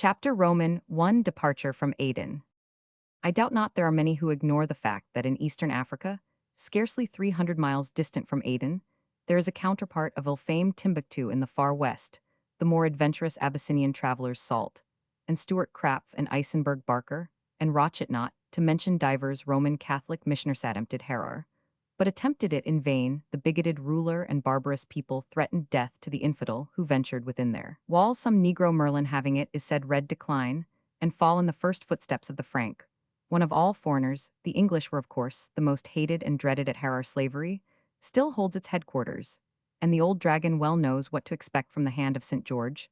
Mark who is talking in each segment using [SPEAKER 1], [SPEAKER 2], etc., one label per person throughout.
[SPEAKER 1] Chapter Roman 1 Departure from Aden. I doubt not there are many who ignore the fact that in eastern Africa, scarcely 300 miles distant from Aden, there is a counterpart of ill-famed Timbuktu in the far west, the more adventurous Abyssinian travelers Salt, and Stuart Krapf and Eisenberg Barker, and Rochetnot, to mention divers Roman Catholic missioners attempted Harar, but attempted it in vain. The bigoted ruler and barbarous people threatened death to the infidel who ventured within their walls. Some Negro Merlin having it is said read decline, and fall in the first footsteps of the Frank. One of all foreigners, the English were of course the most hated and dreaded at Harar slavery, still holds its headquarters, and the old dragon well knows what to expect from the hand of St. George.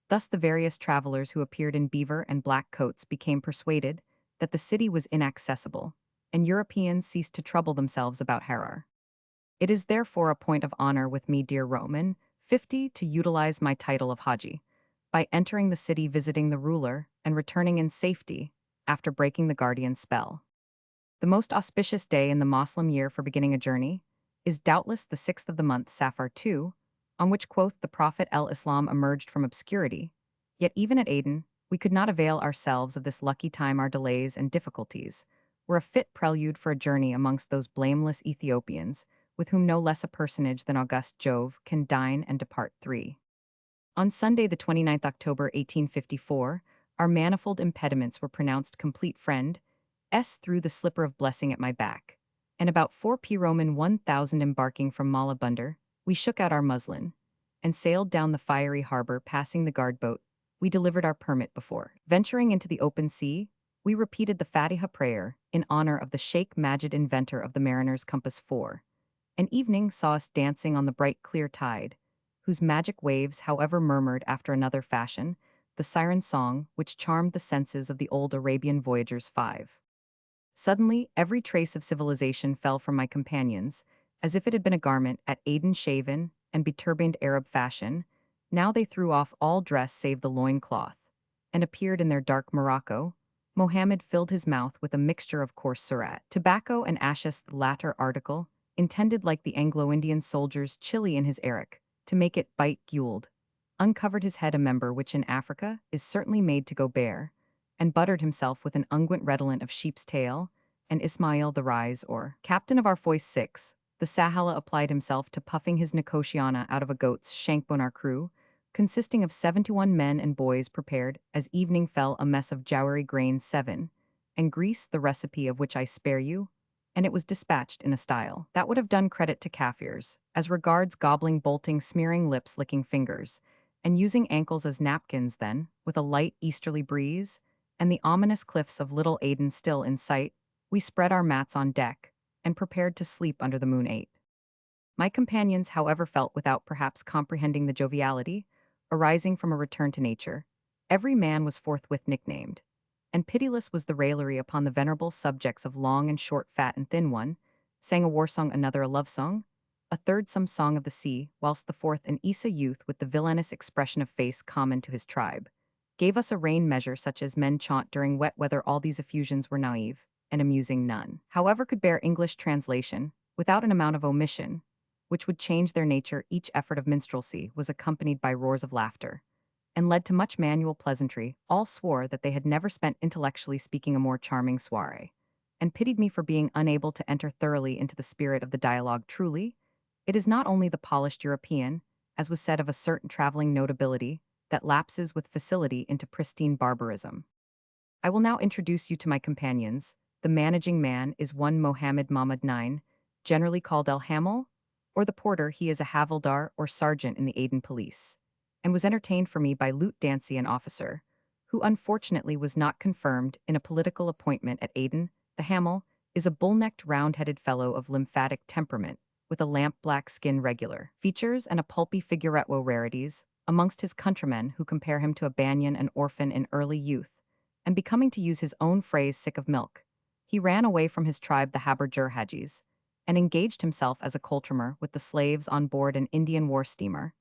[SPEAKER 1] Thus the various travelers who appeared in beaver and black coats became persuaded that the city was inaccessible, and Europeans ceased to trouble themselves about Harar. It is therefore a point of honor with me, dear Roman, 50, to utilize my title of Haji, by entering the city, visiting the ruler, and returning in safety after breaking the guardian's spell. The most auspicious day in the Moslem year for beginning a journey is doubtless the 6th of the month Safar II, on which quoth the Prophet Islam emerged from obscurity. Yet even at Aden, we could not avail ourselves of this lucky time. Our delays and difficulties were a fit prelude for a journey amongst those blameless Ethiopians, with whom no less a personage than august Jove can dine and depart. 3. On Sunday the 29th October 1854, our manifold impediments were pronounced complete. Friend S threw the slipper of blessing at my back, and about 4 p. Roman 1000 embarking from Malabundar, we shook out our muslin, and sailed down the fiery harbor. Passing the guard boat, we delivered our permit. Before venturing into the open sea, we repeated the Fatiha prayer in honor of the Sheikh Majid, inventor of the mariner's compass. 4. An evening saw us dancing on the bright clear tide, whose magic waves however murmured after another fashion the siren song which charmed the senses of the old Arabian voyagers. 5. Suddenly every trace of civilization fell from my companions, as if it had been a garment at Aden shaven and beturbaned Arab fashion. Now they threw off all dress save the loin-cloth, and appeared in their dark morocco. Mohammed filled his mouth with a mixture of coarse surat, tobacco and ashes, the latter article, intended like the Anglo-Indian soldiers' chili in his eric, to make it bite. Gueld uncovered his head, a member which in Africa is certainly made to go bare, and buttered himself with an unguent redolent of sheep's tail, and Ismail the Rise, or captain of our foist 6, the Sahala, applied himself to puffing his Nicotiana out of a goat's shankbone. Our crew, consisting of 71 men and boys, prepared, as evening fell, a mess of jowary grains 7, and grease, the recipe of which I spare you, and it was dispatched in a style that would have done credit to Kaffirs, as regards gobbling, bolting, smearing lips, licking fingers, and using ankles as napkins. Then, with a light easterly breeze, and the ominous cliffs of Little Aden still in sight, we spread our mats on deck, and prepared to sleep under the moon. 8. My companions, however, felt, without perhaps comprehending the joviality arising from a return to nature. Every man was forthwith nicknamed, and pitiless was the raillery upon the venerable subjects of long and short, fat and thin. One sang a war song, another a love song, a third some song of the sea, whilst the fourth, an Issa youth with the villainous expression of face common to his tribe, gave us a rain measure such as men chaunt during wet weather. All these effusions were naive and amusing. None, however, could bear English translation without an amount of omission, which would change their nature. Each effort of minstrelsy was accompanied by roars of laughter, and led to much manual pleasantry. All swore that they had never spent, intellectually speaking, a more charming soiree, and pitied me for being unable to enter thoroughly into the spirit of the dialogue. Truly, it is not only the polished European, as was said of a certain traveling notability, that lapses with facility into pristine barbarism. I will now introduce you to my companions. The managing man is one Mohammed Mahmud 9, generally called El Hamel, or the porter. He is a havildar or sergeant in the Aden police, and was entertained for me by Lute Dancy, an officer, who unfortunately was not confirmed in a political appointment at Aden. The Hamel is a bull-necked, round-headed fellow of lymphatic temperament, with a lamp-black skin, regular features, and a pulpy figurette. Rarities amongst his countrymen who compare him to a banyan, an orphan in early youth, and becoming, to use his own phrase, sick of milk. He ran away from his tribe, the Haberjur Hajis, and engaged himself as a coultermer with the slaves on board an Indian war steamer.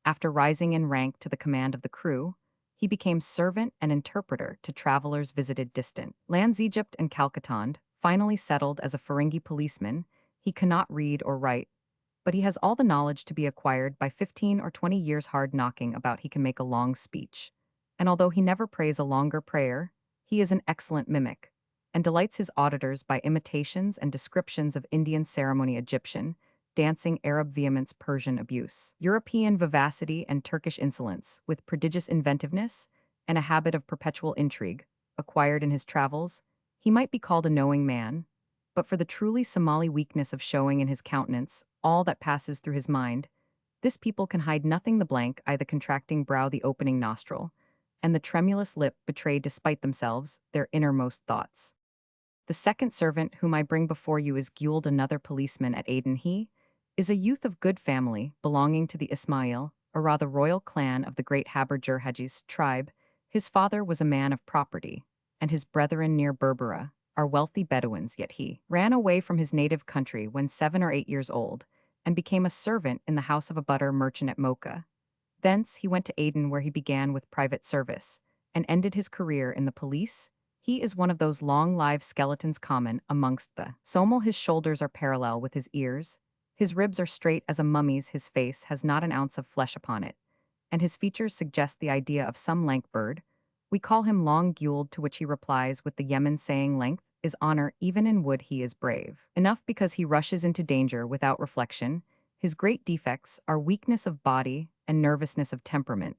[SPEAKER 1] After rising in rank to the command of the crew, he became servant and interpreter to travelers visited distant lands, Egypt and Calcutta. Finally settled as a Ferengi policeman, he cannot read or write, but he has all the knowledge to be acquired by 15 or 20 years hard knocking about. He can make a long speech, and although he never prays a longer prayer, he is an excellent mimic, and delights his auditors by imitations and descriptions of Indian ceremony Egyptian, dancing Arab vehemence Persian abuse, European vivacity and Turkish insolence, with prodigious inventiveness and a habit of perpetual intrigue, acquired in his travels, he might be called a knowing man, but for the truly Somali weakness of showing in his countenance all that passes through his mind, this people can hide nothing the blank eye the contracting brow the opening nostril, and the tremulous lip betray despite themselves their innermost thoughts. The second servant whom I bring before you is Guld, another policeman at Aden. He is a youth of good family, belonging to the Ismail, or rather royal clan of the great Haber Jurhajis tribe. His father was a man of property, and his brethren near Berbera are wealthy Bedouins, yet he ran away from his native country when 7 or 8 years old, and became a servant in the house of a butter merchant at Mocha. Thence he went to Aden, where he began with private service, and ended his career in the police. He is one of those long-lived skeletons common amongst the Somali. His shoulders are parallel with his ears, his ribs are straight as a mummy's, his face has not an ounce of flesh upon it, and his features suggest the idea of some lank bird. We call him Long Guld, to which he replies with the Yemen saying, length is honor, even in wood he is brave enough, because he rushes into danger without reflection. His great defects are weakness of body and nervousness of temperament,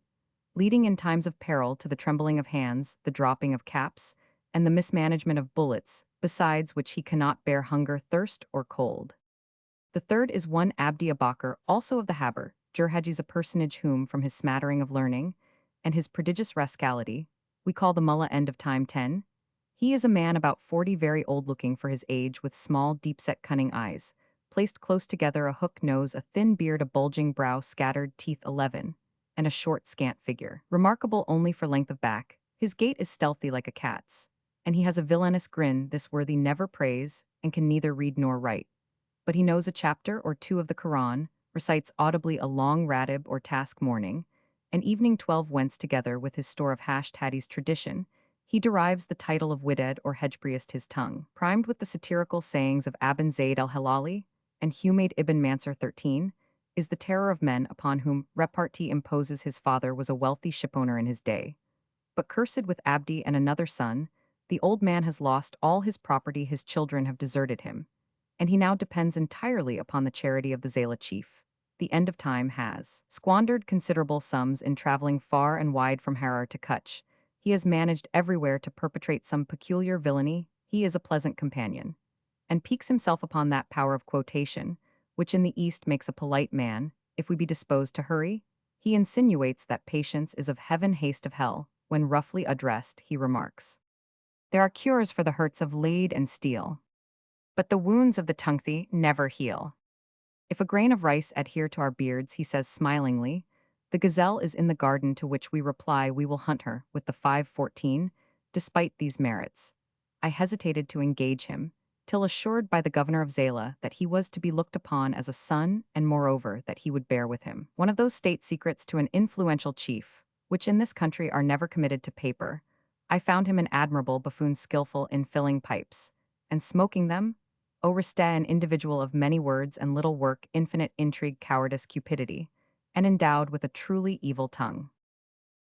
[SPEAKER 1] leading in times of peril to the trembling of hands, the dropping of caps, and the mismanagement of bullets, besides which he cannot bear hunger, thirst, or cold. The third is one Abdi Abakar, also of the Haber Jurhajis, a personage whom, from his smattering of learning and his prodigious rascality, we call the Mullah. End of time 10. He is a man about 40, very old-looking for his age, with small, deep-set, cunning eyes, placed close together, a hook nose, a thin beard, a bulging brow, scattered teeth 11, and a short, scant figure, remarkable only for length of back. His gait is stealthy like a cat's, and he has a villainous grin. This worthy never prays, and can neither read nor write, but he knows a chapter or two of the Quran, recites audibly a long ratib or task morning, and evening 12, whence together with his store of hashed hadith tradition, he derives the title of Wided or Hedgepriest. His tongue, primed with the satirical sayings of Aban Zayd al-Hilali and Humayd ibn Mansur 13, is the terror of men, upon whom repartee imposes. His father was a wealthy shipowner in his day, but cursed with Abdi and another son, the old man has lost all his property, his children have deserted him, and he now depends entirely upon the charity of the Zayla chief. The end of time has squandered considerable sums in traveling far and wide from Harar to Kutch. He has managed everywhere to perpetrate some peculiar villainy. He is a pleasant companion, and piques himself upon that power of quotation, which in the East makes a polite man, if we be disposed to hurry. He insinuates that patience is of heaven, haste of hell. When roughly addressed, he remarks, there are cures for the hurts of lead and steel, but the wounds of the tongue never heal. If a grain of rice adhere to our beards, he says smilingly, the gazelle is in the garden, to which we reply, we will hunt her with the 514. Despite these merits, I hesitated to engage him, till assured by the governor of Zayla that he was to be looked upon as a son, and moreover that he would bear with him one of those state secrets to an influential chief, which in this country are never committed to paper. I found him an admirable buffoon, skillful in filling pipes and smoking them, Oreste, an individual of many words and little work, infinite intrigue, cowardice, cupidity, and endowed with a truly evil tongue.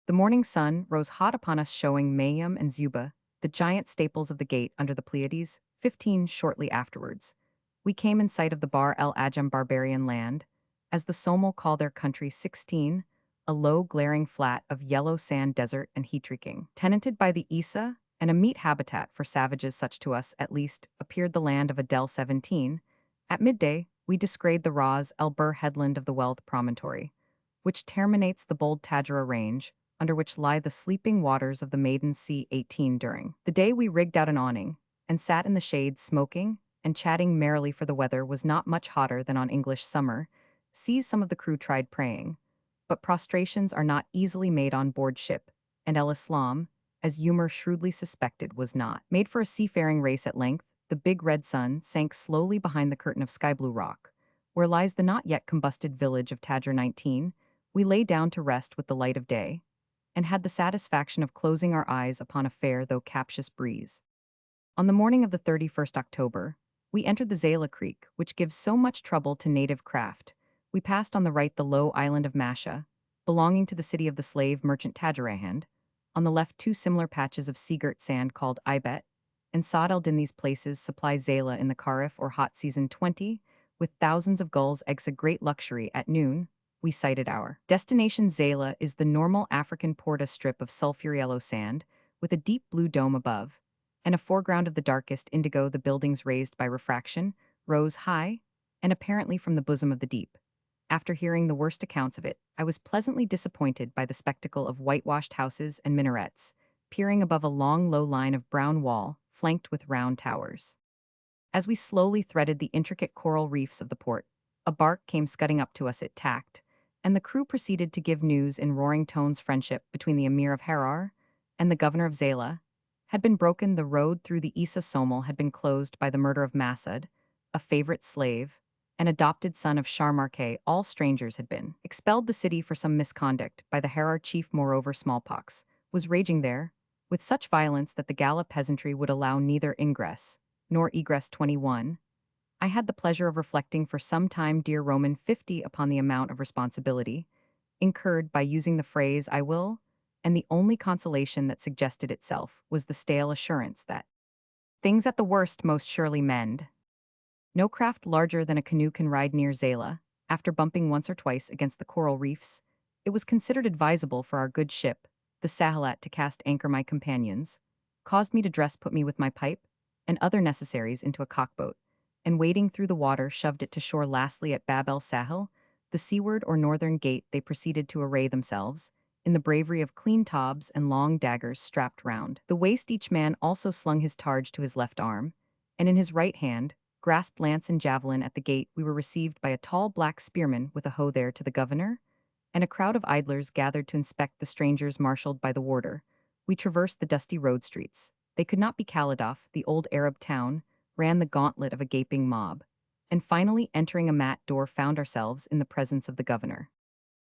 [SPEAKER 1] The morning sun rose hot upon us, showing Mayum and Zuba, the giant staples of the gate under the Pleiades. 15 shortly afterwards, we came in sight of the Bar el Ajam, barbarian land, as the Somali call their country. 16, a low, glaring flat of yellow sand desert and heat-reeking, tenanted by the Isa, and a meat habitat for savages such to us, at least, appeared the land of Adel. 17. At midday, we descried the Ras el Bur headland of the Wealth promontory, which terminates the bold Tajara range, under which lie the sleeping waters of the Maiden Sea. 18. During the day we rigged out an awning, and sat in the shade smoking and chatting merrily, for the weather was not much hotter than on English summer seas. Some of the crew tried praying, but prostrations are not easily made on board ship, and El Islam, as Yumur shrewdly suspected, was not made for a seafaring race. At length, the big red sun sank slowly behind the curtain of sky-blue rock, where lies the not yet combusted village of Tadger. 19. We lay down to rest with the light of day, and had the satisfaction of closing our eyes upon a fair though captious breeze. On the morning of the 31st October, we entered the Zayla Creek, which gives so much trouble to native craft. We passed on the right the low island of Masha, belonging to the city of the slave merchant Tadjarahand, On the left, two similar patches of seagirt sand called ibet, and saddled in these places supply Zala in the Kharif or hot season 20, with thousands of gulls eggs a great luxury at noon. We sighted our destination. Zala is the normal African porta strip of sulfur yellow sand, with a deep blue dome above, and a foreground of the darkest indigo. The buildings raised by refraction rose high, and apparently from the bosom of the deep. After hearing the worst accounts of it, I was pleasantly disappointed by the spectacle of whitewashed houses and minarets, peering above a long low line of brown wall, flanked with round towers. As we slowly threaded the intricate coral reefs of the port, a bark came scudding up to us at tacked, and the crew proceeded to give news in roaring tones. Friendship between the Emir of Harar and the governor of Zala had been broken. The road through the Isa Somal had been closed by the murder of Masud, a favorite slave, an adopted son of Sharmarke. All strangers had been expelled the city for some misconduct by the Harar chief. Moreover, smallpox was raging there, with such violence that the Gala peasantry would allow neither ingress nor egress. 21. I had the pleasure of reflecting for some time, dear Roman 50, upon the amount of responsibility incurred by using the phrase "I will," and the only consolation that suggested itself was the stale assurance that things at the worst most surely mend. No craft larger than a canoe can ride near Zala. After bumping once or twice against the coral reefs, it was considered advisable for our good ship, the Sahalat, to cast anchor. My companions caused me to dress, put me with my pipe and other necessaries into a cockboat, and wading through the water shoved it to shore. Lastly, at Bab el Sahel, the seaward or northern gate, they proceeded to array themselves in the bravery of clean tobs and long daggers strapped round the waist. Each man also slung his targe to his left arm, and in his right hand grasped lance and javelin. At the gate we were received by a tall black spearman with a hoe. There to the governor, and a crowd of idlers gathered to inspect the strangers marshaled by the warder. We traversed the dusty road streets. They could not be Kaladoff, the old Arab town, ran the gauntlet of a gaping mob, and finally, entering a mat door, found ourselves in the presence of the governor.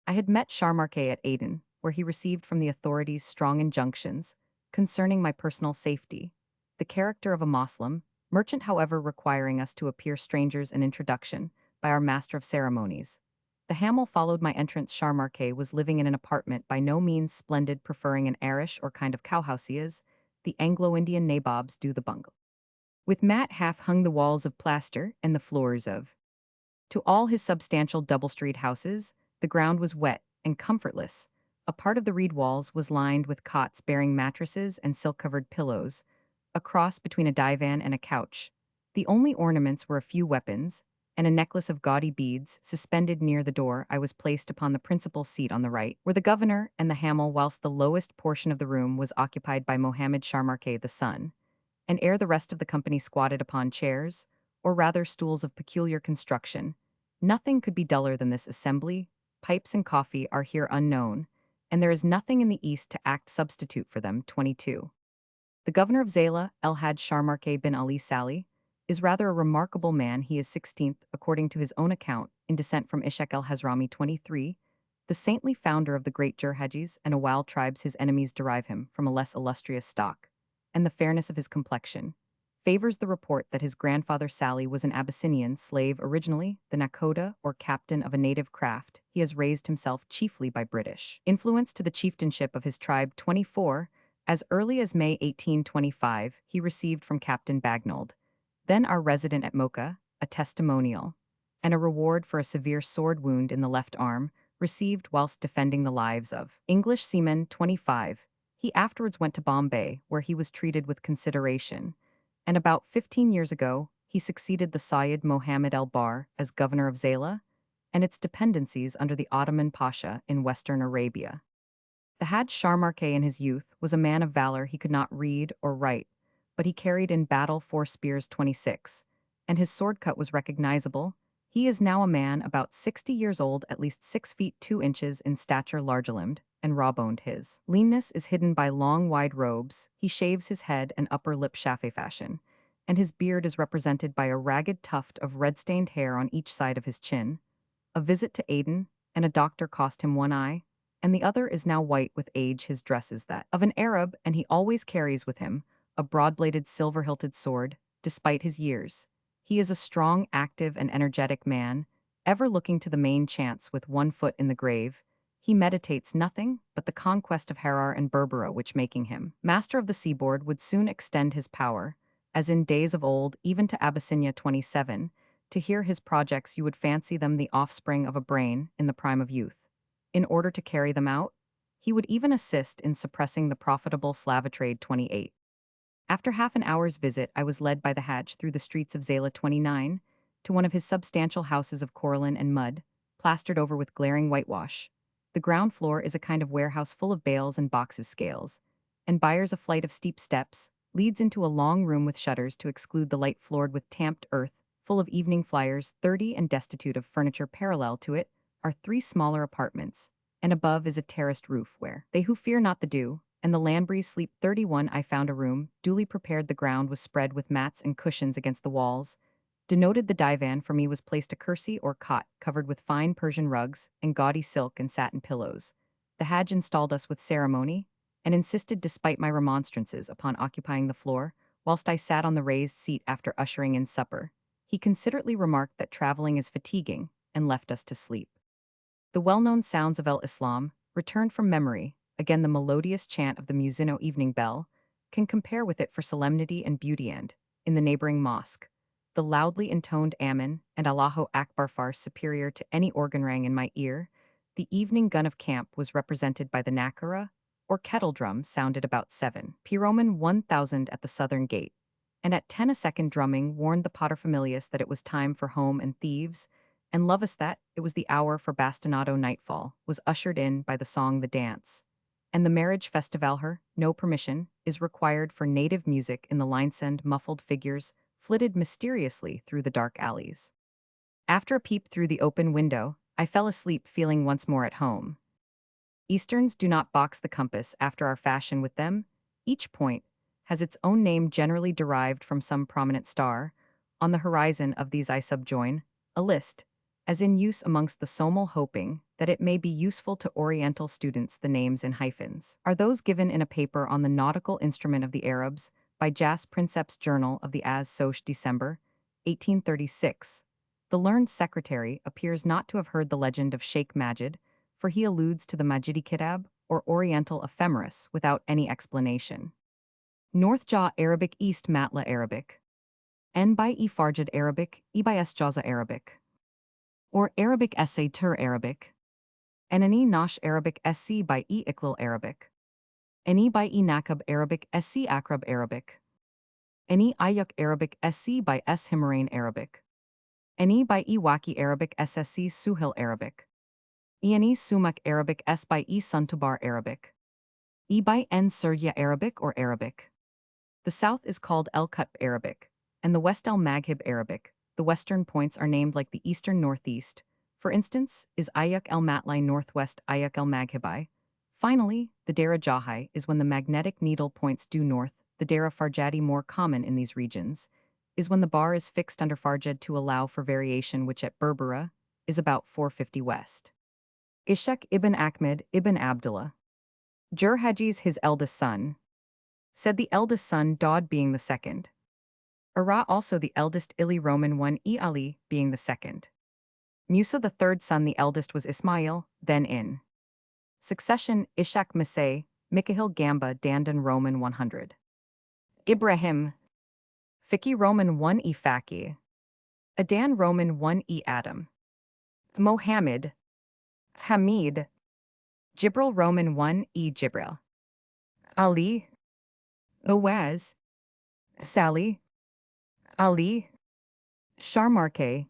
[SPEAKER 1] I had met Sharmarke at Aden, where he received from the authorities strong injunctions concerning my personal safety. The character of a Moslem merchant, however, requiring us to appear strangers an introduction by our master of ceremonies. The Hamel followed my entrance. Sharmarke was living in an apartment by no means splendid, preferring an Arish or kind of cowhouse as the Anglo-Indian nabobs do the bungle, with mat half hung the walls of plaster and the floors of. To all his substantial double-street houses, the ground was wet and comfortless. A part of the reed walls was lined with cots bearing mattresses and silk-covered pillows, a cross between a divan and a couch. The only ornaments were a few weapons and a necklace of gaudy beads suspended near the door. I was placed upon the principal seat on the right, where the governor and the Hamel, whilst the lowest portion of the room was occupied by Mohammed Sharmarke the son, and ere the rest of the company squatted upon chairs, or rather stools of peculiar construction. Nothing could be duller than this assembly. Pipes and coffee are here unknown, and there is nothing in the East to act substitute for them. 22. The governor of Zala, El-Hajj Sharmarke bin Ali Salih, is rather a remarkable man. He is 16th, according to his own account, in descent from Ishaq el-Hazrami. 23. The saintly founder of the great Jurhajis and Awal tribes. His enemies derive him from a less illustrious stock, and the fairness of his complexion favors the report that his grandfather Salih was an Abyssinian slave originally, the Nakoda, or captain of a native craft. He has raised himself chiefly by British influence to the chieftainship of his tribe. 24. As early as May 1825, he received from Captain Bagnold, then our resident at Mocha, a testimonial and a reward for a severe sword wound in the left arm, received whilst defending the lives of English seamen. 25. He afterwards went to Bombay, where he was treated with consideration, and about 15 years ago, he succeeded the Sayyid Mohammed el-Bar as governor of Zala and its dependencies under the Ottoman Pasha in western Arabia. The Hajj Sharmarke in his youth was a man of valor. He could not read or write, but he carried in battle 4 spears. 26, and his sword cut was recognizable. He is now a man about 60 years old, at least 6 feet 2 inches in stature, large-limbed and raw-boned. His leanness is hidden by long, wide robes. He shaves his head and upper lip chaffé fashion, and his beard is represented by a ragged tuft of red-stained hair on each side of his chin. A visit to Aden and a doctor cost him one eye, and the other is now white with age. His dress is that of an Arab, and he always carries with him a broad-bladed silver-hilted sword, despite his years. He is a strong, active, and energetic man, ever looking to the main chance with one foot in the grave, He meditates nothing but the conquest of Harar and Berbera, which making him master of the seaboard would soon extend his power, as in days of old, even to Abyssinia 27. To hear his projects, you would fancy them the offspring of a brain in the prime of youth. In order to carry them out, he would even assist in suppressing the profitable slave trade 28. After half an hour's visit, I was led by the Hajj through the streets of Zayla 29 to one of his substantial houses of coralline and mud, plastered over with glaring whitewash. The ground floor is a kind of warehouse full of bales and boxes scales, and buyers a flight of steep steps, leads into a long room with shutters to exclude the light floored with tamped earth, full of evening flyers, 30 and destitute of furniture. Parallel to it are three smaller apartments, and above is a terraced roof where they who fear not the dew and the land breeze sleep. 31. I found a room, duly prepared. The ground was spread with mats and cushions against the walls. Denoted the divan for me was placed a kursy or cot covered with fine Persian rugs and gaudy silk and satin pillows. The Hajj installed us with ceremony, and insisted despite my remonstrances upon occupying the floor, whilst I sat on the raised seat after ushering in supper. He considerately remarked that traveling is fatiguing, and left us to sleep. The well-known sounds of El Islam returned from memory. Again, the melodious chant of the Muezzino evening bell can compare with it for solemnity and beauty. And, in the neighboring mosque, the loudly intoned Amin and Allahu Akbar far superior to any organ rang in my ear. The evening gun of camp was represented by the nakara, or kettle drum, sounded about 7 p. Roman 1000 at the southern gate, and at 10 a second drumming warned the paterfamilias that it was time for home and thieves, and lovest that it was the hour for bastinado. Nightfall was ushered in by the song The Dance, and the marriage festival. Her no permission is required for native music in the linesend. Muffled figures flitted mysteriously through the dark alleys. After a peep through the open window, I fell asleep feeling once more at home. Easterns do not box the compass after our fashion with them. Each point has its own name, generally derived from some prominent star. On the horizon of these I subjoin a list, as in use amongst the Somali, hoping that it may be useful to Oriental students. The names in hyphens are those given in a paper on the nautical instrument of the Arabs by Jas Princeps Journal of the Az Soch, December 1836. The learned secretary appears not to have heard the legend of Sheikh Majid, for he alludes to the Majidi Kitab, or Oriental ephemeris, without any explanation. North Jah Arabic, East Matla Arabic. N by E Farjid Arabic, E by S Jaza Arabic. Or Arabic Essay Tur Arabic. Nni Nash Arabic SC by E Iklil Arabic. Ni by E Nakab Arabic SC Akrab Arabic. Ni Ayuk Arabic SC by S Himarain Arabic. Ni by E Waki Arabic SSC Suhil Arabic. Ni Sumak Arabic S by E Suntubar Arabic. E by N Surya Arabic or Arabic. The south is called El Kutb Arabic, and the west El Maghrib Arabic. The western points are named like the eastern northeast. For instance, is Ayuk El Matlai northwest Ayuk El Maghribi. Finally, the Dara Jahai is when the magnetic needle points due north. The Dara Farjadi, more common in these regions, is when the bar is fixed under Farjad to allow for variation, which at Berbera is about 450 west. Ishaq ibn Ahmed ibn Abdullah. Jurhaji's his eldest son. Said the eldest son Daud being the second. Ara also the eldest, Ili Roman 1 E Ali being the second. Musa the third son, the eldest was Ismail, then in succession Ishaq Masay, Mikahil Gamba Dandan Roman 100. Ibrahim. Fiki Roman 1 E Faki. Adan Roman 1 E Adam. Mohammed. Hamid. Jibril Roman 1 E Jibril. Ali. Awaz. Sally. Ali. Sharmarke.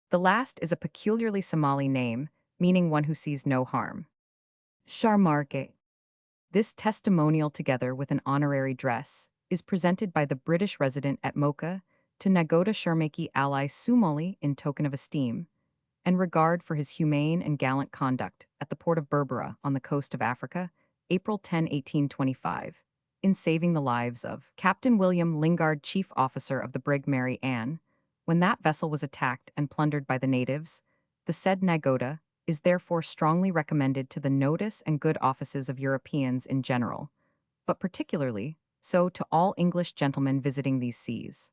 [SPEAKER 1] The last is a peculiarly Somali name, meaning one who sees no harm. Sharmarke. This testimonial, together with an honorary dress, is presented by the British resident at Mocha to Nagoda Sharmaki ally Somali in token of esteem and regard for his humane and gallant conduct at the port of Berbera on the coast of Africa, April 10, 1825, in saving the lives of Captain William Lingard, chief officer of the brig Mary Ann, when that vessel was attacked and plundered by the natives. The said Nagoda is therefore strongly recommended to the notice and good offices of Europeans in general, but particularly so to all English gentlemen visiting these seas.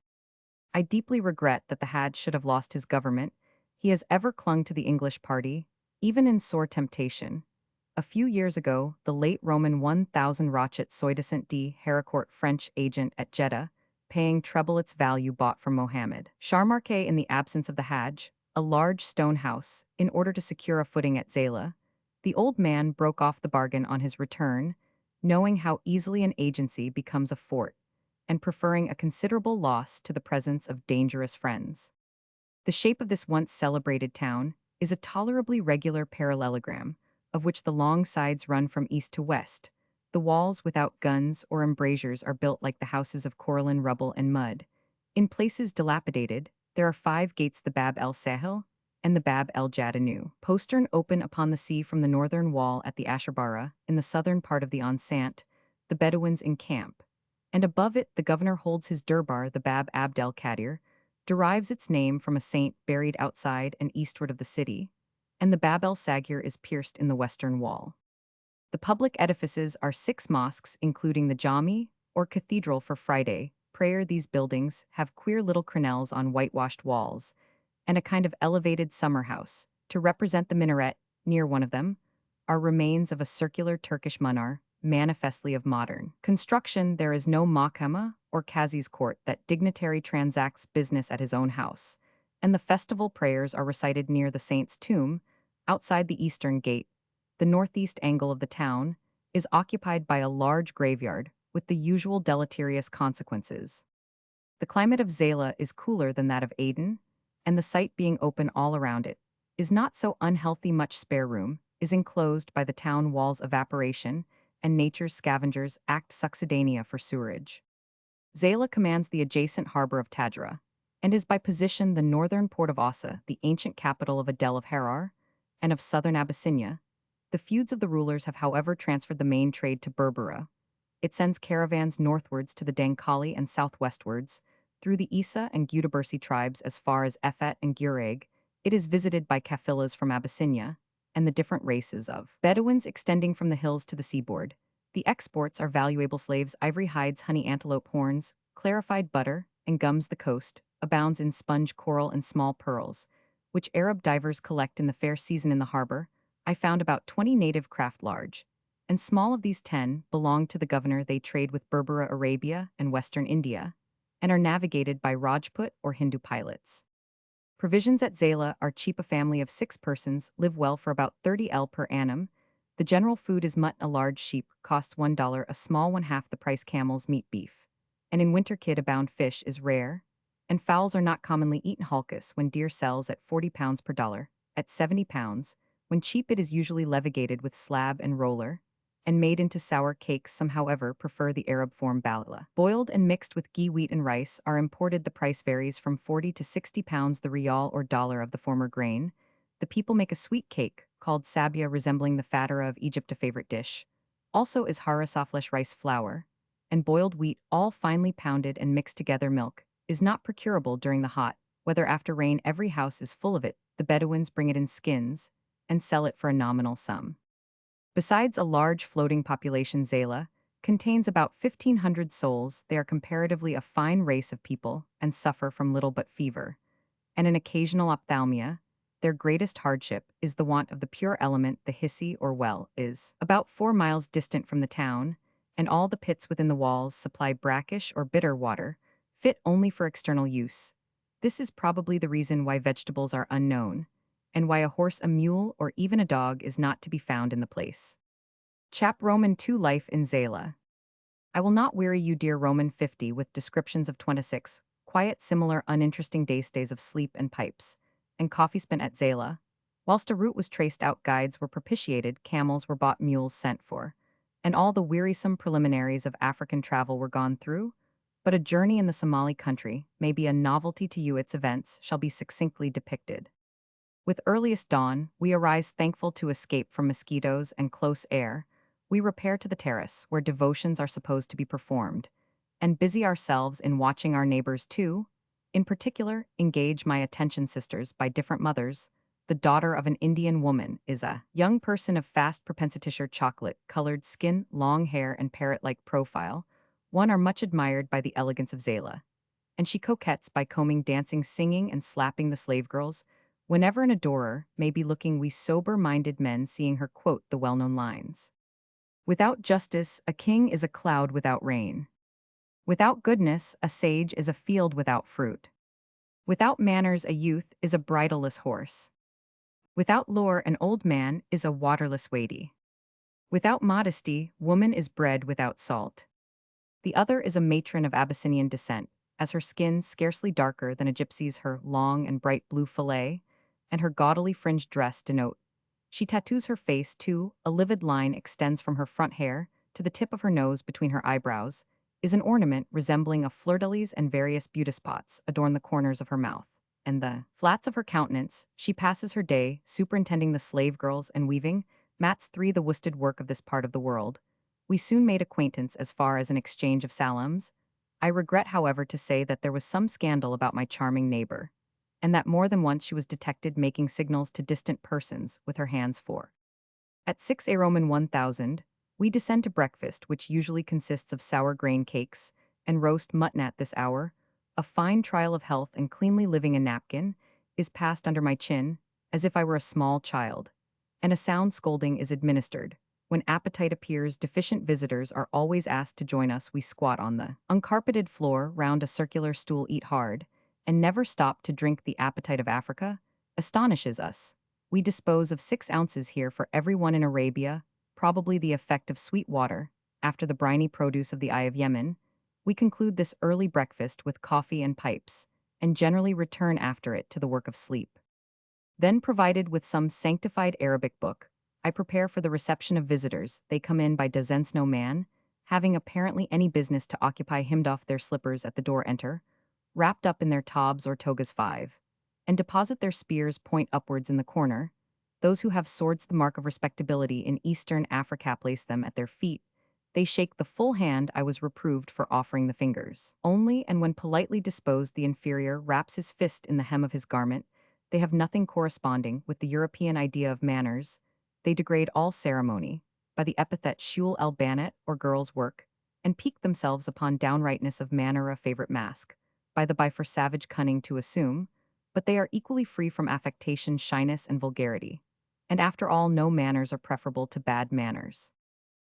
[SPEAKER 1] I deeply regret that the Hajj should have lost his government. He has ever clung to the English party, even in sore temptation, A few years ago, the late Roman 1000 Rochet Soidescent d Harcourt French agent at Jeddah, paying treble its value bought from Mohammed. Sharmarke in the absence of the Hajj, a large stone house, in order to secure a footing at Zayla. The old man broke off the bargain on his return, knowing how easily an agency becomes a fort, and preferring a considerable loss to the presence of dangerous friends. The shape of this once celebrated town is a tolerably regular parallelogram, of which the long sides run from east to west. The walls without guns or embrasures are built like the houses of Coralline rubble and mud. In places dilapidated, there are 5 gates: the Bab el Sahel and the Bab el Jadanu. Postern open upon the sea from the northern wall at the Asharbara, in the southern part of the enceinte, the Bedouins encamp. And above it the governor holds his durbar. The Bab Abdel Kadir derives its name from a saint buried outside and eastward of the city, and the Bab el Sagir is pierced in the western wall. The public edifices are 6 mosques, including the Jami, or cathedral for Friday prayer. These buildings have queer little crenelles on whitewashed walls, and a kind of elevated summer house. To represent the minaret, near one of them, are remains of a circular Turkish munar, manifestly of modern construction. There is no mahkama or kazi's court. That dignitary transacts business at his own house, and the festival prayers are recited near the saint's tomb, outside the eastern gate. The northeast angle of the town is occupied by a large graveyard, with the usual deleterious consequences. The climate of Zayla is cooler than that of Aden, and the site being open all around it is not so unhealthy. Much spare room is enclosed by the town walls. Evaporation and nature's scavengers act succedanea for sewerage. Zayla commands the adjacent harbor of Tadra, and is by position the northern port of Assa, the ancient capital of Adel of Harar, and of southern Abyssinia. The feuds of the rulers have, however, transferred the main trade to Berbera. It sends caravans northwards to the Dankali and southwestwards, through the Isa and Gudabursi tribes as far as Efat and Gureg. It is visited by kafilas from Abyssinia, and the different races of Bedouins extending from the hills to the seaboard. The exports are valuable slaves, ivory hides, honey, antelope horns, clarified butter, and gums. The coast abounds in sponge coral and small pearls, which Arab divers collect in the fair season in the harbor. I found about 20 native craft, large and small. Of these 10 belong to the governor. They trade with Berbera Arabia and Western India, and are navigated by Rajput or Hindu pilots. Provisions at Zayla are cheap. A family of 6 persons live well for about 30 L per annum. The general food is mutton. A large sheep costs $1, a small one half the price. Camels, meat, beef, and in winter kid abound. Fish is rare, and fowls are not commonly eaten. Halkis, when deer, sells at 40 pounds per dollar. At 70 pounds, when cheap, it is usually levigated with slab and roller, and made into sour cakes. Some, however, prefer the Arab form balala. Boiled and mixed with ghee, wheat, and rice are imported. The price varies from 40 to 60 pounds, the rial or dollar of the former grain. The people make a sweet cake, called sabia, resembling the fatara of Egypt. A favorite dish also is harasaflesh, rice flour, and boiled wheat, all finely pounded and mixed together. Milk is not procurable during the hot weather. After rain, every house is full of it. The Bedouins bring it in skins and sell it for a nominal sum. Besides a large floating population, Zayla contains about 1,500 souls. They are comparatively a fine race of people and suffer from little but fever and an occasional ophthalmia. Their greatest hardship is the want of the pure element. The Hissi, or well, is about 4 miles distant from the town, and all the pits within the walls supply brackish or bitter water, fit only for external use. This is probably the reason why vegetables are unknown, and why a horse, a mule, or even a dog is not to be found in the place. Chap Roman 2 Life in Zayla. I will not weary you, dear Roman 50, with descriptions of 26 quiet, similar, uninteresting days of sleep and pipes, and coffee spent at Zayla. Whilst a route was traced out, guides were propitiated, camels were bought, mules sent for, and all the wearisome preliminaries of African travel were gone through. But a journey in the Somali country may be a novelty to you. Its events shall be succinctly depicted. With earliest dawn, we arise, thankful to escape from mosquitoes and close air. We repair to the terrace, where devotions are supposed to be performed, and busy ourselves in watching our neighbors too. In particular, engage my attention sisters by different mothers. The daughter of an Indian woman is a young person of fast propensititious chocolate-colored skin, long hair, and parrot-like profile. One are much admired by the elegance of Zayla, and she coquettes by combing, dancing, singing, and slapping the slave girls, Whenever an adorer may be looking, we sober-minded men seeing her quote the well-known lines. Without justice, a king is a cloud without rain. Without goodness, a sage is a field without fruit. Without manners, a youth is a bridleless horse. Without lore, an old man is a waterless wadey. Without modesty, woman is bread without salt. The other is a matron of Abyssinian descent, as her skin scarcely darker than a gypsy's, her long and bright blue fillet, and her gaudily fringed dress denote. She tattoos her face too, a livid line extends from her front hair to the tip of her nose between her eyebrows, is an ornament resembling a fleur-de-lis, and various beauty spots adorn the corners of her mouth. And the flats of her countenance, she passes her day superintending the slave girls and weaving mats three the worsted work of this part of the world. We soon made acquaintance as far as an exchange of salams. I regret, however, to say that there was some scandal about my charming neighbor, and that more than once she was detected making signals to distant persons with her hands for. At 6 a Roman 1000, we descend to breakfast, which usually consists of sour grain cakes and roast mutton. At this hour, a fine trial of health and cleanly living. A napkin is passed under my chin, as if I were a small child, and a sound scolding is administered. When appetite appears, deficient visitors are always asked to join us. We squat on the uncarpeted floor round a circular stool, eat hard, and never stop to drink. The appetite of Africa astonishes us. We dispose of 6 ounces here for every one in Arabia, probably the effect of sweet water. After the briny produce of the Eye of Yemen, we conclude this early breakfast with coffee and pipes, and generally return after it to the work of sleep. Then, provided with some sanctified Arabic book, I prepare for the reception of visitors. They come in by dozens. No man, having apparently any business to occupy him, doff their slippers at the door, enter, wrapped up in their tobs or togas 5, and deposit their spears point upwards in the corner. Those who have swords, the mark of respectability in Eastern Africa, place them at their feet. They shake the full hand. I was reproved for offering the fingers only, and when politely disposed, the inferior wraps his fist in the hem of his garment. They have nothing corresponding with the European idea of manners. They degrade all ceremony by the epithet shul el banet, or girl's work, and pique themselves upon downrightness of manner, a favorite mask, by the by for savage cunning to assume, but they are equally free from affectation, shyness, and vulgarity. And after all, no manners are preferable to bad manners.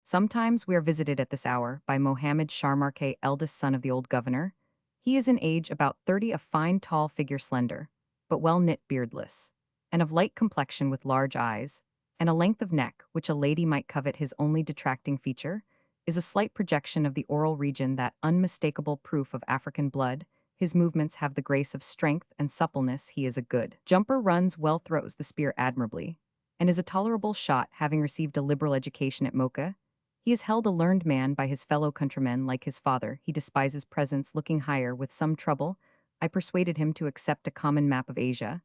[SPEAKER 1] Sometimes we are visited at this hour by Mohammed Sharmarke, eldest son of the old governor. He is in age about 30, a fine tall figure, slender, but well-knit, beardless, and of light complexion with large eyes, and a length of neck which a lady might covet. His only detracting feature is a slight projection of the oral region, that unmistakable proof of African blood. His movements have the grace of strength and suppleness. He is a good jumper, runs well, throws the spear admirably, and is a tolerable shot, having received a liberal education at Mocha. He is held a learned man by his fellow countrymen. Like his father, he despises presents. Looking higher, with some trouble, I persuaded him to accept a common map of Asia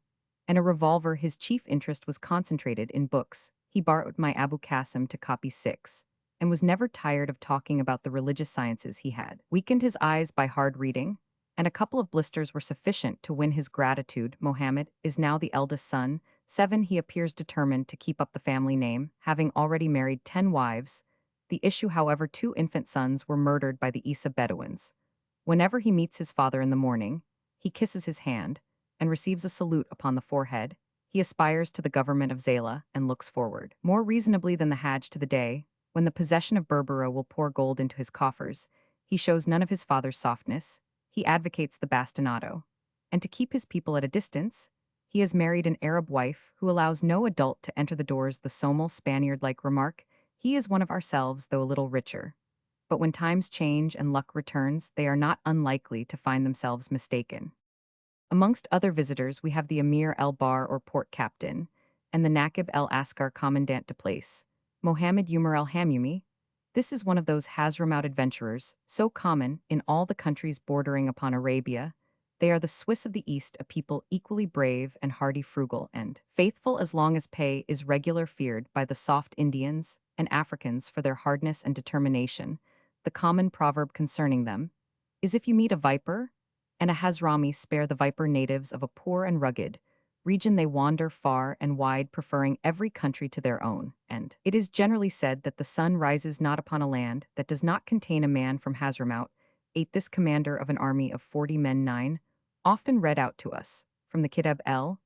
[SPEAKER 1] and a revolver. His chief interest was concentrated in books. He borrowed my Abu Qasim to copy 6, and was never tired of talking about the religious sciences. He had weakened his eyes by hard reading, and a couple of blisters were sufficient to win his gratitude. Mohammed is now the eldest son. 7. He appears determined to keep up the family name, having already married 10 wives. The issue, however, 2 infant sons were murdered by the Isa Bedouins. Whenever he meets his father in the morning, he kisses his hand and receives a salute upon the forehead. He aspires to the government of Zayla and looks forward more reasonably than the Hajj to the day when the possession of Berbera will pour gold into his coffers. He shows none of his father's softness. He advocates the bastinado, and to keep his people at a distance, he has married an Arab wife who allows no adult to enter the doors. The Somali Spaniard-like remark, he is one of ourselves, though a little richer. But when times change and luck returns, they are not unlikely to find themselves mistaken. Amongst other visitors, we have the Emir el-Bar, or port captain, and the Nakib el-Askar, commandant de place, Mohammed Umar el-Hamumi. This is one of those Hazramaut adventurers, so common in all the countries bordering upon Arabia. They are the Swiss of the East, a people equally brave and hardy, frugal and faithful as long as pay is regular, feared by the soft Indians and Africans for their hardness and determination. The common proverb concerning them is, if you meet a viper and a Hazrami, spare the viper. Natives of a poor and rugged region, they wander far and wide, preferring every country to their own, and it is generally said that the sun rises not upon a land that does not contain a man from Hazramaut. 8. This commander of an army of 40 men, 9, often read out to us from the Kitab el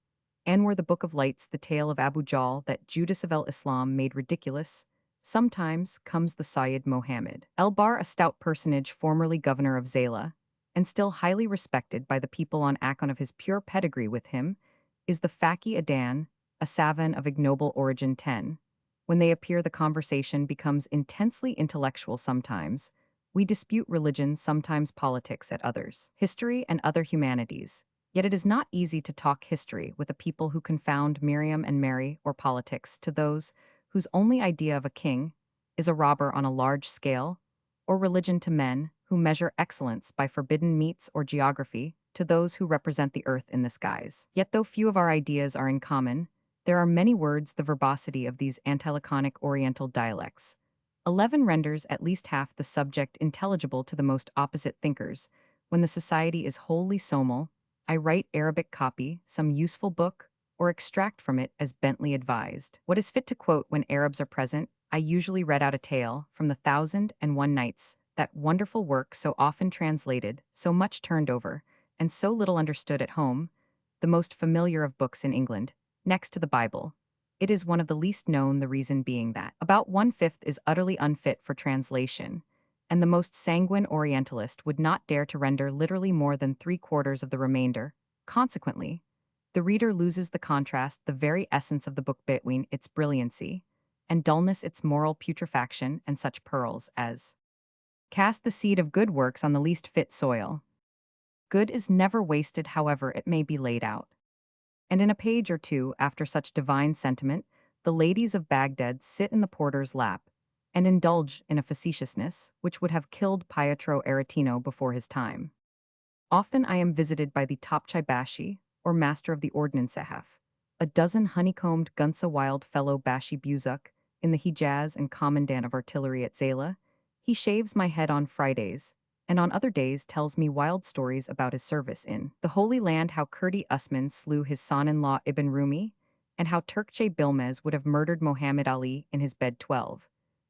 [SPEAKER 1] And were the Book of Lights the tale of Abu Jal that Judas of el-Islam made ridiculous? Sometimes comes the Sayyid Mohammed El-Bar, a stout personage formerly governor of Zayla, and still highly respected by the people on account of his pure pedigree. With him is the Faki Adan, a savant of ignoble origin. 10. When they appear, the conversation becomes intensely intellectual sometimes. We dispute religion, sometimes politics at others, history and other humanities. Yet it is not easy to talk history with a people who confound Miriam and Mary or politics to those whose only idea of a king is a robber on a large scale, or religion to men who measure excellence by forbidden meats, or geography to those who represent the earth in the skies. Yet though few of our ideas are in common, there are many words. The verbosity of these antilaconic Oriental dialects 11 renders at least half the subject intelligible to the most opposite thinkers. When the society is wholly somal, I write Arabic copy, some useful book, or extract from it as Bentley advised. What is fit to quote when Arabs are present, I usually read out a tale from the Thousand and One Nights, that wonderful work so often translated, so much turned over, and so little understood at home, the most familiar of books in England, next to the Bible. It is one of the least known, the reason being that about one-fifth is utterly unfit for translation, and the most sanguine Orientalist would not dare to render literally more than three-quarters of the remainder. Consequently, the reader loses the contrast, the very essence of the book between its brilliancy and dullness, its moral putrefaction, and such pearls as cast the seed of good works on the least fit soil. Good is never wasted, however it may be laid out. And in a page or two, after such divine sentiment, the ladies of Baghdad sit in the porter's lap and indulge in a facetiousness which would have killed Pietro Aretino before his time. Often I am visited by the Topchai Bashi, or master of the ordnance Sahaf, a dozen honeycombed Gunsa wild fellow Bashi Buzuk, in the Hijaz and commandant of artillery at Zayla. He shaves my head on Fridays, and on other days tells me wild stories about his service in the Holy Land, how Kurdi Usman slew his son-in-law Ibn Rumi, and how Turkche Bilmez would have murdered Muhammad Ali in his bed. 12.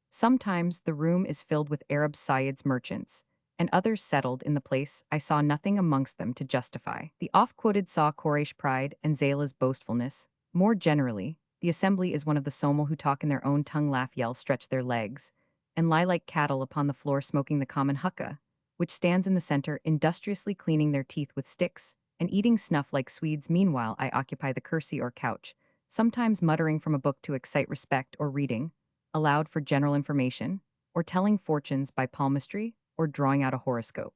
[SPEAKER 1] Sometimes the room is filled with Arab Sayyids merchants, and others settled in the place. I saw nothing amongst them to justify the oft-quoted saw Quraysh pride and Zayla's boastfulness. More generally, the assembly is one of the Somal who talk in their own tongue, laugh, yell, stretch their legs, and lie like cattle upon the floor, smoking the common huqa, which stands in the center, industriously cleaning their teeth with sticks, and eating snuff like Swedes. Meanwhile, I occupy the kursi or couch, sometimes muttering from a book to excite respect, or reading aloud for general information, or telling fortunes by palmistry, or drawing out a horoscope.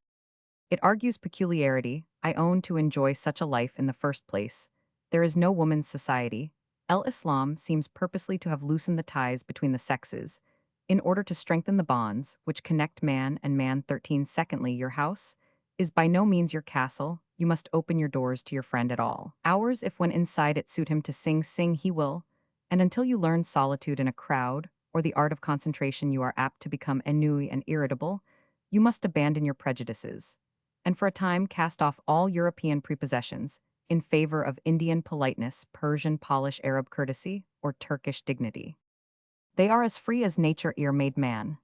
[SPEAKER 1] It argues peculiarity, I own, to enjoy such a life in the first place. There is no woman's society. El-Islam seems purposely to have loosened the ties between the sexes, in order to strengthen the bonds which connect man and man. 13. Secondly, your house is by no means your castle. You must open your doors to your friend at all hours. If when inside it suit him to sing, sing he will, and until you learn solitude in a crowd, or the art of concentration, you are apt to become ennuyé and irritable. You must abandon your prejudices, and for a time cast off all European prepossessions in favor of Indian politeness, Persian polish, Arab courtesy, or Turkish dignity. They are as free as nature made man.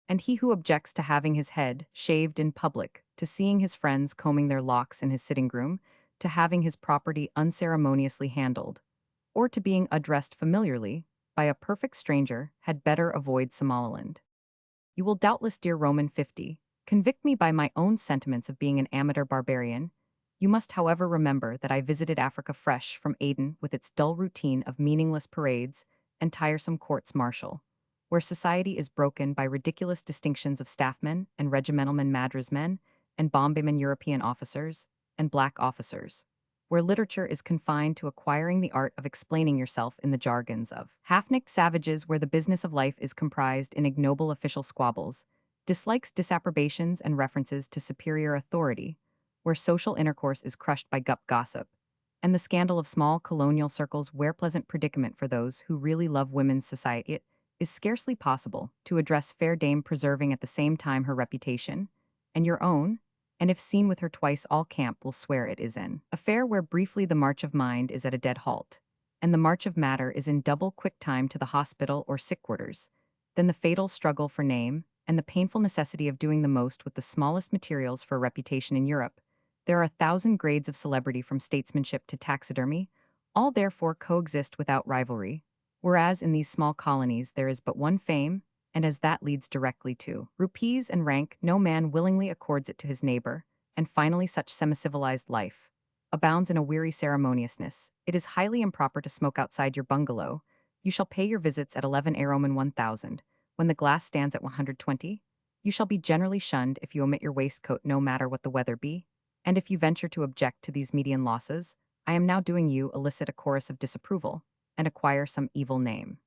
[SPEAKER 1] And he who objects to having his head shaved in public, to seeing his friends combing their locks in his sitting room, to having his property unceremoniously handled, or to being addressed familiarly by a perfect stranger, had better avoid Somaliland. You will doubtless, dear Roman 50, convict me by my own sentiments of being an amateur barbarian. You must, however, remember that I visited Africa fresh from Aden, with its dull routine of meaningless parades and tiresome courts martial, where society is broken by ridiculous distinctions of staffmen and regimentalmen, madras men and Bombaymen, European officers and black officers, where literature is confined to acquiring the art of explaining yourself in the jargons of half-nicked savages, where the business of life is comprised in ignoble official squabbles, dislikes, disapprobations, and references to superior authority, where social intercourse is crushed by gossip, and the scandal of small colonial circles, where pleasant predicament for those who really love women's society. It is scarcely possible to address fair dame, preserving at the same time her reputation and your own, and if seen with her twice, all camp will swear it is an affair where briefly the march of mind is at a dead halt, and the march of matter is in double quick time to the hospital or sick quarters, then the fatal struggle for name, and the painful necessity of doing the most with the smallest materials for a reputation. In Europe, there are 1,000 grades of celebrity, from statesmanship to taxidermy, All therefore coexist without rivalry, whereas in these small colonies there is but one fame, and as that leads directly to rupees and rank, no man willingly accords it to his neighbor, and finally such semi-civilized life abounds in a weary ceremoniousness. It is highly improper to smoke outside your bungalow. You shall pay your visits at 11 Aroman 1000, when the glass stands at 120. You shall be generally shunned if you omit your waistcoat no matter what the weather be, and if you venture to object to these median losses, I am now doing you elicit a chorus of disapproval, and acquire some evil name.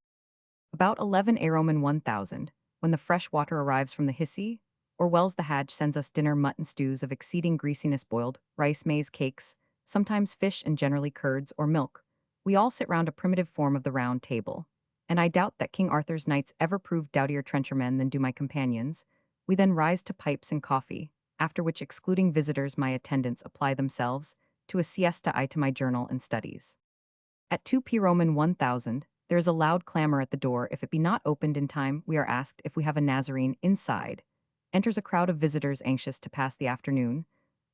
[SPEAKER 1] About 11 Aroman 1000, when the fresh water arrives from the Hissi, or Wells the Hadj sends us dinner mutton stews of exceeding greasiness boiled, rice maize cakes, sometimes fish and generally curds or milk, we all sit round a primitive form of the round table. And I doubt that King Arthur's knights ever proved doughtier trenchermen than do my companions. We then rise to pipes and coffee, after which excluding visitors my attendants apply themselves to a siesta I to my journal and studies. At 2 p. Roman 1000, there is a loud clamor at the door. If it be not opened in time, we are asked if we have a Nazarene inside. Enters a crowd of visitors anxious to pass the afternoon.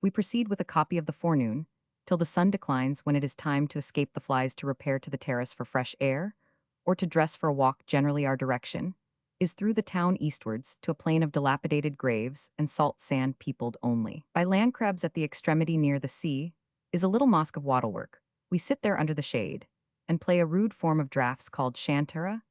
[SPEAKER 1] We proceed with a copy of the forenoon, till the sun declines, when it is time to escape the flies to repair to the terrace for fresh air, or to dress for a walk. Generally our direction is through the town eastwards to a plain of dilapidated graves and salt sand peopled only by land crabs. At the extremity near the sea is a little mosque of wattlework. We sit there under the shade, and play a rude form of draughts called shantara,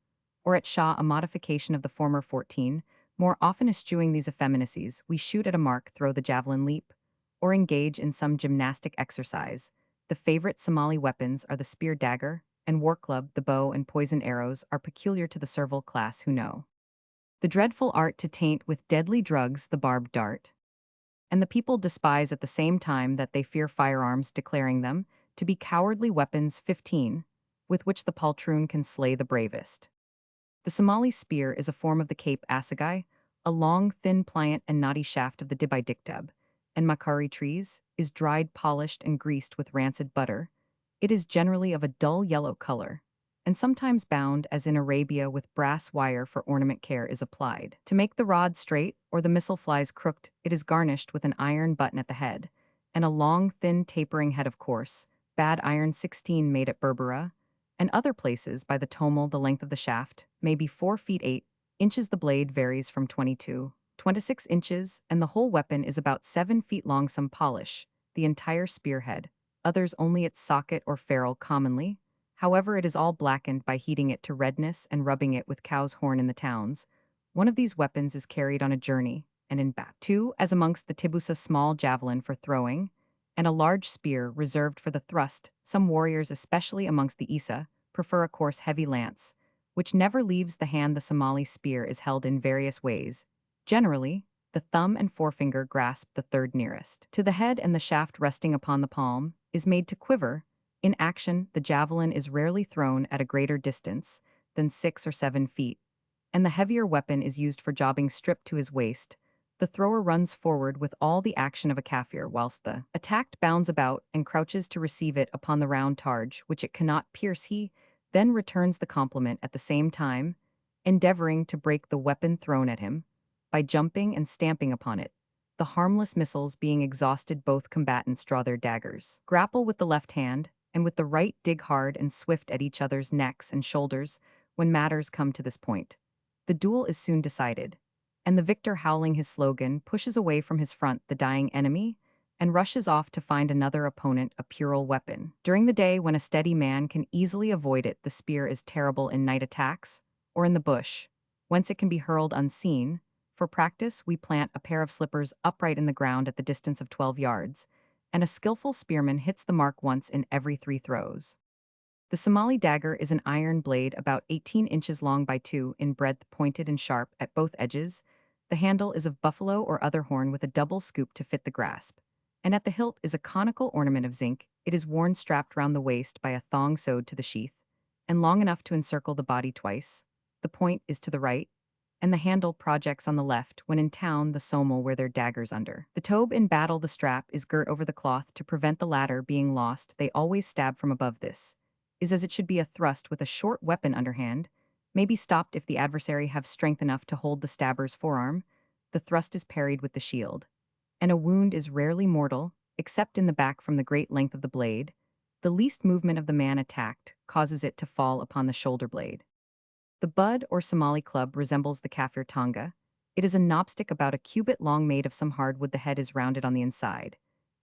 [SPEAKER 1] or at Shah a modification of the former 14, more often eschewing these effeminacies, we shoot at a mark, throw the javelin leap, or engage in some gymnastic exercise. The favorite Somali weapons are the spear dagger, and war club, the bow and poisoned arrows are peculiar to the servile class who know the dreadful art to taint with deadly drugs the barbed dart. And the people despise at the same time that they fear firearms, declaring them to be cowardly weapons 15, with which the poltroon can slay the bravest. The Somali spear is a form of the Cape assegai, a long, thin, pliant, and knotty shaft of the dibidicteb, and makari trees, is dried, polished, and greased with rancid butter. It is generally of a dull yellow color, and sometimes bound, as in Arabia, with brass wire for ornament. Care is applied to make the rod straight or the missile flies crooked. It is garnished with an iron button at the head, and a long, thin, tapering head of coarse, bad iron 16 made at Berbera, and other places by the tomel. The length of the shaft may be 4 feet 8 inches. The blade varies from 26 inches, and the whole weapon is about 7 feet long. Some polish the entire spearhead, others only its socket or ferrule commonly. However, it is all blackened by heating it to redness and rubbing it with cow's horn in the towns. One of these weapons is carried on a journey, and in back. Two, as amongst the Tibusa, small javelin for throwing, and a large spear reserved for the thrust. Some warriors, especially amongst the Isa, prefer a coarse heavy lance, which never leaves the hand. The Somali spear is held in various ways. Generally, the thumb and forefinger grasp the third nearest to the head, and the shaft resting upon the palm is made to quiver. In action, the javelin is rarely thrown at a greater distance than 6 or 7 feet, and the heavier weapon is used for jobbing stripped to his waist. The thrower runs forward with all the action of a Kafir, whilst the attacked bounds about and crouches to receive it upon the round targe, which it cannot pierce. He then returns the compliment at the same time, endeavoring to break the weapon thrown at him by jumping and stamping upon it. The harmless missiles being exhausted, both combatants draw their daggers, grapple with the left hand, and with the right dig hard and swift at each other's necks and shoulders. When matters come to this point, the duel is soon decided, and the victor, howling his slogan, pushes away from his front the dying enemy and rushes off to find another opponent a puerile weapon. During the day, when a steady man can easily avoid it, the spear is terrible in night attacks or in the bush, whence it can be hurled unseen. For practice, we plant a pair of slippers upright in the ground at the distance of 12 yards, and a skillful spearman hits the mark once in every 3 throws. The Somali dagger is an iron blade about 18 inches long by 2 in breadth, pointed and sharp at both edges. The handle is of buffalo or other horn with a double scoop to fit the grasp, and at the hilt is a conical ornament of zinc. It is worn strapped round the waist by a thong sewed to the sheath, and long enough to encircle the body twice. The point is to the right, and the handle projects on the left. When in town, the somel wear their daggers under the tobe. In battle, the strap is girt over the cloth to prevent the latter being lost. They always stab from above. This is as it should be. A thrust with a short weapon underhand may be stopped if the adversary have strength enough to hold the stabber's forearm. The thrust is parried with the shield, and a wound is rarely mortal, except in the back from the great length of the blade. The least movement of the man attacked causes it to fall upon the shoulder blade. The bud or Somali club resembles the Kafir tonga. It is a knobstick about a cubit long made of some hardwood. The head is rounded on the inside,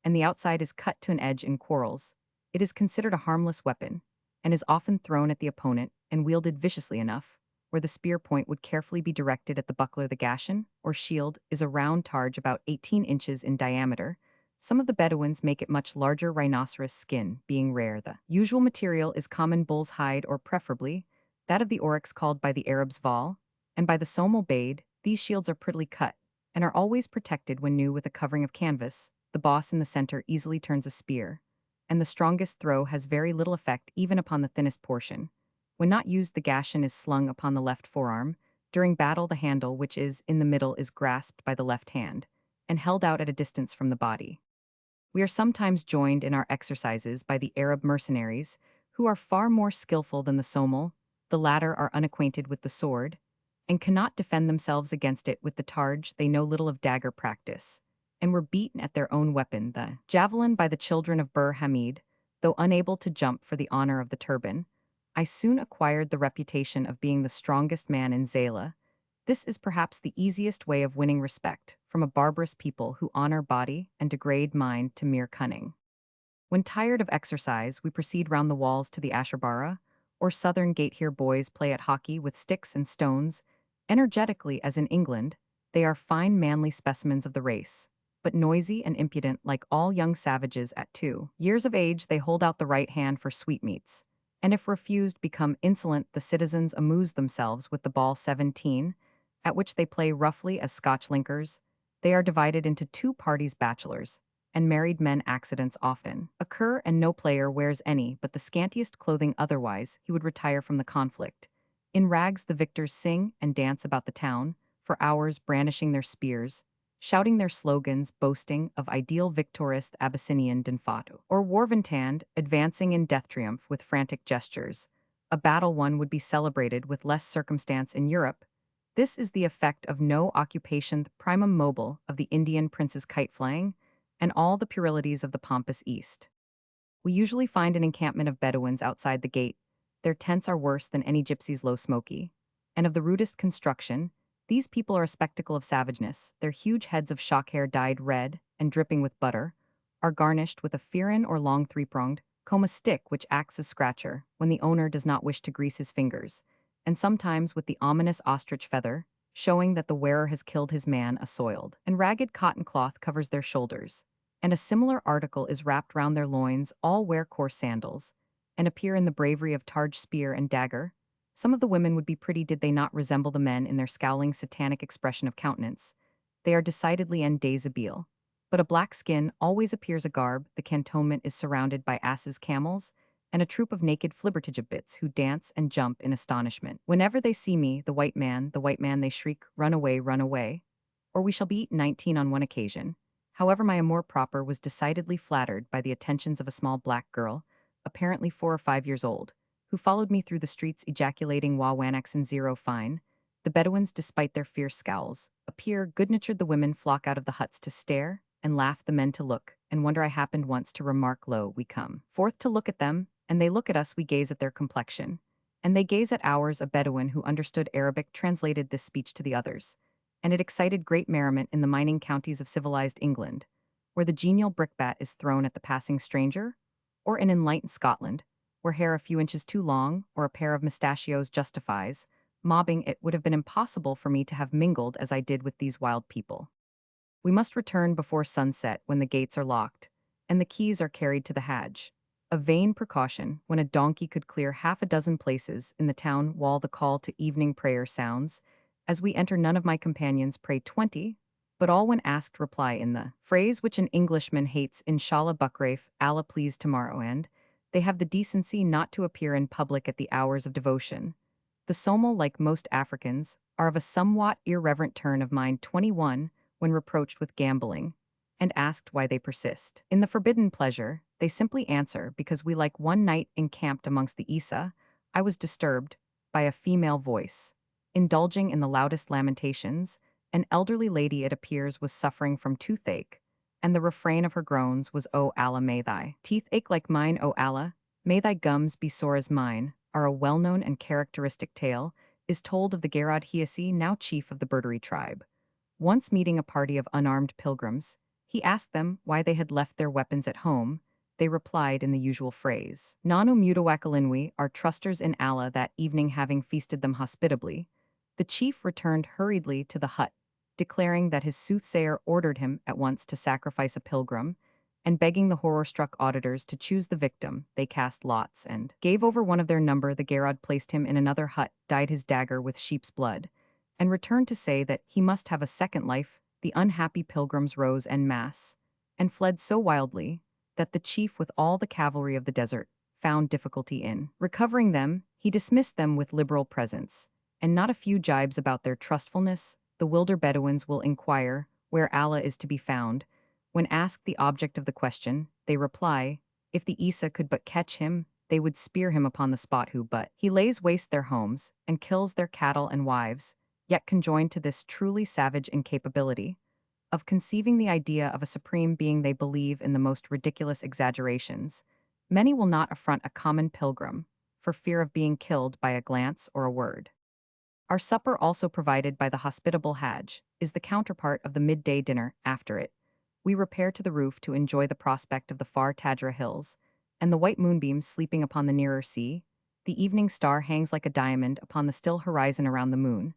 [SPEAKER 1] and the outside is cut to an edge in quarrels. It is considered a harmless weapon, and is often thrown at the opponent and wielded viciously enough, where the spear point would carefully be directed at the buckler. The gashan, or shield, is a round targe about 18 inches in diameter. Some of the Bedouins make it much larger. Rhinoceros skin being rare. The usual material is common bull's hide or preferably that of the oryx called by the Arabs val, and by the Somal bade. These shields are prettily cut and are always protected when new with a covering of canvas. The boss in the center easily turns a spear, and the strongest throw has very little effect even upon the thinnest portion. When not used, the gashan is slung upon the left forearm. During battle, the handle, which is in the middle, is grasped by the left hand and held out at a distance from the body. We are sometimes joined in our exercises by the Arab mercenaries, who are far more skillful than the Somal. The latter are unacquainted with the sword, and cannot defend themselves against it. With the targe, they know little of dagger practice, and were beaten at their own weapon, the javelin, by the children of Bur Hamid. Though unable to jump for the honor of the turban, I soon acquired the reputation of being the strongest man in Zayla. This is perhaps the easiest way of winning respect from a barbarous people who honor body and degrade mind to mere cunning. When tired of exercise, we proceed round the walls to the Asharbara, or southern gate. Here boys play at hockey with sticks and stones. Energetically as in England, they are fine manly specimens of the race, but noisy and impudent like all young savages. At 2 years of age they hold out the right hand for sweetmeats, and if refused become insolent. The citizens amuse themselves with the ball. 17, at which they play roughly as Scotch linkers. They are divided into two parties, bachelors and married men. Accidents often occur, and no player wears any but the scantiest clothing, otherwise he would retire from the conflict. In rags the victors sing and dance about the town for hours, brandishing their spears, shouting their slogans, boasting of ideal victorious Abyssinian Dinfatu or Warvantand, advancing in death triumph with frantic gestures. A battle won would be celebrated with less circumstance in Europe. This is the effect of no occupation, the primum mobile of the Indian prince's kite flying, and all the puerilities of the pompous East. We usually find an encampment of Bedouins outside the gate. Their tents are worse than any gypsy's, low, smoky, and of the rudest construction. These people are a spectacle of savageness. Their huge heads of shock hair, dyed red and dripping with butter, are garnished with a firan or long three-pronged coma stick, which acts as scratcher when the owner does not wish to grease his fingers, and sometimes with the ominous ostrich feather, showing that the wearer has killed his man. A soiled and ragged cotton cloth covers their shoulders, and a similar article is wrapped round their loins. All wear coarse sandals, and appear in the bravery of targe, spear, and dagger. Some of the women would be pretty did they not resemble the men in their scowling, satanic expression of countenance. They are decidedly en déshabille, but a black skin always appears a garb. The cantonment is surrounded by asses, camels, and a troop of naked flibbertigibbets who dance and jump in astonishment. Whenever they see me, the white man, they shriek, run away, or we shall be eaten. 19 On one occasion, however, my amour propre was decidedly flattered by the attentions of a small black girl, apparently 4 or 5 years old, who followed me through the streets ejaculating "Wa Wanaxon zero fine." The Bedouins, despite their fierce scowls, appear good-natured. The women flock out of the huts to stare and laugh, the men to look and wonder. I happened once to remark, "Lo, we come forth to look at them, and they look at us. We gaze at their complexion, and they gaze at ours." A Bedouin who understood Arabic translated this speech to the others, and it excited great merriment in the mining counties of civilized England, where the genial brickbat is thrown at the passing stranger, or in enlightened Scotland, where hair a few inches too long or a pair of mustachios justifies mobbing. It would have been impossible for me to have mingled as I did with these wild people. We must return before sunset, when the gates are locked and the keys are carried to the Hajj. A vain precaution, when a donkey could clear half a dozen places in the town wall. The call to evening prayer sounds. As we enter, none of my companions pray 20, but all, when asked, reply in the phrase which an Englishman hates, Inshallah Bukraif, Allah please tomorrow, and they have the decency not to appear in public at the hours of devotion. The Somal, like most Africans, are of a somewhat irreverent turn of mind. 21, when reproached with gambling and asked why they persist in the forbidden pleasure, they simply answer, because we like. One night, encamped amongst the Isa, I was disturbed by a female voice, indulging in the loudest lamentations. An elderly lady, it appears, was suffering from toothache, and the refrain of her groans was, "O Allah, may thy teeth ache like mine, O Allah, may thy gums be sore as mine," are a well-known and characteristic tale, is told of the Gerard Hiasi, now chief of the Berteri tribe. Once meeting a party of unarmed pilgrims, he asked them why they had left their weapons at home. They replied in the usual phrase, "Nanu mutawakkalinwi," our trusters in Allah. That evening, having feasted them hospitably, the chief returned hurriedly to the hut, declaring that his soothsayer ordered him at once to sacrifice a pilgrim, and begging the horror-struck auditors to choose the victim. They cast lots and gave over one of their number. The Gerard placed him in another hut, dyed his dagger with sheep's blood, and returned to say that he must have a second life. The unhappy pilgrims rose en masse, and fled so wildly that the chief, with all the cavalry of the desert, found difficulty in recovering them. He dismissed them with liberal presents, and not a few jibes about their trustfulness. The wilder Bedouins will inquire where Allah is to be found. When asked the object of the question, they reply, if the Isa could but catch him, they would spear him upon the spot. Who but he lays waste their homes, and kills their cattle and wives, yet conjoined to this truly savage incapability of conceiving the idea of a supreme being, they believe in the most ridiculous exaggerations. Many will not affront a common pilgrim, for fear of being killed by a glance or a word. Our supper, also provided by the hospitable Hajj, is the counterpart of the midday dinner. After it, we repair to the roof to enjoy the prospect of the far Tadra hills, and the white moonbeams sleeping upon the nearer sea. The evening star hangs like a diamond upon the still horizon around the moon,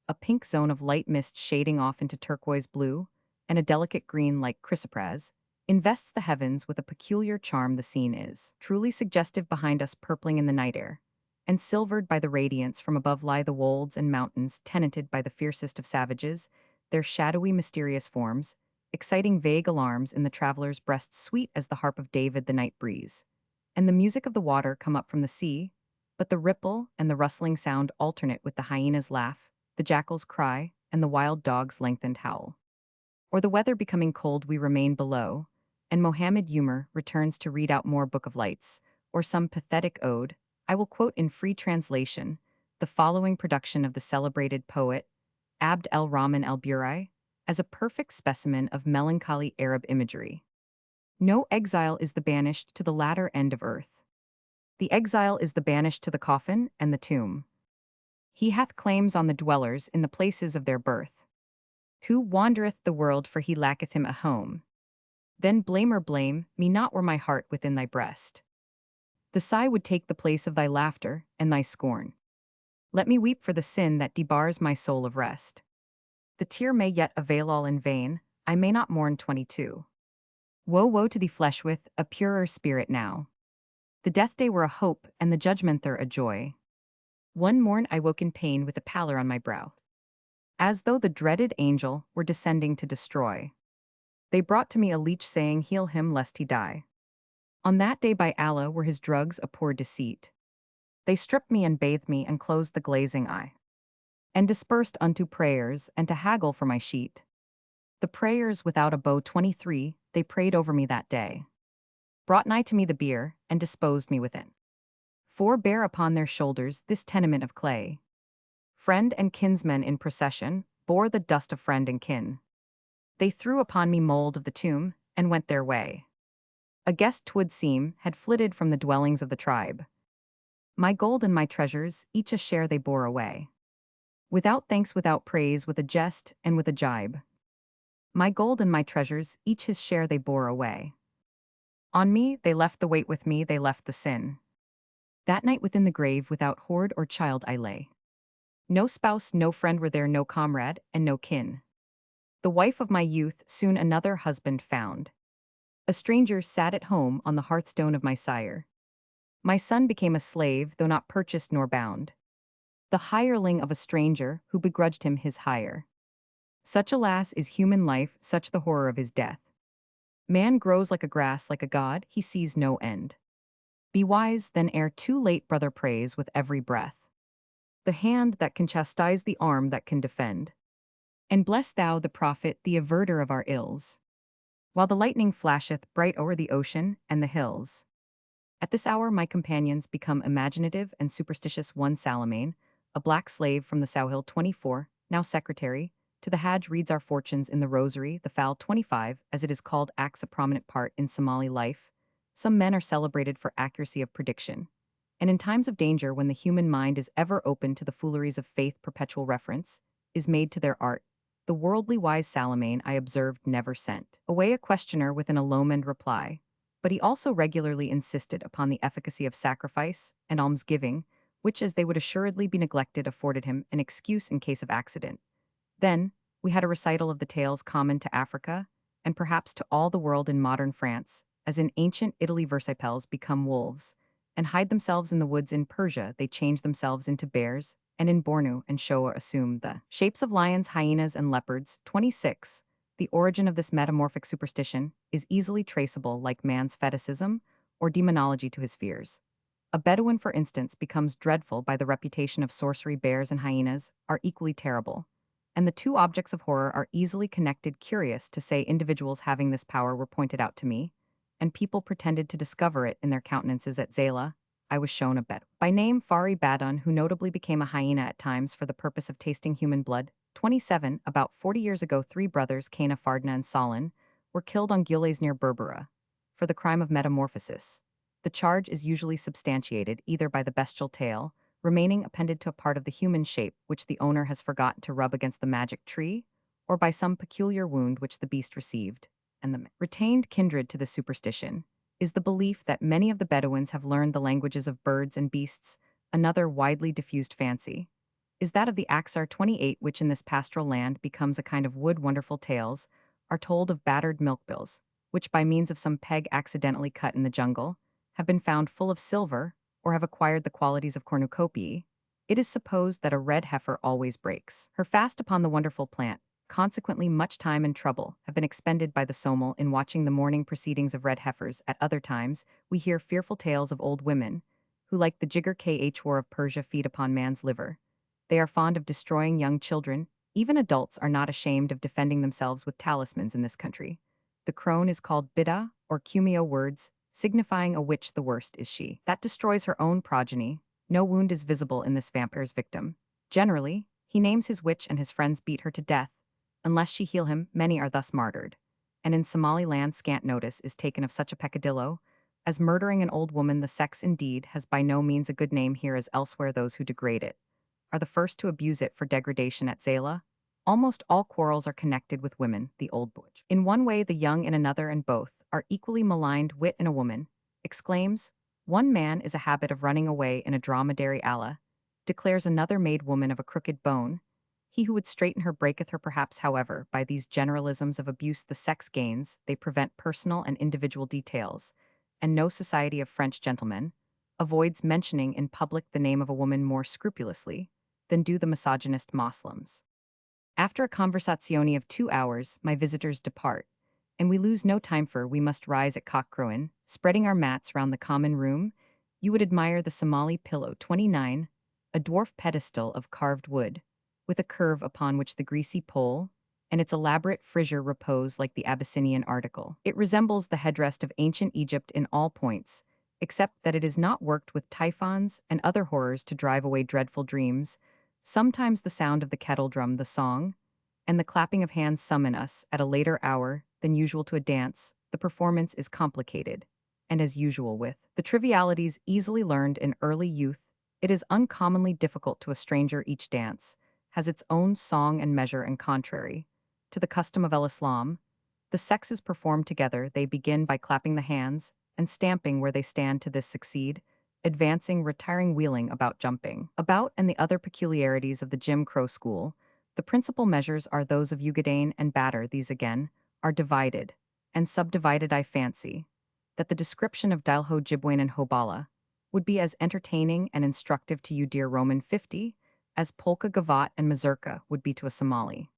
[SPEAKER 1] a pink zone of light mist shading off into turquoise blue, and a delicate green like chrysoprase, invests the heavens with a peculiar charm. The scene is truly suggestive. Behind us, purpling in the night air, and silvered by the radiance from above, lie the wolds and mountains, tenanted by the fiercest of savages, their shadowy, mysterious forms, exciting vague alarms in the traveler's breast, sweet as the harp of David. The night breeze and the music of the water come up from the sea, but the ripple and the rustling sound alternate with the hyena's laugh, the jackal's cry, and the wild dog's lengthened howl. Or the weather becoming cold, we remain below, and Mohammed Umar returns to read out more Book of Lights, or some pathetic ode. I will quote in free translation the following production of the celebrated poet Abd el-Rahman el-Burai, as a perfect specimen of melancholy Arab imagery. No exile is the banished to the latter end of earth. The exile is the banished to the coffin and the tomb. He hath claims on the dwellers in the places of their birth. Who wandereth the world, for he lacketh him a home. Then blame me not were my heart within thy breast. The sigh would take the place of thy laughter and thy scorn. Let me weep for the sin that debars my soul of rest. The tear may yet avail all in vain, I may not mourn. 22. Woe, woe to thee, flesh with a purer spirit now. The death day were a hope, and the judgment there a joy. One morn I woke in pain with a pallor on my brow, as though the dreaded angel were descending to destroy. They brought to me a leech, saying, heal him lest he die. On that day by Allah were his drugs a poor deceit. They stripped me and bathed me and closed the glazing eye, and dispersed unto prayers and to haggle for my sheet. The prayers without a bow. 23, they prayed over me that day. Brought nigh to me the bier, and disposed me within. For bear upon their shoulders this tenement of clay. Friend and kinsmen in procession bore the dust of friend and kin. They threw upon me mold of the tomb, and went their way. A guest, 'twould seem, had flitted from the dwellings of the tribe. My gold and my treasures, each a share they bore away. Without thanks, without praise, with a jest and with a jibe. My gold and my treasures, each his share they bore away. On me they left the weight, with me they left the sin. That night within the grave, without hoard or child I lay. No spouse, no friend were there, no comrade, and no kin. The wife of my youth soon another husband found. A stranger sat at home on the hearthstone of my sire. My son became a slave, though not purchased nor bound. The hireling of a stranger who begrudged him his hire. Such, alas, is human life, such the horror of his death. Man grows like a grass, like a god, he sees no end. Be wise, then, ere too late, brother, praise with every breath the hand that can chastise, the arm that can defend. And bless thou the prophet, the averter of our ills, while the lightning flasheth bright o'er the ocean and the hills. At this hour my companions become imaginative and superstitious. One Salamane, a black slave from the Sahel. 24, now secretary, To the Hajj reads our fortunes in the rosary, the fowl 25, as it is called, acts a prominent part in Somali life. Some men are celebrated for accuracy of prediction. And in times of danger, when the human mind is ever open to the fooleries of faith, perpetual reference is made to their art. The worldly wise Salamain, I observed, never sent away a questioner with an illumined reply. But he also regularly insisted upon the efficacy of sacrifice and almsgiving, which, as they would assuredly be neglected, afforded him an excuse in case of accident. Then, we had a recital of the tales common to Africa, and perhaps to all the world in modern France, as in ancient Italy Versipels become wolves, and hide themselves in the woods in Persia they change themselves into bears, and in Bornu and Shoa assume the shapes of lions, hyenas, and leopards. 26. The origin of this metamorphic superstition is easily traceable, like man's fetishism or demonology, to his fears. A Bedouin, for instance, becomes dreadful by the reputation of sorcery. Bears and hyenas are equally terrible. And the two objects of horror are easily connected. Curious to say, individuals having this power were pointed out to me, and people pretended to discover it in their countenances. At Zayla, I was shown a Bedouin by name Fari Badun, who notably became a hyena at times for the purpose of tasting human blood. 27. About 40 years ago, three brothers, Kana, Fardna, and Salin, were killed on Gules near Berbera for the crime of metamorphosis. The charge is usually substantiated either by the bestial tail, remaining appended to a part of the human shape which the owner has forgotten to rub against the magic tree, or by some peculiar wound which the beast received, and the retained kindred to the superstition is the belief that many of the Bedouins have learned the languages of birds and beasts. Another widely diffused fancy is that of the Axar 28, which in this pastoral land becomes a kind of wood. Wonderful tales are told of battered milk-bills, which by means of some peg accidentally cut in the jungle, have been found full of silver, or have acquired the qualities of cornucopia. It is supposed that a red heifer always breaks her fast upon the wonderful plant. Consequently, much time and trouble have been expended by the Somal in watching the morning proceedings of red heifers. At other times, we hear fearful tales of old women who, like the Jigger Kh war of Persia, feed upon man's liver. They are fond of destroying young children. Even adults are not ashamed of defending themselves with talismans in this country. The crone is called Bida, or Cumio, words signifying a witch. The worst is she that destroys her own progeny. No wound is visible in this vampire's victim. Generally, he names his witch, and his friends beat her to death. Unless she heal him, many are thus martyred. And in Somaliland, scant notice is taken of such a peccadillo as murdering an old woman. The sex, indeed, has by no means a good name here as elsewhere. Those who degrade it are the first to abuse it for degradation. At Zayla, almost all quarrels are connected with women, the old butch. In one way, the young in another, and both are equally maligned. Wit in a woman exclaims, one man is a habit of running away in a dromedary Allah, declares another made woman of a crooked bone. He who would straighten her breaketh her. Perhaps, however, by these generalisms of abuse the sex gains, they prevent personal and individual details, and no society of French gentlemen avoids mentioning in public the name of a woman more scrupulously than do the misogynist Moslems. After a conversazione of 2 hours, my visitors depart, and we lose no time, for we must rise at cockcrowing. Spreading our mats round the common room, you would admire the Somali pillow. 29, a dwarf pedestal of carved wood, with a curve upon which the greasy pole and its elaborate frisure repose like the Abyssinian article. It resembles the headrest of ancient Egypt in all points, except that it is not worked with typhons and other horrors to drive away dreadful dreams. Sometimes the sound of the kettle drum, the song, and the clapping of hands summon us at a later hour than usual to a dance. The performance is complicated, and as usual with the trivialities easily learned in early youth, it is uncommonly difficult to a stranger. Each dance has its own song and measure, and contrary to the custom of el-Islam, the sexes perform together. They begin by clapping the hands and stamping where they stand. To this succeed advancing, retiring, wheeling about, jumping about, and the other peculiarities of the Jim Crow school. The principal measures are those of Ugadane and Batter. These again are divided and subdivided. I fancy that the description of Dilho, Jibwain, and Hobala would be as entertaining and instructive to you, dear Roman 50, as polka, gavotte, and mazurka would be to a Somali.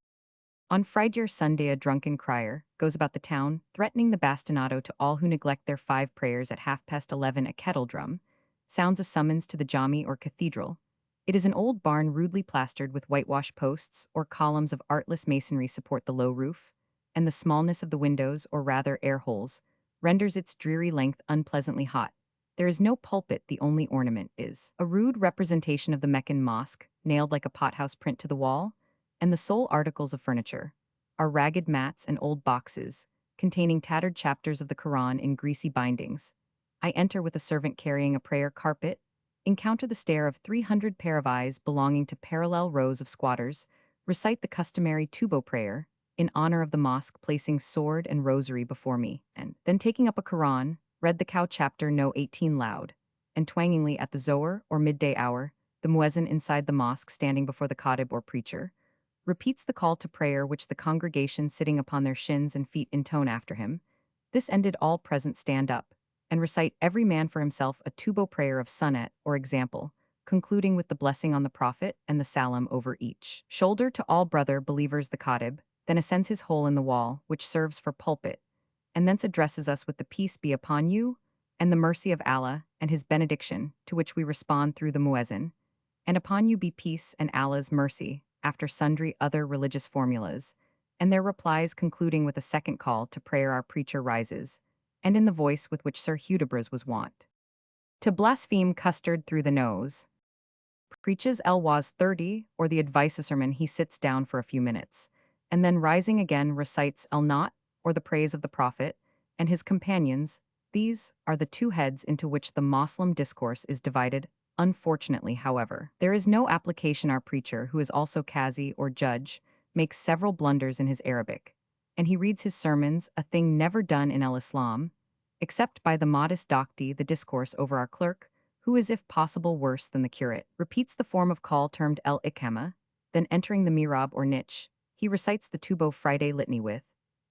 [SPEAKER 1] On Friday Sunday, a drunken crier goes about the town, threatening the bastinado to all who neglect their 5 prayers. At 11:30, a kettle drum sounds a summons to the jami, or cathedral. It is an old barn rudely plastered with whitewash posts or columns of artless masonry support the low roof, and the smallness of the windows, or rather air holes, renders its dreary length unpleasantly hot. There is no pulpit. The only ornament is a rude representation of the Meccan mosque, nailed like a pothouse print to the wall, and the sole articles of furniture are ragged mats and old boxes, containing tattered chapters of the Quran in greasy bindings. I enter with a servant carrying a prayer carpet, encounter the stare of 300 pair of eyes belonging to parallel rows of squatters, recite the customary tubo prayer, in honor of the mosque placing sword and rosary before me, and then taking up a Quran, read the cow chapter No 18 loud, and twangingly at the Zohar or midday hour, the muezzin inside the mosque standing before the khatib or preacher, repeats the call to prayer which the congregation sitting upon their shins and feet intone after him. This ended, all present stand up, and recite every man for himself a tubo prayer of sunnat or example, concluding with the blessing on the Prophet and the salam over each shoulder to all brother believers. The khatib then ascends his hole in the wall, which serves for pulpit, and thence addresses us with the peace be upon you, and the mercy of Allah, and his benediction, to which we respond through the muezzin, and upon you be peace and Allah's mercy, after sundry other religious formulas, and their replies concluding with a second call to prayer. Our preacher rises, and in the voice with which Sir Hudibras was wont to blaspheme custard through the nose, preaches El Was 30, or the advice sermon. He sits down for a few minutes, and then rising again recites El Not, or the praise of the Prophet, and his companions. These are the two heads into which the Moslem discourse is divided. Unfortunately, however, there is no application. Our preacher, who is also qazi or judge, makes several blunders in his Arabic, and he reads his sermons, a thing never done in Islam, except by the modest docti. The discourse over our clerk, who is if possible worse than the curate, repeats the form of call termed el ikama, then entering the mihrab or niche, he recites the Tubo Friday litany with,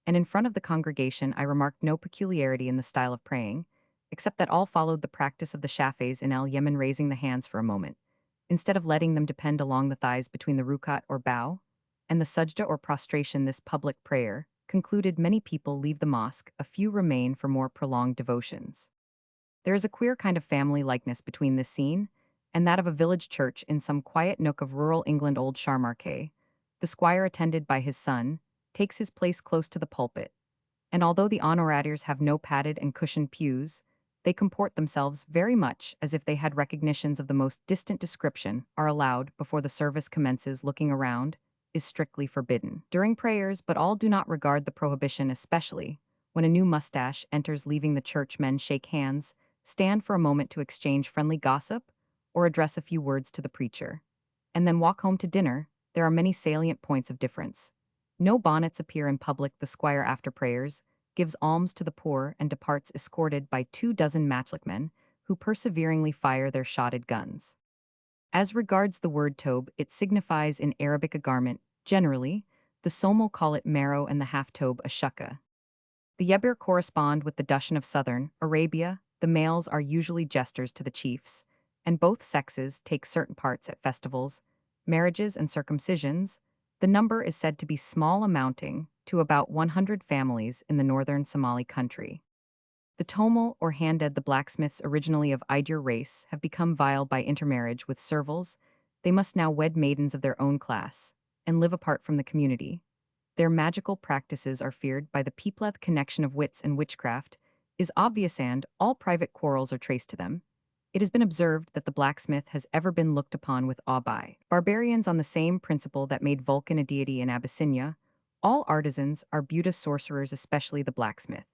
[SPEAKER 1] and in front of the congregation I remarked no peculiarity in the style of praying, except that all followed the practice of the Shafis in El Yemen, raising the hands for a moment, instead of letting them depend along the thighs between the rukat or bow, and the sajda or prostration. This public prayer concluded, many people leave the mosque, a few remain for more prolonged devotions. There is a queer kind of family likeness between this scene and that of a village church in some quiet nook of rural England. Old Sharmarke, the squire attended by his son, takes his place close to the pulpit, and although the honoratiors have no padded and cushioned pews, they comport themselves very much as if they had recognitions of the most distant description. Are allowed before the service commences. Looking around is strictly forbidden during prayers, but all do not regard the prohibition, especially when a new mustache enters. Leaving the church, men shake hands, stand for a moment to exchange friendly gossip, or address a few words to the preacher, and then walk home to dinner. There are many salient points of difference. No bonnets appear in public. The squire, after prayers, gives alms to the poor and departs escorted by 24 matchlockmen, who perseveringly fire their shotted guns. As regards the word tobe, it signifies in Arabic a garment. Generally, the Somali call it marrow and the half-tobe a shukka. The Yebir correspond with the Dushan of southern Arabia. The males are usually jesters to the chiefs, and both sexes take certain parts at festivals, marriages, and circumcisions. The number is said to be small, amounting to about 100 families in the northern Somali country. The Tomel or Handed, the blacksmiths originally of Idir race, have become vile by intermarriage with servals. They must now wed maidens of their own class and live apart from the community. Their magical practices are feared by the people. The connection of wits and witchcraft is obvious, and all private quarrels are traced to them. It has been observed that the blacksmith has ever been looked upon with awe by barbarians. On the same principle that made Vulcan a deity in Abyssinia, all artisans are Buddha sorcerers, especially the blacksmith,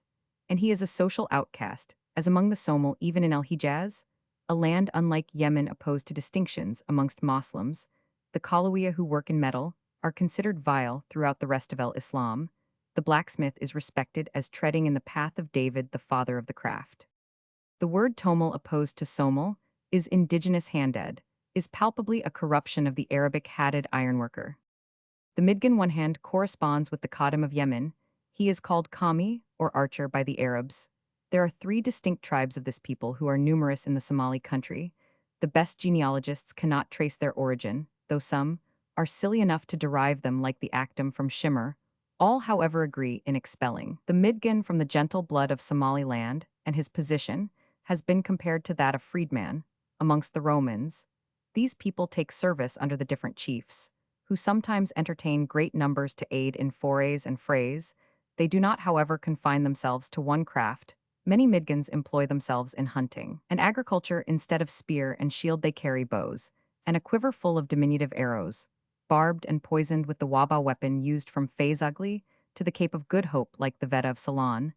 [SPEAKER 1] and he is a social outcast, as among the Somali. Even in El-Hijaz, a land unlike Yemen opposed to distinctions amongst Moslems, the Kalawiya who work in metal are considered vile. Throughout the rest of El-Islam, the blacksmith is respected as treading in the path of David, the father of the craft. The word Tomel, opposed to Somal, is indigenous. Handed is palpably a corruption of the Arabic hatted ironworker. The Midgan, one hand, corresponds with the Khadim of Yemen. He is called Kami, or archer, by the Arabs. There are 3 distinct tribes of this people who are numerous in the Somali country. The best genealogists cannot trace their origin, though some are silly enough to derive them, like the Actum, from Shimmer. All, however, agree in expelling the Midgan from the gentle blood of Somaliland, and his position has been compared to that of freedman amongst the Romans. These people take service under the different chiefs, who sometimes entertain great numbers to aid in forays and frays. They do not, however, confine themselves to one craft. Many Midgans employ themselves in hunting and agriculture. Instead of spear and shield they carry bows, and a quiver full of diminutive arrows, barbed and poisoned with the Waba weapon used from Fez-Ugly to the Cape of Good Hope like the Veta of Ceylon.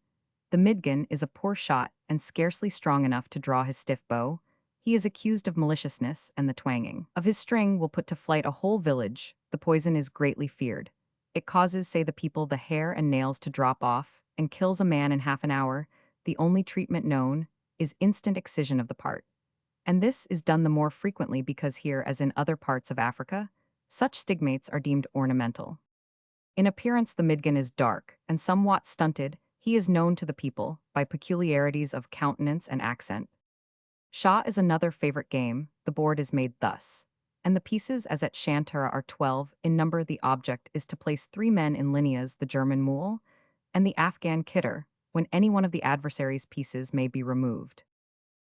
[SPEAKER 1] The Midgan is a poor shot and scarcely strong enough to draw his stiff bow. He is accused of maliciousness, and the twanging of his string will put to flight a whole village. The poison is greatly feared. It causes, say the people, the hair and nails to drop off, and kills a man in half an hour. The only treatment known is instant excision of the part. And this is done the more frequently because here, as in other parts of Africa, such stigmates are deemed ornamental. In appearance, the Midgan is dark and somewhat stunted. He is known to the people by peculiarities of countenance and accent. Shah is another favorite game. The board is made thus, and the pieces, as at Shantara, are 12 in number. The object is to place 3 men in lineas, the German mule and the Afghan kitter, when any one of the adversary's pieces may be removed.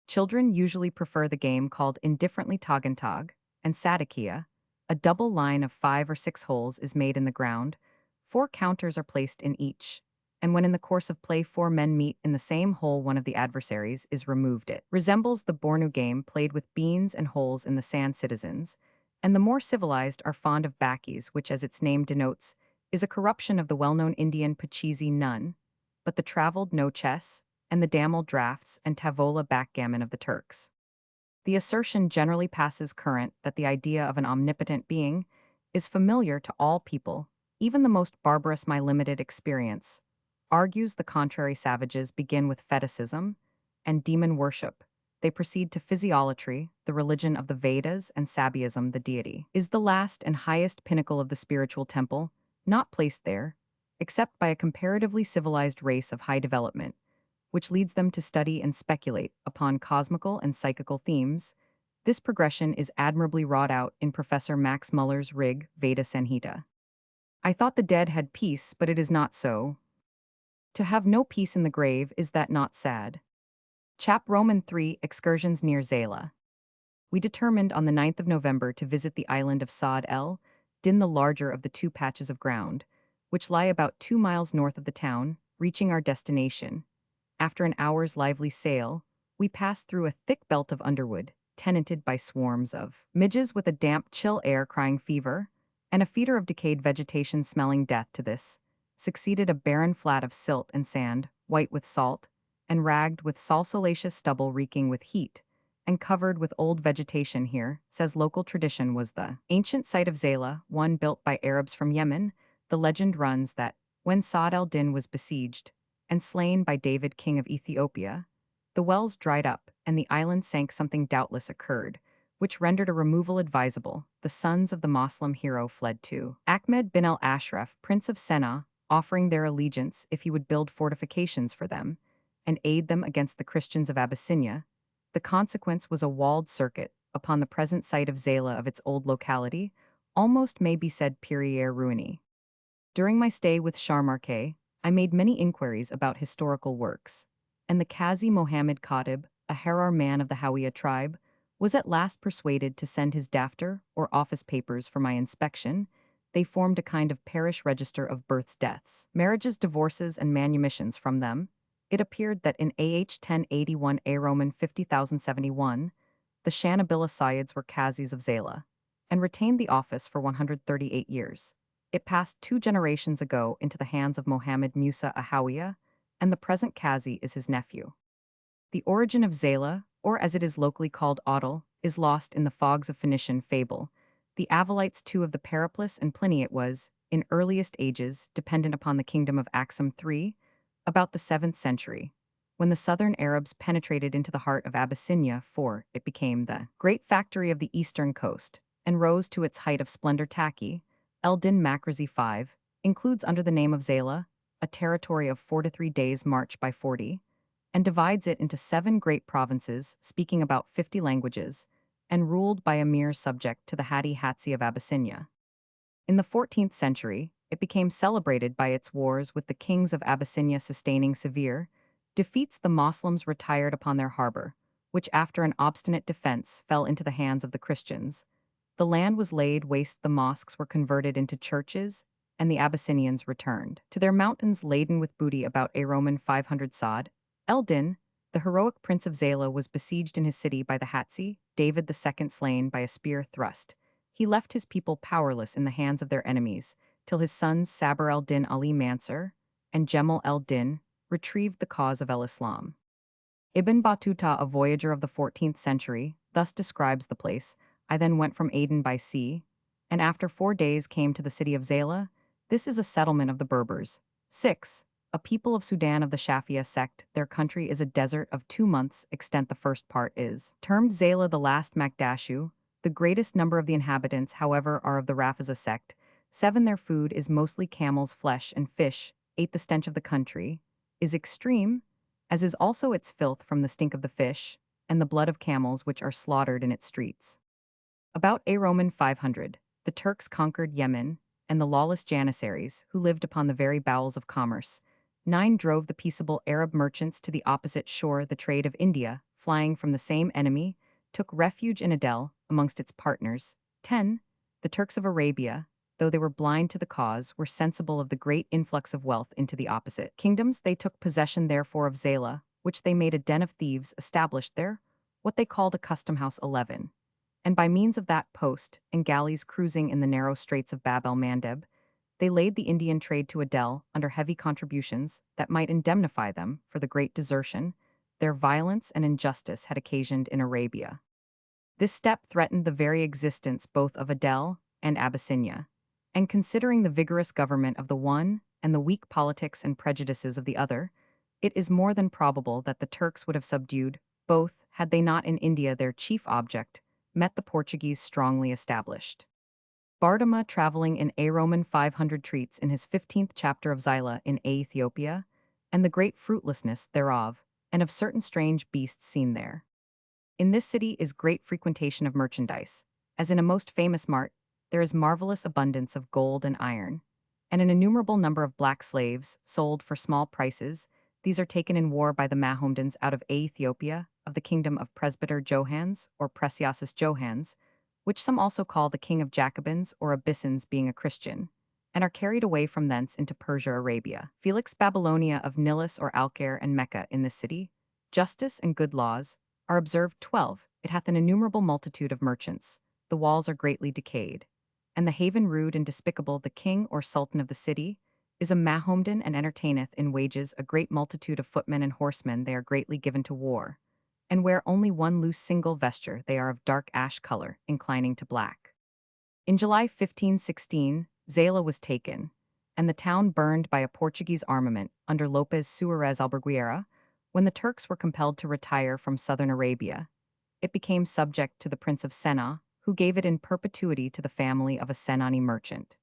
[SPEAKER 1] Children usually prefer the game called indifferently Tagantag and Sadakia. A double line of 5 or 6 holes is made in the ground. 4 counters are placed in each, and when in the course of play 4 men meet in the same hole, one of the adversaries is removed. It resembles the Bornu game played with beans and holes in the sand. Citizens, and the more civilized, are fond of bakis, which, as its name denotes, is a corruption of the well-known Indian Pachisi nun, but the traveled no chess, and the damel drafts and tavola backgammon of the Turks. The assertion generally passes current that the idea of an omnipotent being is familiar to all people, even the most barbarous. My limited experience argues the contrary. Savages begin with fetishism and demon worship. They proceed to physiolatry, the religion of the Vedas, and Sabiism. The deity is the last and highest pinnacle of the spiritual temple, not placed there, except by a comparatively civilized race of high development, which leads them to study and speculate upon cosmical and psychical themes. This progression is admirably wrought out in Professor Max Muller's Rig Veda Sanhita. I thought the dead had peace, but it is not so. To have no peace in the grave, is that not sad? Chap Roman 3 Excursions near Zayla. We determined on the 9th of November to visit the island of Saad el Din, the larger of the 2 patches of ground, which lie about 2 miles north of the town. Reaching our destination, after an hour's lively sail, we passed through a thick belt of underwood, tenanted by swarms of midges with a damp, chill air crying fever, and a feeder of decayed vegetation smelling death. To this succeeded a barren flat of silt and sand, white with salt, and ragged with salsolaceous stubble reeking with heat, and covered with old vegetation. Here, says local tradition, was the ancient site of Zayla, one built by Arabs from Yemen. The legend runs that, when Saad al-Din was besieged and slain by David, king of Ethiopia, the wells dried up, and the island sank. Something doubtless occurred, which rendered a removal advisable. The sons of the Moslem hero fled to Ahmed bin al-Ashraf, prince of Senna, offering their allegiance if he would build fortifications for them and aid them against the Christians of Abyssinia. The consequence was a walled circuit upon the present site of Zayla of its old locality, almost may be said Pirier Ruini. During my stay with Sharmarke, I made many inquiries about historical works, and the Qazi Mohammed Khatib, a Harar man of the Hawiya tribe, was at last persuaded to send his daftar, or office papers, for my inspection. They formed a kind of parish register of births, deaths, marriages, divorces, and manumissions. From them, it appeared that in AH 1081 A Roman 50,071, the Shanabila Sayyids were Qazis of Zayla, and retained the office for 138 years. It passed 2 generations ago into the hands of Mohammed Musa Ahawiya, and the present Qazi is his nephew. The origin of Zayla, or as it is locally called Adal, is lost in the fogs of Phoenician fable. The Avalites too of the Periplus and Pliny. It was, in earliest ages, dependent upon the kingdom of Aksum III, about the 7th century, when the southern Arabs penetrated into the heart of Abyssinia, for it became the great factory of the eastern coast, and rose to its height of splendor. Taki, El-Din Makrazi 5, includes under the name of Zayla a territory of 4 to 3 days' march by 40, and divides it into 7 great provinces, speaking about 50 languages, and ruled by a mere subject to the Hatti Hatsi of Abyssinia. In the 14th century, it became celebrated by its wars with the kings of Abyssinia, sustaining severe defeats. The Moslems retired upon their harbor, which after an obstinate defense fell into the hands of the Christians. The land was laid waste, the mosques were converted into churches, and the Abyssinians returned to their mountains laden with booty. About a Roman 500 Saad el-Din, the heroic prince of Zayla, was besieged in his city by the Hatsi, David II slain by a spear thrust he left his people powerless in the hands of their enemies, till his sons Sabr al-Din Ali Mansur and Jemal el-Din retrieved the cause of el-Islam. Ibn Battuta, a voyager of the 14th century, thus describes the place: I then went from Aden by sea, and after 4 days came to the city of Zayla. This is a settlement of the Berbers. 6. A people of Sudan of the Shafia sect. Their country is a desert of 2 months extent. The first part is termed Zayla, the last Makdashu. The greatest number of the inhabitants, however, are of the Rafiza sect. 7. Their food is mostly camel's flesh and fish. 8. The stench of the country is extreme, as is also its filth from the stink of the fish, and the blood of camels which are slaughtered in its streets. About A. Roman 500, the Turks conquered Yemen, and the lawless Janissaries, who lived upon the very bowels of commerce. 9. Drove the peaceable Arab merchants to the opposite shore. The trade of India, flying from the same enemy, took refuge in Adel, amongst its partners. 10. The Turks of Arabia, though they were blind to the cause, were sensible of the great influx of wealth into the opposite kingdoms. They took possession therefore of Zayla, which they made a den of thieves established there, what they called a custom house 11. And by means of that post, and galleys cruising in the narrow straits of Bab el-Mandeb, they laid the Indian trade to Adel under heavy contributions that might indemnify them for the great desertion their violence and injustice had occasioned in Arabia. This step threatened the very existence both of Adel and Abyssinia, and considering the vigorous government of the one and the weak politics and prejudices of the other, it is more than probable that the Turks would have subdued both had they not in India, their chief object, met the Portuguese strongly established. Bartama, traveling in A. Roman 500, treats in his 15th chapter of Xyla in A. Ethiopia, and the great fruitlessness thereof, and of certain strange beasts seen there. In this city is great frequentation of merchandise, as in a most famous mart, there is marvelous abundance of gold and iron, and an innumerable number of black slaves, sold for small prices. These are taken in war by the Mahomedans out of Ethiopia, of the kingdom of Presbyter Johans, or Preciosus Johans, which some also call the king of Jacobins or Abyssins, being a Christian, and are carried away from thence into Persia, Arabia. Felix Babylonia of Nilis or Alcaire and Mecca. In this city, justice and good laws are observed. 12. It hath an innumerable multitude of merchants. The walls are greatly decayed, and the haven rude and despicable. The king or sultan of the city is a Mahomedan, and entertaineth in wages a great multitude of footmen and horsemen. They are greatly given to war, and wear only one loose single vesture. They are of dark ash color, inclining to black. In July 1516, Zayla was taken, and the town burned by a Portuguese armament under Lopez Suarez Alberguera. When the Turks were compelled to retire from southern Arabia, it became subject to the Prince of Senna, who gave it in perpetuity to the family of a Senani merchant.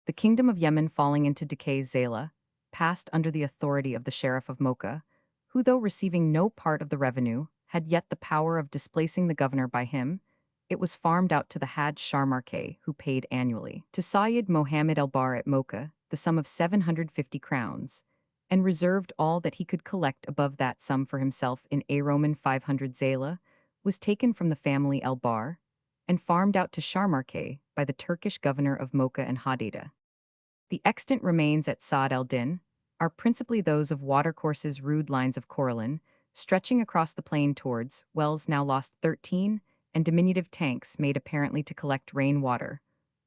[SPEAKER 1] The kingdom of Yemen, falling into decay, Zayla passed under the authority of the Sheriff of Mocha, who, though receiving no part of the revenue, had yet the power of displacing the governor by him. It was farmed out to the Hajj Sharmarke, who paid annually to Sayyid Mohammed el-Bar at Mocha the sum of 750 crowns, and reserved all that he could collect above that sum for himself. In A. Roman 500, Zayla was taken from the family el-Bar and farmed out to Sharmarke by the Turkish governor of Mocha and Hadida. The extant remains at Saad el-Din are principally those of watercourses, rude lines of coralline, stretching across the plain towards wells now lost 13, and diminutive tanks made apparently to collect rain water.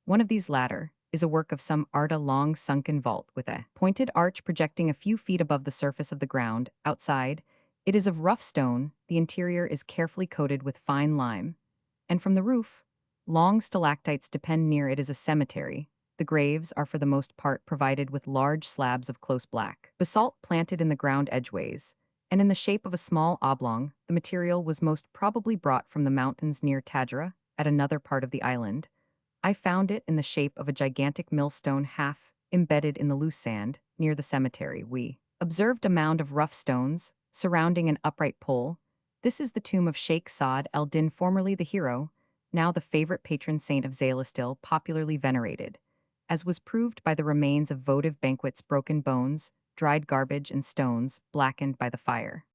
[SPEAKER 1] One of these latter is a work of some art, a long sunken vault with a pointed arch projecting a few feet above the surface of the ground. Outside, it is of rough stone, the interior is carefully coated with fine lime, and from the roof, long stalactites depend. Near it is a cemetery. The graves are for the most part provided with large slabs of close black basalt planted in the ground edgeways, and in the shape of a small oblong. The material was most probably brought from the mountains near Tadjara, at another part of the island. I found it in the shape of a gigantic millstone half embedded in the loose sand. Near the cemetery we observed a mound of rough stones, surrounding an upright pole. This is the tomb of Sheikh Saad el-Din, formerly the hero, now the favorite patron saint of Zayla, still popularly venerated, as was proved by the remains of votive banquets, broken bones, dried garbage, and stones blackened by the fire.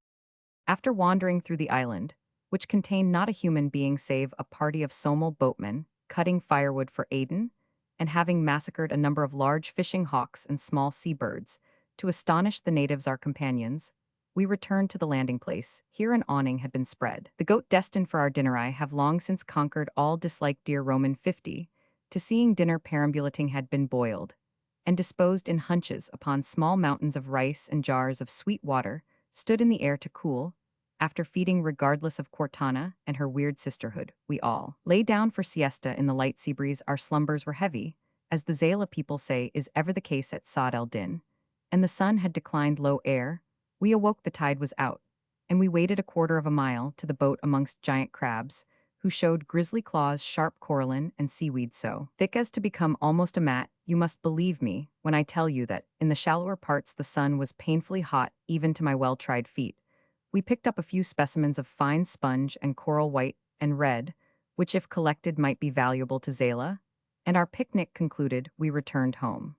[SPEAKER 1] After wandering through the island, which contained not a human being save a party of Somal boatmen, cutting firewood for Aden, and having massacred a number of large fishing hawks and small seabirds, to astonish the natives our companions, we returned to the landing place. Here an awning had been spread. The goat destined for our dinner I have long since conquered all dislike dear Roman 50, to seeing dinner perambulating had been boiled, and disposed in hunches upon small mountains of rice and jars of sweet water, stood in the air to cool. After feeding regardless of Cortana and her weird sisterhood, we all lay down for siesta in the light sea breeze. Our slumbers were heavy, as the Zala people say is ever the case at Saad el-Din, and the sun had declined low ere. We awoke the tide was out, and we waded a quarter of a mile to the boat amongst giant crabs, who showed grisly claws, sharp coralline, and seaweed so thick as to become almost a mat. You must believe me when I tell you that, in the shallower parts the sun was painfully hot even to my well-tried feet. We picked up a few specimens of fine sponge and coral white and red, which if collected might be valuable to Zala, and our picnic concluded, we returned home.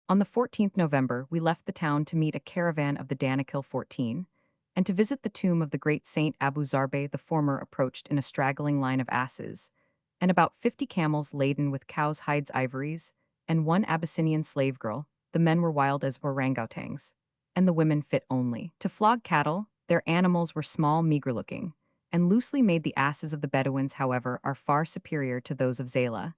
[SPEAKER 1] On the 14th November, we left the town to meet a caravan of the Danakil 14, and to visit the tomb of the great Saint Abu Zarbe. The former approached in a straggling line of asses, and about 50 camels laden with cows' hides, ivories, and one Abyssinian slave girl. The men were wild as orangutans, and the women fit only to flog cattle. Their animals were small, meager-looking, and loosely made. The asses of the Bedouins, however, are far superior to those of Zala,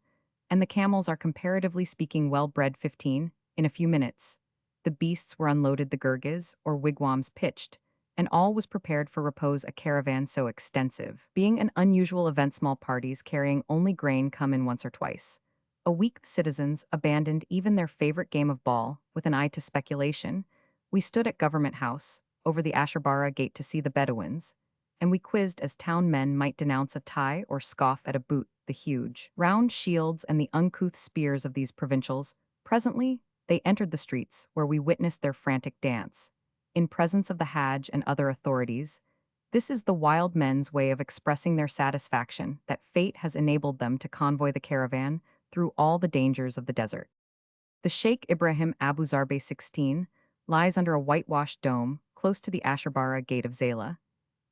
[SPEAKER 1] and the camels are comparatively speaking well-bred. 15. In a few minutes, the beasts were unloaded, the gurgas, or wigwams, pitched, and all was prepared for repose. A caravan so extensive being an unusual event, small parties carrying only grain come in once or twice a week. The citizens abandoned even their favorite game of ball, with an eye to speculation. We stood at Government House, over the Asharbara gate, to see the Bedouins, and we quizzed as town men might denounce a tie or scoff at a boot the huge, round shields and the uncouth spears of these provincials. Presently, they entered the streets, where we witnessed their frantic dance, in presence of the Hajj and other authorities. This is the wild men's way of expressing their satisfaction that fate has enabled them to convoy the caravan through all the dangers of the desert. The Sheikh Ibrahim Abu Zarbe 16 lies under a whitewashed dome, close to the Asharbara gate of Zala.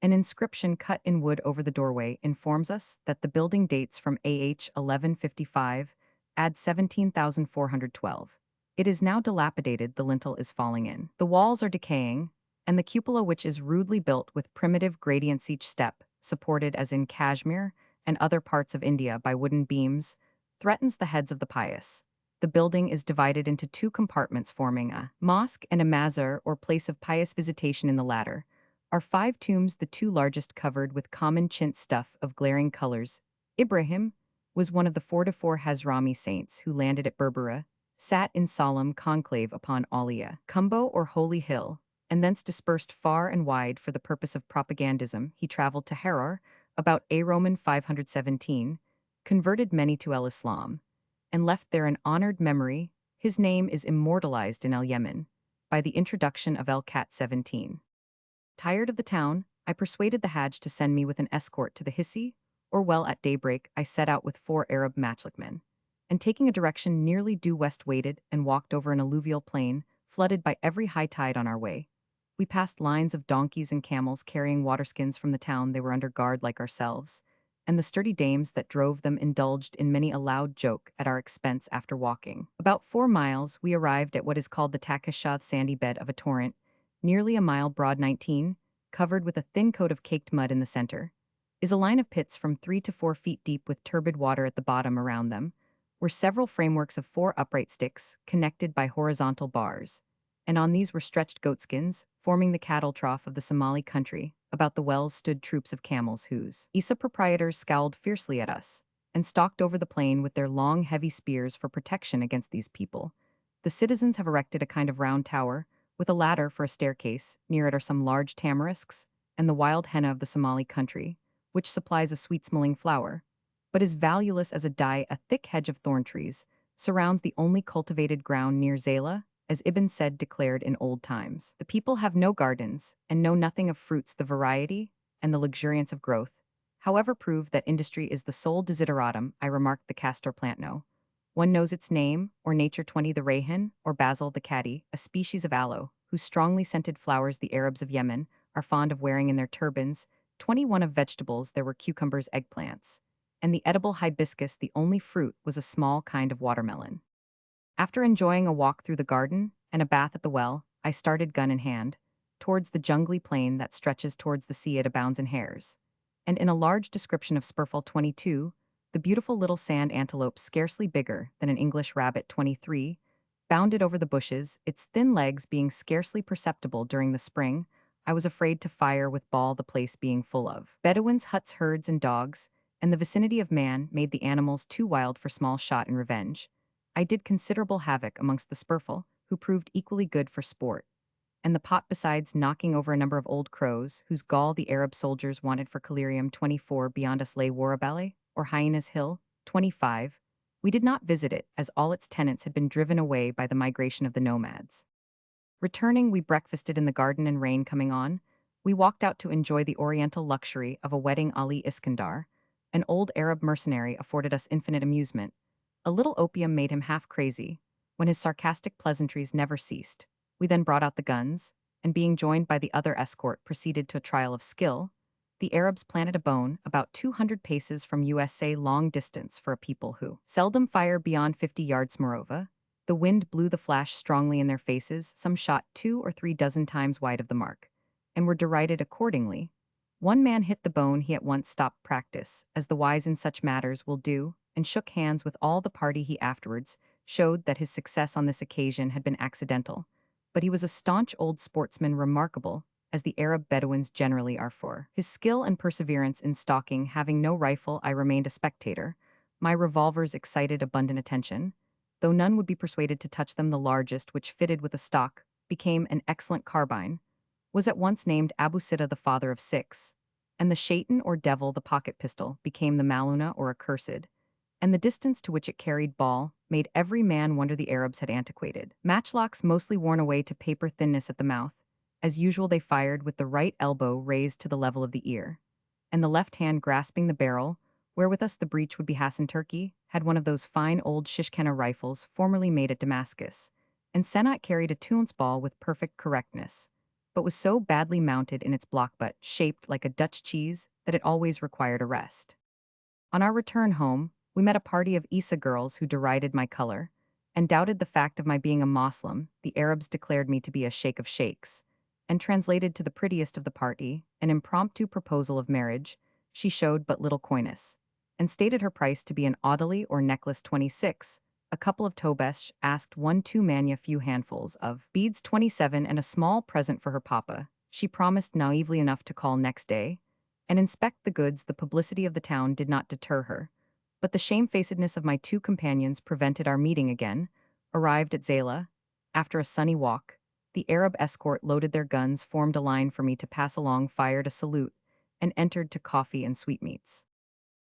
[SPEAKER 1] An inscription cut in wood over the doorway informs us that the building dates from AH 1155, AD 17,412. It is now dilapidated, the lintel is falling in. The walls are decaying, and the cupola, which is rudely built with primitive gradients, each step, supported as in Kashmir and other parts of India by wooden beams, threatens the heads of the pious. The building is divided into two compartments, forming a mosque and a mazar, or place of pious visitation. In the latter are 5 tombs, the 2 largest covered with common chint stuff of glaring colors. Ibrahim was one of the 4 Hazrami saints who landed at Berbera, sat in solemn conclave upon Alia, Kumbo or Holy Hill, and thence dispersed far and wide for the purpose of propagandism. He traveled to Harar, about A. Roman 517, converted many to el-Islam, and left there an honored memory. His name is immortalized in El-Yemen by the introduction of El-Kat 17. Tired of the town, I persuaded the Hajj to send me with an escort to the Hissi, or well, at daybreak I set out with 4 Arab matchlock and taking a direction nearly due west, waited and walked over an alluvial plain, flooded by every high tide. On our way, we passed lines of donkeys and camels carrying waterskins from the town. They were under guard like ourselves, and the sturdy dames that drove them indulged in many a loud joke at our expense. After walking about 4 miles, we arrived at what is called the Takashad, sandy bed of a torrent, nearly a mile broad, 19, covered with a thin coat of caked mud. In the center is a line of pits from 3 to 4 feet deep, with turbid water at the bottom. Around them were several frameworks of 4 upright sticks, connected by horizontal bars, and on these were stretched goatskins, forming the cattle trough of the Somali country. About the wells stood troops of camels whose Isa proprietors scowled fiercely at us, and stalked over the plain with their long, heavy spears for protection against these people. The citizens have erected a kind of round tower, with a ladder for a staircase. Near it are some large tamarisks, and the wild henna of the Somali country, which supplies a sweet-smelling flower, but is valueless as a dye. A thick hedge of thorn trees surrounds the only cultivated ground near Zala, as Ibn Said declared in old times. The people have no gardens, and know nothing of fruits. The variety and the luxuriance of growth, however, prove that industry is the sole desideratum. I remarked the castor plant. No one knows its name or nature. 20 The rayhan, or basil, the kadi, a species of aloe, whose strongly scented flowers the Arabs of Yemen are fond of wearing in their turbans. 21 Of vegetables, there were cucumbers, eggplants, and the edible hibiscus. The only fruit was a small kind of watermelon. After enjoying a walk through the garden and a bath at the well, I started, gun in hand, towards the jungly plain that stretches towards the sea it abounds in hares. And in a large description of Spurfall 22, the beautiful little sand antelope scarcely bigger than an English rabbit 23, bounded over the bushes, its thin legs being scarcely perceptible during the spring. I was afraid to fire with ball, the place being full of Bedouins, huts, herds, and dogs, and the vicinity of man made the animals too wild for small shot and revenge. I did considerable havoc amongst the Spurfell, who proved equally good for sport, and the pot besides knocking over a number of old crows, whose gall the Arab soldiers wanted for Calirium 24 beyond us lay Warabale, or Hyena's Hill, 25. We did not visit it, as all its tenants had been driven away by the migration of the nomads. Returning, we breakfasted in the garden, and rain coming on, we walked out to enjoy the oriental luxury of a wedding. Ali Iskandar, an old Arab mercenary, afforded us infinite amusement. A little opium made him half crazy, when his sarcastic pleasantries never ceased. We then brought out the guns, and being joined by the other escort proceeded to a trial of skill. The Arabs planted a bone about 200 paces from USA long distance for a people who seldom fire beyond 50 yards. Moreover, the wind blew the flash strongly in their faces. Some shot 2 or 3 dozen times wide of the mark, and were derided accordingly. One man hit the bone. He at once stopped practice, as the wise in such matters will do, and shook hands with all the party. He afterwards showed that his success on this occasion had been accidental, but he was a staunch old sportsman, remarkable, as the Arab Bedouins generally are, for his skill and perseverance in stalking. Having no rifle, I remained a spectator. My revolvers excited abundant attention, though none would be persuaded to touch them. The largest, which fitted with a stock, became an excellent carbine, was at once named Abu Sita, the father of 6, and the shaitan or devil, the pocket pistol, became the maluna or accursed, and the distance to which it carried ball made every man wonder the Arabs had antiquated matchlocks, mostly worn away to paper thinness at the mouth. As usual, they fired with the right elbow raised to the level of the ear, and the left hand grasping the barrel, where with us the breech would be Hassan Turkey, had one of those fine old Shishkena rifles formerly made at Damascus, and Senat carried a 2-ounce ball with perfect correctness, but was so badly mounted in its block butt, shaped like a Dutch cheese, that it always required a rest. On our return home, we met a party of Isa girls who derided my color, and doubted the fact of my being a Moslem. The Arabs declared me to be a sheikh of sheikhs, and translated to the prettiest of the party an impromptu proposal of marriage. She showed but little coyness, and stated her price to be an audely or necklace 26, a couple of tobesh asked 1-2 mania, few handfuls of beads 27, and a small present for her papa. She promised naively enough to call next day and inspect the goods. The publicity of the town did not deter her, but the shamefacedness of my 2 companions prevented our meeting again. Arrived at Zayla, after a sunny walk, the Arab escort loaded their guns, formed a line for me to pass along, fired a salute, and entered to coffee and sweetmeats.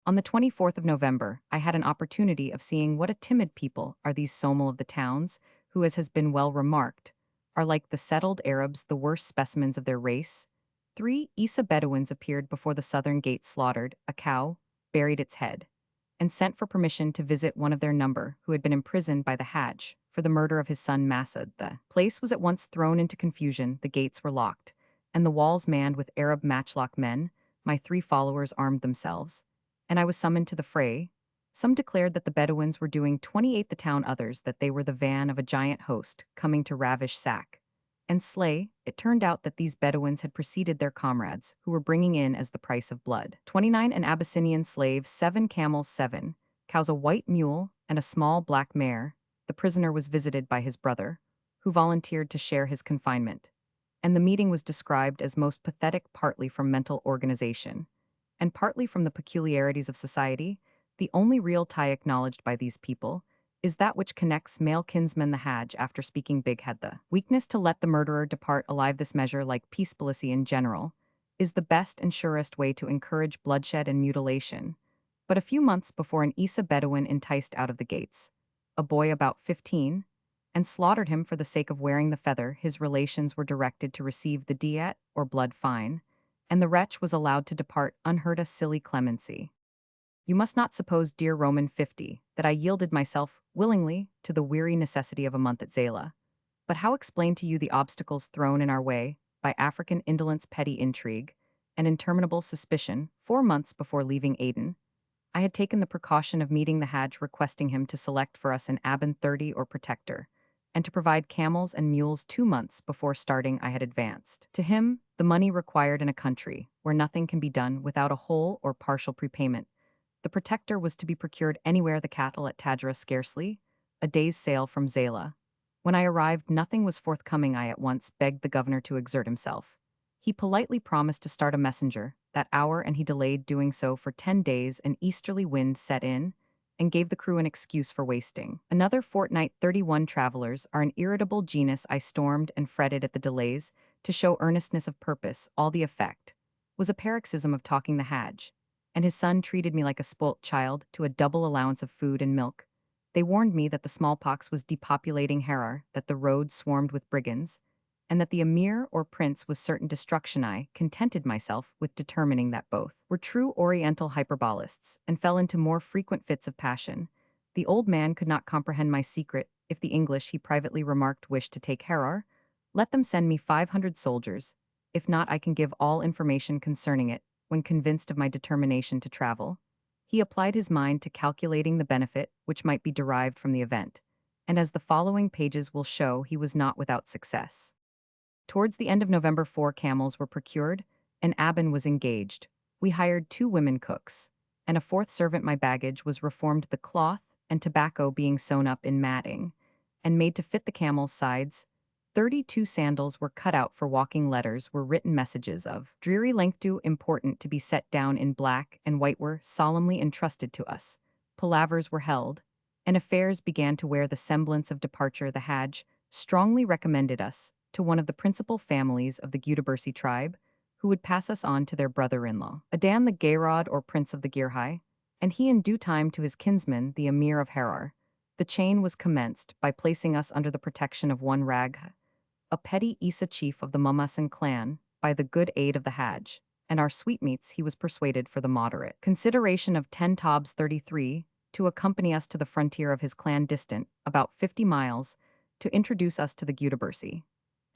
[SPEAKER 1] On the 24th of November, I had an opportunity of seeing what a timid people are these Somali of the towns, who, as has been well remarked, are like the settled Arabs, the worst specimens of their race. 3 Isa Bedouins appeared before the southern gate, slaughtered a cow, buried its head, and sent for permission to visit one of their number who had been imprisoned by the Hajj for the murder of his son Masud. The place was at once thrown into confusion, the gates were locked, and the walls manned with Arab matchlock men. My 3 followers armed themselves, and I was summoned to the fray. Some declared that the Bedouins were doing 28 the town, others that they were the van of a giant host coming to ravish, sack, and slay. It turned out that these Bedouins had preceded their comrades, who were bringing in as the price of blood 29 an Abyssinian slave, 7 camels, 7 cows, a white mule, and a small black mare. The prisoner was visited by his brother, who volunteered to share his confinement, and the meeting was described as most pathetic, partly from mental organization, and partly from the peculiarities of society. The only real tie acknowledged by these people is that which connects male kinsmen. The Hajj, after speaking big, had the weakness to let the murderer depart alive. This measure, like peace policy in general, is the best and surest way to encourage bloodshed and mutilation. But a few months before, an Isa Bedouin enticed out of the gates a boy about 15, and slaughtered him for the sake of wearing the feather. His relations were directed to receive the diet, or blood fine, and the wretch was allowed to depart unhurt. A silly clemency. You must not suppose, dear Roman 50, that I yielded myself willingly to the weary necessity of a month at Zayla. But how explain to you the obstacles thrown in our way by African indolence, petty intrigue, and interminable suspicion? 4 months before leaving Aden, I had taken the precaution of meeting the Hajj, requesting him to select for us an Aban 30 or protector, and to provide camels and mules 2 months before starting I had advanced. To him, the money required in a country where nothing can be done without a whole or partial prepayment. The protector was to be procured anywhere the cattle at Tadra scarcely, a day's sail from Zala. When I arrived, nothing was forthcoming. I at once begged the governor to exert himself. He politely promised to start a messenger that hour, and he delayed doing so for 10 days. An easterly wind set in and gave the crew an excuse for wasting another fortnight. 31 travelers are an irritable genus. I stormed and fretted at the delays to show earnestness of purpose. All the effect was a paroxysm of talking the Hajj, and his son treated me like a spoilt child to a double allowance of food and milk. They warned me that the smallpox was depopulating Harar, that the road swarmed with brigands, and that the emir or prince was certain destruction. I contented myself with determining that both were true Oriental hyperbolists and fell into more frequent fits of passion. The old man could not comprehend my secret. If the English, he privately remarked, wish to take Harar, let them send me 500 soldiers. If not, I can give all information concerning it. When convinced of my determination to travel, he applied his mind to calculating the benefit which might be derived from the event, and as the following pages will show, he was not without success. Towards the end of November, 4 camels were procured, and Aben was engaged. We hired 2 women cooks, and a 4th servant. My baggage was reformed, the cloth and tobacco being sewn up in matting and made to fit the camel's sides. 32 sandals were cut out for walking. Letters were written, messages of dreary length, too important to be set down in black and white, were solemnly entrusted to us. Palavers were held, and affairs began to wear the semblance of departure. The Hajj strongly recommended us to one of the principal families of the Gudabursi tribe, who would pass us on to their brother-in-law, Adan the Gayrod, or prince of the Girhai, and he in due time to his kinsman, the emir of Harar. The chain was commenced by placing us under the protection of one Ragha, a petty Isa chief of the Mamasan clan, by the good aid of the Hajj, and our sweetmeats he was persuaded for the moderate consideration of 10 tabs 33 to accompany us to the frontier of his clan, distant about 50 miles, to introduce us to the Gudabursi,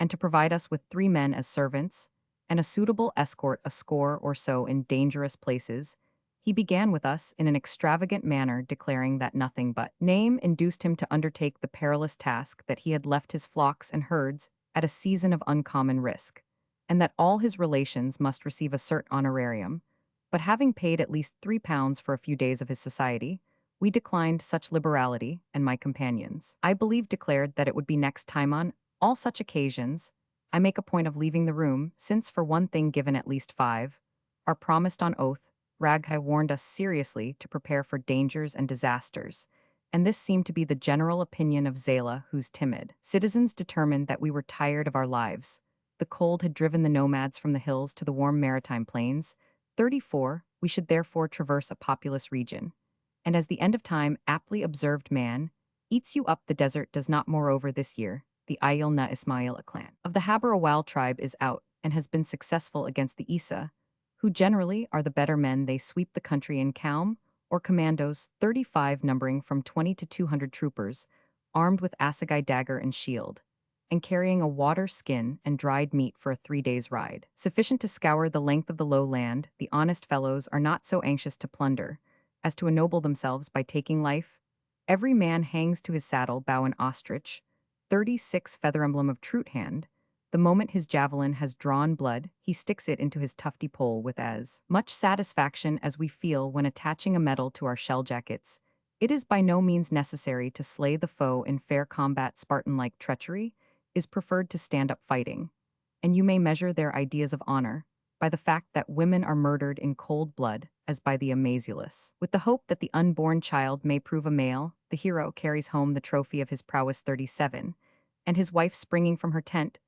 [SPEAKER 1] and to provide us with 3 men as servants, and a suitable escort, a score or so, in dangerous places. He began with us in an extravagant manner, declaring that nothing but name induced him to undertake the perilous task, that he had left his flocks and herds at a season of uncommon risk, and that all his relations must receive a certain honorarium. But having paid at least £3 for a few days of his society, we declined such liberality, and my companions, I believe, declared that it would be next time. On all such occasions, I make a point of leaving the room, since for one thing given at least 5 are promised on oath. Raghai warned us seriously to prepare for dangers and disasters, and this seemed to be the general opinion of Zala, whose timid citizens determined that we were tired of our lives. The cold had driven the nomads from the hills to the warm maritime plains. 34, we should therefore traverse a populous region. And as the end of time aptly observed, man eats you up. The desert does not. Moreover, this year, the Ayil na Ismail, a clan of the Habarawal tribe, is out and has been successful against the Isa, who generally are the better men. They sweep the country in Kaum, or commandos, 35 numbering from 20 to 200 troopers, armed with assegai dagger and shield, and carrying a water skin and dried meat for a 3 days' ride, sufficient to scour the length of the low land. The honest fellows are not so anxious to plunder as to ennoble themselves by taking life. Every man hangs to his saddle bow an ostrich, 36 feather emblem of Trute hand. The moment his javelin has drawn blood, he sticks it into his tufty pole with as much satisfaction as we feel when attaching a medal to our shell jackets. It is by no means necessary to slay the foe in fair combat. Spartan-like treachery is preferred to stand-up fighting, and you may measure their ideas of honor by the fact that women are murdered in cold blood, as by the Amazulus. With the hope that the unborn child may prove a male, the hero carries home the trophy of his prowess. 37, and his wife, springing from her tent,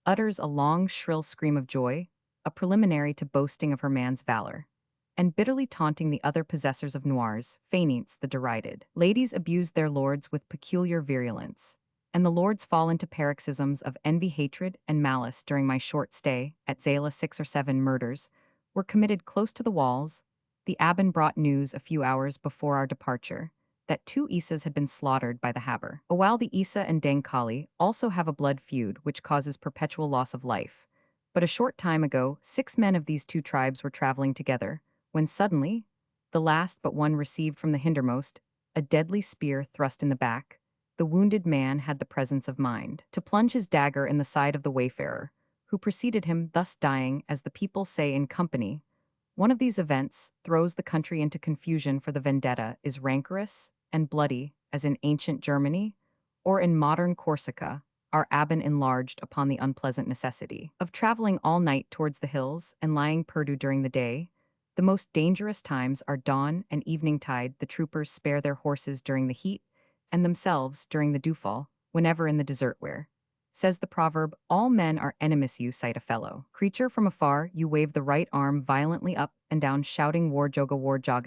[SPEAKER 1] utters a long, shrill scream of joy, a preliminary to boasting of her man's valor, and bitterly taunting the other possessors of noirs. Faineants, the derided ladies, abuse their lords with peculiar virulence, and the lords fall into paroxysms of envy, hatred, and malice. During my short stay at Zala, 6 or 7 murders were committed close to the walls. The Aben brought news a few hours before our departure that 2 Isas had been slaughtered by the Haber. While the Isa and Dangkali also have a blood feud which causes perpetual loss of life. But a short time ago, 6 men of these 2 tribes were traveling together, when suddenly, the last but one received from the hindermost a deadly spear thrust in the back, the wounded man had the presence of mind to plunge his dagger in the side of the wayfarer, who preceded him, thus dying, as the people say, in company. One of these events throws the country into confusion, for the vendetta is rancorous and bloody, as in ancient Germany, or in modern Corsica, our Aben enlarged upon the unpleasant necessity of traveling all night towards the hills and lying perdu during the day. The most dangerous times are dawn and evening tide. The troopers spare their horses during the heat, and themselves during the dewfall, whenever in the desert where, says the proverb, all men are enemies. You sight a fellow creature from afar, you wave the right arm violently up and down, shouting war joga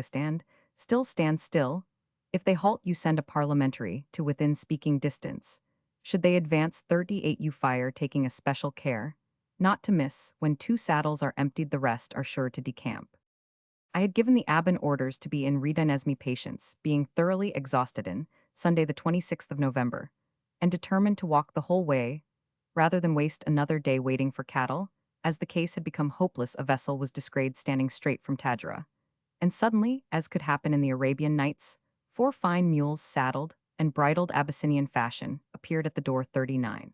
[SPEAKER 1] stand still. If they halt, you send a parliamentary to within speaking distance. Should they advance 38, you fire, taking especial care not to miss. When two saddles are emptied, the rest are sure to decamp. I had given the Aben orders to be in Redanesme patience, being thoroughly exhausted in Sunday the 26th of November, and determined to walk the whole way, rather than waste another day waiting for cattle. As the case had become hopeless, a vessel was descried standing straight from Tadra. And suddenly, as could happen in the Arabian Nights, 4 fine mules saddled and bridled Abyssinian fashion appeared at the door. 39.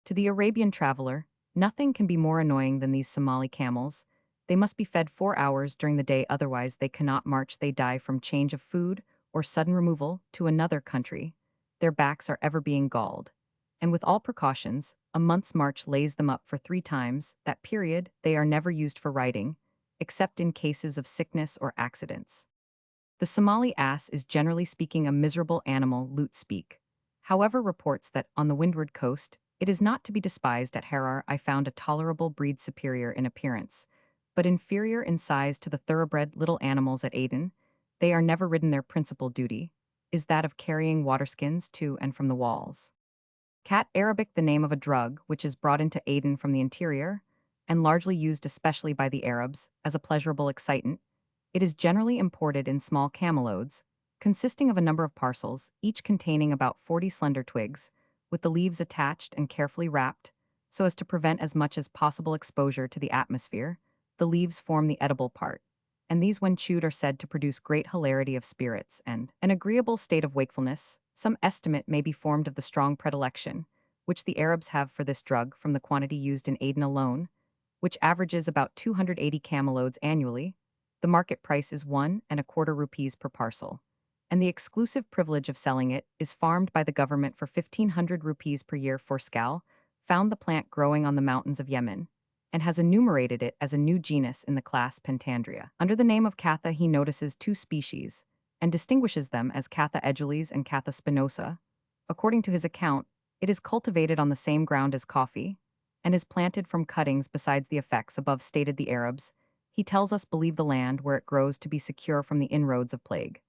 [SPEAKER 1] To the Arabian traveler, nothing can be more annoying than these Somali camels. They must be fed 4 hours during the day, otherwise they cannot march. They die from change of food or sudden removal to another country. Their backs are ever being galled. And with all precautions, a month's march lays them up for 3 times that period. They are never used for riding, except in cases of sickness or accidents. The Somali ass is generally speaking a miserable animal, Lute speak. However, reports that, on the windward coast, it is not to be despised. At Harar I found a tolerable breed, superior in appearance, but inferior in size to the thoroughbred little animals at Aden. They are never ridden. Their principal duty is that of carrying waterskins to and from the walls. Cat Arabic, the name of a drug which is brought into Aden from the interior, and largely used especially by the Arabs as a pleasurable excitant. It is generally imported in small cameloads, consisting of a number of parcels, each containing about 40 slender twigs, with the leaves attached and carefully wrapped, so as to prevent as much as possible exposure to the atmosphere. The leaves form the edible part, and these, when chewed, are said to produce great hilarity of spirits and an agreeable state of wakefulness. Some estimate may be formed of the strong predilection which the Arabs have for this drug from the quantity used in Aden alone, which averages about 280 cameloads annually. The market price is 1.25 rupees per parcel, and the exclusive privilege of selling it is farmed by the government for 1,500 rupees per year. Forscal found the plant growing on the mountains of Yemen, and has enumerated it as a new genus in the class Pentandria. Under the name of Catha he notices 2 species, and distinguishes them as Catha edulis and Catha spinosa. According to his account, it is cultivated on the same ground as coffee, and is planted from cuttings. Besides the effects above stated, the Arabs, he tells us, believe the land where it grows to be secure from the inroads of plague,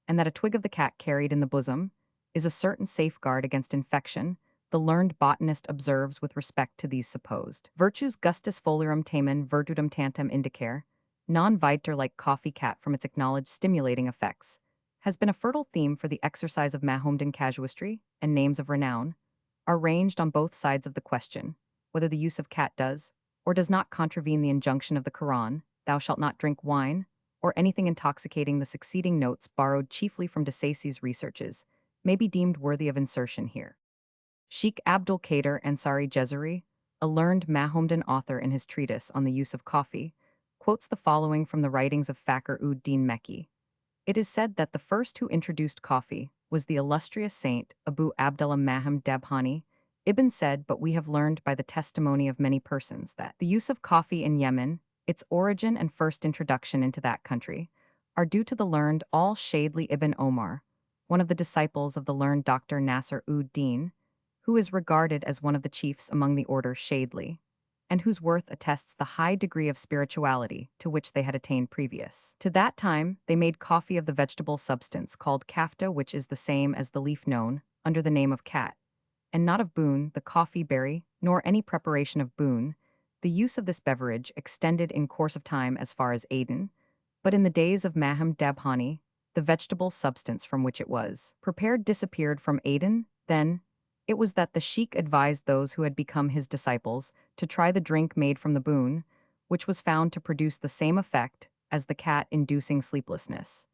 [SPEAKER 1] and that a twig of the cat carried in the bosom is a certain safeguard against infection. The learned botanist observes with respect to these supposed virtues: gustus foliarum tamen virtutum tantem indicare, non viter, like coffee cat from its acknowledged stimulating effects, has been a fertile theme for the exercise of Mahomedan casuistry, and names of renown are ranged on both sides of the question, whether the use of cat does or does not contravene the injunction of the Quran, thou shalt not drink wine, or anything intoxicating. The succeeding notes, borrowed chiefly from de Sacy's researches, may be deemed worthy of insertion here. Sheikh Abdul Qadir Ansari Jezeri, a learned Mahomedan author, in his treatise on the use of coffee, quotes the following from the writings of Fakhr ud-Din Mekki. It is said that the first who introduced coffee was the illustrious saint Abu Abdullah Maham Dabhani. Ibn said, but we have learned by the testimony of many persons that the use of coffee in Yemen, its origin and first introduction into that country, are due to the learned al-Shadli ibn Omar, one of the disciples of the learned Dr. Nasr ud-Din, who is regarded as one of the chiefs among the order Shadli, and whose worth attests the high degree of spirituality to which they had attained previous. To that time, they made coffee of the vegetable substance called kafta, which is the same as the leaf known under the name of cat, and not of boon, the coffee berry, nor any preparation of boon. The use of this beverage extended in course of time as far as Aden, but in the days of Maham Dabhani, the vegetable substance from which it was prepared disappeared from Aden. Then it was that the sheik advised those who had become his disciples to try the drink made from the boon, which was found to produce the same effect as the cat, inducing sleeplessness,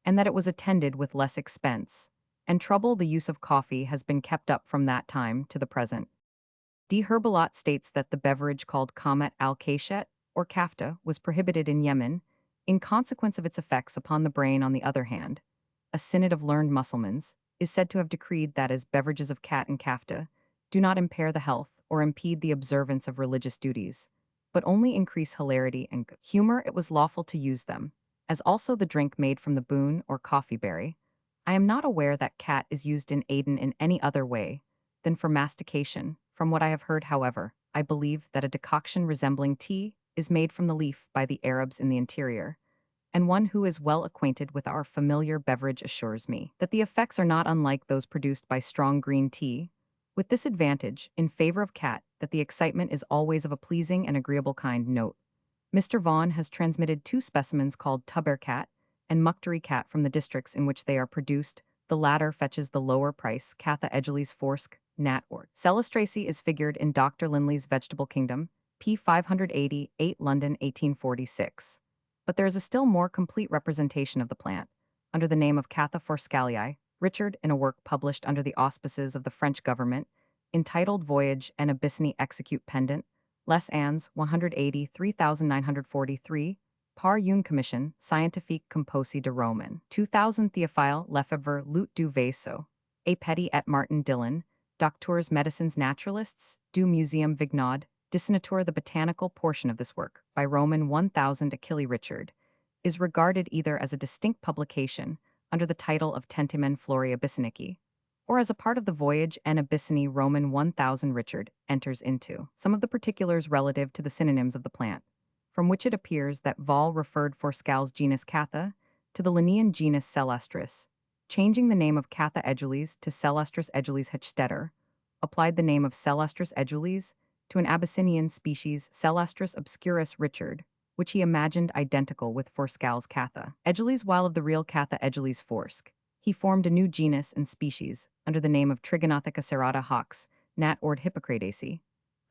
[SPEAKER 1] and that it was attended with less expense, and trouble the use of coffee has been kept up from that time to the present. De Herbalat states that the beverage called Kamet al-Kashet, or kafta, was prohibited in Yemen, in consequence of its effects upon the brain. On the other hand, a synod of learned Mussulmans is said to have decreed that as beverages of kat and kafta do not impair the health or impede the observance of religious duties, but only increase hilarity and good humor, it was lawful to use them, as also the drink made from the boon or coffee berry. I am not aware that kat is used in Aden in any other way than for mastication. From what I have heard, however, I believe that a decoction resembling tea is made from the leaf by the Arabs in the interior, and one who is well acquainted with our familiar beverage assures me that the effects are not unlike those produced by strong green tea, with this advantage in favor of kat that the excitement is always of a pleasing and agreeable kind. Note: Mr. Vaughan has transmitted two specimens called Tuber cat and Muktari cat from the districts in which they are produced. The latter fetches the lower price. Catha Edgeley's Forsk, Nat. Ord. Celestraceae is figured in Dr. Lindley's Vegetable Kingdom, p. 580, 8 London, 1846. But there is a still more complete representation of the plant, under the name of Catha forscalii. Richard, in a work published under the auspices of the French government, entitled Voyage and Abyssiny Execute Pendant, Les Ans 180 3943, Par une Commission Scientifique Composée de Roman. 2000 Théophile Lefebvre Lut du Vaisseau. A. Petty et Martin Dillon, Docteurs Médecins Naturalists, du Muséum Vignaud, Dessinateur. The botanical portion of this work, by Roman 1000 Achille Richard, is regarded either as a distinct publication, under the title of Tentimen Flori Abyssinici, or as a part of the Voyage and Abyssiny. Roman 1000 Richard enters into some of the particulars relative to the synonyms of the plant, from which it appears that Vall referred Forscal's genus Catha to the Linnean genus Celestris, changing the name of Catha edulis to Celestris edulis Hechstetter, applied the name of Celestris edulis to an Abyssinian species Celestris obscurus Richard, which he imagined identical with Forscal's Catha edulis. While of the real Catha edulis Forsk, he formed a new genus and species under the name of Trigonothica serrata hox, Nat. Ord. Hippocrataceae.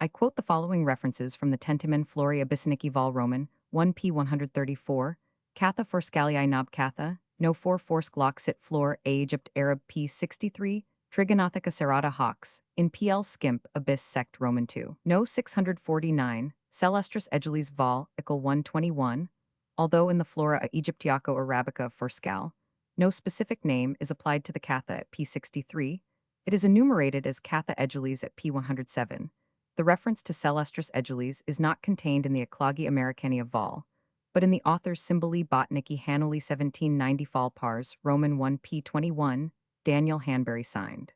[SPEAKER 1] I quote the following references from the Tentimen Flori Abyssinici Vol Roman 1p 134, Catha forscalii nob Catha, no 4 Forsk lock sit flor a Egypt Arab p 63, Trigonothica serrata hox, in pl skimp abyss sect Roman 2. No 649, Celestris edulis Vol, Ical 121, although in the Flora Egyptiaco Arabica Forscal, no specific name is applied to the Catha at p 63, it is enumerated as Catha edulis at p 107. The reference to Celestris edulis is not contained in the Eclogi Americani of Vol, but in the author's Symboli Botanici Hanuli 1790 Fall Pars, Roman 1 p. 21, Daniel Hanbury signed.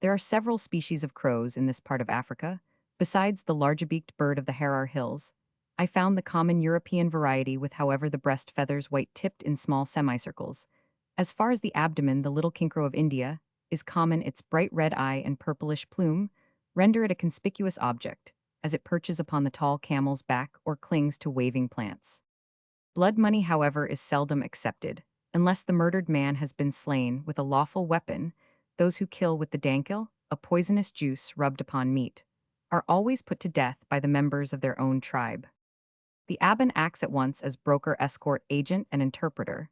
[SPEAKER 1] There are several species of crows in this part of Africa. Besides the large-beaked bird of the Harar Hills, I found the common European variety with, however, the breast feathers white-tipped in small semicircles. As far as the abdomen, the little kinkrow of India is common. Its bright red eye and purplish plume render it a conspicuous object, as it perches upon the tall camel's back or clings to waving plants. Blood money, however, is seldom accepted, unless the murdered man has been slain with a lawful weapon. Those who kill with the dankil, a poisonous juice rubbed upon meat, are always put to death by the members of their own tribe. The abbon acts at once as broker, escort, agent, and interpreter,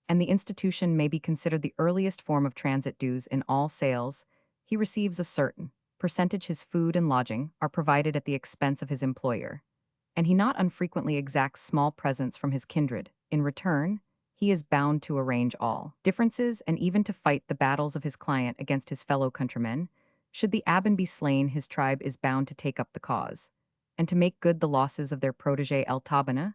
[SPEAKER 1] and the institution may be considered the earliest form of transit dues in all sales. He receives a certain percentage. His food and lodging are provided at the expense of his employer, and he not unfrequently exacts small presents from his kindred. In return, he is bound to arrange all differences and even to fight the battles of his client against his fellow countrymen. Should the abbon be slain, his tribe is bound to take up the cause, and to make good the losses of their protege El Tabana,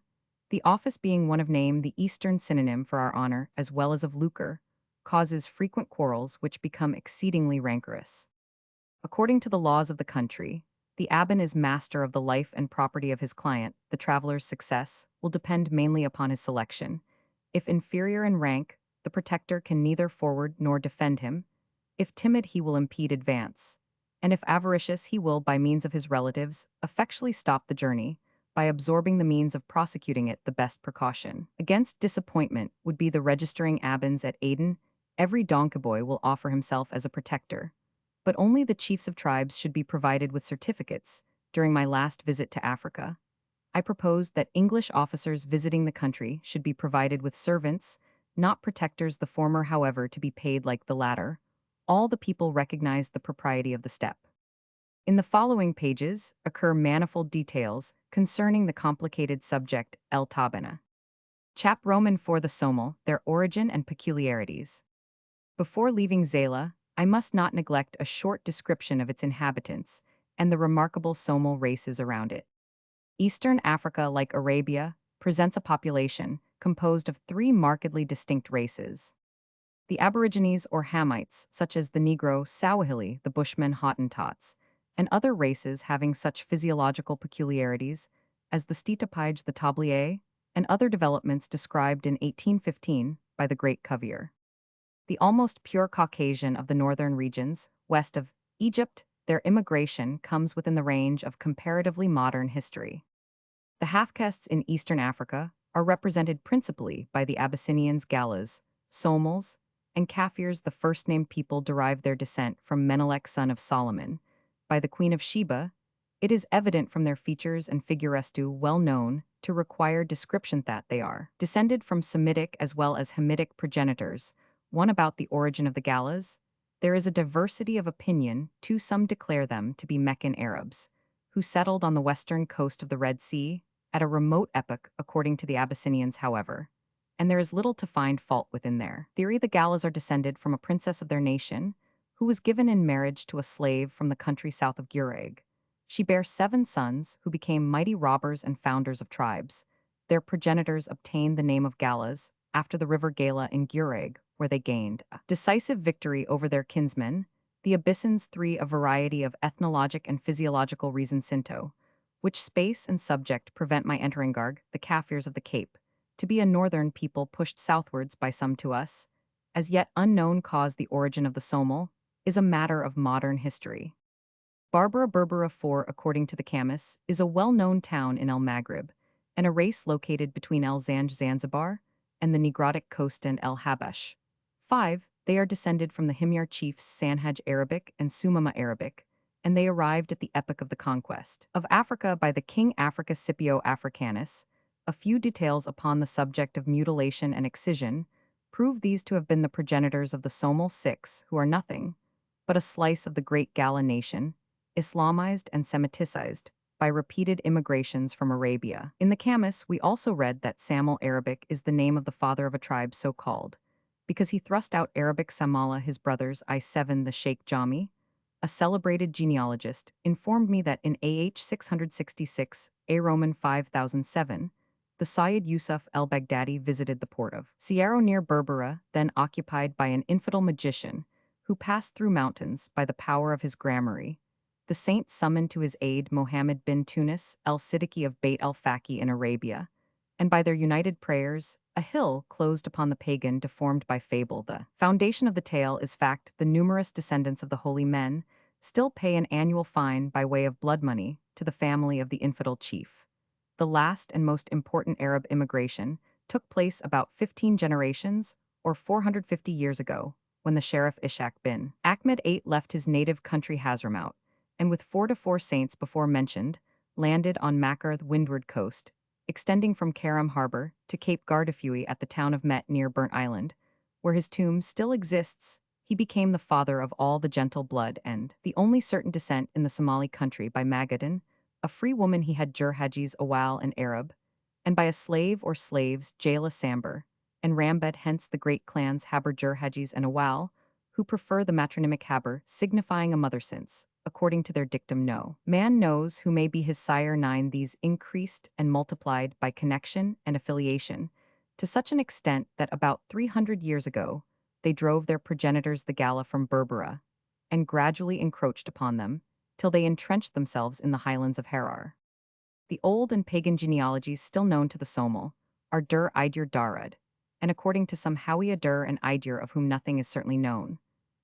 [SPEAKER 1] the office being one of name, the Eastern synonym for our honor, as well as of lucre, causes frequent quarrels which become exceedingly rancorous. According to the laws of the country, the abbon is master of the life and property of his client. The traveler's success will depend mainly upon his selection. If inferior in rank, the protector can neither forward nor defend him. If timid, he will impede advance. And if avaricious, he will, by means of his relatives, effectually stop the journey, by absorbing the means of prosecuting it. The best precaution against disappointment would be the registering abbons at Aden. Every donkeyboy will offer himself as a protector, but only the chiefs of tribes should be provided with certificates. During my last visit to Africa, I proposed that English officers visiting the country should be provided with servants, not protectors, the former, however, to be paid like the latter, all the people recognized the propriety of the step. In the following pages occur manifold details concerning the complicated subject El Tabana. Chap Roman for the Somali, their origin and peculiarities. Before leaving Zala, I must not neglect a short description of its inhabitants and the remarkable Somali races around it. Eastern Africa, like Arabia, presents a population composed of three markedly distinct races. The Aborigines or Hamites, such as the Negro Swahili, the Bushmen Hottentots, and other races having such physiological peculiarities as the Stitapige the Tablier, and other developments described in 1815 by the great Cuvier. The almost pure Caucasian of the northern regions, west of Egypt, their immigration comes within the range of comparatively modern history. The half-castes in eastern Africa are represented principally by the Abyssinians Gallas, Somals, and Kafirs. The first-named people derive their descent from Menelik son of Solomon. By the Queen of Sheba, it is evident from their features and figurestu well known to require description that they are descended from Semitic as well as Hamitic progenitors. One about the origin of the Gallas, there is a diversity of opinion. Some declare them to be Meccan Arabs, who settled on the western coast of the Red Sea at a remote epoch, according to the Abyssinians, however, and there is little to find fault within their theory. The Gallas are descended from a princess of their nation, who was given in marriage to a slave from the country south of Gureg. She bare 7 sons, who became mighty robbers and founders of tribes. Their progenitors obtained the name of Gallas after the river Gala in Gureg, where they gained a decisive victory over their kinsmen, the Abyssins. 3 A variety of ethnologic and physiological reasons Sinto, which space and subject prevent my entering Garg, the Kafirs of the Cape, to be a northern people pushed southwards by some to us, as yet unknown cause. The origin of the Somal is a matter of modern history. Berbera 4, according to the Camus, is a well-known town in El Maghrib, and a race located between El Zanzibar and the Nigrotic coast and El Habash. 5. They are descended from the Himyar chiefs Sanhaj Arabic and Sumama Arabic, and they arrived at the epoch of the conquest of Africa by the King Africa Scipio Africanus. A few details upon the subject of mutilation and excision prove these to have been the progenitors of the Somal 6, who are nothing but a slice of the great Gala nation, Islamized and Semiticized by repeated immigrations from Arabia. In the Camus, we also read that Samal Arabic is the name of the father of a tribe so called, because he thrust out Arabic Samala. His brothers I7 the Sheikh Jami, a celebrated genealogist, informed me that in AH 666, A Roman 5007, the Sayyid Yusuf el-Baghdadi visited the port of Sierra near Berbera, then occupied by an infidel magician, who passed through mountains by the power of his gramarye. The saint summoned to his aid Mohammed bin Tunis el-Siddiqui of Beit el-Faqi in Arabia, and by their united prayers, a hill closed upon the pagan deformed by fable. The foundation of the tale is fact. The numerous descendants of the holy men still pay an annual fine by way of blood money to the family of the infidel chief. The last and most important Arab immigration took place about 15 generations, or 450 years ago, when the Sheriff Ishaq bin Ahmed VIII left his native country Hazramaut, and with 4 to 4 saints before mentioned, landed on Makarth windward coast, extending from Karam Harbor to Cape Gardafui at the town of Met near Burnt Island, where his tomb still exists. He became the father of all the gentle blood and the only certain descent in the Somali country by Magadan, a free woman he had Jurhajis Awal and Arab, and by a slave or slaves Jayla Samber, and Rambed. Hence the great clans Haber Jurhajis and Awal, who prefer the matronymic Haber, signifying a mother, since, according to their dictum, no man knows who may be his sire. 9 These increased and multiplied by connection and affiliation, to such an extent that about 300 years ago, they drove their progenitors the Gala from Berbera, and gradually encroached upon them, till they entrenched themselves in the highlands of Harar. The old and pagan genealogies still known to the Somal are Dur Idir Darad, and according to some Hawiya Dur and Idir, of whom nothing is certainly known.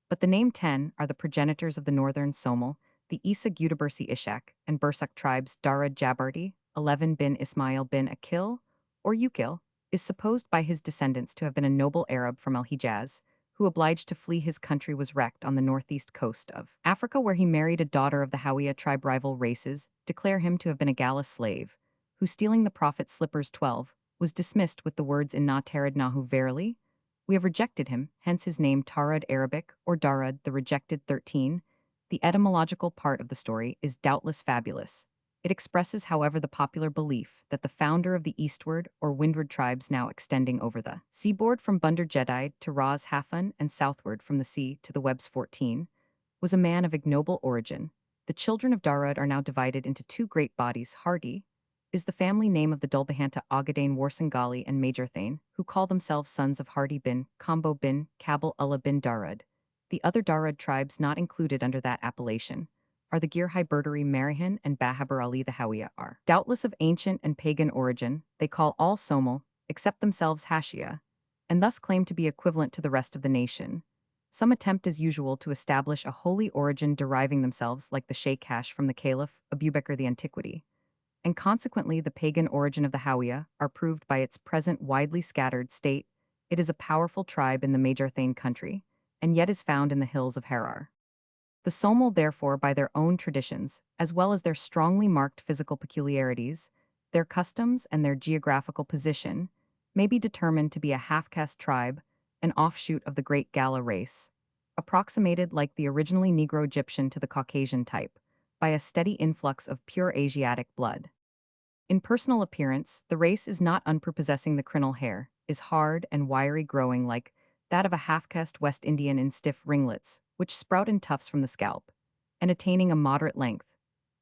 [SPEAKER 1] But the name 10 are the progenitors of the northern Somal, the Isa Gudabursi Ishak and Bursak tribes. Darad Jabarti, 11 bin Ismail bin Akil, or Ukil, is supposed by his descendants to have been a noble Arab from El-Hijaz, who, obliged to flee his country, was wrecked on the northeast coast of Africa, where he married a daughter of the Hawiya tribe. Rival races declare him to have been a Gala slave, who, stealing the Prophet's slippers 12, was dismissed with the words in Na Tarid Nahu, verily, We have rejected him, hence his name Tarad Arabic, or Darad, the rejected 13. The etymological part of the story is doubtless fabulous. It expresses, however, the popular belief that the founder of the eastward or windward tribes now extending over the seaboard from Bundar Jedide to Ras Hafun and southward from the sea to the Webs 14, was a man of ignoble origin. The children of Darud are now divided into two great bodies. Hardy is the family name of the Dulbahanta Ogadane Warsangali and Majorthane, who call themselves sons of Hardy bin, Kambo bin, Kabul Ullah bin Darud. The other Darud tribes not included under that appellation are the Gir Hibertari Marihan and Bahabar Ali the Hawiya are. Doubtless of ancient and pagan origin, they call all Somal, except themselves Hashia, and thus claim to be equivalent to the rest of the nation. Some attempt as usual to establish a holy origin deriving themselves like the Sheikh Hash from the Caliph, Abubakr the Antiquity, and consequently the pagan origin of the Hawiya are proved by its present widely scattered state. It is a powerful tribe in the Majorthane country, and yet is found in the hills of Harar. The Somal, therefore, by their own traditions, as well as their strongly marked physical peculiarities, their customs, and their geographical position, may be determined to be a half-caste tribe, an offshoot of the Great Gala race, approximated like the originally Negro-Egyptian to the Caucasian type, by a steady influx of pure Asiatic blood. In personal appearance, the race is not unprepossessing. The crinal hair is hard and wiry, growing like that of a half-caste West Indian in stiff ringlets, which sprout in tufts from the scalp, and attaining a moderate length,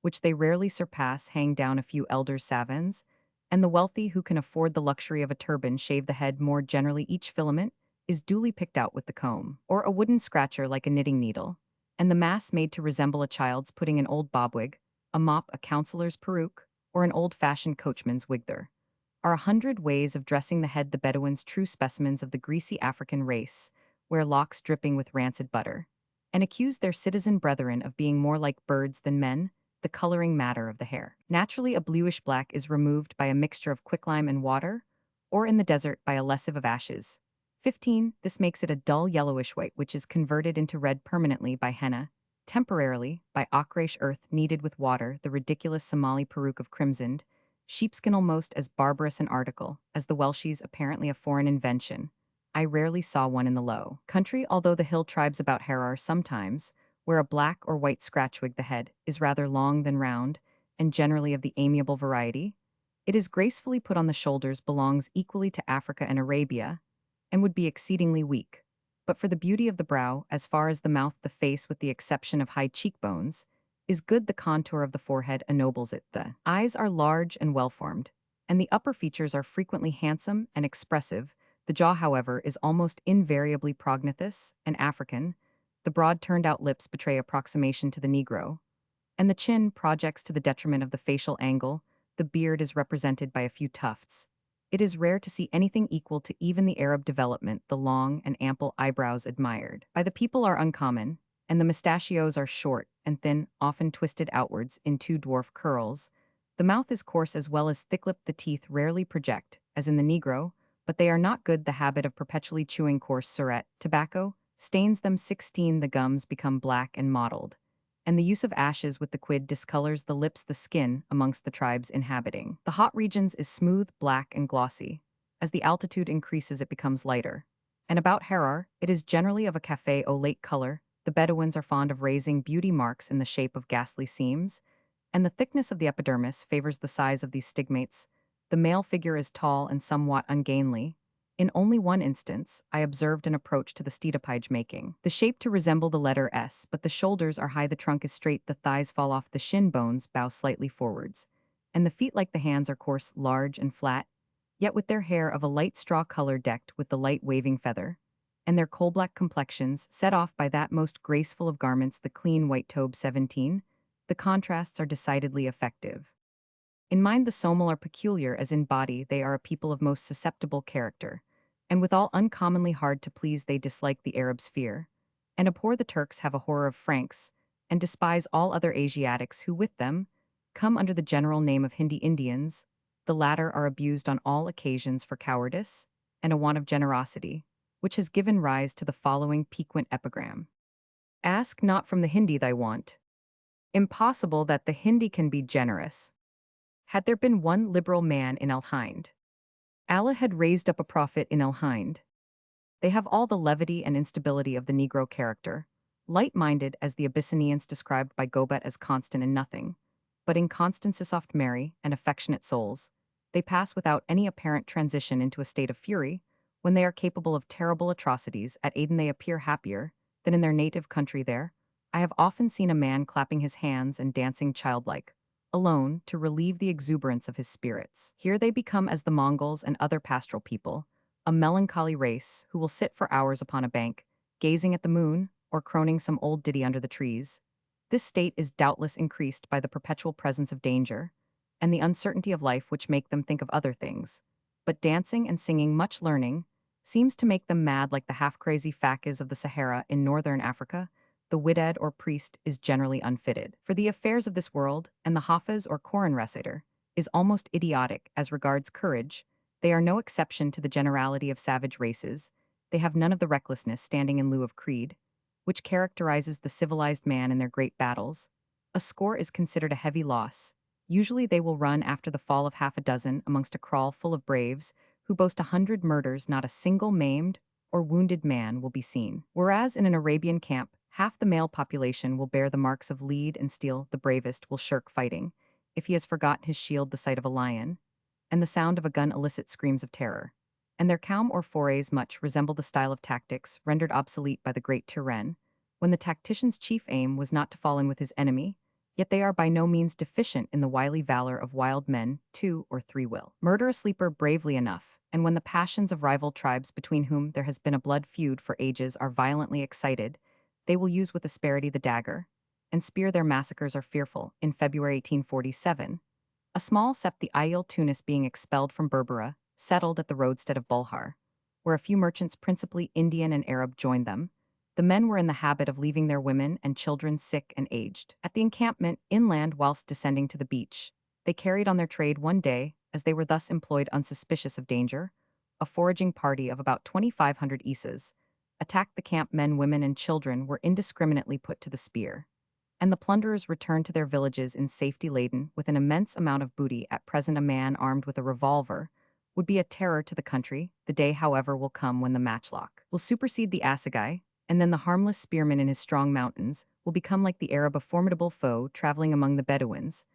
[SPEAKER 1] which they rarely surpass, hang down a few elders' savans, and the wealthy who can afford the luxury of a turban shave the head more generally. Each filament is duly picked out with the comb, or a wooden scratcher like a knitting needle, and the mass made to resemble a child's, putting an old bobwig, a mop, a counselor's peruke, or an old-fashioned coachman's wig. There are 100 ways of dressing the head. The Bedouins, true specimens of the greasy African race, wear locks dripping with rancid butter, and accuse their citizen brethren of being more like birds than men. The coloring matter of the hair, naturally a bluish black, is removed by a mixture of quicklime and water, or in the desert by a lessive of ashes. 15. This makes it a dull yellowish white, which is converted into red permanently by henna, temporarily by ochreish earth kneaded with water. The ridiculous Somali peruke of crimsoned sheepskin, almost as barbarous an article as the Welshies, apparently a foreign invention. I rarely saw one in the low country, although the hill tribes about Harar sometimes wear a black or white scratchwig. The head is rather long than round, and generally of the amiable variety. It is gracefully put on the shoulders, belongs equally to Africa and Arabia, and would be exceedingly weak. But for the beauty of the brow, as far as the mouth, the face, with the exception of high cheekbones, is good. The contour of the forehead ennobles it. The eyes are large and well-formed, and the upper features are frequently handsome and expressive. The jaw, however, is almost invariably prognathous and African. The broad turned-out lips betray approximation to the Negro, and the chin projects to the detriment of the facial angle. The beard is represented by a few tufts. It is rare to see anything equal to even the Arab development. The long and ample eyebrows admired by the people are uncommon, and the mustachios are short and thin, often twisted outwards in two dwarf curls. The mouth is coarse as well as thick-lipped. The teeth rarely project, as in the Negro, but they are not good. The habit of perpetually chewing coarse suret, tobacco, stains them. 16. The gums become black and mottled, and the use of ashes with the quid discolors the lips. The skin, amongst the tribes inhabiting the hot regions, is smooth, black, and glossy. As the altitude increases, it becomes lighter, and about Harar, it is generally of a café au lait color. The Bedouins are fond of raising beauty marks in the shape of ghastly seams, and the thickness of the epidermis favors the size of these stigmates. The male figure is tall and somewhat ungainly. In only one instance, I observed an approach to the steatopage, making the shape to resemble the letter S, but the shoulders are high, the trunk is straight, the thighs fall off, the shin bones bow slightly forwards, and the feet, like the hands, are coarse, large, and flat, yet with their hair of a light straw color decked with the light waving feather, and their coal-black complexions set off by that most graceful of garments, the clean white tobe. 17. The contrasts are decidedly effective. In mind the Somal are peculiar, as in body they are a people of most susceptible character, and withal uncommonly hard to please. They dislike the Arabs' fear, and abhor the Turks, have a horror of Franks, and despise all other Asiatics who with them come under the general name of Hindi Indians. The latter are abused on all occasions for cowardice and a want of generosity, which has given rise to the following piquant epigram. Ask not from the Hindi thy want. Impossible that the Hindi can be generous. Had there been one liberal man in El Hind, Allah had raised up a prophet in El Hind. They have all the levity and instability of the Negro character, light-minded as the Abyssinians described by Gobet as constant in nothing, but inconstancy soft merry and affectionate souls. They pass without any apparent transition into a state of fury. When they are capable of terrible atrocities, at Aden they appear happier than in their native country there. I have often seen a man clapping his hands and dancing childlike, alone, to relieve the exuberance of his spirits. Here they become as the Mongols and other pastoral people, a melancholy race who will sit for hours upon a bank, gazing at the moon or croning some old ditty under the trees. This state is doubtless increased by the perpetual presence of danger and the uncertainty of life which make them think of other things. But dancing and singing, much learning, seems to make them mad like the half-crazy Fakis of the Sahara in northern Africa. The widad or priest is generally unfitted for the affairs of this world, and the Hafiz or Koran reciter is almost idiotic as regards courage. They are no exception to the generality of savage races. They have none of the recklessness standing in lieu of creed, which characterizes the civilized man in their great battles. A score is considered a heavy loss. Usually they will run after the fall of half a dozen amongst a kraal full of braves who boast 100 murders, not a single maimed or wounded man will be seen. Whereas in an Arabian camp, half the male population will bear the marks of lead and steel, the bravest will shirk fighting, if he has forgotten his shield the sight of a lion, and the sound of a gun elicits screams of terror. And their calm or forays much resemble the style of tactics rendered obsolete by the great Turenne, when the tactician's chief aim was not to fall in with his enemy, yet they are by no means deficient in the wily valor of wild men, 2 or 3 will murder a sleeper bravely enough, and when the passions of rival tribes between whom there has been a blood feud for ages are violently excited, they will use with asperity the dagger, and spear. Their massacres are fearful. In February 1847, a small sept, the Ayil Tunis, being expelled from Berbera, settled at the roadstead of Bulhar, where a few merchants, principally Indian and Arab, joined them. The men were in the habit of leaving their women and children sick and aged at the encampment inland whilst descending to the beach. They carried on their trade one day, as they were thus employed unsuspicious of danger. A foraging party of about 2,500 Isas attacked the camp. Men, women, and children were indiscriminately put to the spear, and the plunderers returned to their villages in safety laden with an immense amount of booty. At present a man armed with a revolver would be a terror to the country. The day, however, will come when the matchlock will supersede the assegai, and then the harmless spearman in his strong mountains will become like the Arab, a formidable foe traveling among the Bedouins.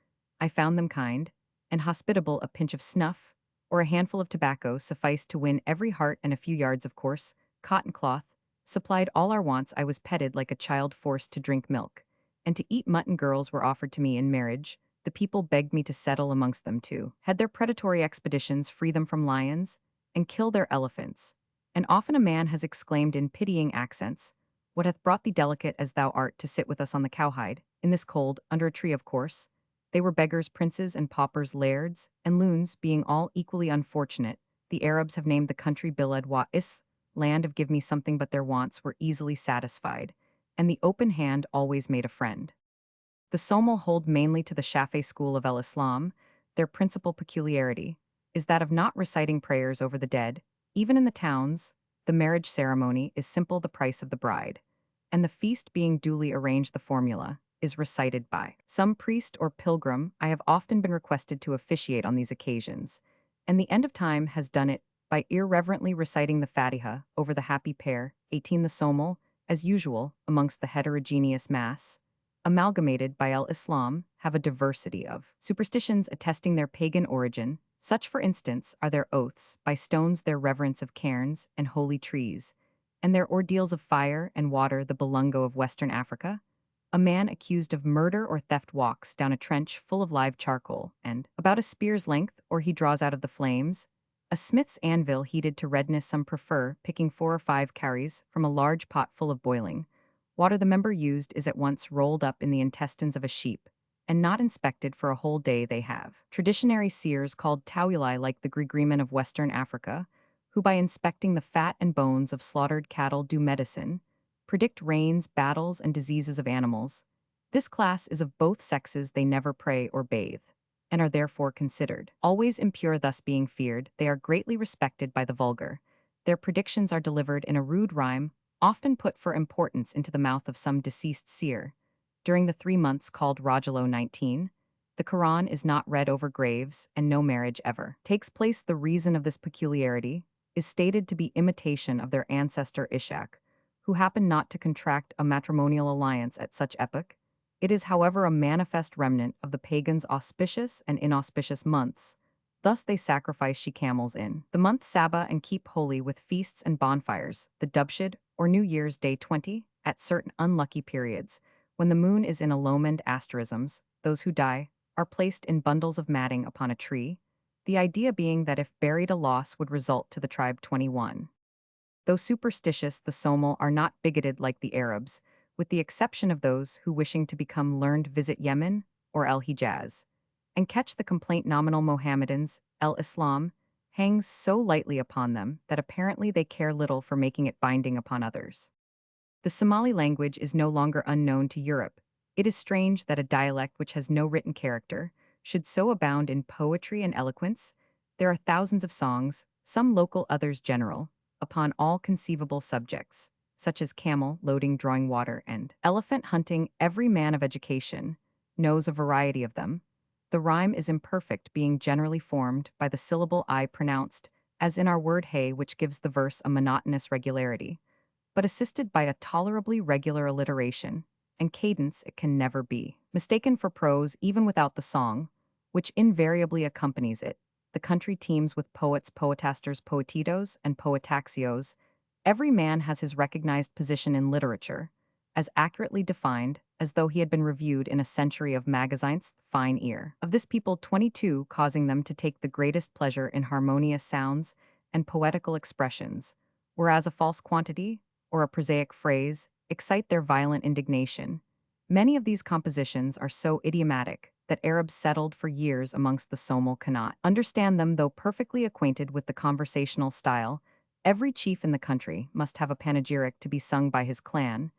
[SPEAKER 1] I found them kind and hospitable. A pinch of snuff or a handful of tobacco sufficed to win every heart, and a few yards of coarse cotton cloth supplied all our wants. I was petted like a child forced to drink milk, and to eat mutton. Girls were offered to me in marriage. The people begged me to settle amongst them too. Had their predatory expeditions free them from lions and kill their elephants. And often a man has exclaimed in pitying accents, "What hath brought thee, delicate as thou art, to sit with us on the cowhide, in this cold, under a tree?" Of course, they were beggars, princes, and paupers, lairds, and loons, being all equally unfortunate. The Arabs have named the country Bilad wa Is, land of give me something, but their wants were easily satisfied, and the open hand always made a friend. The Somali hold mainly to the Shafi'i school of el-Islam. Their principal peculiarity is that of not reciting prayers over the dead. Even in the towns, the marriage ceremony is simple, the price of the bride, and the feast being duly arranged, the formula is recited by some priest or pilgrim. I have often been requested to officiate on these occasions, and the end of time has done it by irreverently reciting the Fatiha over the happy pair. 18. The Somali, as usual, amongst the heterogeneous mass, amalgamated by al-Islam, have a diversity of superstitions attesting their pagan origin. Such, for instance, are their oaths by stones, their reverence of cairns and holy trees, and their ordeals of fire and water. The Balungo of Western Africa. A man accused of murder or theft walks down a trench full of live charcoal, and, about a spear's length, or he draws out of the flames, a smith's anvil heated to redness. Some prefer picking 4 or 5 cowries from a large pot full of boiling water. The member used is at once rolled up in the intestines of a sheep, and not inspected for a whole day. They have traditionary seers called tawili, like the Grigriman of Western Africa, who by inspecting the fat and bones of slaughtered cattle do medicine, predict rains, battles, and diseases of animals. This class is of both sexes. They never pray or bathe, and are therefore considered always impure. Thus being feared, they are greatly respected by the vulgar. Their predictions are delivered in a rude rhyme, often put for importance into the mouth of some deceased seer. During the 3 months called Rajalo 19, the Quran is not read over graves, and no marriage ever takes place. The reason of this peculiarity is stated to be imitation of their ancestor Ishak, who happened not to contract a matrimonial alliance at such epoch. It is, however, a manifest remnant of the pagans' auspicious and inauspicious months. Thus they sacrifice she-camels in the month Saba and keep holy with feasts and bonfires, the Dubshid, or New Year's Day 20, at certain unlucky periods, when the moon is in illumined asterisms. Those who die are placed in bundles of matting upon a tree, the idea being that if buried a loss would result to the tribe 21. Though superstitious, the Somali are not bigoted like the Arabs, with the exception of those who wishing to become learned visit Yemen or El Hijaz, and catch the complaint nominal Mohammedans, El Islam, hangs so lightly upon them that apparently they care little for making it binding upon others. The Somali language is no longer unknown to Europe. It is strange that a dialect which has no written character should so abound in poetry and eloquence. There are thousands of songs, some local, others general, upon all conceivable subjects, such as camel loading, drawing water, and elephant hunting. Every man of education knows a variety of them. The rhyme is imperfect, being generally formed by the syllable I pronounced, as in our word hey, which gives the verse a monotonous regularity, but assisted by a tolerably regular alliteration and cadence. It can never be mistaken for prose, even without the song, which invariably accompanies it. The country teems with poets, poetasters, poetitos, and poetaxios. Every man has his recognized position in literature, as accurately defined as though he had been reviewed in a century of magazines. Fine ear of this people 22, causing them to take the greatest pleasure in harmonious sounds and poetical expressions, whereas a false quantity, or a prosaic phrase, excite their violent indignation. Many of these compositions are so idiomatic that Arabs settled for years amongst the Somali cannot understand them. Though perfectly acquainted with the conversational style, every chief in the country must have a panegyric to be sung by his clan,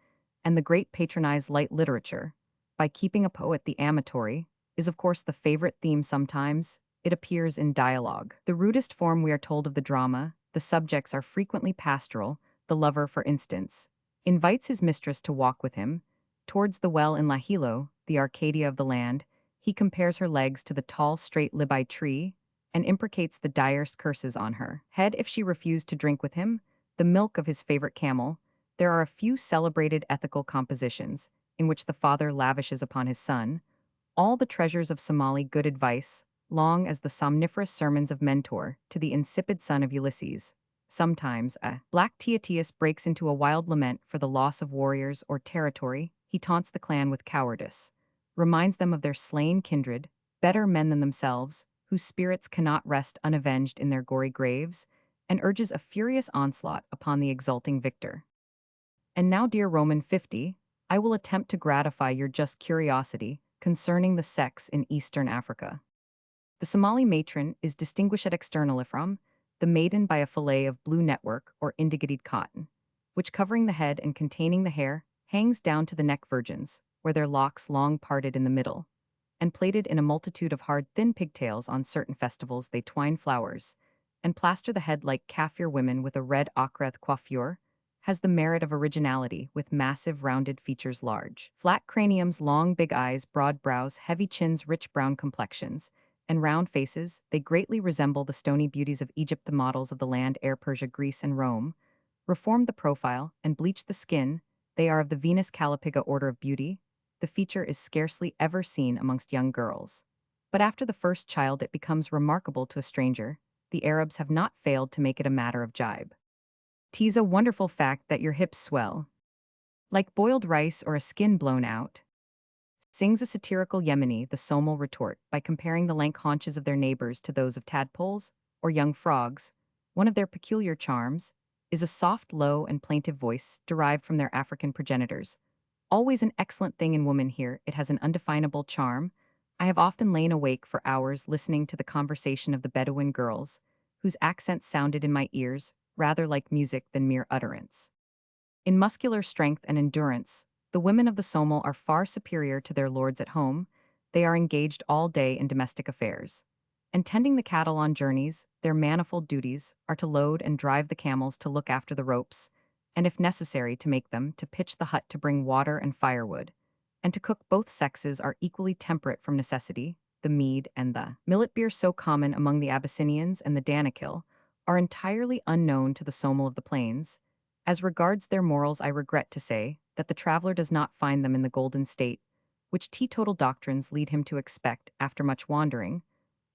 [SPEAKER 1] and the great patronize light literature. By keeping a poet the amatory, is of course the favorite theme. Sometimes it appears in dialogue. The rudest form, we are told, of the drama, the subjects are frequently pastoral. The lover, for instance, invites his mistress to walk with him towards the well in Lahilo, the Arcadia of the land. He compares her legs to the tall, straight Libai tree and imprecates the direst curses on her head if she refused to drink with him the milk of his favorite camel. There are a few celebrated ethical compositions in which the father lavishes upon his son all the treasures of Somali good advice, long as the somniferous sermons of Mentor to the insipid son of Ulysses. Sometimes a black Titius breaks into a wild lament for the loss of warriors or territory. He taunts the clan with cowardice, reminds them of their slain kindred, better men than themselves, whose spirits cannot rest unavenged in their gory graves, and urges a furious onslaught upon the exulting victor. And now, dear Roman 50, I will attempt to gratify your just curiosity concerning the sex in Eastern Africa. The Somali matron is distinguished externally from the maiden by a fillet of blue network or indigoted cotton, which covering the head and containing the hair, hangs down to the neck. Virgins, where their locks long parted in the middle, and plaited in a multitude of hard thin pigtails. On certain festivals they twine flowers, and plaster the head like Kafir women with a red ochre coiffure, has the merit of originality, with massive rounded features, large, flat craniums, long big eyes, broad brows, heavy chins, rich brown complexions, and round faces. They greatly resemble the stony beauties of Egypt. The models of the land, Air Persia, Greece, and Rome, reformed the profile and bleached the skin. They are of the Venus Callipyga order of beauty. The feature is scarcely ever seen amongst young girls, but after the first child it becomes remarkable to a stranger. The Arabs have not failed to make it a matter of jibe. 'Tis a wonderful fact that your hips swell like boiled rice or a skin blown out. Sings a satirical Yemeni. The Somali retort by comparing the lank haunches of their neighbors to those of tadpoles or young frogs. One of their peculiar charms is a soft, low, and plaintive voice derived from their African progenitors. Always an excellent thing in woman here, it has an undefinable charm. I have often lain awake for hours listening to the conversation of the Bedouin girls, whose accents sounded in my ears rather like music than mere utterance. In muscular strength and endurance, the women of the Somali are far superior to their lords at home. They are engaged all day in domestic affairs, and tending the cattle on journeys. Their manifold duties are to load and drive the camels, to look after the ropes, and if necessary to make them, to pitch the hut, to bring water and firewood, and to cook. Both sexes are equally temperate from necessity. The mead and the millet beer, so common among the Abyssinians and the Danakil, are entirely unknown to the Somal of the plains. As regards their morals, I regret to say that the traveler does not find them in the golden state, which teetotal doctrines lead him to expect after much wandering.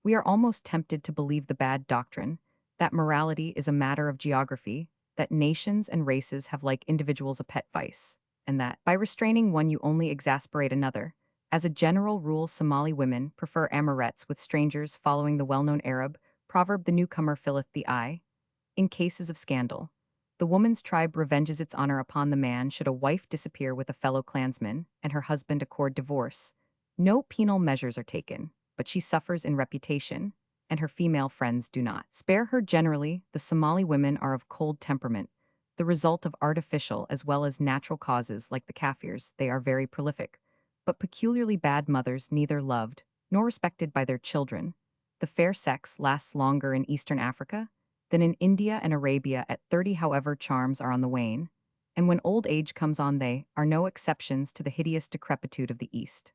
[SPEAKER 1] We are almost tempted to believe the bad doctrine that morality is a matter of geography, that nations and races have like individuals a pet vice, and that, by restraining one, you only exasperate another. As a general rule, Somali women prefer amorettes with strangers, following the well known Arab proverb, the newcomer filleth the eye. In cases of scandal, the woman's tribe revenges its honor upon the man should a wife disappear with a fellow clansman and her husband accord divorce. No penal measures are taken, but she suffers in reputation, and her female friends do not spare her. Generally, the Somali women are of cold temperament, the result of artificial as well as natural causes like the Kafirs. They are very prolific, but peculiarly bad mothers, neither loved nor respected by their children. The fair sex lasts longer in Eastern Africa than in India and Arabia at 30. However, charms are on the wane, and when old age comes on, they are no exceptions to the hideous decrepitude of the East.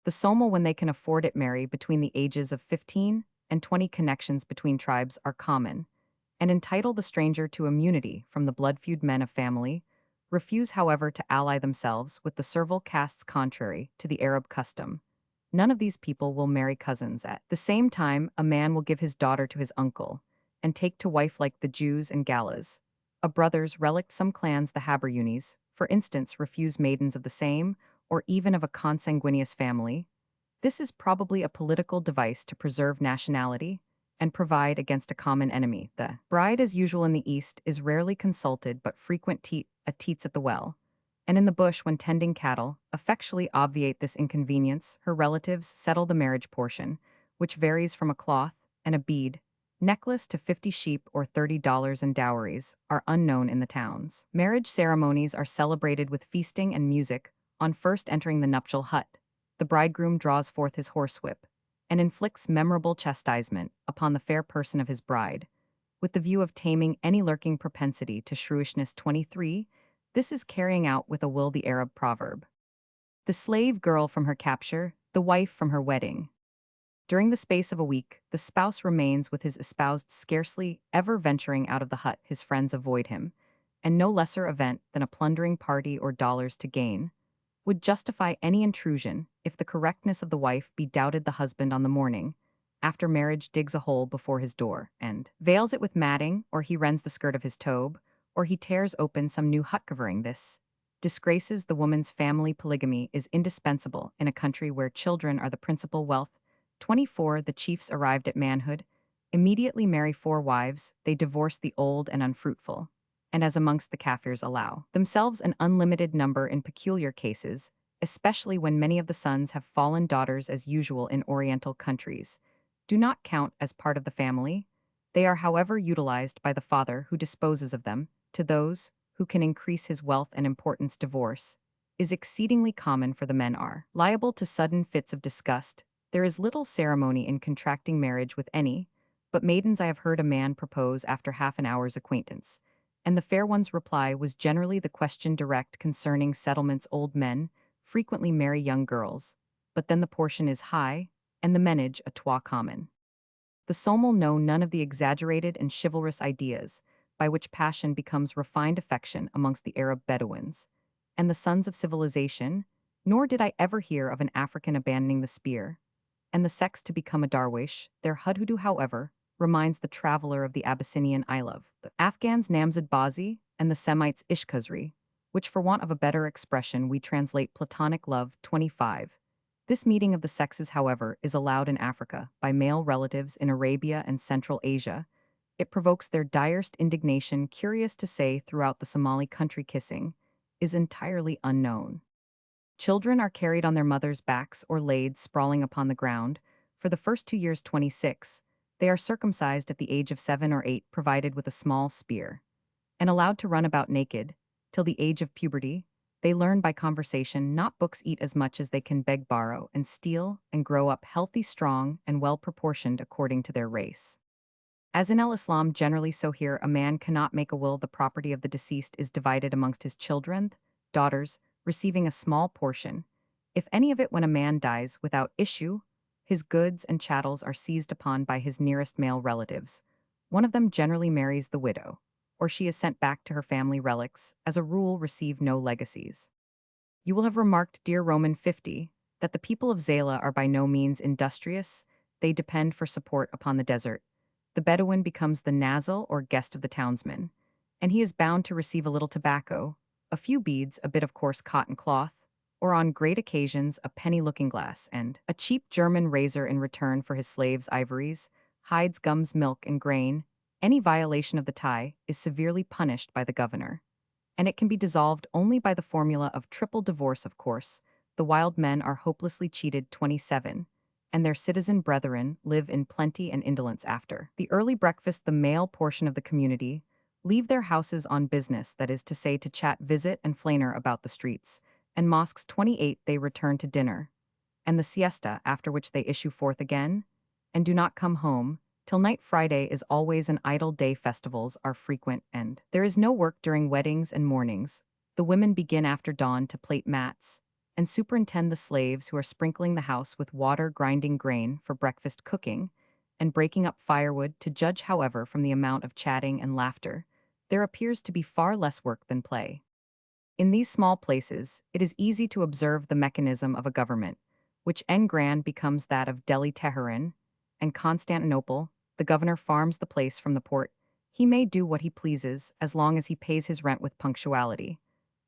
[SPEAKER 1] The Somal, when they can afford it, marry between the ages of 15 and 20. Connections between tribes are common, and entitle the stranger to immunity from the blood feud. Men of family refuse, however, to ally themselves with the servile castes, contrary to the Arab custom. None of these people will marry cousins. At the same time, a man will give his daughter to his uncle, and take to wife, like the Jews and Gallas, a brother's relict. Some clans, the Haberunis, for instance, refuse maidens of the same, or even of a consanguineous family. This is probably a political device to preserve nationality and provide against a common enemy. The bride, as usual in the East, is rarely consulted but frequent teats at the well, and in the bush when tending cattle. Effectually obviate this inconvenience, her relatives settle the marriage portion, which varies from a cloth and a bead necklace to 50 sheep or $30, and dowries are unknown in the towns. Marriage ceremonies are celebrated with feasting and music. On first entering the nuptial hut, the bridegroom draws forth his horsewhip and inflicts memorable chastisement upon the fair person of his bride, with the view of taming any lurking propensity to shrewishness. 23. This is carrying out with a will the Arab proverb, the slave girl from her capture, the wife from her wedding. During the space of a week, the spouse remains with his espoused, scarcely ever venturing out of the hut. His friends avoid him, and no lesser event than a plundering party or dollars to gain would justify any intrusion. If the correctness of the wife be doubted, the husband on the morning after marriage digs a hole before his door and veils it with matting, or he rends the skirt of his tobe, or he tears open some new hut covering. This disgraces the woman's family. Polygamy is indispensable in a country where children are the principal wealth. 24. The chiefs, arrived at manhood, immediately marry 4 wives. They divorce the old and unfruitful, and, as amongst the Kafirs, allow themselves an unlimited number in peculiar cases, especially when many of the sons have fallen. Daughters, as usual in Oriental countries, do not count as part of the family. They are, however, utilized by the father, who disposes of them to those who can increase his wealth and importance. Divorce is exceedingly common, for the men are liable to sudden fits of disgust. There is little ceremony in contracting marriage with any but maidens. I have heard a man propose after half an hour's acquaintance, and the fair one's reply was generally the question direct concerning settlements. Old men frequently marry young girls, but then the portion is high, and the menage a trois common. The Somal know none of the exaggerated and chivalrous ideas by which passion becomes refined affection amongst the Arab Bedouins and the sons of civilization, nor did I ever hear of an African abandoning the spear and the sex to become a darwish. Their hudhudu, however, reminds the traveler of the Abyssinian I love, the Afghans Namzad Bazi, and the Semites Ishkuzri, which, for want of a better expression, we translate platonic love. 25. This meeting of the sexes, however, is allowed in Africa by male relatives in Arabia and Central Asia. It provokes their direst indignation. Curious to say, throughout the Somali country, kissing is entirely unknown. Children are carried on their mothers' backs or laid sprawling upon the ground. For the first 2 years. 26. They are circumcised at the age of 7 or 8, provided with a small spear, and allowed to run about naked till the age of puberty. They learn by conversation, not books. Eat as much as they can beg, borrow, and steal, and grow up healthy, strong, and well proportioned according to their race. As in Islam generally, so here, a man cannot make a will. The property of the deceased is divided amongst his children, daughters, receiving a small portion, if any of it. When a man dies without issue, his goods and chattels are seized upon by his nearest male relatives, One of them generally marries the widow, or she is sent back to her family relics, as a rule receive no legacies. You will have remarked, dear Roman 50, that the people of Zala are by no means industrious, they depend for support upon the desert. The Bedouin becomes the nazil or guest of the townsman, and he is bound to receive a little tobacco, a few beads, a bit of coarse cotton cloth, or on great occasions a penny looking-glass and a cheap German razor in return for his slaves' ivories, hides, gums, milk, and grain. Any violation of the tie is severely punished by the governor, and it can be dissolved only by the formula of triple divorce, of course. The wild men are hopelessly cheated 27, and their citizen brethren live in plenty and indolence after the early breakfast. The male portion of the community leave their houses on business, that is to say, to chat, visit, and flaner about the streets, and mosques. 28 they return to dinner, and the siesta, after which they issue forth again, and do not come home till night. Friday is always an idle day. Festivals are frequent, and there is no work during weddings and mournings. The women begin after dawn to plait mats, and superintend the slaves who are sprinkling the house with water, grinding grain for breakfast, cooking, and breaking up firewood. To judge, however, from the amount of chatting and laughter, there appears to be far less work than play. In these small places, it is easy to observe the mechanism of a government, which en grand becomes that of Delhi, Teheran, and Constantinople. The governor farms the place from the port. He may do what he pleases as long as he pays his rent with punctuality,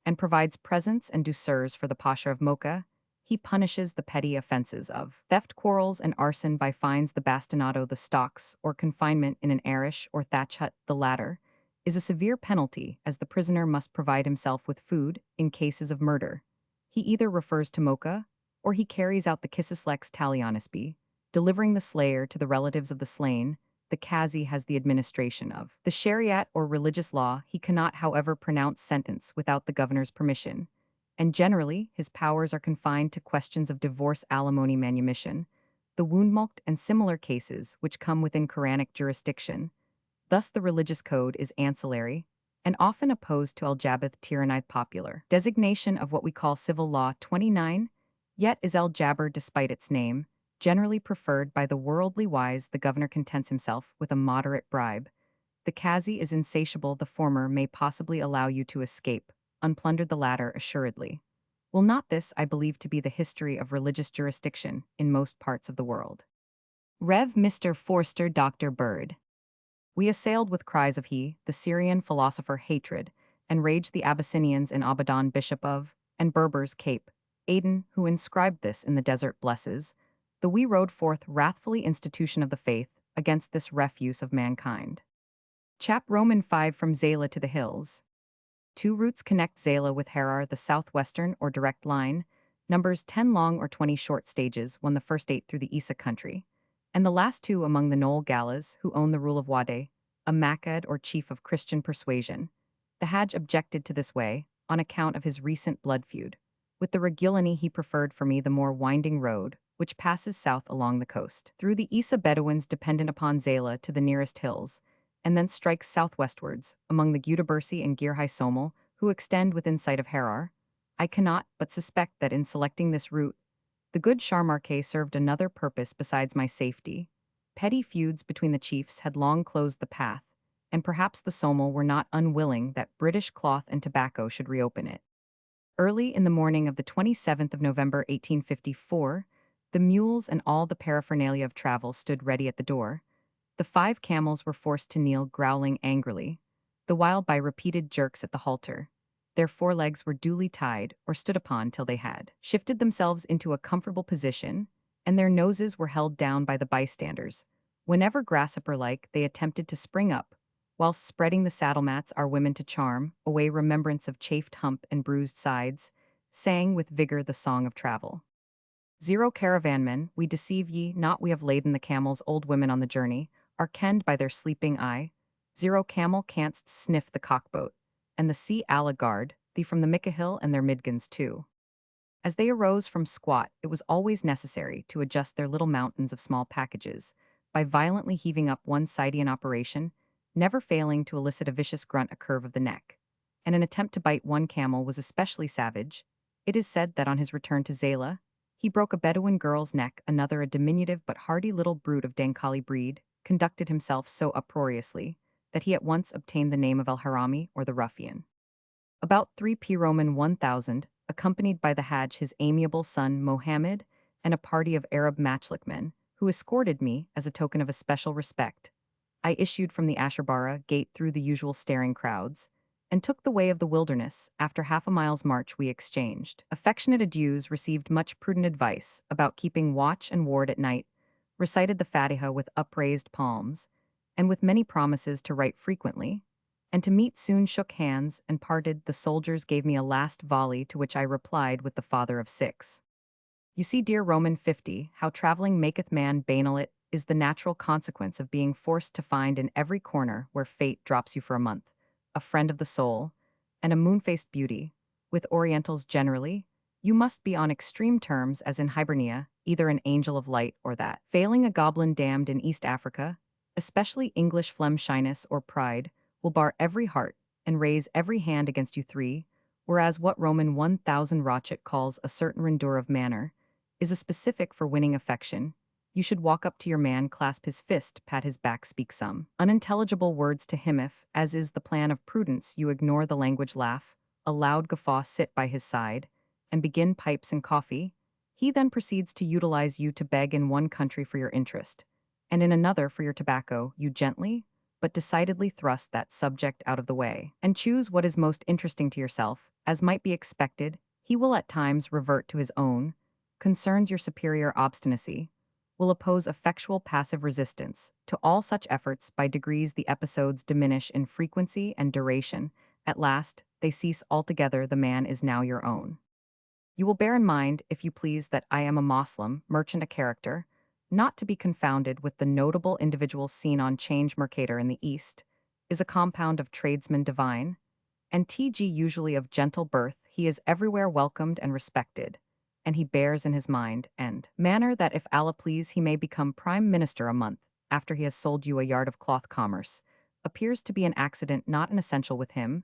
[SPEAKER 1] and provides presents and douceurs for the Pasha of Mocha. He punishes the petty offenses of theft, quarrels, and arson by fines, the bastinado, the stocks, or confinement in an arish or thatch hut. The latter is a severe penalty, as the prisoner must provide himself with food in cases of murder. He either refers to Mocha, or he carries out the kisses lex talionisbi, delivering the slayer to the relatives of the slain. The Qazi has the administration of the Shariat or religious law. He cannot, however, pronounce sentence without the governor's permission, and generally his powers are confined to questions of divorce, alimony, manumission, the woundmulkt, and similar cases which come within Quranic jurisdiction. Thus the religious code is ancillary, and often opposed to al-Jabith tyrannide popular designation of what we call civil law. 29. Yet is al-Jabr, despite its name, generally preferred by the worldly wise. The governor contents himself with a moderate bribe. The Qazi is insatiable. The former may possibly allow you to escape, unplundered; the latter assuredly will not. This I believe to be the history of religious jurisdiction in most parts of the world. Rev. Mr. Forster, Dr. Bird. We assailed with cries of he, the Syrian philosopher, hatred, and rage the Abyssinians in Abadan, bishop of, and Berbers, Cape Aden, who inscribed this in the desert blesses. The we rode forth wrathfully institution of the faith against this refuse of mankind. Chap Roman 5. From Zala to the hills. Two routes connect Zala with Harar, the southwestern or direct line, numbers 10 long or 20 short stages, one the first 8 through the Isa country, and the last 2 among the Noel Galas, who own the rule of Wade, a Makkad or chief of Christian persuasion. The Hajj objected to this way, on account of his recent blood feud. With the Regulani he preferred for me the more winding road, which passes south along the coast, through the Isa Bedouins dependent upon Zala to the nearest hills, and then strikes southwestwards, among the Gudabursi and Girhai Somal, who extend within sight of Harar. I cannot but suspect that in selecting this route, the good Sharmarke served another purpose besides my safety. Petty feuds between the chiefs had long closed the path, and perhaps the Somal were not unwilling that British cloth and tobacco should reopen it. Early in the morning of the 27th of November 1854, the mules and all the paraphernalia of travel stood ready at the door. The 5 camels were forced to kneel, growling angrily, the while by repeated jerks at the halter. Their forelegs were duly tied or stood upon till they had shifted themselves into a comfortable position, and their noses were held down by the bystanders. Whenever grasshopper-like they attempted to spring up, whilst spreading the saddle mats, our women, to charm away remembrance of chafed hump and bruised sides, sang with vigor the song of travel. 0 caravanmen, we deceive ye not, we have laden the camels. Old women on the journey are kenned by their sleeping eye. 0 camel canst sniff the cockboat, and the sea alla guard thee from the Mikahill and their midgans too. As they arose from squat, it was always necessary to adjust their little mountains of small packages by violently heaving up one Sidian operation, never failing to elicit a vicious grunt, a curve of the neck. And an attempt to bite one camel was especially savage. It is said that on his return to Zala, he broke a Bedouin girl's neck, another a diminutive but hardy little brute of Dankali breed, conducted himself so uproariously that he at once obtained the name of El Harami or the Ruffian. About 3 Roman 1000, accompanied by the Hajj his amiable son Mohammed and a party of Arab matchlick who escorted me as a token of especial respect, I issued from the Asharbara gate through the usual staring crowds, and took the way of the wilderness. After half a mile's march we exchanged affectionate adieus, received much prudent advice about keeping watch and ward at night, recited the Fatiha with upraised palms, and with many promises to write frequently, and to meet soon shook hands and parted. The soldiers gave me a last volley to which I replied with the father of six. You see, dear Roman 50, how traveling maketh man banal. It is the natural consequence of being forced to find in every corner where fate drops you for a month, a friend of the soul, and a moon-faced beauty. With Orientals generally, you must be on extreme terms as in Hibernia, either an angel of light or that. Failing a goblin damned in East Africa, especially English phlegm, shyness, or pride, will bar every heart and raise every hand against you three, whereas what Roman 1000 Rochet calls a certain rondeur of manner is a specific for winning affection. You should walk up to your man, clasp his fist, pat his back, speak some unintelligible words to him. If, as is the plan of prudence, you ignore the language, laugh, a loud guffaw, sit by his side, and begin pipes and coffee, he then proceeds to utilize you to beg in one country for your interest, and in another for your tobacco. You gently, but decidedly thrust that subject out of the way, and choose what is most interesting to yourself. As might be expected, he will at times revert to his own concerns. Your superior obstinacy will oppose effectual passive resistance to all such efforts. By degrees the episodes diminish in frequency and duration. At last, they cease altogether. The man is now your own. You will bear in mind, if you please, that I am a Moslem, merchant, a character, not to be confounded with the notable individuals seen on Change Mercator in the East, is a compound of tradesman divine, and T.G. usually of gentle birth. He is everywhere welcomed and respected, and he bears in his mind and manner that if Allah please he may become prime minister a month after he has sold you a yard of cloth. Commerce appears to be an accident, not an essential with him,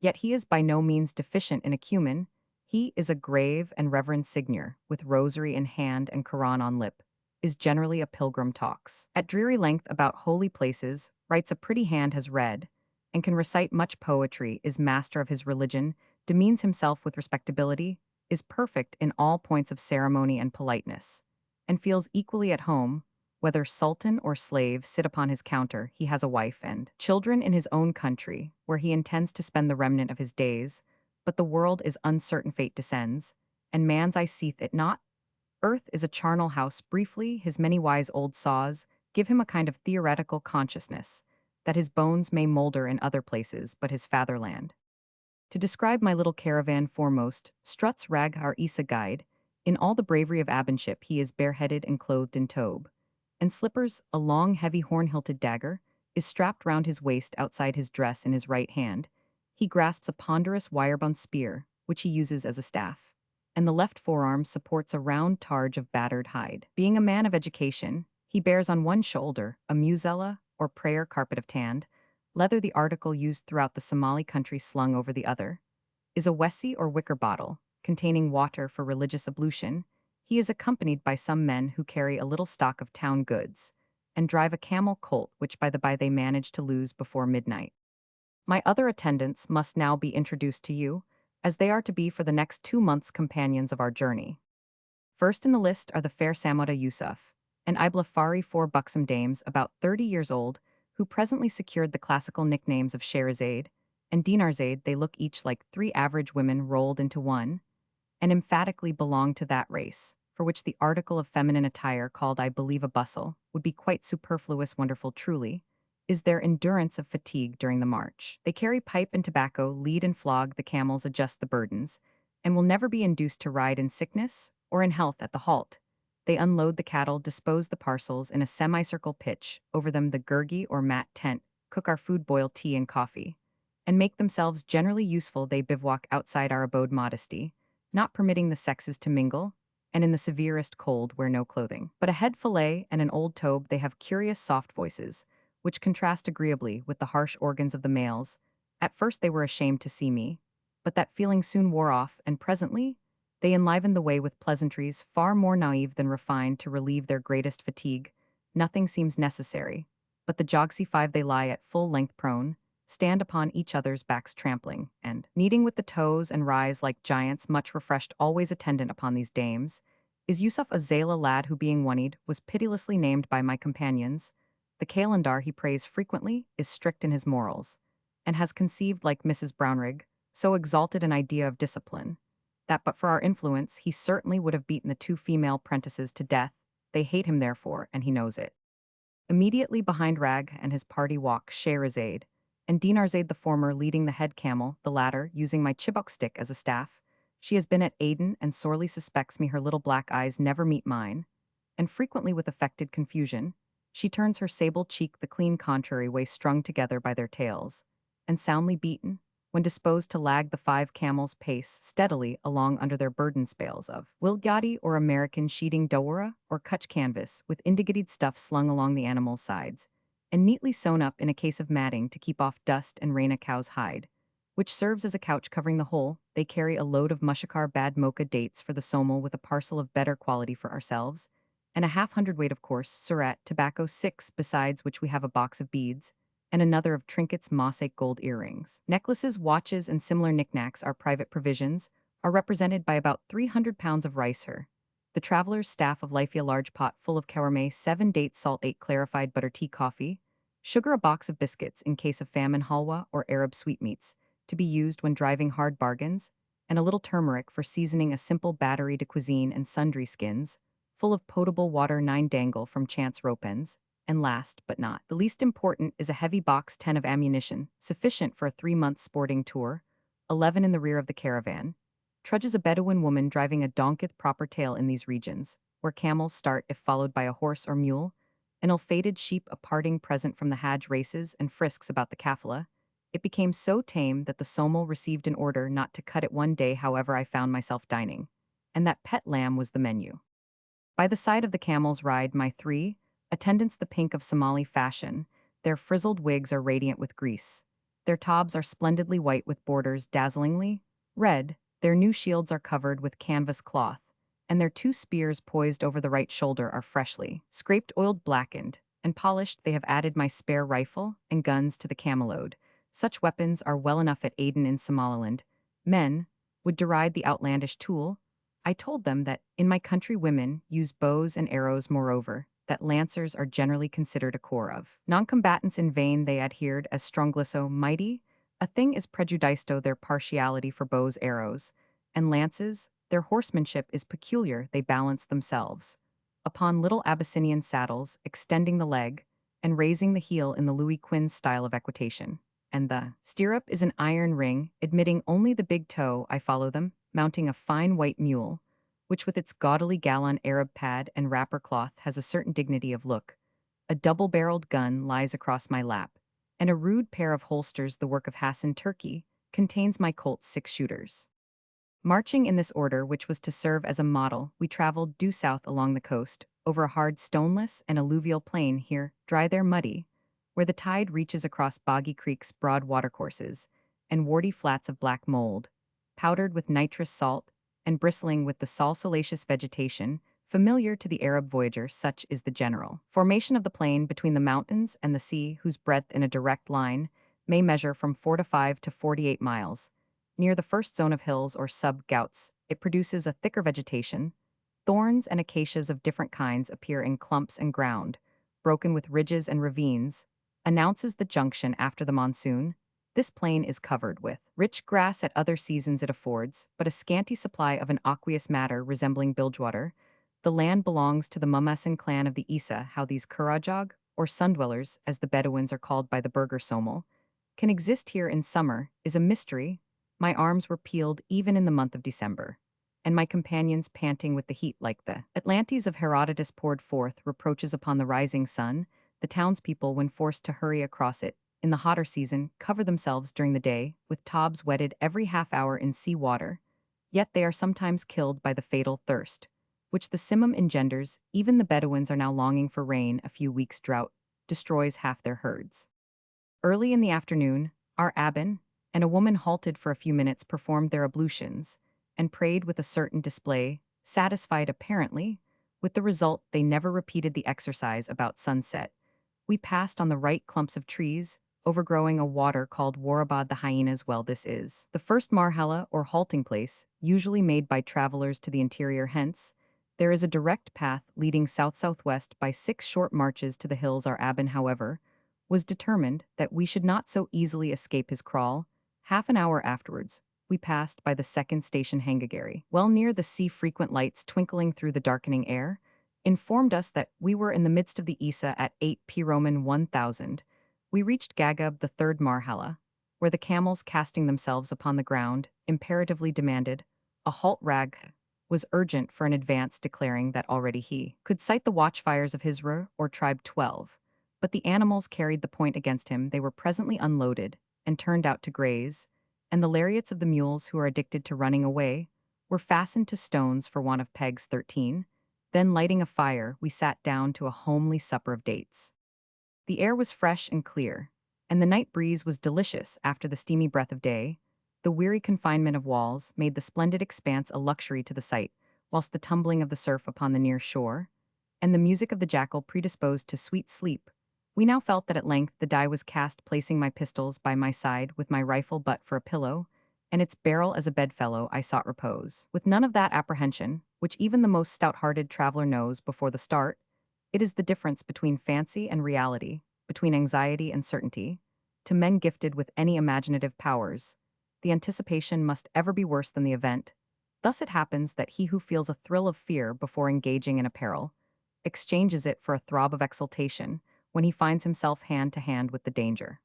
[SPEAKER 1] yet he is by no means deficient in acumen. He is a grave and reverend signor, with rosary in hand and Koran on lip, is generally a pilgrim, talks at dreary length about holy places, writes a pretty hand, has read, and can recite much poetry, is master of his religion, demeans himself with respectability, is perfect in all points of ceremony and politeness, and feels equally at home, whether sultan or slave sit upon his counter. He has a wife and children in his own country, where he intends to spend the remnant of his days, but the world is uncertain, fate descends, and man's eye seeth it not. Earth is a charnel house. Briefly, his many wise old saws give him a kind of theoretical consciousness, that his bones may moulder in other places but his fatherland. To describe my little caravan, foremost struts Raghar Isa guide. In all the bravery of abinship he is bareheaded and clothed in tobe and slippers. A long, heavy, horn-hilted dagger is strapped round his waist outside his dress. In his right hand he grasps a ponderous wire-bound spear, which he uses as a staff, and the left forearm supports a round targe of battered hide. Being a man of education, he bears on one shoulder a musella, or prayer carpet of tanned leather. The article used throughout the Somali country. Slung over the other is a wessie or wicker bottle, containing water for religious ablution. He is accompanied by some men who carry a little stock of town goods, and drive a camel colt, which by the by they manage to lose before midnight. My other attendants must now be introduced to you, as they are to be for the next 2 months companions of our journey. First in the list are the fair Samoda Yusuf, and Iblafari, 4 buxom dames about 30 years old, who presently secured the classical nicknames of Scheherazade and Dinarzade. They look each like 3 average women rolled into one, and emphatically belong to that race, for which the article of feminine attire called, I believe, a bustle, would be quite superfluous. Wonderful truly is their endurance of fatigue during the march. They carry pipe and tobacco, lead and flog the camels, adjust the burdens, and will never be induced to ride in sickness or in health. At the halt, they unload the cattle, dispose the parcels in a semicircle, pitch over them the gurgi or mat tent, cook our food, boil tea and coffee, and make themselves generally useful. They bivouac outside our abode, modesty not permitting the sexes to mingle, and in the severest cold wear no clothing but a head fillet and an old tobe. They have curious soft voices, which contrast agreeably with the harsh organs of the males. At first they were ashamed to see me, but that feeling soon wore off, and presently they enlivened the way with pleasantries far more naive than refined. To relieve their greatest fatigue, nothing seems necessary but the Jogsy 5 they lie at full length prone, stand upon each other's backs trampling, and, kneading with the toes and rise like giants much refreshed always attendant upon these dames, is Yusuf a Zayla lad who being wonied was pitilessly named by my companions. The Kalandar he prays frequently is strict in his morals, and has conceived like Mrs. Brownrigg, so exalted an idea of discipline, that but for our influence he certainly would have beaten the two female prentices to death. They hate him therefore, and he knows it. Immediately behind Rag and his party walk Scheherazade, and Dinarzade the former leading the head camel, the latter using my chibok stick as a staff. She has been at Aden and sorely suspects me her little black eyes never meet mine, and frequently with affected confusion, she turns her sable cheek the clean contrary way strung together by their tails, and soundly beaten, when disposed to lag the 5 camels' pace steadily along under their burden spales of Wilgadi or American sheeting dowara or Kutch canvas with indigoted stuff slung along the animal's sides, and neatly sewn up in a case of matting to keep off dust and rain a cow's hide, which serves as a couch covering the whole. They carry a load of mushakar bad mocha dates for the somel with a parcel of better quality for ourselves, and a half hundredweight of course surat tobacco 6, besides which we have a box of beads, and another of trinkets mosaic gold earrings. Necklaces, watches, and similar knickknacks, our private provisions, are represented by about 300 pounds of rice her. The traveler's staff of life a large pot full of kawarmeh, 7 dates, salt, 8 clarified butter, tea, coffee, sugar, a box of biscuits in case of famine, halwa or Arab sweetmeats, to be used when driving hard bargains, and a little turmeric for seasoning a simple batterie de cuisine, and sundry skins, full of potable water, 9 dangle from chance rope ends, and last, but not the least important, is a heavy box 10 of ammunition, sufficient for a 3-month sporting tour, 11 in the rear of the caravan. Trudges a Bedouin woman driving a donkeyth proper tail in these regions, where camels start if followed by a horse or mule, an ill-fated sheep a parting present from the Hajj races and frisks about the kafala. It became so tame that the somel received an order not to cut it one day, however I found myself dining, and that pet lamb was the menu. By the side of the camels ride my 3 attendants, the pink of Somali fashion. Their frizzled wigs are radiant with grease. Their tobs are splendidly white with borders dazzlingly red. Their new shields are covered with canvas cloth, and their 2 spears poised over the right shoulder are freshly scraped, oiled, blackened, and polished. They have added my spare rifle and guns to the camelode. Such weapons are well enough at Aden in Somaliland. Men would deride the outlandish tool. I told them that, in my country, women use bows and arrows, moreover, that lancers are generally considered a core of non-combatants. In vain they adhered as stronglisso mighty, a thing is prejudisto their partiality for bows, arrows, and lances, their horsemanship is peculiar, they balance themselves upon little Abyssinian saddles, extending the leg, and raising the heel in the Louis Quinze style of equitation. And the stirrup is an iron ring, admitting only the big toe. I follow them, mounting a fine white mule, which with its gaudily gallant Arab pad and wrapper cloth has a certain dignity of look. A double-barreled gun lies across my lap, and a rude pair of holsters, the work of Hassan Turkey, contains my Colt's 6 shooters. Marching in this order, which was to serve as a model, we traveled due south along the coast, over a hard stoneless and alluvial plain, here dry, there muddy, where the tide reaches across boggy creeks, broad watercourses, and warty flats of black mold, powdered with nitrous salt, and bristling with the salsolaceous vegetation familiar to the Arab voyager. Such is the general formation of the plain between the mountains and the sea, whose breadth in a direct line may measure from 45 to 48 miles. Near the first zone of hills or sub-gouts, it produces a thicker vegetation. Thorns and acacias of different kinds appear in clumps, and ground, broken with ridges and ravines, announces the junction after the monsoon. This plain is covered with rich grass at other seasons it affords, but a scanty supply of an aqueous matter resembling bilgewater. The land belongs to the Mumasan clan of the Isa. How these Kurajog, or sun-dwellers, as the Bedouins are called by the Berger Somel, can exist here in summer is a mystery. My arms were peeled even in the month of December, and my companions panting with the heat like the Atlantes of Herodotus poured forth reproaches upon the rising sun. The townspeople, when forced to hurry across it in the hotter season, cover themselves during the day with tobs wetted every half hour in sea water, yet they are sometimes killed by the fatal thirst, which the simum engenders. Even the Bedouins are now longing for rain. A few weeks' drought destroys half their herds. Early in the afternoon, our abbin and a woman halted for a few minutes, performed their ablutions, and prayed with a certain display, satisfied apparently with the result. They never repeated the exercise about sunset, We passed on the right clumps of trees, overgrowing a water called Warabad the hyena's well this is. The first marhala or halting place, usually made by travelers to the interior hence, there is a direct path leading south-southwest by 6 short marches to the hills our Aben however, was determined that we should not so easily escape his crawl. Half an hour afterwards, we passed by the second station Hangagari. Well near the sea frequent lights twinkling through the darkening air, informed us that we were in the midst of the Isa at 8 p. Roman 1000. We reached Gagab the third Marhala, where the camels casting themselves upon the ground imperatively demanded a halt. Rag was urgent for an advance, declaring that already he could sight the watchfires of Hisra or Tribe 12. But the animals carried the point against him. They were presently unloaded and turned out to graze, and the lariats of the mules who are addicted to running away were fastened to stones for want of pegs. 13. Then, lighting a fire, we sat down to a homely supper of dates. The air was fresh and clear, and the night breeze was delicious after the steamy breath of day. The weary confinement of walls made the splendid expanse a luxury to the sight, whilst the tumbling of the surf upon the near shore, and the music of the jackal predisposed to sweet sleep. We now felt that at length the die was cast, placing my pistols by my side with my rifle butt for a pillow, and its barrel as a bedfellow. I sought repose. With none of that apprehension, which even the most stout-hearted traveler knows before the start, it is the difference between fancy and reality, between anxiety and certainty. To men gifted with any imaginative powers, the anticipation must ever be worse than the event. Thus it happens that he who feels a thrill of fear before engaging in a peril exchanges it for a throb of exultation when he finds himself hand to hand with the danger.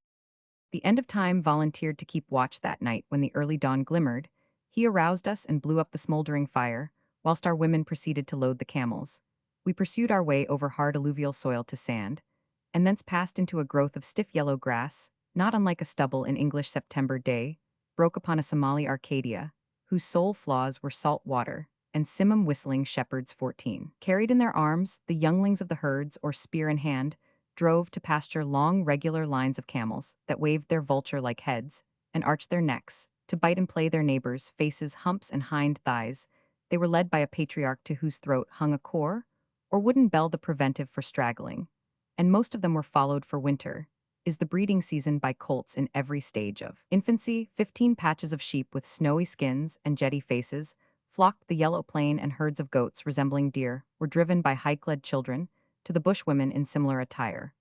[SPEAKER 1] The end of time volunteered to keep watch that night. When the early dawn glimmered, he aroused us and blew up the smoldering fire, whilst our women proceeded to load the camels. We pursued our way over hard alluvial soil to sand, and thence passed into a growth of stiff yellow grass, not unlike a stubble in English September day, broke upon a Somali Arcadia, whose sole flaws were salt water, and simum whistling shepherds. 14. Carried in their arms, the younglings of the herds, or spear in hand, drove to pasture long regular lines of camels that waved their vulture-like heads and arched their necks to bite and play their neighbors' faces, humps, and hind thighs. They were led by a patriarch to whose throat hung a core or wooden bell, the preventive for straggling, and most of them were followed for winter, is the breeding season, by colts in every stage of infancy. 15 patches of sheep with snowy skins and jetty faces flocked the yellow plain, and herds of goats resembling deer were driven by high-clad children to the bushwomen in similar attire.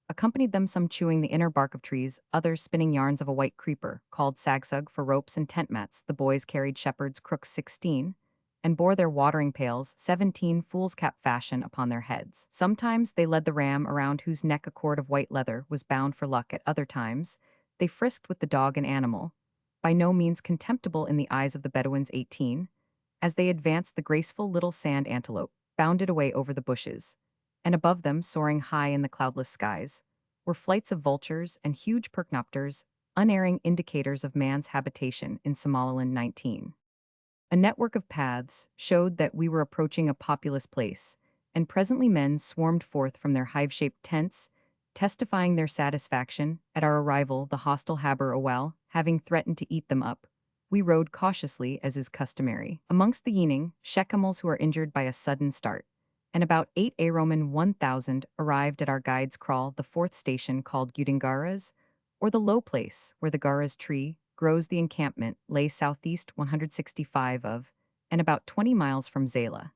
[SPEAKER 1] Accompanied them some chewing the inner bark of trees, others spinning yarns of a white creeper, called sagsug, for ropes and tent mats. The boys carried shepherd's crooks. 16, and bore their watering pails, 17, fool's cap fashion, upon their heads. Sometimes they led the ram, around whose neck a cord of white leather was bound for luck. At other times, they frisked with the dog and animal, by no means contemptible in the eyes of the Bedouins. 18, as they advanced, the graceful little sand antelope bounded away over the bushes, and above them, soaring high in the cloudless skies, were flights of vultures and huge percnopters, unerring indicators of man's habitation in Somaliland. 19. A network of paths showed that we were approaching a populous place, and presently men swarmed forth from their hive-shaped tents, testifying their satisfaction at our arrival. The hostile Haber Awal having threatened to eat them up, we rode cautiously as is customary. Amongst the yeaning, Shechamels who are injured by a sudden start, and about 8 Roman 1000 arrived at our guide's kraal, the fourth station, called Gudingaras, or the low place where the garas tree grows. The encampment lay southeast 165 of, and about 20 miles from Zayla.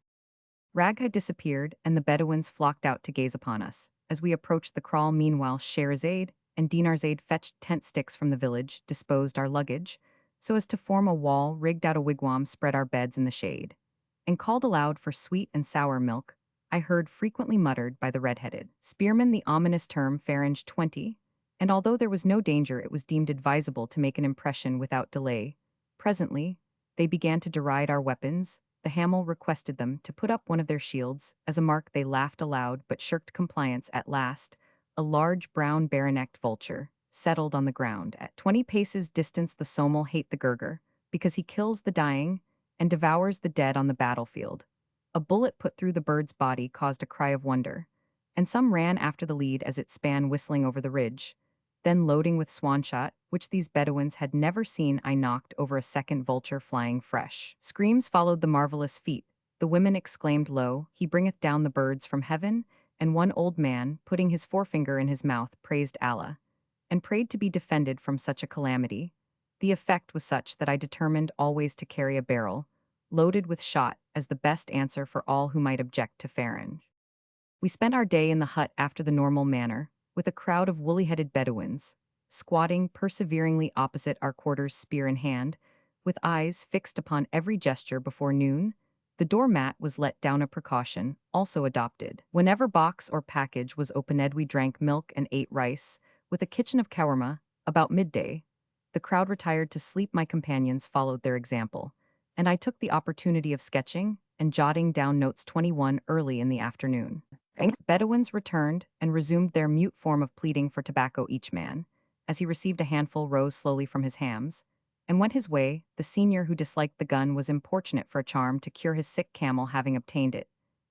[SPEAKER 1] Rag had disappeared, and the Bedouins flocked out to gaze upon us. As we approached the kraal, meanwhile, Scheherazade and Dinarzade fetched tent sticks from the village, disposed our luggage, so as to form a wall, rigged out a wigwam, spread our beds in the shade, and called aloud for sweet and sour milk. I heard frequently muttered by the red-headed spearman the ominous term Farange 20, and although there was no danger, it was deemed advisable to make an impression without delay. Presently, they began to deride our weapons. The Hamel requested them to put up one of their shields. As a mark, they laughed aloud but shirked compliance. At last, a large brown bare-necked vulture settled on the ground. At 20 paces distance, the Somal hate the Gurgur, because he kills the dying and devours the dead on the battlefield. A bullet put through the bird's body caused a cry of wonder, and some ran after the lead as it span whistling over the ridge. Then, loading with swan shot, which these Bedouins had never seen, I knocked over a second vulture flying fresh. Screams followed the marvelous feat. The women exclaimed low, "He bringeth down the birds from heaven," and one old man, putting his forefinger in his mouth, praised Allah and prayed to be defended from such a calamity. The effect was such that I determined always to carry a barrel, loaded with shot, as the best answer for all who might object to Farron. We spent our day in the hut after the normal manner, with a crowd of woolly-headed Bedouins, squatting perseveringly opposite our quarters spear in hand, with eyes fixed upon every gesture before noon. The doormat was let down, a precaution, also adopted. Whenever box or package was opened, we drank milk and ate rice, with a kitchen of shawarma. About midday, the crowd retired to sleep. My companions followed their example, and I took the opportunity of sketching and jotting down notes 21 early in the afternoon. Bedouins returned and resumed their mute form of pleading for tobacco. Each man, as he received a handful, rose slowly from his hams and went his way. The senior, who disliked the gun, was importunate for a charm to cure his sick camel. Having obtained it,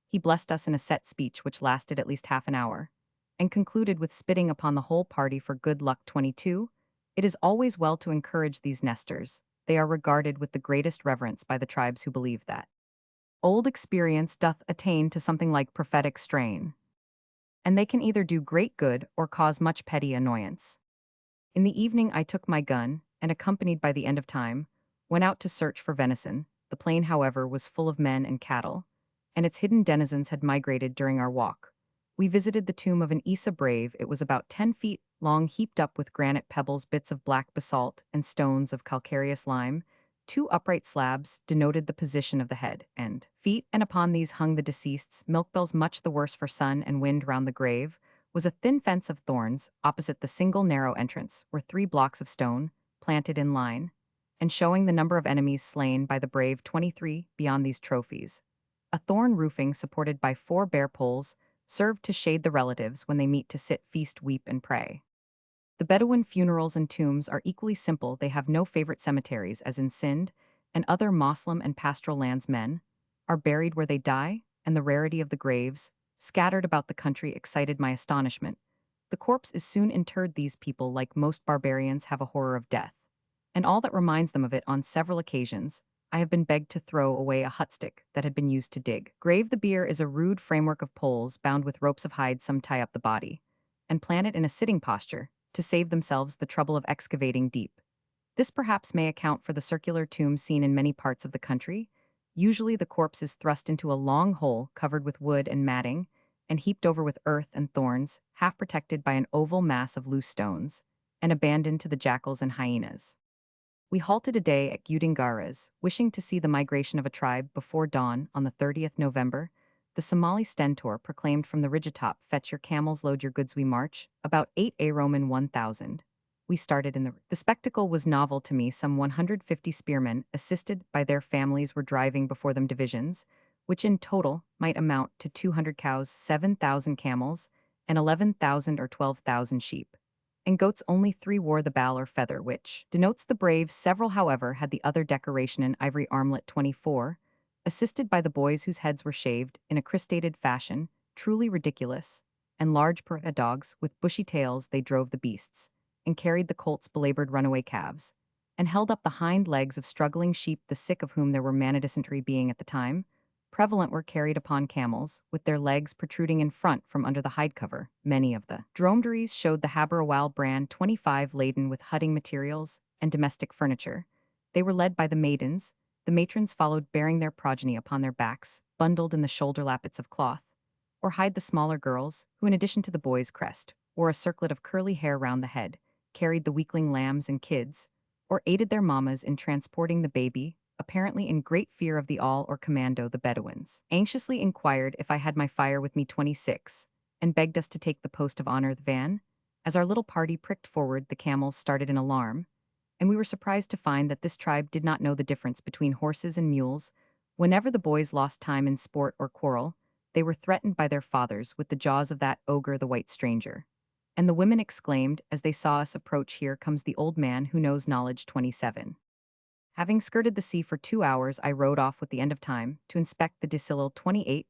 [SPEAKER 1] he blessed us in a set speech which lasted at least half an hour, and concluded with spitting upon the whole party for good luck. 22. It is always well to encourage these nesters. They are regarded with the greatest reverence by the tribes who believe that old experience doth attain to something like prophetic strain, and they can either do great good or cause much petty annoyance. In the evening I took my gun, and accompanied by the end of time, went out to search for venison. The plain, however, was full of men and cattle, and its hidden denizens had migrated during our walk. We visited the tomb of an Isa brave. It was about 10 feet long, heaped up with granite pebbles, bits of black basalt, and stones of calcareous lime. Two upright slabs denoted the position of the head and feet, and upon these hung the deceased's milk bells. Much the worse for sun and wind round the grave was a thin fence of thorns. Opposite the single narrow entrance were 3 blocks of stone, planted in line, and showing the number of enemies slain by the brave. 23. Beyond these trophies, a thorn roofing supported by 4 bare poles served to shade the relatives when they meet to sit, feast, weep, and pray. The Bedouin funerals and tombs are equally simple. They have no favorite cemeteries, as in Sind and other Moslem and pastoral lands. Men are buried where they die, and the rarity of the graves scattered about the country excited my astonishment. The corpse is soon interred. These people, like most barbarians, have a horror of death, and all that reminds them of it. On several occasions, I have been begged to throw away a hutstick that had been used to dig. Grave the bier is a rude framework of poles bound with ropes of hide. Some tie up the body and plant it in a sitting posture to save themselves the trouble of excavating deep. This perhaps may account for the circular tomb seen in many parts of the country. Usually the corpse is thrust into a long hole covered with wood and matting, and heaped over with earth and thorns, half protected by an oval mass of loose stones, and abandoned to the jackals and hyenas. We halted a day at Gudingaras, wishing to see the migration of a tribe before dawn. On the 30th November, the Somali stentor proclaimed from the ridgetop, "Fetch your camels, load your goods, we march." About 8 Roman 1000. We started in the spectacle was novel to me. Some 150 spearmen, assisted by their families, were driving before them divisions, which in total might amount to 200 cows, 7,000 camels, and 11,000 or 12,000 sheep. And goats. Only 3 wore the bal or feather, which denotes the brave. Several, however, had the other decoration, an ivory armlet. 24. Assisted by the boys whose heads were shaved in a cristated fashion, truly ridiculous, and large dogs with bushy tails, they drove the beasts, and carried the colts, belabored runaway calves, and held up the hind legs of struggling sheep. The sick, of whom there were many dysentery being at the time prevalent, were carried upon camels, with their legs protruding in front from under the hide cover. Many of the dromedaries showed the Habarawal brand. 25. Laden with hutting materials and domestic furniture, they were led by the maidens. The matrons followed, bearing their progeny upon their backs, bundled in the shoulder lappets of cloth, or hide the smaller girls, who, in addition to the boy's crest, wore a circlet of curly hair round the head, carried the weakling lambs and kids, or aided their mammas in transporting the baby, apparently in great fear of the all or commando. The Bedouins anxiously inquired if I had my fire with me. 26, and begged us to take the post of honor. The van, as our little party pricked forward, the camels started in alarm, and we were surprised to find that this tribe did not know the difference between horses and mules. Whenever the boys lost time in sport or quarrel, they were threatened by their fathers with the jaws of that ogre, the white stranger. And the women exclaimed, as they saw us approach, "Here comes the old man who knows knowledge." 27. Having skirted the sea for 2 hours, I rode off with the end of time to inspect the Disilil. 28,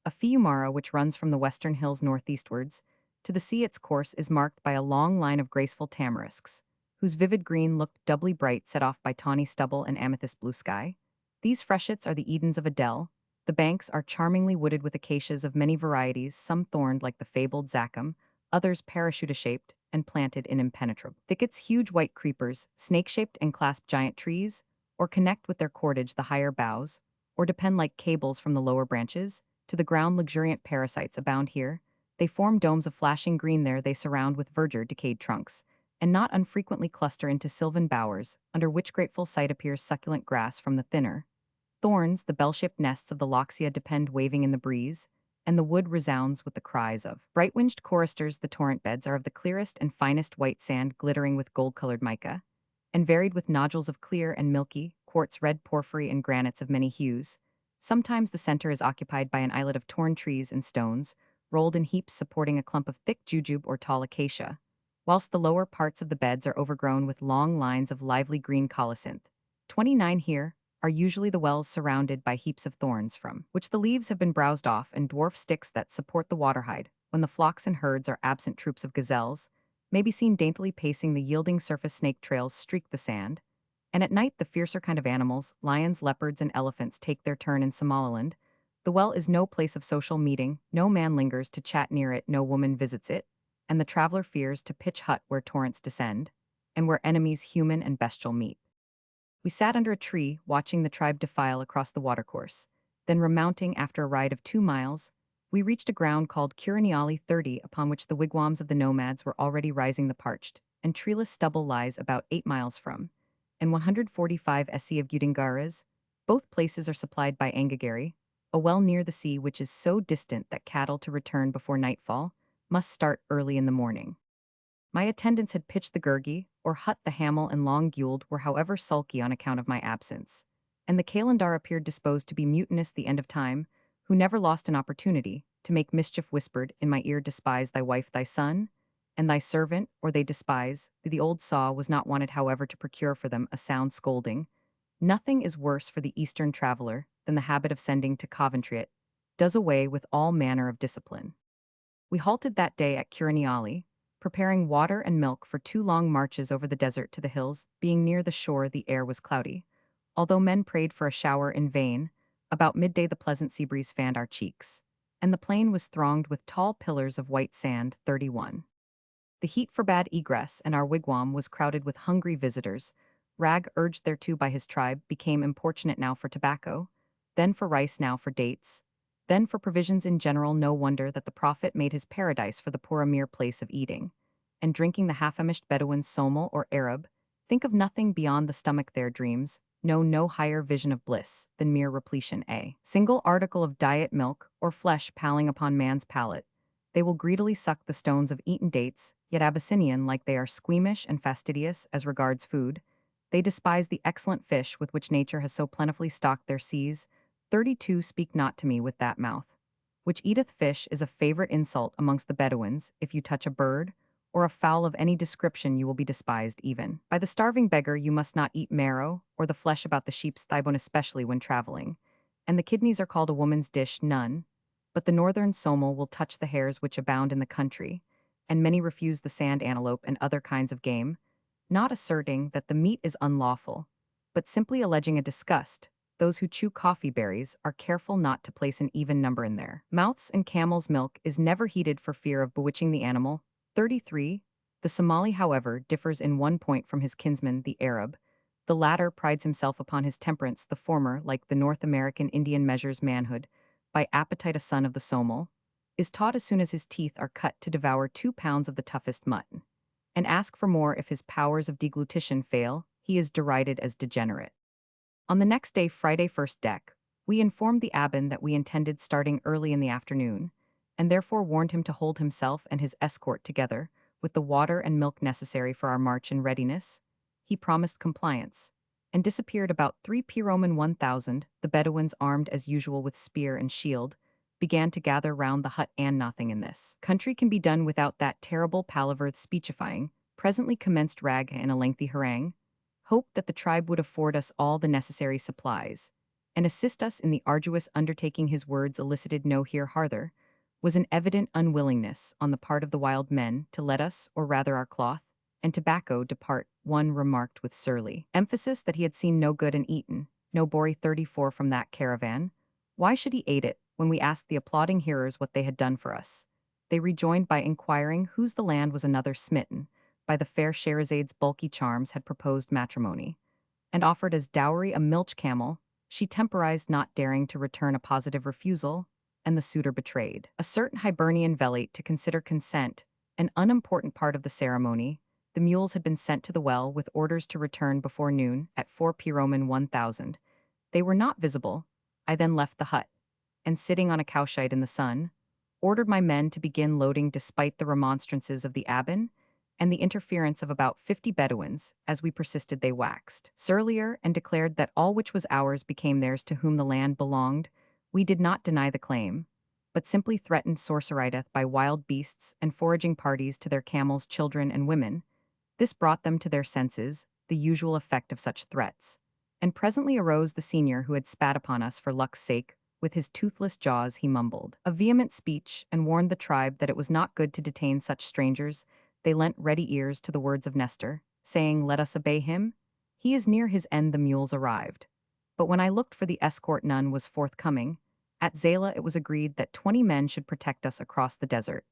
[SPEAKER 1] a fiumara which runs from the western hills northeastwards to the sea. Its course is marked by a long line of graceful tamarisks, whose vivid green looked doubly bright, set off by tawny stubble and amethyst blue sky. These freshets are the Edens of a dell, The banks are charmingly wooded with acacias of many varieties, some thorned like the fabled zacum, others parachute-shaped and planted in impenetrable thickets, huge white creepers, snake-shaped and clasp giant trees, or connect with their cordage the higher boughs, or depend like cables from the lower branches, to the ground luxuriant parasites abound here. They form domes of flashing green there they surround with verdure decayed trunks, and not unfrequently cluster into sylvan bowers, under which grateful sight appears succulent grass from the thinner thorns. The bell-shaped nests of the loxia depend waving in the breeze, and the wood resounds with the cries of bright-winged choristers. The torrent beds are of the clearest and finest white sand glittering with gold-colored mica, and varied with nodules of clear and milky, quartz red porphyry and granites of many hues. Sometimes the center is occupied by an islet of torn trees and stones, rolled in heaps supporting a clump of thick jujube or tall acacia, whilst the lower parts of the beds are overgrown with long lines of lively green colocynth. 29 here are usually the wells surrounded by heaps of thorns from which the leaves have been browsed off and dwarf sticks that support the waterhide. When the flocks and herds are absent, troops of gazelles may be seen daintily pacing the yielding surface. Snake trails streak the sand, and at night the fiercer kind of animals, lions, leopards, and elephants, take their turn in Somaliland. The well is no place of social meeting, no man lingers to chat near it, no woman visits it, and the traveler fears to pitch hut where torrents descend, and where enemies human and bestial meet. We sat under a tree, watching the tribe defile across the watercourse. Then, remounting after a ride of 2 miles, we reached a ground called Kuraniali 30, upon which the wigwams of the nomads were already rising. The parched and treeless stubble lies about 8 miles from, and 145 esi of Gudingaras. Both places are supplied by Angagari, a well near the sea which is so distant that cattle, to return before nightfall, must start early in the morning. My attendants had pitched the gurgi, or hut. The hamel and long guled were however sulky on account of my absence, and the Kalandar appeared disposed to be mutinous. The end of time, who never lost an opportunity to make mischief, whispered in my ear, "Despise thy wife, thy son, and thy servant, or they despise." The old saw was not wanted, however, to procure for them a sound scolding. Nothing is worse for the Eastern traveler than the habit of sending to Coventry. It does away with all manner of discipline. We halted that day at Kuraniali, preparing water and milk for 2 long marches over the desert to the hills. Being near the shore, the air was cloudy. Although men prayed for a shower in vain, about midday the pleasant sea breeze fanned our cheeks, and the plain was thronged with tall pillars of white sand. 31. The heat forbade egress, and our wigwam was crowded with hungry visitors. Rag, urged thereto by his tribe, became importunate, now for tobacco, then for rice, now for dates, then for provisions in general. No wonder that the Prophet made his paradise for the poor a mere place of eating and drinking. The half-famished Bedouin, Somal or Arab, think of nothing beyond the stomach. Their dreams know no higher vision of bliss than mere repletion. A single article of diet, milk or flesh, palling upon man's palate, they will greedily suck the stones of eaten dates. Yet Abyssinian, like they are squeamish and fastidious as regards food, they despise the excellent fish with which nature has so plentifully stocked their seas. 32. Speak not to me with that mouth which eateth fish is a favorite insult amongst the Bedouins. If you touch a bird or a fowl of any description, you will be despised even by the starving beggar. You must not eat marrow or the flesh about the sheep's thigh bone, especially when traveling, and the kidneys are called a woman's dish. None but the northern Somal will touch the hares which abound in the country, and many refuse the sand antelope and other kinds of game, not asserting that the meat is unlawful, but simply alleging a disgust. Those who chew coffee berries are careful not to place an even number in their mouths, and camel's milk is never heated for fear of bewitching the animal. 33. The Somali, however, differs in one point from his kinsman, the Arab. The latter prides himself upon his temperance. The former, like the North American Indian, measures manhood by appetite. A son of the Somal is taught as soon as his teeth are cut to devour 2 pounds of the toughest mutton, and ask for more if his powers of deglutition fail. He is derided as degenerate. On the next day, Friday, first deck, we informed the Abbin that we intended starting early in the afternoon, and therefore warned him to hold himself and his escort together with the water and milk necessary for our march in readiness. He promised compliance, and disappeared about 3 p. Roman 1000. The Bedouins, armed as usual with spear and shield, began to gather round the hut, and nothing in this country can be done without that terrible palaver. Speechifying, presently commenced Rag in a lengthy harangue, hoped that the tribe would afford us all the necessary supplies, and assist us in the arduous undertaking. His words elicited no hear harther, was an evident unwillingness on the part of the wild men to let us, or rather our cloth and tobacco, depart. One remarked with surly emphasis that he had seen no good and eaten no bori. 34. From that caravan Why should he aid it when we asked the applauding hearers what they had done for us? They rejoined by inquiring whose the land was another smitten, by the fair Shahrazade's bulky charms had proposed matrimony, and offered as dowry a milch camel. She temporized, not daring to return a positive refusal, and the suitor betrayed a certain Hibernian velate to consider consent an unimportant part of the ceremony. The mules had been sent to the well with orders to return before noon at 4 p. Roman 1000. They were not visible. I then left the hut, and sitting on a cowshite in the sun, ordered my men to begin loading despite the remonstrances of the abbin and the interference of about 50 Bedouins. As we persisted, they waxed surlier and declared that all which was ours became theirs to whom the land belonged. We did not deny the claim, but simply threatened sorcery death by wild beasts and foraging parties to their camels, children, and women. This brought them to their senses, the usual effect of such threats. And presently arose the senior who had spat upon us for luck's sake. With his toothless jaws he mumbled a vehement speech and warned the tribe that it was not good to detain such strangers. They lent ready ears to the words of Nestor, saying, "Let us obey him. He is near his end." The mules arrived. But when I looked for the escort, none was forthcoming. At Zala it was agreed that 20 men should protect us across the desert,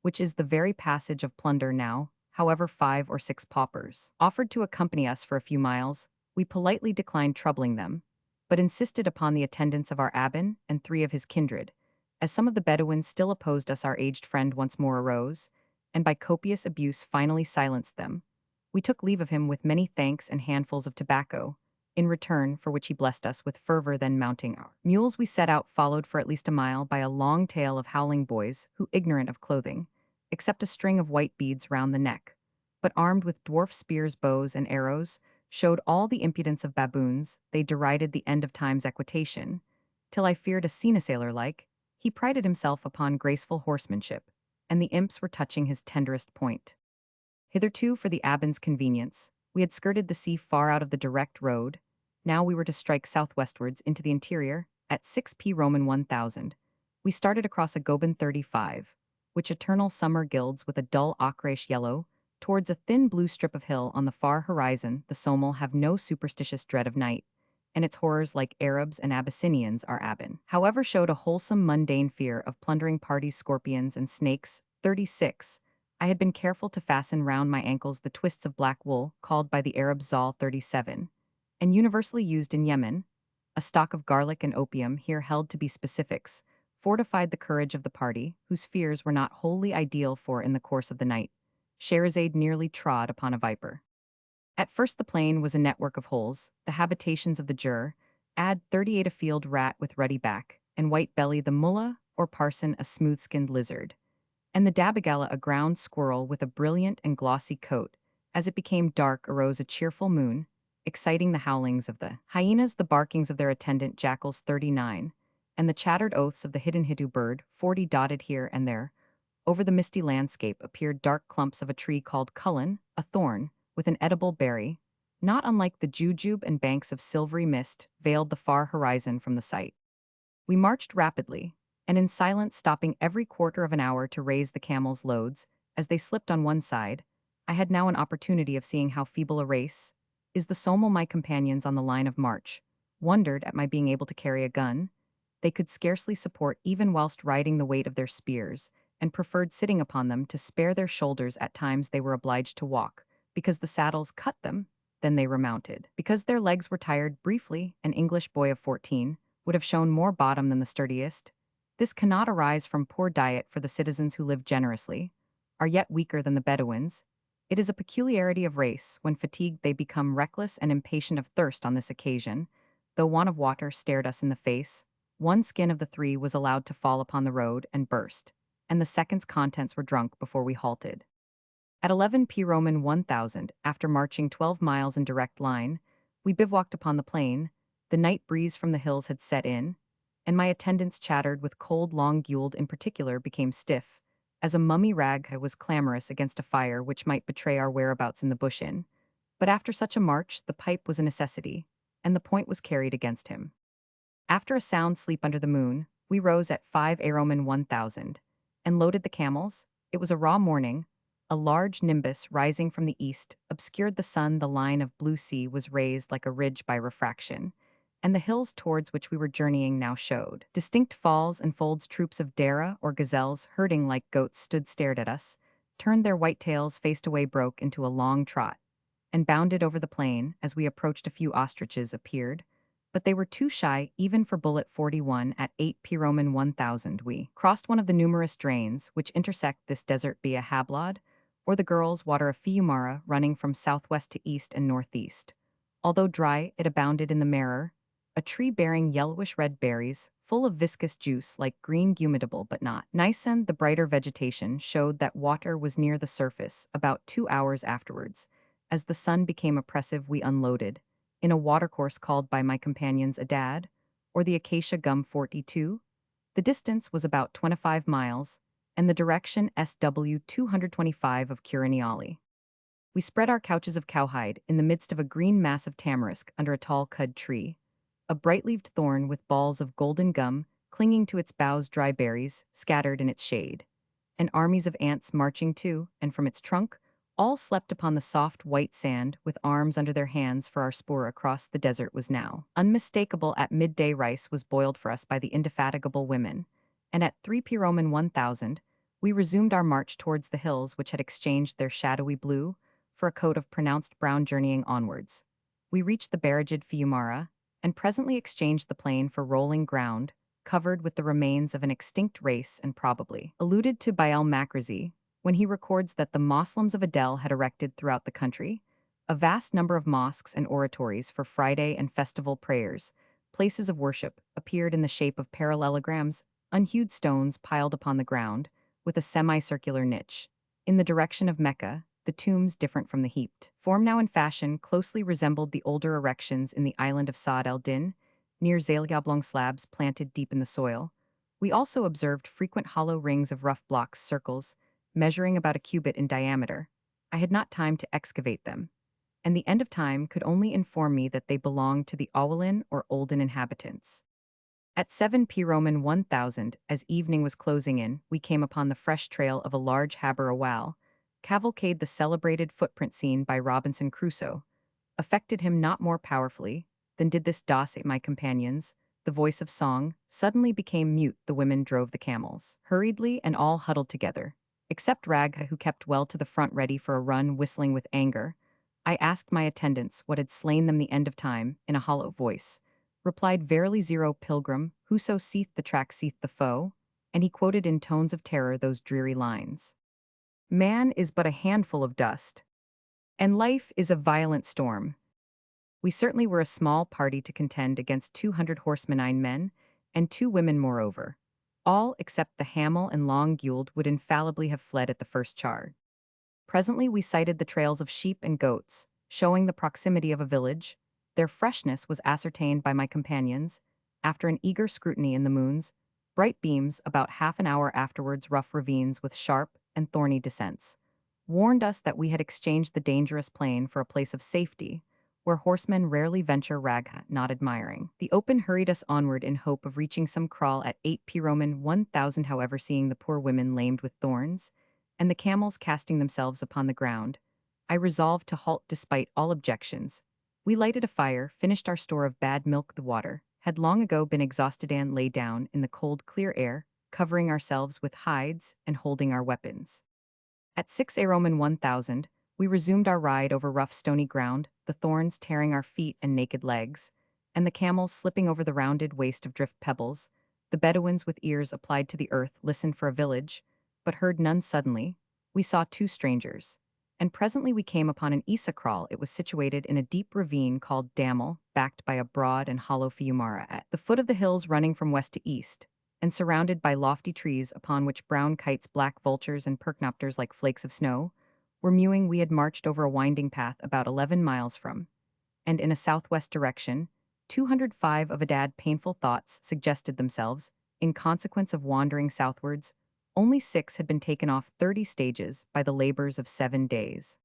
[SPEAKER 1] which is the very passage of plunder now. However, 5 or 6 paupers offered to accompany us for a few miles. We politely declined troubling them, but insisted upon the attendance of our abbin and 3 of his kindred. As some of the Bedouins still opposed us, our aged friend once more arose, and by copious abuse finally silenced them. We took leave of him with many thanks and handfuls of tobacco, in return for which he blessed us with fervor. Then mounting our mules we set out, followed for at least a mile by a long tail of howling boys who, ignorant of clothing, except a string of white beads round the neck, but armed with dwarf spears, bows, and arrows, showed all the impudence of baboons. They derided the end of time's equitation, till I feared a sailor like. He prided himself upon graceful horsemanship, and the imps were touching his tenderest point. Hitherto, for the abbin's convenience, we had skirted the sea far out of the direct road. Now we were to strike southwestwards into the interior. At 6 p. Roman 1000, we started across a Goban 35, which eternal summer gilds with a dull ochreish yellow, towards a thin blue strip of hill on the far horizon. The Somali have no superstitious dread of night, and its horrors, like Arabs and Abyssinians, are abbin. However, showed a wholesome mundane fear of plundering parties, scorpions, and snakes. 36. I had been careful to fasten round my ankles the twists of black wool, called by the Arabs zal 37, and universally used in Yemen. A stock of garlic and opium, here held to be specifics, fortified the courage of the party, whose fears were not wholly ideal, for in the course of the night, Shahrazad nearly trod upon a viper. At first the plain was a network of holes, the habitations of the jur, add 38 a field rat with ruddy back, and white belly the mullah, or parson a smooth-skinned lizard, and the dabagala a ground squirrel with a brilliant and glossy coat. As it became dark arose a cheerful moon, exciting the howlings of the hyenas, the barkings of their attendant jackals 39, and the chattered oaths of the hidden hidu bird 40. Dotted here and there over the misty landscape appeared dark clumps of a tree called cullen, a thorn, with an edible berry, not unlike the jujube, and banks of silvery mist veiled the far horizon from the sight. We marched rapidly, and in silence, stopping every quarter of an hour to raise the camels' loads. As they slipped on one side, I had now an opportunity of seeing how feeble a race is the Somali. My companions on the line of march wondered at my being able to carry a gun. They could scarcely support even whilst riding the weight of their spears, and preferred sitting upon them to spare their shoulders. At times they were obliged to walk, because the saddles cut them. Then they remounted, because their legs were tired. Briefly, an English boy of 14 would have shown more bottom than the sturdiest. This cannot arise from poor diet, for the citizens who live generously are yet weaker than the Bedouins. It is a peculiarity of race. When fatigued they become reckless and impatient of thirst. On this occasion, though want of water stared us in the face, one skin of the 3 was allowed to fall upon the road and burst, and the second's contents were drunk before we halted. At 11 p. Roman 1000, after marching 12 miles in direct line, we bivouacked upon the plain. The night breeze from the hills had set in, and my attendants chattered with cold. Long Gould in particular became stiff, as a mummy rag. I was clamorous against a fire which might betray our whereabouts in the bush inn, but after such a march the pipe was a necessity, and the point was carried against him. After a sound sleep under the moon, we rose at 5 a. Roman 1000, and loaded the camels. It was a raw morning. A large nimbus rising from the east obscured the sun. The line of blue sea was raised like a ridge by refraction, and the hills towards which we were journeying now showed distinct falls and folds. Troops of dara or gazelles herding like goats stood stared at us, turned their white tails, faced away, broke into a long trot, and bounded over the plain. As we approached, a few ostriches appeared, but they were too shy even for Bullet 41 at 8 Roman 1000. We crossed one of the numerous drains which intersect this desert via Hablod, or the girls' water of Fiumara, running from southwest to east and northeast. Although dry, it abounded in the maror, a tree bearing yellowish-red berries, full of viscous juice like green gummitable but not niacin. The brighter vegetation showed that water was near the surface. About 2 hours afterwards, as the sun became oppressive, we unloaded, in a watercourse called by my companions Adad, or the Acacia Gum 42. The distance was about 25 miles, and the direction SW 225 of Curiniali. We spread our couches of cowhide in the midst of a green mass of tamarisk under a tall cud tree, a bright-leaved thorn with balls of golden gum clinging to its boughs, dry berries scattered in its shade, and armies of ants marching to and from its trunk. All slept upon the soft white sand with arms under their hands, for our spoor across the desert was now unmistakable. At midday, rice was boiled for us by the indefatigable women, and at 3 Roman 1000 we resumed our march towards the hills which had exchanged their shadowy blue for a coat of pronounced brown. Journeying onwards, we reached the Barragid Fiumara, and presently exchanged the plain for rolling ground, covered with the remains of an extinct race, and probably alluded to by El-Makrazi when he records that the Moslems of Adel had erected throughout the country a vast number of mosques and oratories for Friday and festival prayers. Places of worship appeared in the shape of parallelograms, unhewed stones piled upon the ground, with a semicircular niche. In the direction of Mecca, the tombs, different from the heaped form now in fashion, closely resembled the older erections in the island of Saad el-Din, near Zailyablong, slabs planted deep in the soil. We also observed frequent hollow rings of rough blocks, circles, measuring about a cubit in diameter. I had not time to excavate them, and the end of time could only inform me that they belonged to the Awalin or Olden inhabitants. At 7 Roman 1000, as evening was closing in, we came upon the fresh trail of a large Haber Awal, cavalcade. The celebrated footprint seen by Robinson Crusoe affected him not more powerfully than did this Doss. My companions, the voice of song, suddenly became mute. The women drove the camels hurriedly and all huddled together, except Ragha, who kept well to the front, ready for a run, whistling with anger. I asked my attendants what had slain them. The end of time, in a hollow voice, replied, "Verily, zero pilgrim, whoso seeth the track seeth the foe," and he quoted in tones of terror those dreary lines: "Man is but a handful of dust, and life is a violent storm." We certainly were a small party to contend against 200 horsemen, 9 men, and 2 women moreover. All, except the Hamel and Long Gueld, would infallibly have fled at the first charge. Presently we sighted the trails of sheep and goats, showing the proximity of a village. Their freshness was ascertained by my companions, after an eager scrutiny in the moon's bright beams. About half an hour afterwards, rough ravines with sharp and thorny descents warned us that we had exchanged the dangerous plain for a place of safety, where horsemen rarely venture. Ragha, not admiring the open, hurried us onward in hope of reaching some kraal at 8 Roman 1000. However, seeing the poor women lamed with thorns, and the camels casting themselves upon the ground, I resolved to halt despite all objections. We lighted a fire, finished our store of bad milk. The water had long ago been exhausted, and lay down in the cold, clear air, covering ourselves with hides and holding our weapons. At 6 Roman 1000, we resumed our ride over rough, stony ground, the thorns tearing our feet and naked legs, and the camels slipping over the rounded waste of drift pebbles. The Bedouins, with ears applied to the earth, listened for a village, but heard none. Suddenly, we saw 2 strangers, and presently we came upon an Isa kraal. It was situated in a deep ravine called Damel, backed by a broad and hollow Fiumara at the foot of the hills running from west to east, and surrounded by lofty trees upon which brown kites, black vultures, and percnopters like flakes of snow were mewing. We had marched over a winding path about 11 miles from, and in a southwest direction. 205 of Adad. Painful thoughts suggested themselves. In consequence of wandering southwards, only 6 had been taken off 30 stages by the labors of 7 days.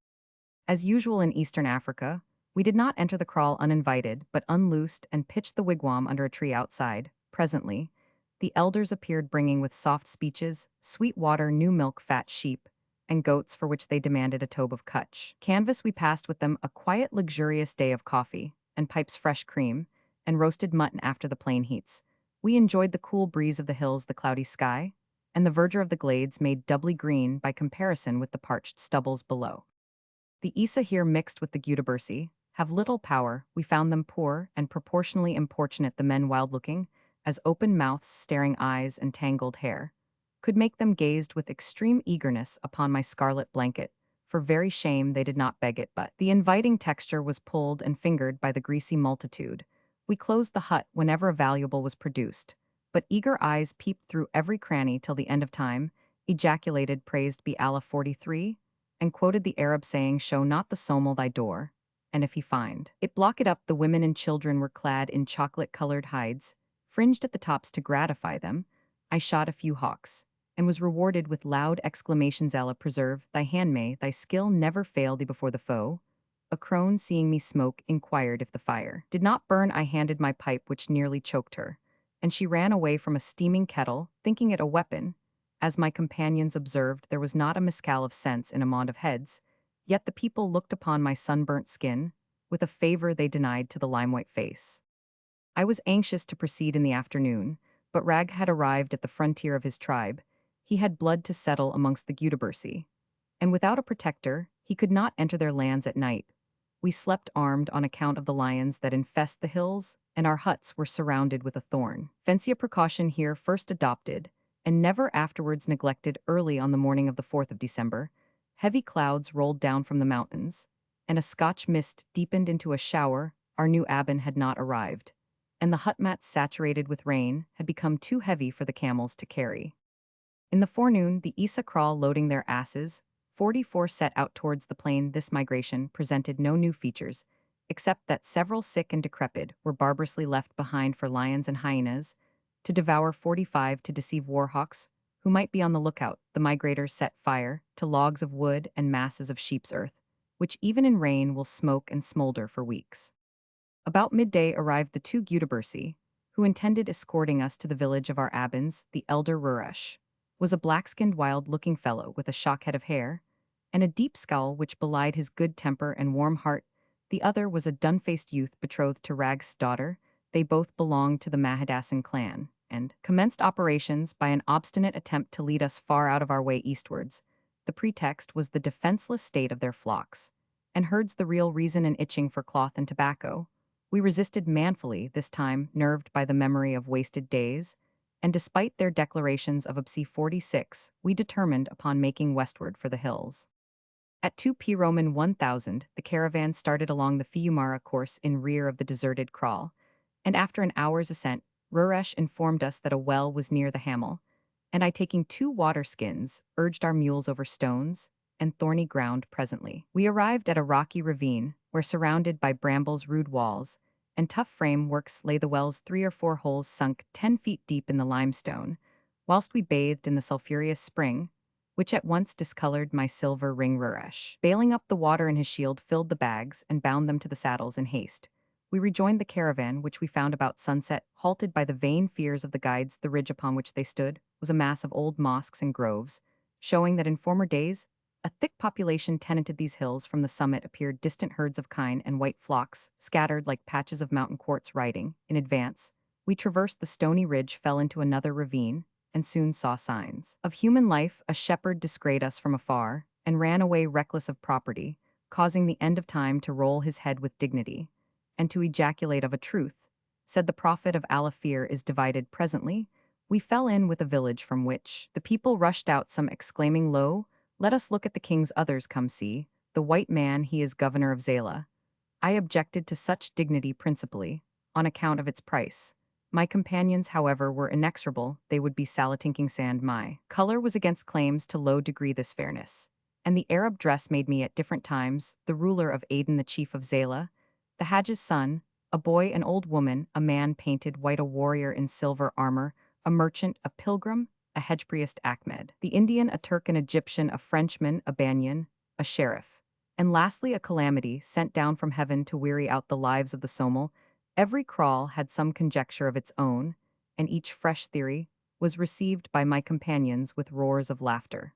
[SPEAKER 1] As usual in Eastern Africa, we did not enter the kraal uninvited, but unloosed and pitched the wigwam under a tree outside. Presently, the elders appeared, bringing with soft speeches sweet water, new milk, fat sheep, and goats, for which they demanded a tobe of kutch canvas. We passed with them a quiet, luxurious day of coffee and pipes, fresh cream, and roasted mutton after the plain heats. We enjoyed the cool breeze of the hills, the cloudy sky, and the verdure of the glades made doubly green by comparison with the parched stubbles below. The Isa here mixed with the Gudabersi have little power. We found them poor and proportionally importunate, the men wild-looking, as open mouths, staring eyes, and tangled hair could make them gazed with extreme eagerness upon my scarlet blanket. For very shame they did not beg it, but the inviting texture was pulled and fingered by the greasy multitude. We closed the hut whenever a valuable was produced, but eager eyes peeped through every cranny till the end of time, ejaculated praised be Allah 43, and quoted the Arab saying, show not the somel thy door, and if he find it, block it up. The women and children were clad in chocolate-colored hides, fringed at the tops to gratify them. I shot a few hawks, and was rewarded with loud exclamations, Allah preserve thy handmaid, thy skill never fail thee before the foe. A crone, seeing me smoke, inquired if the fire did not burn. I handed my pipe, which nearly choked her, and she ran away from a steaming kettle, thinking it a weapon. As my companions observed, there was not a mescal of sense in a mound of heads, yet the people looked upon my sunburnt skin with a favor they denied to the limewhite face. I was anxious to proceed in the afternoon, but Rag had arrived at the frontier of his tribe. He had blood to settle amongst the Gudabersi, and without a protector, he could not enter their lands at night. We slept armed on account of the lions that infest the hills, and our huts were surrounded with a thorn fence, a precaution here first adopted, and never afterwards neglected. Early on the morning of the 4th of December, heavy clouds rolled down from the mountains, and a Scotch mist deepened into a shower. Our new Aben had not arrived, and the hut mats, saturated with rain, had become too heavy for the camels to carry. In the forenoon, the Isa Kral, loading their asses, 44 set out towards the plain. This migration presented no new features, except that several sick and decrepit were barbarously left behind for lions and hyenas to devour. 45 to deceive warhawks, who might be on the lookout. The migrators set fire to logs of wood and masses of sheep's earth, which even in rain will smoke and smolder for weeks. About midday arrived the 2 Gudabersi, who intended escorting us to the village of our Abens. The elder Ruresh was a black-skinned, wild-looking fellow with a shock head of hair and a deep scowl which belied his good temper and warm heart. The other was a dun-faced youth betrothed to Rag's daughter. They both belonged to the Mahadasan clan, and commenced operations by an obstinate attempt to lead us far out of our way eastwards. The pretext was the defenseless state of their flocks, and herds the real reason, and itching for cloth and tobacco. We resisted manfully, this time nerved by the memory of wasted days, and despite their declarations of Absi 46, we determined upon making westward for the hills. At 2 p. Roman 1000, the caravan started along the Fiumara course in rear of the deserted kraal, and after an hour's ascent, Ruresh informed us that a well was near the hamel, and I, taking 2 water skins, urged our mules over stones and thorny ground. Presently, we arrived at a rocky ravine, where, surrounded by brambles, rude walls, and tough frameworks, lay the wells, 3 or 4 holes sunk 10 feet deep in the limestone, whilst we bathed in the sulphurous spring, which at once discolored my silver ring. Ruresh, bailing up the water in his shield, filled the bags and bound them to the saddles in haste. We rejoined the caravan, which we found about sunset, halted by the vain fears of the guides. The ridge upon which they stood was a mass of old mosques and groves, showing that in former days a thick population tenanted these hills. From the summit appeared distant herds of kine and white flocks, scattered like patches of mountain quartz. Riding in advance, we traversed the stony ridge, fell into another ravine, and soon saw signs of human life. A shepherd descried us from afar, and ran away reckless of property, causing the end of time to roll his head with dignity, and to ejaculate, of a truth, said the prophet of Allah, fear is divided. Presently, we fell in with a village from which the people rushed out, some exclaiming, lo, let us look at the kings. Others, come see the white man, he is governor of Zala. I objected to such dignity principally on account of its price. My companions, however, were inexorable. They would be salatinking sand. My color was against claims to low degree this fairness, and the Arab dress made me at different times the ruler of Aden, the chief of Zala, the Hajj's son, a boy, an old woman, a man painted white, a warrior in silver armor, a merchant, a pilgrim, a hedge priest, Ahmed, the Indian, a Turk, an Egyptian, a Frenchman, a Banyan, a sheriff, and lastly a calamity sent down from heaven to weary out the lives of the Somel. Every kraal had some conjecture of its own, and each fresh theory was received by my companions with roars of laughter.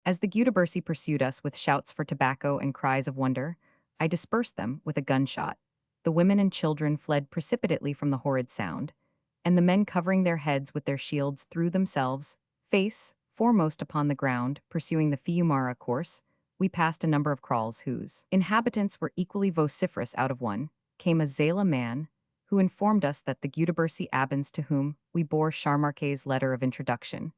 [SPEAKER 1] As the Gudabersi pursued us with shouts for tobacco and cries of wonder, I dispersed them with a gunshot, the women and children fled precipitately from the horrid sound, and the men covering their heads with their shields threw themselves, face foremost upon the ground, pursuing the Fiumara course. We passed a number of kraals whose inhabitants were equally vociferous. Out of one came a Zala man, who informed us that the Gudebersi Abans to whom we bore Charmarquet's letter of introduction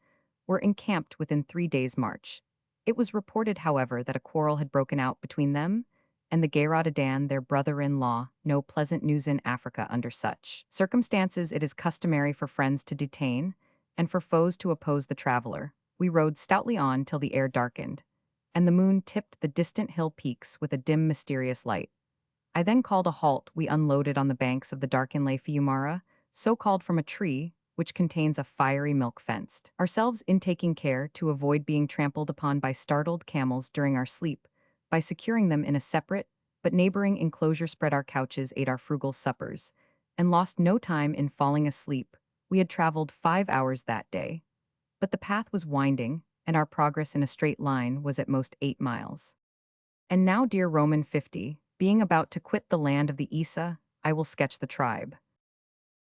[SPEAKER 1] were encamped within 3 days' march. It was reported, however, that a quarrel had broken out between them and the Gayrodadan, their brother-in-law. No pleasant news in Africa under such circumstances. It is customary for friends to detain and for foes to oppose the traveler. We rode stoutly on till the air darkened, and the moon tipped the distant hill peaks with a dim, mysterious light. I then called a halt. We unloaded on the banks of the Darkinlay Fiumara, so called from a tree which contains a fiery milk fenced, ourselves in taking care to avoid being trampled upon by startled camels during our sleep. By securing them in a separate but neighboring enclosure, spread our couches, ate our frugal suppers, and lost no time in falling asleep. We had traveled 5 hours that day, but the path was winding, and our progress in a straight line was at most 8 miles. And now, dear Roman 50, being about to quit the land of the Isa, I will sketch the tribe.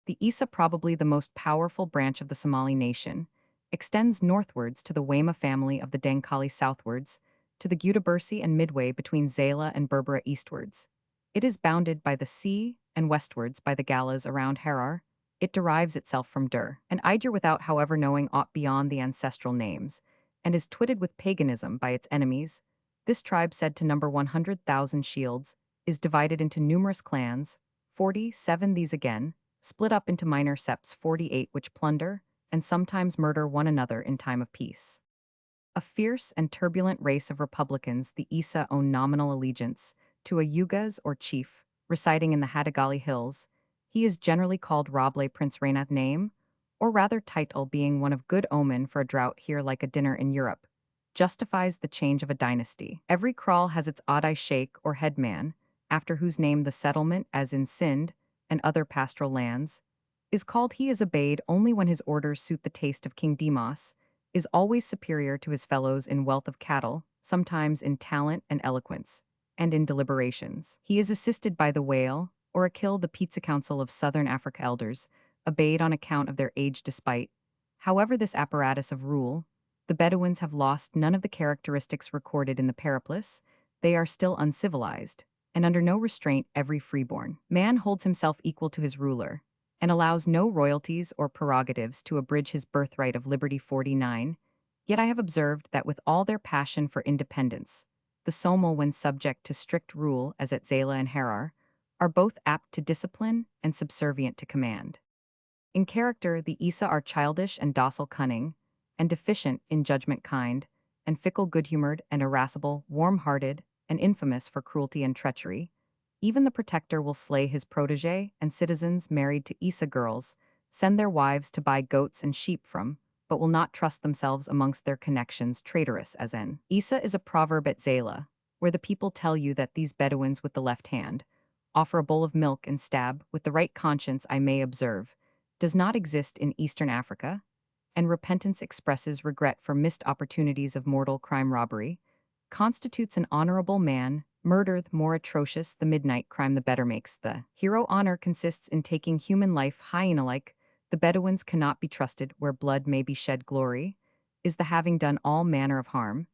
[SPEAKER 1] The Isa, probably the most powerful branch of the Somali nation, extends northwards to the Wema family of the Dankali, southwards to the Gudebersi, and midway between Zala and Berbera eastwards. It is bounded by the sea, and westwards by the Galas around Harar. It derives itself from Dur and Idir without, however, knowing aught beyond the ancestral names, and is twitted with paganism by its enemies. This tribe, said to number 100,000 shields, is divided into numerous clans, 47 these again, split up into minor septs, 48, which plunder and sometimes murder one another in time of peace. A fierce and turbulent race of republicans, the Isa own nominal allegiance to a Yugas or chief, residing in the Hadagali Hills. He is generally called Roble, Prince Reinath, name, or rather title, being one of good omen, for a drought here like a dinner in Europe justifies the change of a dynasty. Every kraal has its Adai Sheikh or headman, after whose name the settlement, as in Sind and other pastoral lands, is called. He is obeyed only when his orders suit the taste of King Demas, is always superior to his fellows in wealth of cattle, sometimes in talent and eloquence, and in deliberations. He is assisted by the whale, or Akil, the pizza council of southern Africa elders, obeyed on account of their age despite, however, this apparatus of rule. The Bedouins have lost none of the characteristics recorded in the Periplus. They are still uncivilized, and under no restraint. Every freeborn man holds himself equal to his ruler, and allows no royalties or prerogatives to abridge his birthright of liberty. 49. Yet I have observed that with all their passion for independence, the Somal, when subject to strict rule as at Zala and Harar, are both apt to discipline and subservient to command. In character, the Isa are childish and docile, cunning, and deficient in judgment, kind, and fickle, good-humored, and irascible, warm-hearted, and infamous for cruelty and treachery. Even the protector will slay his protege, and citizens married to Isa girls send their wives to buy goats and sheep from, but will not trust themselves amongst their connections, traitorous as in. Isa is a proverb at Zala, where the people tell you that these Bedouins with the left hand offer a bowl of milk and stab with the right conscience, I may observe, does not exist in Eastern Africa, and repentance expresses regret for missed opportunities of mortal crime. Robbery constitutes an honorable man, murder the more atrocious the midnight crime the better makes the hero. Honor consists in taking human life hyena-like. The Bedouins cannot be trusted where blood may be shed. Glory is the having done all manner of harm.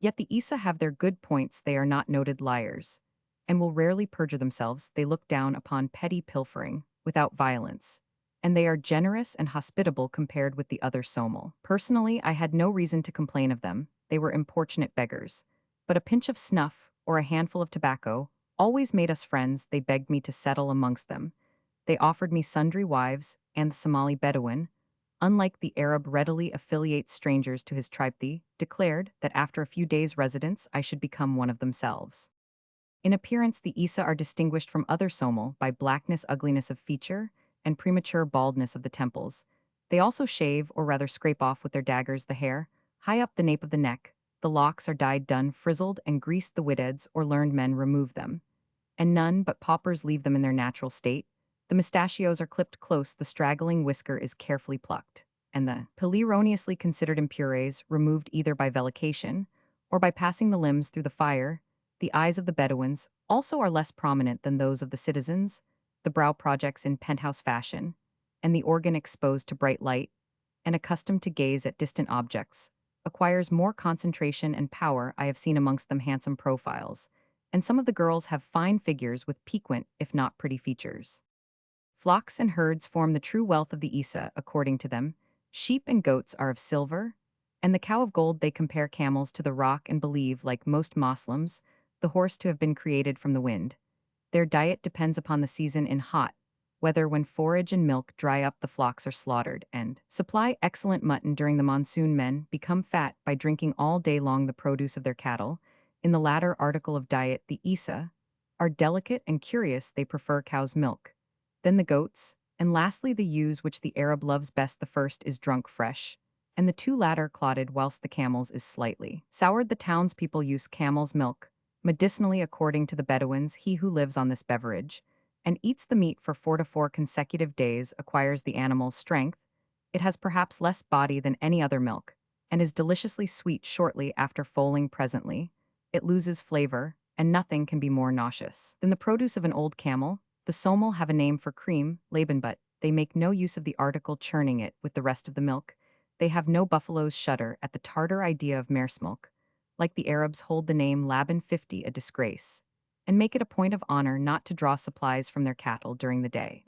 [SPEAKER 1] Yet the Isa have their good points. They are not noted liars, and will rarely perjure themselves. They look down upon petty pilfering without violence, and they are generous and hospitable compared with the other Somal. Personally, I had no reason to complain of them. They were importunate beggars, but a pinch of snuff or a handful of tobacco always made us friends. They begged me to settle amongst them. They offered me sundry wives, and the Somali Bedouin, unlike the Arab, readily affiliates strangers to his tribe. They declared that after a few days' residence I should become one of themselves. In appearance, the Isa are distinguished from other Somal by blackness, ugliness of feature, and premature baldness of the temples. They also shave, or rather scrape off with their daggers, the hair high up the nape of the neck. The locks are dyed dun, frizzled, and greased. The widheads or learned men remove them, and none but paupers leave them in their natural state. The mustachios are clipped close, the straggling whisker is carefully plucked, and the pili, erroneously considered impures, removed either by velication or by passing the limbs through the fire. The eyes of the Bedouins also are less prominent than those of the citizens. the brow projects in penthouse fashion, and the organ exposed to bright light, and accustomed to gaze at distant objects, acquires more concentration and power. I have seen amongst them handsome profiles, and some of the girls have fine figures with piquant, if not pretty features. Flocks and herds form the true wealth of the Isa, according to them. Sheep and goats are of silver, and the cow of gold. They compare camels to the rock and believe, like most Moslems, the horse to have been created from the wind. Their diet depends upon the season in hot, whether when forage and milk dry up the flocks are slaughtered, and supply excellent mutton during the monsoon. Men become fat by drinking all day long the produce of their cattle. In the latter article of diet, the Isa are delicate and curious. They prefer cow's milk. Then the goats, and lastly the ewes, which the Arab loves best. The first is drunk fresh, and the two latter clotted, whilst the camels is slightly soured. The townspeople use camel's milk medicinally, according to the Bedouins. He who lives on this beverage and eats the meat for 4 consecutive days acquires the animal's strength. It has perhaps less body than any other milk, and is deliciously sweet shortly after foaling. Presently, it loses flavor, and nothing can be more nauseous than the produce of an old camel. The somel have a name for cream, Laban, but they make no use of the article, churning it with the rest of the milk. They have no buffaloes shudder at the Tartar idea of mare's milk. Like the Arabs, hold the name Laban 50 a disgrace, and make it a point of honor not to draw supplies from their cattle during the day.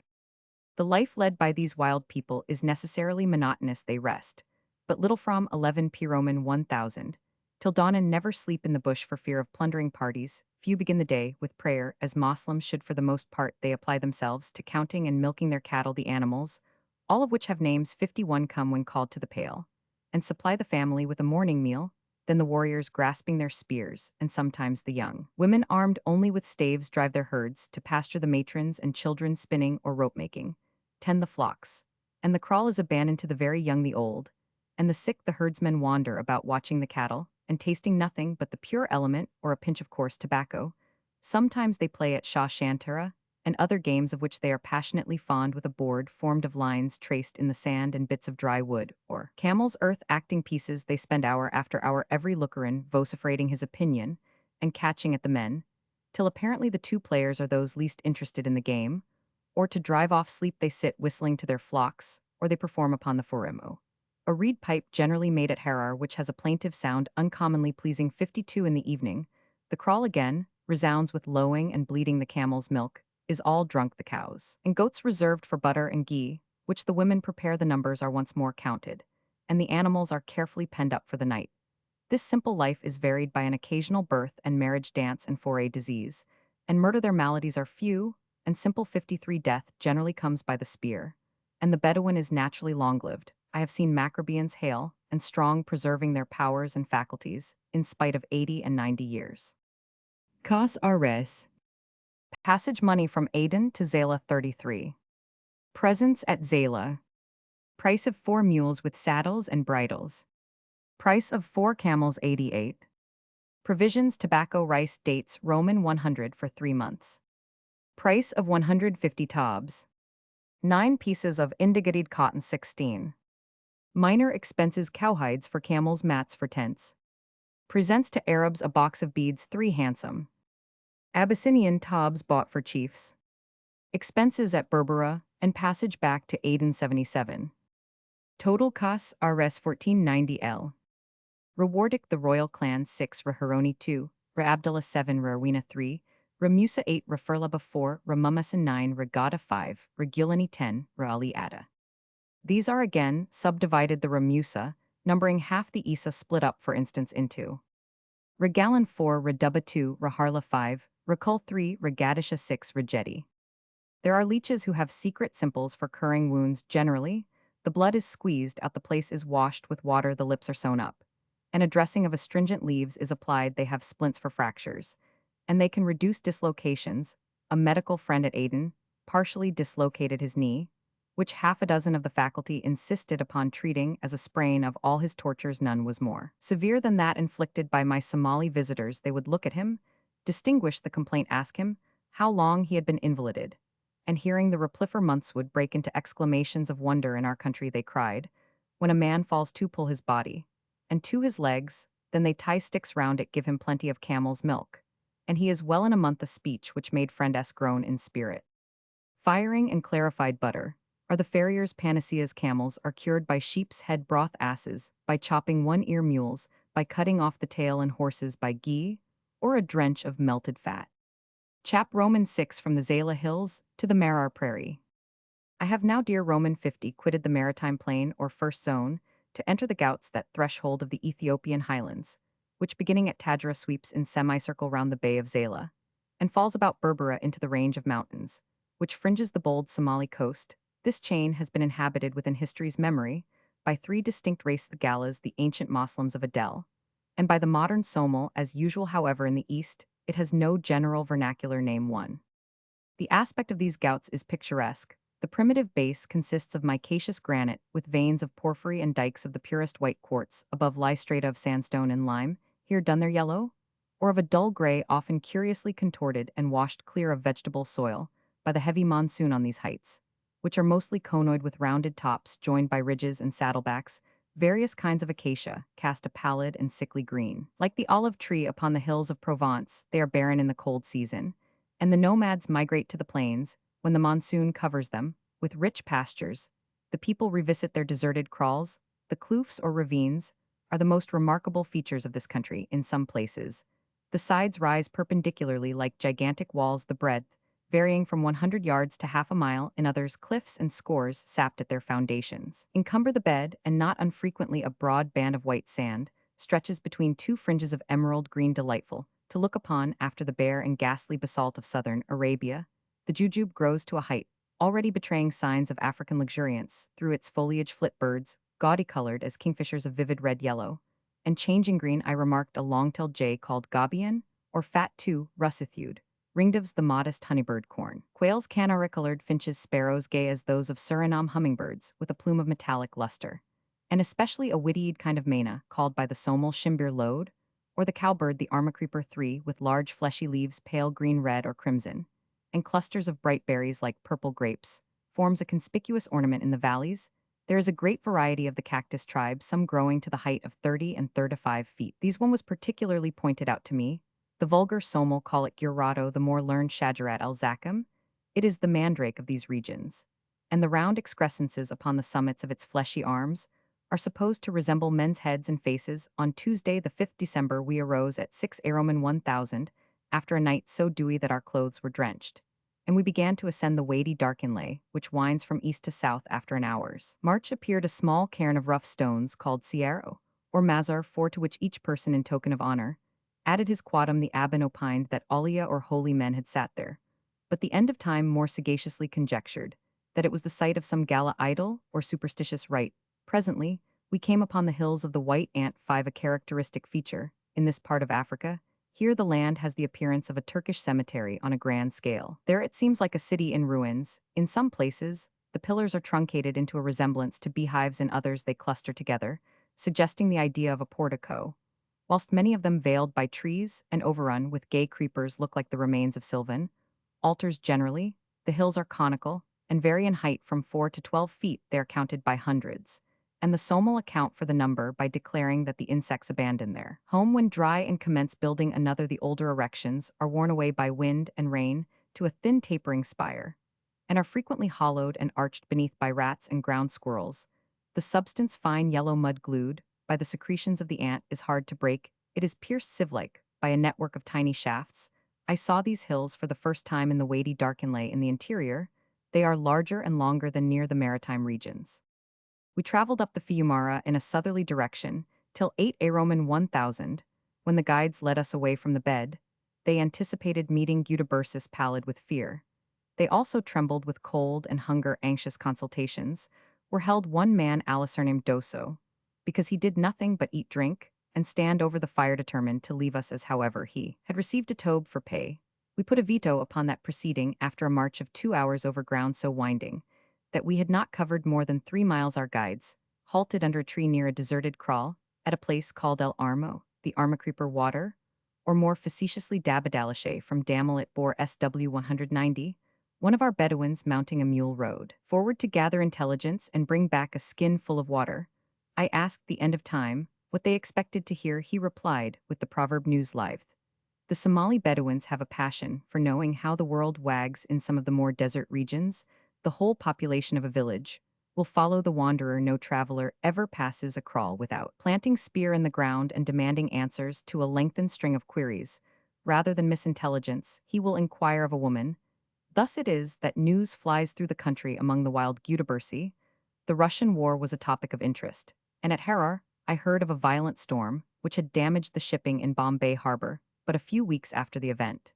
[SPEAKER 1] The life led by these wild people is necessarily monotonous. They rest but little from 11 P. Roman 1000 till dawn, and never sleep in the bush for fear of plundering parties. Few begin the day with prayer, as Moslems should. For the most part, they apply themselves to counting and milking their cattle. The animals, all of which have names 51, come when called to the pail, and supply the family with a morning meal. Then the warriors, grasping their spears, and sometimes the young women armed only with staves, drive their herds to pasture. The matrons and children, spinning or rope making, tend the flocks, and the kraal is abandoned to the very young. The old and the sick, the herdsmen, wander about watching the cattle, and tasting nothing but the pure element, or a pinch of coarse tobacco. Sometimes they play at Shah Shantara, and other games of which they are passionately fond, with a board formed of lines traced in the sand and bits of dry wood, or camel's earth. Acting pieces, they spend hour after hour, every looker-in vociferating his opinion, and catching at the men, till apparently the two players are those least interested in the game, or to drive off sleep they sit whistling to their flocks, or they perform upon the foremo, a reed pipe generally made at Harar, which has a plaintive sound uncommonly pleasing. 52 in the evening, the kraal again resounds with lowing and bleating. The camel's milk is all drunk. The cows and goats reserved for butter and ghee, which the women prepare. The numbers are once more counted, and the animals are carefully penned up for the night. This simple life is varied by an occasional birth and marriage dance and foray disease, and murder. Their maladies are few and simple. 53 Death generally comes by the spear, and the Bedouin is naturally long-lived. I have seen Macrobians hale and strong, preserving their powers and faculties, in spite of 80 and 90 years. Kas Ares. Passage money from Aden to Zala 33. Presents at Zala. Price of 4 mules with saddles and bridles. Price of 4 camels 88. Provisions, tobacco, rice, dates, Roman 100 for 3 months. Price of 150 tabs. 9 pieces of indigoted cotton 16. Minor expenses, cowhides for camels, mats for tents. Presents to Arabs, a box of beads 3 handsome. Abyssinian tabs bought for chiefs. Expenses at Berbera, and passage back to Aden 77. Total costs Rs 1490 L. Rewardic, the royal clan 6, Raharoni 2, Ra Abdullah 7, Rawina 3, Ramusa 8, Rafurlaba 4, Ramummasan 9, Regata 5, Regulani 10, Ra'ali Ada. These are again subdivided, the Ramusa, numbering half the Isa, split up, for instance, into Regalan 4, Reduba 2, Raharla 5, Rakul 3, Regadisha 6, Rajeti. There are leeches who have secret simples for curing wounds. Generally, the blood is squeezed out, the place is washed with water, the lips are sewn up, and a dressing of astringent leaves is applied. They have splints for fractures, and they can reduce dislocations. A medical friend at Aden partially dislocated his knee, which half a dozen of the faculty insisted upon treating as a sprain. Of all his tortures, none was more severe than that inflicted by my Somali visitors. They would look at him, distinguish the complaint, ask him how long he had been invalided, and hearing the replifer months, would break into exclamations of wonder. In our country, they cried, when a man falls, to pull his body, and to his legs, then they tie sticks round it, give him plenty of camel's milk, and he is well in a month. A speech which made friend S groan in spirit. Firing and clarified butter are the farrier's panaceas. Camels are cured by sheep's head broth. Asses by chopping one ear. Mules by cutting off the tail, and horses by ghee or a drench of melted fat. Chap Roman 6 from the Zala Hills to the Marar Prairie. I have now, dear Roman 50, quitted the maritime plain or first zone to enter the Ghauts, that threshold of the Ethiopian highlands, which beginning at Tadjara sweeps in semicircle round the Bay of Zala, and falls about Berbera into the range of mountains, which fringes the bold Somali coast. This chain has been inhabited within history's memory by three distinct races: the Galas, the ancient Moslems of Adel, and by the modern Somal. As usual, however, in the east, it has no general vernacular name. 1. The aspect of these Ghauts is picturesque. The primitive base consists of micaceous granite with veins of porphyry and dikes of the purest white quartz. Above lie strata of sandstone and lime, here done their yellow, or of a dull gray, often curiously contorted and washed clear of vegetable soil by the heavy monsoon on these heights, which are mostly conoid with rounded tops joined by ridges and saddlebacks. Various kinds of acacia cast a pallid and sickly green. Like the olive tree upon the hills of Provence, they are barren in the cold season, and the nomads migrate to the plains when the monsoon covers them with rich pastures. The people revisit their deserted kraals. The kloofs or ravines are the most remarkable features of this country. In some places, the sides rise perpendicularly like gigantic walls, the breadth varying from 100 yards to half a mile. In others, cliffs and scores, sapped at their foundations, encumber the bed, and not unfrequently a broad band of white sand stretches between two fringes of emerald green, delightful to look upon after the bare and ghastly basalt of southern Arabia. The jujube grows to a height, already betraying signs of African luxuriance. Through its foliage flit birds, gaudy colored as kingfishers of vivid red, yellow, and changing green. I remarked a long-tailed jay called gabion, or fat too, russet-hued. Ringdoves, the modest honeybird corn. Quails, canary-colored finches, sparrows gay as those of Suriname, hummingbirds with a plume of metallic luster, and especially a witty-eyed kind of maina, called by the Somal shimbir lode, or the cowbird, the armacreeper 3, with large fleshy leaves, pale green, red, or crimson, and clusters of bright berries like purple grapes, forms a conspicuous ornament in the valleys. There is a great variety of the cactus tribe, some growing to the height of 30 and 35 feet. These one was particularly pointed out to me. The vulgar Somal call it Girato, the more learned Shajarat al-Zakam. It is the mandrake of these regions, and the round excrescences upon the summits of its fleshy arms are supposed to resemble men's heads and faces. On Tuesday, the 5th December, we arose at 6 Aroman 1000, after a night so dewy that our clothes were drenched, and we began to ascend the weighty dark inlay, which winds from east to south. After an hour's march appeared a small cairn of rough stones called Sierro, or Mazar 4, to which each person, in token of honor, added his quatum. The abbin opined that Aulia or holy men had sat there, but the end of time more sagaciously conjectured that it was the site of some gala idol or superstitious rite. Presently, we came upon the hills of the White Ant 5, a characteristic feature in this part of Africa. Here the land has the appearance of a Turkish cemetery on a grand scale. There it seems like a city in ruins. In some places, the pillars are truncated into a resemblance to beehives, in others they cluster together, suggesting the idea of a portico, whilst many of them, veiled by trees and overrun with gay creepers, look like the remains of sylvan altars. Generally, the hills are conical and vary in height from 4 to 12 feet. They are counted by hundreds, and the Somal account for the number by declaring that the insects abandon their home when dry and commence building another. The older erections are worn away by wind and rain to a thin tapering spire, and are frequently hollowed and arched beneath by rats and ground squirrels. The substance, fine yellow mud glued by the secretions of the ant, is hard to break. It is pierced sieve-like by a network of tiny shafts. I saw these hills for the first time in the weighty dark inlay in the interior. They are larger and longer than near the maritime regions. We traveled up the Fiumara in a southerly direction till 8 Aroman 1000, when the guides led us away from the bed. They anticipated meeting Gudabursis pallid with fear. They also trembled with cold and hunger. Anxious consultations were held. One man, Alice named Doso, because he did nothing but eat, drink, and stand over the fire, determined to leave us as however he had received a tobe for pay. We put a veto upon that proceeding after a march of 2 hours over ground so winding that we had not covered more than 3 miles. Our guides halted under a tree near a deserted kraal at a place called El Armo, the Armacreeper water, or more facetiously Dabadalashe. From Damel it bore SW 190. One of our Bedouins, mounting a mule, rode forward to gather intelligence and bring back a skin full of water. I asked the end of time what they expected to hear. He replied with the proverb, news live. The Somali Bedouins have a passion for knowing how the world wags in some of the more desert regions. The whole population of a village will follow the wanderer. No traveler ever passes a kraal without planting spear in the ground and demanding answers to a lengthened string of queries. Rather than misintelligence, he will inquire of a woman. Thus it is that news flies through the country among the wild Gutabursi. The Russian war was a topic of interest, and at Harar, I heard of a violent storm which had damaged the shipping in Bombay harbor, but a few weeks after the event.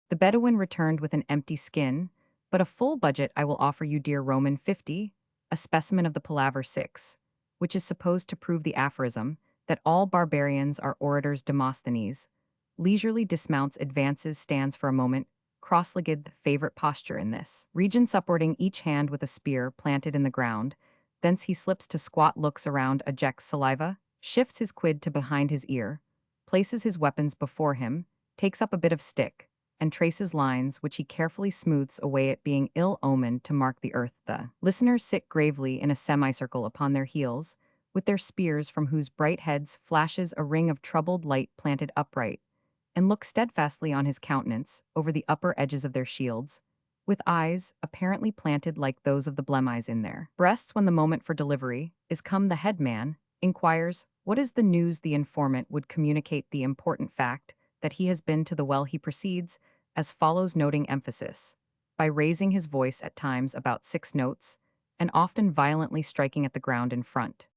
[SPEAKER 1] The Bedouin returned with an empty skin, but a full budget I will offer you, dear Roman 50, a specimen of the Palaver 6, which is supposed to prove the aphorism that all barbarians are orators. Demosthenes leisurely dismounts, advances, stands for a moment, cross-legged, favorite posture in this region, supporting each hand with a spear planted in the ground. Thence he slips to squat, looks around, ejects saliva, shifts his quid to behind his ear, places his weapons before him, takes up a bit of stick, and traces lines which he carefully smooths away at being ill-omened to mark the earth. The listeners sit gravely in a semicircle upon their heels, with their spears from whose bright heads flashes a ring of troubled light planted upright, and look steadfastly on his countenance over the upper edges of their shields, with eyes apparently planted like those of the blemise in their breasts. When the moment for delivery is come, the head man inquires, "What is the news?" The informant would communicate the important fact that he has been to the well. He proceeds as follows, noting emphasis, by raising his voice at times about 6 notes, and often violently striking at the ground in front.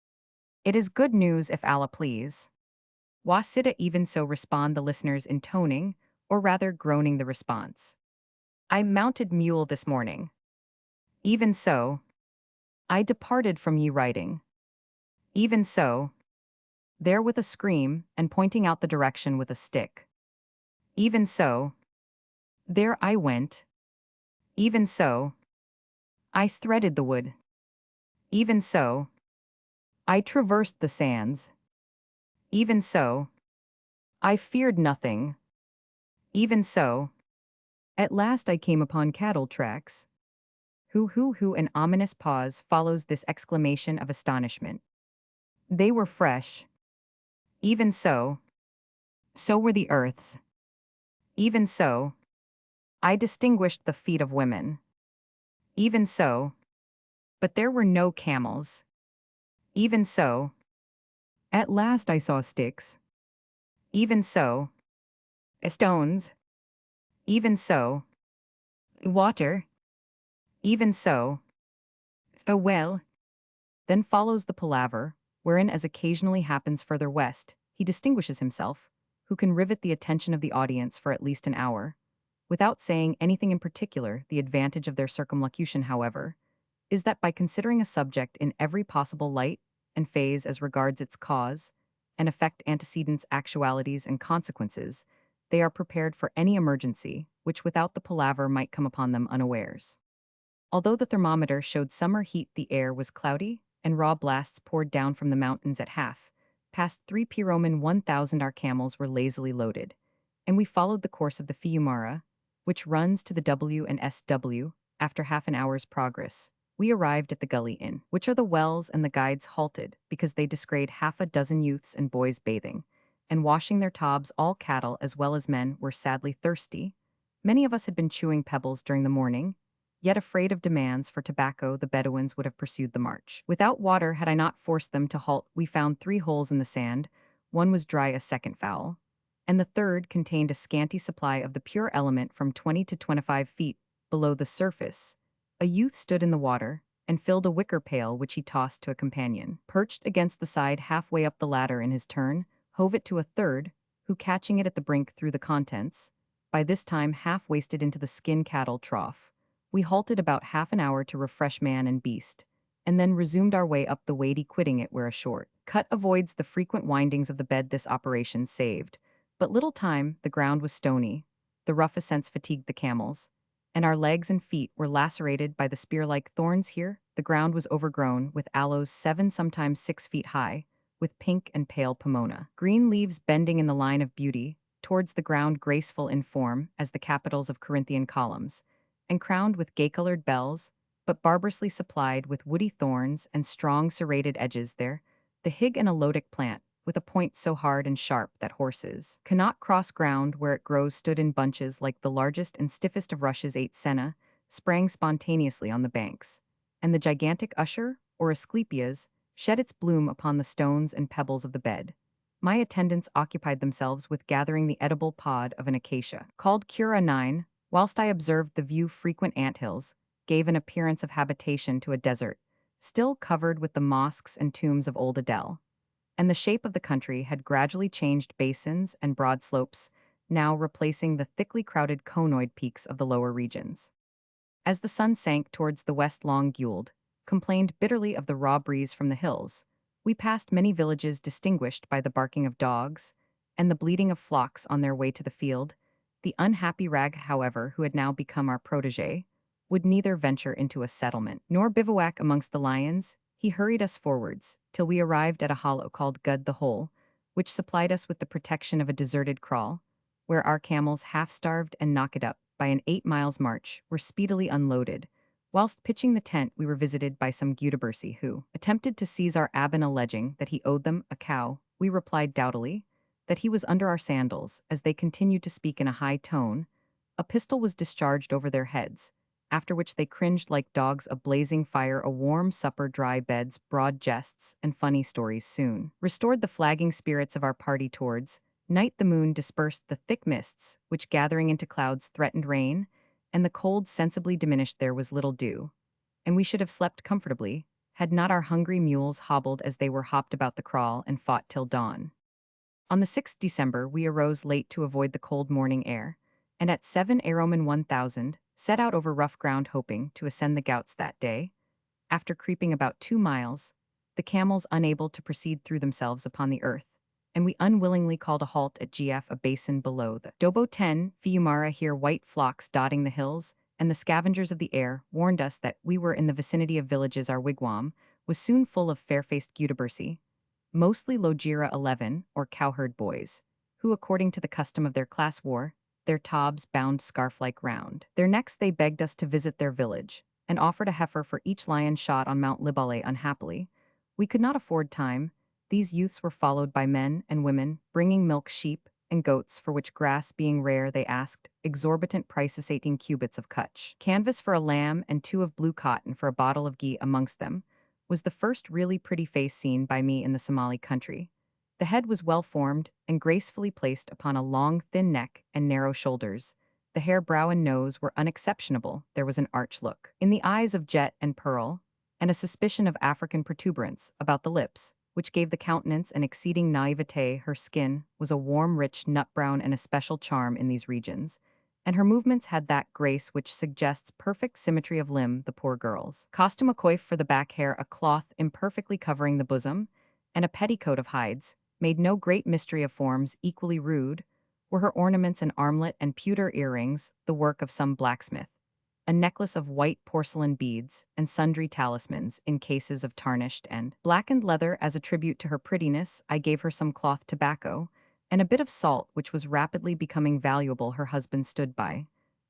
[SPEAKER 1] "It is good news, if Allah please." Wasida, even so, respond the listeners, intoning, or rather groaning, the response. "I mounted mule this morning." "Even so." "I departed from ye riding." "Even so." There with a scream, and pointing out the direction with a stick. "Even so." "There I went." "Even so." "I threaded the wood." "Even so." "I traversed the sands." "Even so." "I feared nothing." "Even so." "At last I came upon cattle tracks." Who, an ominous pause follows this exclamation of astonishment. "They were fresh." "Even so." "So were the earths." "Even so." "I distinguished the feet of women." "Even so." "But there were no camels." "Even so." "At last I saw sticks." "Even so." "Stones." "Even so." "Water." "Even so." "So well." Then follows the palaver, wherein, as occasionally happens further west, he distinguishes himself, who can rivet the attention of the audience for at least an hour, without saying anything in particular. The advantage of their circumlocution, however, is that by considering a subject in every possible light and phase as regards its cause and effect, antecedents, actualities, and consequences, they are prepared for any emergency which without the palaver might come upon them unawares. Although the thermometer showed summer heat, the air was cloudy, and raw blasts poured down from the mountains at half. Past 3 Roman 1000 our camels were lazily loaded, and we followed the course of the Fiumara, which runs to the W and SW. After half an hour's progress, we arrived at the Gully Inn, which are the wells, and the guides halted because they descried half a dozen youths and boys bathing and washing their tobs. All cattle as well as men were sadly thirsty. Many of us had been chewing pebbles during the morning, yet afraid of demands for tobacco, the Bedouins would have pursued the march. Without water, had I not forced them to halt. We found 3 holes in the sand. One was dry, a second foul, and the third contained a scanty supply of the pure element from 20 to 25 feet below the surface. A youth stood in the water and filled a wicker pail, which he tossed to a companion. Perched against the side halfway up the ladder in his turn, hove it to a third, who, catching it at the brink, threw the contents, by this time half wasted, into the skin cattle trough. We halted about half an hour to refresh man and beast, and then resumed our way up the Wadi, quitting it where a short cut avoids the frequent windings of the bed. This operation saved but little time. The ground was stony, the rough ascents fatigued the camels, and our legs and feet were lacerated by the spear-like thorns. Here, the ground was overgrown with aloes 7, sometimes 6 feet high, with pink and pale pomona. Green leaves bending in the line of beauty, towards the ground, graceful in form as the capitals of Corinthian columns, and crowned with gay-colored bells, but barbarously supplied with woody thorns and strong serrated edges. There, the hig and alotic plant, with a point so hard and sharp that horses cannot cross ground where it grows stood in bunches like the largest and stiffest of rushes. 8 senna sprang spontaneously on the banks, and the gigantic usher, or asclepias, shed its bloom upon the stones and pebbles of the bed. My attendants occupied themselves with gathering the edible pod of an acacia, called Cura 9, whilst I observed the view frequent anthills, gave an appearance of habitation to a desert, still covered with the mosques and tombs of old Adel. And the shape of the country had gradually changed basins and broad slopes, now replacing the thickly crowded conoid peaks of the lower regions. As the sun sank towards the west, Long Gould complained bitterly of the raw breeze from the hills. We passed many villages distinguished by the barking of dogs and the bleating of flocks on their way to the field. The unhappy Rag, however, who had now become our protege, would neither venture into a settlement nor bivouac amongst the lions. He hurried us forwards till we arrived at a hollow called Gud the Hole, which supplied us with the protection of a deserted kraal, where our camels, half-starved and knocked up by an 8 miles march, were speedily unloaded. Whilst pitching the tent, we were visited by some Gudebersi who attempted to seize our abin, alleging that he owed them a cow. We replied doughtily that he was under our sandals. As they continued to speak in a high tone, a pistol was discharged over their heads, after which they cringed like dogs. A blazing fire, a warm supper, dry beds, broad jests, and funny stories soon restored the flagging spirits of our party. Towards night the moon dispersed the thick mists, which gathering into clouds threatened rain, and the cold sensibly diminished. There was little dew, and we should have slept comfortably, had not our hungry mules hobbled as they were hopped about the kraal and fought till dawn. On the 6th December we arose late to avoid the cold morning air, and at 7 Aroman 1000 set out over rough ground, hoping to ascend the Ghauts that day. After creeping about 2 miles, the camels unable to proceed threw themselves upon the earth, and we unwillingly called a halt at GF, a basin below the Dobo 10 Fiumara. Here white flocks dotting the hills, and the scavengers of the air warned us that we were in the vicinity of villages. Our wigwam was soon full of fair-faced Gudebersi, mostly Lojira 11, or cowherd boys, who, according to the custom of their class, wore their tobs bound scarf-like round their necks. They begged us to visit their village, and offered a heifer for each lion shot on Mount Libale. Unhappily, we could not afford time. These youths were followed by men and women, bringing milk, sheep, and goats, for which, grass being rare, they asked exorbitant prices. 18 cubits of kutch canvas for a lamb and 2 of blue cotton for a bottle of ghee. Amongst them was the first really pretty face seen by me in the Somali country. The head was well formed and gracefully placed upon a long, thin neck and narrow shoulders. The hair, brow, and nose were unexceptionable. There was an arch look in the eyes of jet and pearl, and a suspicion of African protuberance about the lips, which gave the countenance an exceeding naivete. Her skin was a warm, rich nut brown, and a special charm in these regions, and her movements had that grace which suggests perfect symmetry of limb. The poor girl's costume, a coif for the back hair, a cloth imperfectly covering the bosom, and a petticoat of hides, made no great mystery of forms. Equally rude were her ornaments, an armlet and pewter earrings, the work of some blacksmith, a necklace of white porcelain beads, and sundry talismans in cases of tarnished and blackened leather. As a tribute to her prettiness, I gave her some cloth tobacco, and a bit of salt which was rapidly becoming valuable. Her husband stood by,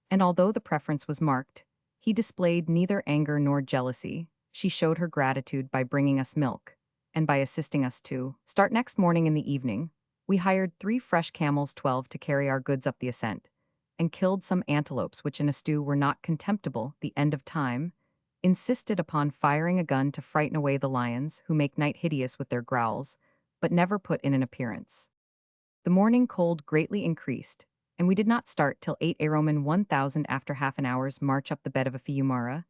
[SPEAKER 1] and although the preference was marked, he displayed neither anger nor jealousy. She showed her gratitude by bringing us milk, and by assisting us to start. Next morning in the evening, we hired 3 fresh camels, 12, to carry our goods up the ascent, and killed some antelopes which in a stew were not contemptible. The end of time insisted upon firing a gun to frighten away the lions, who make night hideous with their growls, but never put in an appearance. The morning cold greatly increased, and we did not start till 8 Aroman 1000. After half an hour's march up the bed of a Fiumara,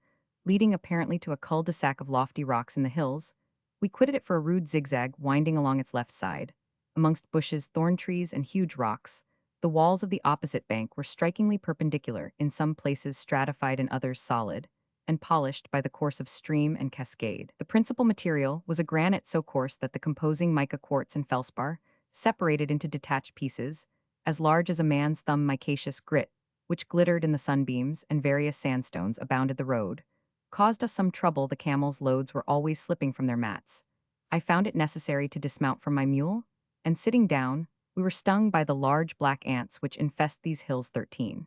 [SPEAKER 1] leading apparently to a cul-de-sac of lofty rocks in the hills, we quitted it for a rude zigzag winding along its left side, amongst bushes, thorn trees, and huge rocks. The walls of the opposite bank were strikingly perpendicular, in some places stratified, in others solid, and polished by the course of stream and cascade. The principal material was a granite so coarse that the composing mica quartz and felspar, separated into detached pieces, as large as a man's thumb, micaceous grit, which glittered in the sunbeams, and various sandstones abounded. The road caused us some trouble. The camels' loads were always slipping from their mats. I found it necessary to dismount from my mule, and sitting down, we were stung by the large black ants which infest these hills. 13.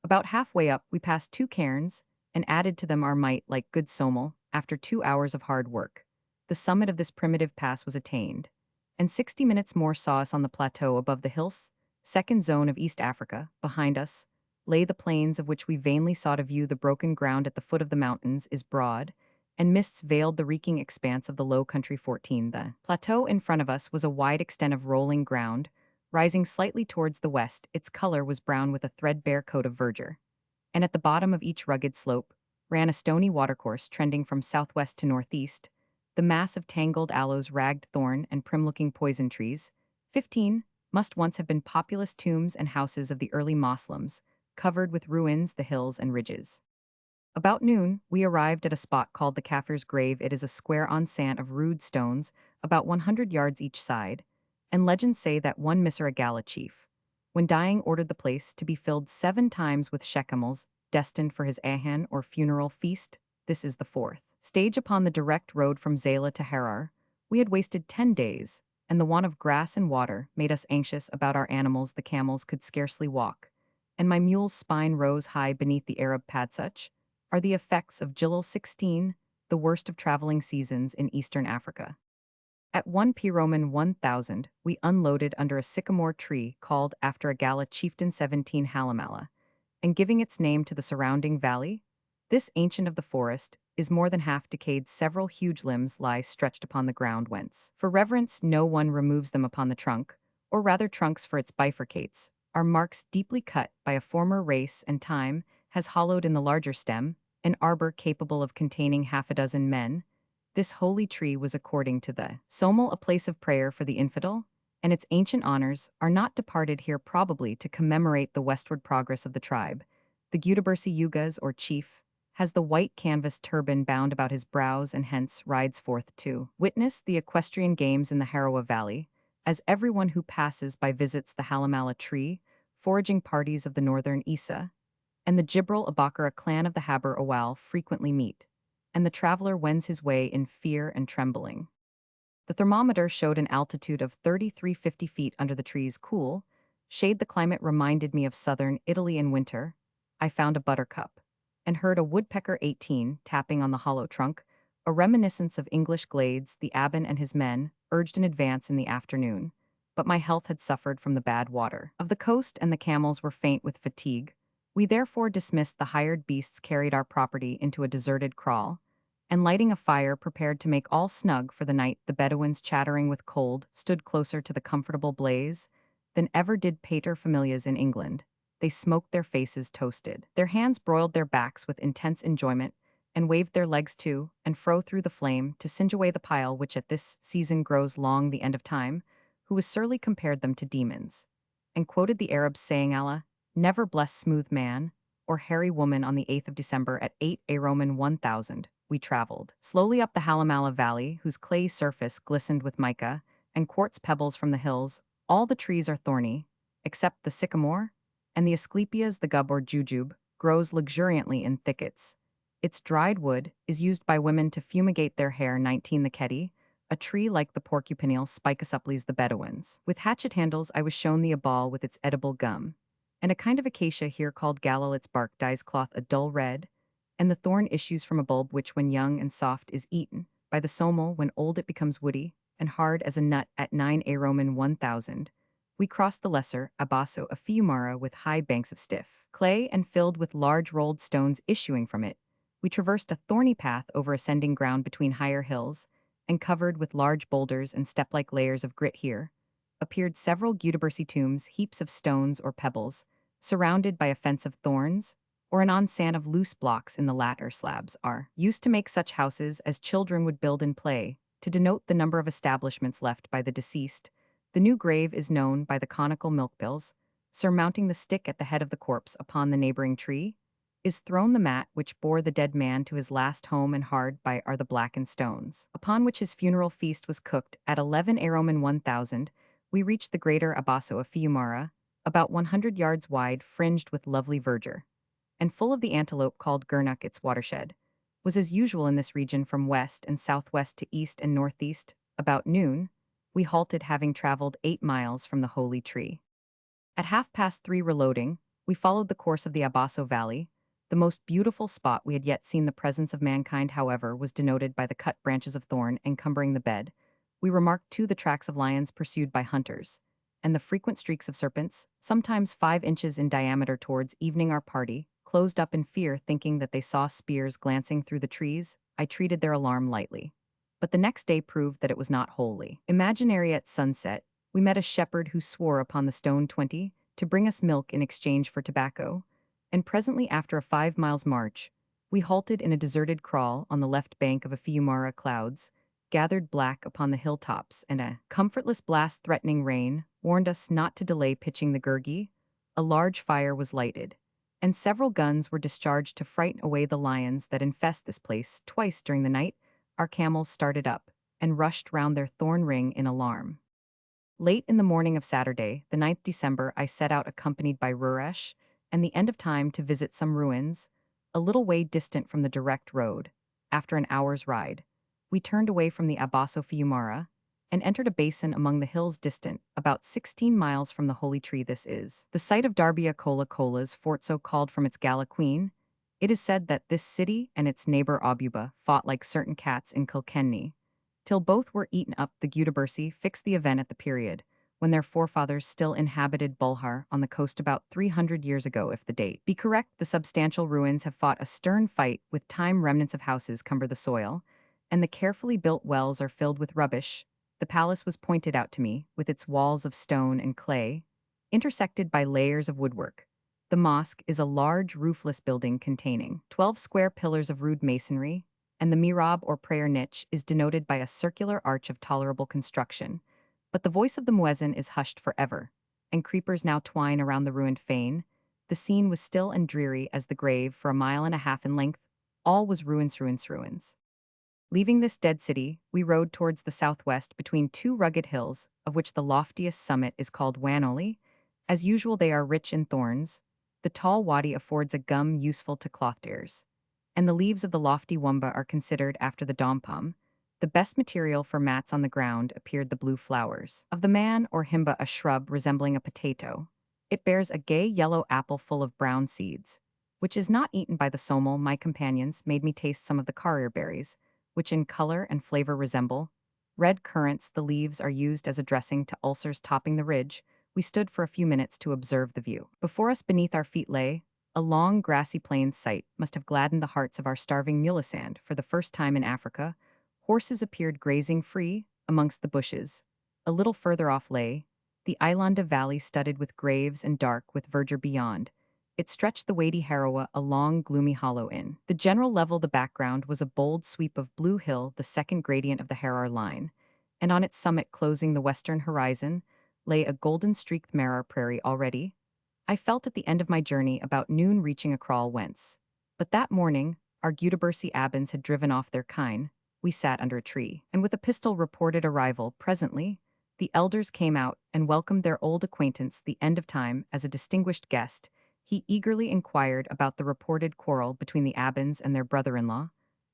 [SPEAKER 1] About halfway up, we passed 2 cairns, and added to them our might like good Somel. After 2 hours of hard work, the summit of this primitive pass was attained, and 60 minutes more saw us on the plateau above the hills, second zone of East Africa. Behind us lay the plains of which we vainly sought a view. The broken ground at the foot of the mountains is broad, and mists veiled the reeking expanse of the low country. 14. The plateau in front of us was a wide extent of rolling ground, rising slightly towards the west. Its color was brown with a threadbare coat of verdure, and at the bottom of each rugged slope ran a stony watercourse trending from southwest to northeast. The mass of tangled aloes, ragged thorn, and prim-looking poison trees, 15, must once have been populous tombs and houses of the early Moslems, covered with ruins the hills and ridges. About noon, we arrived at a spot called the Kafir's Grave. It is a square enceinte of rude stones, about 100 yards each side, and legends say that one Misragala chief, when dying, ordered the place to be filled 7 times with shekemels, destined for his ahan or funeral feast. This is the 4th stage upon the direct road from Zayla to Harar. We had wasted 10 days, and the want of grass and water made us anxious about our animals. The camels could scarcely walk, and my mule's spine rose high beneath the Arab pad. Such are the effects of Jilal 16, the worst of traveling seasons in eastern Africa. At 1 p. Roman 1000, we unloaded under a sycamore tree called after a Gala chieftain. 17 Halamala, and giving its name to the surrounding valley. This ancient of the forest is more than half decayed. Several huge limbs lie stretched upon the ground, whence, for reverence, no one removes them. Upon the trunk, or rather trunks, for its bifurcates, are marks deeply cut by a former race, and time has hollowed in the larger stem an arbor capable of containing half a dozen men. This holy tree was, according to the Somal, a place of prayer for the infidel, and its ancient honors are not departed here, probably to commemorate the westward progress of the tribe. The Gutabursi Yugas, or chief, has the white canvas turban bound about his brows, and hence rides forth to witness the equestrian games in the Harawa Valley, as everyone who passes by visits the Halamala tree. Foraging parties of the northern Isa and the Jibril Abakar, a clan of the Haber Awal, frequently meet, and the traveler wends his way in fear and trembling. The thermometer showed an altitude of 3350 feet under the trees. Cool shade. The climate reminded me of southern Italy in winter. I found a buttercup and heard a woodpecker 18 tapping on the hollow trunk, a reminiscence of English glades. The abbot and his men urged an advance in the afternoon, but my health had suffered from the bad water of the coast, and the camels were faint with fatigue. We therefore dismissed the hired beasts, carried our property into a deserted kraal, and lighting a fire prepared to make all snug for the night. The Bedouins, chattering with cold, stood closer to the comfortable blaze than ever did paterfamilias in England. They smoked their faces, toasted their hands, broiled their backs with intense enjoyment, and waved their legs to and fro through the flame to singe away the pile which at this season grows long, the end of time, who was surly compared them to demons, and quoted the Arab's saying, Allah never bless smooth man or hairy woman. On the 8th of December at 8 a Roman 1000, we traveled slowly up the Halamala Valley, whose clayey surface glistened with mica and quartz pebbles from the hills. All the trees are thorny, except the sycamore, and the asclepias. The gub, or jujube, grows luxuriantly in thickets. Its dried wood is used by women to fumigate their hair. 19 The kedi, a tree like the porcupinal spicussupplies the Bedouins. With hatchet handles I was shown the abal with its edible gum, and a kind of acacia here called galil. Its bark dyes cloth a dull red, and the thorn issues from a bulb which, when young and soft, is eaten. By the somal, when old it becomes woody and hard as a nut. At 9 a Roman 1000, we crossed the lesser Abaso, a fiumara with high banks of stiff clay and filled with large rolled stones issuing from it. We traversed a thorny path over ascending ground between higher hills, and covered with large boulders and step-like layers of grit. Here appeared several Gutabursi tombs, heaps of stones or pebbles, surrounded by a fence of thorns, or an enceinte of loose blocks. In the latter, slabs are used to make such houses as children would build in play, to denote the number of establishments left by the deceased. The new grave is known by the conical milk-bills. Surmounting the stick at the head of the corpse upon the neighboring tree is thrown the mat which bore the dead man to his last home, and hard by are the blackened stones upon which his funeral feast was cooked. At 11 a Roman 1000, we reached the greater Abaso, a fiumara, about 100 yards wide, fringed with lovely verdure, and full of the antelope called gurnuk. Its watershed was as usual in this region from west and southwest to east and northeast. About noon, we halted, having traveled 8 miles from the holy tree. At 3:30, reloading, we followed the course of the Abaso Valley, the most beautiful spot we had yet seen. The presence of mankind, however, was denoted by the cut branches of thorn encumbering the bed. We remarked too the tracks of lions pursued by hunters, and the frequent streaks of serpents, sometimes 5 inches in diameter towards evening. Our party closed up in fear, thinking that they saw spears glancing through the trees. I treated their alarm lightly. But the next day proved that it was not wholly imaginary. At sunset, we met a shepherd who swore upon the stone 20 to bring us milk in exchange for tobacco, and presently after a 5 miles march, we halted in a deserted kraal on the left bank of a Fiumara. Clouds gathered black upon the hilltops, and a comfortless blast threatening rain warned us not to delay pitching the gurgi. A large fire was lighted, and several guns were discharged to frighten away the lions that infest this place. Twice during the night, our camels started up and rushed round their thorn ring in alarm. Late in the morning of Saturday, the 9th December, I set out accompanied by Ruresh and the end of time to visit some ruins, a little way distant from the direct road. After an hour's ride, we turned away from the Abaso Fiumara and entered a basin among the hills distant, about 16 miles from the holy tree. This is the site of Darbia Kola Kola's fort, so called from its gala queen. It is said that this city and its neighbor Abuba fought like certain cats in Kilkenny, till both were eaten up. The Gudabursi fixed the event at the period when their forefathers still inhabited Bulhar on the coast about 300 years ago. If the date be correct, the substantial ruins have fought a stern fight with time. Remnants of houses cumber the soil, and the carefully built wells are filled with rubbish. The palace was pointed out to me, with its walls of stone and clay, intersected by layers of woodwork. The mosque is a large roofless building containing 12 square pillars of rude masonry, and the mihrab or prayer niche is denoted by a circular arch of tolerable construction. But the voice of the muezzin is hushed forever, and creepers now twine around the ruined fane. The scene was still and dreary as the grave. For a mile and a half in length, all was ruins, ruins, ruins. Leaving this dead city, we rode towards the southwest between two rugged hills, of which the loftiest summit is called Wanoli. As usual, they are rich in thorns. The tall wadi affords a gum useful to clothdiers, and the leaves of the lofty wumba are considered, after the dompam, the best material for mats. On the ground appeared the blue flowers of the man or himba, a shrub resembling a potato. It bears a gay yellow apple full of brown seeds, which is not eaten by the somal. My companions made me taste some of the carrier berries, which in color and flavor resemble red currants. The leaves are used as a dressing to ulcers. Topping the ridge, we stood for a few minutes to observe the view. Before us, beneath our feet, lay a long grassy plain. Sight must have gladdened the hearts of our starving mulisand. For the first time in Africa, horses appeared grazing free amongst the bushes. A little further off lay the Ilanda Valley, studded with graves and dark with verdure beyond. It stretched the weighty Harawa, a long, gloomy hollow in the general level. The background was a bold sweep of blue hill, the second gradient of the Harar line, and on its summit, closing the western horizon, lay a golden-streaked Marar prairie. Already, I felt at the end of my journey, about noon, reaching a kraal whence. But that morning, our Gudabursi Abans had driven off their kine. We sat under a tree, and with a pistol reported arrival. Presently, the elders came out and welcomed their old acquaintance, the end of time, as a distinguished guest. He eagerly inquired about the reported quarrel between the Abans and their brother-in-law,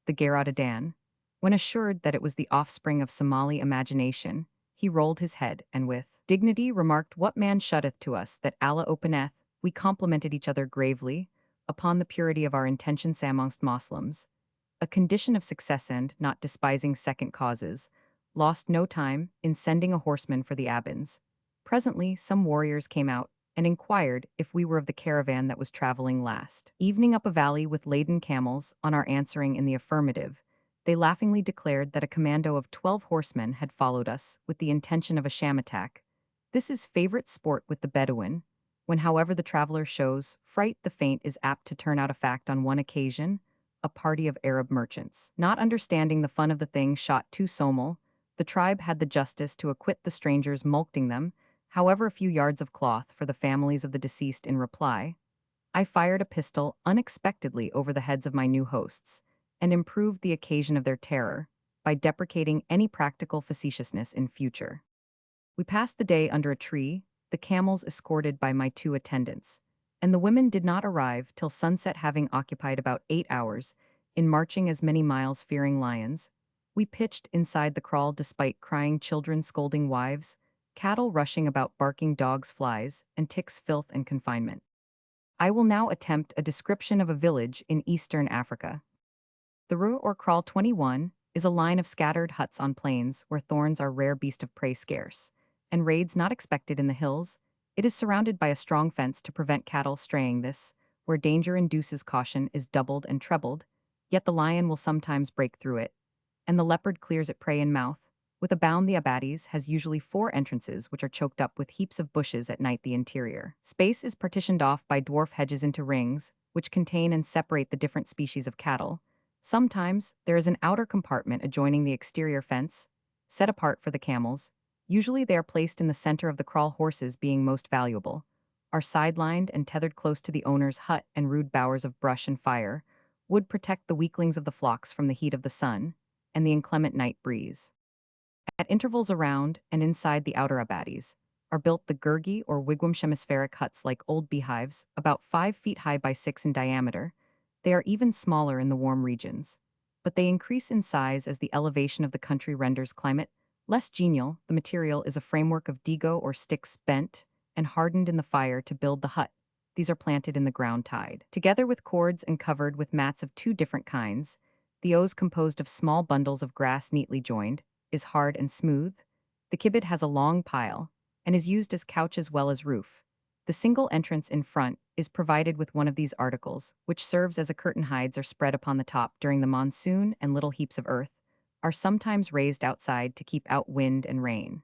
[SPEAKER 1] the Garadadan. When assured that it was the offspring of Somali imagination, he rolled his head and with dignity remarked, "What man shutteth to us that Allah openeth?" We complimented each other gravely upon the purity of our intentions amongst Moslems, a condition of success, and, not despising second causes, lost no time in sending a horseman for the Abans. Presently, some warriors came out and inquired if we were of the caravan that was traveling last evening up a valley with laden camels. On our answering in the affirmative, they laughingly declared that a commando of 12 horsemen had followed us with the intention of a sham attack. This is favorite sport with the Bedouin. When, however, the traveler shows fright, the feint is apt to turn out a fact. On one occasion, a party of Arab merchants, not understanding the fun of the thing, shot 2 somal. The tribe had the justice to acquit the strangers, mulcting them, however, a few yards of cloth for the families of the deceased. In reply, I fired a pistol unexpectedly over the heads of my new hosts, and improved the occasion of their terror by deprecating any practical facetiousness in future. We passed the day under a tree, the camels escorted by my 2 attendants, and the women did not arrive till sunset. Having occupied about 8 hours in marching as many miles, fearing lions, we pitched inside the kraal despite crying children, scolding wives, cattle rushing about, barking dogs, flies, and ticks, filth and confinement. I will now attempt a description of a village in Eastern Africa. The Ru or Kraal 21 is a line of scattered huts on plains where thorns are rare beast of prey scarce, and raids not expected in the hills. It is surrounded by a strong fence to prevent cattle straying this, where danger induces caution is doubled and trebled, yet the lion will sometimes break through it, and the leopard clears it prey in mouth. With a bound, the abadis has usually four entrances which are choked up with heaps of bushes at night. The interior space is partitioned off by dwarf hedges into rings, which contain and separate the different species of cattle. Sometimes, there is an outer compartment adjoining the exterior fence, set apart for the camels. Usually they are placed in the center of the kraal, horses being most valuable, are sidelined and tethered close to the owner's hut, and rude bowers of brush and fire would protect the weaklings of the flocks from the heat of the sun and the inclement night breeze. At intervals around and inside the outer abadis are built the gurgi or wigwam hemispheric huts like old beehives, about 5 feet high by 6 in diameter. They are even smaller in the warm regions, but they increase in size as the elevation of the country renders climate less genial. The material is a framework of digo or sticks bent and hardened in the fire to build the hut. These are planted in the ground tied together with cords and covered with mats of two different kinds. The o's, composed of small bundles of grass neatly joined, is hard and smooth. The kibbut has a long pile and is used as couch as well as roof. The single entrance in front is provided with one of these articles, which serves as a curtain. Hides are spread upon the top during the monsoon, and little heaps of earth are sometimes raised outside to keep out wind and rain.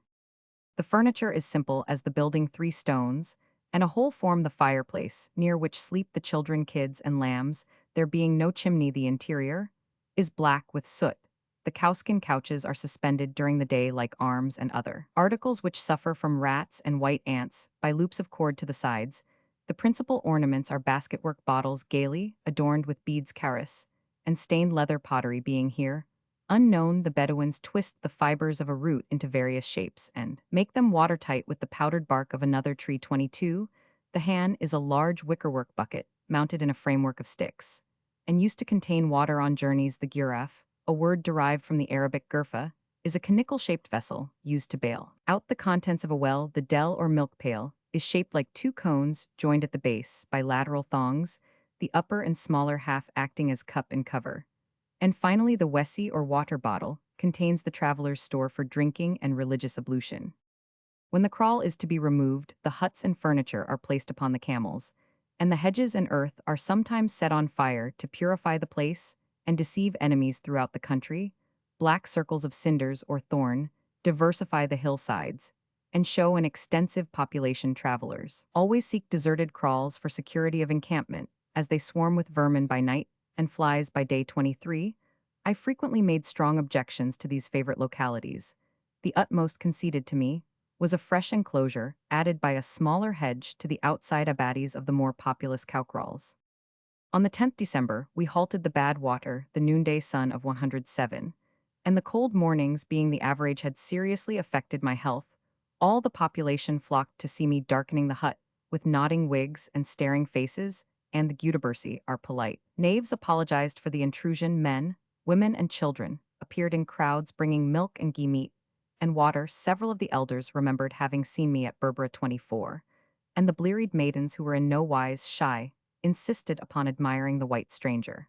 [SPEAKER 1] The furniture is simple as the building, 3 stones, and a hole form the fireplace, near which sleep the children, kids, and lambs, there being no chimney. The interior is black with soot. The cowskin couches are suspended during the day like arms and other articles which suffer from rats and white ants by loops of cord to the sides. The principal ornaments are basketwork bottles gaily adorned with beads, caris, and stained leather pottery being here unknown. The Bedouins twist the fibers of a root into various shapes and make them watertight with the powdered bark of another tree. 22. The han is a large wickerwork bucket mounted in a framework of sticks and used to contain water on journeys. The giraf, a word derived from the Arabic gurfa, is a conical-shaped vessel used to bail out the contents of a well. The del or milk pail is shaped like 2 cones joined at the base by lateral thongs, the upper and smaller half acting as cup and cover. And finally, the wessi or water bottle contains the traveler's store for drinking and religious ablution. When the kraal is to be removed, the huts and furniture are placed upon the camels, and the hedges and earth are sometimes set on fire to purify the place and deceive enemies throughout the country. Black circles of cinders or thorn diversify the hillsides and show an extensive population. Travelers always seek deserted kraals for security of encampment, as they swarm with vermin by night and flies by day. 23. I frequently made strong objections to these favorite localities. The utmost conceded to me was a fresh enclosure added by a smaller hedge to the outside abadis of the more populous cowcrawls. On the 10th December, we halted the bad water, the noonday sun of 107, and the cold mornings being the average had seriously affected my health. All the population flocked to see me darkening the hut with nodding wigs and staring faces, and the Gudabursi, our polite knaves, apologized for the intrusion. Men, women, and children appeared in crowds bringing milk and ghee meat and water. Several of the elders remembered having seen me at Berbera. 24, and the blearied maidens, who were in no wise shy, insisted upon admiring the white stranger.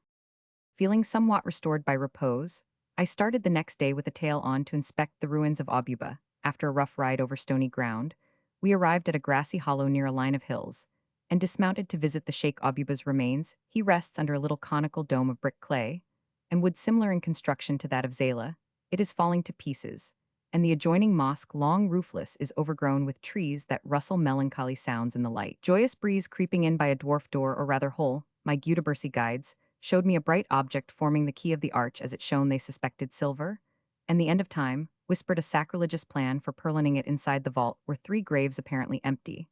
[SPEAKER 1] Feeling somewhat restored by repose, I started the next day with a tail on to inspect the ruins of Abuba. After a rough ride over stony ground, we arrived at a grassy hollow near a line of hills and dismounted to visit the Sheikh Abuba's remains. He rests under a little conical dome of brick clay and wood similar in construction to that of Zayla. It is falling to pieces, and the adjoining mosque, long roofless, is overgrown with trees that rustle melancholy sounds in the light. Joyous breeze creeping in by a dwarf door, or rather hole. My Gudabursi guides showed me a bright object forming the key of the arch. As it shone, they suspected silver, and the end of time whispered a sacrilegious plan for purloining it. Inside the vault were 3 graves apparently empty,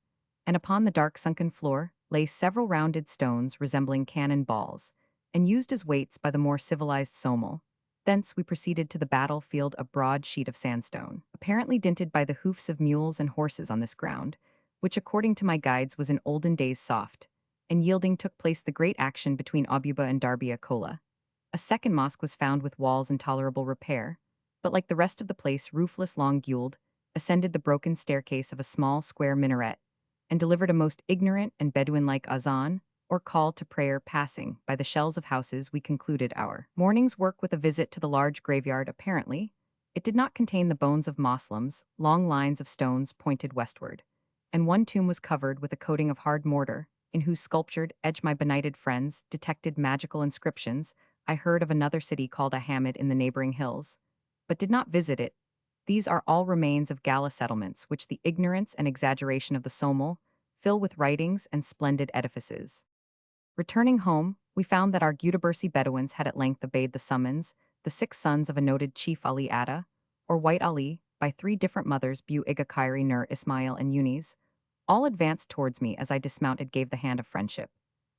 [SPEAKER 1] and upon the dark sunken floor lay several rounded stones resembling cannon balls, and used as weights by the more civilized Somal. Thence we proceeded to the battlefield, a broad sheet of sandstone, apparently dinted by the hoofs of mules and horses on this ground, which according to my guides was in olden days soft, and yielding. Took place the great action between Abuba and Darbia Kola. A second mosque was found with walls in tolerable repair, but like the rest of the place roofless. Long Guld ascended the broken staircase of a small square minaret, and delivered a most ignorant and Bedouin-like azan. or call to prayer passing by the shells of houses, we concluded our morning's work with a visit to the large graveyard. Apparently, it did not contain the bones of Moslems. Long lines of stones pointed westward, and one tomb was covered with a coating of hard mortar, in whose sculptured edge my benighted friends detected magical inscriptions. I heard of another city called Ahamid in the neighboring hills, but did not visit it. These are all remains of Gala settlements, which the ignorance and exaggeration of the Somali fill with writings and splendid edifices. Returning home, we found that our Gutabersi Bedouins had at length obeyed the summons, the 6 sons of a noted chief Ali Atta, or White Ali, by 3 different mothers, Bu Iga Khairi Nur Ismail and Yunis, all advanced towards me as I dismounted, gave the hand of friendship,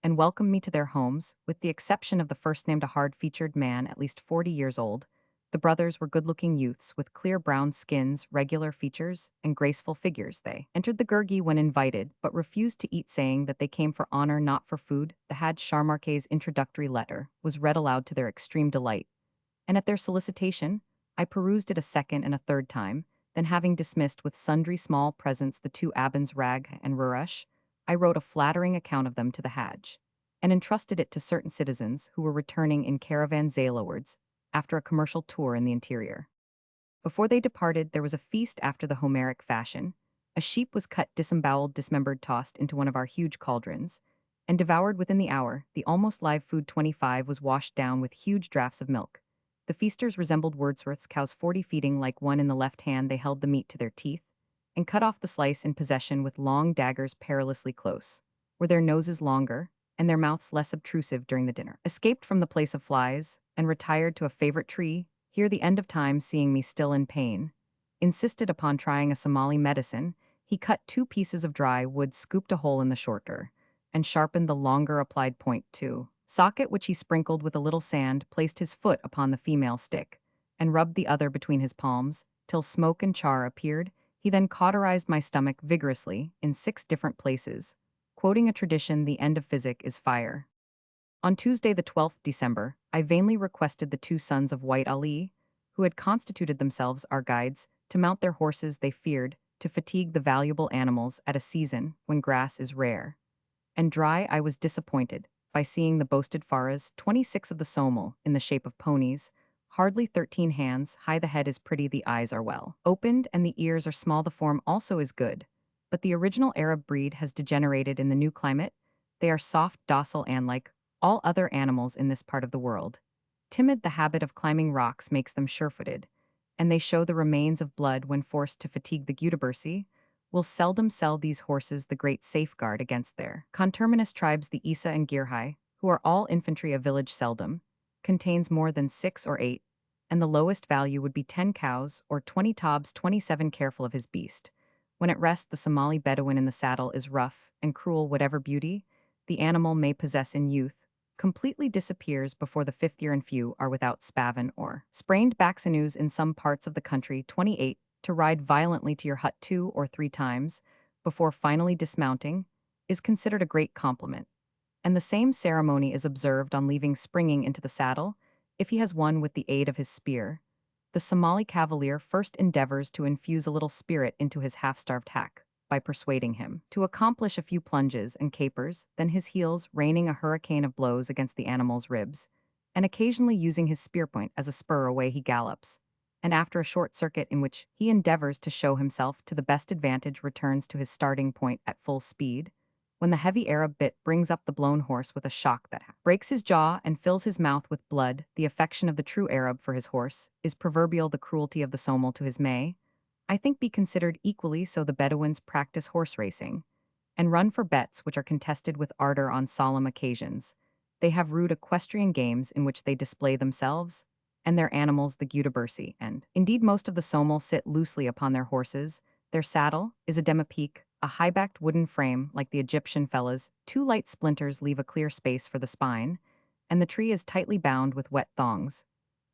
[SPEAKER 1] and welcomed me to their homes, with the exception of the first named, a hard-featured man at least 40 years old. The brothers were good-looking youths with clear brown skins, regular features, and graceful figures. They entered the gurgi when invited, but refused to eat, saying that they came for honor, not for food. The Haj Sharmarke's introductory letter was read aloud to their extreme delight, and at their solicitation, I perused it a second and a third time. Then, having dismissed with sundry small presents the 2 Abans Rag and Ruresh, I wrote a flattering account of them to the Hajj, and entrusted it to certain citizens who were returning in caravan Zalawards after a commercial tour in the interior. Before they departed, there was a feast after the Homeric fashion. A sheep was cut, disemboweled, dismembered, tossed into one of our huge cauldrons, and devoured within the hour. The almost live food 25 was washed down with huge draughts of milk. The feasters resembled Wordsworth's cows 40, feeding like one. In the left hand they held the meat to their teeth, and cut off the slice in possession with long daggers perilously close. Were their noses longer, and their mouths less obtrusive during the dinner. Escaped from the place of flies, and retired to a favorite tree, here the end of time, seeing me still in pain, insisted upon trying a Somali medicine. He cut 2 pieces of dry wood, scooped a hole in the shorter, and sharpened the longer, applied point to socket, which he sprinkled with a little sand, placed his foot upon the female stick, and rubbed the other between his palms, till smoke and char appeared. He then cauterized my stomach vigorously in 6 different places, quoting a tradition, "The end of physic is fire." On Tuesday, the 12th December, I vainly requested the 2 sons of White Ali, who had constituted themselves our guides, to mount their horses. They feared to fatigue the valuable animals at a season when grass is rare and dry. I was disappointed by seeing the boasted faras, 26 of the Somali, in the shape of ponies, hardly 13 hands high. The head is pretty, the eyes are well opened, and the ears are small. The form also is good, but the original Arab breed has degenerated in the new climate. They are soft, docile, and, like all other animals in this part of the world, timid. The habit of climbing rocks makes them sure-footed, and they show the remains of blood when forced to fatigue. The Gutabersi will seldom sell these horses, the great safeguard against their conterminous tribes, the Isa and Girhai, who are all infantry. A village seldom contains more than 6 or 8, and the lowest value would be 10 cows or 20 tobs. 27 Careful of his beast. When at rest, the Somali Bedouin in the saddle is rough and cruel. Whatever beauty the animal may possess in youth completely disappears before the 5th year, and few are without spavin or sprained backs. In some parts of the country. 28 To ride violently to your hut 2 or 3 times before finally dismounting is considered a great compliment, and the same ceremony is observed on leaving, springing into the saddle, if he has one, with the aid of his spear. The Somali cavalier first endeavors to infuse a little spirit into his half-starved hack by persuading him to accomplish a few plunges and capers, then his heels raining a hurricane of blows against the animal's ribs, and occasionally using his spear point as a spur. Away he gallops, and after a short circuit in which he endeavors to show himself to the best advantage, returns to his starting point at full speed, when the heavy Arab bit brings up the blown horse with a shock that breaks his jaw and fills his mouth with blood. The affection of the true Arab for his horse is proverbial. The cruelty of the Somali to his may, I think, be considered equally so. The Bedouins practice horse racing, and run for bets which are contested with ardor on solemn occasions. They have rude equestrian games in which they display themselves and their animals, the Gutabersi, and indeed most of the Somali sit loosely upon their horses. Their saddle is a demi-pique, a high-backed wooden frame like the Egyptian fellas. 2 light splinters leave a clear space for the spine, and the tree is tightly bound with wet thongs.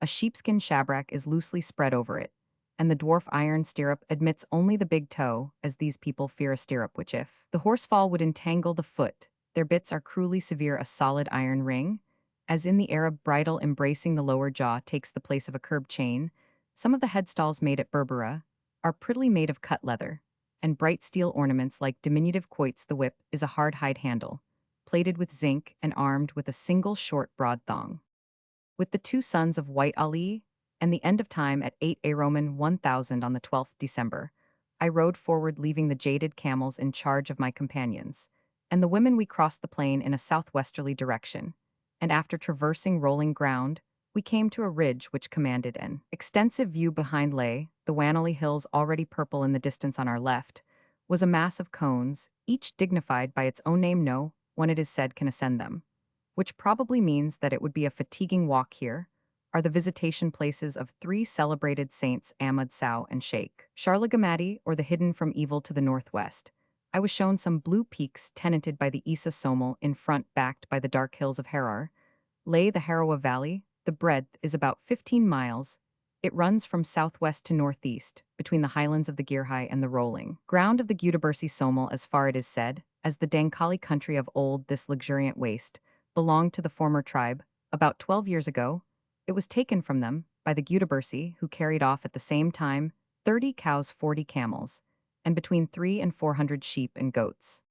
[SPEAKER 1] A sheepskin shabrack is loosely spread over it, and the dwarf iron stirrup admits only the big toe, as these people fear a stirrup which, if the horse fall, would entangle the foot. Their bits are cruelly severe, a solid iron ring, as in the Arab bridle embracing the lower jaw, takes the place of a curb chain. Some of the headstalls made at Berbera are prettily made of cut leather, and bright steel ornaments like diminutive quoits. The whip is a hard hide handle, plated with zinc and armed with a single short broad thong. With the two sons of White Ali and the end of time at 8 A Roman 1000 on the 12th December, I rode forward, leaving the jaded camels in charge of my companions, and the women. We crossed the plain in a southwesterly direction, and after traversing rolling ground, we came to a ridge which commanded an extensive view. Behind lay the Wanley Hills, already purple in the distance. On our left was a mass of cones, each dignified by its own name. No one, it is said, can ascend them, which probably means that it would be a fatiguing walk. Here are the visitation places of three celebrated saints, Ahmad Sow and Sheikh Charlagamati, or the hidden from evil. To the northwest, I was shown some blue peaks tenanted by the Isa Somal. In front, backed by the dark hills of Harar, lay the Harawa Valley. The breadth is about 15 miles. It runs from southwest to northeast, between the highlands of the Girhai and the rolling ground of the Gudabursi Somal. As far, it is said, as the Dankali country of old, this luxuriant waste belonged to the former tribe. About 12 years ago, it was taken from them by the Gudabursi, who carried off at the same time 30 cows, 40 camels, and between 300 and 400 sheep and goats.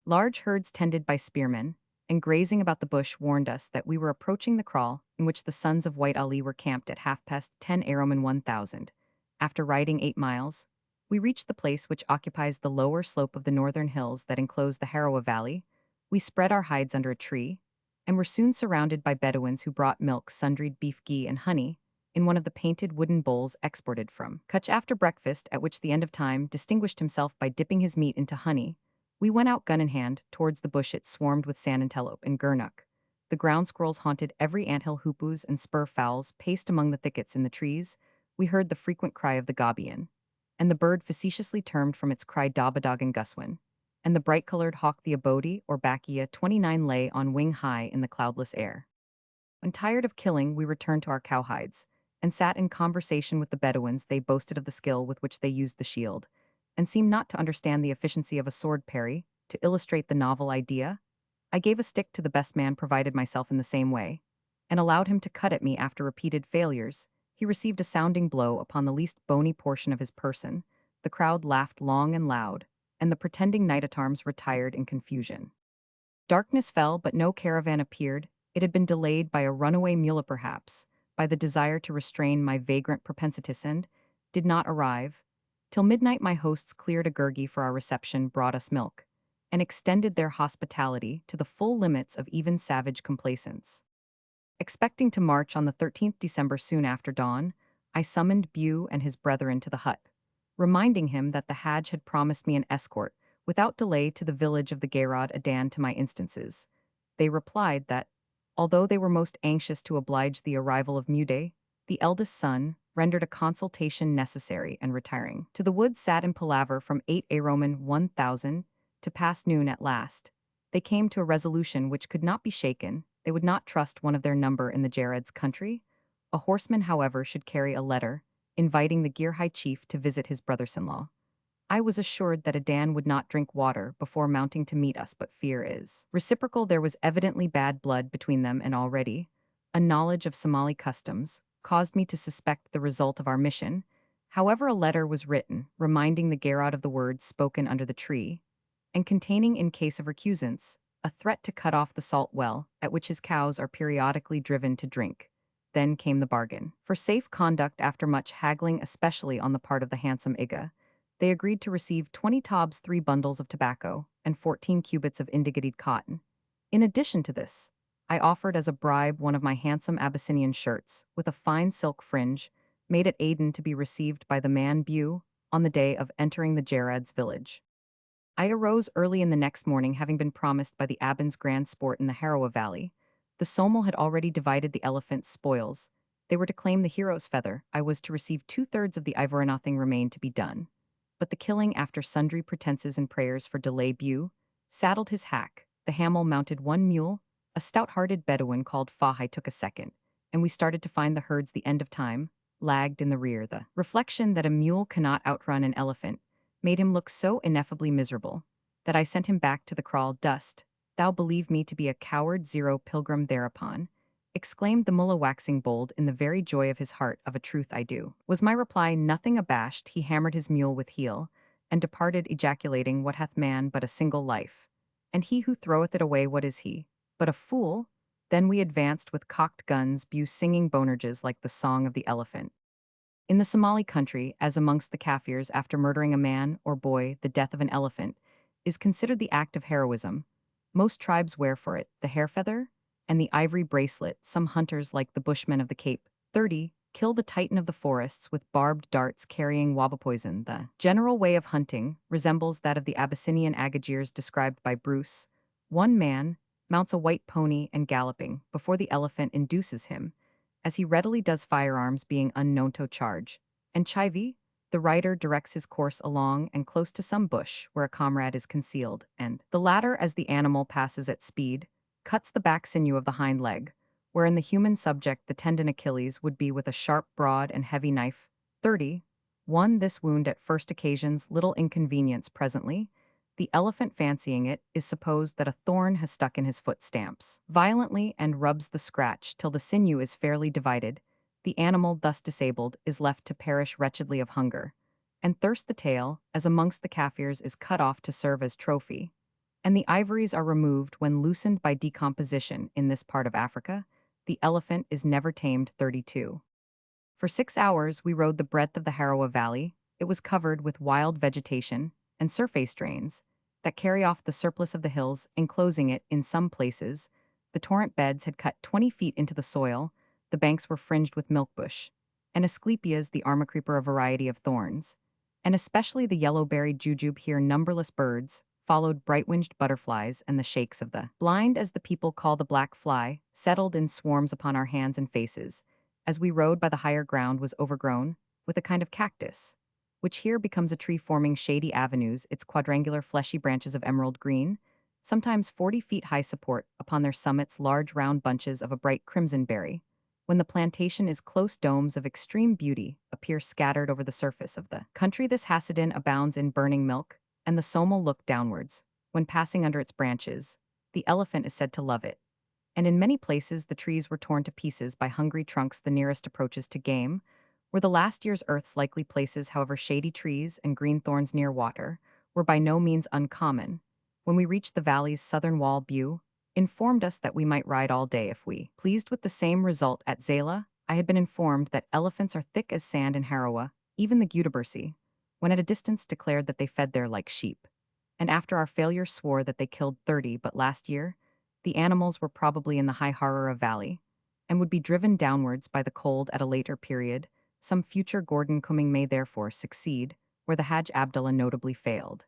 [SPEAKER 1] Large herds tended by spearmen and grazing about the bush warned us that we were approaching the kraal in which the sons of White Ali were camped at 10:30 A.M. 1000. After riding 8 miles, we reached the place which occupies the lower slope of the northern hills that enclose the Harawa Valley. We spread our hides under a tree and were soon surrounded by Bedouins who brought milk, sundried beef, ghee, and honey in one of the painted wooden bowls exported from Kutch. After breakfast, at which the end of time distinguished himself by dipping his meat into honey, we went out gun in hand towards the bush. It swarmed with sand antelope and gurnuk. The ground squirrels haunted every anthill. Hoopoes and spur fowls paced among the thickets. In the trees, we heard the frequent cry of the gabion, and the bird facetiously termed from its cry Dabadog and Guswin, and the bright-colored hawk, the abodi or bakia 29, lay on wing high in the cloudless air. When tired of killing, we returned to our cowhides and sat in conversation with the Bedouins. They boasted of the skill with which they used the shield, and seemed not to understand the efficiency of a sword parry. To illustrate the novel idea, I gave a stick to the best man, provided myself in the same way, and allowed him to cut at me. After repeated failures, he received a sounding blow upon the least bony portion of his person. The crowd laughed long and loud, and the pretending knight-at-arms retired in confusion. Darkness fell, but no caravan appeared. It had been delayed by a runaway mule, perhaps by the desire to restrain my vagrant propensities, and did not arrive. Till midnight my hosts cleared a gurgi for our reception, brought us milk, and extended their hospitality to the full limits of even savage complaisance. Expecting to march on the 13th December soon after dawn, I summoned Bew and his brethren to the hut, reminding him that the Hajj had promised me an escort without delay to the village of the Gayrad Adan. To my instances, they replied that, although they were most anxious to oblige the arrival of Mude, the eldest son, rendered a consultation necessary, and retiring to the woods sat in palaver from 8 A Roman 1000 to past noon. At last, they came to a resolution which could not be shaken. They would not trust one of their number in the Jared's country. A horseman, however, should carry a letter inviting the Girhai chief to visit his brothers-in-law. I was assured that Adan would not drink water before mounting to meet us, but fear is reciprocal. There was evidently bad blood between them, and already a knowledge of Somali customs caused me to suspect the result of our mission. However, a letter was written, reminding the Gerard of the words spoken under the tree, and containing, in case of recusants, a threat to cut off the salt well, at which his cows are periodically driven to drink. Then came the bargain. For safe conduct, after much haggling, especially on the part of the handsome Iga, they agreed to receive 20 tobs, 3 bundles of tobacco, and 14 cubits of indigoted cotton. In addition to this, I offered as a bribe one of my handsome Abyssinian shirts, with a fine silk fringe, made at Aden, to be received by the man Bew on the day of entering the Jarad's village. I arose early in the next morning, having been promised by the Abans grand sport in the Harawa Valley. The Somal had already divided the elephant's spoils. They were to claim the hero's feather. I was to receive 2/3 of the ivory. Nothing remained to be done but the killing. After sundry pretenses and prayers for delay, Bew saddled his hack. The Hamel mounted one mule. A stout-hearted Bedouin called Fahai took a second, and we started to find the herds. The end of time lagged in the rear. The reflection that a mule cannot outrun an elephant made him look so ineffably miserable that I sent him back to the kraal. Dost thou believe me to be a coward? Zero pilgrim. Thereupon exclaimed the mullah, waxing bold in the very joy of his heart. Of a truth I do, was my reply. Nothing abashed, he hammered his mule with heel, and departed, ejaculating, what hath man but a single life? And he who throweth it away, what is he? But a fool? Then we advanced with cocked guns, bew singing bonerges like the song of the elephant. In the Somali country, as amongst the Kafirs, after murdering a man or boy, the death of an elephant is considered the act of heroism. Most tribes wear for it the hair feather and the ivory bracelet. Some hunters, like the Bushmen of the Cape 30, kill the titan of the forests with barbed darts carrying waba poison. The general way of hunting resembles that of the Abyssinian Agagirs described by Bruce. One man mounts a white pony and galloping before the elephant induces him, as he readily does, firearms being unknown to charge. And Chivi, the rider, directs his course along and close to some bush where a comrade is concealed, and the latter, as the animal passes at speed, cuts the back sinew of the hind leg, where in the human subject the tendon Achilles would be with a sharp, broad, and heavy knife. 30. This wound at first occasions little inconvenience presently. The elephant, fancying it is supposed that a thorn has stuck in his foot, stamps violently and rubs the scratch till the sinew is fairly divided. The animal, thus disabled, is left to perish wretchedly of hunger and thirst. The tail, as amongst the Kafirs, is cut off to serve as trophy, and the ivories are removed when loosened by decomposition. In this part of Africa, the elephant is never tamed. 32. For 6 hours we rode the breadth of the Harawa Valley. It was covered with wild vegetation and surface drains that carry off the surplus of the hills, enclosing it in some places. The torrent beds had cut 20 feet into the soil, the banks were fringed with milkbush, and Asclepias, the armor creeper, a variety of thorns, and especially the yellow-berried jujube. Here numberless birds, followed bright-winged butterflies, and the shakes of the blind, as the people call the black fly, settled in swarms upon our hands and faces. As we rode by, the higher ground was overgrown with a kind of cactus, which here becomes a tree, forming shady avenues, its quadrangular fleshy branches of emerald green, sometimes 40 feet high, support upon their summits large round bunches of a bright crimson berry. When the plantation is close, domes of extreme beauty appear scattered over the surface of the country. This hasidin abounds in burning milk, and the somal look downwards when passing under its branches. The elephant is said to love it, and in many places the trees were torn to pieces by hungry trunks. The nearest approaches to game were the last year's earth's likely places. However, shady trees and green thorns near water were by no means uncommon. When we reached the valley's southern wall, Bew informed us that we might ride all day if we pleased. With the same result at Zala, I had been informed that elephants are thick as sand in Harawa. Even the Gudabursi, when at a distance, declared that they fed there like sheep, and after our failure swore that they killed 30. But last year the animals were probably in the high Harara Valley, and would be driven downwards by the cold at a later period. Some future Gordon Cumming may therefore succeed where the Hajj Abdullah notably failed.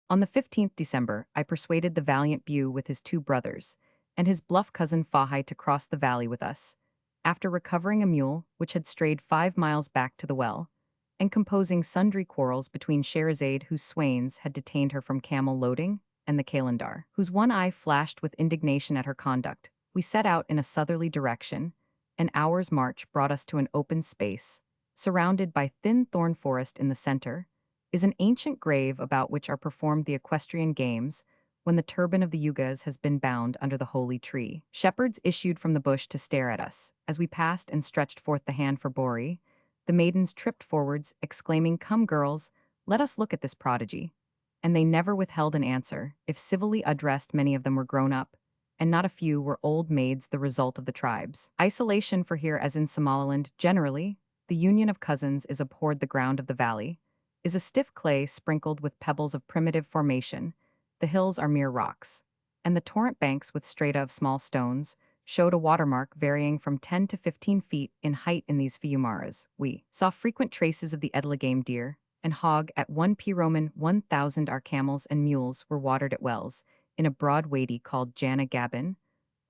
[SPEAKER 1] On the 15th December, I persuaded the valiant Bew with his 2 brothers and his bluff cousin Fahai to cross the valley with us, after recovering a mule which had strayed 5 miles back to the well, and composing sundry quarrels between Sherazade, whose swains had detained her from camel loading, and the Kalandar, whose one eye flashed with indignation at her conduct. We set out in a southerly direction. An hour's march brought us to an open space, surrounded by thin thorn forest. In the center is an ancient grave about which are performed the equestrian games, when the turban of the Yugas has been bound under the holy tree. Shepherds issued from the bush to stare at us. As we passed and stretched forth the hand for Bori, the maidens tripped forwards, exclaiming, "Come, girls, let us look at this prodigy." And they never withheld an answer. If civilly addressed, many of them were grown up, and not a few were old maids, the result of the tribes' isolation. For here, as in Somaliland generally, the union of cousins is abhorred. The ground of the valley is a stiff clay sprinkled with pebbles of primitive formation. The hills are mere rocks, and the torrent banks, with strata of small stones, showed a watermark varying from 10 to 15 feet in height. In these fiumaras we saw frequent traces of the edligame deer and hog. At 1 Roman 1,000 our camels and mules were watered at wells in a broad wadi called Jana Gabin,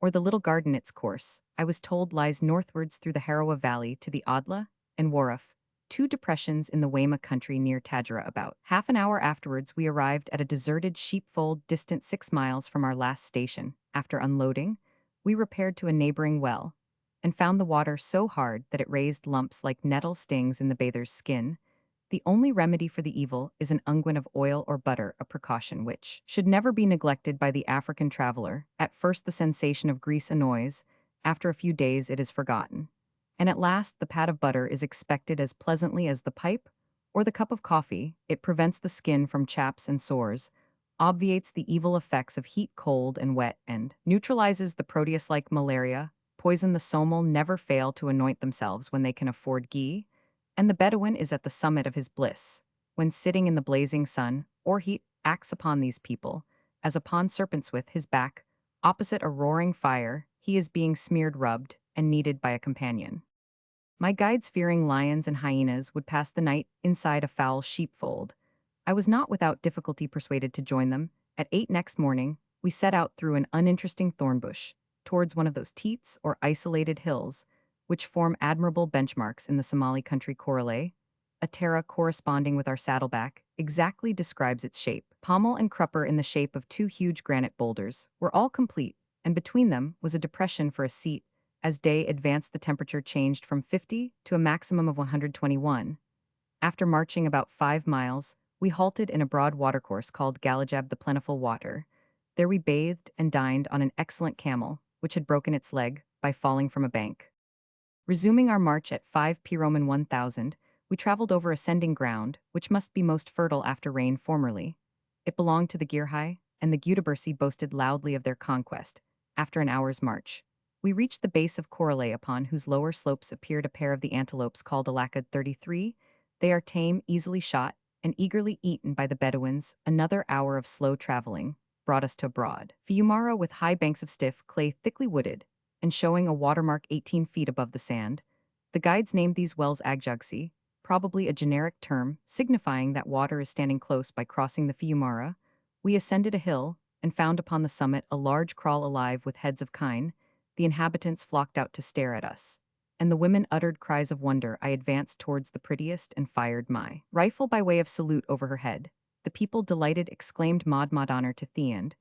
[SPEAKER 1] or the little garden. Its course, I was told, lies northwards through the Harawa Valley to the Adla and Warraf, 2 depressions in the Wayma country near Tajra. About half an hour afterwards we arrived at a deserted sheepfold distant 6 miles from our last station. After unloading, we repaired to a neighboring well, and found the water so hard that it raised lumps like nettle stings in the bather's skin. The only remedy for the evil is an unguent of oil or butter, a precaution which should never be neglected by the African traveler. At first the sensation of grease annoys, after a few days it is forgotten, and at last the pat of butter is expected as pleasantly as the pipe or the cup of coffee. It prevents the skin from chaps and sores. obviates the evil effects of heat, cold, and wet, and neutralizes the Proteus-like malaria. Poison the Somali never fail to anoint themselves when they can afford ghee, and the Bedouin is at the summit of his bliss. When sitting in the blazing sun, or heat acts upon these people, as upon serpents with his back, opposite a roaring fire, he is being smeared, rubbed, and kneaded by a companion. My guides, fearing lions and hyenas, would pass the night inside a foul sheepfold. I was not without difficulty persuaded to join them. At 8 next morning, we set out through an uninteresting thornbush, towards one of those teats or isolated hills, which form admirable benchmarks in the Somali country. Correlay, a terra corresponding with our saddleback, exactly describes its shape. Pommel and crupper in the shape of two huge granite boulders were all complete, and between them was a depression for a seat. As day advanced, the temperature changed from 50 to a maximum of 121. After marching about 5 miles, we halted in a broad watercourse called Galajab, the Plentiful Water. There we bathed and dined on an excellent camel, which had broken its leg by falling from a bank. Resuming our march at 5 p. Roman 1000, we traveled over ascending ground, which must be most fertile after rain formerly. It belonged to the Girhai, and the Gudabursi boasted loudly of their conquest. After an hour's march, we reached the base of Correlay, upon whose lower slopes appeared a pair of the antelopes called Alakad 33. They are tame, easily shot, and eagerly eaten by the Bedouins. Another hour of slow traveling brought us to a broad Fiumara with high banks of stiff clay thickly wooded, and showing a watermark 18 feet above the sand. The guides named these wells Agjugsi, probably a generic term signifying that water is standing close by. Crossing the Fiumara, we ascended a hill and found upon the summit a large kraal alive with heads of kine. The inhabitants flocked out to stare at us, and the women uttered cries of wonder. I advanced towards the prettiest and fired my rifle by way of salute over her head. The people, delighted, exclaimed Mod honor to Theand.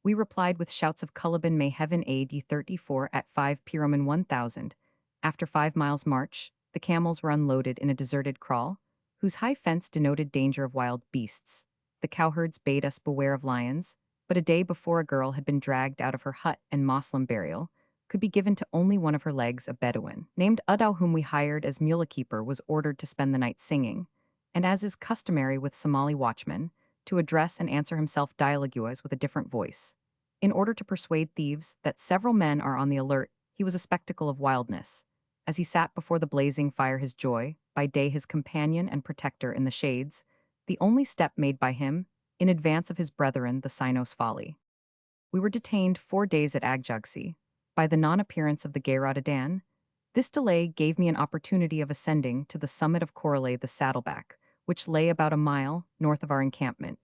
[SPEAKER 1] We replied with shouts of Caliban, may heaven aid ye. 34 At 5 p. Roman 1000. After 5 miles march, the camels were unloaded in a deserted kraal, whose high fence denoted danger of wild beasts. The cowherds bade us beware of lions, but a day before a girl had been dragged out of her hut, and Moslem burial could be given to only one of her legs. A Bedouin named Udaw, whom we hired as mule keeper, was ordered to spend the night singing, and as is customary with Somali watchmen, to address and answer himself dialogues with a different voice. In order to persuade thieves that several men are on the alert, he was a spectacle of wildness. As he sat before the blazing fire, his joy, by day his companion and protector in the shades, the only step made by him, in advance of his brethren, the Sinos folly. We were detained 4 days at Agjugsi by the non-appearance of the Gayradadan. This delay gave me an opportunity of ascending to the summit of Correlay, the saddleback, which lay about a mile north of our encampment.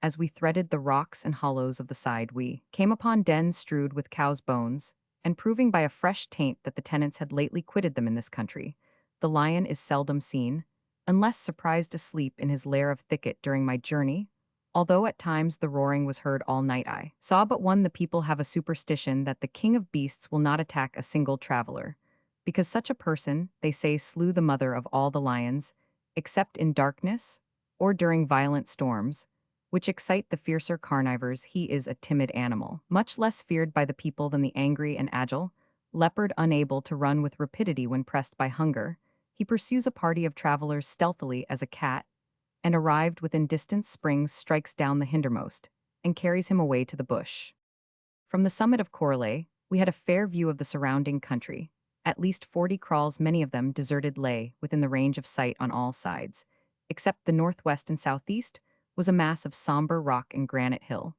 [SPEAKER 1] As we threaded the rocks and hollows of the side, we came upon dens strewed with cows' bones, and proving by a fresh taint that the tenants had lately quitted them in this country. The lion is seldom seen, unless surprised asleep in his lair of thicket during my journey. Although at times the roaring was heard all night, I saw but one. The people have a superstition that the king of beasts will not attack a single traveler, because such a person, they say, slew the mother of all the lions, except in darkness or during violent storms, which excite the fiercer carnivores. He is a timid animal, much less feared by the people than the angry and agile leopard, unable to run with rapidity when pressed by hunger. He pursues a party of travelers stealthily as a cat, and arrived within distant springs, strikes down the hindermost, and carries him away to the bush. From the summit of Correlay, we had a fair view of the surrounding country. At least 40 kraals, many of them deserted, lay within the range of sight on all sides. Except the northwest and southeast was a mass of somber rock and granite hill.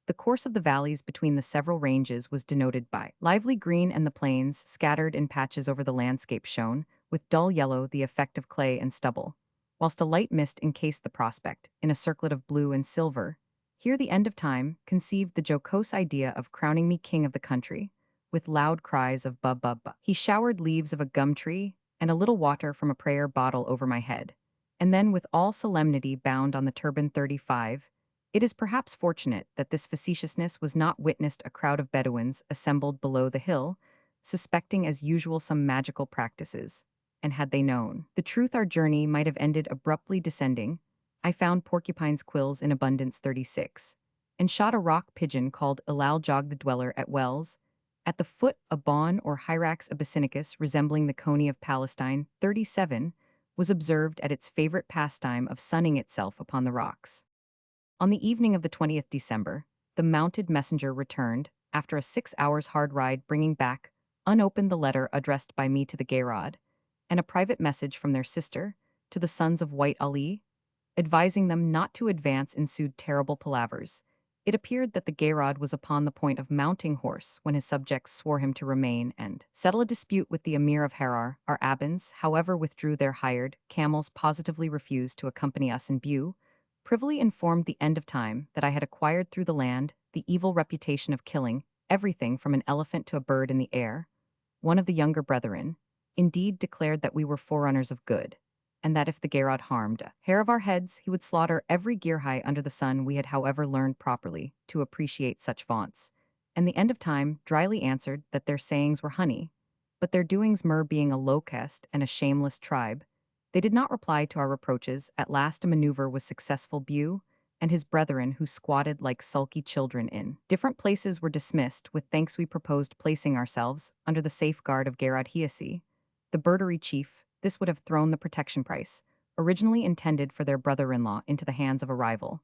[SPEAKER 1] The course of the valleys between the several ranges was denoted by lively green, and the plains, scattered in patches over the landscape, shone with dull yellow, the effect of clay and stubble, whilst a light mist encased the prospect in a circlet of blue and silver. Here the end of time conceived the jocose idea of crowning me king of the country, with loud cries of "bub bub bub." He showered leaves of a gum tree and a little water from a prayer bottle over my head, and then with all solemnity bound on the turban. 35. It is perhaps fortunate that this facetiousness was not witnessed. A crowd of Bedouins assembled below the hill, suspecting as usual some magical practices, and had they known the truth, our journey might have ended abruptly. Descending, I found porcupine's quills in abundance. 36. And shot a rock pigeon called Ilal Jog, the dweller at Wells. At the foot, a bawn or Hyrax abyssinicus resembling the coney of Palestine. 37. Was observed at its favorite pastime of sunning itself upon the rocks. On the evening of the 20th December, the mounted messenger returned, after a 6 hours hard ride, bringing back, unopened, the letter addressed by me to the Gayrod, and a private message from their sister, to the sons of White Ali, advising them not to advance. Ensued terrible palavers. It appeared that the Gayrod was upon the point of mounting horse when his subjects swore him to remain and settle a dispute with the Emir of Harar. Our Abans, however, withdrew their hired camels, positively refused to accompany us in view, privily informed the end of time that I had acquired through the land the evil reputation of killing everything from an elephant to a bird in the air. One of the younger brethren, indeed, declared that we were forerunners of good, and that if the Gayrod harmed a hair of our heads, he would slaughter every Girhai under the sun. We had, however, learned properly to appreciate such vaunts, and the end of time dryly answered that their sayings were honey, but their doings myrrh, being a low caste and a shameless tribe. They did not reply to our reproaches. At last a maneuver was successful. Bew and his brethren, who squatted like sulky children in different places, were dismissed. With thanks we proposed placing ourselves under the safeguard of Garad Hiasi, the Berteri chief. This would have thrown the protection price, originally intended for their brother-in-law, into the hands of a rival,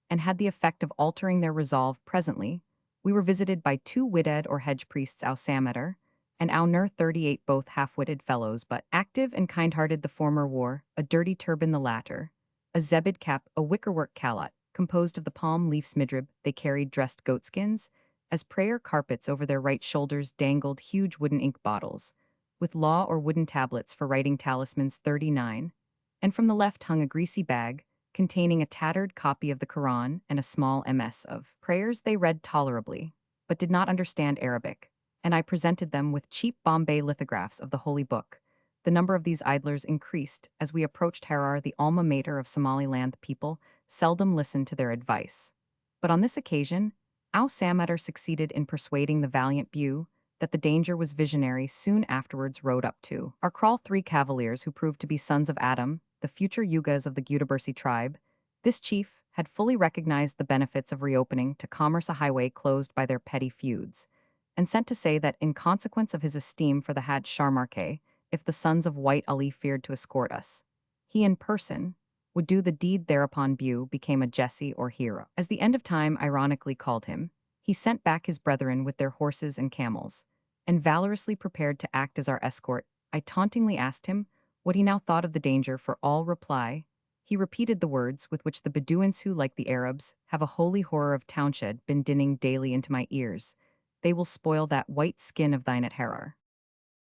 [SPEAKER 1] and had the effect of altering their resolve. Presently, we were visited by two wided or hedge priests, Au Sameter and Au Nur 38, both half-witted fellows, but active and kind-hearted. The former wore a dirty turban, the latter a zebed cap, a wickerwork calotte, composed of the palm leaf's midrib. They carried dressed goatskins. As prayer carpets over their right shoulders dangled huge wooden ink bottles, with law or wooden tablets for writing talismans. 39, and from the left hung a greasy bag containing a tattered copy of the Quran and a small ms of prayers. They read tolerably, but did not understand Arabic, and I presented them with cheap Bombay lithographs of the Holy Book. The number of these idlers increased as we approached Harar, the alma mater of Somaliland. The people seldom listened to their advice, but on this occasion, Au Sameter succeeded in persuading the valiant Bew that the danger was visionary. Soon afterwards rode up to our kraal 3 cavaliers who proved to be sons of Adam, the future Yugas of the Gudabursi tribe. This chief had fully recognized the benefits of reopening to commerce a highway closed by their petty feuds, and sent to say that in consequence of his esteem for the Had Sharmarke, if the sons of White Ali feared to escort us, he in person would do the deed. Thereupon Bew became a Jesse, or hero, as the end of time ironically called him. He sent back his brethren with their horses and camels, and valorously prepared to act as our escort. I tauntingly asked him what he now thought of the danger. For all reply, he repeated the words with which the Bedouins, who, like the Arabs, have a holy horror of townshend, been dinning daily into my ears. They will spoil that white skin of thine at Harar.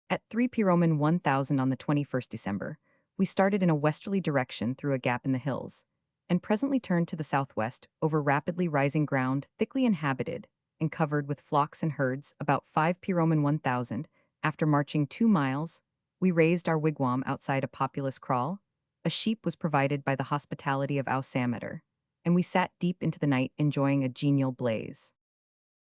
[SPEAKER 1] At 3 Piroman 1000 on the 21st December, we started in a westerly direction through a gap in the hills, and presently turned to the southwest over rapidly rising ground, thickly inhabited and covered with flocks and herds. About 5 Piroman 1000, after marching 2 miles, we raised our wigwam outside a populous kraal. A sheep was provided by the hospitality of Au Sameter, and we sat deep into the night enjoying a genial blaze.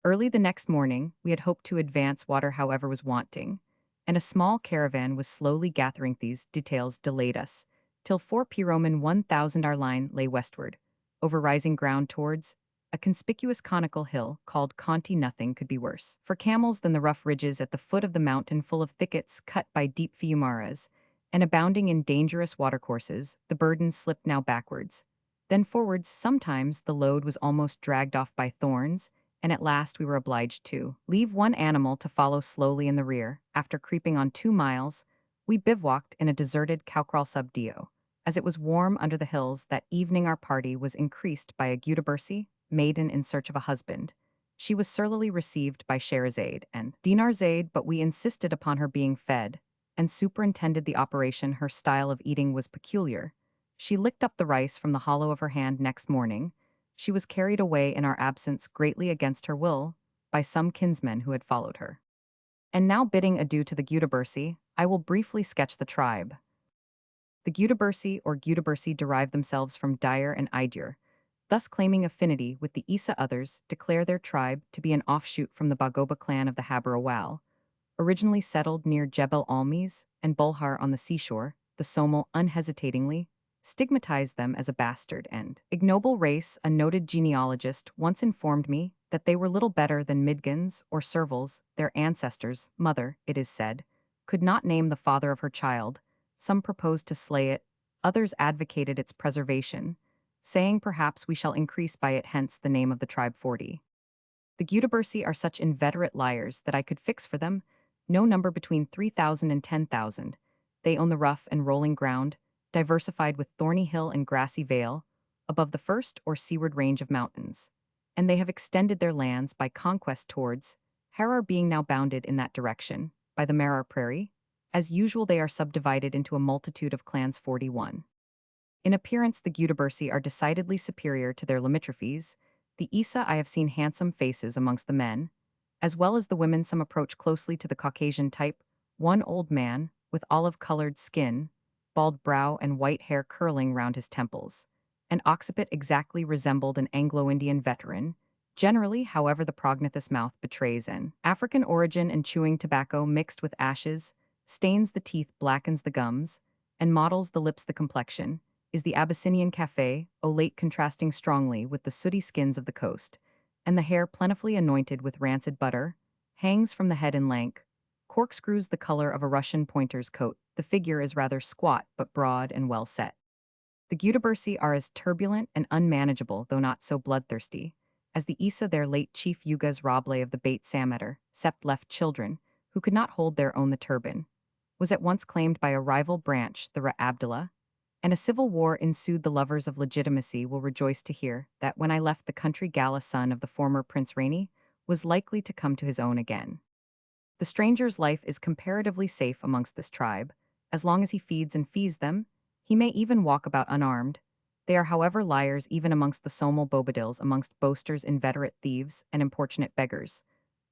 [SPEAKER 1] Early the next morning, we had hoped to advance. Water, however, was wanting, and a small caravan was slowly gathering. These details delayed us till 4 Piroman 1000. Our line lay westward, over rising ground towards a conspicuous conical hill called Conti. Nothing could be worse for camels than the rough ridges at the foot of the mountain, full of thickets cut by deep fiumaras, and abounding in dangerous watercourses. The burden slipped now backwards, then forwards. Sometimes the load was almost dragged off by thorns, and at last we were obliged to leave one animal to follow slowly in the rear. After creeping on 2 miles, we bivouacked in a deserted cowcrawl sub dio. As it was warm under the hills that evening, our party was increased by a Gudabursi maiden in search of a husband. She was surlily received by Scheherazade and Dinarzade, but we insisted upon her being fed, and superintended the operation. Her style of eating was peculiar. She licked up the rice from the hollow of her hand. Next morning, she was carried away in our absence, greatly against her will, by some kinsmen who had followed her. And now, bidding adieu to the Gudabursi, I will briefly sketch the tribe. The Gudabursi or Gudabursi derive themselves from Dire and Idir, thus claiming affinity with the Isa. Others declare their tribe to be an offshoot from the Bagoba clan of the Habarawal, originally settled near Jebel Almis and Bulhar on the seashore. The Somal unhesitatingly stigmatized them as a bastard and ignoble race. A noted genealogist once informed me that they were little better than Midgans or Servals. Their ancestors' mother, it is said, could not name the father of her child. Some proposed to slay it, others advocated its preservation. saying perhaps we shall increase by it, hence the name of the tribe 40. The Gutabursi are such inveterate liars that I could fix for them no number between 3,000 and 10,000. They own the rough and rolling ground, diversified with thorny hill and grassy vale, above the first or seaward range of mountains. And they have extended their lands by conquest towards, Harar being now bounded in that direction, by the Marar Prairie. As usual, they are subdivided into a multitude of clans 41. In appearance, the Gutabursi are decidedly superior to their limitrophes. The Isa I have seen handsome faces amongst the men, as well as the women. Some approach closely to the Caucasian type, one old man, with olive-colored skin, bald brow and white hair curling round his temples. An occiput exactly resembled an Anglo-Indian veteran. Generally, however, the prognathous mouth betrays an African origin, and chewing tobacco mixed with ashes stains the teeth, blackens the gums, and mottles the lips. The complexion is the Abyssinian cafe, olate, contrasting strongly with the sooty skins of the coast, and the hair, plentifully anointed with rancid butter, hangs from the head in lank corkscrews the color of a Russian pointer's coat. The figure is rather squat but broad and well set. The Gutabursi are as turbulent and unmanageable, though not so bloodthirsty, as the Isa, their late chief Yugas Roble of the Bait Sameter, sept left children, who could not hold their own. The turban was at once claimed by a rival branch, the Ra Abdullah, and a civil war ensued. The lovers of legitimacy will rejoice to hear that when I left the country, Gala, son of the former Prince Rainy, was likely to come to his own again. The stranger's life is comparatively safe amongst this tribe, as long as he feeds and fees them. He may even walk about unarmed. They are, however, liars even amongst the Somal Bobadils, amongst boasters, inveterate thieves, and importunate beggars.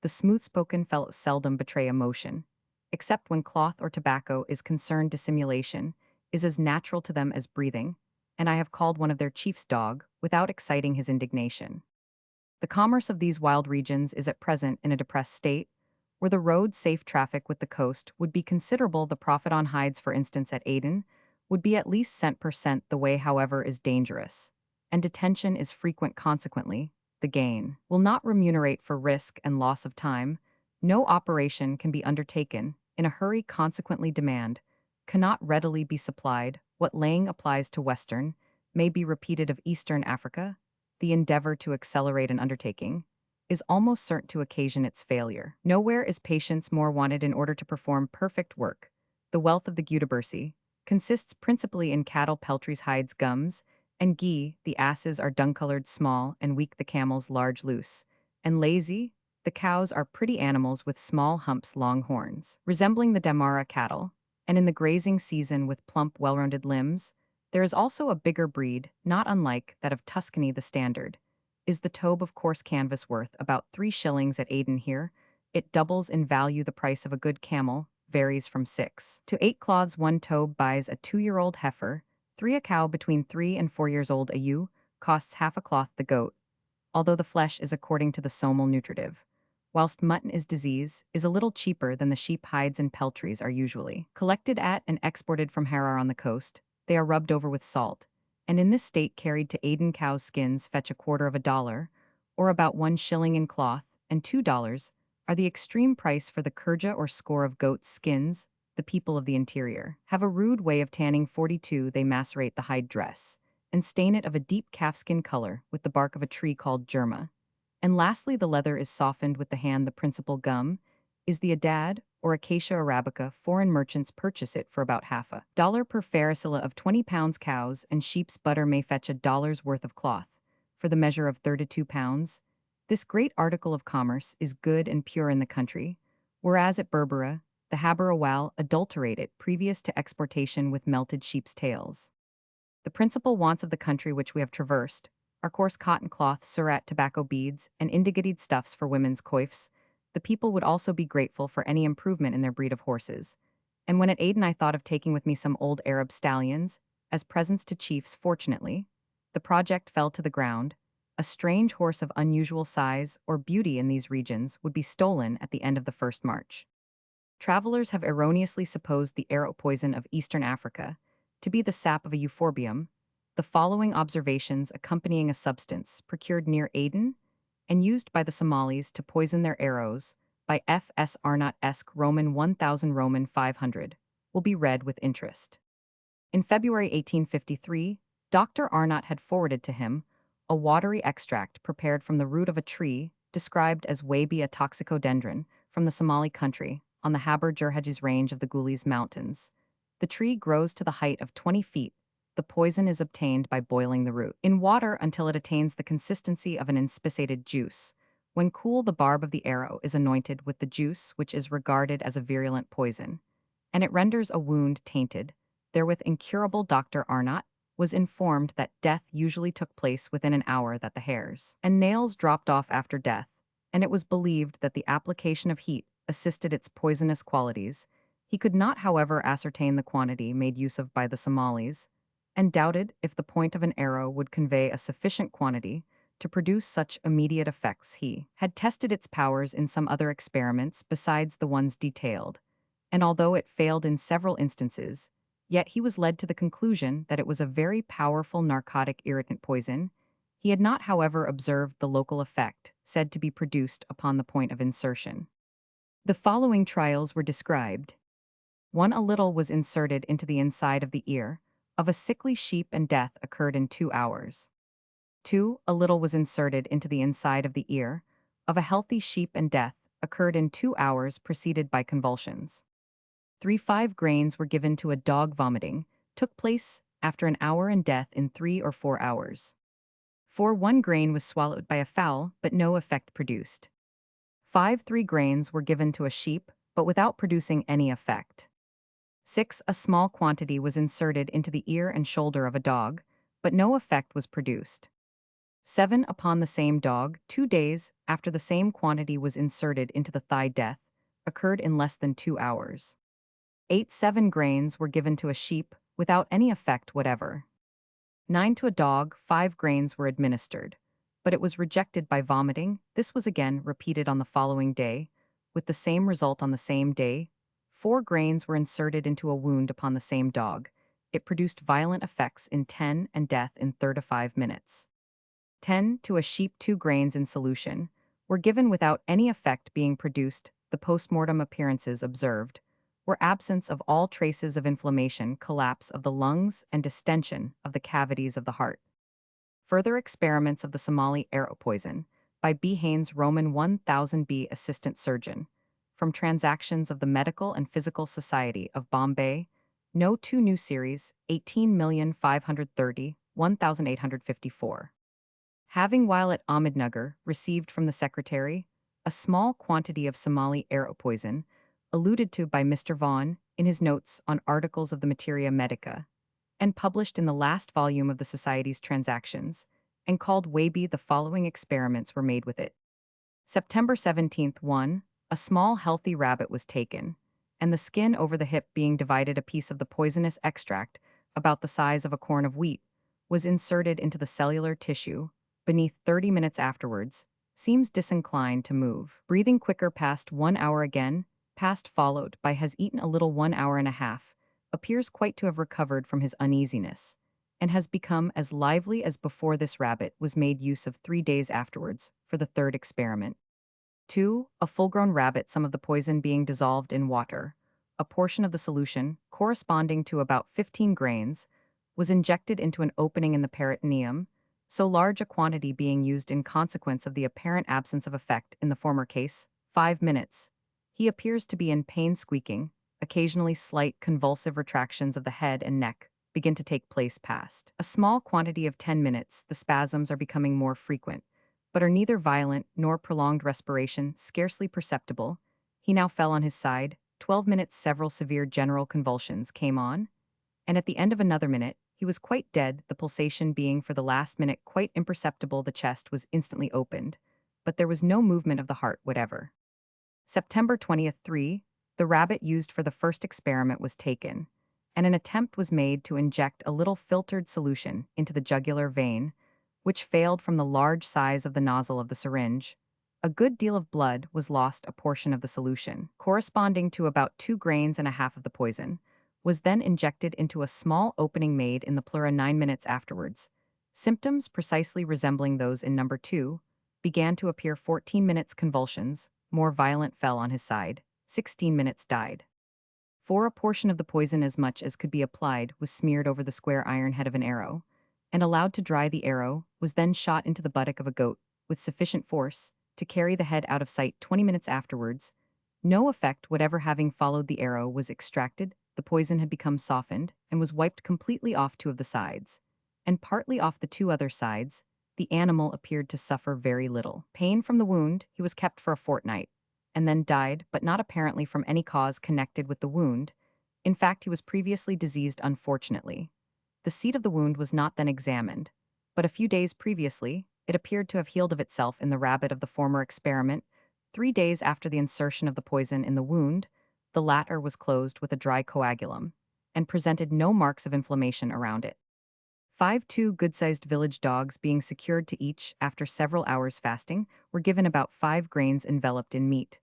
[SPEAKER 1] The smooth-spoken fellows seldom betray emotion, except when cloth or tobacco is concerned. Dissimulation is as natural to them as breathing, and I have called one of their chief's dog, without exciting his indignation. The commerce of these wild regions is at present in a depressed state. Were the road safe, traffic with the coast would be considerable. The profit on hides, for instance, at Aden, would be at least cent per cent. The way, however, is dangerous, and detention is frequent. Consequently, the gain will not remunerate for risk and loss of time. No operation can be undertaken in a hurry. Consequently, demand cannot readily be supplied. What laying applies to Western may be repeated of Eastern Africa. The endeavor to accelerate an undertaking is almost certain to occasion its failure. Nowhere is patience more wanted in order to perform perfect work. The wealth of the Gutabursi consists principally in cattle, peltries, hides, gums, and ghee. The asses are dun-colored, small, and weak. The camels large, loose, and lazy. The cows are pretty animals with small humps, long horns, resembling the Damara cattle, and in the grazing season with plump, well-rounded limbs. There is also a bigger breed, not unlike that of Tuscany. The standard is the tobe of coarse canvas, worth about 3 shillings at Aden. Here it doubles in value. The price of a good camel varies from 6 to 8 cloths. One tobe buys a 2-year-old heifer, 3 a cow between 3 and 4 years old. A ewe costs half a cloth. The goat, although the flesh is according to the Somal nutritive, whilst mutton is disease, is a little cheaper than the sheep. Hides and peltries are usually collected at and exported from Harar on the coast. They are rubbed over with salt, and in this state carried to Aden. Cows' skins fetch $0.25, or about 1 shilling in cloth, and $2 are the extreme price for the kurja or score of goats' skins. The people of the interior have a rude way of tanning. 42. They macerate the hide dress and stain it of a deep calfskin color with the bark of a tree called germa. And lastly, the leather is softened with the hand. The principal gum is the adad, or Acacia arabica. Foreign merchants purchase it for about half a dollar per faricilla of 20 pounds. Cows and sheep's butter may fetch $1 worth of cloth for the measure of 32 pounds. This great article of commerce is good and pure in the country, whereas at Berbera, the Habarawal adulterate it previous to exportation with melted sheep's tails. The principal wants of the country which we have traversed are coarse cotton cloth, surat, tobacco, beads, and indigoted stuffs for women's coifs. The people would also be grateful for any improvement in their breed of horses. And when at Aden I thought of taking with me some old Arab stallions as presents to chiefs. Fortunately, the project fell to the ground. A strange horse of unusual size or beauty in these regions would be stolen at the end of the first march. Travelers have erroneously supposed the arrow poison of Eastern Africa to be the sap of a euphorbium. The following observations accompanying a substance procured near Aden and used by the Somalis to poison their arrows by F.S. Arnott Esq. Roman 1000 Roman 500 will be read with interest. In February 1853, Dr. Arnott had forwarded to him a watery extract prepared from the root of a tree described as Wabia toxicodendron from the Somali country on the Haber Jurhejis range of the Gulis Mountains. The tree grows to the height of 20 feet. The poison is obtained by boiling the root in water until it attains the consistency of an inspissated juice. When cool, the barb of the arrow is anointed with the juice, which is regarded as a virulent poison, and it renders a wound tainted. Therewith incurable. Dr. Arnott was informed that death usually took place within an hour, that the hairs and nails dropped off after death, and it was believed that the application of heat assisted its poisonous qualities. He could not, however, ascertain the quantity made use of by the Somalis, and doubted if the point of an arrow would convey a sufficient quantity to produce such immediate effects. He had tested its powers in some other experiments besides the ones detailed, and although it failed in several instances, yet he was led to the conclusion that it was a very powerful narcotic irritant poison. He had not, however, observed the local effect said to be produced upon the point of insertion. The following trials were described. 1. A little was inserted into the inside of the ear of a sickly sheep, and death occurred in 2 hours. 2. A little was inserted into the inside of the ear of a healthy sheep, and death occurred in 2 hours, preceded by convulsions. 3. 5 grains were given to a dog. Vomiting took place after an hour, and death in 3 or 4 hours. 4. 1 grain was swallowed by a fowl, but no effect produced. 5. 3 grains were given to a sheep, but without producing any effect. 6. A small quantity was inserted into the ear and shoulder of a dog, but no effect was produced. 7. Upon the same dog, 2 days after the same quantity was inserted into the thigh, death occurred in less than 2 hours. 8. 7 grains were given to a sheep, without any effect whatever. 9. To a dog, 5 grains were administered, but it was rejected by vomiting. This was again repeated on the following day, with the same result on the same day. 4 grains were inserted into a wound upon the same dog. It produced violent effects in 10, and death in 3 to 5 minutes. 10. To a sheep, 2 grains in solution were given without any effect being produced. The postmortem appearances observed were absence of all traces of inflammation, collapse of the lungs, and distension of the cavities of the heart. Further experiments of the Somali arrow poison by B. Haynes, Roman 1000 B. Assistant Surgeon, from Transactions of the Medical and Physical Society of Bombay, No. 2 New Series, 18,530, 1854. Having, while at Ahmednagar, received from the Secretary a small quantity of Somali arrow poison, alluded to by Mr. Vaughan in his notes on articles of the Materia Medica, and published in the last volume of the Society's Transactions, and called Wabi. The following experiments were made with it. September 17th, 1. A small healthy rabbit was taken, and the skin over the hip being divided, a piece of the poisonous extract, about the size of a corn of wheat, was inserted into the cellular tissue. Beneath 30 minutes afterwards, seems disinclined to move. Breathing quicker past 1 hour again, past followed by has eaten a little 1 hour and a half, appears quite to have recovered from his uneasiness, and has become as lively as before. This rabbit was made use of 3 days afterwards for the 3rd experiment. 2. A full-grown rabbit, some of the poison being dissolved in water, a portion of the solution, corresponding to about 15 grains, was injected into an opening in the peritoneum, so large a quantity being used in consequence of the apparent absence of effect in the former case, 5 minutes. He appears to be in pain, squeaking. Occasionally slight convulsive retractions of the head and neck begin to take place past a small quantity of 10 minutes. The spasms are becoming more frequent, but are neither violent nor prolonged. Respiration scarcely perceptible. He now fell on his side. 12 minutes. Several severe general convulsions came on, and at the end of another minute, he was quite dead, the pulsation being for the last minute quite imperceptible. The chest was instantly opened, but there was no movement of the heart whatever. September 20th, 3. The rabbit used for the first experiment was taken, and an attempt was made to inject a little filtered solution into the jugular vein, which failed from the large size of the nozzle of the syringe. A good deal of blood was lost. A portion of the solution, corresponding to about 2 grains and a half of the poison, was then injected into a small opening made in the pleura. 9 minutes afterwards, symptoms precisely resembling those in number 2 began to appear. 14 minutes. Convulsions, more violent, fell on his side. 16 minutes. Died. 4. A portion of the poison, as much as could be applied, was smeared over the square iron head of an arrow, and allowed to dry. The arrow was then shot into the buttock of a goat with sufficient force to carry the head out of sight. 20 minutes afterwards, no effect whatever having followed, the arrow was extracted, the poison had become softened, and was wiped completely off two of the sides. And partly off the two other sides, the animal appeared to suffer very little pain from the wound. He was kept for a fortnight, and then died, but not apparently from any cause connected with the wound. In fact, he was previously diseased. Unfortunately, the seat of the wound was not then examined, but a few days previously, it appeared to have healed of itself in the rabbit of the former experiment. 3 days after the insertion of the poison in the wound, the latter was closed with a dry coagulum and presented no marks of inflammation around it. 2 good-sized village dogs being secured to each after several hours fasting were given about 5 grains enveloped in meat.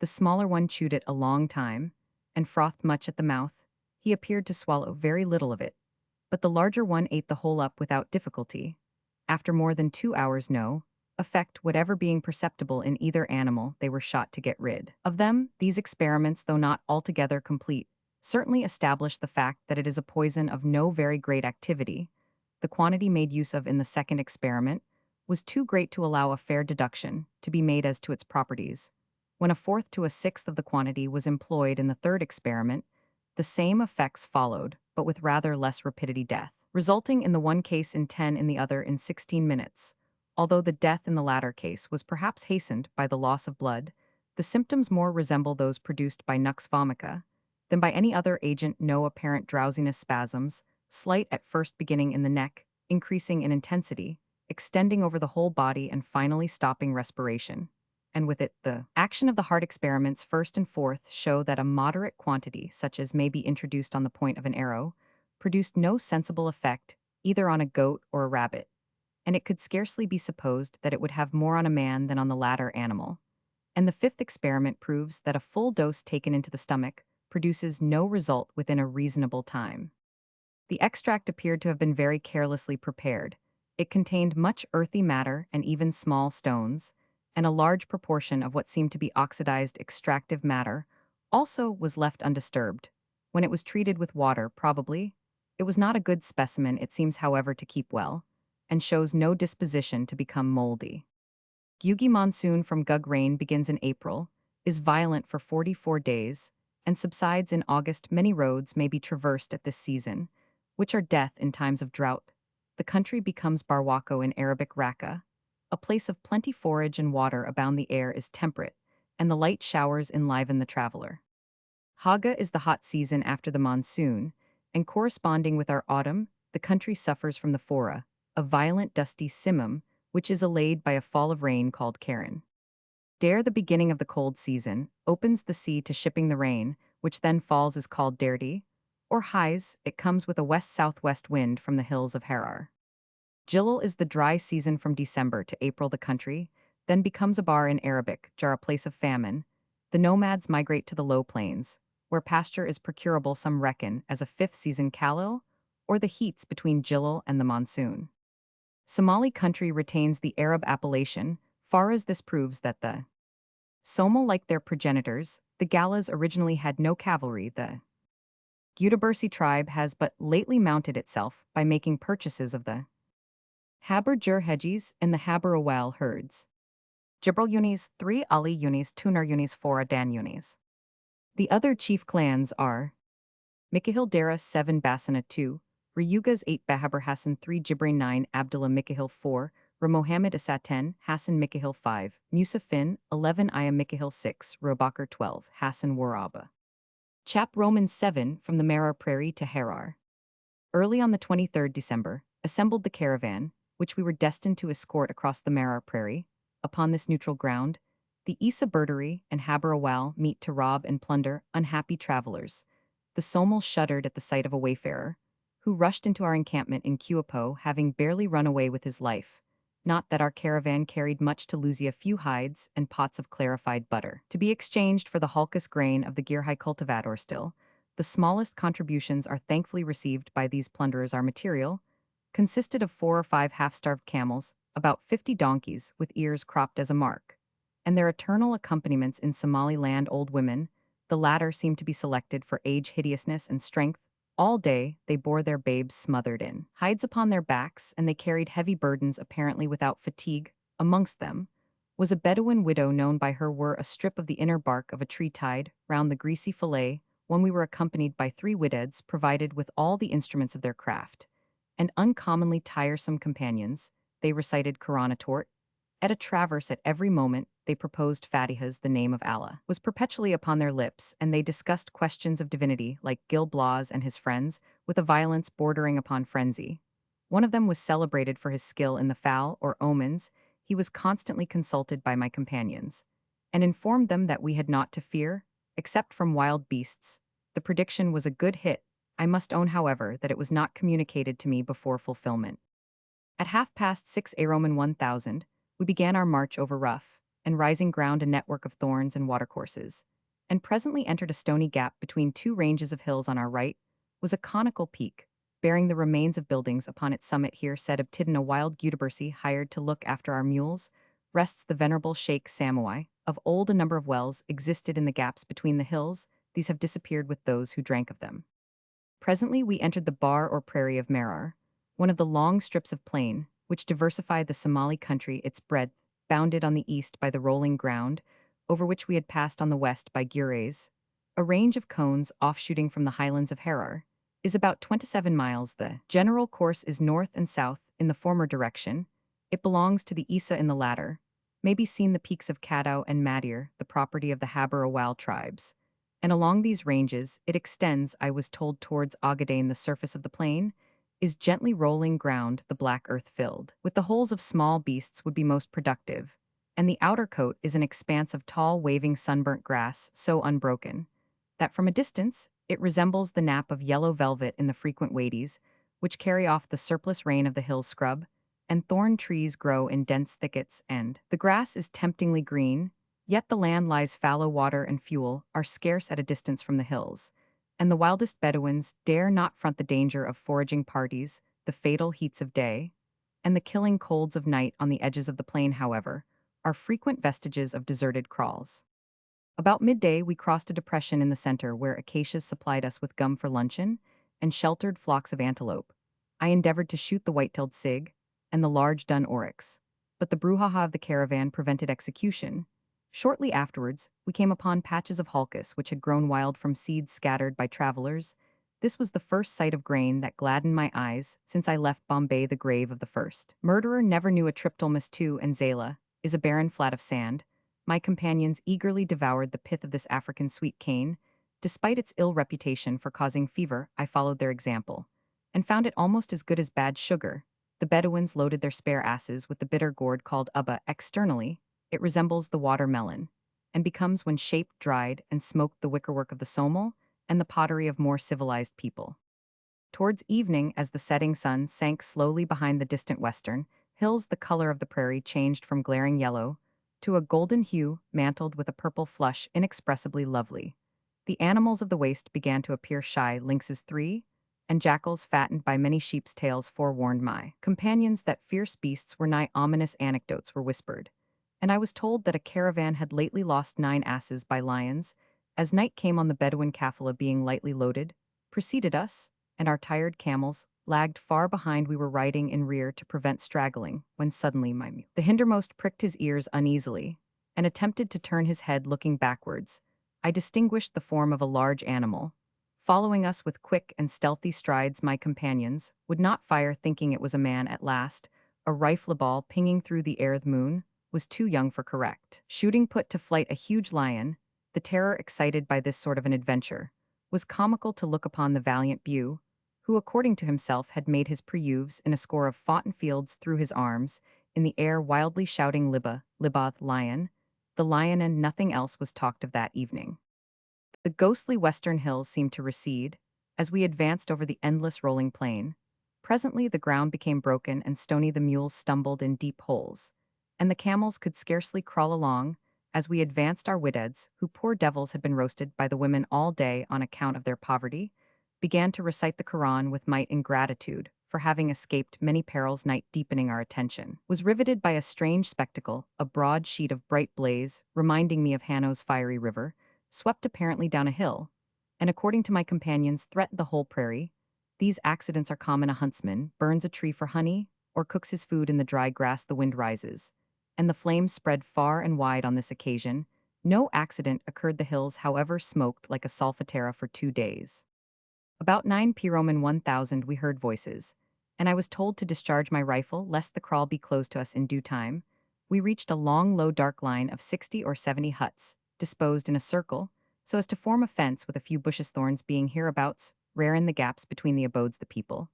[SPEAKER 1] The smaller one chewed it a long time and frothed much at the mouth. He appeared to swallow very little of it, but the larger one ate the whole up without difficulty. After more than 2 hours, no effect whatever being perceptible in either animal, they were shot to get rid of them. These experiments, though not altogether complete, certainly establish the fact that it is a poison of no very great activity. The quantity made use of in the second experiment was too great to allow a fair deduction to be made as to its properties. When a fourth to a sixth of the quantity was employed in the third experiment, the same effects followed, but with rather less rapidity, death resulting in the one case in 10, in the other in 16 minutes. Although the death in the latter case was perhaps hastened by the loss of blood, the symptoms more resemble those produced by nux vomica than by any other agent. No apparent drowsiness, spasms, slight at first beginning in the neck, increasing in intensity, extending over the whole body and finally stopping respiration. And with it, the action of the heart. Experiments first and fourth show that a moderate quantity, such as may be introduced on the point of an arrow, produced no sensible effect either on a goat or a rabbit, and it could scarcely be supposed that it would have more on a man than on the latter animal. And the fifth experiment proves that a full dose taken into the stomach produces no result within a reasonable time. The extract appeared to have been very carelessly prepared. It contained much earthy matter and even small stones, and a large proportion of what seemed to be oxidized extractive matter also was left undisturbed. When it was treated with water, probably, it was not a good specimen. It seems, however, to keep well, and shows no disposition to become moldy. Gyugi monsoon from Gug rain begins in April, is violent for 44 days, and subsides in August. Many roads may be traversed at this season, which are death in times of drought. The country becomes Barwako, in Arabic Raqqa, a place of plenty forage and water abound. The air is temperate, and the light showers enliven the traveler. Haga is the hot season after the monsoon, and corresponding with our autumn, the country suffers from the flora, a violent dusty simum, which is allayed by a fall of rain called Karen. Dare, the beginning of the cold season, opens the sea to shipping. The rain, which then falls, is called Derdi, or Highs. It comes with a west-southwest wind from the hills of Harar. Jilal is the dry season from December to April. The country then becomes Abar, in Arabic, Jar, a place of famine. The nomads migrate to the low plains, where pasture is procurable. Some reckon as a fifth season Khalil, or the heats between Jilal and the monsoon. Somali country retains the Arab appellation, far as this proves that the Somal, like their progenitors, the Galas, originally had no cavalry. The Gutabursi tribe has but lately mounted itself by making purchases of the Haber Jur Hedges and the Haber Awal herds. Jibril Yunis 3, Ali Yunis, Tunar Yunis 4, Adan Yunis. The other chief clans are Mikahil Dara 7, Basana 2, Ryugas 8, Bahabar Hassan 3, Jibrain 9, Abdullah Mikahil 4, Mohammed Asa 10, Hassan Mikahil 5, Musa Fin 11, Aya Mikahil 6, Robakar 12, Hassan Waraba. Chap Roman 7, from the Mara Prairie to Harar. Early on the 23rd December, assembled the caravan, which we were destined to escort across the Mara Prairie. Upon this neutral ground, the Isa Berdari and Haber Awal meet to rob and plunder unhappy travelers. The Somal shuddered at the sight of a wayfarer, who rushed into our encampment in Kuapo, having barely run away with his life. Not that our caravan carried much to lose, a few hides and pots of clarified butter, to be exchanged for the hulkus grain of the Girhai cultivator. Still, the smallest contributions are thankfully received by these plunderers. Our material consisted of 4 or 5 half-starved camels, about 50 donkeys with ears cropped as a mark, and their eternal accompaniments in Somali land, old women. The latter seemed to be selected for age, hideousness, and strength, All day, they bore their babes smothered in hides upon their backs, and they carried heavy burdens apparently without fatigue. Amongst them was a Bedouin widow known by her were a strip of the inner bark of a tree tied round the greasy fillet, when we were accompanied by three wideds provided with all the instruments of their craft. And uncommonly tiresome companions, they recited Qur'an tort. At a traverse at every moment, they proposed Fatihas, the name of Allah was perpetually upon their lips, and they discussed questions of divinity, like Gil Blas and his friends, with a violence bordering upon frenzy. One of them was celebrated for his skill in the fowl or omens. He was constantly consulted by my companions, and informed them that we had naught to fear, except from wild beasts. The prediction was a good hit. I must own, however, that it was not communicated to me before fulfillment. At 6:30 a Roman 1000, we began our march over rough and rising ground, a network of thorns and watercourses, and presently entered a stony gap between two ranges of hills. On our right was a conical peak, bearing the remains of buildings. Upon its summit here said Abtidin, a wild Gudebersi hired to look after our mules, rests the venerable Sheikh Samui. Of old a number of wells existed in the gaps between the hills. These have disappeared with those who drank of them. Presently we entered the bar or prairie of Merar, one of the long strips of plain which diversify the Somali country, its breadth, bounded on the east by the rolling ground, over which we had passed on the west by Gures. A range of cones offshooting from the highlands of Harar is about 27 miles. The general course is north and south in the former direction. It belongs to the Isa in the latter. May be seen the peaks of Kadau and Madir, the property of the Haber-Awal tribes. And along these ranges, it extends, I was told, towards Ogaden. The surface of the plain is gently rolling ground, the black earth filled with the holes of small beasts would be most productive, and the outer coat is an expanse of tall, waving, sunburnt grass, so unbroken that from a distance it resembles the nap of yellow velvet in the frequent wadies, which carry off the surplus rain of the hill scrub, and thorn trees grow in dense thickets, and the grass is temptingly green, yet the land lies fallow. Water and fuel are scarce at a distance from the hills, and the wildest Bedouins dare not front the danger of foraging parties, the fatal heats of day, and the killing colds of night. On the edges of the plain, however, are frequent vestiges of deserted kraals. About midday, we crossed a depression in the center where acacias supplied us with gum for luncheon and sheltered flocks of antelope. I endeavored to shoot the white-tailed sig and the large dun oryx, but the brouhaha of the caravan prevented execution. Shortly afterwards, we came upon patches of halcus which had grown wild from seeds scattered by travelers. This was the first sight of grain that gladdened my eyes since I left Bombay. The grave of the first murderer never knew a triptolmus. 2 and Zala is a barren flat of sand. My companions eagerly devoured the pith of this African sweet cane. Despite its ill reputation for causing fever, I followed their example, and found it almost as good as bad sugar. The Bedouins loaded their spare asses with the bitter gourd called ubba. Externally, it resembles the watermelon, and becomes, when shaped, dried, and smoked, the wickerwork of the Somali and the pottery of more civilized people. Towards evening, as the setting sun sank slowly behind the distant western hills, the color of the prairie changed from glaring yellow to a golden hue mantled with a purple flush inexpressibly lovely. The animals of the waste began to appear shy. Lynxes 3 and jackals fattened by many sheep's tails forewarned my companions that fierce beasts were nigh. Ominous anecdotes were whispered, and I was told that a caravan had lately lost 9 asses by lions. As night came on, the Bedouin kafila, being lightly loaded, preceded us, and our tired camels lagged far behind. We were riding in rear to prevent straggling, when suddenly my mule, the hindermost, pricked his ears uneasily and attempted to turn his head. Looking backwards, I distinguished the form of a large animal, following us with quick and stealthy strides. My companions would not fire, thinking it was a man. At last, a rifle ball pinging through the air. The moon was too young for correct shooting. Put to flight a huge lion. The terror excited by this sort of an adventure was comical to look upon. The valiant Bew, who according to himself had made his preuves in a score of foughten fields, threw his arms in the air wildly shouting Libba, Libba, lion. The lion, and nothing else was talked of that evening. The ghostly western hills seemed to recede as we advanced over the endless rolling plain. Presently the ground became broken and stony. The mules stumbled in deep holes, and the camels could scarcely crawl along. As we advanced, our wideds, who poor devils had been roasted by the women all day on account of their poverty, began to recite the Quran with might. In gratitude for having escaped many perils, night, deepening our attention, was riveted by a strange spectacle. A broad sheet of bright blaze, reminding me of Hanno's fiery river, swept apparently down a hill, and according to my companions, threatened the whole prairie. These accidents are common. A huntsman burns a tree for honey or cooks his food in the dry grass. The wind rises, and the flames spread far and wide. On this occasion, no accident occurred. The hills, however, smoked like a solfatara for 2 days. About 9 p.m. 1000 we heard voices, and I was told to discharge my rifle lest the kraal be closed to us in due time. We reached a long, low, dark line of 60 or 70 huts, disposed in a circle, so as to form a fence with a few bushes, thorns being hereabouts rare in the gaps between the abodes. The people,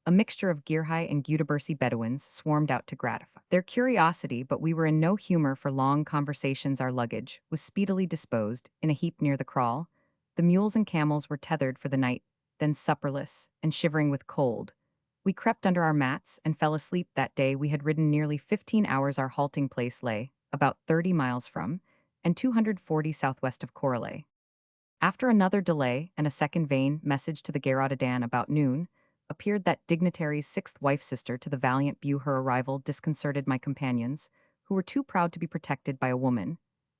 [SPEAKER 1] a mixture of Girhai and Gudabursi Bedouins, swarmed out to gratify their curiosity, but we were in no humor for long conversations. Our luggage was speedily disposed in a heap near the kraal. The mules and camels were tethered for the night, then supperless and shivering with cold. We crept under our mats and fell asleep. That day we had ridden nearly 15 hours. Our halting place lay about 30 miles from and 240 southwest of Corale. After another delay and a second vain message to the Garadadan about noon, appeared that dignitary's sixth wife, sister to the valiant Bew. Her arrival disconcerted my companions, who were too proud to be protected by a woman.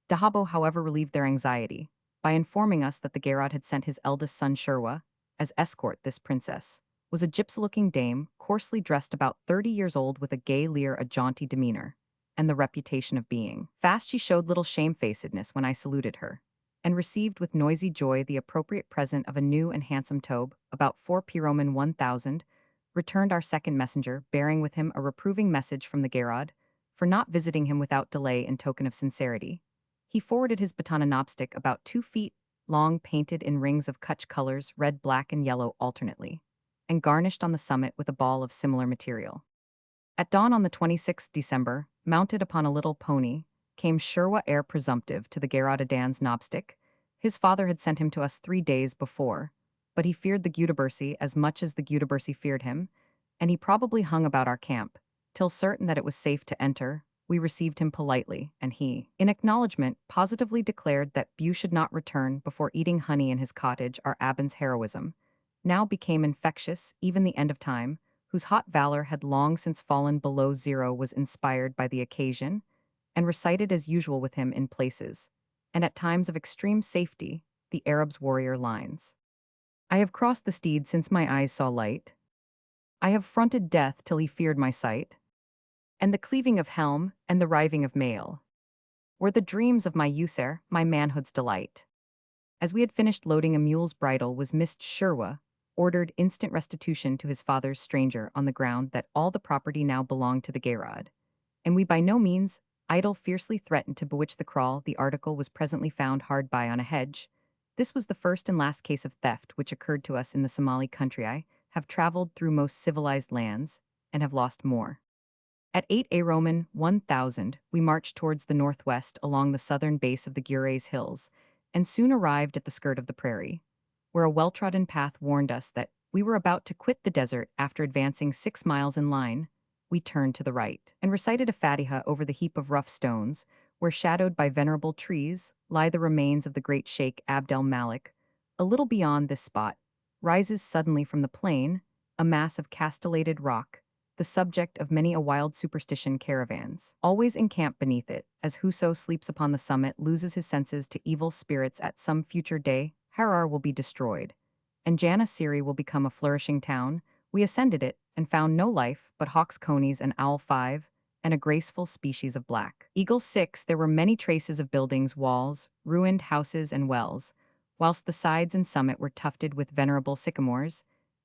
[SPEAKER 1] Dahabo, however, relieved their anxiety by informing us that the Garad had sent his eldest son Sherwa as escort. This princess was a gypsy-looking dame, coarsely dressed, about 30 years old, with a gay leer, a jaunty demeanor, and the reputation of being fast. She showed little shamefacedness when I saluted her, and received with noisy joy the appropriate present of a new and handsome tobe. About 4 p.m. 1000, returned our second messenger, bearing with him a reproving message from the Garad for not visiting him without delay. In token of sincerity, he forwarded his baton, a knobstick about 2 feet long, painted in rings of Kutch colors, red, black, and yellow alternately, and garnished on the summit with a ball of similar material. At dawn on the 26th December, mounted upon a little pony, came Sherwa, heir presumptive to the Garadadan's knobstick. His father had sent him to us 3 days before, but he feared the Gudabursi as much as the Gudabursi feared him, and he probably hung about our camp, till certain that it was safe to enter. We received him politely, and he, in acknowledgment, positively declared that Bew should not return before eating honey in his cottage. Our Aban's heroism now became infectious. Even the end of time, whose hot valor had long since fallen below zero, was inspired by the occasion, and recited as usual with him in places, and at times of extreme safety, the Arab's warrior lines. I have crossed the steed since my eyes saw light. I have fronted death till he feared my sight. And the cleaving of helm and the riving of mail were the dreams of my user, my manhood's delight. As we had finished loading, a mule's bridle was missed. Sherwa ordered instant restitution to his father's stranger on the ground that all the property now belonged to the Garad, and we by no means idle fiercely threatened to bewitch the kraal. The article was presently found hard by on a hedge. This was the first and last case of theft which occurred to us in the Somali country. I have traveled through most civilized lands and have lost more. At 8 Roman 1000, we marched towards the northwest along the southern base of the Gures Hills, and soon arrived at the skirt of the prairie, where a well-trodden path warned us that we were about to quit the desert. After advancing 6 miles in line, we turned to the right and recited a fatiha over the heap of rough stones, where, shadowed by venerable trees, lie the remains of the great Sheikh Abdel Malik. A little beyond this spot rises suddenly from the plain a mass of castellated rock, the subject of many a wild superstition. Caravans always encamp beneath it, as whoso sleeps upon the summit loses his senses to evil spirits. At some future day, Harar will be destroyed, and Jana Siri will become a flourishing town. We ascended it, and found no life but hawks, conies, and owl 5, and a graceful species of black eagle 6. There were many traces of buildings, walls, ruined houses, and wells, whilst the sides and summit were tufted with venerable sycamores.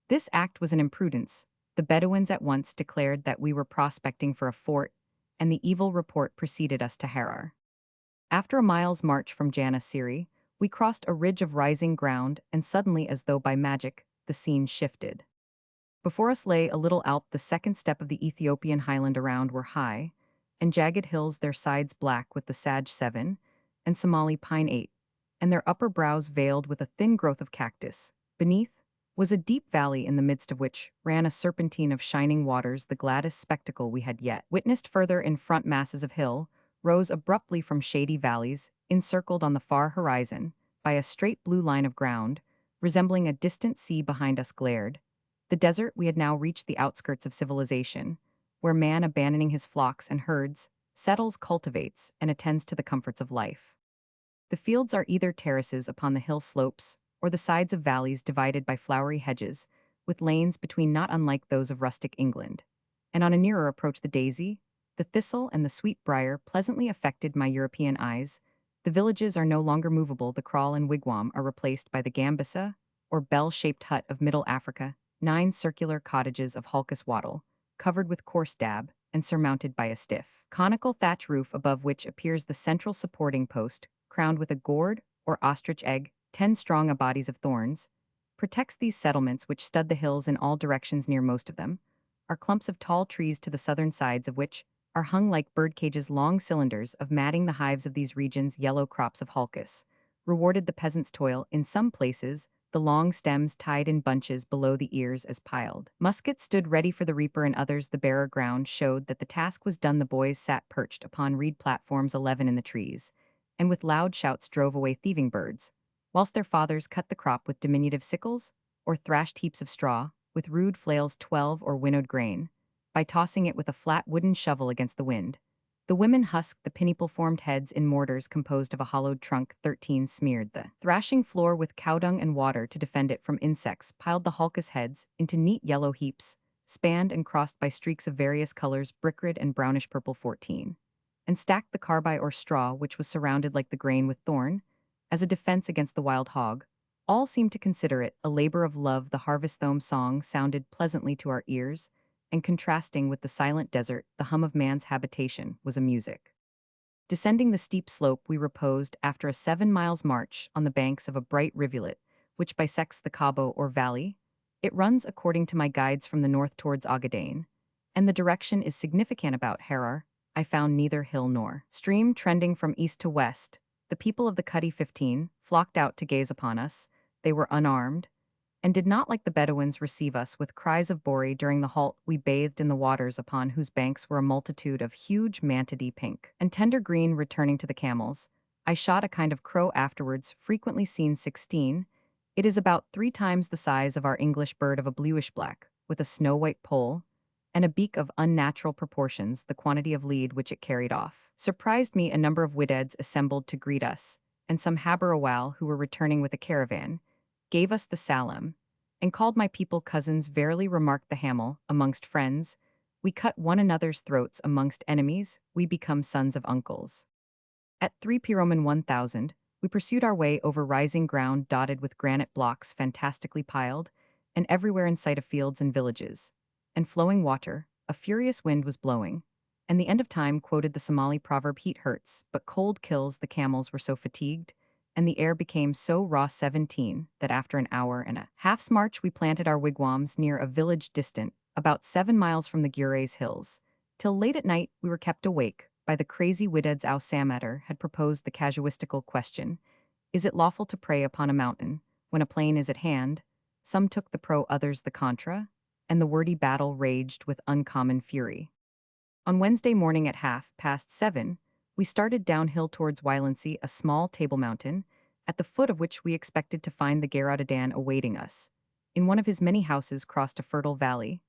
[SPEAKER 1] This act was an imprudence. The Bedouins at once declared that we were prospecting for a fort, and the evil report preceded us to Harar. After a mile's march from Jana Siri, we crossed a ridge of rising ground, and suddenly, as though by magic, the scene shifted. Before us lay a little alp, the second step of the Ethiopian highland. Around were high and jagged hills, their sides black with the Sage 7 and Somali pine 8, and their upper brows veiled with a thin growth of cactus. Beneath was a deep valley, in the midst of which ran a serpentine of shining waters, the gladdest spectacle we had yet witnessed. Further in front, masses of hill rose abruptly from shady valleys, encircled on the far horizon by a straight blue line of ground, resembling a distant sea. Behind us glared the desert. We had now reached the outskirts of civilization, where man, abandoning his flocks and herds, settles, cultivates, and attends to the comforts of life. The fields are either terraces upon the hill slopes, or the sides of valleys divided by flowery hedges, with lanes between not unlike those of rustic England. And on a nearer approach, the daisy, the thistle, and the sweet briar pleasantly affected my European eyes. The villages are no longer movable, the kraal and wigwam are replaced by the gambessa, or bell-shaped hut of Middle Africa, 9 circular cottages of hulkus wattle, covered with coarse dab, and surmounted by a stiff, conical thatch roof above which appears the central supporting post, crowned with a gourd, or ostrich egg, 10 strong bodies of thorns, protects these settlements which stud the hills in all directions. Near most of them are clumps of tall trees, to the southern sides of which are hung like bird cages long cylinders of matting. The hives of these regions, yellow crops of hulkus, rewarded the peasant's toil. In some places, the long stems tied in bunches below the ears as piled muskets stood ready for the reaper. In others, the barer ground showed that the task was done. The boys sat perched upon reed platforms 11 in the trees, and with loud shouts drove away thieving birds, whilst their fathers cut the crop with diminutive sickles, or thrashed heaps of straw, with rude flails 12, or winnowed grain, by tossing it with a flat wooden shovel against the wind. The women husked the piniple-formed heads in mortars composed of a hollowed trunk. 13 smeared the thrashing floor with cow-dung and water to defend it from insects, piled the hulkus heads into neat yellow heaps, spanned and crossed by streaks of various colors, brick-red and brownish-purple. 14. And stacked the carby or straw, which was surrounded like the grain with thorn, as a defense against the wild hog. All seemed to consider it a labor of love. The harvest thome song sounded pleasantly to our ears, and contrasting with the silent desert, the hum of man's habitation was a music. Descending the steep slope, we reposed after a 7 miles march on the banks of a bright rivulet, which bisects the Cabo or valley. It runs, according to my guides, from the north towards Ogaden, and the direction is significant. About Harar, I found neither hill nor stream. Trending from east to west, the people of the Cudi 15 flocked out to gaze upon us. They were unarmed, and did not, like the Bedouins, receive us with cries of bori. During the halt, we bathed in the waters, upon whose banks were a multitude of huge mantidae, pink and tender green. Returning to the camels, I shot a kind of crow afterwards, frequently seen. 16. It is about 3 times the size of our English bird, of a bluish black, with a snow-white poll, and a beak of unnatural proportions. The quantity of lead which it carried off surprised me. A number of wideds assembled to greet us, and some Habarawal, who were returning with a caravan, gave us the salam, and called my people cousins. Verily, remarked the Hamel, amongst friends, we cut one another's throats; amongst enemies, we become sons of uncles. At 3 Piroman 1000, we pursued our way over rising ground dotted with granite blocks fantastically piled, and everywhere in sight of fields and villages, and flowing water. A furious wind was blowing, and the end of time quoted the Somali proverb, heat hurts, but cold kills. The camels were so fatigued, and the air became so raw. 17, that after an hour and a half's march we planted our wigwams near a village distant about 7 miles from the Gures hills. Till late at night we were kept awake by the crazy wideds. Our Samater had proposed the casuistical question, is it lawful to pray upon a mountain when a plain is at hand? Some took the pro, others the contra, and the wordy battle raged with uncommon fury. On Wednesday morning at 7:30, we started downhill towards Wylancy, a small table mountain, at the foot of which we expected to find the Garaudadan awaiting us. In one of his many houses crossed a fertile valley,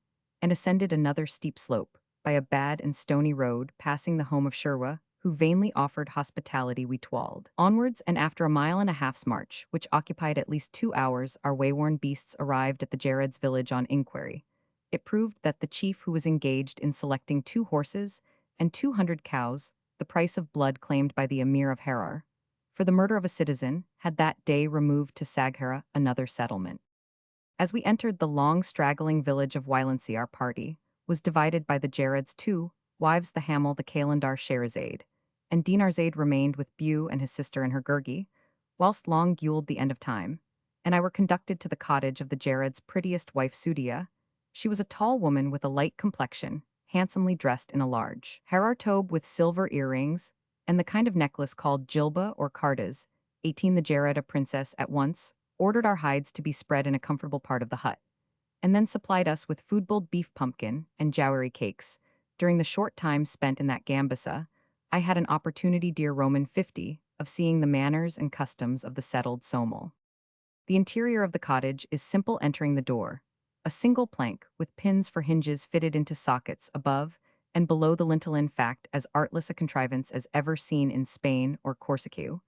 [SPEAKER 1] and ascended another steep slope, by a bad and stony road, passing the home of Sherwa, who vainly offered hospitality. We twalled onwards, and after a mile and a half's march, which occupied at least 2 hours, our wayworn beasts arrived at the Jared's village. On inquiry, it proved that the chief, who was engaged in selecting 2 horses and 200 cows, the price of blood claimed by the Emir of Harar, for the murder of a citizen, had that day removed to Saghara, another settlement. As we entered the long straggling village of Wylancy, our party was divided by the Jared's 2 wives, the Hamel, the Kalandar Sherazade, and Dinarzade remained with Bu and his sister and her Gurgi, whilst Long Guled, the end of time, and I were conducted to the cottage of the Jared's prettiest wife, Sudia. She was a tall woman with a light complexion, handsomely dressed in a large harar tobe with silver earrings, and the kind of necklace called jilba or kardas. 18. The Jared, a princess, at once ordered our hides to be spread in a comfortable part of the hut, and then supplied us with food boiled beef pumpkin and jowari cakes. During the short time spent in that gambessa, I had an opportunity, dear Roman 50, of seeing the manners and customs of the settled Somali. The interior of the cottage is simple. Entering the door, a single plank with pins for hinges fitted into sockets above and below the lintel, in fact as artless a contrivance as ever seen in Spain or Corsica.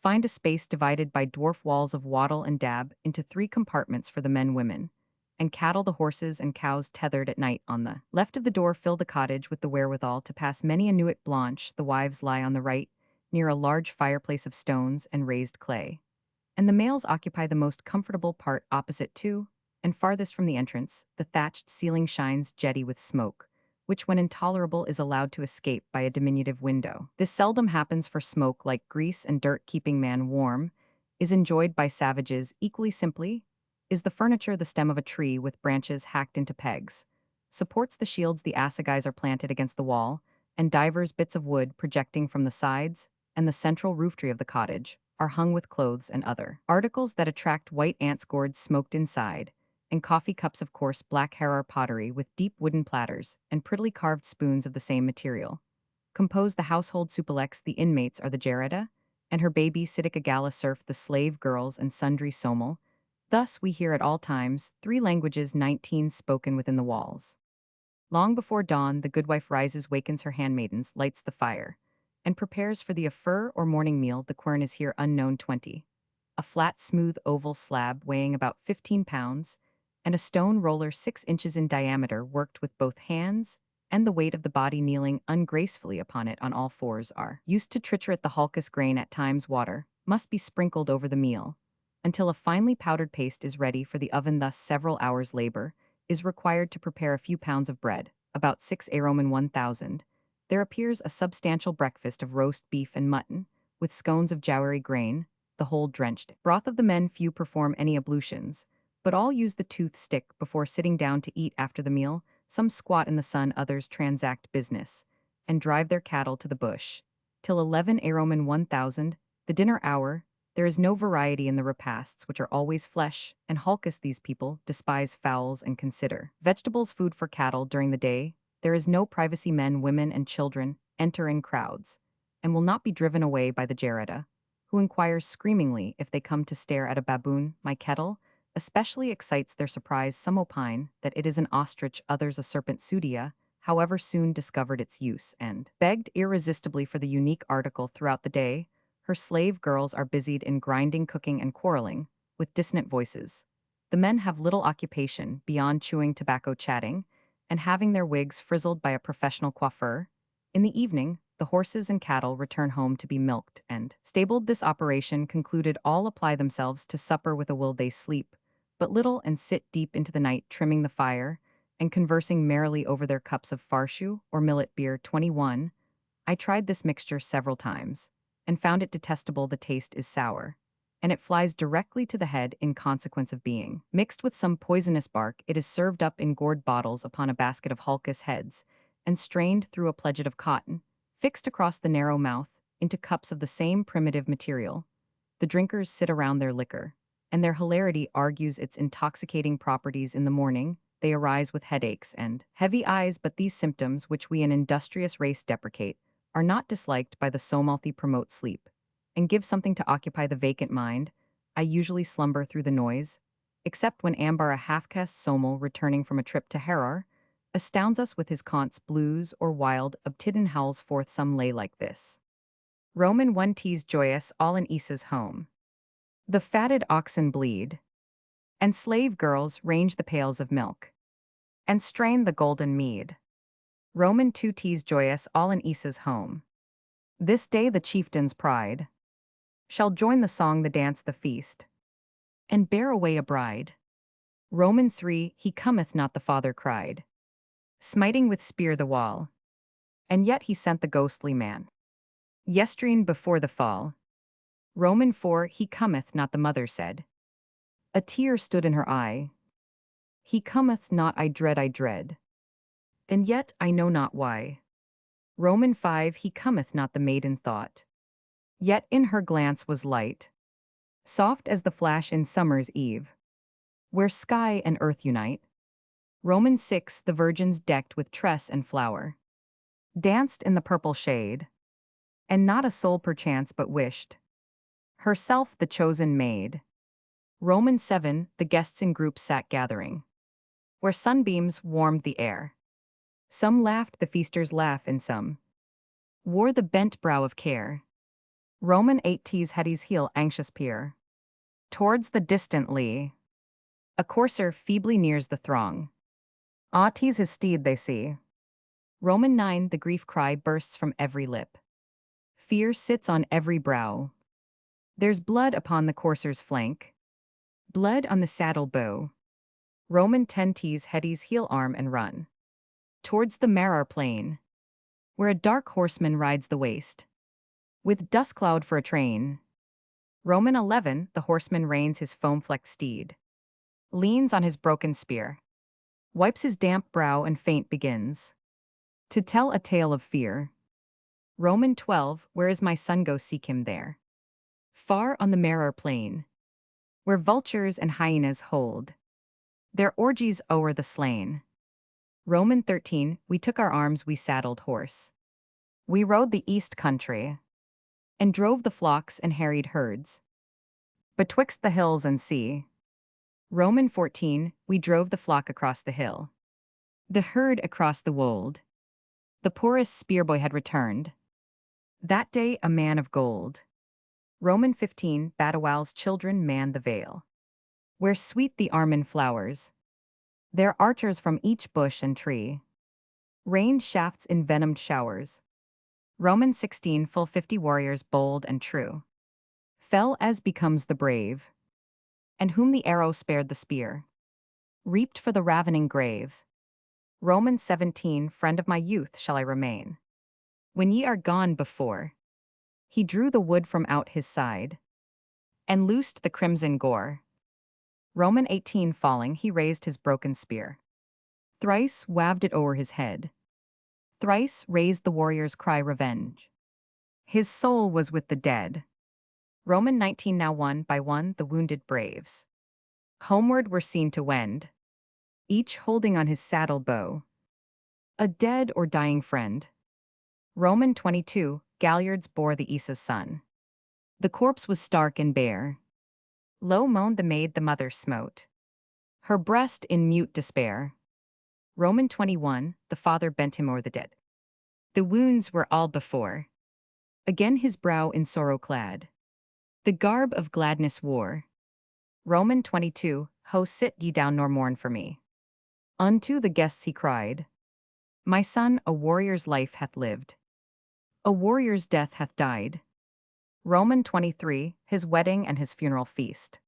[SPEAKER 1] Find a space divided by dwarf walls of wattle and dab into three compartments for the men women, and cattle the horses and cows tethered at night on the left of the door. Fill the cottage with the wherewithal to pass many a nuit blanche. The wives lie on the right, near a large fireplace of stones and raised clay, and the males occupy the most comfortable part opposite to, and farthest from the entrance. The thatched ceiling shines jetty with smoke, which when intolerable is allowed to escape by a diminutive window. This seldom happens, for smoke, like grease and dirt keeping man warm, is enjoyed by savages equally simply. Is the furniture the stem of a tree with branches hacked into pegs? Supports the shields the assegais are planted against the wall, and divers bits of wood projecting from the sides, and the central rooftree of the cottage are hung with clothes and other articles that attract white ants. Gourds smoked inside, and coffee cups of coarse black Harrar pottery with deep wooden platters and prettily carved spoons of the same material compose the household supalex. The inmates are the Jareda, and her baby Sidica Gala serf, the slave girls, and sundry somal. Thus we hear at all times 3 languages 19 spoken within the walls. Long before dawn, the goodwife rises, wakens her handmaidens, lights the fire, and prepares for the afur or morning meal. The quern is here unknown 20. A flat, smooth, oval slab weighing about 15 pounds, and a stone roller 6 inches in diameter, worked with both hands, and the weight of the body kneeling ungracefully upon it on all fours, are used to triturate the hulkus grain. At times water must be sprinkled over the meal, until a finely powdered paste is ready for the oven. Thus several hours' labor is required to prepare a few pounds of bread, about 6 Roman 1000. There appears a substantial breakfast of roast beef and mutton, with scones of jowary grain, the whole drenched. Broth of the men. Few perform any ablutions, but all use the tooth stick before sitting down to eat. After the meal, some squat in the sun, others transact business, and drive their cattle to the bush. Till 11 Roman 1000, the dinner hour, there is no variety in the repasts, which are always flesh, and hulkus. These people despise fowls and consider vegetables food for cattle. During the day, there is no privacy. Men, women, and children enter in crowds, and will not be driven away by the Jareda, who inquires screamingly if they come to stare at a baboon. My kettle especially excites their surprise. Some opine that it is an ostrich, others a serpent. Sudia, however, soon discovered its use, and begged irresistibly for the unique article. Throughout the day, her slave girls are busied in grinding, cooking, and quarreling, with dissonant voices. The men have little occupation beyond chewing tobacco, chatting, and having their wigs frizzled by a professional coiffeur. In the evening, the horses and cattle return home to be milked and stabled. This operation concluded, all apply themselves to supper with a will. They sleep but little and sit deep into the night, trimming the fire and conversing merrily over their cups of farshu or millet beer. 21. I tried this mixture several times, and found it detestable. The taste is sour, and it flies directly to the head in consequence of being mixed with some poisonous bark. It is served up in gourd bottles upon a basket of hulkus heads, and strained through a pledget of cotton, fixed across the narrow mouth, into cups of the same primitive material. The drinkers sit around their liquor, and their hilarity argues its intoxicating properties. In the morning, they arise with headaches and heavy eyes, but these symptoms, which we, an industrious race, deprecate, are not disliked by the Somalthi. Promote sleep, and give something to occupy the vacant mind. I usually slumber through the noise, except when Ambar, a half-caste Somal returning from a trip to Harar, astounds us with his contes, blues, or wild Abtidin howls forth. Some lay like this. Roman 1 teas joyous all in Isa's home. The fatted oxen bleed, and slave girls range the pails of milk, and strain the golden mead. Roman 2 teas joyous all in Isa's home. This day the chieftain's pride shall join the song, the dance, the feast, and bear away a bride. Roman 3 he cometh not, the father cried, smiting with spear the wall, and yet he sent the ghostly man yestreen before the fall. Roman 4 he cometh not, the mother said. A tear stood in her eye. He cometh not, I dread, and yet I know not why. Roman 5 he cometh not, the maiden thought, yet in her glance was light, soft as the flash in summer's eve, where sky and earth unite. Roman 6 the virgins decked with tress and flower danced in the purple shade, and not a soul perchance but wished herself the chosen maid. Roman 7 the guests in groups sat gathering, where sunbeams warmed the air. Some laughed, the feasters laugh, and some wore the bent brow of care. Roman 8 tees headies heel anxious peer. Towards the distant lee. A courser feebly nears the throng. Ah tees his steed they see. Roman 9 the grief cry bursts from every lip. Fear sits on every brow. There's blood upon the courser's flank. Blood on the saddle bow. Roman 10 tees headies heel arm and run. Towards the Marar plain. Where a dark horseman rides the waste. With dust cloud for a train. Roman 11 the horseman reins his foam-flecked steed. Leans on his broken spear. Wipes his damp brow and faint begins. To tell a tale of fear. Roman 12 where is my son, go seek him there. Far on the Marar plain. Where vultures and hyenas hold their orgies o'er the slain. Roman 13 we took our arms, we saddled horse. We rode the east country. And drove the flocks and harried herds. Betwixt the hills and sea. Roman 14 we drove the flock across the hill. The herd across the wold. The poorest spearboy had returned. That day a man of gold. Roman 15 Badawal's children man the vale. Where sweet the armin flowers. Their archers from each bush and tree. Rain shafts in venomed showers. Roman 16 full 50 warriors bold and true. Fell as becomes the brave. And whom the arrow spared the spear. Reaped for the ravening graves. Roman 17 friend of my youth shall I remain. When ye are gone before. He drew the wood from out his side. And loosed the crimson gore. Roman 18 falling he raised his broken spear. Thrice waved it o'er his head. Thrice raised the warrior's cry revenge. His soul was with the dead. Roman 19 now one by one the wounded braves. Homeward were seen to wend. Each holding on his saddle bow. A dead or dying friend. Roman 22 galliards bore the Isa's son. The corpse was stark and bare. Low moaned the maid the mother smote. Her breast in mute despair. Roman 21 the father bent him o'er the dead. The wounds were all before. Again his brow in sorrow clad. The garb of gladness wore. Roman 22 Ho sit ye down nor mourn for me. Unto the guests he cried. My son a warrior's life hath lived. A warrior's death hath died. Roman 23 his wedding and his funeral feast.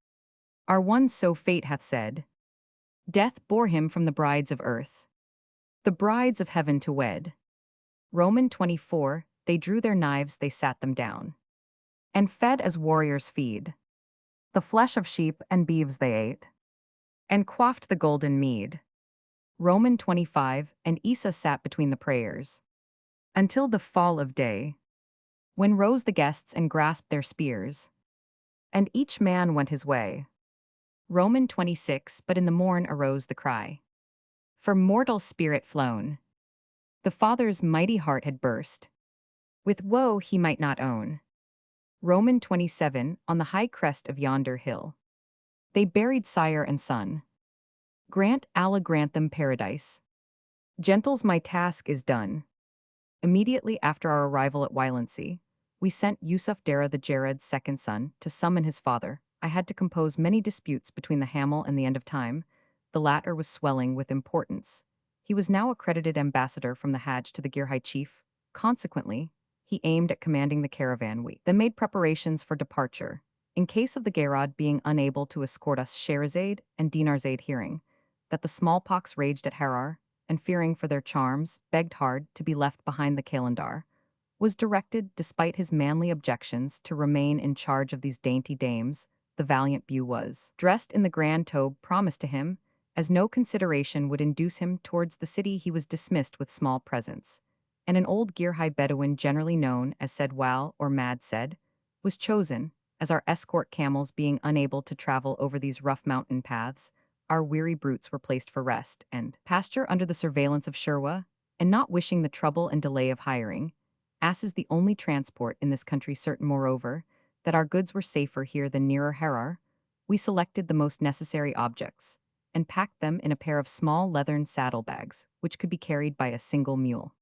[SPEAKER 1] Are one so fate hath said. Death bore him from the brides of earth. The brides of heaven to wed. Roman 24 they drew their knives, they sat them down. And fed as warriors feed. The flesh of sheep and beeves they ate. And quaffed the golden mead. Roman 25 and Isa sat between the prayers. Until the fall of day. When rose the guests and grasped their spears. And each man went his way. Roman 26 but in the morn arose the cry. For mortal spirit flown. The father's mighty heart had burst. With woe he might not own. Roman 27 on the high crest of yonder hill. They buried sire and son. Grant Allah grant them paradise. Gentles my task is done. Immediately after our arrival at Wylandsea, we sent Yusuf Dara the Jared's second son to summon his father. I had to compose many disputes between the Hamel and the end of time. The latter was swelling with importance. He was now accredited ambassador from the Hajj to the Girhai chief. Consequently, he aimed at commanding the caravan. We then made preparations for departure. In case of the Gayrad being unable to escort us, Scheherazade and Dinarzade hearing that the smallpox raged at Harar, and fearing for their charms, begged hard to be left behind the Kalandar, was directed, despite his manly objections, to remain in charge of these dainty dames. The valiant Bew was dressed in the grand tobe promised to him. As no consideration would induce him towards the city, he was dismissed with small presents. And an old Girhai Bedouin, generally known as Sedwal or Mad Sed, was chosen, as our escort camels being unable to travel over these rough mountain paths. Our weary brutes were placed for rest and pasture under the surveillance of Sherwa, and not wishing the trouble and delay of hiring asses the only transport in this country, certain moreover that our goods were safer here than nearer Harar, we selected the most necessary objects and packed them in a pair of small leathern saddlebags, which could be carried by a single mule.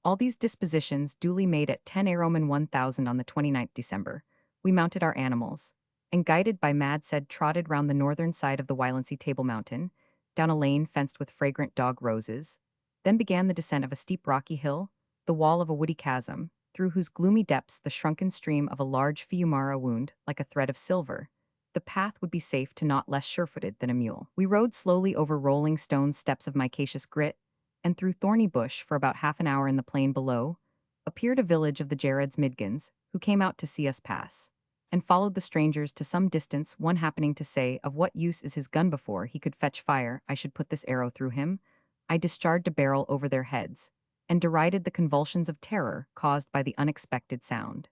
[SPEAKER 1] All these dispositions duly made at 10 Roman 1000 on the 29th December, we mounted our animals, and guided by Mad said trotted round the northern side of the Wilency Table Mountain, down a lane fenced with fragrant dog roses, then began the descent of a steep rocky hill, the wall of a woody chasm, through whose gloomy depths the shrunken stream of a large fiumara wound like a thread of silver. The path would be safe to not less sure-footed than a mule. We rode slowly over rolling stone steps of micaceous grit, and through thorny bush for about half an hour in the plain below, appeared a village of the Jareds Midgans, who came out to see us pass, and followed the strangers to some distance, one happening to say, "Of what use is his gun before he could fetch fire? I should put this arrow through him." I discharged a barrel over their heads, and derided the convulsions of terror caused by the unexpected sound.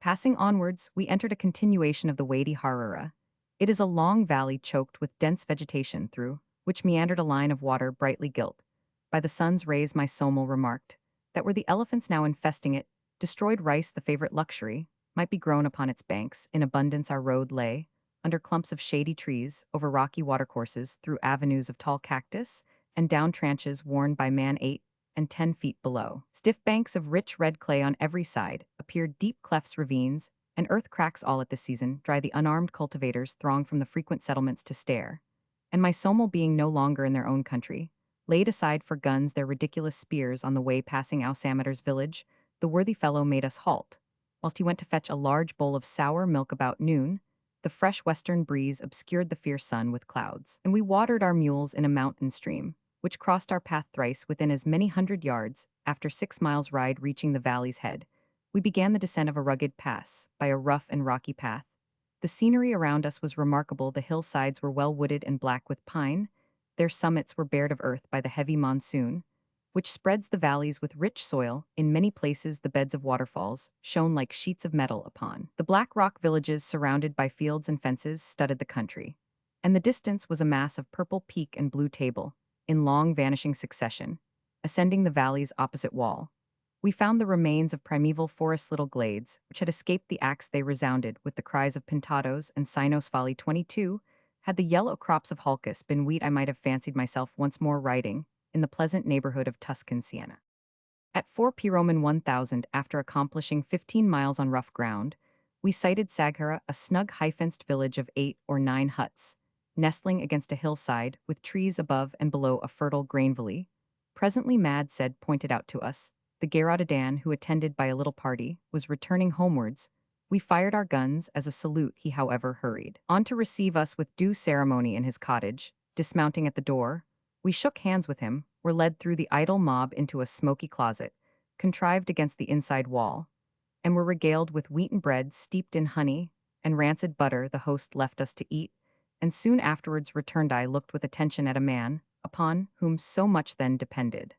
[SPEAKER 1] Passing onwards, we entered a continuation of the Wadi Harara. It is a long valley choked with dense vegetation through which meandered a line of water brightly gilt. By the sun's rays my Somal remarked that were the elephants now infesting it, destroyed rice the favorite luxury, might be grown upon its banks. In abundance our road lay, under clumps of shady trees, over rocky watercourses, through avenues of tall cactus, and down tranches worn by man 8 and 10 feet below. Stiff banks of rich red clay on every side appeared deep clefts, ravines, and earth cracks. All at this season dry the unarmed cultivators throng from the frequent settlements to stare, and my Somal being no longer in their own country, laid aside for guns their ridiculous spears on the way passing Alsameter's village. The worthy fellow made us halt, whilst he went to fetch a large bowl of sour milk about noon. The fresh western breeze obscured the fierce sun with clouds, and we watered our mules in a mountain stream, which crossed our path thrice within as many 100 yards. After 6 miles' ride reaching the valley's head, we began the descent of a rugged pass, by a rough and rocky path. The scenery around us was remarkable. The hillsides were well wooded and black with pine, their summits were bared of earth by the heavy monsoon, which spreads the valleys with rich soil. In many places the beds of waterfalls shone like sheets of metal upon. The black rock villages surrounded by fields and fences studded the country, and the distance was a mass of purple peak and blue table, in long vanishing succession. Ascending the valley's opposite wall, we found the remains of primeval forest little glades, which had escaped the axe. They resounded with the cries of pintados and cynosphali. 22. Had the yellow crops of Halkis been wheat, I might have fancied myself once more riding in the pleasant neighborhood of Tuscan Siena. At 4 p. Roman 1000, after accomplishing 15 miles on rough ground, we sighted Saghara, a snug high-fenced village of 8 or 9 huts, nestling against a hillside, with trees above and below a fertile grain valley. Presently Mad said pointed out to us, the Geradadan, who, attended by a little party, was returning homewards. We fired our guns as a salute. He, however, hurried on to receive us with due ceremony in his cottage. Dismounting at the door, we shook hands with him, were led through the idle mob into a smoky closet, contrived against the inside wall, and were regaled with wheaten bread steeped in honey and rancid butter. The host left us to eat, and soon afterwards returned. I looked with attention at a man, upon whom so much then depended.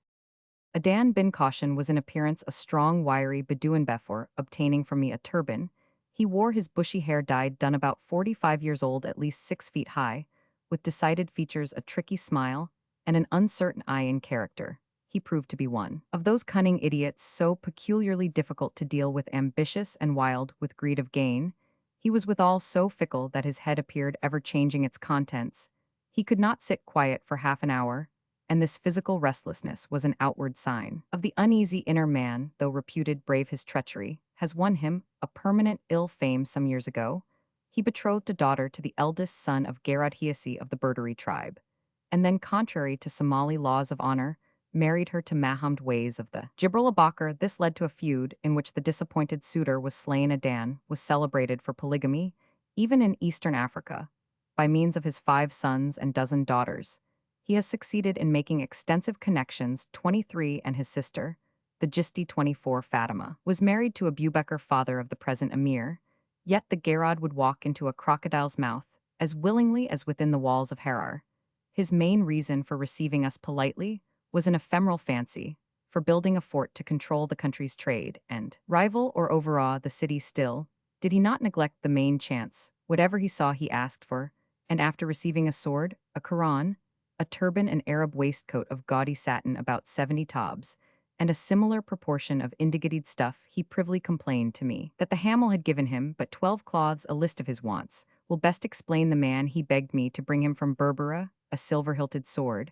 [SPEAKER 1] Adan bin Caution was in appearance a strong, wiry Bedouin Befor, obtaining from me a turban. He wore his bushy hair dyed, done about 45 years old, at least 6 feet high, with decided features, a tricky smile, and an uncertain eye. In character, he proved to be one of those cunning idiots so peculiarly difficult to deal with, ambitious and wild with greed of gain. He was withal so fickle that his head appeared ever changing its contents. He could not sit quiet for half an hour, and this physical restlessness was an outward sign of the uneasy inner man. Though reputed brave, his treachery has won him a permanent ill fame. Some years ago, he betrothed a daughter to the eldest son of Gerard Hiasi of the Berdari tribe, and then, contrary to Somali laws of honor, married her to Mahamd Ways of the Jibril Abakar. This led to a feud in which the disappointed suitor was slain. Adan was celebrated for polygamy, even in Eastern Africa, by means of his 5 sons and dozen daughters. He has succeeded in making extensive connections. 23, and his sister, the Gisti 24 Fatima, was married to Abubekar, father of the present emir. Yet the Gerard would walk into a crocodile's mouth as willingly as within the walls of Harar. His main reason for receiving us politely was an ephemeral fancy for building a fort to control the country's trade and rival or overawe the city. Still did he not neglect the main chance. Whatever he saw he asked for, and after receiving a sword, a Quran, a turban, an Arab waistcoat of gaudy satin, about 70 tobs, and a similar proportion of indigitied stuff, he privily complained to me that the Hamel had given him but 12 cloths. A list of his wants will best explain the man. He begged me to bring him from Berbera a silver-hilted sword,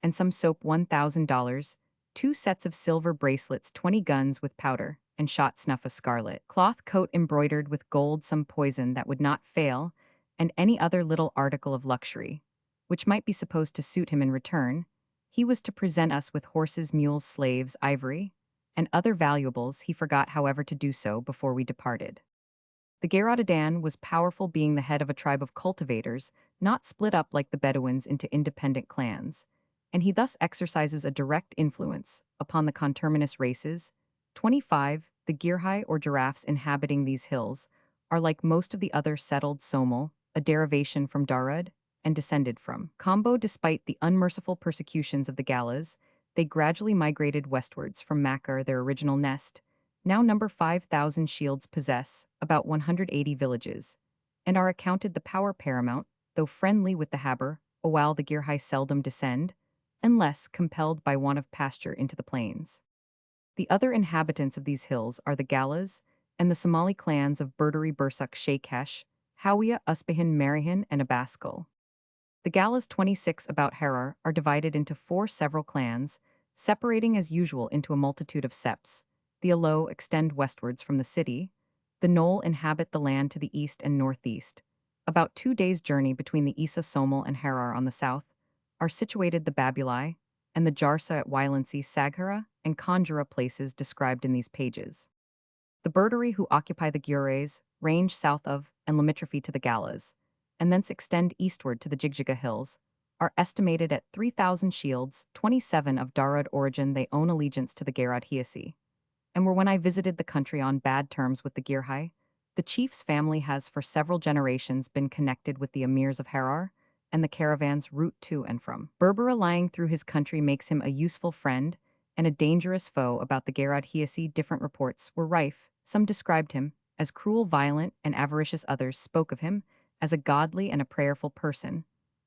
[SPEAKER 1] and some soap $1,000, 2 sets of silver bracelets, 20 guns with powder, and shot snuff a scarlet, cloth coat embroidered with gold, some poison that would not fail, and any other little article of luxury, which might be supposed to suit him in return. He was to present us with horses, mules, slaves, ivory, and other valuables. He forgot, however, to do so before we departed. The Geradadan was powerful, being the head of a tribe of cultivators, not split up like the Bedouins into independent clans, and he thus exercises a direct influence upon the conterminous races. 25. The Girhai, or giraffes inhabiting these hills, are like most of the other settled Somal, a derivation from Darud, and descended from Combo. Despite the unmerciful persecutions of the Galas, they gradually migrated westwards from Makar, their original nest, now number 5,000. Shields possess about 180 villages, and are accounted the power paramount, though friendly with the Haber, while the Girhai seldom descend, unless compelled by want of pasture, into the plains. The other inhabitants of these hills are the Galas and the Somali clans of Berduri, Bursak, Sheikhesh, Hawiya, Usbehan, Marihan, and Abaskal. The Galas, 26, about Harar, are divided into 4 several clans, separating as usual into a multitude of septs. The Alo extend westwards from the city. The Knoll inhabit the land to the east and northeast. About 2 days' journey between the Isa, Somal, and Harar on the south are situated the Babulai and the Jarsa at Wylancy, Saghara, and Conjura, places described in these pages. The Berduri, who occupy the Gures, range south of and limitrophy to the Galas, and thence extend eastward to the Jigjiga Hills, are estimated at 3,000. Shields, 27, of Darud origin. They own allegiance to the Gerad Hiasi, and were, when I visited the country, on bad terms with the Girhai. The chief's family has for several generations been connected with the emirs of Harar, and the caravan's route to and from Berbera lying through his country makes him a useful friend and a dangerous foe. About the Gerad Hiasi, different reports were rife. Some described him as cruel, violent, and avaricious. Others spoke of him as a godly and a prayerful person.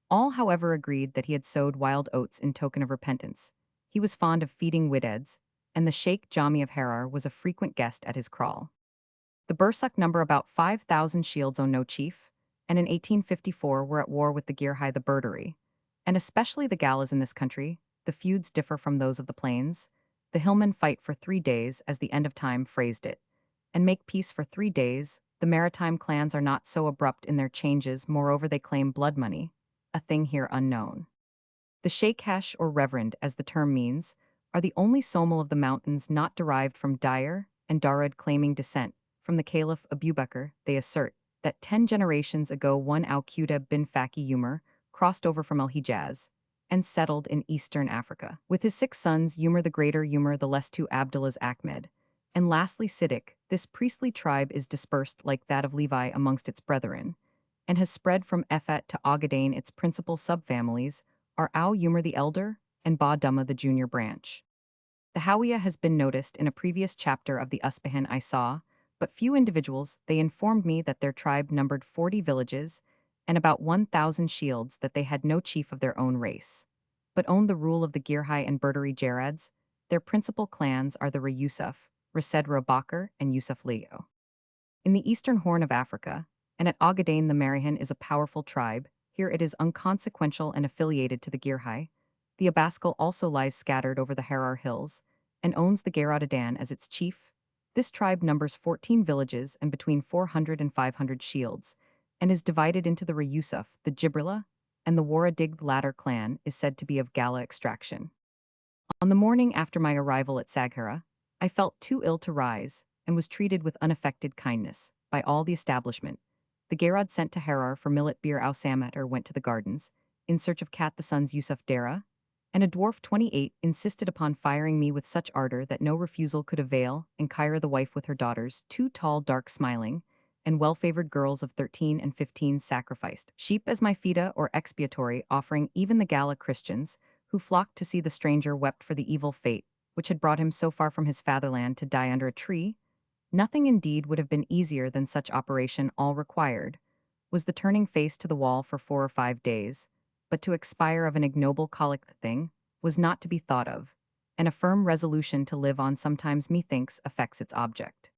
[SPEAKER 1] All, however, agreed that he had sowed wild oats in token of repentance. He was fond of feeding widheads, and the Sheikh Jami of Harar was a frequent guest at his kraal. The Bursak number about 5,000. Shields own no chief, and in 1854 were at war with the Girhai, the Berduri, and especially the Galas in this country. The feuds differ from those of the plains. The hillmen fight for 3 days, as the end of time phrased it, and make peace for 3 days. The maritime clans are not so abrupt in their changes. Moreover, they claim blood money, a thing here unknown. The Sheikhesh, or reverend, as the term means, are the only Somal of the mountains not derived from Dyer and Darud, claiming descent from the Caliph Abubakar. They assert that 10 generations ago one Al-Quda bin Faki Umar crossed over from El-Hijaz and settled in eastern Africa, with his 6 sons, Umar the Greater, Umar the Less, 2 Abdullahs, Ahmed, and lastly Siddiq. This priestly tribe is dispersed like that of Levi amongst its brethren, and has spread from Efat to Ogaden. Its principal subfamilies are Au Umar the Elder and Ba Duma the junior branch. The Hawiya has been noticed in a previous chapter of the Usbehan I saw, but few individuals. They informed me that their tribe numbered 40 villages and about 1,000. Shields, that they had no chief of their own race, but owned the rule of the Girhai and Berduri Jerads. Their principal clans are the Yusuf, Rasedra Bakr, and Yusuf Leo. In the eastern horn of Africa, and at Ogaden, the Marihan is a powerful tribe. Here it is unconsequential and affiliated to the Girhai. The Abaskal also lies scattered over the Harar hills, and owns the Geradadan as its chief. This tribe numbers 14 villages and between 400 and 500. Shields, and is divided into the Yusuf, the Jibrila, and the Waradig. The latter clan is said to be of Gala extraction. On the morning after my arrival at Saghara, I felt too ill to rise, and was treated with unaffected kindness by all the establishment. The Gerad sent to Harar for millet beer. Au Samatter went to the gardens in search of Kat the sons Yusuf Dara, and a dwarf 28 insisted upon firing me with such ardor that no refusal could avail, and Kyra the wife with her daughters, 2 tall, dark, smiling, and well-favored girls of 13 and 15, sacrificed sheep as my fida, or expiatory offering. Even the Gala Christians, who flocked to see the stranger, wept for the evil fate which had brought him so far from his fatherland to die under a tree. Nothing indeed would have been easier than such operation. All required was the turning face to the wall for 4 or 5 days, but to expire of an ignoble colic thing was not to be thought of, and a firm resolution to live on sometimes, methinks, affects its object.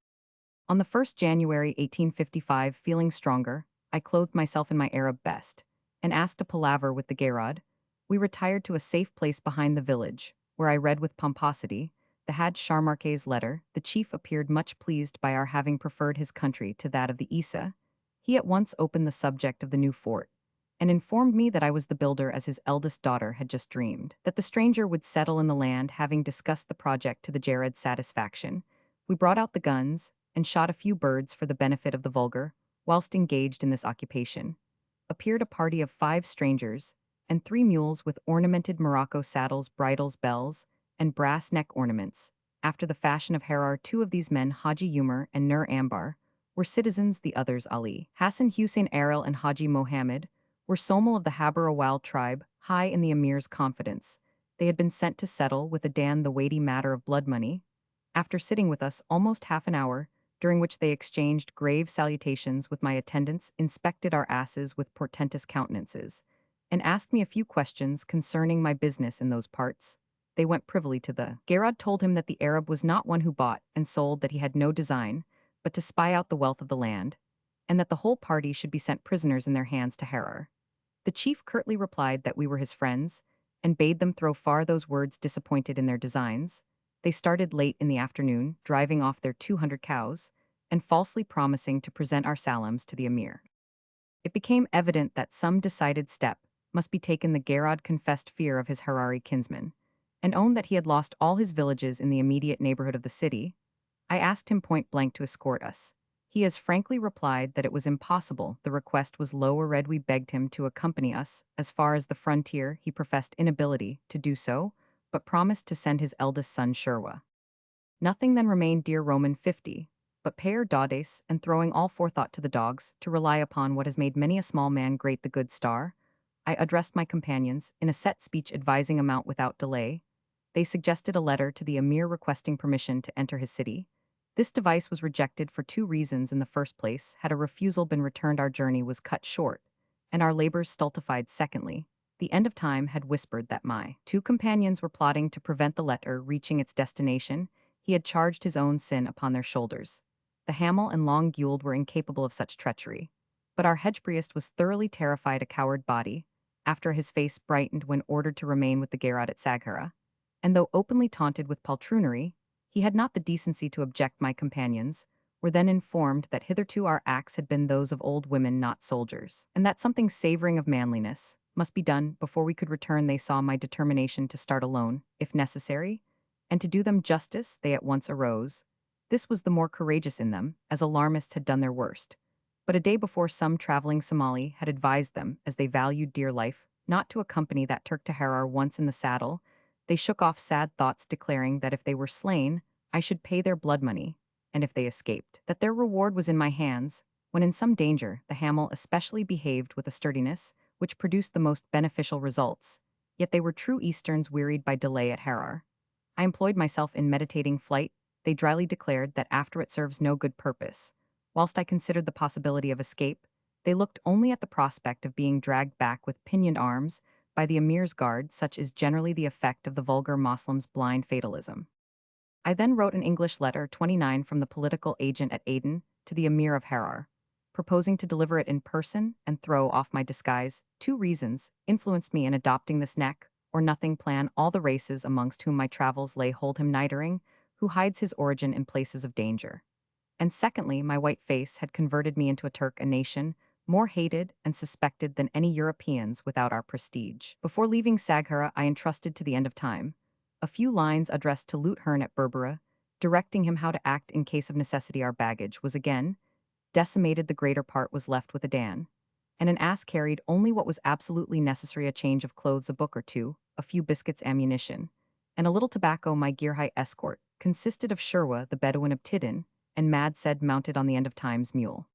[SPEAKER 1] On the 1st January 1855, feeling stronger, I clothed myself in my Arab best, and asked a palaver with the Gerad. We retired to a safe place behind the village, where I read with pomposity the Had Sharmarke's letter. The chief appeared much pleased by our having preferred his country to that of the Isa. He at once opened the subject of the new fort, and informed me that I was the builder as his eldest daughter had just dreamed, that the stranger would settle in the land. Having discussed the project to the Jared's satisfaction, we brought out the guns, and shot a few birds for the benefit of the vulgar. Whilst engaged in this occupation, appeared a party of 5 strangers, and 3 mules with ornamented Morocco saddles, bridles, bells, and brass neck ornaments. After the fashion of Harar, 2 of these men, Haji Umar and Nur Ambar, were citizens, the others Ali, Hassan Hussein Aril and Haji Mohammed, were Somal of the Habarawal tribe, high in the emir's confidence. They had been sent to settle with Adan the weighty matter of blood money. After sitting with us almost half an hour, during which they exchanged grave salutations with my attendants, inspected our asses with portentous countenances, and asked me a few questions concerning my business in those parts, they went privily to the Garad, told him that the Arab was not one who bought and sold, that he had no design, but to spy out the wealth of the land, and that the whole party should be sent prisoners in their hands to Harar. The chief curtly replied that we were his friends, and bade them throw far those words. Disappointed in their designs, they started late in the afternoon, driving off their 200 cows, and falsely promising to present our salams to the emir. It became evident that some decided step must be taken. The Garad confessed fear of his Harari kinsman, and owned that he had lost all his villages in the immediate neighborhood of the city. I asked him point blank to escort us. He as frankly replied that it was impossible. The request was lower read. We begged him to accompany us as far as the frontier. He professed inability to do so, but promised to send his eldest son Sherwa. Nothing then remained, dear Roman 50, but payer daudes, and throwing all forethought to the dogs, to rely upon what has made many a small man great, the good star. I addressed my companions, in a set speech advising amount without delay. They suggested a letter to the emir requesting permission to enter his city. This device was rejected for 2 reasons. In the first place, had a refusal been returned, our journey was cut short, and our labors stultified. Secondly, the end of time had whispered that my 2 companions were plotting to prevent the letter reaching its destination. He had charged his own sin upon their shoulders. The Hamel and Long Guild were incapable of such treachery. But our hedgepriest was thoroughly terrified, a coward body, after his face brightened when ordered to remain with the Garad at Saghara. And though openly taunted with poltroonery, he had not the decency to object. My companions were then informed that hitherto our acts had been those of old women, not soldiers, and that something savoring of manliness must be done before we could return. They saw my determination to start alone, if necessary, and to do them justice, they at once arose. This was the more courageous in them, as alarmists had done their worst. But a day before, some traveling Somali had advised them, as they valued dear life, not to accompany that Turk to Harar. Once in the saddle, they shook off sad thoughts, declaring that if they were slain, I should pay their blood money, and if they escaped, that their reward was in my hands. When in some danger, the Hamel especially behaved with a sturdiness which produced the most beneficial results. Yet they were true Easterns, wearied by delay at Harar. I employed myself in meditating flight. They dryly declared that after it serves no good purpose. Whilst I considered the possibility of escape, they looked only at the prospect of being dragged back with pinioned arms by the emir's guard. Such is generally the effect of the vulgar Moslem's blind fatalism. I then wrote an English letter, 29, from the political agent at Aden to the emir of Harar, proposing to deliver it in person and throw off my disguise. 2 reasons influenced me in adopting this neck or nothing plan. All the races amongst whom my travels lay hold him nidering, who hides his origin in places of danger. And secondly, my white face had converted me into a Turk, a nation more hated and suspected than any Europeans without our prestige. Before leaving Saghara, I entrusted to the end of time a few lines addressed to Lut Hern at Berbera, directing him how to act in case of necessity. Our baggage was again decimated. The greater part was left with Adan, and an ass carried only what was absolutely necessary: a change of clothes, a book or 2, a few biscuits, ammunition, and a little tobacco. My Girhai escort consisted of Sherwa, the Bedouin of Tidin, and Mad Said, mounted on the end of time's mule.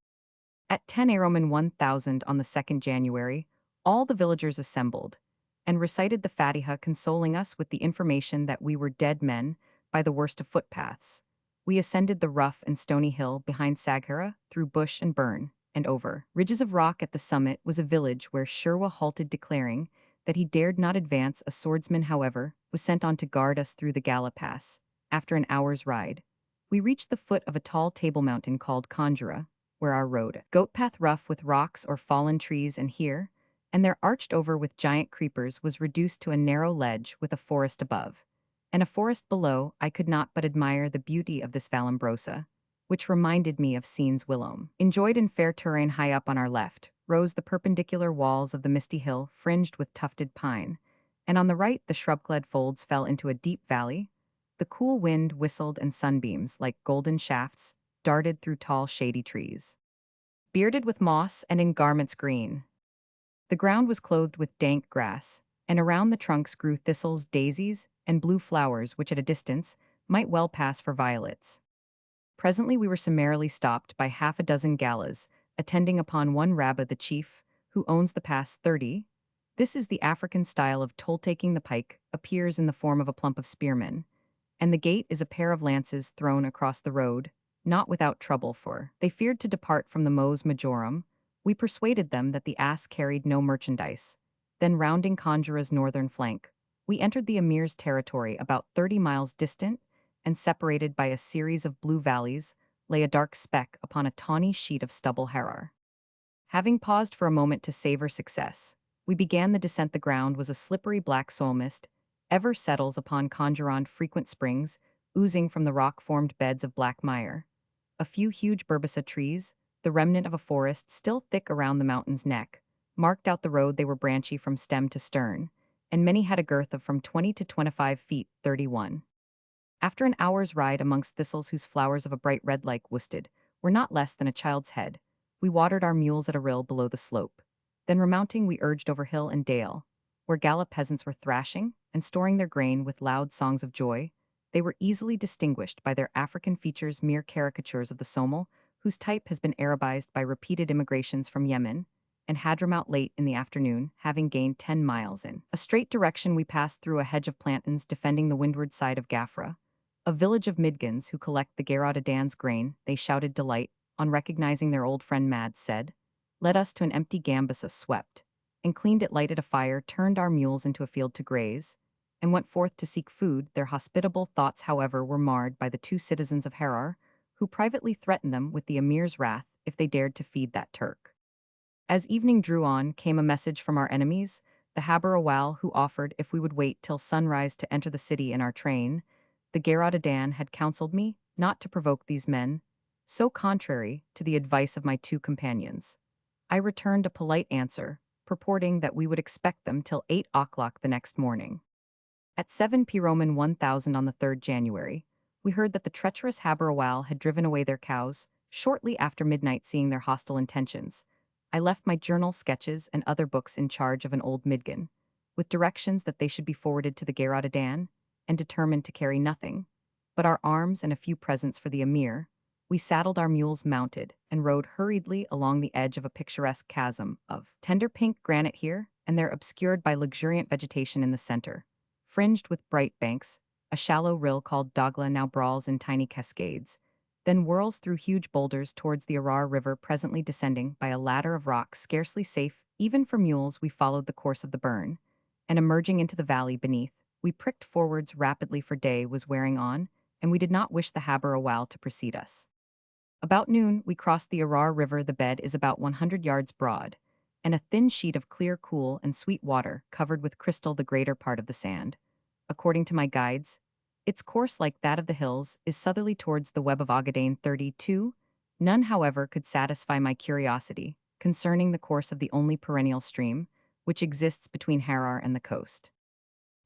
[SPEAKER 1] At 10 Aroman 1000 on the 2nd January, all the villagers assembled and recited the Fatiha, consoling us with the information that we were dead men by the worst of footpaths. We ascended the rough and stony hill behind Saghara, through bush and burn, and over ridges of rock. At the summit was a village where Sherwa halted, declaring that he dared not advance. A swordsman, however, was sent on to guard us through the Gala Pass. After an hour's ride, we reached the foot of a tall table mountain called Conjura, where our road, goat path rough with rocks or fallen trees, and here and there arched over with giant creepers, was reduced to a narrow ledge with a forest above. and a forest below, I could not but admire the beauty of this Vallombrosa, which reminded me of Scene's Willome. Enjoyed in fair terrain high up on our left, rose the perpendicular walls of the misty hill fringed with tufted pine, and on the right the shrub-clad folds fell into a deep valley. The cool wind whistled and sunbeams, like golden shafts, darted through tall shady trees. Bearded with moss and in garments green, the ground was clothed with dank grass, and around the trunks grew thistles, daisies, and blue flowers which at a distance might well pass for violets. Presently we were summarily stopped by half a dozen galas, attending upon one Rabba the chief, who owns the pass 30. This is the African style of toll-taking. The pike appears in the form of a plump of spearmen, and the gate is a pair of lances thrown across the road, not without trouble, for they feared to depart from the mos majorum. We persuaded them that the ass carried no merchandise. Then rounding Conjura's northern flank, we entered the emir's territory about 30 miles distant, and separated by a series of blue valleys, lay a dark speck upon a tawny sheet of stubble Harar. Having paused for a moment to savor success, we began the descent. The ground was a slippery black soil mist, ever settles upon Conjuran frequent springs, oozing from the rock-formed beds of black mire. A few huge berbisa trees, the remnant of a forest still thick around the mountain's neck, marked out the road. They were branchy from stem to stern, and many had a girth of from 20 to 25 feet, 31. After an hour's ride amongst thistles whose flowers of a bright red like worsted were not less than a child's head, we watered our mules at a rill below the slope. Then remounting we urged over hill and dale, where gala peasants were thrashing and storing their grain with loud songs of joy. They were easily distinguished by their African features, mere caricatures of the Somali, whose type has been Arabized by repeated immigrations from Yemen, and Hadramaut. Late in the afternoon, having gained 10 miles in a straight direction, we passed through a hedge of plantains defending the windward side of Gafra, a village of Midgans who collect the Garadadan's grain. They shouted delight on recognizing their old friend. Mad said, led us to an empty gambasa, swept and cleaned it, lighted a fire, turned our mules into a field to graze, and went forth to seek food. Their hospitable thoughts, however, were marred by the two citizens of Harar, who privately threatened them with the emir's wrath if they dared to feed that Turk. As evening drew on, came a message from our enemies, the Habarawal, who offered, if we would wait till sunrise, to enter the city in our train. The Garadadan had counseled me not to provoke these men, so contrary to the advice of my two companions. I returned a polite answer, purporting that we would expect them till 8 o'clock the next morning. At 7 p. Roman 1000 on the 3rd January, we heard that the treacherous Habarawal had driven away their cows. Shortly after midnight, seeing their hostile intentions, I left my journal, sketches, and other books in charge of an old Midgan, with directions that they should be forwarded to the Garadadan, and determined to carry nothing but our arms and a few presents for the emir. We saddled our mules, mounted, and rode hurriedly along the edge of a picturesque chasm of tender pink granite here and there, obscured by luxuriant vegetation in the center, fringed with bright banks. A shallow rill called Dagla now brawls in tiny cascades, then whirls through huge boulders towards the Arar River, presently descending by a ladder of rock scarcely safe even for mules. We followed the course of the burn, and emerging into the valley beneath, we pricked forwards rapidly, for day was wearing on, and we did not wish the Habarawal to precede us. About noon, we crossed the Arar River. The bed is about 100 yards broad, and a thin sheet of clear, cool, and sweet water covered with crystal the greater part of the sand. According to my guides, its course, like that of the hills, is southerly towards the web of Ogaden 32. None, however, could satisfy my curiosity concerning the course of the only perennial stream which exists between Harar and the coast.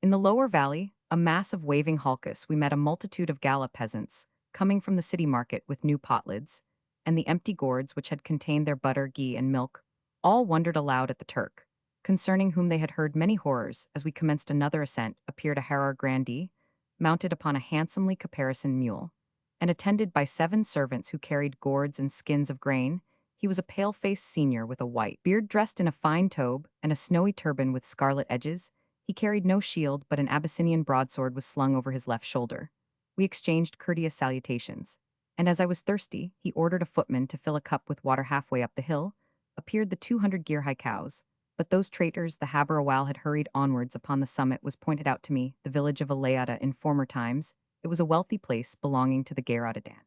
[SPEAKER 1] In the lower valley, a mass of waving halkis, we met a multitude of gala peasants coming from the city market with new potlids, and the empty gourds which had contained their butter, ghee, and milk. All wondered aloud at the Turk, concerning whom they had heard many horrors. As we commenced another ascent, appeared a Harar grandee, mounted upon a handsomely caparisoned mule, and attended by 7 servants who carried gourds and skins of grain. He was a pale-faced senior with a white beard, dressed in a fine tobe and a snowy turban with scarlet edges. He carried no shield, but an Abyssinian broadsword was slung over his left shoulder. We exchanged courteous salutations, and as I was thirsty, he ordered a footman to fill a cup with water. Halfway up the hill appeared the 200 cows, but those traitors the Habarawal had hurried onwards. Upon the summit was pointed out to me the village of Alayada. In former times, it was a wealthy place belonging to the Garadadan.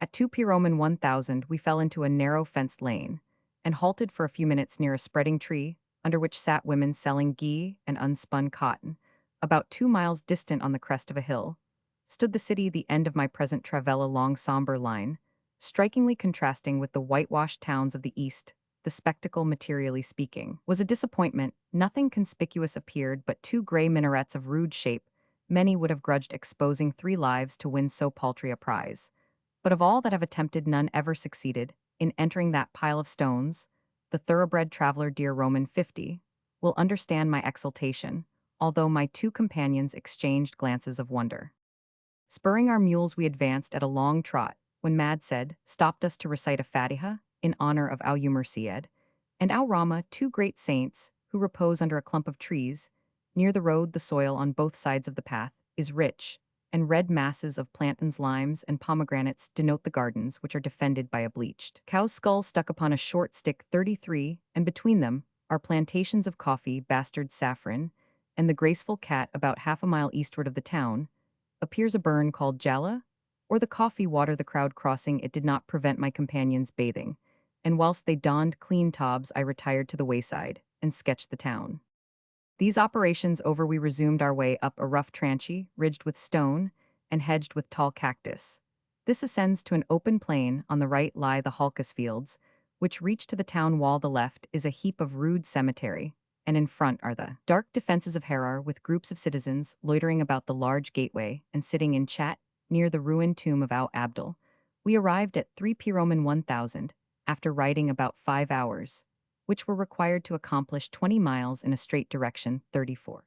[SPEAKER 1] At 2 p. Roman 1000, we fell into a narrow fenced lane, and halted for a few minutes near a spreading tree, under which sat women selling ghee and unspun cotton. about 2 miles distant on the crest of a hill, stood the city the end of my present Travella long somber line, strikingly contrasting with the whitewashed towns of the east. The spectacle, materially speaking, was a disappointment. Nothing conspicuous appeared but two gray minarets of rude shape. Many would have grudged exposing 3 lives to win so paltry a prize. But of all that have attempted, none ever succeeded. In entering that pile of stones, the thoroughbred traveler, dear Roman 50, will understand my exultation, although my two companions exchanged glances of wonder. Spurring our mules, we advanced at a long trot, when Mad said, stopped us to recite a Fatiha in honor of Al Umerced and Al Rama, two great saints who repose under a clump of trees. Near the road, the soil on both sides of the path is rich, and red masses of plantains, limes, and pomegranates denote the gardens, which are defended by a bleached cow's skull stuck upon a short stick. 33, and between them are plantations of coffee, bastard saffron, and the graceful cat. About half a mile eastward of the town appears a burn called Jala, or the coffee water. The crowd crossing it did not prevent my companions bathing, and whilst they donned clean tobs, I retired to the wayside and sketched the town. These operations over, we resumed our way up a rough tranchee, ridged with stone and hedged with tall cactus. This ascends to an open plain. On the right lie the Halkas fields, which reach to the town wall. The left is a heap of rude cemetery, and in front are the dark defenses of Harar, with groups of citizens loitering about the large gateway and sitting in chat near the ruined tomb of Al Abdul. We arrived at 3 p. Roman 1000, after riding about 5 hours, which were required to accomplish 20 miles in a straight direction. 34.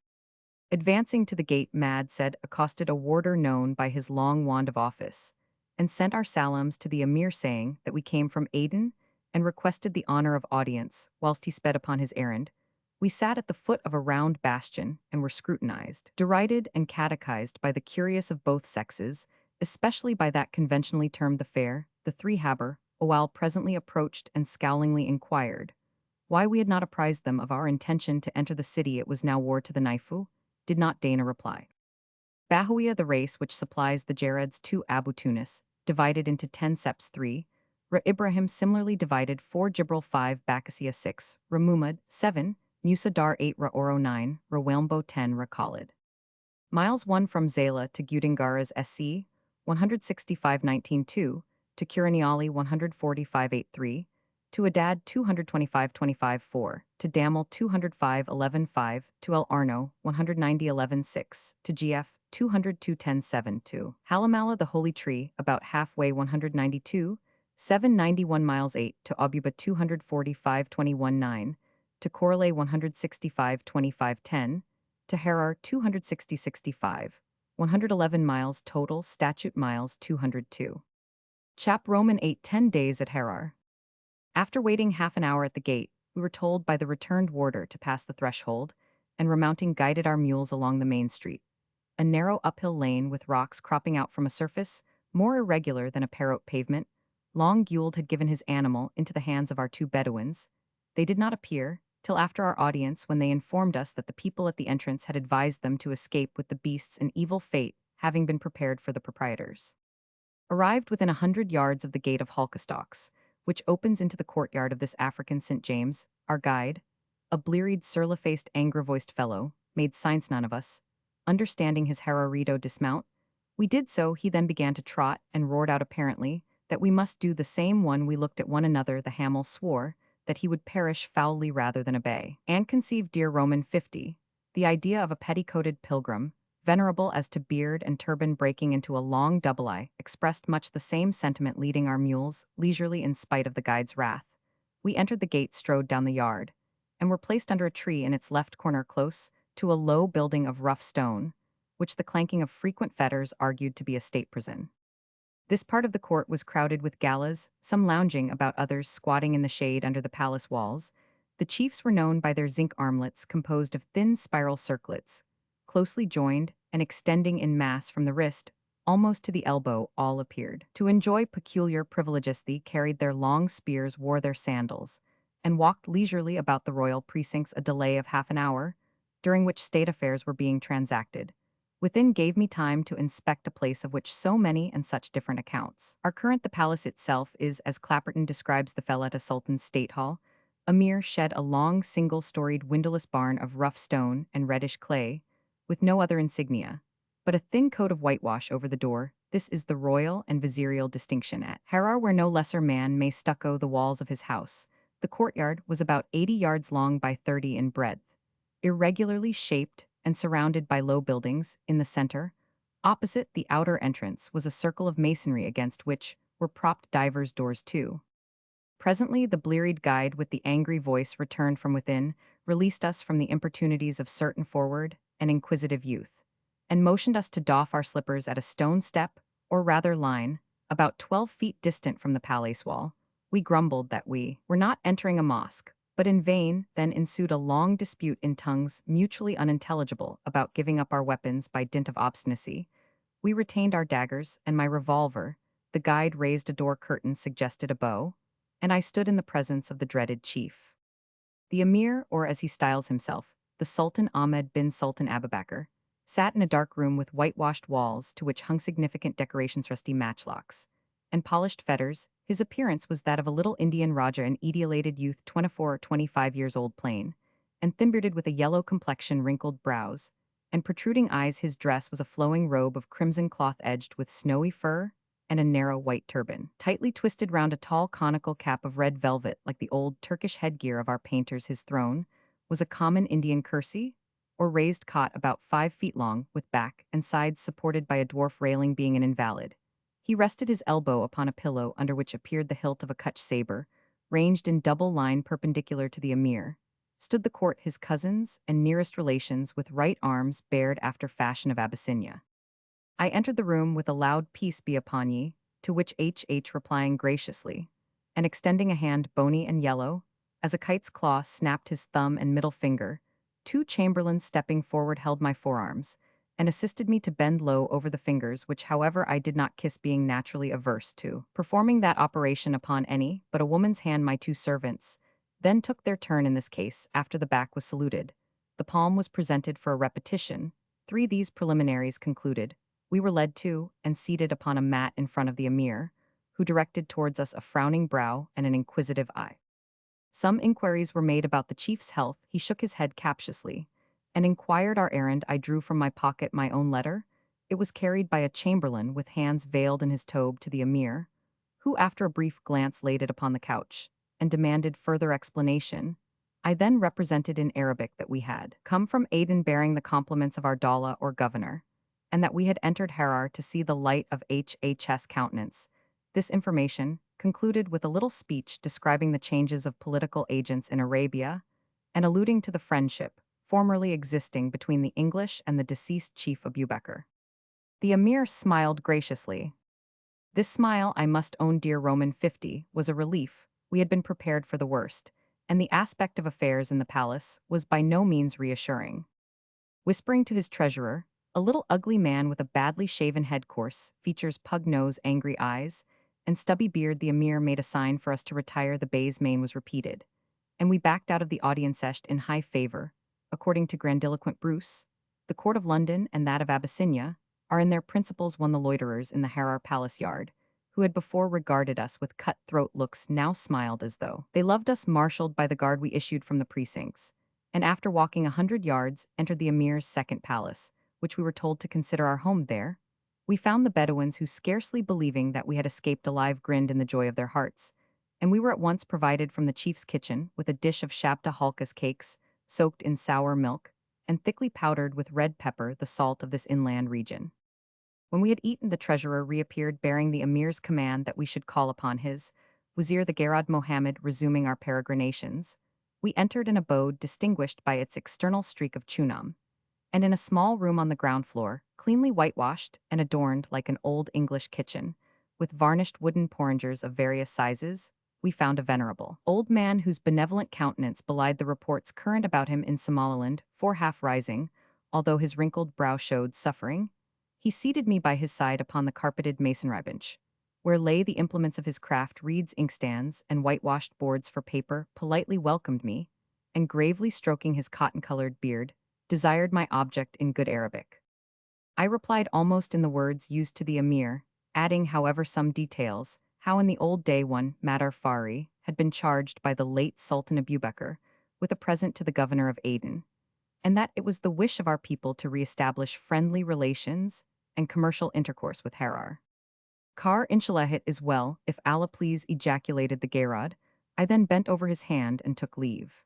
[SPEAKER 1] Advancing to the gate, Mad said, accosted a warder known by his long wand of office, and sent our salams to the emir, saying that we came from Aden and requested the honor of audience. Whilst he sped upon his errand, we sat at the foot of a round bastion and were scrutinized, derided, and catechized by the curious of both sexes, especially by that conventionally termed the fair. The three Haber, Oal, presently approached and scowlingly inquired why we had not apprised them of our intention to enter the city. It was now war to the Naifu, did not deign a reply. Bahuia, the race which supplies the Jareds, 2 Abu Tunis, divided into 10 seps. 3, Ra Ibrahim, similarly divided 4, Jibril 5, Bakasia 6, Ra Mumad 7, Musa Dar 8, Ra Oro 9, Ra Walmbo 10, Ra Khalid. Miles 1 from Zayla to Gudangara's SC 165-19-2, to Kuraniali 145-83, to Adad 225-25-4, to Damel 205-11-5, to El Arno 190-11-6, to GF 202-10-7, to Halamala, the Holy Tree, about halfway 192, 791 miles 8, to Abuba 245-21-9, to Corley 165-25-10, to Harar 260-65, 111 miles total, statute miles 202. Chap Roman 8, 10 days at Harar. After waiting half an hour at the gate, we were told by the returned warder to pass the threshold, and remounting guided our mules along the main street, a narrow uphill lane with rocks cropping out from a surface more irregular than a parrot pavement. Long Gould had given his animal into the hands of our 2 Bedouins. They did not appear till after our audience, when they informed us that the people at the entrance had advised them to escape with the beasts, an evil fate having been prepared for the proprietors. Arrived within 100 yards of the gate of Halkastocks, which opens into the courtyard of this African St. James, our guide, a blearied, surly-faced, angry-voiced fellow, made signs none of us, understanding his Hararido, dismount. We did so. He then began to trot and roared out apparently that we must do the same. When we looked at one another, the Hamel swore that he would perish foully rather than obey. And conceived, dear Roman 50, the idea of a petticoated pilgrim, venerable as to beard and turban, breaking into a long double eye, expressed much the same sentiment. Leading our mules leisurely in spite of the guide's wrath, we entered the gate, strode down the yard, and were placed under a tree in its left corner, close to a low building of rough stone, which the clanking of frequent fetters argued to be a state prison. This part of the court was crowded with galas, some lounging about, others squatting in the shade under the palace walls. The chiefs were known by their zinc armlets, composed of thin spiral circlets, closely joined and extending in mass from the wrist almost to the elbow. All appeared to enjoy peculiar privileges. They carried their long spears, wore their sandals, and walked leisurely about the royal precincts. A delay of half an hour, during which state affairs were being transacted, within, gave me time to inspect a place of which so many and such different accounts are current. The palace itself is, as Clapperton describes the Feleta Sultan's State Hall, a mere shed, a long single-storied windowless barn of rough stone and reddish clay, with no other insignia, but a thin coat of whitewash over the door. This is the royal and vizierial distinction at Harar, where no lesser man may stucco the walls of his house. The courtyard was about 80 yards long by 30 in breadth, irregularly shaped and surrounded by low buildings. In the center, opposite the outer entrance, was a circle of masonry against which were propped divers doors too. Presently the blearied guide with the angry voice returned from within, released us from the importunities of certain forward and inquisitive youth, and motioned us to doff our slippers at a stone step, or rather line, about 12 feet distant from the palace wall. We grumbled that we were not entering a mosque, but in vain then ensued a long dispute in tongues mutually unintelligible about giving up our weapons by dint of obstinacy. We retained our daggers and my revolver. The guide raised a door curtain suggested a bow, and I stood in the presence of the dreaded chief. The emir, or as he styles himself, the Sultan Ahmed bin Sultan Abubakar, sat in a dark room with whitewashed walls to which hung significant decorations, rusty matchlocks, and polished fetters. His appearance was that of a little Indian Raja, an etiolated youth 24 or 25 years old, plain, and thin-bearded, with a yellow complexion, wrinkled brows, and protruding eyes. His dress was a flowing robe of crimson cloth edged with snowy fur, and a narrow white turban, tightly twisted round a tall conical cap of red velvet like the old Turkish headgear of our painters. His throne was a common Indian kursi, or raised cot about 5 feet long, with back and sides supported by a dwarf railing. Being an invalid, he rested his elbow upon a pillow under which appeared the hilt of a Kutch saber, ranged in double line perpendicular to the emir. Stood the court, his cousins and nearest relations, with right arms bared after fashion of Abyssinia. I entered the room with a loud "Peace be upon ye," to which H replying graciously, and extending a hand bony and yellow, as a kite's claw snapped his thumb and middle finger. Two chamberlains stepping forward held my forearms, and assisted me to bend low over the fingers, which however I did not kiss, being naturally averse to performing that operation upon any but a woman's hand. My two servants then took their turn in this case. After the back was saluted, the palm was presented for a repetition. These preliminaries concluded, we were led to and seated upon a mat in front of the emir, who directed towards us a frowning brow and an inquisitive eye. Some inquiries were made about the chief's health. He shook his head captiously, and inquired our errand. I drew from my pocket my own letter. It was carried by a chamberlain with hands veiled in his tobe to the emir, who after a brief glance laid it upon the couch, and demanded further explanation. I then represented in Arabic that we had come from Aden bearing the compliments of our Dawla, or governor, and that we had entered Harar to see the light of H's countenance. This information concluded with a little speech describing the changes of political agents in Arabia, and alluding to the friendship formerly existing between the English and the deceased chief Abubakar. The emir smiled graciously. This smile, I must own, dear Roman 50, was a relief. We had been prepared for the worst, and the aspect of affairs in the palace was by no means reassuring. Whispering to his treasurer, a little ugly man with a badly shaven head, coarse features, pug nose, angry eyes, and stubby beard, the emir made a sign for us to retire. The bay's mane was repeated, and we backed out of the audience in high favor. According to grandiloquent Bruce, the court of London and that of Abyssinia are in their principles one. The loiterers in the Harar palace yard, who had before regarded us with cut-throat looks, now smiled as though they loved us. Marshaled by the guard, we issued from the precincts, and after walking 100 yards, entered the emir's second palace, which we were told to consider our home. There we found the Bedouins, who, scarcely believing that we had escaped alive, grinned in the joy of their hearts, and we were at once provided from the chief's kitchen with a dish of shabta halkas cakes, soaked in sour milk, and thickly powdered with red pepper, the salt of this inland region. When we had eaten, the treasurer reappeared bearing the emir's command that we should call upon his wazir, the Garad Mohammed. Resuming our peregrinations, we entered an abode distinguished by its external streak of chunam, and in a small room on the ground floor, cleanly whitewashed and adorned like an old English kitchen, with varnished wooden porringers of various sizes, we found a venerable old man whose benevolent countenance belied the reports current about him in Somaliland. For half rising, although his wrinkled brow showed suffering, he seated me by his side upon the carpeted masonry bench, where lay the implements of his craft, reeds, inkstands, and whitewashed boards for paper, politely welcomed me, and gravely stroking his cotton-colored beard, desired my object in good Arabic. I replied almost in the words used to the emir, adding, however, some details, how in the old day one, Madar Fari, had been charged by the late Sultan Abubakar with a present to the governor of Aden, and that it was the wish of our people to reestablish friendly relations and commercial intercourse with Harar. Kar Inshalahit is well, if Allah please, ejaculated the Gayrod. I then bent over his hand and took leave.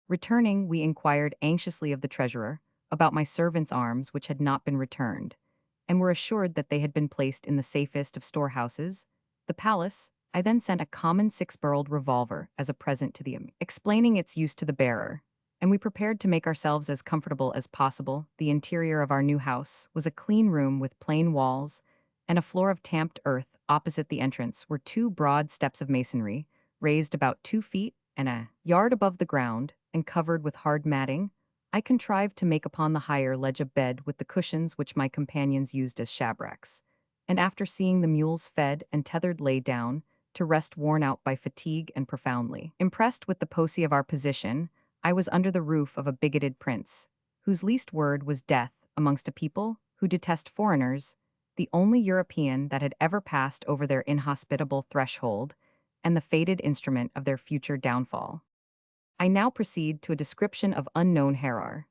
[SPEAKER 1] Returning, we inquired anxiously of the treasurer about my servants' arms which had not been returned, and were assured that they had been placed in the safest of storehouses, the palace. I then sent a common six-barreled revolver as a present to the explaining its use to the bearer, and we prepared to make ourselves as comfortable as possible. The interior of our new house was a clean room with plain walls and a floor of tamped earth. Opposite the entrance were two broad steps of masonry, raised about 2 feet and a yard above the ground, and covered with hard matting. I contrived to make upon the higher ledge a bed with the cushions which my companions used as shabracks, and after seeing the mules fed and tethered lay down, to rest worn out by fatigue and profoundly impressed with the poesy of our position, I was under the roof of a bigoted prince, whose least word was death amongst a people who detest foreigners, the only European that had ever passed over their inhospitable threshold, and the fated instrument of their future downfall. I now proceed to a description of unknown Harar.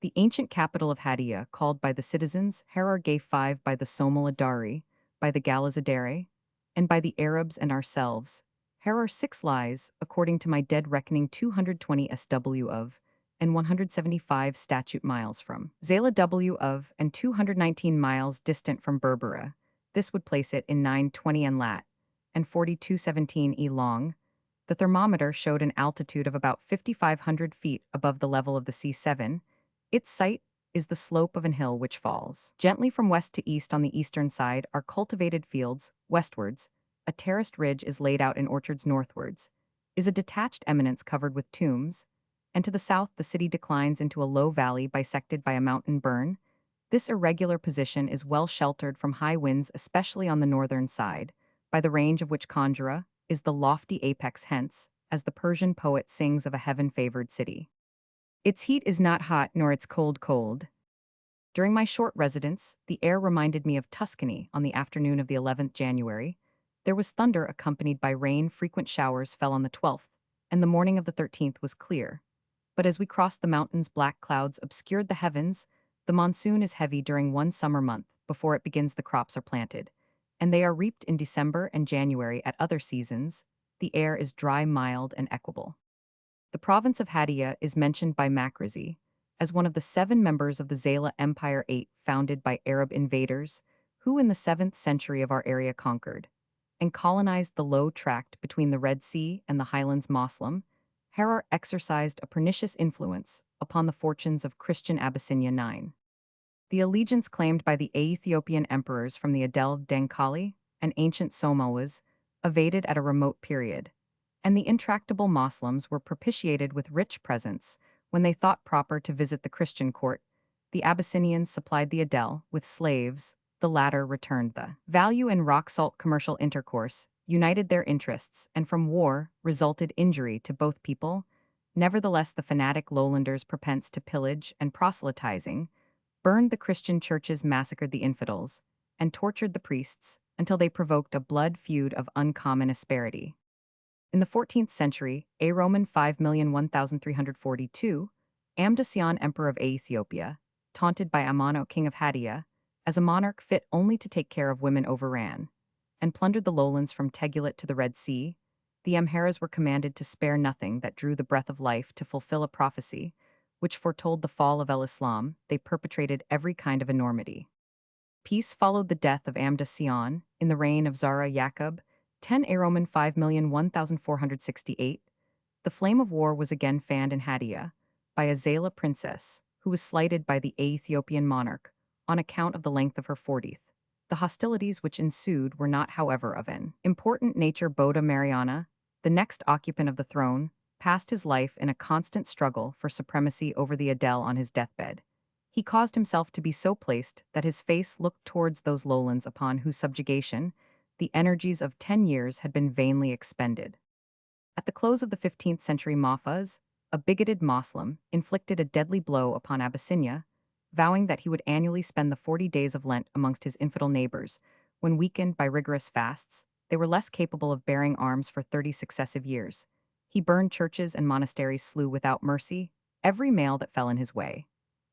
[SPEAKER 1] The ancient capital of Hadia, called by the citizens Harar Gay 5 by the Somal Adari, by the Galazadere, and by the Arabs and ourselves. Harar 6 lies, according to my dead reckoning, 220 SW of, and 175 statute miles from Zala W of, and 219 miles distant from Berbera. This would place it in 920 N lat, and 4217 E long. The thermometer showed an altitude of about 5,500 feet above the level of the sea. 7. Its site is the slope of an hill which falls gently from west to east. On the eastern side are cultivated fields. Westwards, a terraced ridge is laid out in orchards. Northwards is a detached eminence covered with tombs, and to the south the city declines into a low valley bisected by a mountain burn. This irregular position is well sheltered from high winds, especially on the northern side, by the range of which Conjura is the lofty apex. Hence, as the Persian poet sings of a heaven-favored city, its heat is not hot nor its cold cold. During my short residence, the air reminded me of Tuscany. On the afternoon of the 11th January, there was thunder accompanied by rain. Frequent showers fell on the 12th, and the morning of the 13th was clear. But as we crossed the mountains, black clouds obscured the heavens. The monsoon is heavy during one summer month. Before it begins, the crops are planted, and they are reaped in December and January. At other seasons, the air is dry, mild, and equable. The province of Hadia is mentioned by Makrizi as one of the 7 members of the Zala Empire 8 founded by Arab invaders, who in the 7th century of our area conquered and colonized the low tract between the Red Sea and the highlands. Moslem, Harar exercised a pernicious influence upon the fortunes of Christian Abyssinia. 9. The allegiance claimed by the Ethiopian emperors from the Adel Denkali and ancient Somal was evaded at a remote period, and the intractable Moslems were propitiated with rich presents when they thought proper to visit the Christian court. The Abyssinians supplied the Adel with slaves, the latter returned the value in rock-salt. Commercial intercourse united their interests, and from war resulted injury to both people. Nevertheless, the fanatic lowlanders, propense to pillage and proselytizing, burned the Christian churches, massacred the infidels, and tortured the priests until they provoked a blood feud of uncommon asperity. In the 14th century, a Roman 5,001,342, Amdasian, emperor of Ethiopia, taunted by Amano, king of Hadia, as a monarch fit only to take care of women, overran and plundered the lowlands from Tegulet to the Red Sea. The Amharas were commanded to spare nothing that drew the breath of life. To fulfill a prophecy which foretold the fall of el-Islam, they perpetrated every kind of enormity. Peace followed the death of Amdasian in the reign of Zara Yaqub, 10 A Roman 5,001,468. The flame of war was again fanned in Hadia by a Zala princess who was slighted by the Ethiopian monarch on account of the length of her 40th. The hostilities which ensued were not, however, of an important nature. Boda Mariana, the next occupant of the throne, passed his life in a constant struggle for supremacy over the Adel. On his deathbed, he caused himself to be so placed that his face looked towards those lowlands upon whose subjugation the energies of 10 years had been vainly expended. At the close of the 15th century, Mahfuz, a bigoted Moslem, inflicted a deadly blow upon Abyssinia, vowing that he would annually spend the 40 days of Lent amongst his infidel neighbors. When weakened by rigorous fasts, they were less capable of bearing arms for 30 successive years. He burned churches and monasteries, slew without mercy every male that fell in his way.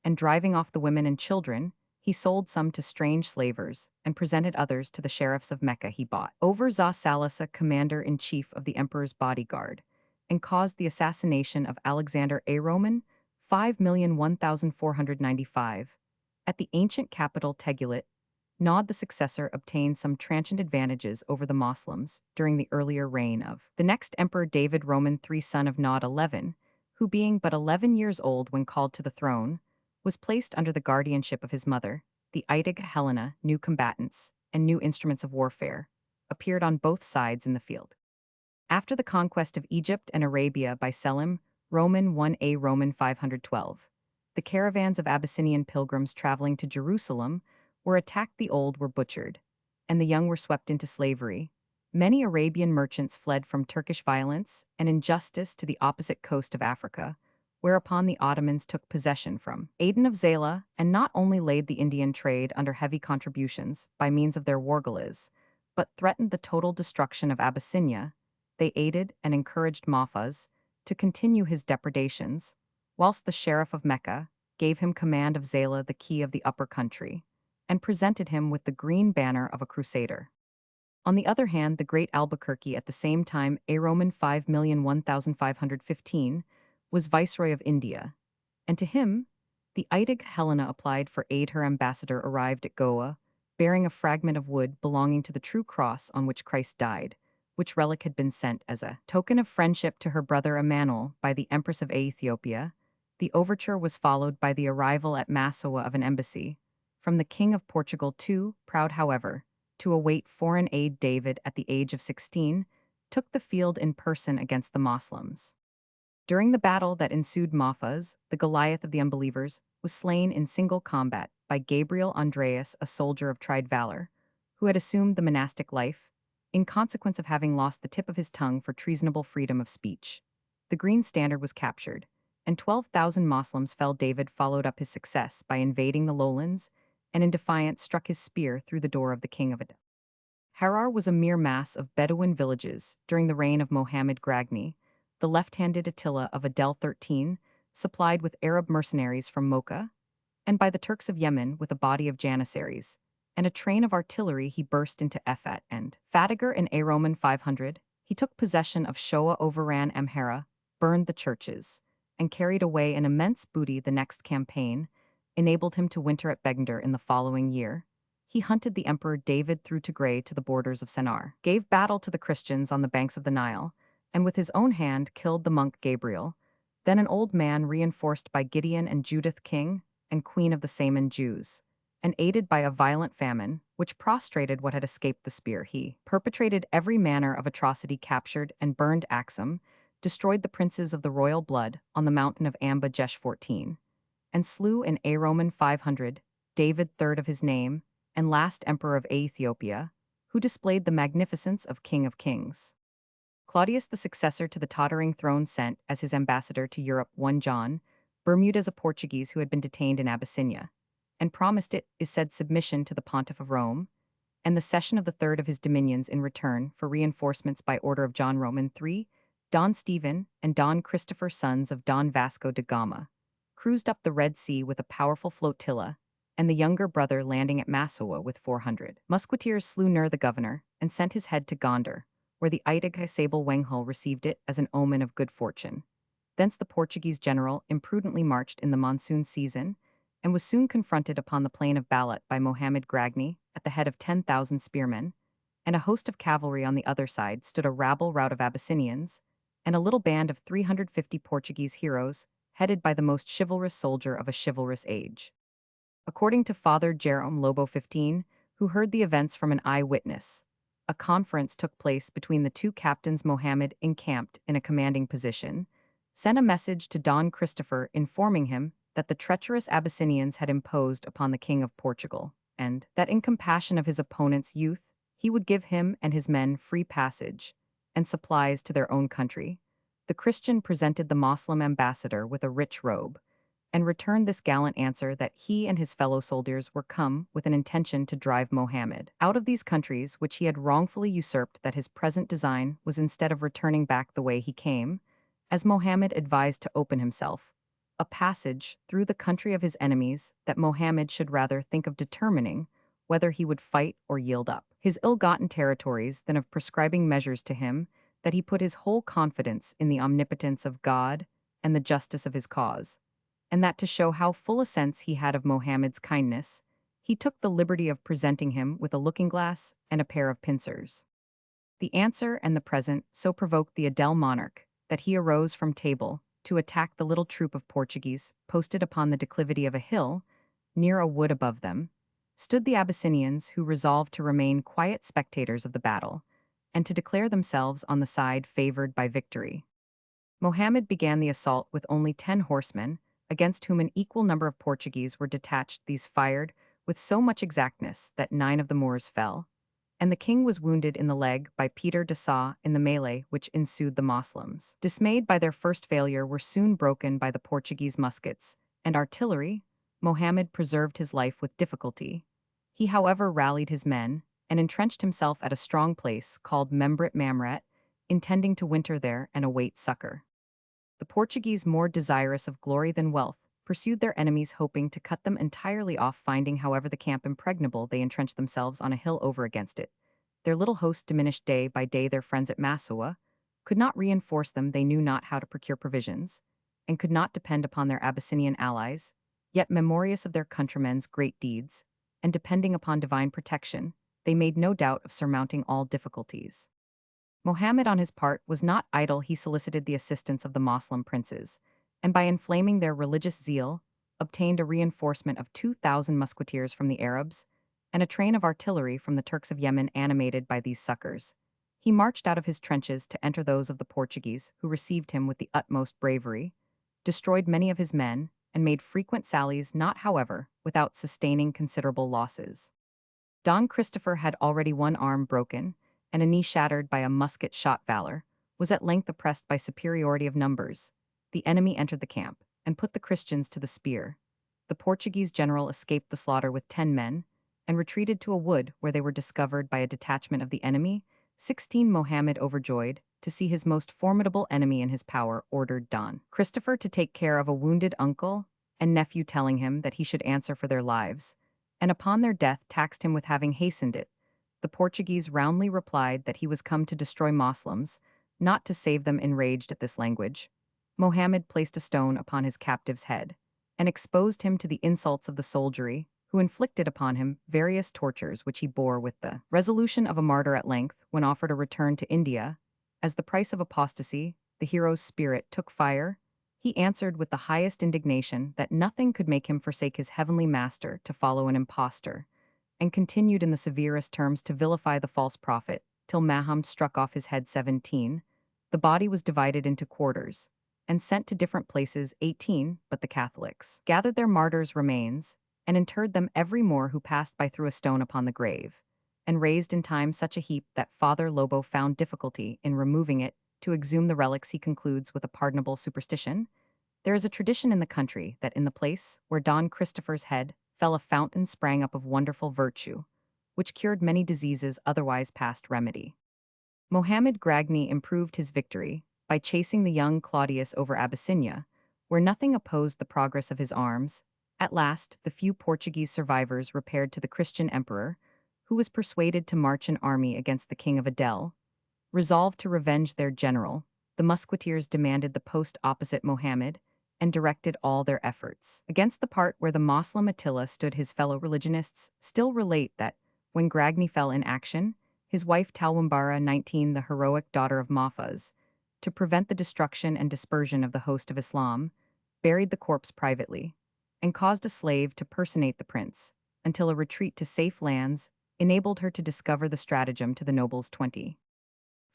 [SPEAKER 1] And driving off the women and children, he sold some to strange slavers and presented others to the sheriffs of Mecca he bought. Over Salasa, commander-in-chief of the emperor's bodyguard, and caused the assassination of Alexander A. Roman, 5,001,495. At the ancient capital Tegulit, Nod the successor obtained some transient advantages over the Moslems during the earlier reign of the next emperor David Roman III, son of Nod 11, who being but 11 years old when called to the throne, was placed under the guardianship of his mother. The Idig Helena, new combatants, and new instruments of warfare, appeared on both sides in the field. After the conquest of Egypt and Arabia by Selim, Roman 1a Roman 512, the caravans of Abyssinian pilgrims traveling to Jerusalem were attacked, the old were butchered, and the young were swept into slavery. Many Arabian merchants fled from Turkish violence and injustice to the opposite coast of Africa, whereupon the Ottomans took possession from Aden of Zala and not only laid the Indian trade under heavy contributions by means of their wargalas, but threatened the total destruction of Abyssinia. They aided and encouraged Mahfuz to continue his depredations, whilst the sheriff of Mecca gave him command of Zala, the key of the upper country, and presented him with the green banner of a crusader. On the other hand, the great Albuquerque, at the same time a Roman 5,001,515, was viceroy of India, and to him the Idig Helena applied for aid. Her ambassador arrived at Goa, bearing a fragment of wood belonging to the true cross on which Christ died, which relic had been sent as a token of friendship to her brother Emmanuel by the Empress of Ethiopia. The overture was followed by the arrival at Massawa of an embassy from the King of Portugal, too proud, however, to await foreign aid. David, at the age of 16, took the field in person against the Moslems. During the battle that ensued, Mahfuz, the Goliath of the unbelievers, was slain in single combat by Gabriel Andreas, a soldier of tried valor, who had assumed the monastic life, in consequence of having lost the tip of his tongue for treasonable freedom of speech. The green standard was captured, and 12,000 Moslems fell. David followed up his success by invading the lowlands, and in defiance struck his spear through the door of the king of Ad. Harar was a mere mass of Bedouin villages during the reign of Mohammed Gragni, the left-handed Attila of Adel 13, supplied with Arab mercenaries from Mocha, and by the Turks of Yemen with a body of janissaries, and a train of artillery. He burst into Efat and Fatigar in a Roman 500. He took possession of Shoa, overran Amhara, burned the churches, and carried away an immense booty. The next campaign enabled him to winter at Begnder in the following year. He hunted the Emperor David through Tigray to the borders of Sennar, gave battle to the Christians on the banks of the Nile, and with his own hand killed the monk Gabriel, then an old man reinforced by Gideon and Judith, king and queen of the Saman Jews, and aided by a violent famine, which prostrated what had escaped the spear. He perpetrated every manner of atrocity, captured and burned Axum, destroyed the princes of the royal blood on the mountain of Amba Jesh 14, and slew in a Roman 500 David, third of his name, and last emperor of Ethiopia, who displayed the magnificence of King of Kings. Claudius, the successor to the tottering throne, sent as his ambassador to Europe 1 John, Bermudez, a Portuguese who had been detained in Abyssinia, and promised it is said submission to the Pontiff of Rome, and the cession of the third of his dominions in return for reinforcements by order of John Roman III, Don Stephen and Don Christopher, sons of Don Vasco da Gama, cruised up the Red Sea with a powerful flotilla, and the younger brother landing at Massawa with 400 musketeers slew Nur the governor and sent his head to Gondar, where the Idig Sable Wenghul received it as an omen of good fortune. Thence the Portuguese general imprudently marched in the monsoon season, and was soon confronted upon the plain of Balat by Mohammed Gragni at the head of 10,000 spearmen, and a host of cavalry. On the other side stood a rabble-rout of Abyssinians, and a little band of 350 Portuguese heroes, headed by the most chivalrous soldier of a chivalrous age. According to Father Jerome Lobo 15, who heard the events from an eyewitness, a conference took place between the two captains. Mohammed, encamped in a commanding position, sent a message to Don Christopher informing him that the treacherous Abyssinians had imposed upon the King of Portugal, and that in compassion of his opponent's youth, he would give him and his men free passage and supplies to their own country. The Christian presented the Moslem ambassador with a rich robe, and returned this gallant answer that he and his fellow soldiers were come with an intention to drive Mohammed out of these countries which he had wrongfully usurped, that his present design was, instead of returning back the way he came, as Mohammed advised, to open himself, a passage through the country of his enemies that Mohammed should rather think of determining whether he would fight or yield up his ill-gotten territories than of prescribing measures to him, that he put his whole confidence in the omnipotence of God and the justice of his cause, and that to show how full a sense he had of Mohammed's kindness, he took the liberty of presenting him with a looking-glass and a pair of pincers. The answer and the present so provoked the Adel monarch that he arose from table to attack the little troop of Portuguese posted upon the declivity of a hill, near a wood above them, stood the Abyssinians who resolved to remain quiet spectators of the battle, and to declare themselves on the side favored by victory. Mohammed began the assault with only 10 horsemen, against whom an equal number of Portuguese were detached. These fired with so much exactness that 9 of the Moors fell, and the king was wounded in the leg by Peter de Sa in the melee which ensued. The Moslems, dismayed by their first failure, were soon broken by the Portuguese muskets and artillery. Mohammed preserved his life with difficulty. He, however, rallied his men and entrenched himself at a strong place called Membret Mamret, intending to winter there and await succor. The Portuguese, more desirous of glory than wealth, pursued their enemies, hoping to cut them entirely off. Finding, however, the camp impregnable, they entrenched themselves on a hill over against it. Their little host diminished day by day. Their friends at Massawa could not reinforce them. They knew not how to procure provisions, and could not depend upon their Abyssinian allies. Yet, memorious of their countrymen's great deeds, and depending upon divine protection, they made no doubt of surmounting all difficulties. Mohammed, on his part, was not idle. He solicited the assistance of the Moslem princes, and by inflaming their religious zeal, obtained a reinforcement of 2,000 musketeers from the Arabs, and a train of artillery from the Turks of Yemen. Animated by these succors, he marched out of his trenches to enter those of the Portuguese, who received him with the utmost bravery, destroyed many of his men, and made frequent sallies, not, however, without sustaining considerable losses. Don Christopher had already one arm broken, and a knee shattered by a musket-shot. Valor was at length oppressed by superiority of numbers. The enemy entered the camp, and put the Christians to the spear. The Portuguese general escaped the slaughter with 10 men, and retreated to a wood where they were discovered by a detachment of the enemy. 16 Mohammed, overjoyed to see his most formidable enemy in his power, ordered Don Christopher to take care of a wounded uncle and nephew, telling him that he should answer for their lives, and upon their death taxed him with having hastened it. The Portuguese roundly replied that he was come to destroy Moslems, not to save them. Enraged at this language, Mohammed placed a stone upon his captive's head, and exposed him to the insults of the soldiery, who inflicted upon him various tortures which he bore with the resolution of a martyr. At length, when offered a return to India, as the price of apostasy, the hero's spirit took fire. He answered with the highest indignation that nothing could make him forsake his heavenly master to follow an impostor, and continued in the severest terms to vilify the false prophet, till Mahomet struck off his head. 17. The body was divided into quarters, and sent to different places. 18. But the Catholics gathered their martyrs' remains, and interred them. Every Moor who passed by threw a stone upon the grave, and raised in time such a heap that Father Lobo found difficulty in removing it. To exhume the relics, he concludes with a pardonable superstition. There is a tradition in the country that in the place where Don Christopher's head fell, a fountain sprang up of wonderful virtue, which cured many diseases otherwise past remedy. Mohammed Gragny improved his victory by chasing the young Claudius over Abyssinia, where nothing opposed the progress of his arms. At last, the few Portuguese survivors repaired to the Christian emperor, who was persuaded to march an army against the king of Adel. Resolved to revenge their general, the musketeers demanded the post opposite Mohammed, and directed all their efforts against the part where the Moslem Attila stood. His fellow religionists still relate that, when Gragny fell in action, his wife Talwambara, 19, the heroic daughter of Mahfuz, to prevent the destruction and dispersion of the host of Islam, buried the corpse privately, and caused a slave to personate the prince, until a retreat to safe lands enabled her to discover the stratagem to the nobles. 20.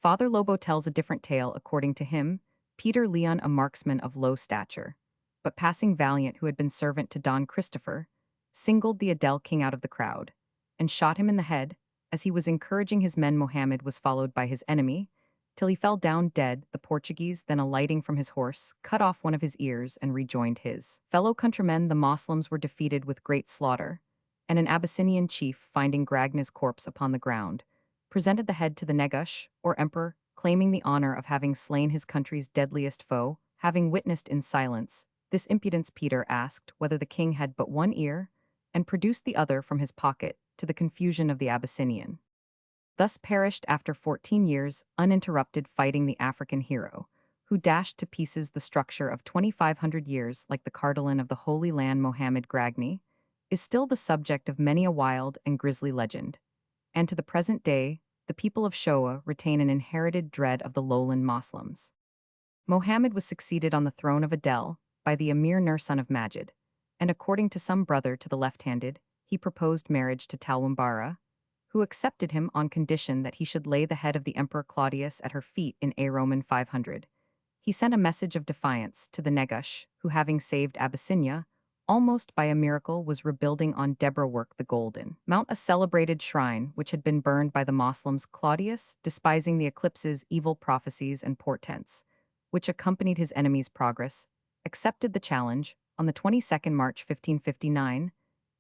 [SPEAKER 1] Father Lobo tells a different tale. According to him, Peter Leon, a marksman of low stature, but passing valiant, who had been servant to Don Christopher, singled the Adel king out of the crowd, and shot him in the head. As he was encouraging his men, Mohammed was followed by his enemy, till he fell down dead. The Portuguese, then alighting from his horse, cut off one of his ears and rejoined his fellow countrymen. The Moslems were defeated with great slaughter, and an Abyssinian chief, finding Gragna's corpse upon the ground, presented the head to the Negush, or emperor, claiming the honor of having slain his country's deadliest foe. Having witnessed in silence This impudence Peter asked whether the king had but one ear, and produced the other from his pocket, to the confusion of the Abyssinian. Thus perished after 14 years uninterrupted fighting the African hero, who dashed to pieces the structure of 2,500 years like the cardolan of the Holy Land Mohammed Gragni, is still the subject of many a wild and grisly legend. And to the present day, the people of Shoa retain an inherited dread of the lowland Moslems. Mohammed was succeeded on the throne of Adel by the Emir Nur son of Majid, and according to some brother to the left-handed, he proposed marriage to Talwambara, who accepted him on condition that he should lay the head of the Emperor Claudius at her feet in A. Roman 500. He sent a message of defiance to the Negash, who having saved Abyssinia, almost by a miracle was rebuilding on Deborah work the Golden Mount, a celebrated shrine which had been burned by the Moslems. Claudius, despising the eclipse's evil prophecies and portents, which accompanied his enemy's progress, accepted the challenge. On the 22nd March 1559,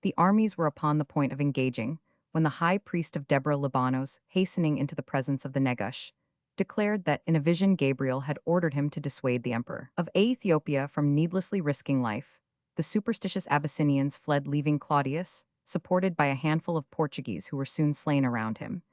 [SPEAKER 1] the armies were upon the point of engaging, when the high priest of Deborah Libanos, hastening into the presence of the Negash, declared that in a vision Gabriel had ordered him to dissuade the emperor of Ethiopia from needlessly risking life. The superstitious Abyssinians fled, leaving Claudius, supported by a handful of Portuguese who were soon slain around him,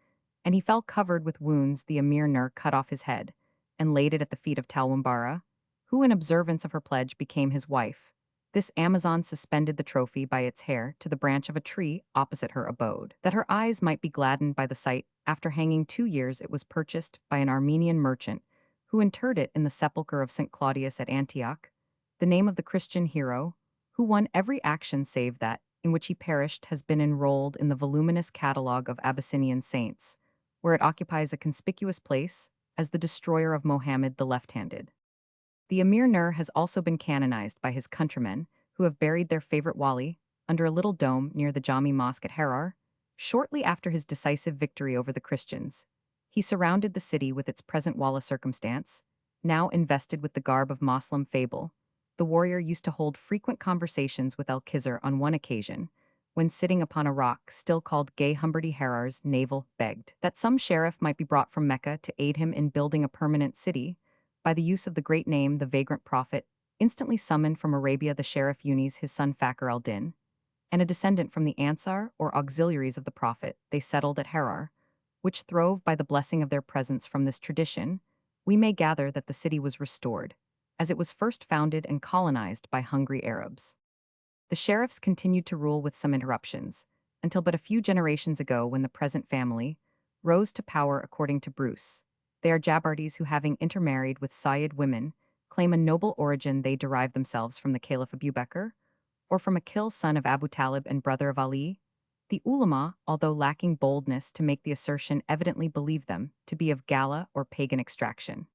[SPEAKER 1] and he fell covered with wounds. The Emir Nur cut off his head and laid it at the feet of Talwambara, who in observance of her pledge became his wife. This Amazon suspended the trophy by its hair to the branch of a tree opposite her abode. That her eyes might be gladdened by the sight, after hanging 2 years it was purchased by an Armenian merchant, who interred it in the sepulchre of St. Claudius at Antioch. The name of the Christian hero, who won every action save that in which he perished, has been enrolled in the voluminous catalogue of Abyssinian saints, where it occupies a conspicuous place as the destroyer of Mohammed the left-handed. The Emir Nur has also been canonized by his countrymen, who have buried their favorite wali under a little dome near the Jami Mosque at Harar. Shortly after his decisive victory over the Christians, he surrounded the city with its present wala circumstance. Now invested with the garb of Moslem fable, the warrior used to hold frequent conversations with Al-Khizr. On one occasion, when sitting upon a rock still called Gay Humberty Harar's navel, begged that some sheriff might be brought from Mecca to aid him in building a permanent city. By the use of the great name, the vagrant prophet instantly summoned from Arabia the Sheriff Yunis, his son Fakhr al-Din, and a descendant from the Ansar or auxiliaries of the prophet. They settled at Harar, which throve by the blessing of their presence. From this tradition, we may gather that the city was restored, as it was first founded and colonized by hungry Arabs. The sheriffs continued to rule with some interruptions, until but a few generations ago, when the present family rose to power according to Bruce. They are Jabardis who, having intermarried with Sayyid women, claim a noble origin. They derive themselves from the Caliph Abu Bakr, or from Akil, son of Abu Talib and brother of Ali. The ulama, although lacking boldness to make the assertion, evidently believe them to be of Gala or pagan extraction.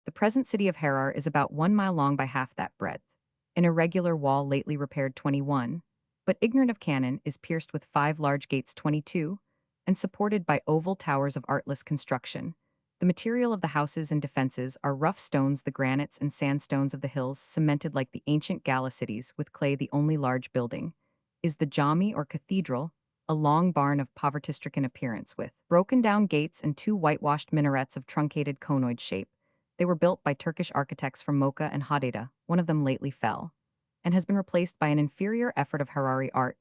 [SPEAKER 1] The present city of Harar is about 1 mile long by half that breadth. An irregular wall lately repaired 21, but ignorant of canon, is pierced with 5 large gates 22, and supported by oval towers of artless construction. The material of the houses and defenses are rough stones, the granites and sandstones of the hills, cemented like the ancient Gala cities with clay. The only large building is the Jami or cathedral, a long barn of poverty-stricken appearance with broken-down gates and 2 whitewashed minarets of truncated conoid shape. They were built by Turkish architects from Mocha and Hadida. One of them lately fell, and has been replaced by an inferior effort of Harari art.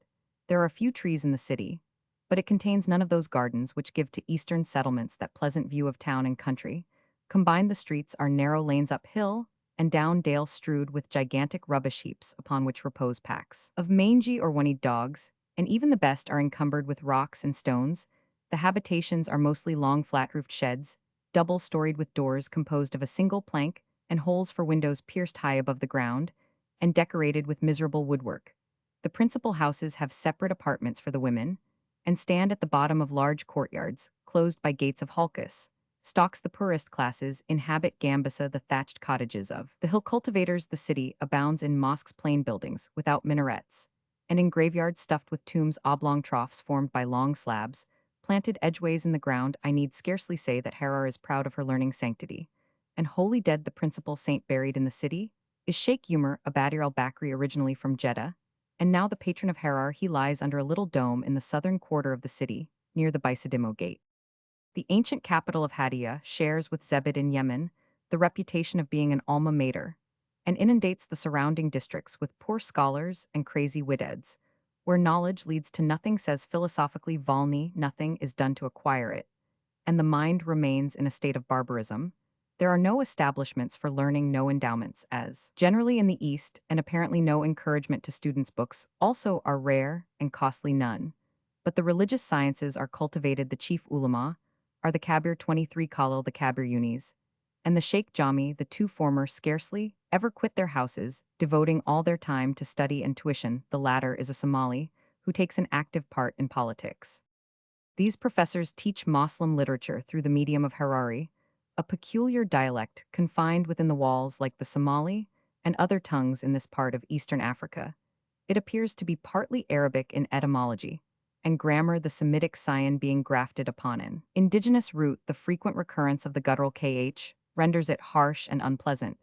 [SPEAKER 1] There are a few trees in the city, but it contains none of those gardens which give to eastern settlements that pleasant view of town and country. Combined, the streets are narrow lanes up hill and down dale, strewed with gigantic rubbish heaps upon which repose packs of mangy or one-eyed dogs, and even the best are encumbered with rocks and stones. The habitations are mostly long flat-roofed sheds, double-storied with doors composed of a single plank and holes for windows pierced high above the ground, and decorated with miserable woodwork. The principal houses have separate apartments for the women, and stand at the bottom of large courtyards, closed by gates of halkis. Stocks, the poorest classes, inhabit Gambasa, the thatched cottages of the hill cultivators. The city abounds in mosques, plain buildings without minarets, and in graveyards stuffed with tombs, oblong troughs formed by long slabs, planted edgeways in the ground. I need scarcely say that Harar is proud of her learning sanctity. And wholly dead, the principal saint buried in the city is Sheikh Umar Abadir al-Bakri, originally from Jeddah, and now the patron of Harar. He lies under a little dome in the southern quarter of the city, near the Baisadimo Gate. The ancient capital of Hadia shares with Zebed in Yemen the reputation of being an alma mater, and inundates the surrounding districts with poor scholars and crazy widheads. Where knowledge leads to nothing, says philosophically Volney, nothing is done to acquire it, and the mind remains in a state of barbarism. There are no establishments for learning, no endowments, as generally in the East, and apparently no encouragement to students' books also are rare and costly none. But the religious sciences are cultivated, the chief ulama are the Kabir 23 Khalil, the Kabir Unis, and the Sheikh Jami, the two former scarcely ever quit their houses, devoting all their time to study and tuition. The latter is a Somali who takes an active part in politics. These professors teach Muslim literature through the medium of Harari, a peculiar dialect confined within the walls like the Somali and other tongues in this part of Eastern Africa. It appears to be partly Arabic in etymology, and grammar, the Semitic scion being grafted upon an indigenous root. The frequent recurrence of the guttural kh renders it harsh and unpleasant,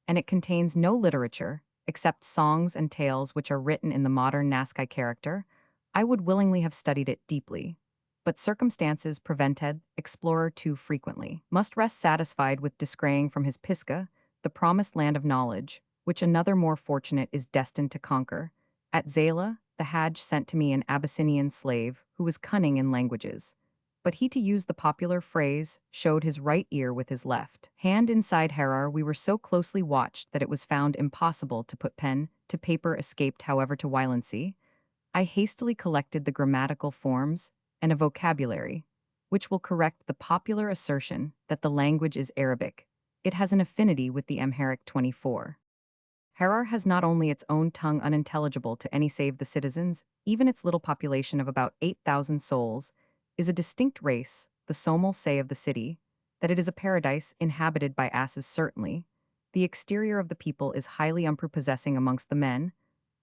[SPEAKER 1] and it contains no literature, except songs and tales which are written in the modern Naskai character. I would willingly have studied it deeply, but circumstances prevented. Explorer too frequently must rest satisfied with disgraying from his Pisgah, the promised land of knowledge, which another more fortunate is destined to conquer. At Zayla, the Hajj sent to me an Abyssinian slave who was cunning in languages. But he, to use the popular phrase, showed his right ear with his left hand. Inside Harar we were so closely watched that it was found impossible to put pen to paper. Escaped, however, to Wylandsea. I hastily collected the grammatical forms and a vocabulary, which will correct the popular assertion that the language is Arabic. It has an affinity with the Amharic 24. Harar has not only its own tongue unintelligible to any save the citizens, even its little population of about 8,000 souls is a distinct race. The Somal say of the city that it is a paradise inhabited by asses. Certainly, the exterior of the people is highly unprepossessing. Amongst the men,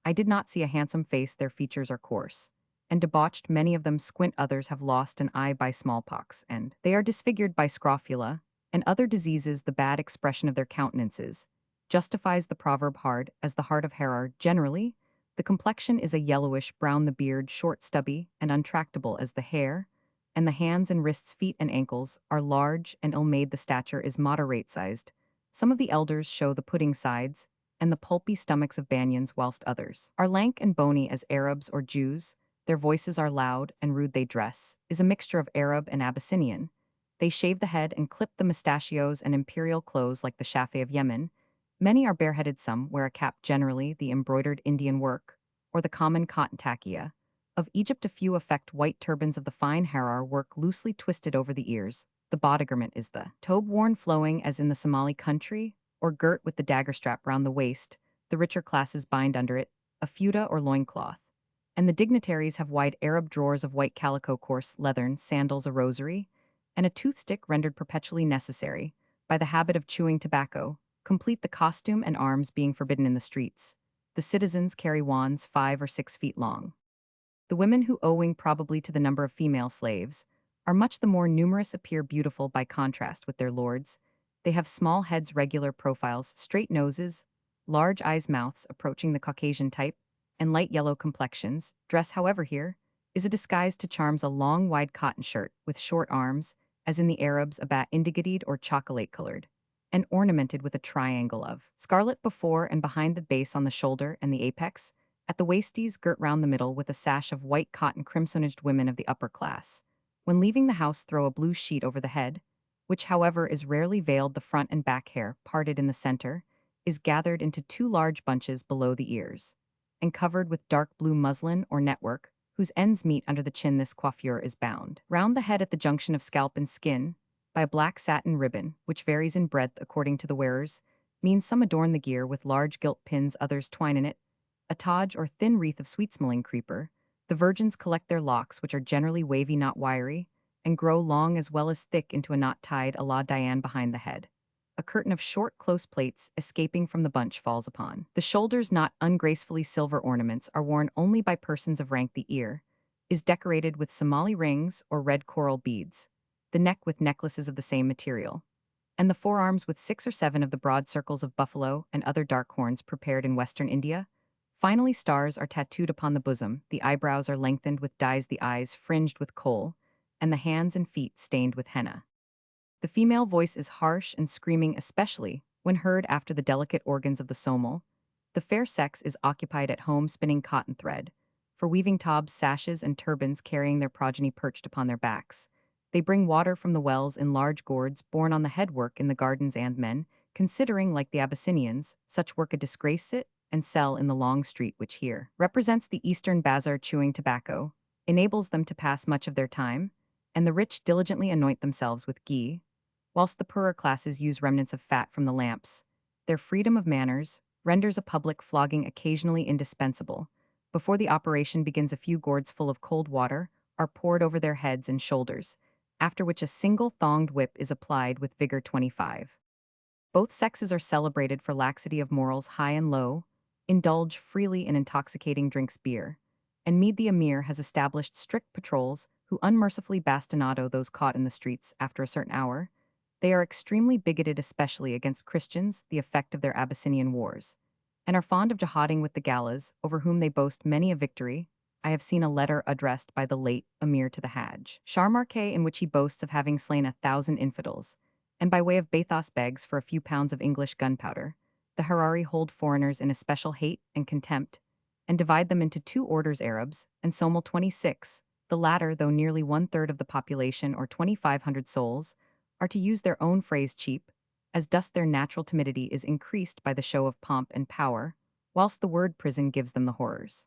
[SPEAKER 1] I did not see a handsome face, their features are coarse and debauched, many of them squint, others have lost an eye by smallpox, and they are disfigured by scrofula and other diseases. The bad expression of their countenances justifies the proverb, hard as the heart of Harar. Generally, the complexion is a yellowish brown, the beard short, stubby, and untractable as the hair, and the hands and wrists, feet and ankles are large and ill-made. The stature is moderate-sized. Some of the elders show the pudding sides and the pulpy stomachs of Banyans, whilst others are lank and bony as Arabs or Jews. Their voices are loud and rude. They dress is a mixture of Arab and Abyssinian. They shave the head and clip the mustachios and imperial clothes like the Shafi of Yemen. Many are bareheaded, some wear a cap, generally the embroidered Indian work, or the common cotton takia. Of Egypt a few affect white turbans of the fine Harar work loosely twisted over the ears. The body garment is the tobe worn flowing as in the Somali country, or girt with the dagger strap round the waist. The richer classes bind under it a feuda or loincloth, and the dignitaries have wide Arab drawers of white calico, coarse leathern, sandals, a rosary, and a toothstick rendered perpetually necessary by the habit of chewing tobacco, complete the costume, and arms being forbidden in the streets. The citizens carry wands 5 or 6 feet long. The women, who, owing probably to the number of female slaves, are much the more numerous, appear beautiful by contrast with their lords. They have small heads, regular profiles, straight noses, large eyes, mouths approaching the Caucasian type, and light yellow complexions. Dress, however, here is a disguise to charms, a long, wide cotton shirt with short arms, as in the Arabs, a bat indigoted or chocolate-colored, and ornamented with a triangle of scarlet before and behind the base, on the shoulder and the apex, at the waisties, girt round the middle with a sash of white cotton. Crimsonaged women of the upper class, when leaving the house, throw a blue sheet over the head, which, however, is rarely veiled. The front and back hair, parted in the center, is gathered into 2 large bunches below the ears, and covered with dark blue muslin or network, whose ends meet under the chin. This coiffure is bound round the head at the junction of scalp and skin by a black satin ribbon, which varies in breadth according to the wearers. Means some adorn the gear with large gilt pins, others twine in it a taj or thin wreath of sweet-smelling creeper. The virgins collect their locks, which are generally wavy, not wiry, and grow long as well as thick, into a knot tied a la Diane behind the head. A curtain of short, close plaits, escaping from the bunch, falls upon the shoulders. Not ungracefully silver ornaments are worn only by persons of rank. The ear is decorated with Somali rings or red coral beads, the neck with necklaces of the same material, and the forearms with 6 or 7 of the broad circles of buffalo and other dark horns prepared in Western India. Finally, stars are tattooed upon the bosom, the eyebrows are lengthened with dyes, the eyes fringed with kohl, and the hands and feet stained with henna. The female voice is harsh and screaming, especially when heard after the delicate organs of the Somali. The fair sex is occupied at home spinning cotton thread, for weaving tobs, sashes, and turbans carrying their progeny perched upon their backs. They bring water from the wells in large gourds borne on the headwork in the gardens, and men, considering like the Abyssinians, such work a disgrace it, and sell in the long street which here represents the eastern bazaar chewing tobacco, enables them to pass much of their time, and the rich diligently anoint themselves with ghee, whilst the poorer classes use remnants of fat from the lamps. Their freedom of manners renders a public flogging occasionally indispensable. Before the operation begins, a few gourds full of cold water are poured over their heads and shoulders, after which a single thonged whip is applied with vigor 25. Both sexes are celebrated for laxity of morals high and low, indulge freely in intoxicating drinks beer, and Mead the Emir has established strict patrols who unmercifully bastinado those caught in the streets after a certain hour. They are extremely bigoted, especially against Christians, the effect of their Abyssinian wars, and are fond of jihading with the Galas, over whom they boast many a victory. I have seen a letter addressed by the late Emir to the Hajj Sharmarke in which he boasts of having slain 1,000 infidels, and by way of bathos begs for a few pounds of English gunpowder. The Harari hold foreigners in especial hate and contempt, and divide them into two orders: Arabs and Somali 26. The latter, though nearly one-third of the population or 2,500 souls, are, to use their own phrase, cheap, as thus their natural timidity is increased by the show of pomp and power, whilst the word prison gives them the horrors.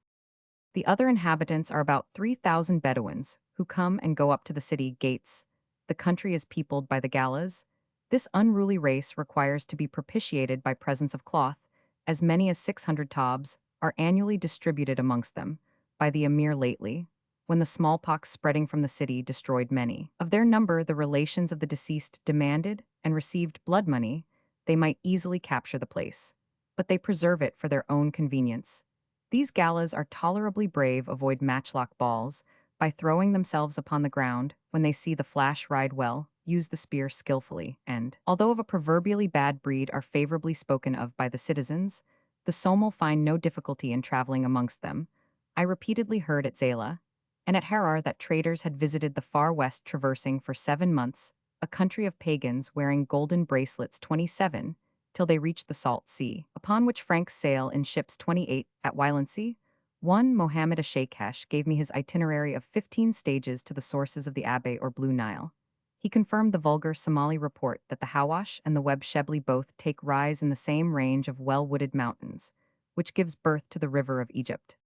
[SPEAKER 1] The other inhabitants are about 3,000 Bedouins, who come and go up to the city gates. The country is peopled by the Galas. This unruly race requires to be propitiated by presents of cloth. As many as 600 tobs are annually distributed amongst them by the emir lately, when the smallpox spreading from the city destroyed many. Of their number, the relations of the deceased demanded and received blood money. They might easily capture the place, but they preserve it for their own convenience. These galas are tolerably brave, avoid matchlock balls by throwing themselves upon the ground when they see the flash, ride well, use the spear skillfully, and, although of a proverbially bad breed, are favorably spoken of by the citizens. The Somali find no difficulty in traveling amongst them. I repeatedly heard at Zela and at Harar that traders had visited the far west, traversing for 7 months a country of pagans wearing golden bracelets 27, till they reached the Salt Sea, upon which Franks sail in ships 28. At Wylandsea, one Mohammed Ashaykesh gave me his itinerary of 15 stages to the sources of the Abe or Blue Nile. He confirmed the vulgar Somali report that the Hawash and the Web Shebli both take rise in the same range of well-wooded mountains, which gives birth to the river of Egypt.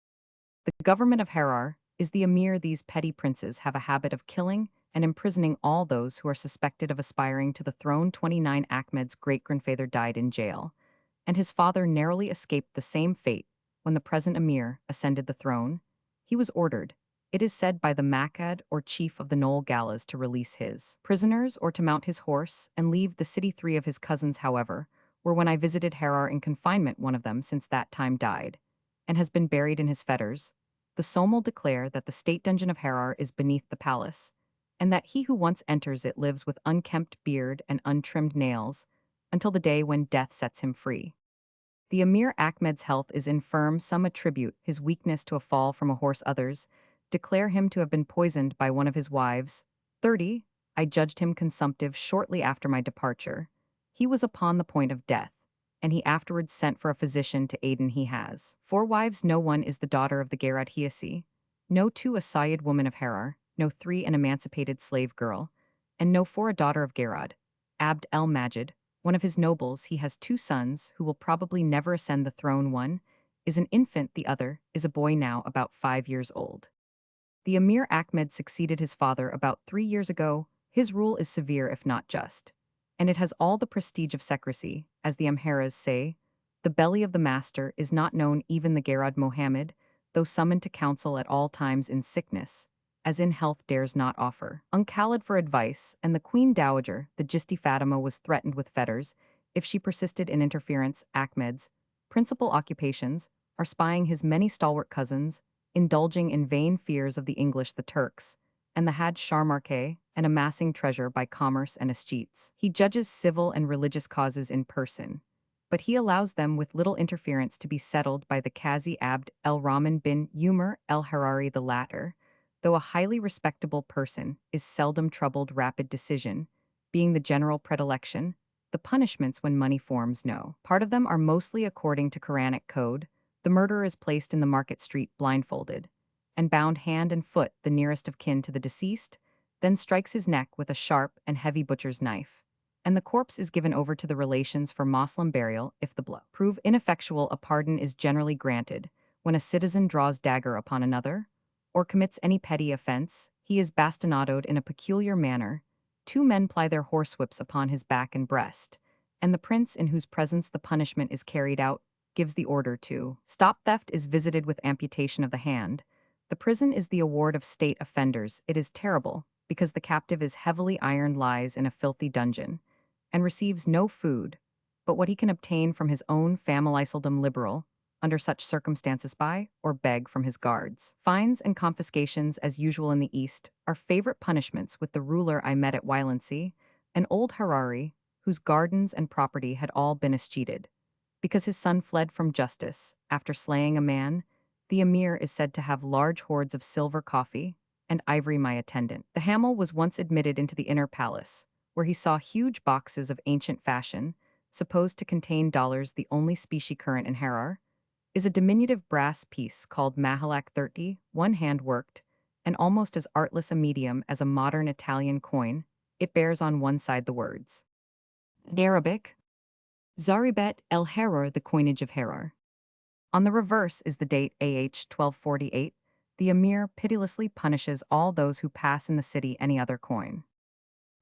[SPEAKER 1] The government of Harar is the emir. These petty princes have a habit of killing and imprisoning all those who are suspected of aspiring to the throne. 29 Ahmed's great-grandfather died in jail, and his father narrowly escaped the same fate when the present emir ascended the throne. He was ordered, it is said, by the Makad or chief of the Knoll Galas to release his prisoners or to mount his horse and leave the city. 3 of his cousins, however, were when I visited Harar in confinement. One of them since that time died, and has been buried in his fetters. The Somali declare that the state dungeon of Harar is beneath the palace, and that he who once enters it lives with unkempt beard and untrimmed nails until the day when death sets him free. The Emir Ahmed's health is infirm. Some attribute his weakness to a fall from a horse, others declare him to have been poisoned by one of his wives. 30. I judged him consumptive shortly after my departure. He was upon the point of death, and he afterwards sent for a physician to aid him. He has 4 wives. No one is the daughter of the Gerad Hiasi, no 2 a Sayyid woman of Harar, no 3 an emancipated slave girl, and no 4 a daughter of Gerad Abd el Majid, one of his nobles. He has 2 sons who will probably never ascend the throne. One is an infant, the other is a boy now about 5 years old. The Emir Ahmed succeeded his father about 3 years ago. His rule is severe if not just, and it has all the prestige of secrecy. As the Amharas say, the belly of the master is not known. Even the Gerad Mohammed, though summoned to council at all times in sickness, as in health, dares not offer Khalid for advice, and the Queen Dowager, the Jisti Fatima, was threatened with fetters if she persisted in interference. Ahmed's principal occupations are spying his many stalwart cousins, indulging in vain fears of the English, the Turks, and the Hajj Sharmarke, and amassing treasure by commerce and escheats. He judges civil and religious causes in person, but he allows them with little interference to be settled by the Qazi Abd el-Rahman bin Umar el-Harari. The latter, though a highly respectable person, is seldom troubled. Rapid decision being the general predilection, the punishments when money forms no. Part of them are mostly according to Quranic code. The murderer is placed in the market street blindfolded and bound hand and foot the nearest of kin to the deceased, then strikes his neck with a sharp and heavy butcher's knife. And the corpse is given over to the relations for Moslem burial if the blow prove ineffectual. A pardon is generally granted when a citizen draws dagger upon another, or commits any petty offense. He is bastinadoed in a peculiar manner. Two men ply their horsewhips upon his back and breast, and the prince in whose presence the punishment is carried out gives the order to stop. Theft is visited with amputation of the hand. The prison is the award of state offenders. It is terrible, because the captive is heavily ironed, lies in a filthy dungeon, and receives no food, but what he can obtain from his own familiseldom liberal, under such circumstances buy or beg from his guards. Fines and confiscations, as usual in the East, are favorite punishments with the ruler I met at Wilency, an old Harari, whose gardens and property had all been escheated. Because his son fled from justice, after slaying a man, the emir is said to have large hoards of silver coffee and ivory. My attendant, the Hamel, was once admitted into the inner palace, where he saw huge boxes of ancient fashion, supposed to contain dollars. The only specie current in Harar is a diminutive brass piece called Mahalak 30, one hand-worked, and almost as artless a medium as a modern Italian coin. It bears on one side the words Arabic, Zaribet el Harar, the coinage of Harar. On the reverse is the date AH 1248. The emir pitilessly punishes all those who pass in the city any other coin.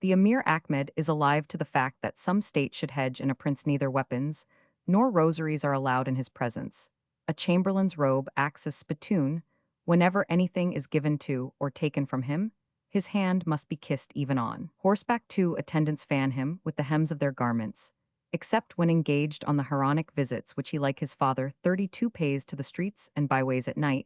[SPEAKER 1] The Emir Ahmed is alive to the fact that some state should hedge in a prince. Neither weapons nor rosaries are allowed in his presence. A chamberlain's robe acts as spittoon. Whenever anything is given to or taken from him, his hand must be kissed even on horseback. Two attendants fan him with the hems of their garments, except when engaged on the Huronic visits which he, like his father, 32, pays to the streets and byways at night.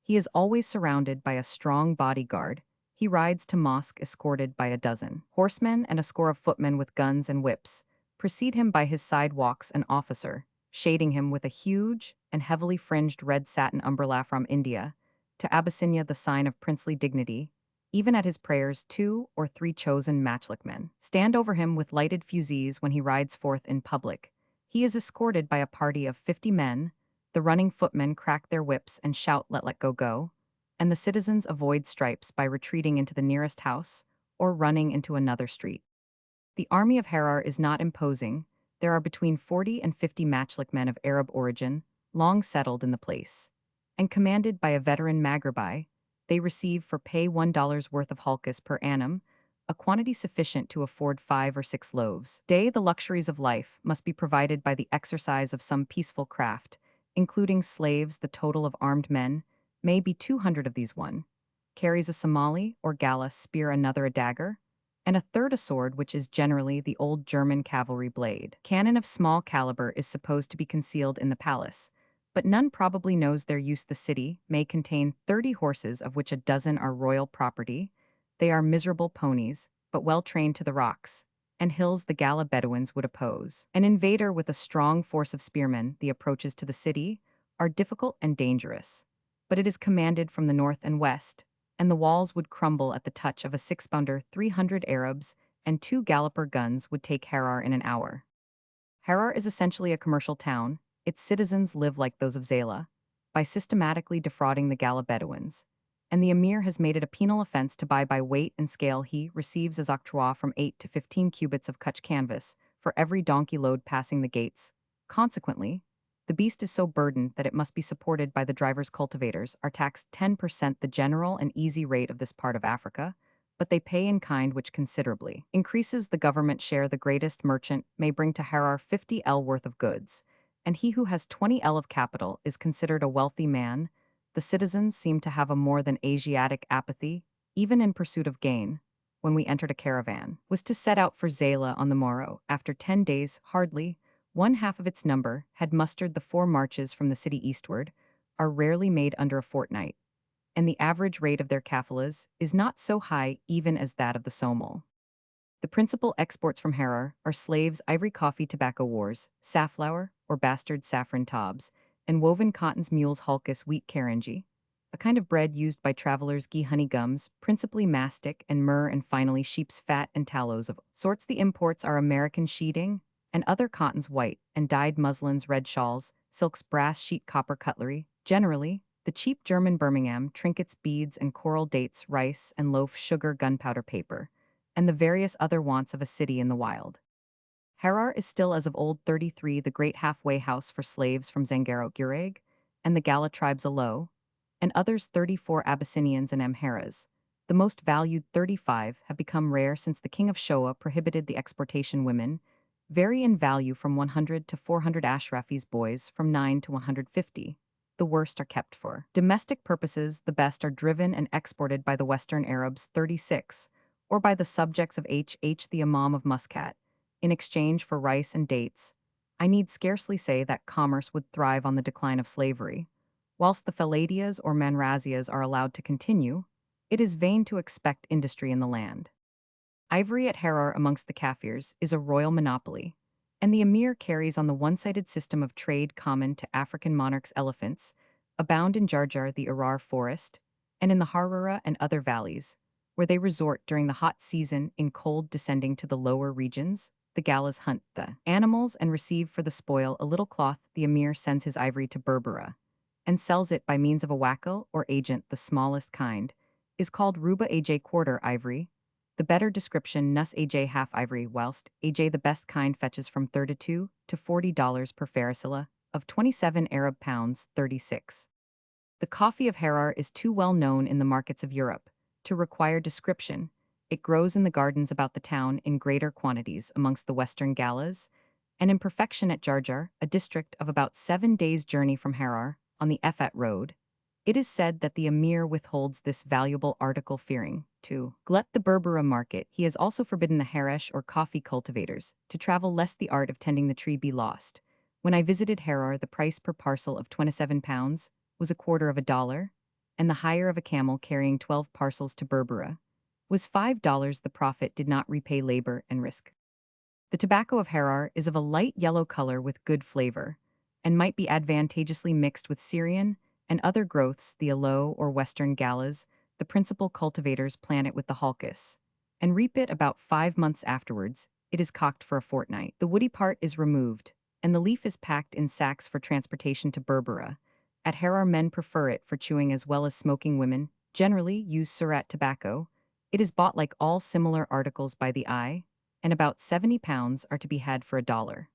[SPEAKER 1] He is always surrounded by a strong bodyguard. He rides to mosque escorted by a dozen horsemen, and a score of footmen with guns and whips precede him. By his side walks an officer, shading him with a huge and heavily fringed red satin umbrella from India, to Abyssinia, the sign of princely dignity. Even at his prayers, 2 or 3 chosen matchlook men stand over him with lighted fusees when he rides forth in public. He is escorted by a party of 50 men. The running footmen crack their whips and shout, let go, go, and the citizens avoid stripes by retreating into the nearest house or running into another street. The army of Harar is not imposing. There are between 40 and 50 matchlook men of Arab origin, long settled in the place, and commanded by a veteran Maghrebi. They receive for pay $1 worth of halkis per annum, a quantity sufficient to afford 5 or 6 loaves. Day, the luxuries of life must be provided by the exercise of some peaceful craft, including slaves. The total of armed men may be 200 of these. One carries a Somali or Gala spear, another a dagger, and a third a sword, which is generally the old German cavalry blade. Cannon of small caliber is supposed to be concealed in the palace, but none probably knows their use. The city may contain 30 horses, of which a dozen are royal property. They are miserable ponies, but well trained to the rocks and hills the Gala Bedouins would oppose. An invader with a strong force of spearmen. The approaches to the city are difficult and dangerous, but it is commanded from the north and west, and the walls would crumble at the touch of a 6-pounder. 300 Arabs and 2 galloper guns would take Harar in an hour. Harar is essentially a commercial town. Its citizens live like those of Zayla, by systematically defrauding the Gala Bedouins, and the emir has made it a penal offense to buy by weight and scale. He receives as octroi from 8 to 15 cubits of kutch canvas for every donkey load passing the gates. Consequently, the beast is so burdened that it must be supported by the drivers. Cultivators are taxed 10%, the general and easy rate of this part of Africa, but they pay in kind, which considerably increases the government share. The greatest merchant may bring to Harar 50 L worth of goods, and he who has 20 L of capital is considered a wealthy man. The citizens seem to have a more than Asiatic apathy, even in pursuit of gain. When we entered, a caravan was to set out for Zayla on the morrow. After 10 days, hardly one half of its number had mustered. The 4 marches from the city eastward are rarely made under a fortnight, and the average rate of their kafilas is not so high even as that of the Somali. The principal exports from Harar are slaves, ivory, coffee, tobacco, wars, safflower or bastard saffron tobs, and woven cottons, mules, halkis, wheat, karanji, a kind of bread used by travelers. Ghee honey gums, principally mastic and myrrh, and finally sheep's fat and tallows of sorts. The imports are American sheeting and other cottons, white and dyed muslins, red shawls, silks, brass sheet, copper cutlery. Generally, the cheap German Birmingham, trinkets, beads, and coral dates, rice and loaf sugar, gunpowder, paper, and the various other wants of a city in the wild. Harar is still as of old 33, the great halfway house for slaves from Zangaro, Gureg, and the Gala tribes Alo, and others 34 Abyssinians and Amharas. The most valued 35 have become rare since the king of Shoa prohibited the exportation. Women vary in value from 100 to 400 Ashrafis, boys from 9 to 150. The worst are kept for domestic purposes, the best are driven and exported by the Western Arabs 36, or by the subjects of H. the Imam of Muscat, in exchange for rice and dates. I need scarcely say that commerce would thrive on the decline of slavery. Whilst the Faladias or Manrazias are allowed to continue, it is vain to expect industry in the land. Ivory at Harar amongst the Kafirs is a royal monopoly, and the emir carries on the one-sided system of trade common to African monarchs. Elephants abound in Jarjar, the Arar forest, and in the Harura and other valleys, where they resort during the hot season. In cold descending to the lower regions, the Galas hunt the animals and receive for the spoil a little cloth. The emir sends his ivory to Berbera and sells it by means of a wakil or agent. The smallest kind is called Ruba Aj quarter ivory, the better description Nus Aj half ivory, whilst Aj the best kind fetches from $32 to $40 per farasila, of 27 Arab pounds 36. The coffee of Harar is too well known in the markets of Europe to require description. It grows in the gardens about the town in greater quantities amongst the western Galas, and in perfection at Jarjar, a district of about 7 days' journey from Harar, on the Efat road. It is said that the emir withholds this valuable article, fearing to glut the Berbera market. He has also forbidden the Haresh or coffee cultivators to travel lest the art of tending the tree be lost. When I visited Harar, the price per parcel of 27 pounds was a quarter of a dollar, and the hire of a camel carrying 12 parcels to Berbera was $5. The profit did not repay labor and risk. The tobacco of Harar is of a light yellow color with good flavor, and might be advantageously mixed with Syrian and other growths. The aloe or western Galas, the principal cultivators, plant it with the halkis and reap it about 5 months afterwards. It is cocked for a fortnight. The woody part is removed, and the leaf is packed in sacks for transportation to Berbera. At Harar, men prefer it for chewing as well as smoking. Women generally use surat tobacco. It is bought like all similar articles by the eye, and about 70 pounds are to be had for a dollar.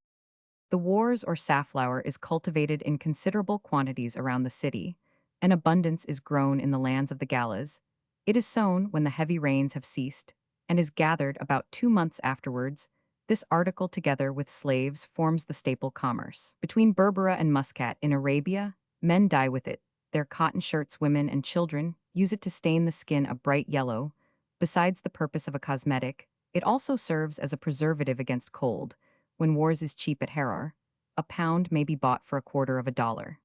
[SPEAKER 1] The wars or safflower is cultivated in considerable quantities around the city, and abundance is grown in the lands of the Galas. It is sown when the heavy rains have ceased, and is gathered about 2 months afterwards. This article, together with slaves, forms the staple commerce. Between Berbera and Muscat in Arabia, men dye with it their cotton shirts. Women and children use it to stain the skin a bright yellow. Besides the purpose of a cosmetic, it also serves as a preservative against cold. When wars is cheap at Harar, a pound may be bought for a quarter of a dollar.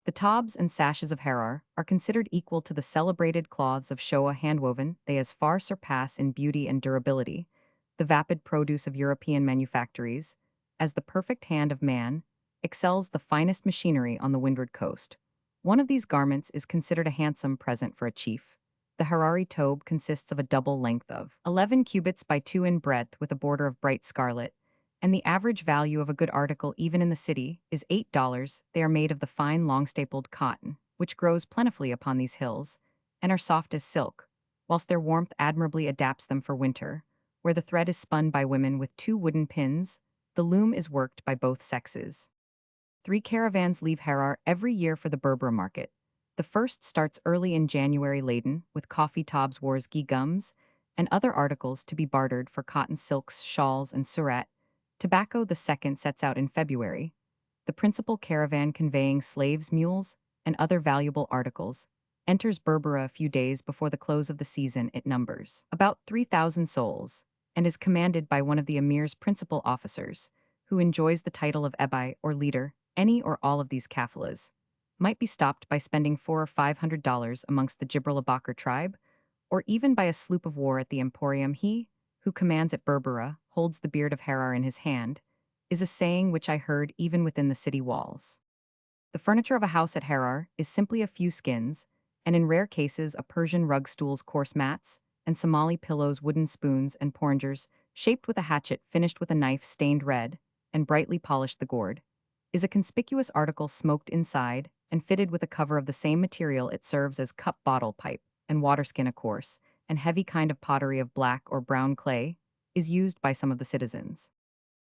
[SPEAKER 1] The tobs and sashes of Harar are considered equal to the celebrated cloths of Shoa handwoven. They as far surpass in beauty and durability the vapid produce of European manufactories, as the perfect hand of man excels the finest machinery on the windward coast. One of these garments is considered a handsome present for a chief. The Harari tobe consists of a double length of 11 cubits by 2 in breadth with a border of bright scarlet, and the average value of a good article, even in the city, is $8. They are made of the fine, long-stapled cotton, which grows plentifully upon these hills, and are soft as silk, whilst their warmth admirably adapts them for winter, where the thread is spun by women with 2 wooden pins. The loom is worked by both sexes. 3 caravans leave Harar every year for the Berbera market. The first starts early in January, laden with coffee, tobs, warsgi gums, and other articles to be bartered for cotton, silks, shawls, and surat. Tobacco. The second sets out in February. The principal caravan, conveying slaves, mules, and other valuable articles, enters Berbera a few days before the close of the season. It numbers about 3,000 souls, and is commanded by one of the emir's principal officers, who enjoys the title of Ebai or leader. Any or all of these kafilas might be stopped by spending $400 or $500 amongst the Jibril Abakar tribe, or even by a sloop of war at the Emporium. He who commands at Berbera holds the beard of Harar in his hand, is a saying which I heard even within the city walls. The furniture of a house at Harar is simply a few skins, and in rare cases a Persian rug stool's coarse mats, and Somali pillows wooden spoons and porringers, shaped with a hatchet finished with a knife stained red, and brightly polished the gourd, is a conspicuous article smoked inside, and fitted with a cover of the same material it serves as cup bottle pipe, and waterskin a coarse, and heavy kind of pottery of black or brown clay, is used by some of the citizens.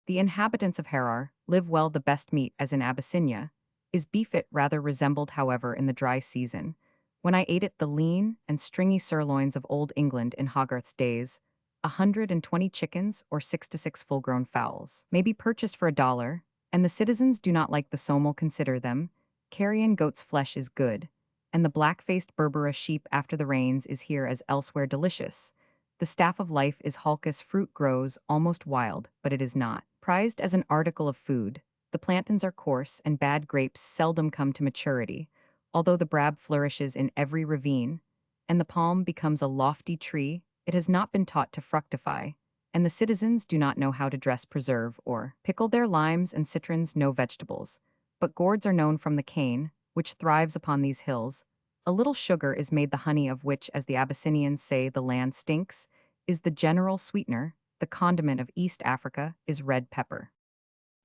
[SPEAKER 1] The inhabitants of Harar live well the best meat as in Abyssinia, is beef it rather resembled however in the dry season, when I ate it the lean and stringy sirloins of old England in Hogarth's days, 120 chickens or 6 to 6 full-grown fowls may be purchased for $1, and the citizens do not like the somel consider them, carrion goat's flesh is good, and the black-faced Berbera sheep after the rains is here as elsewhere delicious. The staff of life is halcus fruit grows almost wild, but it is not prized as an article of food. The plantains are coarse and bad grapes seldom come to maturity, although the brab flourishes in every ravine, and the palm becomes a lofty tree, it has not been taught to fructify, and the citizens do not know how to dress preserve or pickle their limes and citrons no vegetables, but gourds are known from the cane, which thrives upon these hills. A little sugar is made the honey of which, as the Abyssinians say, the land stinks, is the general sweetener, the condiment of East Africa is red pepper.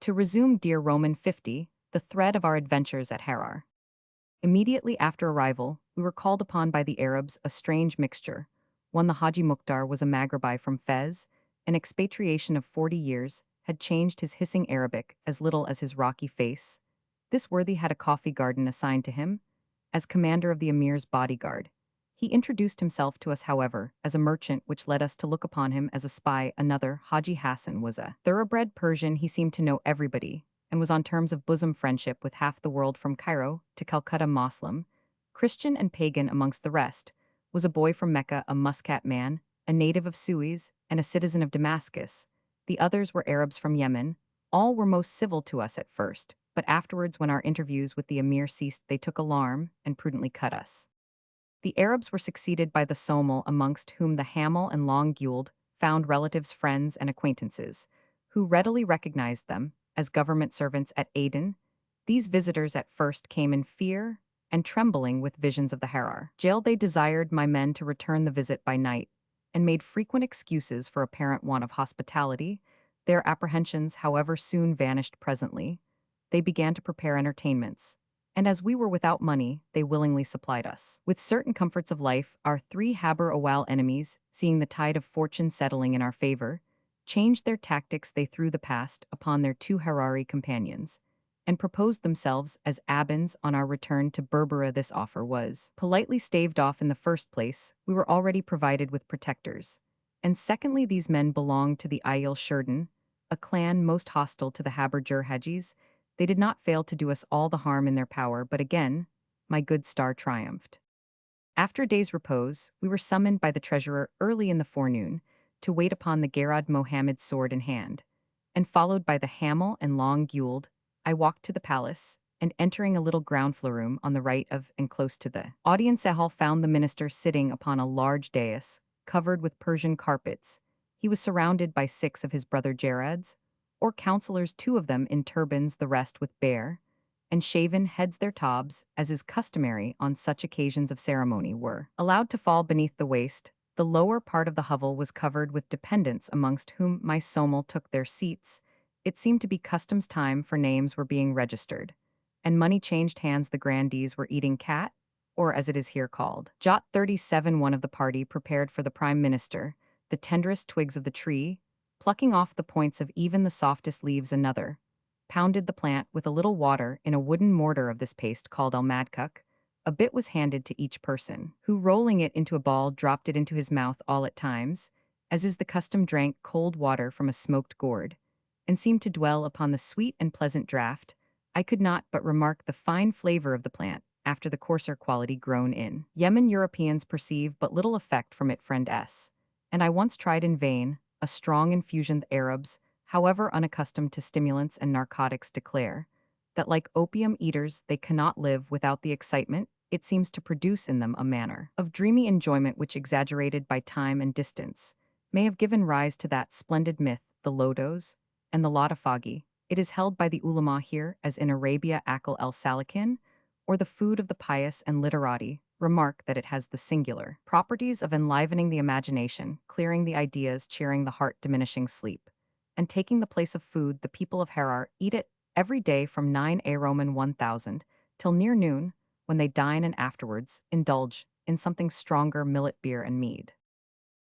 [SPEAKER 1] To resume dear Roman 50, the thread of our adventures at Harar. Immediately after arrival, we were called upon by the Arabs, a strange mixture. One, the Haji Mukhtar, was a Maghrebi from Fez, an expatriation of 40 years, had changed his hissing Arabic as little as his rocky face. This worthy had a coffee garden assigned to him, as commander of the emir's bodyguard. He introduced himself to us, however, as a merchant, which led us to look upon him as a spy. Another, Haji Hassan, was a thoroughbred Persian. He seemed to know everybody, and was on terms of bosom friendship with half the world from Cairo to Calcutta. Moslem, Christian and pagan amongst the rest, was a boy from Mecca, a Muscat man, a native of Suez, and a citizen of Damascus. The others were Arabs from Yemen. All were most civil to us at first, but afterwards, when our interviews with the emir ceased, they took alarm and prudently cut us. The Arabs were succeeded by the Somel, amongst whom the Hamel and Long Gueld found relatives, friends, and acquaintances, who readily recognized them as government servants at Aden. These visitors at first came in fear and trembling with visions of the Harar jail. They desired my men to return the visit by night, and made frequent excuses for apparent want of hospitality. Their apprehensions, however, soon vanished presently. They began to prepare entertainments, and as we were without money, they willingly supplied us with certain comforts of life. Our 3 Haber Awal enemies, seeing the tide of fortune settling in our favor, changed their tactics. They threw the past upon their 2 Harari companions, and proposed themselves as Abans on our return to Berbera. This offer was politely staved off. In the first place, we were already provided with protectors, and secondly, these men belonged to the Ayil Shurden, a clan most hostile to the Haber Hajis. They did not fail to do us all the harm in their power, but again, my good star triumphed. After a day's repose, we were summoned by the treasurer early in the forenoon to wait upon the Garad Mohammed's sword in hand, and followed by the Hamel and Long Gueld, I walked to the palace, and entering a little ground floor room on the right of and close to the audience hall, found the minister sitting upon a large dais, covered with Persian carpets. He was surrounded by 6 of his brother Jarads, or counselors, 2 of them in turbans, the rest with bare and shaven heads. Their tobs, as is customary on such occasions of ceremony, were allowed to fall beneath the waist. The lower part of the hovel was covered with dependents, amongst whom my Somel took their seats. It seemed to be customs time, for names were being registered, and money changed hands. The grandees were eating cat, or as it is here called, Jot 37. One of the party prepared for the prime minister the tenderest twigs of the tree, plucking off the points of even the softest leaves. Another pounded the plant with a little water in a wooden mortar of this paste called al-madkuk. A bit was handed to each person, who, rolling it into a ball, dropped it into his mouth all at times, as is the custom, drank cold water from a smoked gourd, and seemed to dwell upon the sweet and pleasant draught. I could not but remark the fine flavor of the plant, after the coarser quality grown in Yemen. Europeans perceive but little effect from it. Friend S. and I once tried in vain a strong infusion. The Arabs, however unaccustomed to stimulants and narcotics, declare that, like opium eaters, they cannot live without the excitement it seems to produce in them, a manner of dreamy enjoyment which, exaggerated by time and distance, may have given rise to that splendid myth, the lodos and the lotafagi. It is held by the ulama here, as in Arabia, akal el salakin, or the food of the pious and literati, remark that it has the singular properties of enlivening the imagination, clearing the ideas, cheering the heart, diminishing sleep, and taking the place of food. The people of Harar eat it every day from 9 a Roman 1000 till near noon, when they dine and afterwards indulge in something stronger, millet beer and mead.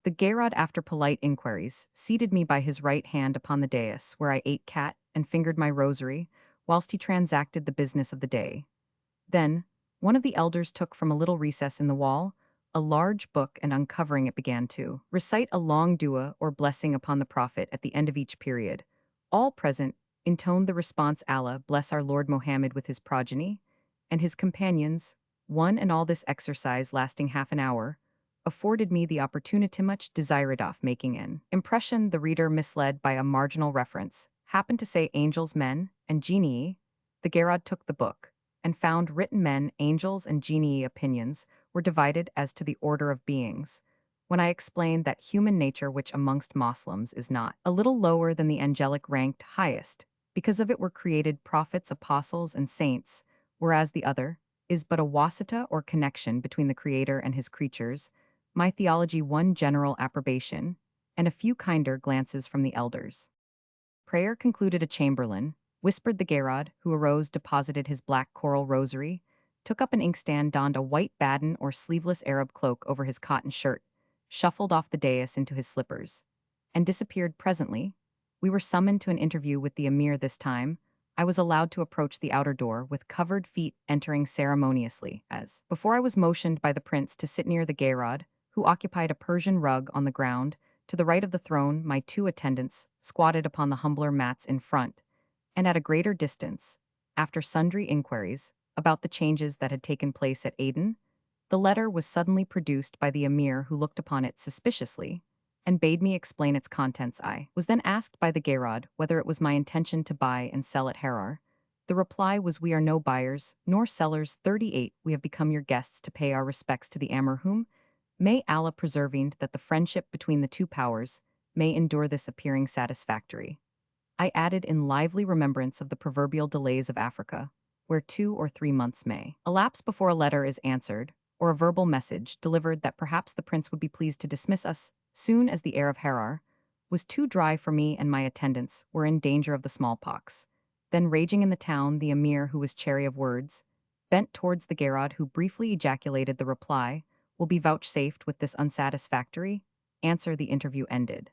[SPEAKER 1] The Gayrod, after polite inquiries, seated me by his right hand upon the dais, where I ate cat and fingered my rosary, whilst he transacted the business of the day. Then, one of the elders took from a little recess in the wall a large book, and uncovering it began to recite a long dua or blessing upon the Prophet at the end of each period. All present intoned the response, Allah bless our Lord Mohammed with his progeny and his companions. One and all, this exercise, lasting half an hour, afforded me the opportunity much desired of making an impression. The reader, misled by a marginal reference, happened to say angels, men, and genii. The Garod took the book and found written men, angels, and genii. Opinions were divided as to the order of beings. When I explained that human nature, which amongst Moslems is not a little lower than the angelic, ranked highest, because of it were created prophets, apostles, and saints, whereas the other is but a wasita or connection between the Creator and his creatures, my theology won general approbation and a few kinder glances from the elders. Prayer concluded, a chamberlain whispered the Garod, who arose, deposited his black coral rosary, took up an inkstand, donned a white baden or sleeveless Arab cloak over his cotton shirt, shuffled off the dais into his slippers, and disappeared. Presently, we were summoned to an interview with the emir. This time, I was allowed to approach the outer door with covered feet, entering ceremoniously, as before I was motioned by the prince to sit near the Garod, who occupied a Persian rug on the ground. To the right of the throne, my two attendants squatted upon the humbler mats in front, and at a greater distance, after sundry inquiries about the changes that had taken place at Aden, the letter was suddenly produced by the emir, who looked upon it suspiciously and bade me explain its contents. I was then asked by the Garod whether it was my intention to buy and sell at Harar. The reply was, we are no buyers nor sellers. 38 We have become your guests to pay our respects to the Amir, whom may Allah preserving that the friendship between the two powers may endure. This appearing satisfactory, I added, in lively remembrance of the proverbial delays of Africa, where 2 or 3 months may elapse before a letter is answered, or a verbal message delivered, that perhaps the prince would be pleased to dismiss us soon as the air of Harar was too dry for me, and my attendants were in danger of the smallpox. Then, raging in the town, the emir, who was chary of words, bent towards the Garod, who briefly ejaculated, the reply will be vouchsafed with this unsatisfactory answer. The interview ended.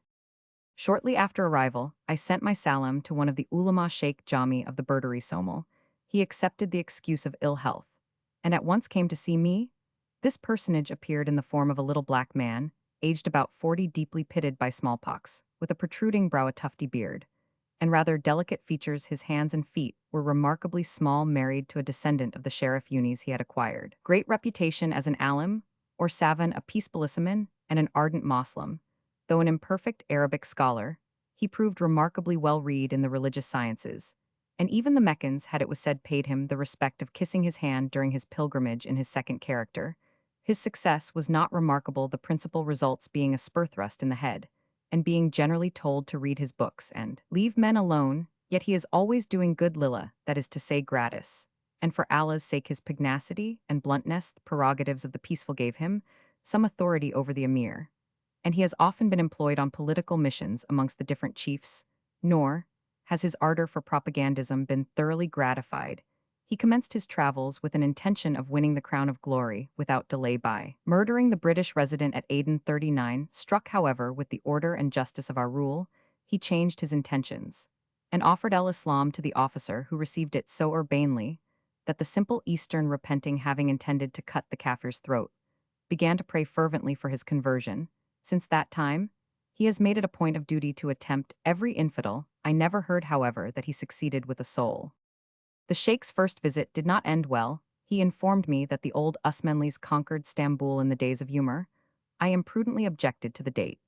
[SPEAKER 1] Shortly after arrival, I sent my salam to one of the ulama, Sheikh Jami of the Burdari Somal. He accepted the excuse of ill health, and at once came to see me. This personage appeared in the form of a little black man, aged about 40, deeply pitted by smallpox, with a protruding brow, a tufty beard, and rather delicate features. His hands and feet were remarkably small, married to a descendant of the Sheriff Unis. He had acquired great reputation as an alim, or savant, a peaceableisman, and an ardent Moslem. Though an imperfect Arabic scholar, he proved remarkably well read in the religious sciences, and even the Meccans had, it was said, paid him the respect of kissing his hand during his pilgrimage in his second character. His success was not remarkable, the principal results being a spur thrust in the head, and being generally told to read his books and leave men alone. Yet he is always doing good lillah, that is to say, gratis, and for Allah's sake. His pugnacity and bluntness, the prerogatives of the peaceful, gave him some authority over the emir, and he has often been employed on political missions amongst the different chiefs, nor has his ardor for propagandism been thoroughly gratified. He commenced his travels with an intention of winning the crown of glory without delay by murdering the British resident at Aden. 39 Struck, however, with the order and justice of our rule, he changed his intentions and offered el-Islam to the officer, who received it so urbanely that the simple Eastern, repenting having intended to cut the Kafir's throat, began to pray fervently for his conversion. Since that time, he has made it a point of duty to attempt every infidel. I never heard, however, that he succeeded with a soul. The Sheikh's first visit did not end well. He informed me that the old Osmanlis conquered Stamboul in the days of Umar. I imprudently objected to the date,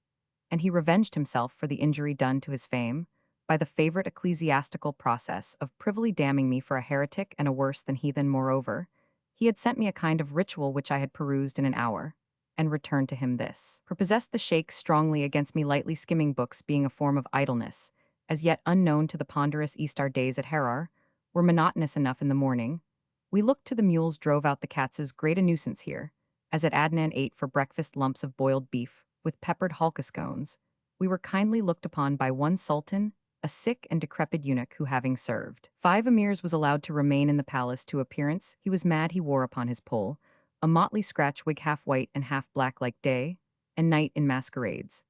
[SPEAKER 1] and he revenged himself for the injury done to his fame by the favorite ecclesiastical process of privily damning me for a heretic and a worse than heathen. Moreover, he had sent me a kind of ritual which I had perused in an hour, and returned to him. This prepossessed the Sheikh strongly against me, lightly skimming books being a form of idleness, as yet unknown to the ponderous East. Our days at Harar were monotonous enough in the morning. We looked to the mules, drove out the cats, as great a nuisance here, as at Adnan ate for breakfast lumps of boiled beef with peppered halka scones, we were kindly looked upon by one sultan, a sick and decrepit eunuch who, having served 5 emirs, was allowed to remain in the palace to appearance. He was mad. He wore upon his poll a motley scratch wig, half white and half black, like day and night in masquerades.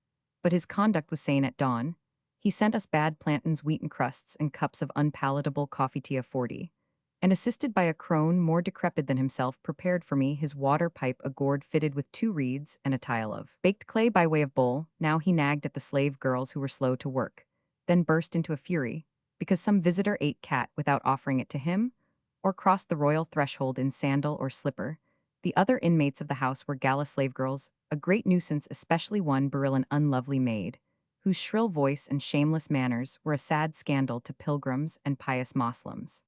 [SPEAKER 1] But his conduct was sane. At dawn, he sent us bad plantains, wheaten crusts, and cups of unpalatable coffee tea of 40, and assisted by a crone more decrepit than himself, prepared for me his water pipe, a gourd fitted with 2 reeds and a tile of baked clay by way of bowl. Now he nagged at the slave girls who were slow to work, then burst into a fury, because some visitor ate cat without offering it to him, or crossed the royal threshold in sandal or slipper. The other inmates of the house were gala slave girls, a great nuisance, especially one Baril, an unlovely maid, whose shrill voice and shameless manners were a sad scandal to pilgrims and pious Moslems.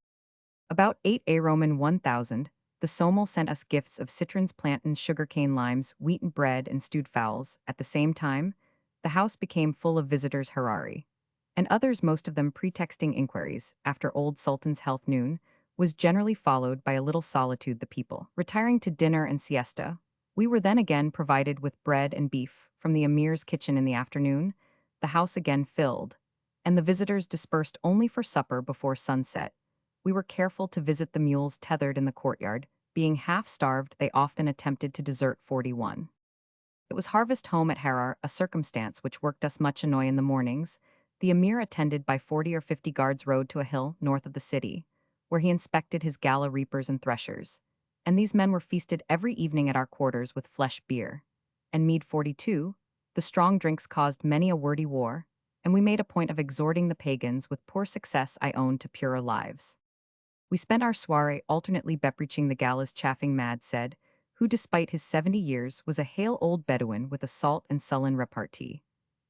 [SPEAKER 1] About 8 A Roman 1000, the Somel sent us gifts of citrons, plantains, sugarcane, limes, wheaten bread, and stewed fowls. At the same time, the house became full of visitors, Harari, and others, most of them pretexting inquiries after old Sultan's health. Noon was generally followed by a little solitude, the people retiring to dinner and siesta. We were then again provided with bread and beef from the emir's kitchen. In the afternoon, the house again filled, and the visitors dispersed only for supper before sunset. We were careful to visit the mules tethered in the courtyard. Being half-starved, they often attempted to desert. 41. It was harvest home at Harar, a circumstance which worked us much annoy. In the mornings, the emir, attended by 40 or 50 guards, rode to a hill north of the city, where he inspected his gala reapers and threshers, and these men were feasted every evening at our quarters with flesh, beer, and mead. 42. The strong drinks caused many a wordy war, and we made a point of exhorting the pagans, with poor success, I own, to purer lives. We spent our soiree alternately bepreaching the galas. Chaffing Mad said, who despite his 70 years was a hale old Bedouin with a salt and sullen repartee,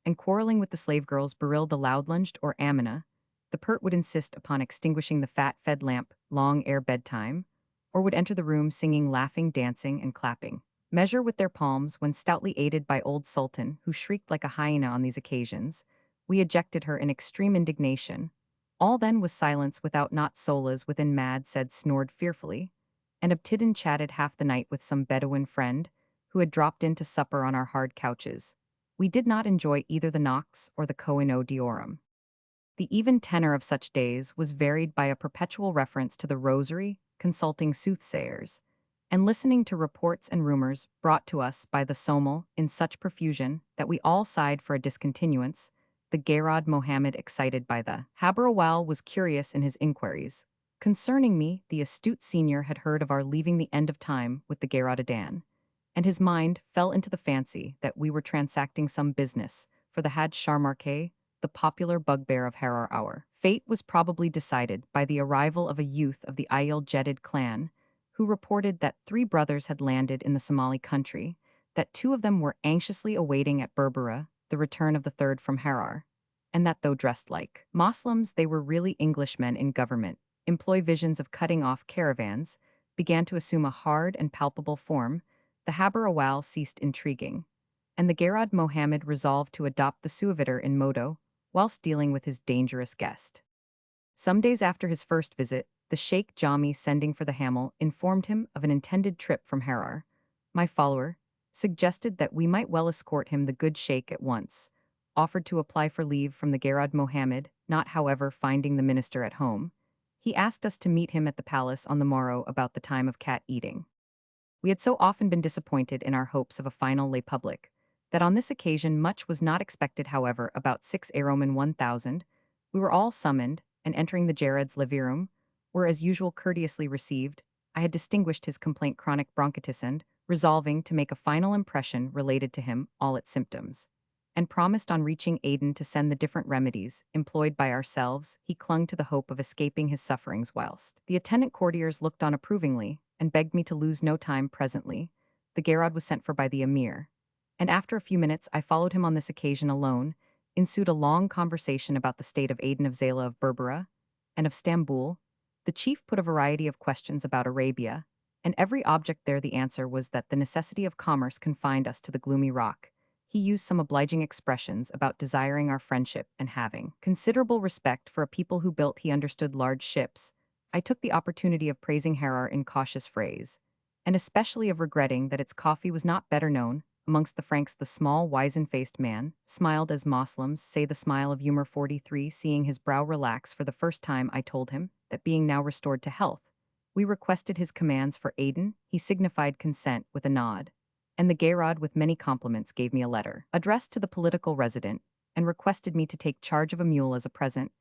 [SPEAKER 1] and quarreling with the slave girls, Baril the loud-lunged, or Amina, the pert, would insist upon extinguishing the fat-fed lamp long ere bedtime, or would enter the room singing, laughing, dancing, and clapping measure with their palms. When stoutly aided by old Sultan, who shrieked like a hyena on these occasions, we ejected her in extreme indignation. All then was silence without. Not Solas within. Mad said, snored fearfully, and Abtidin chatted half the night with some Bedouin friend who had dropped in to supper on our hard couches. We did not enjoy either the Nox or the Coino Diorum. The even tenor of such days was varied by a perpetual reference to the rosary, consulting soothsayers, and listening to reports and rumors brought to us by the Somel in such profusion that we all sighed for a discontinuance. The Gayrad Mohammed, excited by the Habarawal, was curious in his inquiries concerning me. The astute senior had heard of our leaving the end of time with the Gayrad Adan, and his mind fell into the fancy that we were transacting some business for the Had Sharmarke, the popular bugbear of Harar. Our fate was probably decided by the arrival of a youth of the Ayil Jedid clan, who reported that 3 brothers had landed in the Somali country, that 2 of them were anxiously awaiting at Berbera the return of the 3rd from Harar, and that though dressed like Moslems, they were really Englishmen in government. Employ visions of cutting off caravans began to assume a hard and palpable form. The Habarawal ceased intriguing, and the Gayrad Mohammed resolved to adopt the suaviter in modo whilst dealing with his dangerous guest. Some days after his first visit, the Sheikh Jami, sending for the Hamel, informed him of an intended trip from Harar. My follower suggested that we might well escort him. The good Sheikh at once offered to apply for leave from the Gayrad Mohammed. Not, however, finding the minister at home, he asked us to meet him at the palace on the morrow about the time of cat eating. We had so often been disappointed in our hopes of a final lay public that on this occasion much was not expected. However, about 6 A Roman 1000, we were all summoned, and entering the Jared's levirum, were as usual courteously received. I had distinguished his complaint, chronic bronchitis, and, resolving to make a final impression, related to him all its symptoms, and promised on reaching Aden to send the different remedies employed by ourselves. He clung to the hope of escaping his sufferings, whilst the attendant courtiers looked on approvingly, and begged me to lose no time. Presently, the Gayrad was sent for by the emir, and after a few minutes I followed him. On this occasion alone ensued a long conversation about the state of Aden, of Zala, of Berbera, and of Stamboul. The chief put a variety of questions about Arabia, and every object there. The answer was that the necessity of commerce confined us to the gloomy rock. He used some obliging expressions about desiring our friendship and having considerable respect for a people who built, he understood, large ships. I took the opportunity of praising Harar in cautious phrase, and especially of regretting that its coffee was not better known amongst the Franks. The small, wizen-faced man smiled as Moslems say the smile of humor. 43, seeing his brow relax for the first time, I told him that being now restored to health, we requested his commands for Aden. He signified consent with a nod, and the Gayrod with many compliments gave me a letter addressed to the political resident and requested me to take charge of a mule as a present.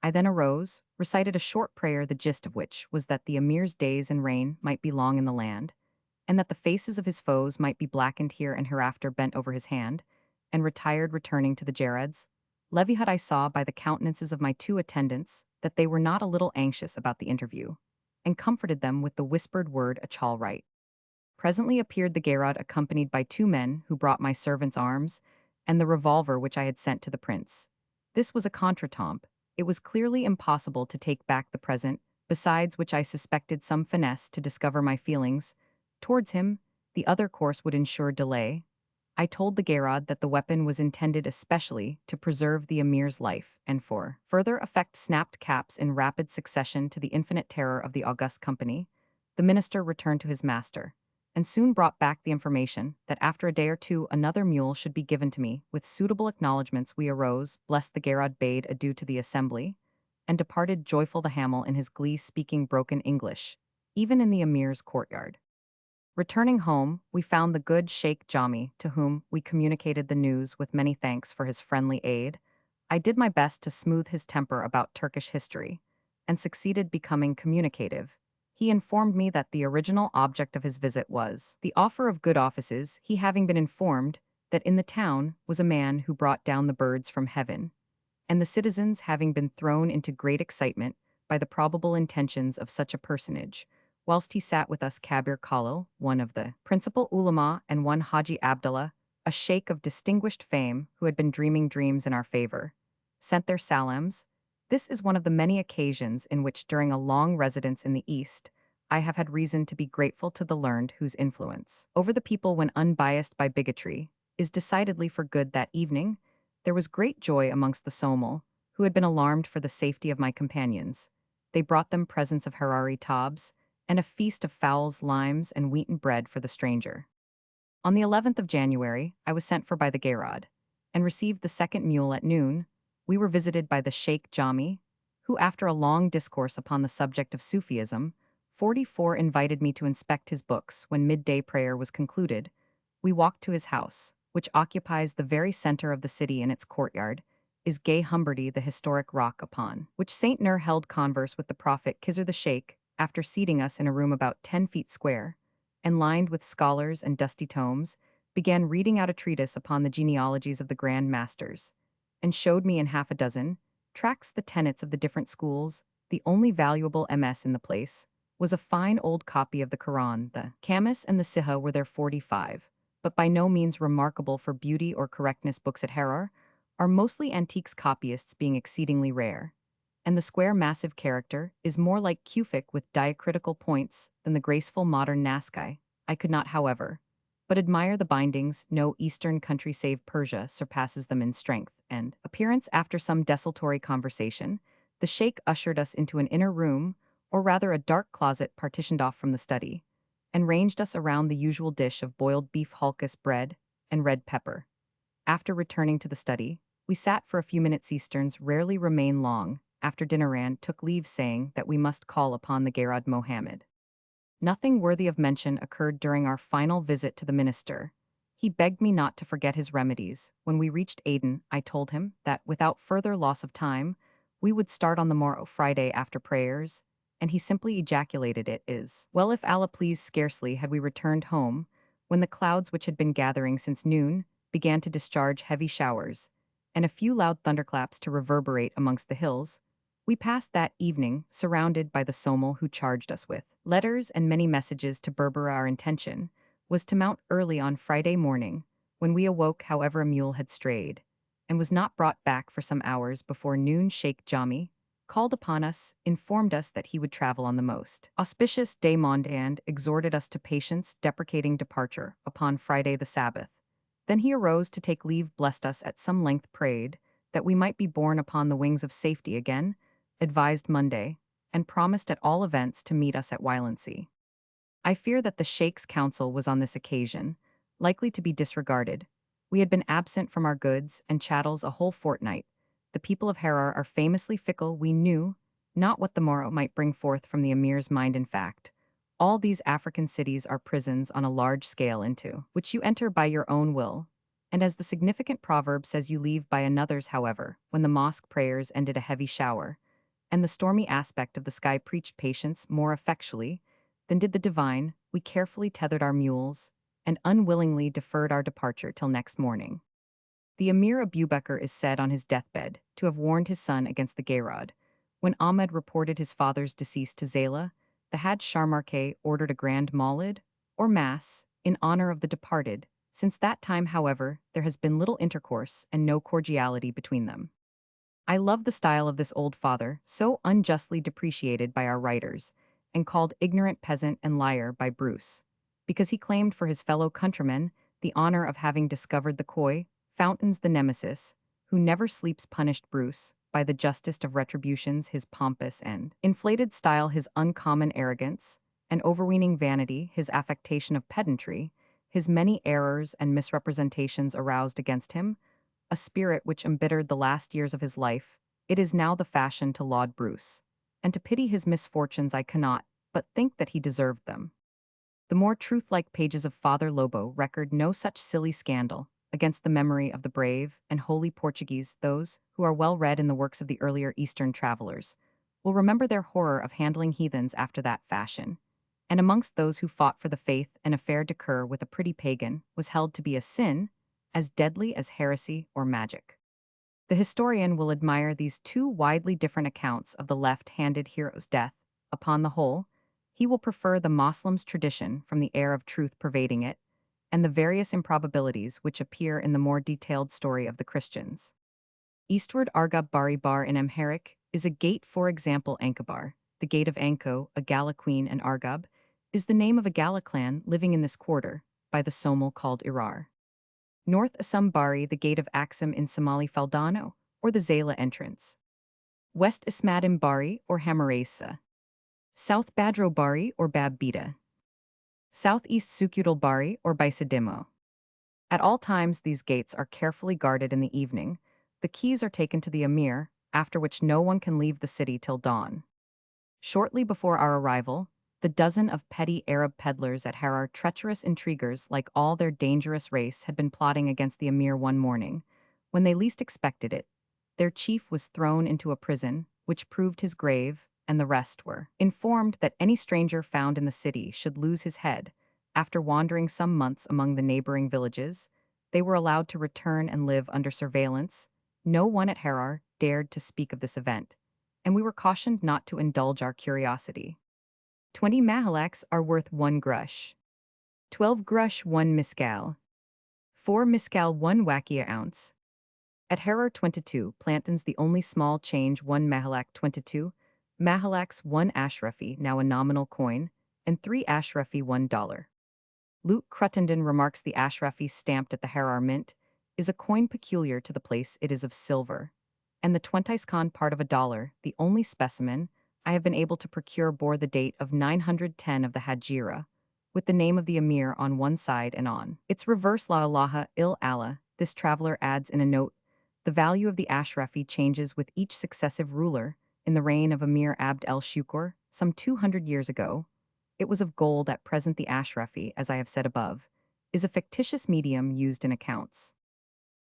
[SPEAKER 1] I then arose, recited a short prayer, the gist of which was that the emir's days and reign might be long in the land, and that the faces of his foes might be blackened here and hereafter bent over his hand, and retired, returning to the Jareds. Levihut, I saw by the countenances of my two attendants that they were not a little anxious about the interview, and comforted them with the whispered word a chal right. Presently appeared the Gayrod accompanied by two men who brought my servant's arms and the revolver which I had sent to the prince. This was a contretemps. It was clearly impossible to take back the present, besides which I suspected some finesse to discover my feelings towards him. The other course would ensure delay. I told the Gayrod that the weapon was intended especially to preserve the emir's life, and for further effect snapped caps in rapid succession to the infinite terror of the august company. The minister returned to his master, and soon brought back the information that after a day or two another mule should be given to me. With suitable acknowledgments we arose, blessed the Gayrod, bade adieu to the assembly, and departed, joyful the Hamel in his glee speaking broken English, even in the emir's courtyard. Returning home, we found the good Sheikh Jami, to whom we communicated the news with many thanks for his friendly aid. I did my best to smooth his temper about Turkish history, and succeeded becoming communicative. He informed me that the original object of his visit was the offer of good offices, he having been informed that in the town was a man who brought down the birds from heaven, and the citizens having been thrown into great excitement by the probable intentions of such a personage, whilst he sat with us Kabir Khalil, one of the principal ulama, and one Haji Abdullah, a sheikh of distinguished fame who had been dreaming dreams in our favor, sent their salams. This is one of the many occasions in which during a long residence in the East, I have had reason to be grateful to the learned whose influence over the people when unbiased by bigotry is decidedly for good. That evening, there was great joy amongst the Somali, who had been alarmed for the safety of my companions. They brought them presents of Harari tobs, and a feast of fowls, limes, and wheaten bread for the stranger. On the 11th of January, I was sent for by the Gayrod, and received the second mule at noon. We were visited by the Sheikh Jami, who, after a long discourse upon the subject of Sufism, 44 invited me to inspect his books. When midday prayer was concluded, we walked to his house, which occupies the very center of the city. In its courtyard is Gay Humberty, the historic rock upon which Saint Nur held converse with the Prophet. Khizr the Sheikh, after seating us in a room about 10 feet square, and lined with scholars and dusty tomes, began reading out a treatise upon the genealogies of the Grand Masters, and showed me in half a dozen tracts the tenets of the different schools. The only valuable MS in the place was a fine old copy of the Quran. The Kamis and the Siha were there. 45, but by no means remarkable for beauty or correctness. Books at Harar are mostly antiques, copyists being exceedingly rare, and the square massive character is more like Kufic with diacritical points than the graceful modern Naskai. I could not, however, but admire the bindings. No Eastern country save Persia surpasses them in strength and appearance. After some desultory conversation, the Sheikh ushered us into an inner room, or rather a dark closet partitioned off from the study, and ranged us around the usual dish of boiled beef, hulkus, bread, and red pepper. After returning to the study, we sat for a few minutes. Easterns rarely remain long. After dinner, Rand took leave, saying that we must call upon the Gayrod Mohammed. Nothing worthy of mention occurred during our final visit to the minister. He begged me not to forget his remedies. When we reached Aden, I told him that, without further loss of time, we would start on the morrow, Friday, after prayers, and he simply ejaculated, "It is well, if Allah please." Scarcely had we returned home, when the clouds which had been gathering since noon began to discharge heavy showers, and a few loud thunderclaps to reverberate amongst the hills. We passed that evening surrounded by the Somali, who charged us with letters and many messages to Berbera. Our intention was to mount early on Friday morning. When we awoke, however, a mule had strayed, and was not brought back for some hours. Before noon, Sheikh Jami called upon us, informed us that he would travel on the most auspicious day Monday, and exhorted us to patience, deprecating departure upon Friday the Sabbath. Then he arose to take leave, blessed us at some length, prayed that we might be borne upon the wings of safety again, advised Monday, and promised at all events to meet us at Wylandsea. I fear that the Sheikh's counsel was on this occasion, likely to be disregarded. We had been absent from our goods and chattels a whole fortnight. The people of Harar are famously fickle, we knew, not what the morrow might bring forth from the emir's mind in fact. All these African cities are prisons on a large scale into which you enter by your own will. And as the significant proverb says you leave by another's however, when the mosque prayers ended a heavy shower, and the stormy aspect of the sky preached patience more effectually than did the divine, we carefully tethered our mules and unwillingly deferred our departure till next morning. The Emir Abubakr is said on his deathbed to have warned his son against the Gayrad. When Ahmed reported his father's decease to Zayla, the Hajj Sharmarke ordered a grand maulid, or mass, in honor of the departed. Since that time, however, there has been little intercourse and no cordiality between them. I love the style of this old father, so unjustly depreciated by our writers, and called ignorant peasant and liar by Bruce, because he claimed for his fellow countrymen the honor of having discovered the coy, Fountain's the nemesis, who never sleeps punished Bruce, by the justest of retributions his pompous and inflated style his uncommon arrogance, and overweening vanity his affectation of pedantry, his many errors and misrepresentations aroused against him, a spirit which embittered the last years of his life. It is now the fashion to laud Bruce, and to pity his misfortunes I cannot but think that he deserved them. The more truth-like pages of Father Lobo record no such silly scandal against the memory of the brave and holy Portuguese. Those who are well read in the works of the earlier Eastern travelers will remember their horror of handling heathens after that fashion, and amongst those who fought for the faith an affair de coeur with a pretty pagan was held to be a sin as deadly as heresy or magic. The historian will admire these two widely different accounts of the left-handed hero's death. Upon the whole, he will prefer the Moslem's tradition from the air of truth pervading it, and the various improbabilities which appear in the more detailed story of the Christians. Eastward Argab Bari Bar in Amharic is a gate, for example Ankabar, the gate of Anko, a Gala queen, and Argab, is the name of a Gala clan living in this quarter, by the Somal called Irar. North Assam Bari, the gate of Axum in Somali Faldano, or the Zayla entrance. West Ismadim Bari, or Hamaresa. South Badro Bari, or Babbita. Southeast Sukudal Bari, or Baisadimo. At all times these gates are carefully guarded in the evening. The keys are taken to the emir, after which no one can leave the city till dawn. Shortly before our arrival, the dozen of petty Arab peddlers at Harar, treacherous intriguers like all their dangerous race, had been plotting against the emir one morning, when they least expected it. Their chief was thrown into a prison, which proved his grave, and the rest were informed that any stranger found in the city should lose his head. After wandering some months among the neighboring villages, they were allowed to return and live under surveillance. No one at Harar dared to speak of this event, and we were cautioned not to indulge our curiosity. 20 mahalaks are worth 1 grush. 12 grush 1 miscal. 4 miscal 1 wakia ounce. At Harar 22, plantains the only small change 1 mahalak 22, mahalaks 1 ashrafi, now a nominal coin, and 3 ashrafi $1. Luke Cruttenden remarks the ashrafi stamped at the Harar mint is a coin peculiar to the place. It is of silver, and the 20 part of $1, the only specimen I have been able to procure, bore the date of 910 of the Hajira, with the name of the emir on one side and on its reverse La ilaha il Allah. This traveler adds in a note, the value of the ashrafi changes with each successive ruler. In the reign of Emir Abd el-Shukr, some 200 years ago, it was of gold. At present the ashrafi, as I have said above, is a fictitious medium used in accounts.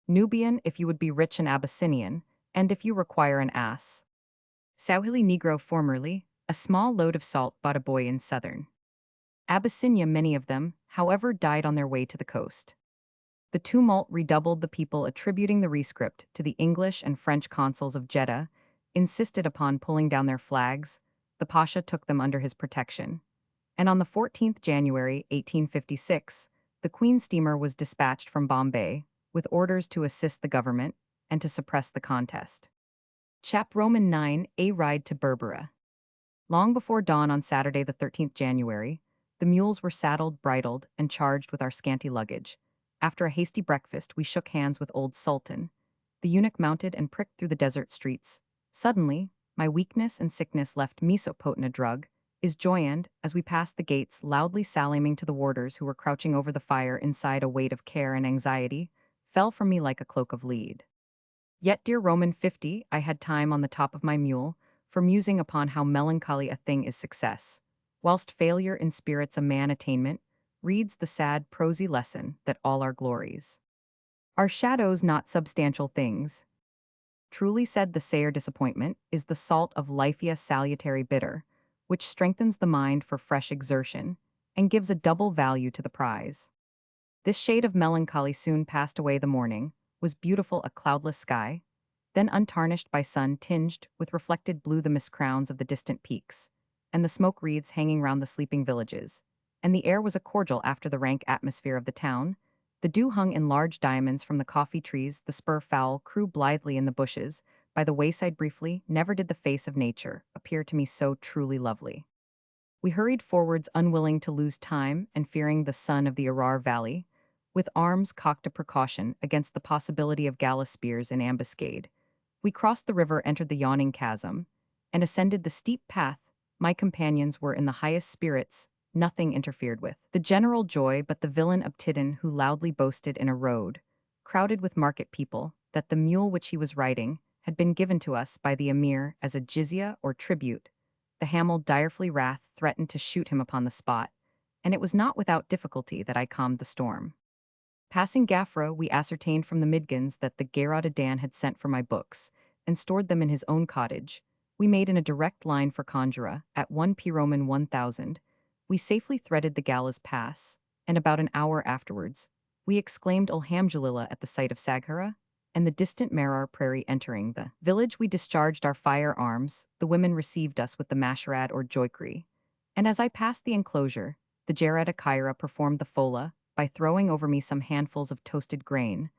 [SPEAKER 1] Nubian if you would be rich, and Abyssinian, and if you require an ass. Swahili Negro formerly, a small load of salt bought a boy in southern Abyssinia. Many of them, however, died on their way to the coast. The tumult redoubled. The people, attributing the rescript to the English and French consuls of Jeddah, insisted upon pulling down their flags. The Pasha took them under his protection, and on the 14th January 1856, the Queen steamer was dispatched from Bombay, with orders to assist the government and to suppress the contest. Chap Roman 9, a ride to Berbera. Long before dawn on Saturday the 13th January, the mules were saddled, bridled, and charged with our scanty luggage. After a hasty breakfast, we shook hands with old Sultan. The eunuch mounted and pricked through the desert streets. Suddenly, my weakness and sickness left me. So potent a drug is joyand as we passed the gates, loudly salaming to the warders who were crouching over the fire inside. A weight of care and anxiety fell from me like a cloak of lead. Yet, dear Roman 50, I had time on the top of my mule for musing upon how melancholy a thing is success, whilst failure inspirits a man attainment, reads the sad prosy lesson that all our glories are shadows, not substantial things. Truly said the sayer, disappointment is the salt of life's salutary bitter, which strengthens the mind for fresh exertion, and gives a double value to the prize. This shade of melancholy soon passed away. The morning was beautiful, a cloudless sky, then untarnished by sun, tinged with reflected blue the mist crowns of the distant peaks, and the smoke wreaths hanging round the sleeping villages, and the air was a cordial after the rank atmosphere of the town. The dew hung in large diamonds from the coffee trees, the spur fowl crew blithely in the bushes, by the wayside briefly. Never did the face of nature appear to me so truly lovely. We hurried forwards, unwilling to lose time and fearing the sun of the Arar Valley, with arms cocked a precaution against the possibility of gala spears in ambuscade. We crossed the river, entered the yawning chasm, and ascended the steep path. My companions were in the highest spirits, nothing interfered with the general joy but the villain Abtidon, who loudly boasted in a road, crowded with market people, that the mule which he was riding had been given to us by the emir as a jizya or tribute. The Hamel, direfully wrath, threatened to shoot him upon the spot, and it was not without difficulty that I calmed the storm. Passing Gafra, we ascertained from the Midgans that the Gerard Dan had sent for my books, and stored them in his own cottage. We made in a direct line for Conjura, at 1 P. Roman 1000. We safely threaded the Galas Pass, and about an hour afterwards, we exclaimed Alhamdulillah at the sight of Saghara, and the distant Marar Prairie. Entering the village, we discharged our firearms. The women received us with the masharad or joikri, and as I passed the enclosure, the Jarad Akaira performed the fola by throwing over me some handfuls of toasted grain.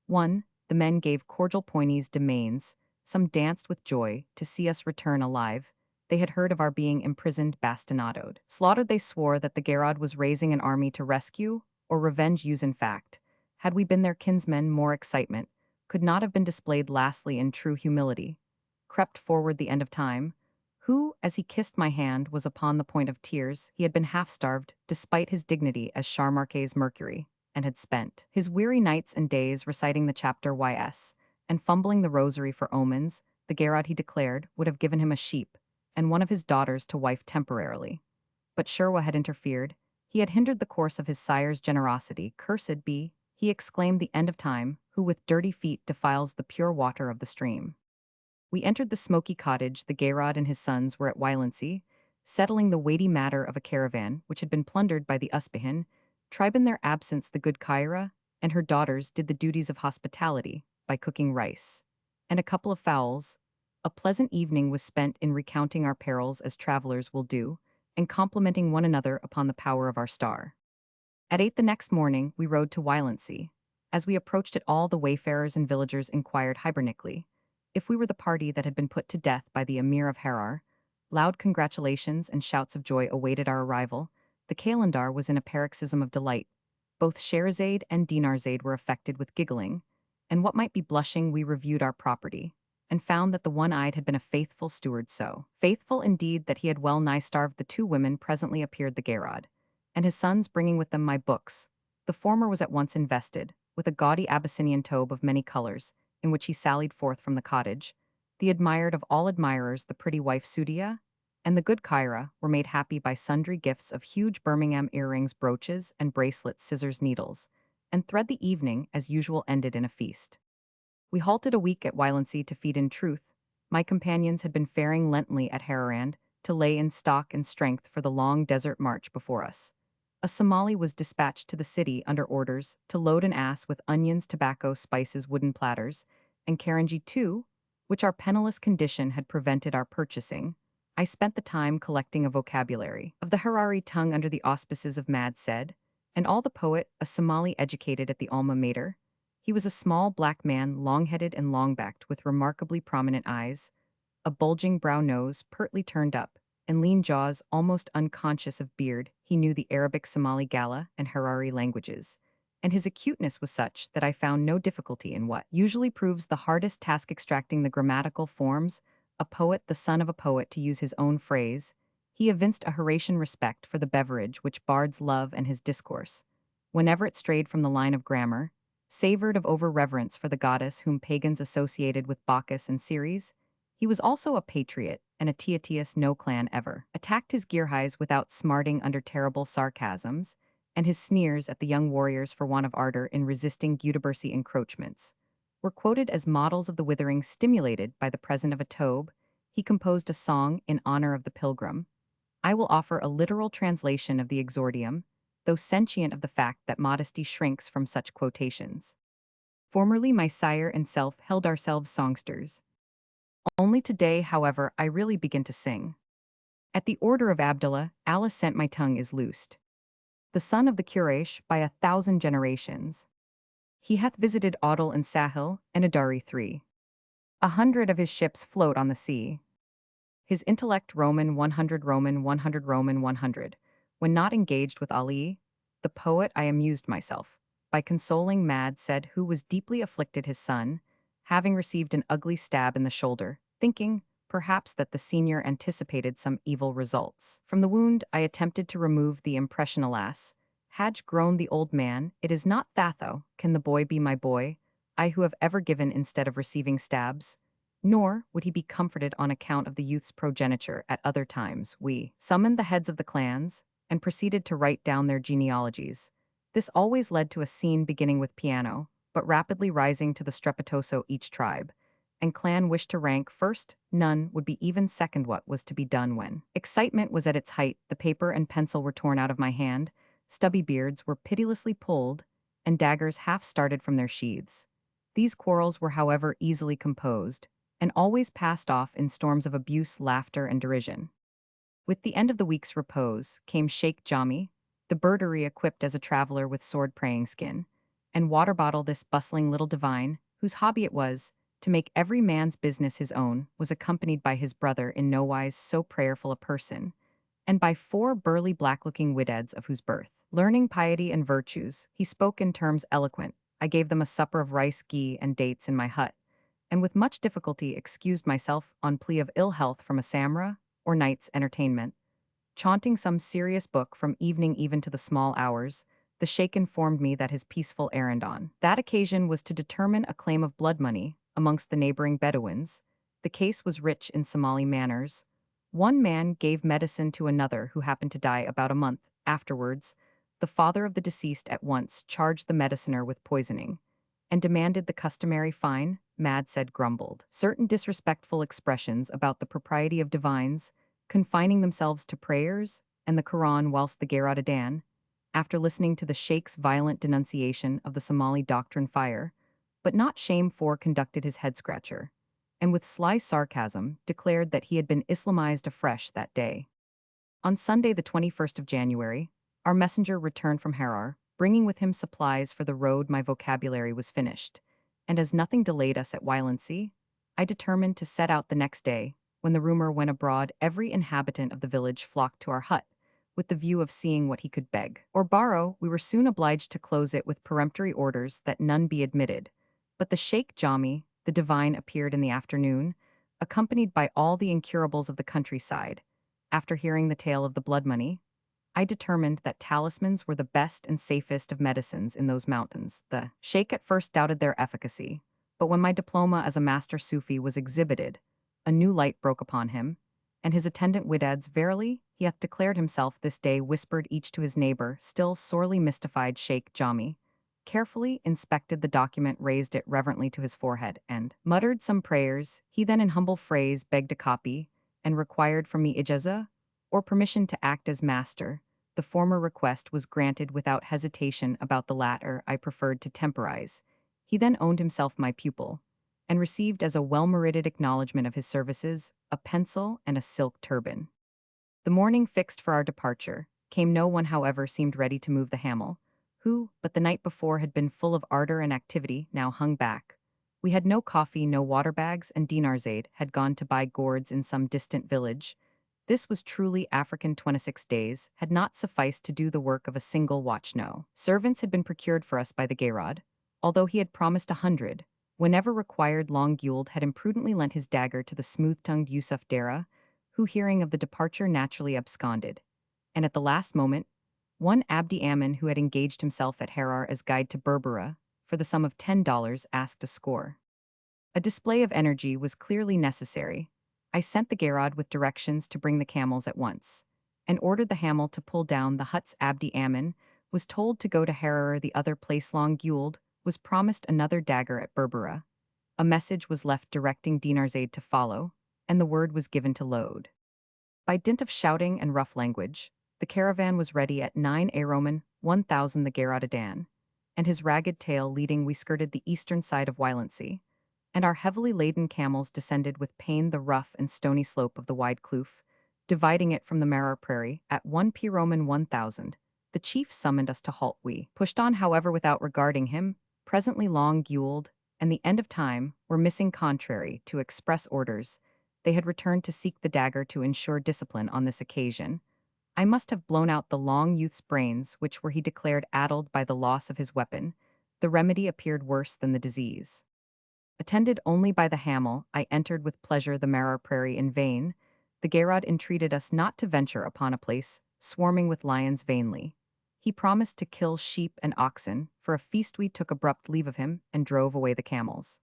[SPEAKER 1] The men gave cordial poinies de mains, some danced with joy to see us return alive. They had heard of our being imprisoned, bastinadoed. Slaughtered, they swore that the Gerard was raising an army to rescue or revenge use. In fact, had we been their kinsmen, more excitement could not have been displayed. Lastly, in true humility, crept forward the end of time, who, as he kissed my hand, was upon the point of tears. He had been half-starved, despite his dignity as Charmarquet's Mercury, and had spent his weary nights and days reciting the chapter YS, and fumbling the rosary for omens. The Gerard, he declared, would have given him a sheep, and one of his daughters to wife temporarily. But Sherwa had interfered. He had hindered the course of his sire's generosity. Cursed be, he exclaimed, the end of time, who with dirty feet defiles the pure water of the stream. We entered the smoky cottage. The Gerard and his sons were at Wylancy, settling the weighty matter of a caravan which had been plundered by the Usbehin tribe. In their absence, the good Kyra and her daughters did the duties of hospitality by cooking rice and a couple of fowls. A pleasant evening was spent in recounting our perils as travelers will do, and complimenting one another upon the power of our star. At 8 the next morning, we rode to Wylancy. As we approached it, all the wayfarers and villagers inquired hibernically if we were the party that had been put to death by the Emir of Harar. Loud congratulations and shouts of joy awaited our arrival. The Kalandar was in a paroxysm of delight. Both Scheherazade and Dinarzade were affected with giggling, and what might be blushing. We reviewed our property, and found that the one-eyed had been a faithful steward, so faithful indeed that he had well nigh starved the two women. Presently appeared the Gerard, and his sons bringing with them my books. The former was at once invested with a gaudy Abyssinian tobe of many colors, in which he sallied forth from the cottage. The admired of all admirers, the pretty wife Sudia, and the good Kyra, were made happy by sundry gifts of huge Birmingham earrings, brooches, and bracelets, scissors, needles, and thread. The evening, as usual, ended in a feast. We halted a week at Wylancy to feed. In truth, my companions had been faring lently at Hararand to lay in stock and strength for the long desert march before us. A Somali was dispatched to the city under orders to load an ass with onions, tobacco, spices, wooden platters, and Karanji too, which our penniless condition had prevented our purchasing. I spent the time collecting a vocabulary of the Harari tongue under the auspices of Mad Said, and all the poet, a Somali educated at the Alma Mater. He was a small black man, long-headed and long-backed, with remarkably prominent eyes, a bulging brow nose pertly turned up, and lean jaws. Almost unconscious of beard, he knew the Arabic, Somali, Gala, and Harari languages, and his acuteness was such that I found no difficulty in what usually proves the hardest task, extracting the grammatical forms. A poet, the son of a poet, to use his own phrase, He evinced a Horatian respect for the beverage which bards love and his discourse, whenever it strayed from the line of grammar, savored of over-reverence for the goddess whom pagans associated with Bacchus and Ceres. He was also a patriot, and a Titius no clan ever attacked his gearhighs without smarting under terrible sarcasms, and his sneers at the young warriors for want of ardor in resisting Gudebursy encroachments were quoted as models of the withering stimulated by the present of a tobe. He composed a song in honor of the pilgrim. I will offer a literal translation of the exordium, though sentient of the fact that modesty shrinks from such quotations. Formerly my sire and self held ourselves songsters. Only today, however, I really begin to sing. At the order of Abdullah, Allah sent my tongue is loosed. The son of the Quraysh by 1,000 generations. He hath visited Adal and Sahil, and Adari 3. 100 of his ships float on the sea. His intellect Roman 100 Roman 100 Roman 100. When not engaged with Ali, the poet, I amused myself by consoling Mad said who was deeply afflicted his son, having received an ugly stab in the shoulder, thinking, perhaps, that the senior anticipated some evil results. From the wound I attempted to remove the impression. Alas, had groaned the old man, it is not Thatho, can the boy be my boy, I who have ever given instead of receiving stabs? Nor would he be comforted on account of the youth's progeniture. At other times, we summoned the heads of the clans and proceeded to write down their genealogies. This always led to a scene beginning with piano, but rapidly rising to the strepitoso each tribe and clan wished to rank first, none would be even second. What was to be done when excitement was at its height? The paper and pencil were torn out of my hand, stubby beards were pitilessly pulled, and daggers half started from their sheaths. These quarrels were, however, easily composed, and always passed off in storms of abuse, laughter, and derision. With the end of the week's repose came Sheikh Jami, the Berdari equipped as a traveler with sword praying skin, and water bottle. This bustling little divine, whose hobby it was to make every man's business his own, was accompanied by his brother in nowise so prayerful a person, and by 4 burly black-looking widheads of whose birth, learning, piety, and virtues, he spoke in terms eloquent. I gave them a supper of rice, ghee, and dates in my hut, and with much difficulty excused myself on plea of ill health from a samra, or night's entertainment. Chaunting some serious book from evening even to the small hours, the sheikh informed me that his peaceful errand on that occasion was to determine a claim of blood money amongst the neighboring Bedouins. The case was rich in Somali manners. One man gave medicine to another who happened to die about a month afterwards. The father of the deceased at once charged the mediciner with poisoning and demanded the customary fine. Mad said grumbled certain disrespectful expressions about the propriety of divines confining themselves to prayers and the Quran, whilst the Garadadan, after listening to the sheikh's violent denunciation of the Somali doctrine fire, but not shame for, conducted his head-scratcher, and with sly sarcasm declared that he had been Islamized afresh that day. On Sunday the 21st of January, our messenger returned from Harar, bringing with him supplies for the road. My vocabulary was finished, and as nothing delayed us at Wylandsea, I determined to set out the next day. When the rumor went abroad, every inhabitant of the village flocked to our hut, with the view of seeing what he could beg or borrow. We were soon obliged to close it with peremptory orders that none be admitted. But the Sheikh Jami, the divine, appeared in the afternoon, accompanied by all the incurables of the countryside. After hearing the tale of the blood money, I determined that talismans were the best and safest of medicines in those mountains. The Sheikh at first doubted their efficacy, but when my diploma as a master Sufi was exhibited, a new light broke upon him, and his attendant widdads, verily, he hath declared himself this day, whispered each to his neighbor. Still sorely mystified, Sheikh Jami carefully inspected the document, raised it reverently to his forehead, and muttered some prayers. He then in humble phrase begged a copy, and required from me ijazah, or permission to act as master. The former request was granted without hesitation. About the latter I preferred to temporize. He then owned himself my pupil, and received as a well-merited acknowledgment of his services a pencil and a silk turban. The morning fixed for our departure came. No one, however, seemed ready to move the hamel, who, but the night before, had been full of ardor and activity, now hung back. We had no coffee, no water bags, and Dinarzade had gone to buy gourds in some distant village. This was truly African. 26 days had not sufficed to do the work of a single watch. No servants had been procured for us by the Gayrad, although he had promised 100. Whenever required, Long Guld had imprudently lent his dagger to the smooth-tongued Yusuf Dara, who, hearing of the departure, naturally absconded. And at the last moment, one Abdi Amin, who had engaged himself at Harar as guide to Berbera, for the sum of $10, asked a score. A display of energy was clearly necessary. I sent the Gerard with directions to bring the camels at once, and ordered the Hamel to pull down the huts. Abdi Amin was told to go to Harar. The other place, Long Guld, was promised another dagger at Berbera. A message was left directing Dinarzade to follow, and the word was given to load. By dint of shouting and rough language, the caravan was ready at 9 Roman 1000 the Geradadan, and his ragged tail leading we skirted the eastern side of Wilency, and our heavily laden camels descended with pain the rough and stony slope of the wide kloof, dividing it from the Marar prairie at 1 P Roman 1000. The chief summoned us to halt. We pushed on, however, without regarding him. Presently Long Guld and the end of time were missing. Contrary to express orders, they had returned to seek the dagger to ensure discipline on this occasion. I must have blown out the long youth's brains, which were, he declared, addled by the loss of his weapon. The remedy appeared worse than the disease. Attended only by the Hamel, I entered with pleasure the Marar prairie. In vain, the Gerard entreated us not to venture upon a place swarming with lions. Vainly he promised to kill sheep and oxen. For a feast we took abrupt leave of him and drove away the camels.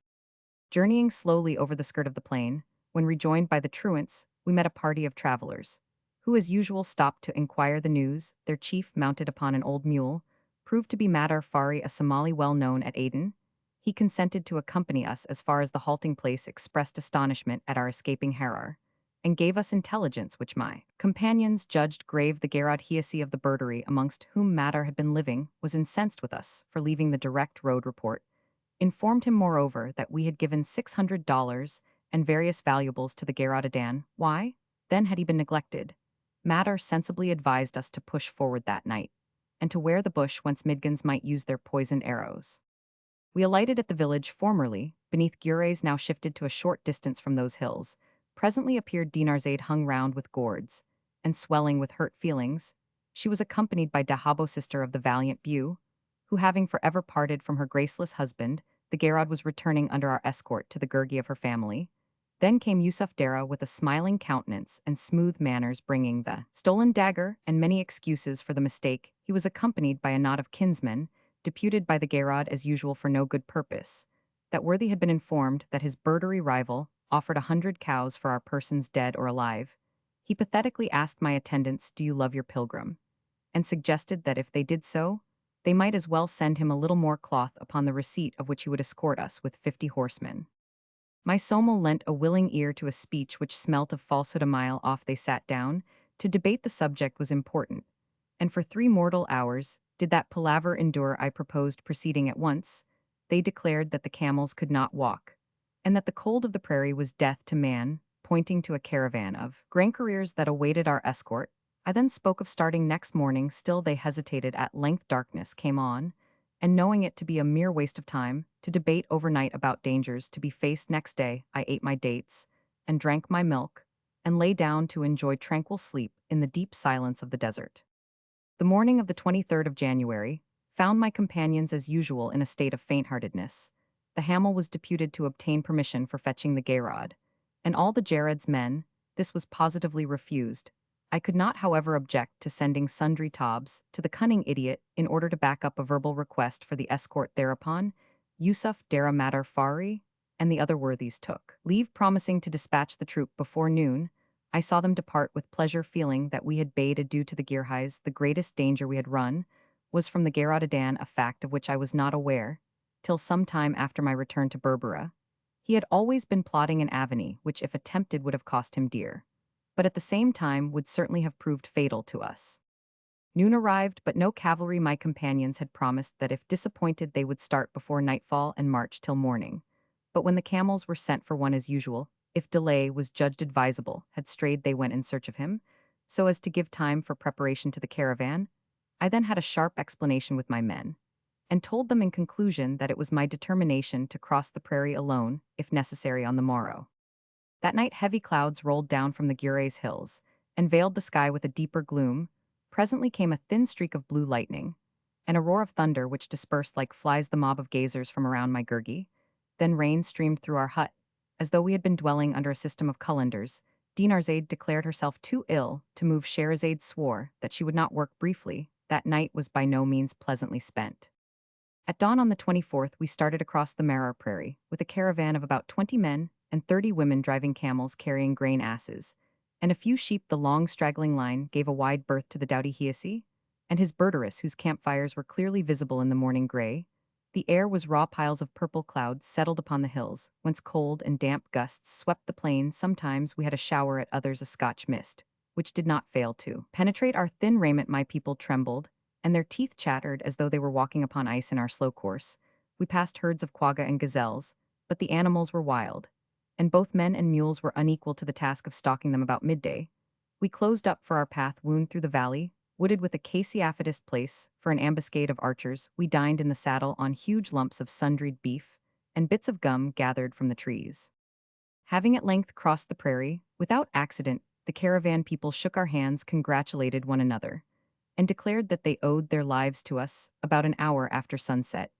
[SPEAKER 1] Journeying slowly over the skirt of the plain, when rejoined by the truants, we met a party of travelers, who as usual stopped to inquire the news. Their chief, mounted upon an old mule, proved to be Madar Fari, a Somali well known at Aden. He consented to accompany us as far as the halting place, expressed astonishment at our escaping Harar, and gave us intelligence which my companions judged grave. The Gerard Hiasi of the Berdery, amongst whom Madar had been living, was incensed with us for leaving the direct road. Report informed him, moreover, that we had given $600 and various valuables to the Geradadan. Why, then, had he been neglected? Madar sensibly advised us to push forward that night, and to wear the bush whence Midgans might use their poisoned arrows. We alighted at the village formerly, beneath Gures, now shifted to a short distance from those hills. Presently appeared Dinarzade, hung round with gourds, and swelling with hurt feelings. She was accompanied by Dahabo, sister of the valiant Bew, who, having forever parted from her graceless husband, the Gerard was returning under our escort to the Gurgi of her family. Then came Yusuf Dara with a smiling countenance and smooth manners, bringing the stolen dagger and many excuses for the mistake. He was accompanied by a knot of kinsmen, deputed by the Gerard as usual for no good purpose. That worthy had been informed that his Berdery rival offered 100 cows for our persons, dead or alive. He pathetically asked my attendants, "Do you love your pilgrim?" and suggested that if they did so, they might as well send him a little more cloth, upon the receipt of which he would escort us with 50 horsemen. My Somel lent a willing ear to a speech which smelt of falsehood. A mile off they sat down. To debate the subject was important, and for 3 mortal hours did that palaver endure. I proposed proceeding at once. They declared that the camels could not walk, and that the cold of the prairie was death to man, pointing to a caravan of grain couriers that awaited our escort. I then spoke of starting next morning. Still they hesitated. At length darkness came on, and knowing it to be a mere waste of time to debate overnight about dangers to be faced next day, I ate my dates, and drank my milk, and lay down to enjoy tranquil sleep in the deep silence of the desert. The morning of the 23rd of January found my companions as usual in a state of faint-heartedness. The Hamel was deputed to obtain permission for fetching the Gerard, and all the Jared's men. This was positively refused. I could not, however, object to sending sundry tobs to the cunning idiot in order to back up a verbal request for the escort. Thereupon, Yusuf Dara, Madar Fari, and the other worthies took leave, promising to dispatch the troop before noon. I saw them depart with pleasure, feeling that we had bade adieu to the Girhais. The greatest danger we had run was from the Geradadan, a fact of which I was not aware till some time after my return to Berbera. He had always been plotting an avenue which, if attempted, would have cost him dear, but at the same time would certainly have proved fatal to us. Noon arrived, but no cavalry. My companions had promised that if disappointed they would start before nightfall and march till morning. But when the camels were sent for one as usual, if delay was judged advisable, had strayed, they went in search of him, so as to give time for preparation to the caravan. I then had a sharp explanation with my men, and told them in conclusion that it was my determination to cross the prairie alone, if necessary, on the morrow. That night heavy clouds rolled down from the Gures hills, and veiled the sky with a deeper gloom. Presently came a thin streak of blue lightning, and a roar of thunder which dispersed like flies the mob of gazers from around my Gurgi. Then rain streamed through our hut, as though we had been dwelling under a system of calendars. Dinarzade declared herself too ill to move. Sherazade swore that she would not work briefly. That night was by no means pleasantly spent. At dawn on the 24th, we started across the Mara Prairie, with a caravan of about 20 men and 30 women driving camels carrying grain asses, and a few sheep. The long straggling line gave a wide berth to the doughty Hiasi and his Burterus, whose campfires were clearly visible in the morning gray. The air was raw. Piles of purple clouds settled upon the hills, whence cold and damp gusts swept the plain. Sometimes we had a shower, at others a Scotch mist, which did not fail to penetrate our thin raiment. My people trembled, and their teeth chattered as though they were walking upon ice in our slow course. We passed herds of quagga and gazelles, but the animals were wild, and both men and mules were unequal to the task of stalking them. About midday, we closed up for our path, wound through the valley, wooded with a caseaphidist place for an ambuscade of archers. We dined in the saddle on huge lumps of sundried beef and bits of gum gathered from the trees. Having at length crossed the prairie, without accident, the caravan people shook our hands, congratulated one another, and declared that they owed their lives to us. About an hour after sunset,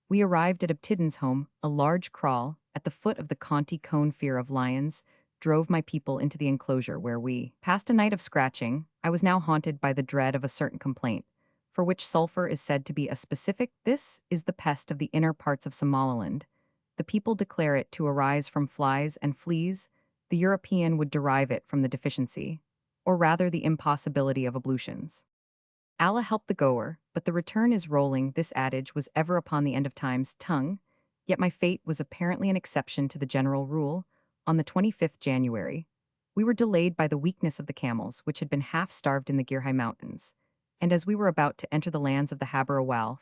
[SPEAKER 1] we arrived at Abtidon's home, a large kraal at the foot of the Conti cone. Fear of lions drove my people into the enclosure, where we passed a night of scratching. I was now haunted by the dread of a certain complaint, for which sulfur is said to be a specific. This is the pest of the inner parts of Somaliland. The people declare it to arise from flies and fleas. The European would derive it from the deficiency, or rather the impossibility of ablutions. Allah help the goer, but the return is rolling. This adage was ever upon the end of time's tongue, yet my fate was apparently an exception to the general rule. On the 25th January, we were delayed by the weakness of the camels, which had been half starved in the Girhai Mountains, and as we were about to enter the lands of the Haber Awal,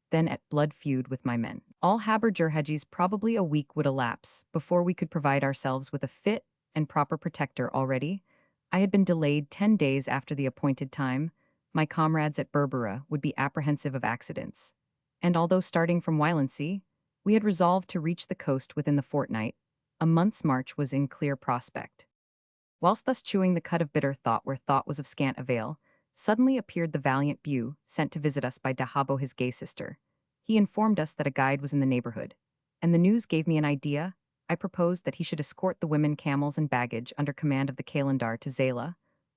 [SPEAKER 1] then at blood feud with my men. All Haber Jurhajis. Probably a week would elapse before we could provide ourselves with a fit and proper protector. Already, I had been delayed 10 days after the appointed time. My comrades at Berbera would be apprehensive of accidents, and although starting from Wylandsea, we had resolved to reach the coast within the fortnight, a month's march was in clear prospect. Whilst thus chewing the cud of bitter thought where thought was of scant avail, suddenly appeared the valiant Bew, sent to visit us by Dahabo, his gay sister. He informed us that a guide was in the neighborhood, and the news gave me an idea. I proposed that he should escort the women, camels, and baggage under command of the Kalandar to Zala,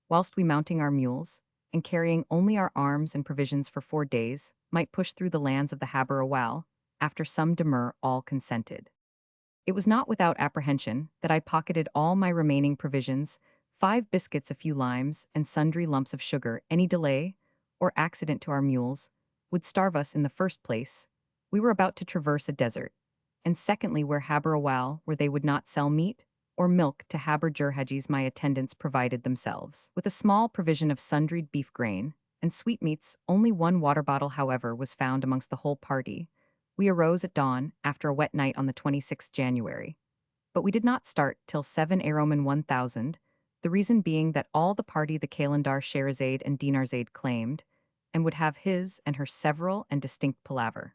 [SPEAKER 1] whilst we, mounting our mules and carrying only our arms and provisions for 4 days, might push through the lands of the Haber Awal. After some demur, all consented. It was not without apprehension that I pocketed all my remaining provisions, 5 biscuits, a few limes, and sundry lumps of sugar. Any delay, or accident to our mules, would starve us. In the first place, we were about to traverse a desert, and secondly, where Haber Awal, where they would not sell meat or milk to Haber Jurhajis. My attendants provided themselves with a small provision of sundried beef grain and sweetmeats. Only 1 water bottle, however, was found amongst the whole party. We arose at dawn, after a wet night on the 26th January. But we did not start till 7 Aroman 1000, the reason being that all the party the Kalandar, Sherazade, and Dinarzade claimed, and would have his and her several and distinct palaver.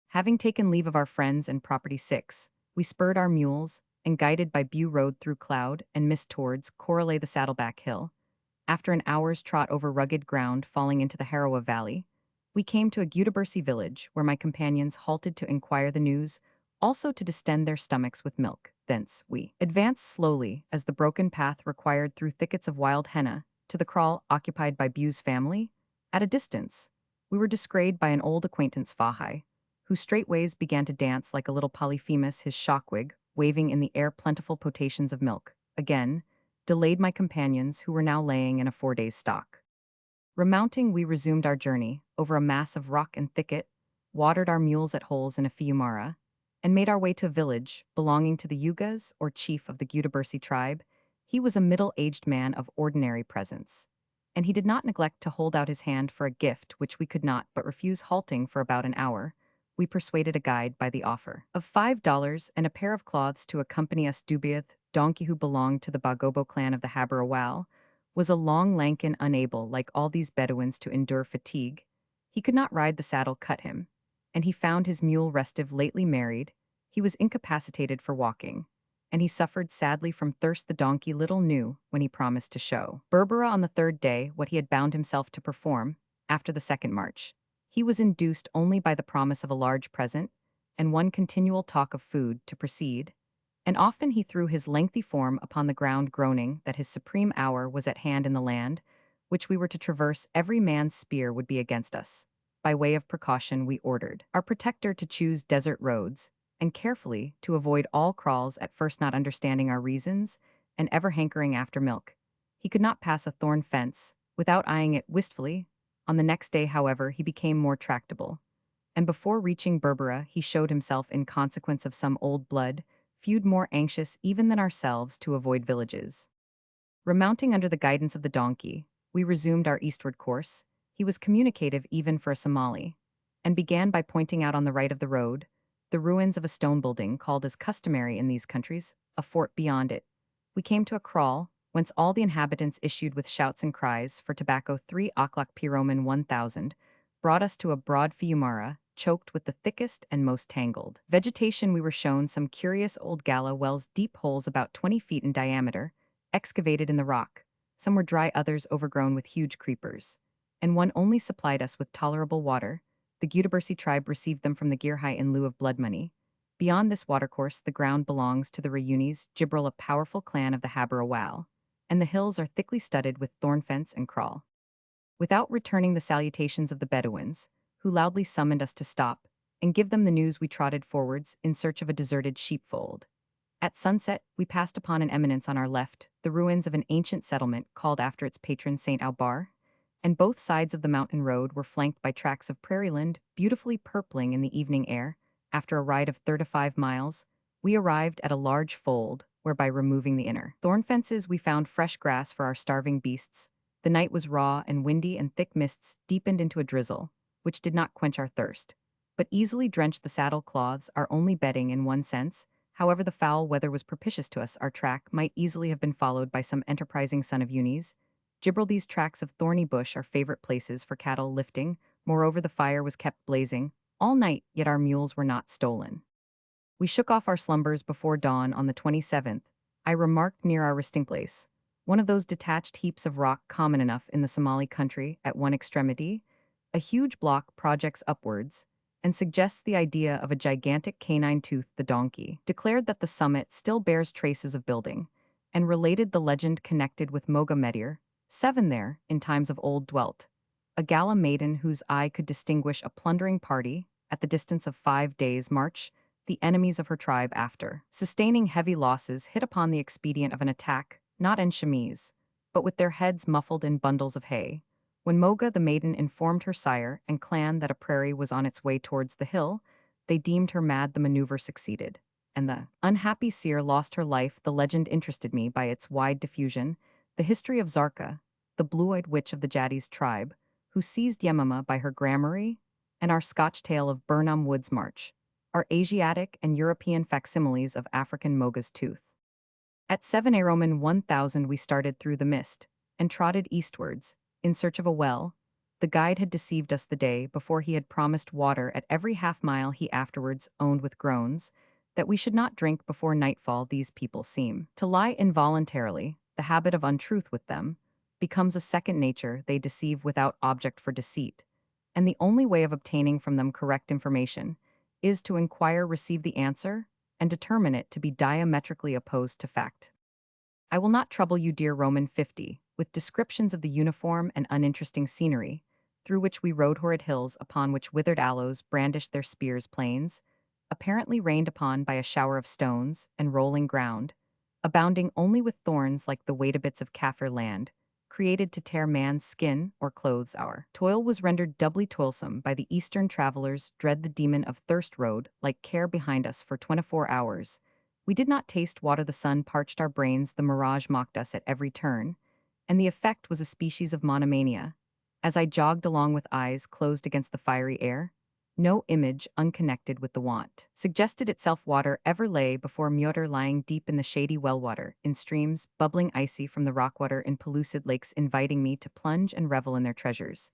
[SPEAKER 1] Having taken leave of our friends and property 6, we spurred our mules, and guided by Bew rode through cloud and mist towards Correlay, the Saddleback Hill. After an hour's trot over rugged ground falling into the Harrowa Valley, we came to a Gudabersi village, where my companions halted to inquire the news, also to distend their stomachs with milk. Thence we advanced slowly, as the broken path required, through thickets of wild henna, to the kraal occupied by Bew's family. At a distance, we were descried by an old acquaintance, Fahai, who straightways began to dance like a little Polyphemus, his shockwig waving in the air plentiful potations of milk. Again, delayed my companions, who were now laying in a 4 days' stock. Remounting, we resumed our journey over a mass of rock and thicket, watered our mules at holes in a fiumara, and made our way to a village belonging to the Yugas, or chief of the Gudabersi tribe. He was a middle-aged man of ordinary presence, and he did not neglect to hold out his hand for a gift which we could not but refuse. Halting for about an hour, we persuaded a guide by the offer of $5 and a pair of cloths to accompany us. Dubiath, donkey, who belonged to the Bagobo clan of the Haber Awal, was a long lank and unable, like all these Bedouins, to endure fatigue. He could not ride. The saddle cut him, and he found his mule restive. Lately married, he was incapacitated for walking, and he suffered sadly from thirst. The donkey little knew, when he promised to show Berbera on the 3rd day what he had bound himself to perform after the 2nd march. He was induced only by the promise of a large present and one continual talk of food to proceed, and often he threw his lengthy form upon the ground groaning that his supreme hour was at hand in the land, which we were to traverse every man's spear would be against us. By way of precaution we ordered our protector to choose desert roads, and carefully to avoid all kraals at first not understanding our reasons, and ever hankering after milk. He could not pass a thorn fence, without eyeing it wistfully. On the next day, however, he became more tractable, and before reaching Berbera he showed himself in consequence of some old blood, feud more anxious even than ourselves to avoid villages. Remounting under the guidance of the donkey, we resumed our eastward course. He was communicative even for a Somali, and began by pointing out on the right of the road the ruins of a stone building called as customary in these countries, a fort beyond it. We came to a kraal, whence all the inhabitants issued with shouts and cries for tobacco. 3 Aklak Piroman 1000 brought us to a broad fiumara, choked with the thickest and most tangled vegetation. We were shown some curious old gala wells, deep holes about 20 feet in diameter, excavated in the rock. Some were dry, others overgrown with huge creepers, and one only supplied us with tolerable water. The Gutabersi tribe received them from the Girhai in lieu of blood money. Beyond this watercourse the ground belongs to the Rayunis, Jibril, a powerful clan of the Habarawal, and the hills are thickly studded with thorn fence and kraal. Without returning the salutations of the Bedouins, who loudly summoned us to stop and give them the news, we trotted forwards in search of a deserted sheepfold. At sunset, we passed upon an eminence on our left, the ruins of an ancient settlement called after its patron Saint Albar, and both sides of the mountain road were flanked by tracts of prairie land, beautifully purpling in the evening air. After a ride of 35 miles, we arrived at a large fold, where by removing the inner thorn fences we found fresh grass for our starving beasts. The night was raw and windy, and thick mists deepened into a drizzle, which did not quench our thirst, but easily drenched the saddle cloths, our only bedding in one sense. However, the foul weather was propitious to us. Our track might easily have been followed by some enterprising son of Yunis. Jibril, these tracts of thorny bush are favorite places for cattle lifting. Moreover, the fire was kept blazing all night, yet our mules were not stolen. We shook off our slumbers before dawn on the 27th. I remarked near our resting place one of those detached heaps of rock common enough in the Somali country. At one extremity, a huge block projects upwards and suggests the idea of a gigantic canine tooth. The donkey declared that the summit still bears traces of building, and related the legend connected with Moga Medir. 7 there, in times of old, dwelt a gala maiden whose eye could distinguish a plundering party, at the distance of 5 days' march. The enemies of her tribe, after sustaining heavy losses, hit upon the expedient of an attack, not en chemise, but with their heads muffled in bundles of hay. When Moga the maiden informed her sire and clan that a prairie was on its way towards the hill, they deemed her mad. The maneuver succeeded, and the unhappy seer lost her life. The legend interested me by its wide diffusion. The history of Zarka, the blue-eyed witch of the Jadis tribe, who seized Yemama by her gramarye, and our Scotch tale of Burnham Wood's March, are Asiatic and European facsimiles of African Moga's tooth. At 7 Roman 1000 we started through the mist, and trotted eastwards, in search of a well. The guide had deceived us the day before. He had promised water at every half-mile. He afterwards owned with groans that we should not drink before nightfall. These people seem to lie involuntarily. The habit of untruth with them becomes a second nature. They deceive without object for deceit, and the only way of obtaining from them correct information is to inquire, receive the answer, and determine it to be diametrically opposed to fact. I will not trouble you, dear Roman 50, with descriptions of the uniform and uninteresting scenery through which we rode. Horrid hills upon which withered aloes brandished their spears, plains apparently rained upon by a shower of stones, and rolling ground abounding only with thorns like the waitebits of Kaffir land, created to tear man's skin or clothes. Our toil was rendered doubly toilsome by the eastern travelers. Dread the demon of thirst rode like care behind us for 24 hours. We did not taste water. The sun parched our brains. The mirage mocked us at every turn, and the effect was a species of monomania. As I jogged along with eyes closed against the fiery air, no image unconnected with the want suggested itself. Water ever lay before Myotter, lying deep in the shady well-water, in streams bubbling icy from the rockwater, in pellucid lakes inviting me to plunge and revel in their treasures.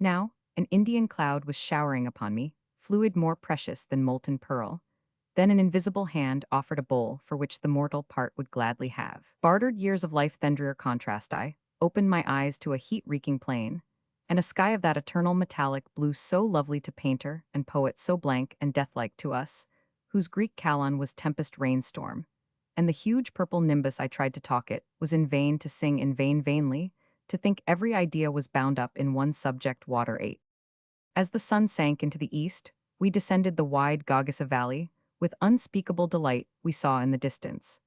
[SPEAKER 1] Now, an Indian cloud was showering upon me, fluid more precious than molten pearl. Then an invisible hand offered a bowl for which the mortal part would gladly have bartered years of life. Then drear contrast, I opened my eyes to a heat-reeking plain, and a sky of that eternal metallic blue so lovely to painter and poet, so blank and deathlike to us, whose Greek Kalon was tempest rainstorm. and the huge purple nimbus I tried to talk it was in vain to sing in vain vainly, to think every idea was bound up in one subject water ate. As the sun sank into the east, we descended the wide Gagasa Valley. With unspeakable delight we saw in the distance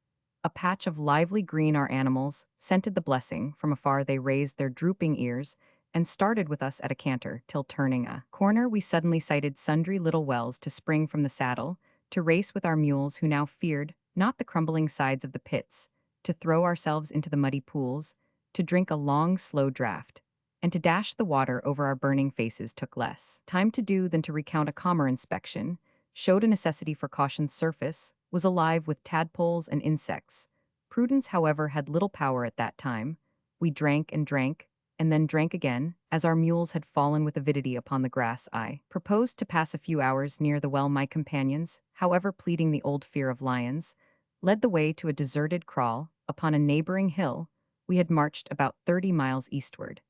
[SPEAKER 1] a patch of lively green. Our animals scented the blessing. From afar they raised their drooping ears and started with us at a canter, till turning a corner we suddenly sighted sundry little wells to spring from the saddle, to race with our mules who now feared not the crumbling sides of the pits, to throw ourselves into the muddy pools, to drink a long slow draught, and to dash the water over our burning faces took less time to do than to recount. A calmer inspection showed a necessity for caution's surface was alive with tadpoles and insects. Prudence, however, had little power at that time. We drank, and then drank again, as our mules had fallen with avidity upon the grass. I proposed to pass a few hours near the well. My companions, however, pleading the old fear of lions, led the way to a deserted kraal upon a neighboring hill. We had marched about 30 miles eastward,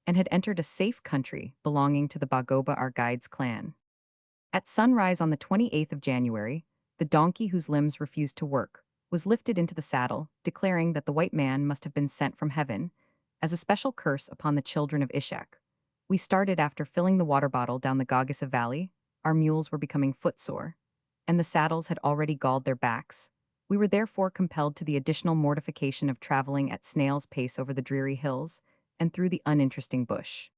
[SPEAKER 1] and had entered a safe country belonging to the Bagoba, our guide's clan. At sunrise on the 28th of January, the donkey whose limbs refused to work was lifted into the saddle, declaring that the white man must have been sent from heaven as a special curse upon the children of Ishak. We started after filling the water bottle down the Gagasa Valley. Our mules were becoming footsore, and the saddles had already galled their backs. We were therefore compelled to the additional mortification of traveling at snail's pace over the dreary hills and through the uninteresting bush.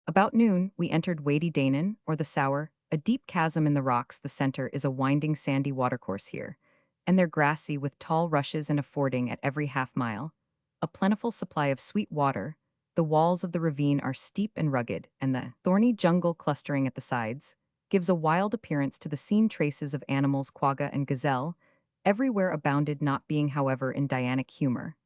[SPEAKER 1] About noon, we entered Wadi Danan, or the Sour, a deep chasm in the rocks. The center is a winding sandy watercourse here, and they're grassy with tall rushes and affording at every half-mile a plentiful supply of sweet water. The walls of the ravine are steep and rugged, and the thorny jungle clustering at the sides gives a wild appearance to the scene. Traces of animals, quagga and gazelle, everywhere abounded. Not being, however, in Dianic humor,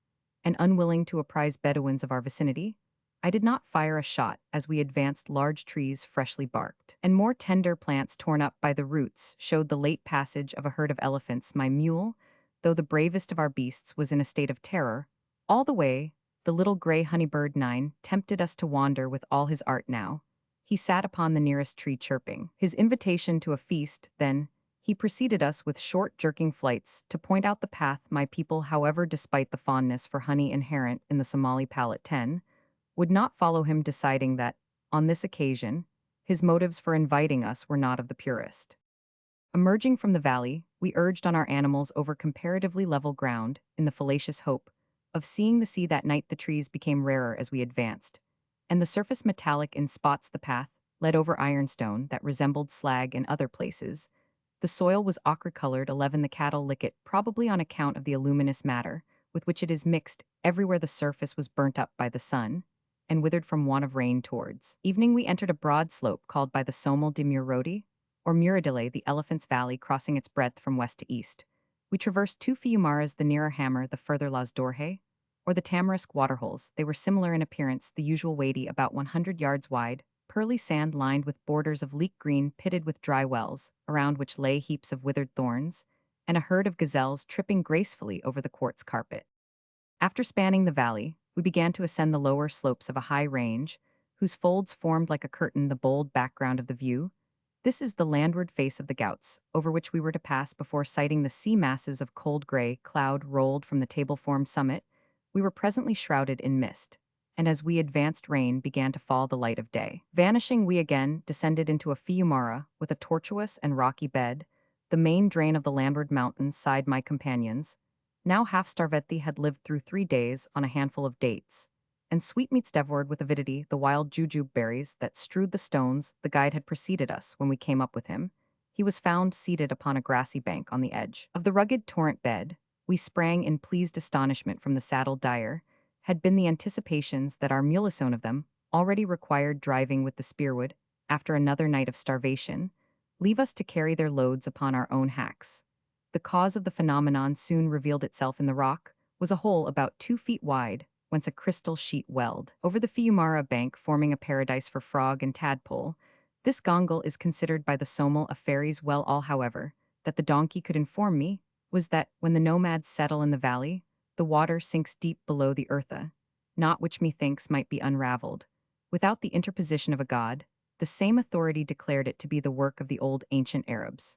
[SPEAKER 1] and unwilling to apprise Bedouins of our vicinity, I did not fire a shot as we advanced. Large trees freshly barked, and more tender plants torn up by the roots showed the late passage of a herd of elephants. My mule, though the bravest of our beasts, was in a state of terror. All the way, the little gray honeybird Nine tempted us to wander with all his art. Now he sat upon the nearest tree chirping his invitation to a feast. Then he preceded us with short jerking flights to point out the path. My people, however, despite the fondness for honey inherent in the Somali palate, would not follow him, deciding that, on this occasion, his motives for inviting us were not of the purest. Emerging from the valley, we urged on our animals over comparatively level ground, in the fallacious hope of seeing the sea. That night the trees became rarer as we advanced, and the surface metallic in spots. The path led over ironstone that resembled slag in other places. The soil was ochre-colored. 11 The cattle lick it, probably on account of the aluminous matter with which it is mixed. Everywhere the surface was burnt up by the sun and withered from want of rain. Towards evening we entered a broad slope called by the Somal de Murodi, or Muradile, the Elephant's Valley, crossing its breadth from west to east. We traversed 2 Fiumaras, the nearer Hammer, the further Las Dorje, or the Tamarisk waterholes. They were similar in appearance, the usual Wadi about 100 yards wide, pearly sand lined with borders of leek green pitted with dry wells, around which lay heaps of withered thorns, and a herd of gazelles tripping gracefully over the quartz carpet. After spanning the valley, we began to ascend the lower slopes of a high range, whose folds formed like a curtain the bold background of the view. This is the landward face of the Ghauts, over which we were to pass before sighting the sea. Masses of cold gray cloud rolled from the table-formed summit. We were presently shrouded in mist, and as we advanced rain began to fall. The light of day vanishing, we again descended into a fiumara with a tortuous and rocky bed, the main drain of the landward mountains. Sighed my companions. Now half-starved, had lived through 3 days on a handful of dates and sweetmeats, devoured with avidity the wild jujube berries that strewed the stones. The guide had preceded us when we came up with him. He was found seated upon a grassy bank on the edge of the rugged torrent bed. We sprang in pleased astonishment from the saddle. Dire had been the anticipations that our muleson of them already required driving with the spearwood after another night of starvation, leave us to carry their loads upon our own hacks. The cause of the phenomenon soon revealed itself. In the rock was a hole about 2 feet wide, whence a crystal sheet welled over the Fiumara bank, forming a paradise for frog and tadpole. This gongle is considered by the Somal a fairy's well. All, however, that the donkey could inform me was that, when the nomads settle in the valley, the water sinks deep below the eartha, not which methinks might be unraveled without the interposition of a god. The same authority declared it to be the work of the old ancient Arabs.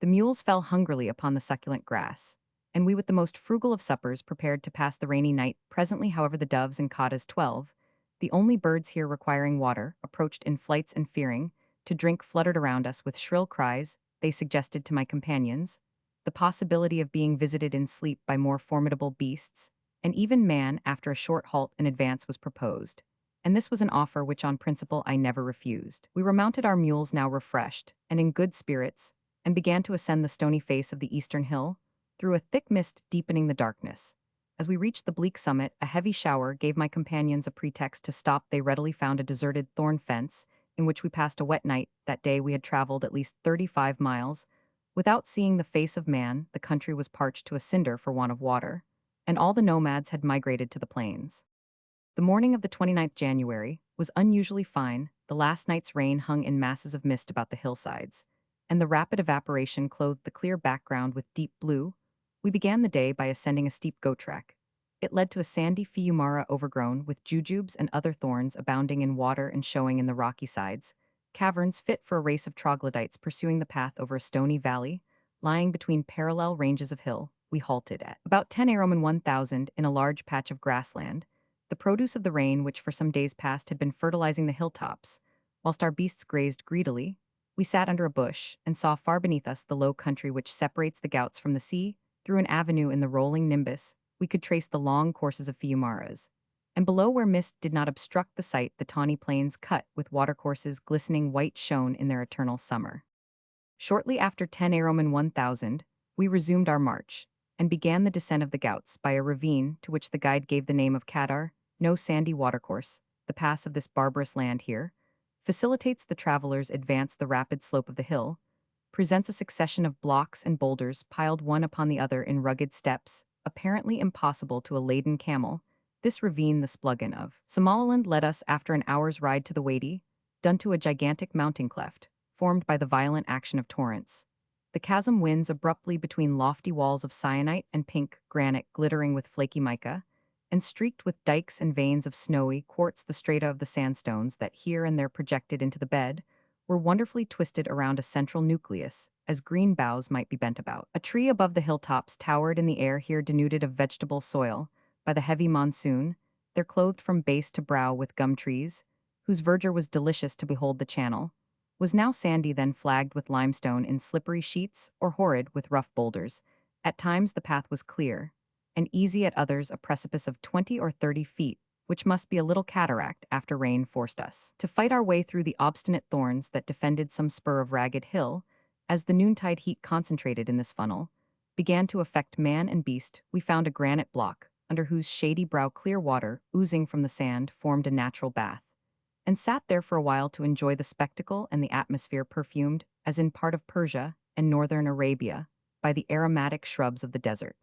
[SPEAKER 1] The mules fell hungrily upon the succulent grass, and we with the most frugal of suppers prepared to pass the rainy night. Presently, however, the doves and cottas 12, the only birds here requiring water, approached in flights and fearing to drink, fluttered around us with shrill cries. They suggested to my companions the possibility of being visited in sleep by more formidable beasts, and even man, after a short halt in advance, was proposed. And this was an offer which on principle I never refused. We remounted our mules, now refreshed and in good spirits, and began to ascend the stony face of the eastern hill, through a thick mist deepening the darkness. As we reached the bleak summit, a heavy shower gave my companions a pretext to stop. They readily found a deserted thorn fence, in which we passed a wet night. That day we had traveled at least 35 miles. Without seeing the face of man, the country was parched to a cinder for want of water, and all the nomads had migrated to the plains. The morning of the 29th January was unusually fine. The last night's rain hung in masses of mist about the hillsides, and the rapid evaporation clothed the clear background with deep blue. We began the day by ascending a steep goat track. It led to a sandy fiumara overgrown with jujubes and other thorns, abounding in water and showing in the rocky sides, caverns fit for a race of troglodytes pursuing the path over a stony valley, lying between parallel ranges of hill. We halted at about 10 Aroman 1000 in a large patch of grassland, the produce of the rain which for some days past had been fertilizing the hilltops. Whilst our beasts grazed greedily, we sat under a bush and saw far beneath us the low country which separates the Ghauts from the sea. Through an avenue in the rolling nimbus, we could trace the long courses of fiumaras, and below, where mist did not obstruct the sight, the tawny plains cut with watercourses glistening white shone in their eternal summer. Shortly after 10 Aroman 1000, we resumed our march, and began the descent of the Ghauts by a ravine to which the guide gave the name of Kadar. No sandy watercourse, the pass of this barbarous land here, facilitates the traveler's advance. The rapid slope of the hill presents a succession of blocks and boulders piled one upon the other in rugged steps, apparently impossible to a laden camel. This ravine, the Splugin of Somaliland, led us after an hour's ride to the Wadi, done to a gigantic mountain cleft, formed by the violent action of torrents. The chasm winds abruptly between lofty walls of syenite and pink granite glittering with flaky mica, and streaked with dikes and veins of snowy quartz. The strata of the sandstones that here and there projected into the bed were wonderfully twisted around a central nucleus, as green boughs might be bent about. A tree above the hilltops towered in the air, here denuded of vegetable soil by the heavy monsoon. They're clothed from base to brow with gum trees, whose verdure was delicious to behold. The channel was now sandy, then flagged with limestone in slippery sheets, or horrid with rough boulders. At times the path was clear, and easy, at others a precipice of 20 or 30 feet, which must be a little cataract after rain forced us to fight our way through the obstinate thorns that defended some spur of ragged hill. As the noontide heat concentrated in this funnel began to affect man and beast, we found a granite block, under whose shady brow clear water, oozing from the sand, formed a natural bath, and sat there for a while to enjoy the spectacle and the atmosphere, perfumed, as in part of Persia and northern Arabia, by the aromatic shrubs of the desert.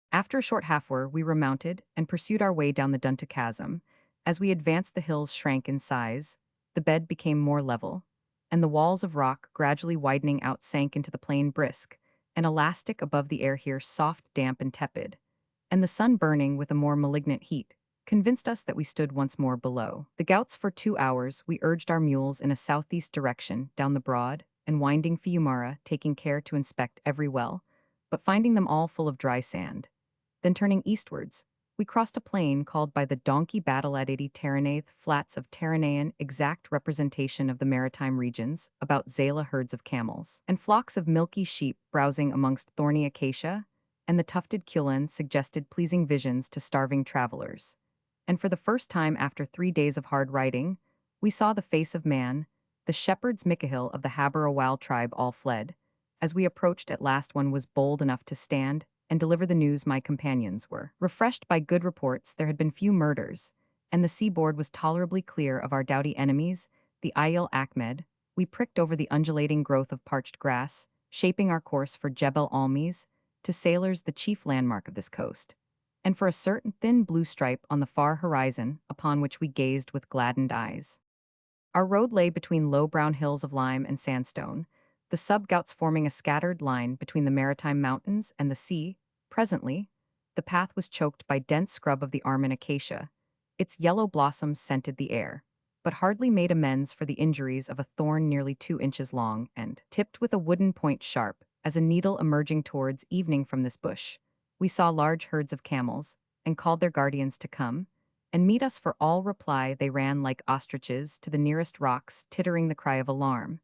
[SPEAKER 1] After a short half-hour, we remounted and pursued our way down the Dunta chasm. As we advanced, the hills shrank in size, the bed became more level, and the walls of rock, gradually widening out, sank into the plain, brisk and elastic above the air here, soft, damp, and tepid, and the sun burning with a more malignant heat convinced us that we stood once more below the Ghauts. For 2 hours, we urged our mules in a southeast direction down the broad and winding Fiumara, taking care to inspect every well, but finding them all full of dry sand. Then turning eastwards, we crossed a plain called by the donkey Badaladati Terranaith flats of Terranaean, exact representation of the maritime regions, about Zala herds of camels, and flocks of milky sheep browsing amongst thorny acacia, and the tufted Kulan suggested pleasing visions to starving travelers. And for the first time after 3 days of hard riding, we saw the face of man. The shepherds Mikahil of the Habarawal tribe all fled. As we approached, at last one was bold enough to stand and deliver the news. My companions were refreshed by good reports. There had been few murders, and the seaboard was tolerably clear of our doughty enemies, the Ayil Ahmed. We pricked over the undulating growth of parched grass, shaping our course for Jebel Almis, to sailors the chief landmark of this coast, and for a certain thin blue stripe on the far horizon, upon which we gazed with gladdened eyes. Our road lay between low brown hills of lime and sandstone, the sub-Ghauts forming a scattered line between the maritime mountains and the sea. Presently, the path was choked by dense scrub of the Arman acacia. Its yellow blossoms scented the air, but hardly made amends for the injuries of a thorn nearly 2 inches long and tipped with a wooden point sharp as a needle emerging towards evening from this bush. We saw large herds of camels, and called their guardians to come and meet us. For all reply they ran like ostriches to the nearest rocks, tittering the cry of alarm.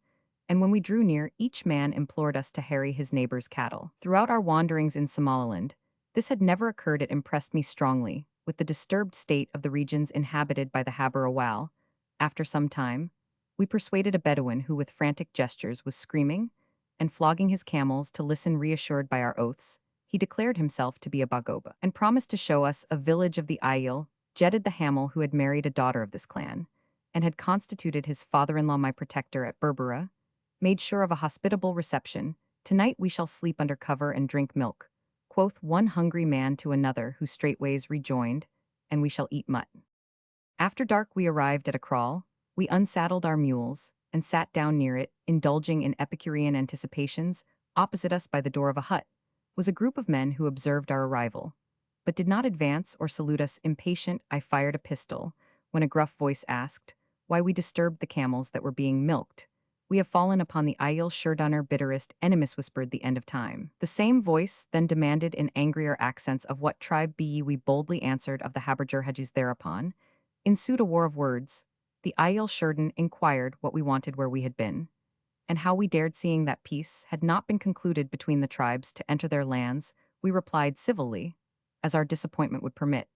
[SPEAKER 1] And when we drew near, each man implored us to harry his neighbor's cattle. Throughout our wanderings in Somaliland, this had never occurred. It impressed me strongly, with the disturbed state of the regions inhabited by the Habarawal. After some time, we persuaded a Bedouin who with frantic gestures was screaming and flogging his camels to listen. Reassured by our oaths, he declared himself to be a Bagoba and promised to show us a village of the Ayil, Jedid the Hamel, who had married a daughter of this clan and had constituted his father-in-law my protector at Berbera, made sure of a hospitable reception. "Tonight we shall sleep under cover and drink milk," quoth one hungry man to another, who straightways rejoined, "and we shall eat mutton." After dark we arrived at a kraal. We unsaddled our mules and sat down near it, indulging in Epicurean anticipations. Opposite us, by the door of a hut, was a group of men who observed our arrival, but did not advance or salute us. Impatient, I fired a pistol, when a gruff voice asked why we disturbed the camels that were being milked. "We have fallen upon the Ayil Shurdunner bitterest enemies," whispered the end of time. The same voice then demanded in angrier accents, "Of what tribe be ye?" We boldly answered, "Of the Haberjurhajis." Thereupon ensued a war of words. The Ayil Shurdan inquired what we wanted, where we had been, and how we dared, seeing that peace had not been concluded between the tribes, to enter their lands. We replied civilly, as our disappointment would permit,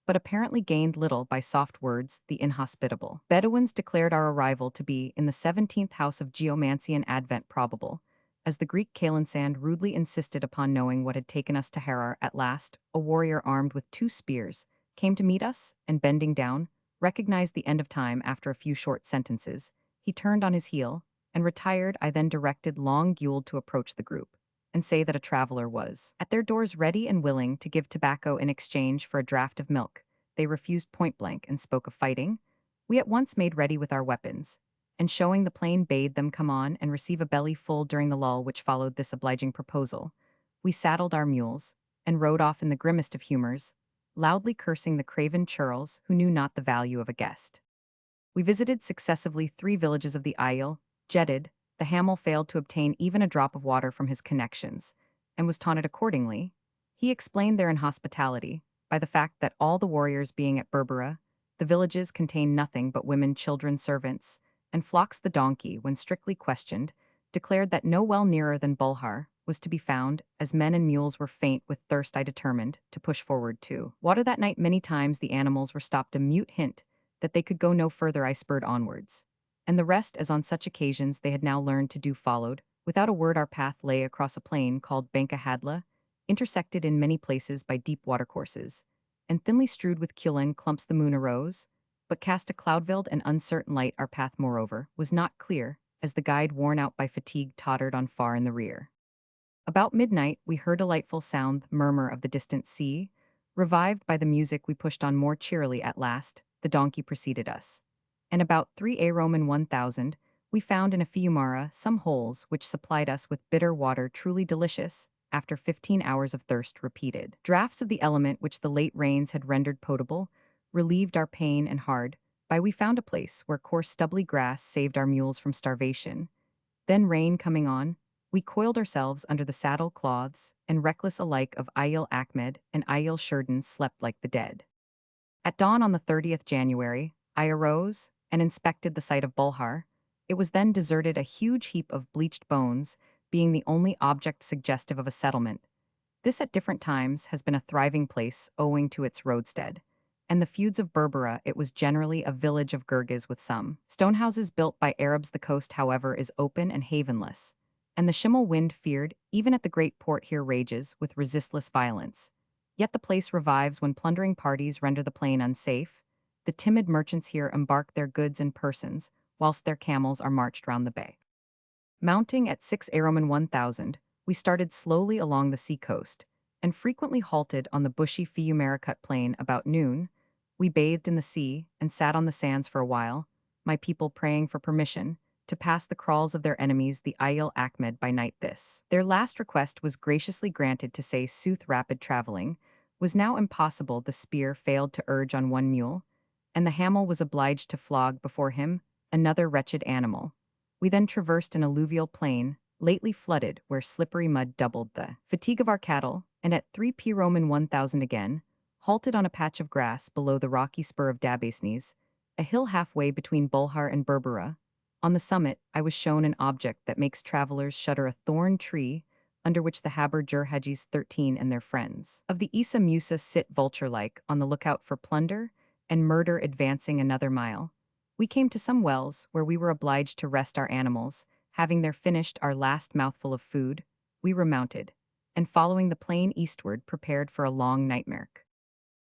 [SPEAKER 1] but apparently gained little by soft words. The inhospitable Bedouins declared our arrival to be in the 17th house of geomancy, and advent probable, as the Greek Kalinsand rudely insisted upon knowing what had taken us to Harar. At last, a warrior armed with 2 spears came to meet us, and bending down, recognized the end of time. After a few short sentences, he turned on his heel and retired. I then directed Long Guld to approach the group and say that a traveler was at their doors, ready and willing to give tobacco in exchange for a draught of milk. They refused point blank and spoke of fighting. We at once made ready with our weapons, and showing the plain, bade them come on and receive a belly full. During the lull which followed this obliging proposal, we saddled our mules and rode off in the grimmest of humors, loudly cursing the craven churls who knew not the value of a guest. We visited successively 3 villages of the Ayil. Jedid the Hamel failed to obtain even a drop of water from his connections, and was taunted accordingly. He explained their inhospitality by the fact that, all the warriors being at Berbera, the villages contained nothing but women, children, servants, and flocks. The donkey, when strictly questioned, declared that no well nearer than Bulhar was to be found. As men and mules were faint with thirst, I determined to push forward to water. That night many times the animals were stopped. A mute hint that they could go no further, I spurred onwards, and the rest, as on such occasions they had now learned to do, followed. Without a word our path lay across a plain called Banka Hadla, intersected in many places by deep watercourses, and thinly strewed with cullen clumps. The moon arose, but cast a cloud-veiled and uncertain light. Our path, moreover, was not clear, as the guide, worn out by fatigue, tottered on far in the rear. About midnight we heard a delightful sound, the murmur of the distant sea. Revived by the music, we pushed on more cheerily. At last the donkey preceded us, and about 3 Roman 1000, we found in a Fiumara some holes which supplied us with bitter water, truly delicious. After 15 hours of thirst, repeated draughts of the element which the late rains had rendered potable relieved our pain, and hard by we found a place where coarse stubbly grass saved our mules from starvation. Then, rain coming on, we coiled ourselves under the saddle cloths, and reckless alike of Ayil Ahmed and Ayil Shurdan, slept like the dead. At dawn on the 30th January, I arose and inspected the site of Bulhar. It was then deserted, a huge heap of bleached bones being the only object suggestive of a settlement. This at different times has been a thriving place owing to its roadstead, and the feuds of Berbera. It was generally a village of Girgis with some stone houses built by Arabs. The coast, however, is open and havenless, and the Shimmel wind, feared even at the great port, here rages with resistless violence. Yet the place revives when plundering parties render the plain unsafe. The timid merchants here embark their goods and persons, whilst their camels are marched round the bay. Mounting at 6 Roman 1000, we started slowly along the sea-coast, and frequently halted on the bushy Fiumaracut plain. About noon, we bathed in the sea and sat on the sands for a while, my people praying for permission to pass the kraals of their enemies, the Ayil Ahmed, by night. This their last request was graciously granted. To say sooth, rapid traveling was now impossible. The spear failed to urge on one mule, and the Hamel was obliged to flog before him another wretched animal. We then traversed an alluvial plain, lately flooded, where slippery mud doubled the fatigue of our cattle, and at 3 p. Roman 1000 again, halted on a patch of grass below the rocky spur of Dabesnes, a hill halfway between Bulhar and Berbera. On the summit, I was shown an object that makes travelers shudder, a thorn tree under which the Haber Jurhajis 13 and their friends of the Isa Musa sit vulture-like on the lookout for plunder and murder. Advancing another mile, we came to some wells where we were obliged to rest our animals. Having there finished our last mouthful of food, we remounted, and following the plain eastward prepared for a long nightmare.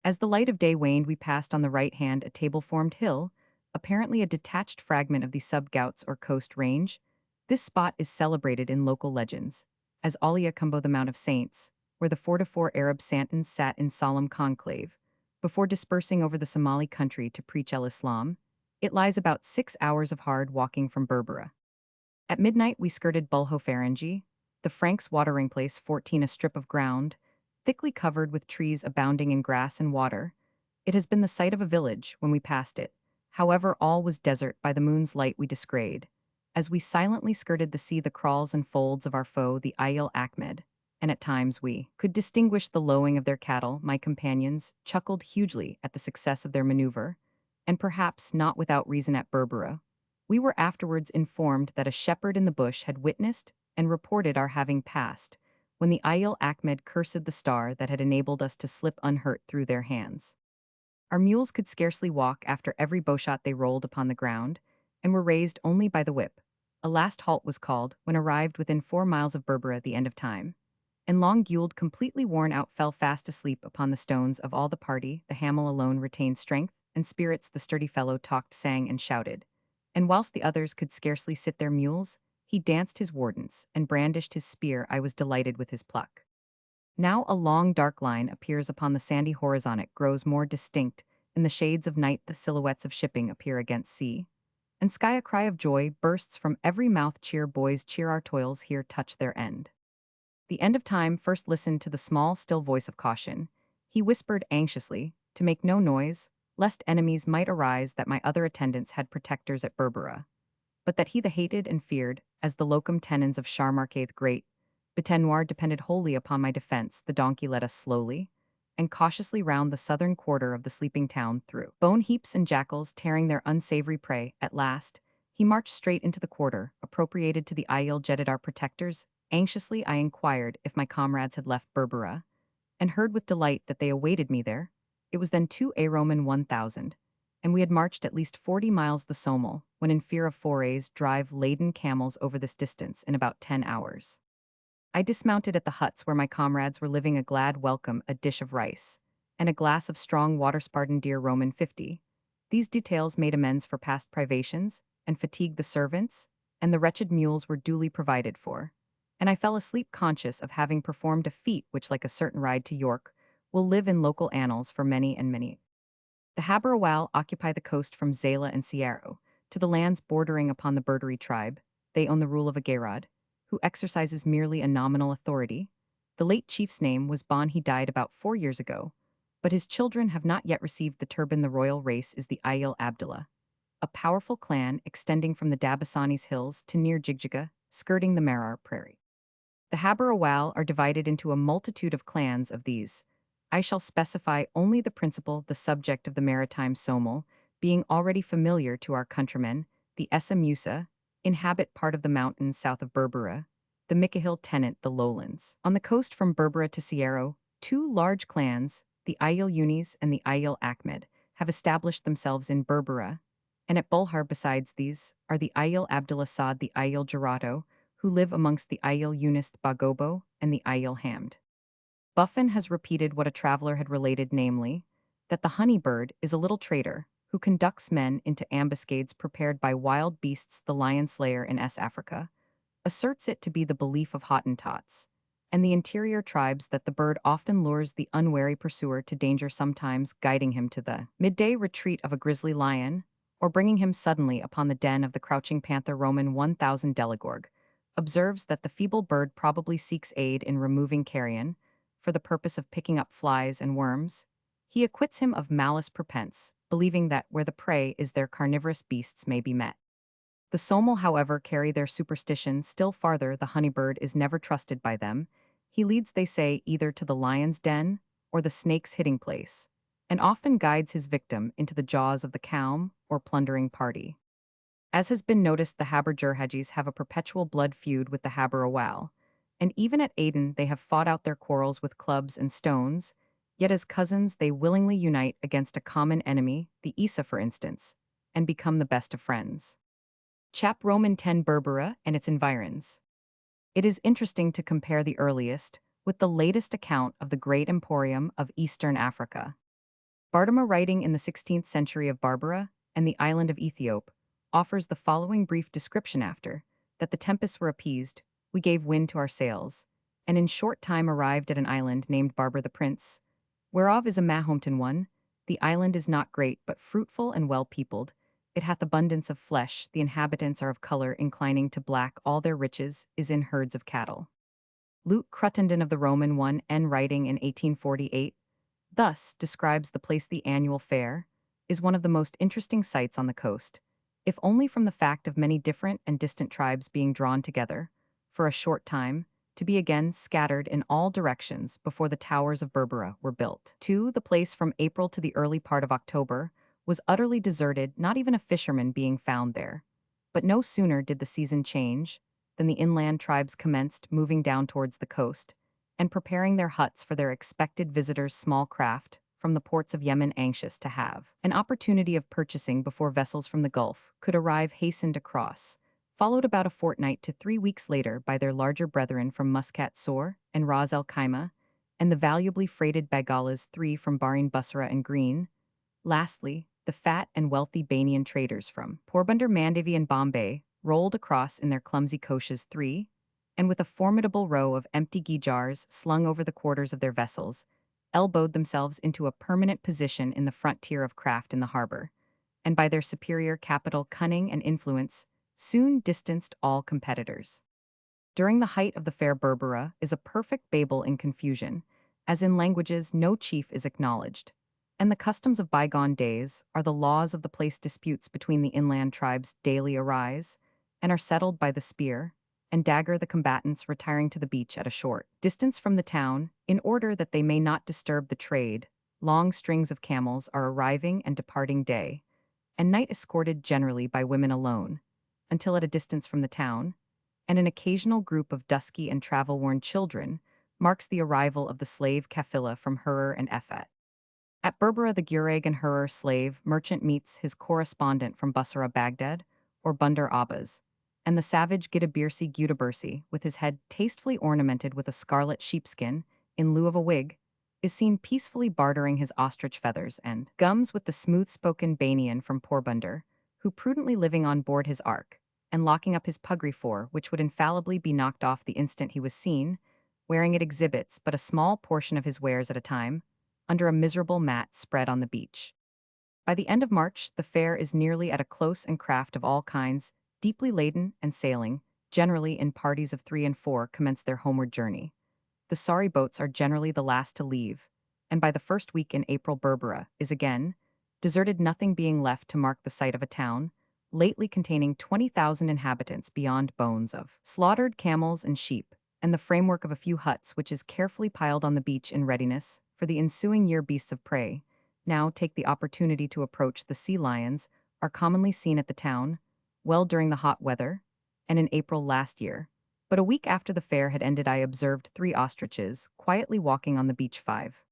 [SPEAKER 1] As the light of day waned, we passed on the right hand a table-formed hill, apparently a detached fragment of the Sub-Ghauts or Coast Range. This spot is celebrated in local legends as Alia Kumbo, the Mount of Saints, where the 4 Arab Santons sat in solemn conclave before dispersing over the Somali country to preach el-Islam. It lies about 6 hours of hard walking from Berbera. At midnight we skirted Bulhofarangi, the Franks' watering place, 14, a strip of ground, thickly covered with trees abounding in grass and water. It has been the site of a village when we passed it. However, all was desert by the moon's light we descried. As we silently skirted the sea, the crawls and folds of our foe, the Ayil Ahmed, and at times we could distinguish the lowing of their cattle. My companions chuckled hugely at the success of their maneuver, and perhaps not without reason. At Berbera, we were afterwards informed that a shepherd in the bush had witnessed and reported our having passed, when the Ayil Ahmed cursed the star that had enabled us to slip unhurt through their hands. Our mules could scarcely walk after every bowshot they rolled upon the ground, and were raised only by the whip. A last halt was called when arrived within 4 miles of Berbera at the end of time, and Long Gould, completely worn out, fell fast asleep upon the stones. Of all the party, the Hamel alone retained strength and spirits. The sturdy fellow talked, sang, and shouted, and whilst the others could scarcely sit their mules, he danced his wardens and brandished his spear. I was delighted with his pluck. Now a long dark line appears upon the sandy horizon. It grows more distinct. In the shades of night the silhouettes of shipping appear against sea and sky. A cry of joy bursts from every mouth. Cheer, boys, cheer, our toils here touch their end. The end of time first listened to the small still voice of caution. He whispered anxiously, to make no noise, lest enemies might arise. That my other attendants had protectors at Berbera, but that he the hated and feared, as the locum tenens of Charmarque the Great, Betenoir, depended wholly upon my defense. The donkey led us slowly and cautiously round the southern quarter of the sleeping town, through bone heaps and jackals tearing their unsavory prey. At last, he marched straight into the quarter appropriated to the Ayil jetted our protectors. Anxiously I inquired if my comrades had left Berbera, and heard with delight that they awaited me there. It was then 2 Roman 1000, and we had marched at least 40 miles the Sommel, when in fear of forays drive laden camels over this distance in about 10 hours. I dismounted at the huts where my comrades were living. A glad welcome, a dish of rice, and a glass of strong water. Spartan dear Roman 50. These details made amends for past privations, and fatigued the servants, and the wretched mules were duly provided for, and I fell asleep conscious of having performed a feat which, like a certain ride to York, will live in local annals for many and many. The Habarawal occupy the coast from Zala and Sierra to the lands bordering upon the Berderi tribe. They own the rule of a Gayrad, who exercises merely a nominal authority. The late chief's name was Bon. He died about 4 years ago, but his children have not yet received the turban. The royal race is the Ayil Abdullah, a powerful clan extending from the Dabasanis hills to near Jigjiga, skirting the Marar Prairie. The Habarawal are divided into a multitude of clans. Of these, I shall specify only the principal. The subject of the maritime Somal, being already familiar to our countrymen, the Essa Musa, inhabit part of the mountains south of Berbera, the Mikahil tenant the lowlands. On the coast from Berbera to Sierra, 2 large clans, the Ayil Yunis and the Ayil Ahmed, have established themselves in Berbera, and at Bulhar. Besides these are the Ayil Abdullah Saad, the Ayil Jarato, who live amongst the Ayil Yunus Bagobo and the Ayil Hamd. Buffon has repeated what a traveler had related, namely, that the honey bird is a little traitor who conducts men into ambuscades prepared by wild beasts. The lion slayer in S. Africa asserts it to be the belief of Hottentots and the interior tribes that the bird often lures the unwary pursuer to danger, sometimes guiding him to the midday retreat of a grizzly lion, or bringing him suddenly upon the den of the crouching panther. Roman 1000 Delegorg observes that the feeble bird probably seeks aid in removing carrion for the purpose of picking up flies and worms. He acquits him of malice prepense, believing that where the prey is there carnivorous beasts may be met. The Somal, however, carry their superstition still farther. The honeybird is never trusted by them. He leads, they say, either to the lion's den or the snake's hitting place, and often guides his victim into the jaws of the kaum or plundering party. As has been noticed, the Haber-Jurhagis have a perpetual blood feud with the Haber-Awal, and even at Aden they have fought out their quarrels with clubs and stones, yet as cousins they willingly unite against a common enemy, the Isa for instance, and become the best of friends. Chap Roman 10 Berbera and its environs. It is interesting to compare the earliest with the latest account of the great emporium of Eastern Africa. Bartema, writing in the 16th century of Barbara and the island of Ethiop, offers the following brief description: after that the tempests were appeased, we gave wind to our sails, and in short time arrived at an island named Barber the Prince, whereof is a Mahometan one. The island is not great, but fruitful and well peopled. It hath abundance of flesh, the inhabitants are of color inclining to black, all their riches is in herds of cattle. Luke Cruttenden of the Roman 1 N, writing in 1848, thus describes the place: the annual fair is one of the most interesting sights on the coast, if only from the fact of many different and distant tribes being drawn together, for a short time, to be again scattered in all directions before the towers of Berbera were built. 2. The place from April to the early part of October was utterly deserted, not even a fisherman being found there. But no sooner did the season change than the inland tribes commenced moving down towards the coast, and preparing their huts for their expected visitors. Small craft from the ports of Yemen, anxious to have an opportunity of purchasing before vessels from the Gulf could arrive, hastened across, followed about a fortnight to 3 weeks later by their larger brethren from Muscat Sor and Ras El Khaimah, and the valuably freighted Bagalas 3 from Bahrain, Bussorah, and Green. Lastly, the fat and wealthy Banian traders from Porbandar, Mandavi, and Bombay rolled across in their clumsy coches 3, and with a formidable row of empty gijars slung over the quarters of their vessels, elbowed themselves into a permanent position in the front tier of craft in the harbor, and by their superior capital, cunning, and influence, soon distanced all competitors. During the height of the fair, Berbera is a perfect Babel in confusion, as in languages no chief is acknowledged, and the customs of bygone days are the laws of the place. Disputes between the inland tribes daily arise, and are settled by the spear and dagger, the combatants retiring to the beach at a short distance from the town, in order that they may not disturb the trade. Long strings of camels are arriving and departing day and night, escorted generally by women alone, until at a distance from the town, and an occasional group of dusky and travel-worn children marks the arrival of the slave kafila from Harar and Efat. At Berbera, the Gureg and Harar slave merchant meets his correspondent from Bussorah, Baghdad, or Bandar Abbas, and the savage Gidabirsi Gudabursi, with his head tastefully ornamented with a scarlet sheepskin in lieu of a wig, is seen peacefully bartering his ostrich feathers and gums with the smooth-spoken Banian from Porbandar, who prudently living on board his ark, and locking up his puggree for, which would infallibly be knocked off the instant he was seen, wearing it, exhibits but a small portion of his wares at a time, under a miserable mat spread on the beach. By the end of March, the fair is nearly at a close, and craft of all kinds, deeply laden and sailing, generally in parties of 3 and 4, commence their homeward journey. The sorry boats are generally the last to leave, and by the first week in April Berbera is again deserted, nothing being left to mark the site of a town, lately containing 20,000 inhabitants, beyond bones of slaughtered camels and sheep, and the framework of a few huts which is carefully piled on the beach in readiness for the ensuing year. Beasts of prey now take the opportunity to approach. The sea lions are commonly seen at the town, well during the hot weather, and in April last year. But a week after the fair had ended, I observed 3 ostriches quietly walking on the beach. 5.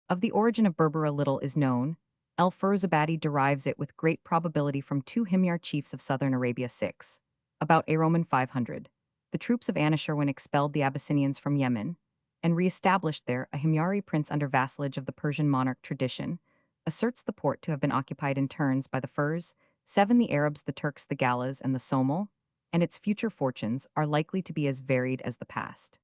[SPEAKER 1] Of the origin of Berbera little is known. El-Firuzabadi derives it with great probability from 2 Himyar chiefs of southern Arabia. 6. About A. Roman 500, the troops of Anushirwan expelled the Abyssinians from Yemen, and re-established there a Himyari prince under vassalage of the Persian monarch. Tradition asserts the port to have been occupied in turns by the Furs. 7. The Arabs, the Turks, the Galas, and the Somali, and its future fortunes are likely to be as varied as the past.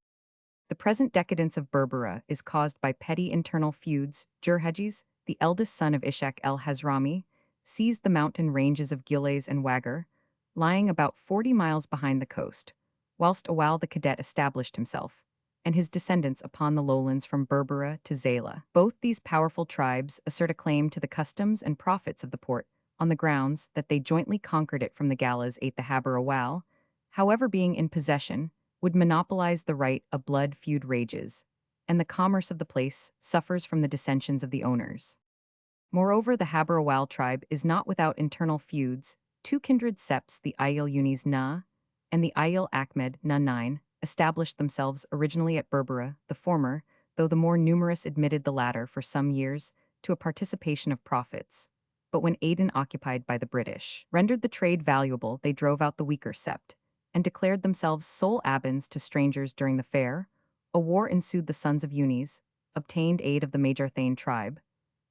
[SPEAKER 1] The present decadence of Berbera is caused by petty internal feuds. Jurhagis, the eldest son of Ishaq el-Hazrami, seized the mountain ranges of Giles and Wagar, lying about 40 miles behind the coast, whilst Awal the Cadet established himself and his descendants upon the lowlands from Berbera to Zayla. Both these powerful tribes assert a claim to the customs and profits of the port on the grounds that they jointly conquered it from the Galas. 8. The Haber Awal, however, being in possession, would monopolize the right a blood feud rages, and the commerce of the place suffers from the dissensions of the owners. Moreover, the Habarawal tribe is not without internal feuds. Two kindred septs, the Ayil Yunis Na and the Ayil Ahmed Na 9, established themselves originally at Berbera, the former, though the more numerous admitted the latter for some years to a participation of profits. But when Aden, occupied by the British, rendered the trade valuable, they drove out the weaker sept and declared themselves sole abans to strangers during the fair. A war ensued. The sons of Yunis obtained aid of the Majarthane tribe.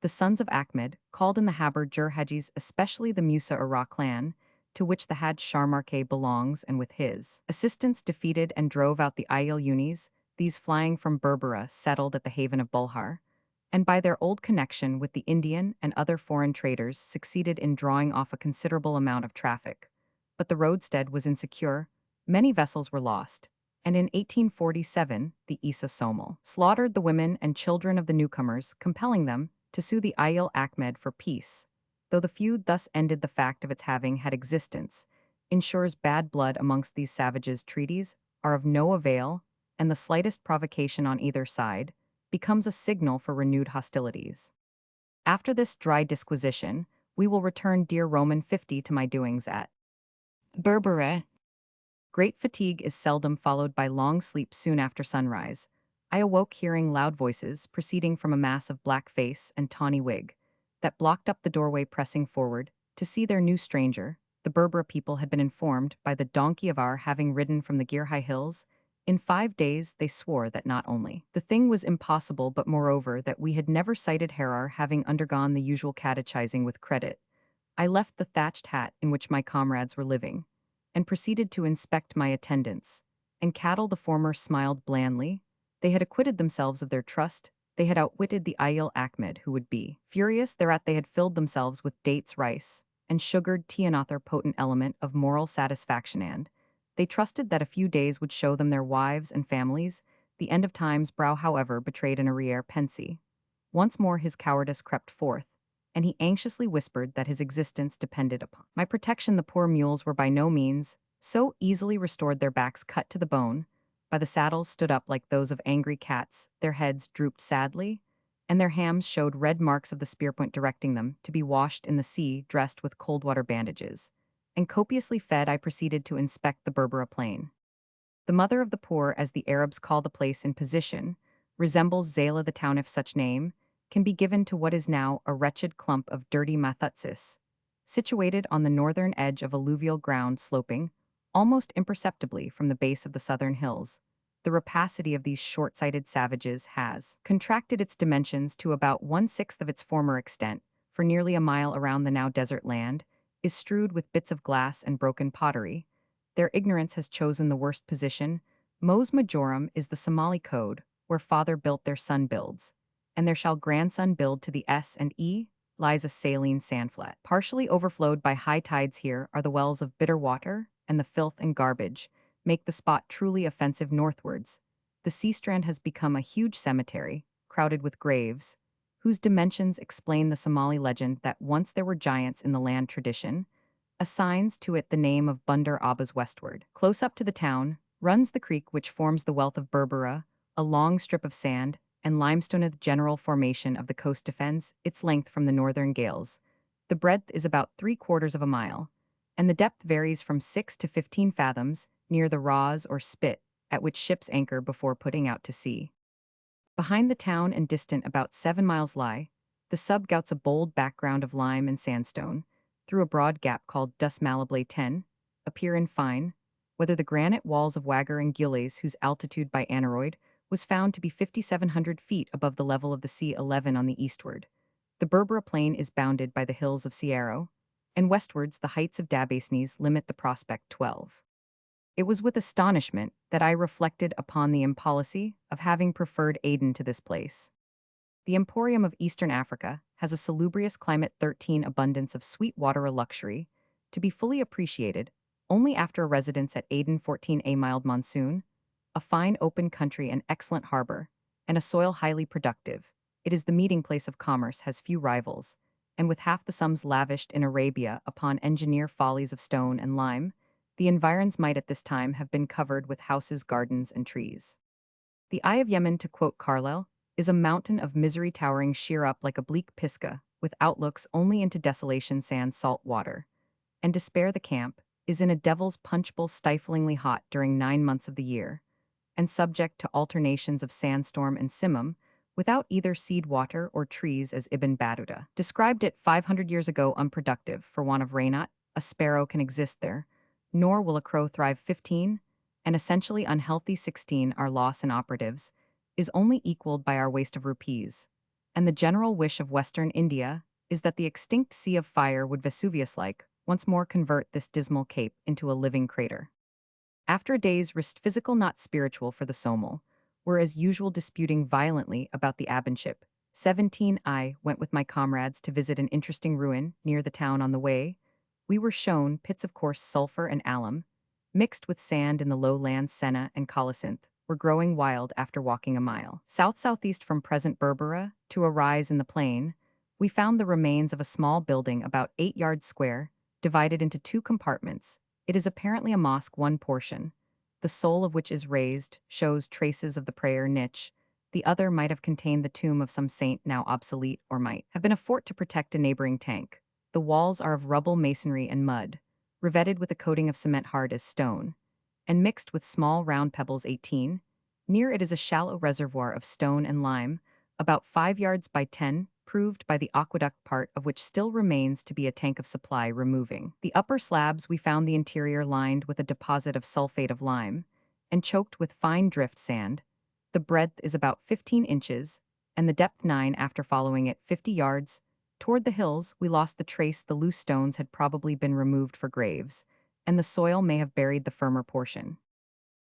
[SPEAKER 1] The sons of Ahmed, called in the Haber Jurhajis, especially the Musa Ura clan, to which the Hajj Sharmarke belongs, and with his assistance defeated and drove out the Ayil Yunis, these flying from Berbera settled at the haven of Bulhar, and by their old connection with the Indian and other foreign traders succeeded in drawing off a considerable amount of traffic. But the roadstead was insecure, many vessels were lost, and in 1847 the Isa Somal slaughtered the women and children of the newcomers, compelling them to sue the Ayil Ahmed for peace. Though the feud thus ended, the fact of its having had existence ensures bad blood amongst these savages. Treaties are of no avail, and the slightest provocation on either side becomes a signal for renewed hostilities. After this dry disquisition, we will return, dear Roman 50, to my doings at Berbera. Great fatigue is seldom followed by long sleep. Soon after sunrise, I awoke hearing loud voices proceeding from a mass of black face and tawny wig that blocked up the doorway. Pressing forward to see their new stranger, the Berbera people had been informed by the donkey of our having ridden from the Girhai hills. In 5 days they swore that not only the thing was impossible, but moreover that we had never sighted Harar. Having undergone the usual catechizing with credit, I left the thatched hut in which my comrades were living, and proceeded to inspect my attendants and cattle. The former smiled blandly. They had acquitted themselves of their trust. They had outwitted the Ayil Ahmed, who would be furious thereat. They had filled themselves with dates, rice, and sugared tea, another potent element of moral satisfaction, and they trusted that a few days would show them their wives and families. The end of times. Brow, however, betrayed an arriere pensée. Once more his cowardice crept forth, and he anxiously whispered that his existence depended upon my protection. The poor mules were by no means so easily restored. Their backs, cut to the bone by the saddles, stood up like those of angry cats, their heads drooped sadly, and their hams showed red marks of the spearpoint. Directing them to be washed in the sea, dressed with cold water bandages, and copiously fed, I proceeded to inspect the Berbera plain. The mother of the poor, as the Arabs call the place in position, resembles Zayla, the town, if such name can be given to what is now a wretched clump of dirty Mathutsis, situated on the northern edge of alluvial ground, sloping almost imperceptibly from the base of the southern hills. The rapacity of these short-sighted savages has contracted its dimensions to about 1/6 of its former extent. For nearly a mile around, the now desert land is strewed with bits of glass and broken pottery. Their ignorance has chosen the worst position. Mos Majorum is the Somali code, where father built their son builds, and there shall grandson build. To the S and E lies a saline sandflat, partially overflowed by high tides. Here are the wells of bitter water, and the filth and garbage make the spot truly offensive. Northwards, the sea strand has become a huge cemetery, crowded with graves, whose dimensions explain the Somali legend that once there were giants in the land. Tradition assigns to it the name of Bandar Abbas. Westward, close up to the town, runs the creek which forms the wealth of Berbera. A long strip of sand and limestone of the general formation of the coast defends its length from the northern gales. The breadth is about 3/4 of a mile, and the depth varies from 6 to 15 fathoms near the Raz or spit at which ships anchor before putting out to sea. Behind the town and distant about 7 miles lie the sub-gouts, a bold background of lime and sandstone. Through a broad gap called Dus Malablay 10, appear in fine, whether the granite walls of Wagger and Gilles, whose altitude by aneroid was found to be 5,700 feet above the level of the sea. 11 on the eastward, the Berbera plain is bounded by the hills of Sierra, and westwards the heights of Dabasnes limit the prospect. 12. It was with astonishment that I reflected upon the impolicy of having preferred Aden to this place. The emporium of Eastern Africa has a salubrious climate. 13. Abundance of sweet water, a luxury to be fully appreciated only after a residence at Aden. 14. A mild monsoon, a fine open country, an excellent harbor, and a soil highly productive. It is the meeting place of commerce, has few rivals, and with half the sums lavished in Arabia upon engineer follies of stone and lime, The environs might at this time have been covered with houses, gardens, and trees. The Eye of Yemen, to quote Carlyle, is a mountain of misery towering sheer up like a bleak Pisgah, with outlooks only into desolation, sand, salt water. And despair, the camp, is in a devil's punch bowl, stiflingly hot during 9 months of the year, and subject to alternations of sandstorm and simum, without either seed water or trees, as Ibn Battuta described it 500 years ago. Unproductive, for want of rain, not a sparrow can exist there, nor will a crow thrive. 15, and essentially unhealthy. 16, our loss in operatives is only equaled by our waste of rupees, and the general wish of Western India is that the extinct sea of fire would Vesuvius-like once more convert this dismal cape into a living crater. After a day's rest, physical not spiritual, for the Somal, were as usual disputing violently about the Abanship. 17, I went with my comrades to visit an interesting ruin near the town. On the way, we were shown pits of coarse sulfur and alum, mixed with sand in the lowlands. Senna and colocynth were growing wild. After walking a mile south-southeast from present Berbera to a rise in the plain, we found the remains of a small building about 8 yards square, divided into 2 compartments. It is apparently a mosque. One portion, the sole of which is raised, shows traces of the prayer niche. The other might have contained the tomb of some saint now obsolete, or might have been a fort to protect a neighboring tank. The walls are of rubble masonry and mud, revetted with a coating of cement hard as stone, and mixed with small round pebbles. 18. Near it is a shallow reservoir of stone and lime, about 5 yards by 10, proved by the aqueduct, part of which still remains to be a tank of supply. Removing the upper slabs, we found the interior lined with a deposit of sulfate of lime, and choked with fine drift sand. The breadth is about 15 inches, and the depth 9. After following it 50 yards, toward the hills, we lost the trace. The loose stones had probably been removed for graves, and the soil may have buried the firmer portion.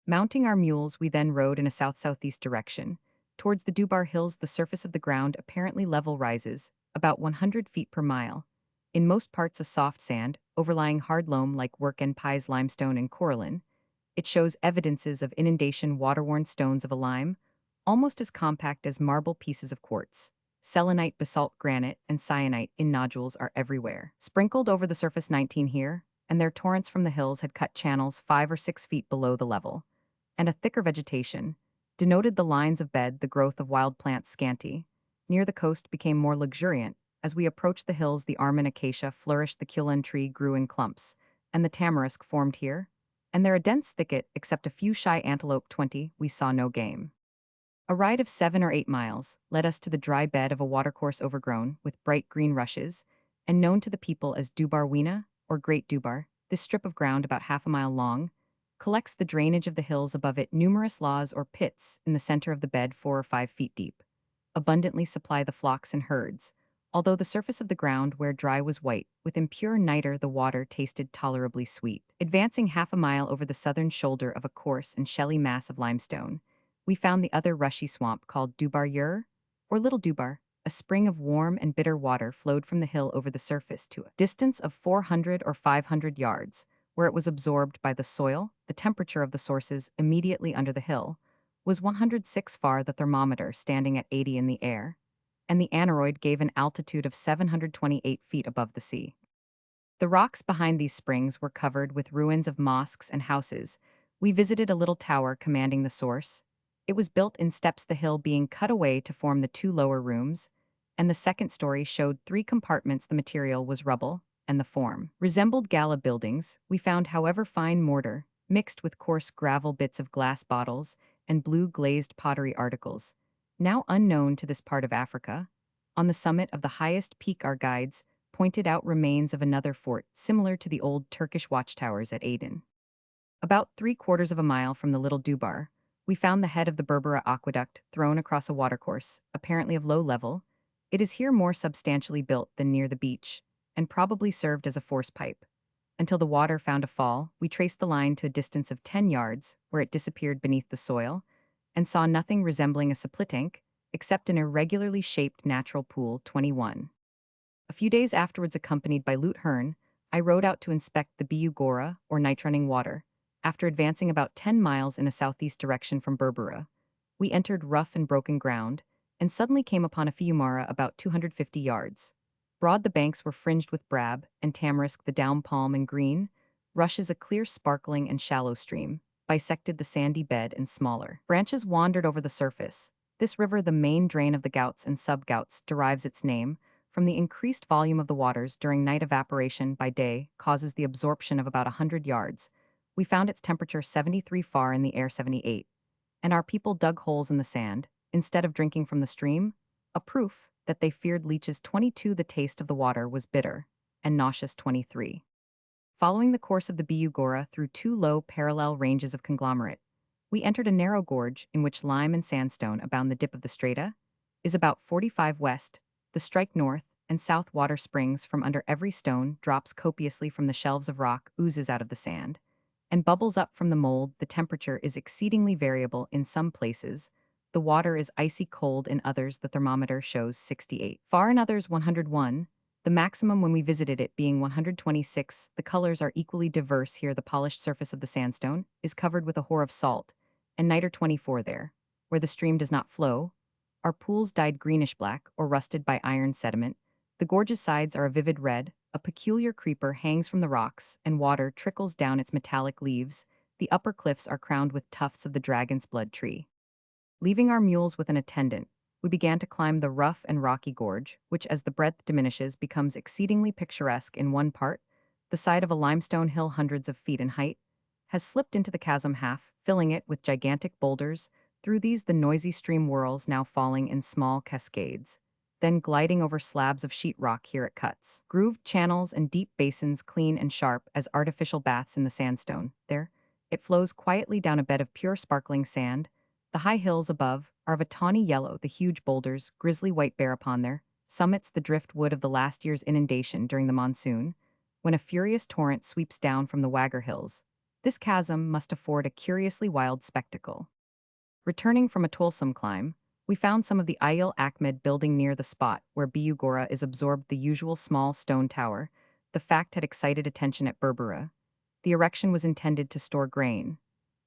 [SPEAKER 1] Mounting our mules, we then rode in a south-southeast direction. Towards the Dubar Hills, the surface of the ground apparently level rises, about 100 feet per mile. In most parts a soft sand, overlying hard loam like work and pies, limestone and coralline. It shows evidences of inundation. Water-worn stones of a lime, almost as compact as marble. Pieces of quartz, selenite, basalt, granite, and syenite in nodules are everywhere, sprinkled over the surface. 19 here, and their torrents from the hills had cut channels 5 or 6 feet below the level, and a thicker vegetation denoted the lines of bed. The growth of wild plants scanty near the coast became more luxuriant. As we approached the hills, the almond acacia flourished, the kulan tree grew in clumps, and the tamarisk formed here and there a dense thicket, except a few shy antelope. 20, we saw no game. A ride of 7 or 8 miles led us to the dry bed of a watercourse overgrown with bright green rushes, and known to the people as Dubar Weena, or Great Dubar. This strip of ground, about half a mile long, collects the drainage of the hills. Above it, numerous laws or pits in the center of the bed, 4 or 5 feet deep, abundantly supply the flocks and herds, although the surface of the ground where dry was white. With impure niter, the water tasted tolerably sweet. Advancing half a mile over the southern shoulder of a coarse and shelly mass of limestone, we found the other rushy swamp called Dubar Yer, or Little Dubar. A spring of warm and bitter water flowed from the hill over the surface to a distance of 400 or 500 yards, where it was absorbed by the soil. The temperature of the sources immediately under the hill was 106 far, the thermometer standing at 80 in the air, and the aneroid gave an altitude of 728 feet above the sea. The rocks behind these springs were covered with ruins of mosques and houses. We visited a little tower commanding the source. It was built in steps, the hill being cut away to form the 2 lower rooms, and the second story showed 3 compartments. The material was rubble, and the form resembled gala buildings. We found, however, fine mortar, mixed with coarse gravel, bits of glass bottles, and blue glazed pottery articles, now unknown to this part of Africa. On the summit of the highest peak, our guides pointed out remains of another fort, similar to the old Turkish watchtowers at Aden. About 3/4 of a mile from the Little Dubar, we found the head of the Berbera aqueduct thrown across a watercourse, apparently of low level. It is here more substantially built than near the beach, and probably served as a force pipe. Until the water found a fall, we traced the line to a distance of 10 yards, where it disappeared beneath the soil, and saw nothing resembling a supply-tank, except an irregularly shaped natural pool. 21. A few days afterwards, accompanied by Lut Hearn, I rode out to inspect the Biu Gora, or night-running water. After advancing about 10 miles in a southeast direction from Berbera, we entered rough and broken ground, and suddenly came upon a fiumara about 250 yards. Broad, the banks were fringed with brab and tamarisk, the down palm and green, rushes a clear, sparkling, and shallow stream, bisected the sandy bed and smaller branches wandered over the surface. This river, the main drain of the Ghats and sub-Ghats, derives its name from the increased volume of the waters during night evaporation by day causes the absorption of about 100 yards. We found its temperature 73 far in the air 78, and our people dug holes in the sand, instead of drinking from the stream, a proof that they feared leeches. 22 The taste of the water was bitter, and nauseous. 23. Following the course of the Biugora through two low parallel ranges of conglomerate, we entered a narrow gorge in which lime and sandstone abound. The dip of the strata is about 45 west, the strike north and south water springs from under every stone, drops copiously from the shelves of rock, oozes out of the sand, and bubbles up from the mold. The temperature is exceedingly variable in some places. The water is icy cold in others. The thermometer shows 68 far in others 101, the maximum when we visited it being 126. The colors are equally diverse here. The polished surface of the sandstone is covered with a hoar of salt, and nitre 24 there, where the stream does not flow, are pools dyed greenish-black or rusted by iron sediment. The gorge's sides are a vivid red, a peculiar creeper hangs from the rocks, and water trickles down its metallic leaves. The upper cliffs are crowned with tufts of the dragon's blood tree. Leaving our mules with an attendant, we began to climb the rough and rocky gorge, which as the breadth diminishes becomes exceedingly picturesque. In one part, the side of a limestone hill hundreds of feet in height has slipped into the chasm, half filling it with gigantic boulders. Through these the noisy stream whirls, now falling in small cascades, then gliding over slabs of sheetrock. Here it cuts grooved channels and deep basins, clean and sharp as artificial baths in the sandstone. There, it flows quietly down a bed of pure sparkling sand. The high hills above are of a tawny yellow, the huge boulders, grisly white bare upon their summits, the driftwood of the last year's inundation during the monsoon, when a furious torrent sweeps down from the Wagger Hills. This chasm must afford a curiously wild spectacle. Returning from a toilsome climb, we found some of the Ayil Ahmed building near the spot where Biugora is absorbed, the usual small stone tower. The fact had excited attention at Berbera. The erection was intended to store grain,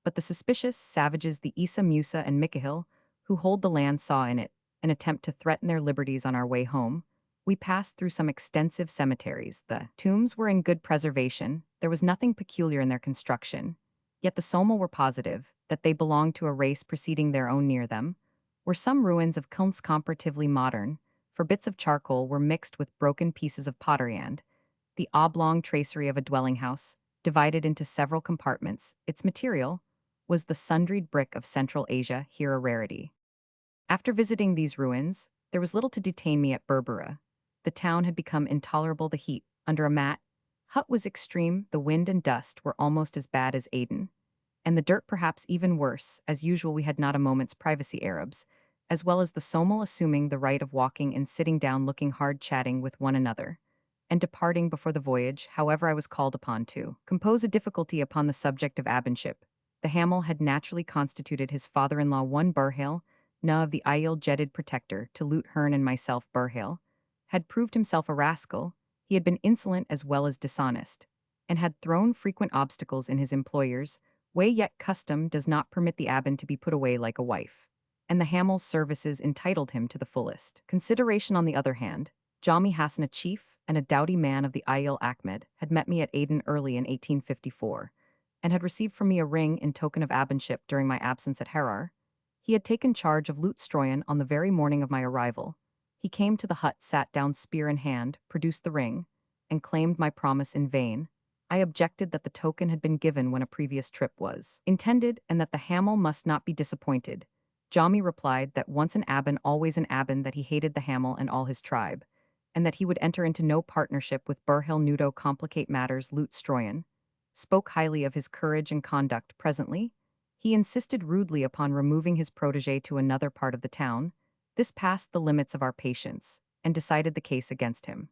[SPEAKER 1] but the suspicious savages, the Isa Musa and Mikahil, who hold the land, saw in it an attempt to threaten their liberties. On our way home, we passed through some extensive cemeteries. The tombs were in good preservation, there was nothing peculiar in their construction, yet the Somal were positive that they belonged to a race preceding their own. Near them were some ruins of kilns comparatively modern, for bits of charcoal were mixed with broken pieces of pottery and the oblong tracery of a dwelling house, divided into several compartments. Its material was the sundried brick of Central Asia, here a rarity. After visiting these ruins, there was little to detain me at Berbera. The town had become intolerable. The heat, under a mat hut, was extreme. The wind and dust were almost as bad as Aden, and the dirt perhaps even worse. As usual, we had not a moment's privacy. Arabs, as well as the Somal, assuming the right of walking and sitting down, looking hard, chatting with one another, and departing before the voyage. However, I was called upon to compose a difficulty upon the subject of abenship. The Hamel had naturally constituted his father-in-law one Burhail, na of the Ayil jetted protector, to Lut Hearn, and myself. Burhail had proved himself a rascal. He had been insolent as well as dishonest, and had thrown frequent obstacles in his employer's way, yet custom does not permit the Aben to be put away like a wife, and the Hamel's services entitled him to the fullest consideration. On the other hand, Jami Hassan, a chief and a doughty man of the Ayil Ahmed, had met me at Aden early in 1854, and had received from me a ring in token of abenship during my absence at Harar. He had taken charge of Lut Stroyan on the very morning of my arrival. He came to the hut, sat down, spear in hand, produced the ring, and claimed my promise in vain. I objected that the token had been given when a previous trip was intended, and that the Hamel must not be disappointed. Jami replied that once an Aben, always an Aben, that he hated the Hamel and all his tribe, and that he would enter into no partnership with Burhail Nudo. Complicate matters. Lut Stroyan spoke highly of his courage and conduct. Presently, he insisted rudely upon removing his protege to another part of the town. This passed the limits of our patience, and decided the case against him.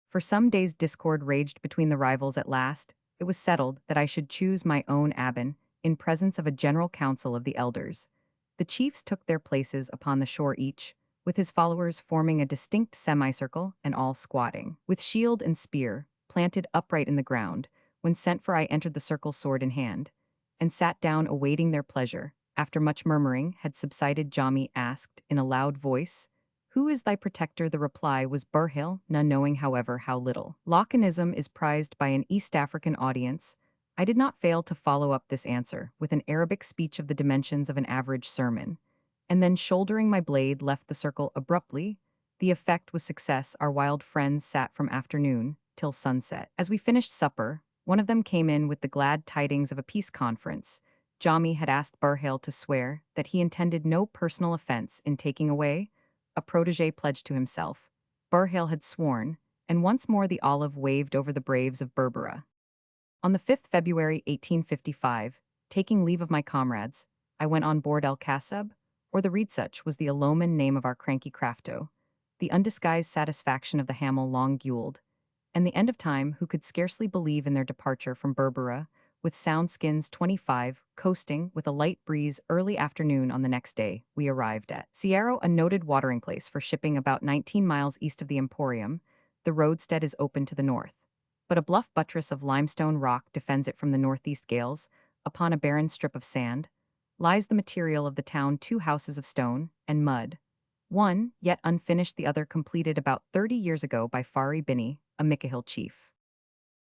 [SPEAKER 1] For some days discord raged between the rivals. At last, it was settled that I should choose my own Aben, in presence of a general council of the elders. The chiefs took their places upon the shore, each, with his followers, forming a distinct semicircle, and all squatting, with shield and spear, planted upright in the ground. When sent for, I entered the circle, sword in hand, and sat down awaiting their pleasure. After much murmuring had subsided, Jami asked in a loud voice, "Who is thy protector?" The reply was Burhail, none knowing, however, how little Laconism is prized by an East African audience. I did not fail to follow up this answer with an Arabic speech of the dimensions of an average sermon, and then shouldering my blade left the circle abruptly. The effect was success. Our wild friends sat from afternoon till sunset. As we finished supper, one of them came in with the glad tidings of a peace conference. Jami had asked Burhale to swear that he intended no personal offense in taking away a protege pledged to himself. Burhale had sworn, and once more the olive waved over the braves of Berbera. On the 5th February 1855, taking leave of my comrades, I went on board El Kasab, or the Reedsuch was the Aloman name of our cranky crafto, the undisguised satisfaction of the Hamel long gueled, and the end of time who could scarcely believe in their departure from Berbera, with sound skins 25, coasting with a light breeze early afternoon on the next day, we arrived at Sierra, a noted watering place for shipping about 19 miles east of the Emporium. The roadstead is open to the north, but a bluff buttress of limestone rock defends it from the northeast gales. Upon a barren strip of sand lies the material of the town, two houses of stone and mud, one, yet unfinished, the other completed about 30 years ago by Fari Bini, a Mikahil chief.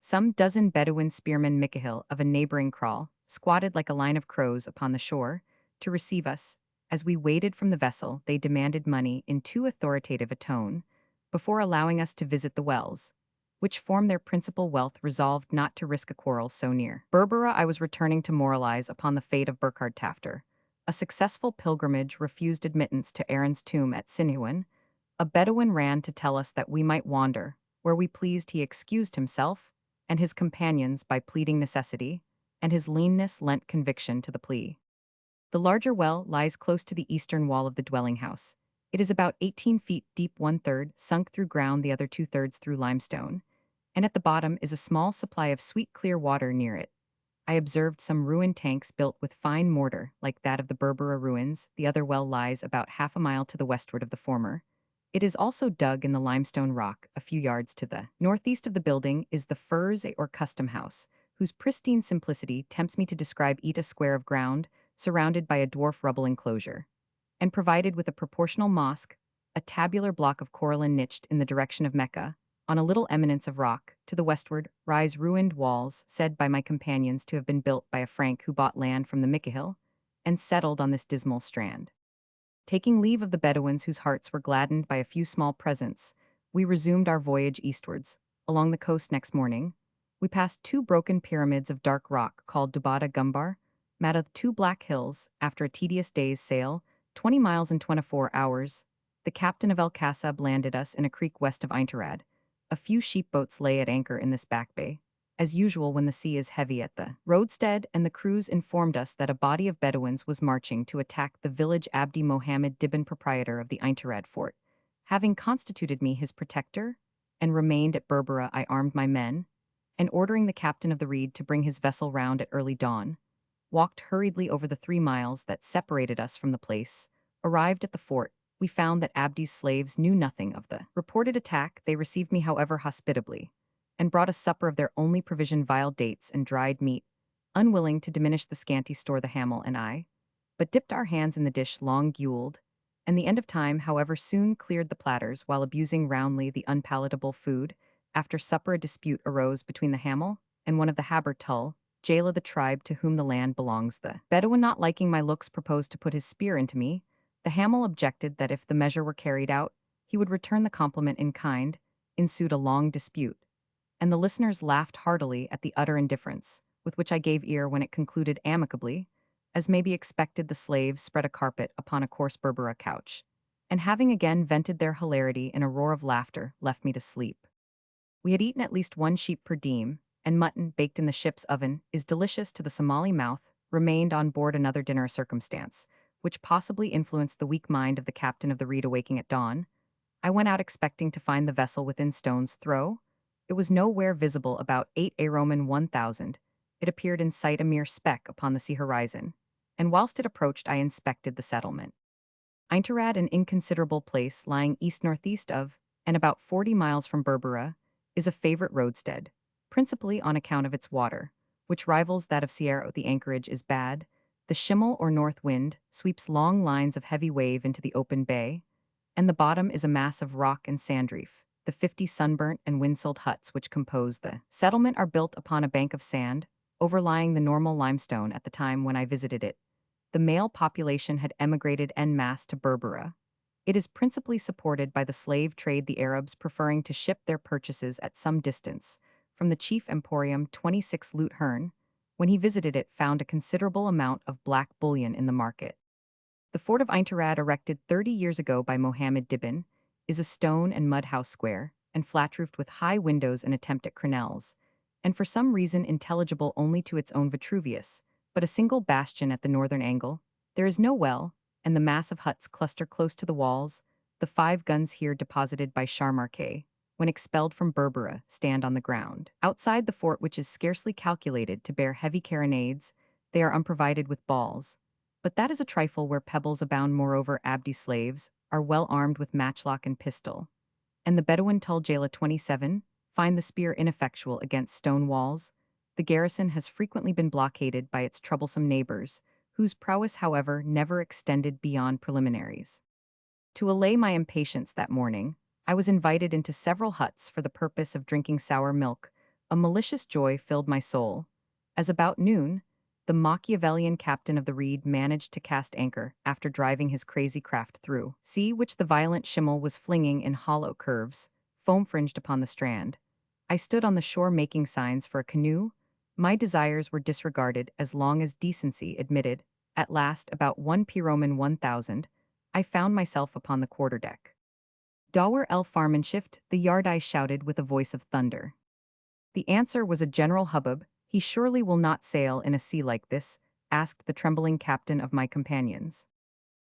[SPEAKER 1] Some dozen Bedouin spearmen Mikahil of a neighboring kraal squatted like a line of crows upon the shore to receive us. As we waded from the vessel, they demanded money in too authoritative a tone before allowing us to visit the wells, which form their principal wealth, resolved not to risk a quarrel so near Berbera. I was returning to moralize upon the fate of Burkhard Tafter. A successful pilgrimage refused admittance to Aaron's tomb at Sinuan. A Bedouin ran to tell us that we might wander where we pleased. He excused himself and his companions by pleading necessity, and his leanness lent conviction to the plea. The larger well lies close to the eastern wall of the dwelling house. It is about 18 feet deep, one-third sunk through ground, the other two-thirds through limestone, and at the bottom is a small supply of sweet clear water near it. I observed some ruined tanks built with fine mortar, like that of the Berbera ruins. The other well lies about half a mile to the westward of the former. It is also dug in the limestone rock. A few yards to the northeast of the building is the furs or custom house, whose pristine simplicity tempts me to describe it: a square of ground, surrounded by a dwarf rubble enclosure, and provided with a proportional mosque, a tabular block of coralline niched in the direction of Mecca. On a little eminence of rock, to the westward, rise ruined walls, said by my companions to have been built by a Frank who bought land from the Mikahil and settled on this dismal strand. Taking leave of the Bedouins, whose hearts were gladdened by a few small presents, we resumed our voyage eastwards. Along the coast next morning, we passed two broken pyramids of dark rock called Dubata Gumbar, met of two black hills. After a tedious day's sail, 20 miles in 24 hours, the captain of El Kasab landed us in a creek west of Einterad. A few sheepboats lay at anchor in this back bay, as usual when the sea is heavy at the roadstead, and the crews informed us that a body of Bedouins was marching to attack the village. Abdi Mohammed Dibban, proprietor of the Einterad fort, having constituted me his protector and remained at Berbera, I armed my men, and ordering the captain of the Reed to bring his vessel round at early dawn, walked hurriedly over the 3 miles that separated us from the place. Arrived at the fort, we found that Abdi's slaves knew nothing of the reported attack. They received me, however, hospitably, and brought a supper of their only provision, vile dates and dried meat, unwilling to diminish the scanty store the Hamel and I, but dipped our hands in the dish long gueled, and the end of time, however, soon cleared the platters while abusing roundly the unpalatable food. After supper a dispute arose between the Hamel and one of the Haber Tull, Jala, the tribe to whom the land belongs. The Bedouin, not liking my looks, proposed to put his spear into me. The Hamel objected that if the measure were carried out, he would return the compliment in kind. Ensued a long dispute, and the listeners laughed heartily at the utter indifference with which I gave ear when it concluded amicably. As may be expected, the slaves spread a carpet upon a coarse Berbera couch, and having again vented their hilarity in a roar of laughter, left me to sleep. We had eaten at least one sheep per diem, and mutton, baked in the ship's oven, is delicious to the Somali mouth. Remained on board another dinner, a circumstance which possibly influenced the weak mind of the captain of the Reed. Awaking at dawn, I went out expecting to find the vessel within stone's throw. It was nowhere visible. About 8 a Roman 1000, it appeared in sight, a mere speck upon the sea horizon, and whilst it approached I inspected the settlement. Einterad, an inconsiderable place lying east-northeast of, and about 40 miles from Berbera, is a favorite roadstead, principally on account of its water, which rivals that of Sierra. The anchorage is bad. The shimmel or north wind sweeps long lines of heavy wave into the open bay, and the bottom is a mass of rock and sandreef. The 50 sunburnt and wind-soiled huts which compose the settlement are built upon a bank of sand, overlying the normal limestone at the time when I visited it. The male population had emigrated en masse to Berbera. It is principally supported by the slave trade, the Arabs preferring to ship their purchases at some distance. From the chief emporium 26 Lut Hearn, when he visited it, found a considerable amount of black bullion in the market. The fort of Einterad, erected 30 years ago by Mohammed Dibin, is a stone and mud house square, and flat-roofed with high windows and attempt at crenelles, and for some reason intelligible only to its own Vitruvius, but a single bastion at the northern angle. There is no well, and the massive huts cluster close to the walls. The 5 guns here deposited by Charmarquet, when expelled from Berbera, stand on the ground. Outside the fort, which is scarcely calculated to bear heavy carronades, they are unprovided with balls. But that is a trifle where pebbles abound. Moreover, Abdi slaves are well armed with matchlock and pistol, and the Bedouin Tuljala 27 find the spear ineffectual against stone walls. The garrison has frequently been blockaded by its troublesome neighbors, whose prowess, however, never extended beyond preliminaries. To allay my impatience that morning, I was invited into several huts for the purpose of drinking sour milk. A malicious joy filled my soul, as about noon, the Machiavellian captain of the Reed managed to cast anchor after driving his crazy craft through sea, which the violent Schimmel was flinging in hollow curves, foam-fringed upon the strand. I stood on the shore making signs for a canoe. My desires were disregarded as long as decency admitted. At last, about 1 p. Roman 1000, I found myself upon the quarterdeck. Dauer el Farmanshift, the yardeye shouted with a voice of thunder. The answer was a general hubbub. He surely will not sail in a sea like this, asked the trembling captain of my companions.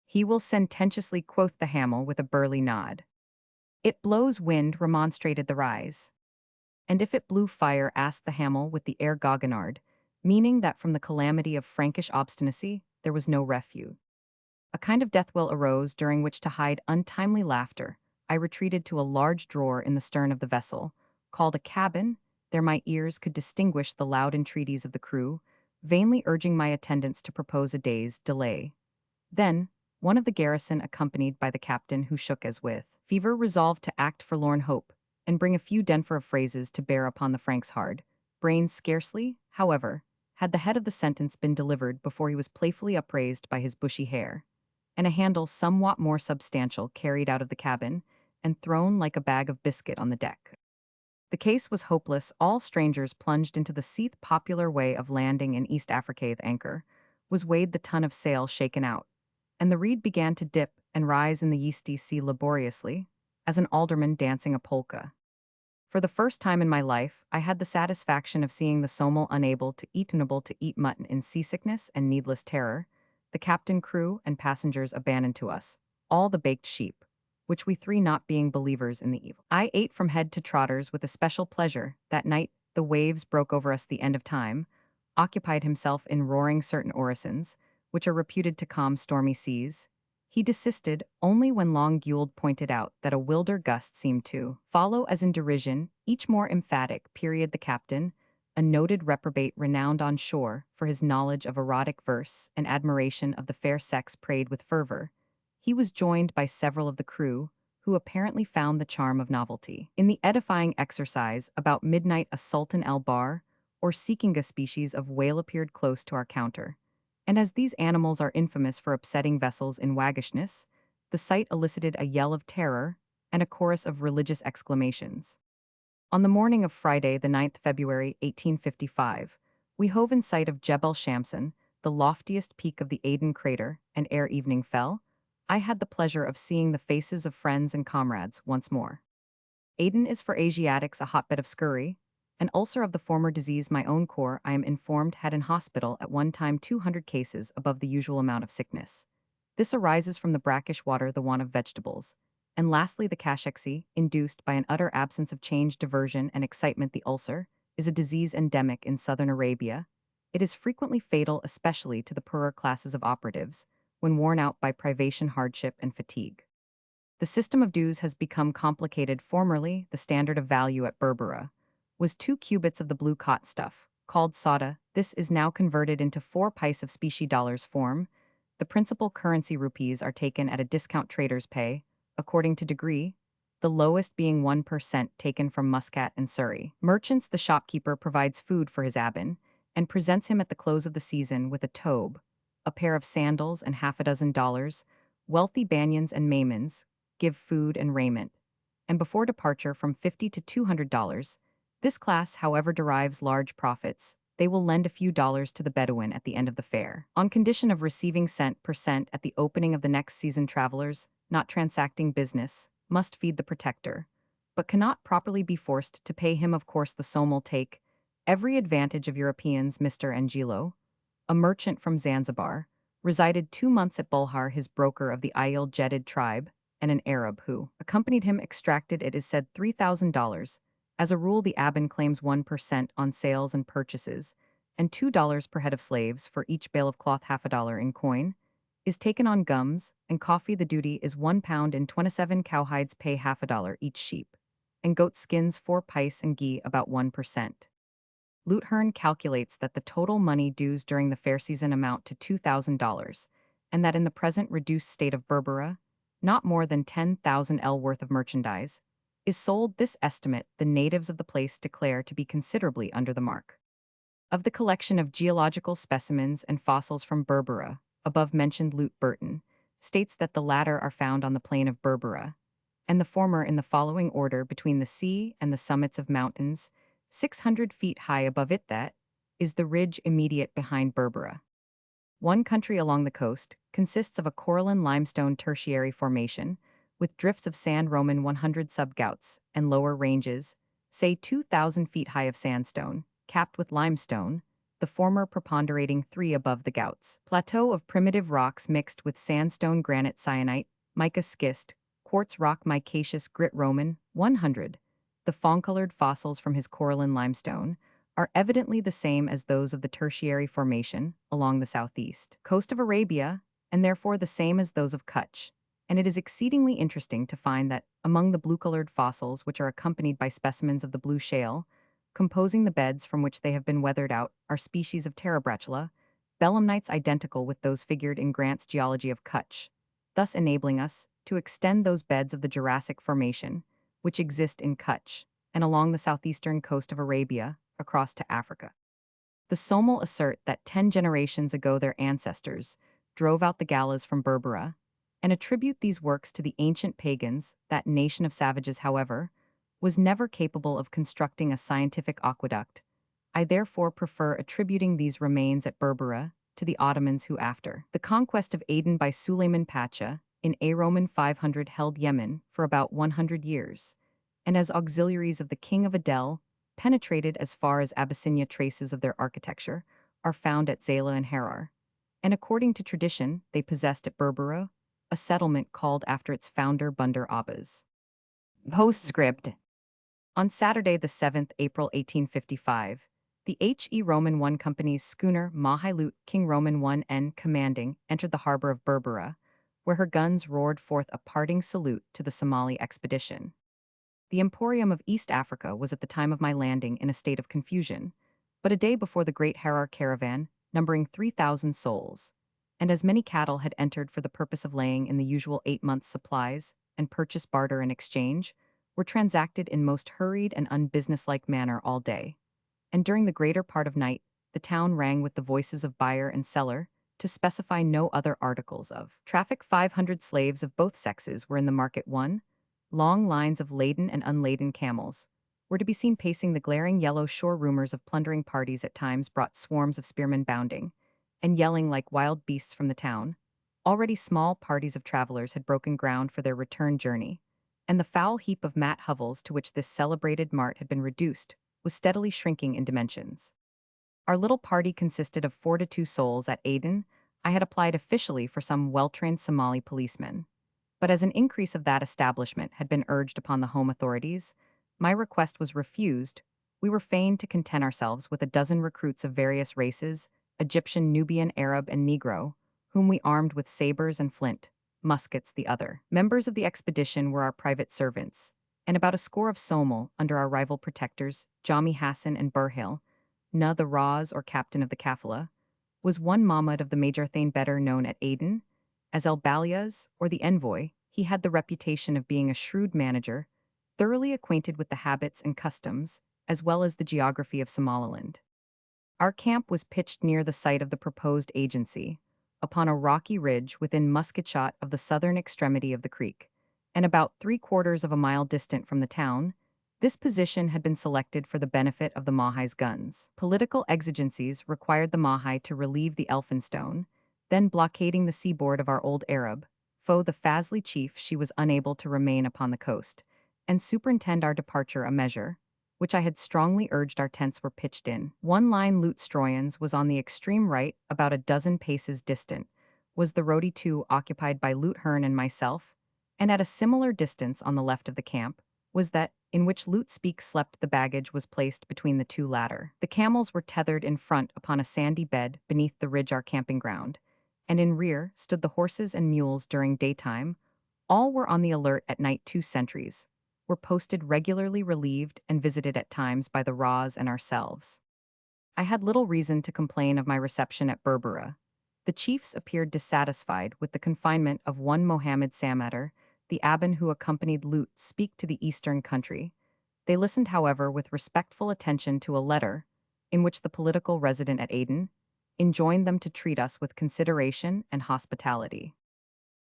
[SPEAKER 1] He will sententiously, quoth the Hamel with a burly nod. It blows wind, remonstrated the Rise. And if it blew fire, asked the Hamel with the air goguenard, meaning that from the calamity of Frankish obstinacy there was no refuge. A kind of deathwail arose, during which, to hide untimely laughter, I retreated to a large drawer in the stern of the vessel, called a cabin. There my ears could distinguish the loud entreaties of the crew, vainly urging my attendants to propose a day's delay. Then, one of the garrison, accompanied by the captain, who shook as with fever, resolved to act forlorn hope, and bring a few denfer of phrases to bear upon the Franks' hard brains. Scarcely, however, had the head of the sentence been delivered before he was playfully upraised by his bushy hair, and a handle somewhat more substantial carried out of the cabin, and thrown like a bag of biscuit on the deck. The case was hopeless. All strangers plunged into the seath popular way of landing in East Africa. The anchor was weighed, the ton of sail shaken out, and the Reed began to dip and rise in the yeasty sea laboriously, as an alderman dancing a polka. For the first time in my life, I had the satisfaction of seeing the Somal unable to eat mutton in seasickness and needless terror, the captain, crew, and passengers abandoned to us, all the baked sheep, which we 3, not being believers in the evil, I ate from head to trotters with especial pleasure. That night, the waves broke over us. The end of time occupied himself in roaring certain orisons, which are reputed to calm stormy seas. He desisted only when Long Gould pointed out that a wilder gust seemed to follow, as in derision, each more emphatic. Period. The captain, a noted reprobate renowned on shore for his knowledge of erotic verse and admiration of the fair sex, prayed with fervor. He was joined by several of the crew, who apparently found the charm of novelty in the edifying exercise. About midnight, a Sultan el-Bar, or Seekinga species of whale, appeared close to our counter, and as these animals are infamous for upsetting vessels in waggishness, the sight elicited a yell of terror and a chorus of religious exclamations. On the morning of Friday, the 9th February, 1855, we hove in sight of Jebel Shamsin, the loftiest peak of the Aden crater, and ere evening fell, I had the pleasure of seeing the faces of friends and comrades once more. Aden is for Asiatics a hotbed of scurry, an ulcer of the former disease. My own corps, I am informed, had in hospital at one time 200 cases above the usual amount of sickness. This arises from the brackish water, the want of vegetables, and lastly the cachexy, induced by an utter absence of change, diversion, and excitement. The ulcer is a disease endemic in southern Arabia. It is frequently fatal, especially to the poorer classes of operatives, when worn out by privation, hardship, and fatigue. The system of dues has become complicated. Formerly, the standard of value at Berbera was 2 cubits of the blue cot stuff, called sada. This is now converted into 4 pice of specie dollars form. The principal currency rupees are taken at a discount. Traders pay, according to degree, the lowest being 1% taken from Muscat and Surrey. Merchants, the shopkeeper provides food for his abin, and presents him at the close of the season with a tobe, a pair of sandals and half a dozen dollars. Wealthy Banyans and Maimans give food and raiment, and before departure from $50 to $200, this class, however, derives large profits. They will lend a few dollars to the Bedouin at the end of the fair, on condition of receiving cent per cent at the opening of the next season. Travelers, not transacting business, must feed the protector, but cannot properly be forced to pay him. Of course, the Somali take every advantage of Europeans. Mr. Angelo, a merchant from Zanzibar, resided 2 months at Bulhar. His broker of the Ayil Jedid tribe, and an Arab who accompanied him, extracted, it is said, $3,000. As a rule, the Aban claims 1% on sales and purchases, and $2 per head of slaves for each bale of cloth. Half a dollar in coin is taken on gums and coffee. The duty is 1 pound in 27 cowhides. Pay half a dollar each sheep, and goat skins 4 pice, and ghee about 1%. Luthern calculates that the total money dues during the fair season amount to $2,000, and that in the present reduced state of Berbera, not more than 10,000 L worth of merchandise is sold. This estimate the natives of the place declare to be considerably under the mark. Of the collection of geological specimens and fossils from Berbera, above mentioned Burton states that the latter are found on the plain of Berbera, and the former in the following order: between the sea and the summits of mountains, 600 feet high above it, that is the ridge immediate behind Berbera. One country along the coast consists of a coralline limestone tertiary formation, with drifts of sand. Roman 100 subgouts, and lower ranges, say 2,000 feet high of sandstone, capped with limestone, the former preponderating 3 above the gouts. Plateau of primitive rocks mixed with sandstone, granite, syenite, mica schist, quartz rock, micaceous grit. Roman 100. The fawn-colored fossils from his coralline limestone are evidently the same as those of the tertiary formation along the southeast coast of Arabia, and therefore the same as those of Kutch. And it is exceedingly interesting to find that, among the blue-colored fossils which are accompanied by specimens of the blue shale, composing the beds from which they have been weathered out, are species of terebratula, belemnites identical with those figured in Grant's Geology of Kutch, thus enabling us to extend those beds of the Jurassic Formation, which exist in Kutch, and along the southeastern coast of Arabia, across to Africa. The Somali assert that 10 generations ago their ancestors drove out the Gallas from Berbera, and attribute these works to the ancient pagans. That nation of savages, however, was never capable of constructing a scientific aqueduct. I therefore prefer attributing these remains at Berbera to the Ottomans, who, after the conquest of Aden by Suleiman Pacha in A. Roman 500, held Yemen for about 100 years, and as auxiliaries of the king of Adel, penetrated as far as Abyssinia. Traces of their architecture are found at Zayla and Harar, and according to tradition, they possessed at Berbera a settlement called after its founder, Bandar Abbas. Postscript. On Saturday, the 7th April 1855, the H.E. Roman 1 Company's schooner Mahilut, King Roman 1N commanding, entered the harbor of Berbera, where her guns roared forth a parting salute to the Somali expedition. The Emporium of East Africa was at the time of my landing in a state of confusion, but a day before the great Harar caravan, numbering 3,000 souls, and as many cattle had entered for the purpose of laying in the usual 8 months' supplies, and purchase, barter, and exchange, were transacted in most hurried and unbusinesslike manner all day, and during the greater part of night, the town rang with the voices of buyer and seller, to specify no other articles of traffic. 500 slaves of both sexes were in the market. Long lines of laden and unladen camels were to be seen pacing the glaring yellow shore. Rumors of plundering parties at times brought swarms of spearmen bounding and yelling like wild beasts from the town. Already small parties of travelers had broken ground for their return journey, and the foul heap of mat hovels to which this celebrated mart had been reduced was steadily shrinking in dimensions. Our little party consisted of 4 to 2 souls. At Aden, I had applied officially for some well-trained Somali policemen, but as an increase of that establishment had been urged upon the home authorities, my request was refused. We were fain to content ourselves with a dozen recruits of various races, Egyptian, Nubian, Arab, and Negro, whom we armed with sabers and flint, muskets the other. Members of the expedition were our private servants, and about a score of Somal under our rival protectors, Jami Hassan and Burhil. Na, the Raz, or captain of the Kafala, was one Mahmud of the Major Thane, better known at Aden as El Balias, or the envoy. He had the reputation of being a shrewd manager, thoroughly acquainted with the habits and customs, as well as the geography of Somaliland. Our camp was pitched near the site of the proposed agency, upon a rocky ridge within musket shot of the southern extremity of the creek, and about 3/4 of a mile distant from the town. This position had been selected for the benefit of the Mahai's guns. Political exigencies required the Mahai to relieve the Elphinstone, then blockading the seaboard of our old Arab foe, the Fazli chief. She was unable to remain upon the coast and superintend our departure, a measure which I had strongly urged. Our tents were pitched in. One line Lute Stroyans was on the extreme right, about a dozen paces distant, was the Rodi 2 occupied by Lute Hearn and myself, and at a similar distance on the left of the camp was that in which Lute Speak slept. The baggage was placed between the two latter. The camels were tethered in front upon a sandy bed beneath the ridge, our camping ground, and in rear stood the horses and mules during daytime. All were on the alert at night. 2 sentries were posted regularly, relieved and visited at times by the Ras and ourselves. I had little reason to complain of my reception at Berbera. The chiefs appeared dissatisfied with the confinement of one Mohammed Samatter, the Aban who accompanied Lute Speak to the eastern country. They listened, however, with respectful attention to a letter in which the political resident at Aden enjoined them to treat us with consideration and hospitality.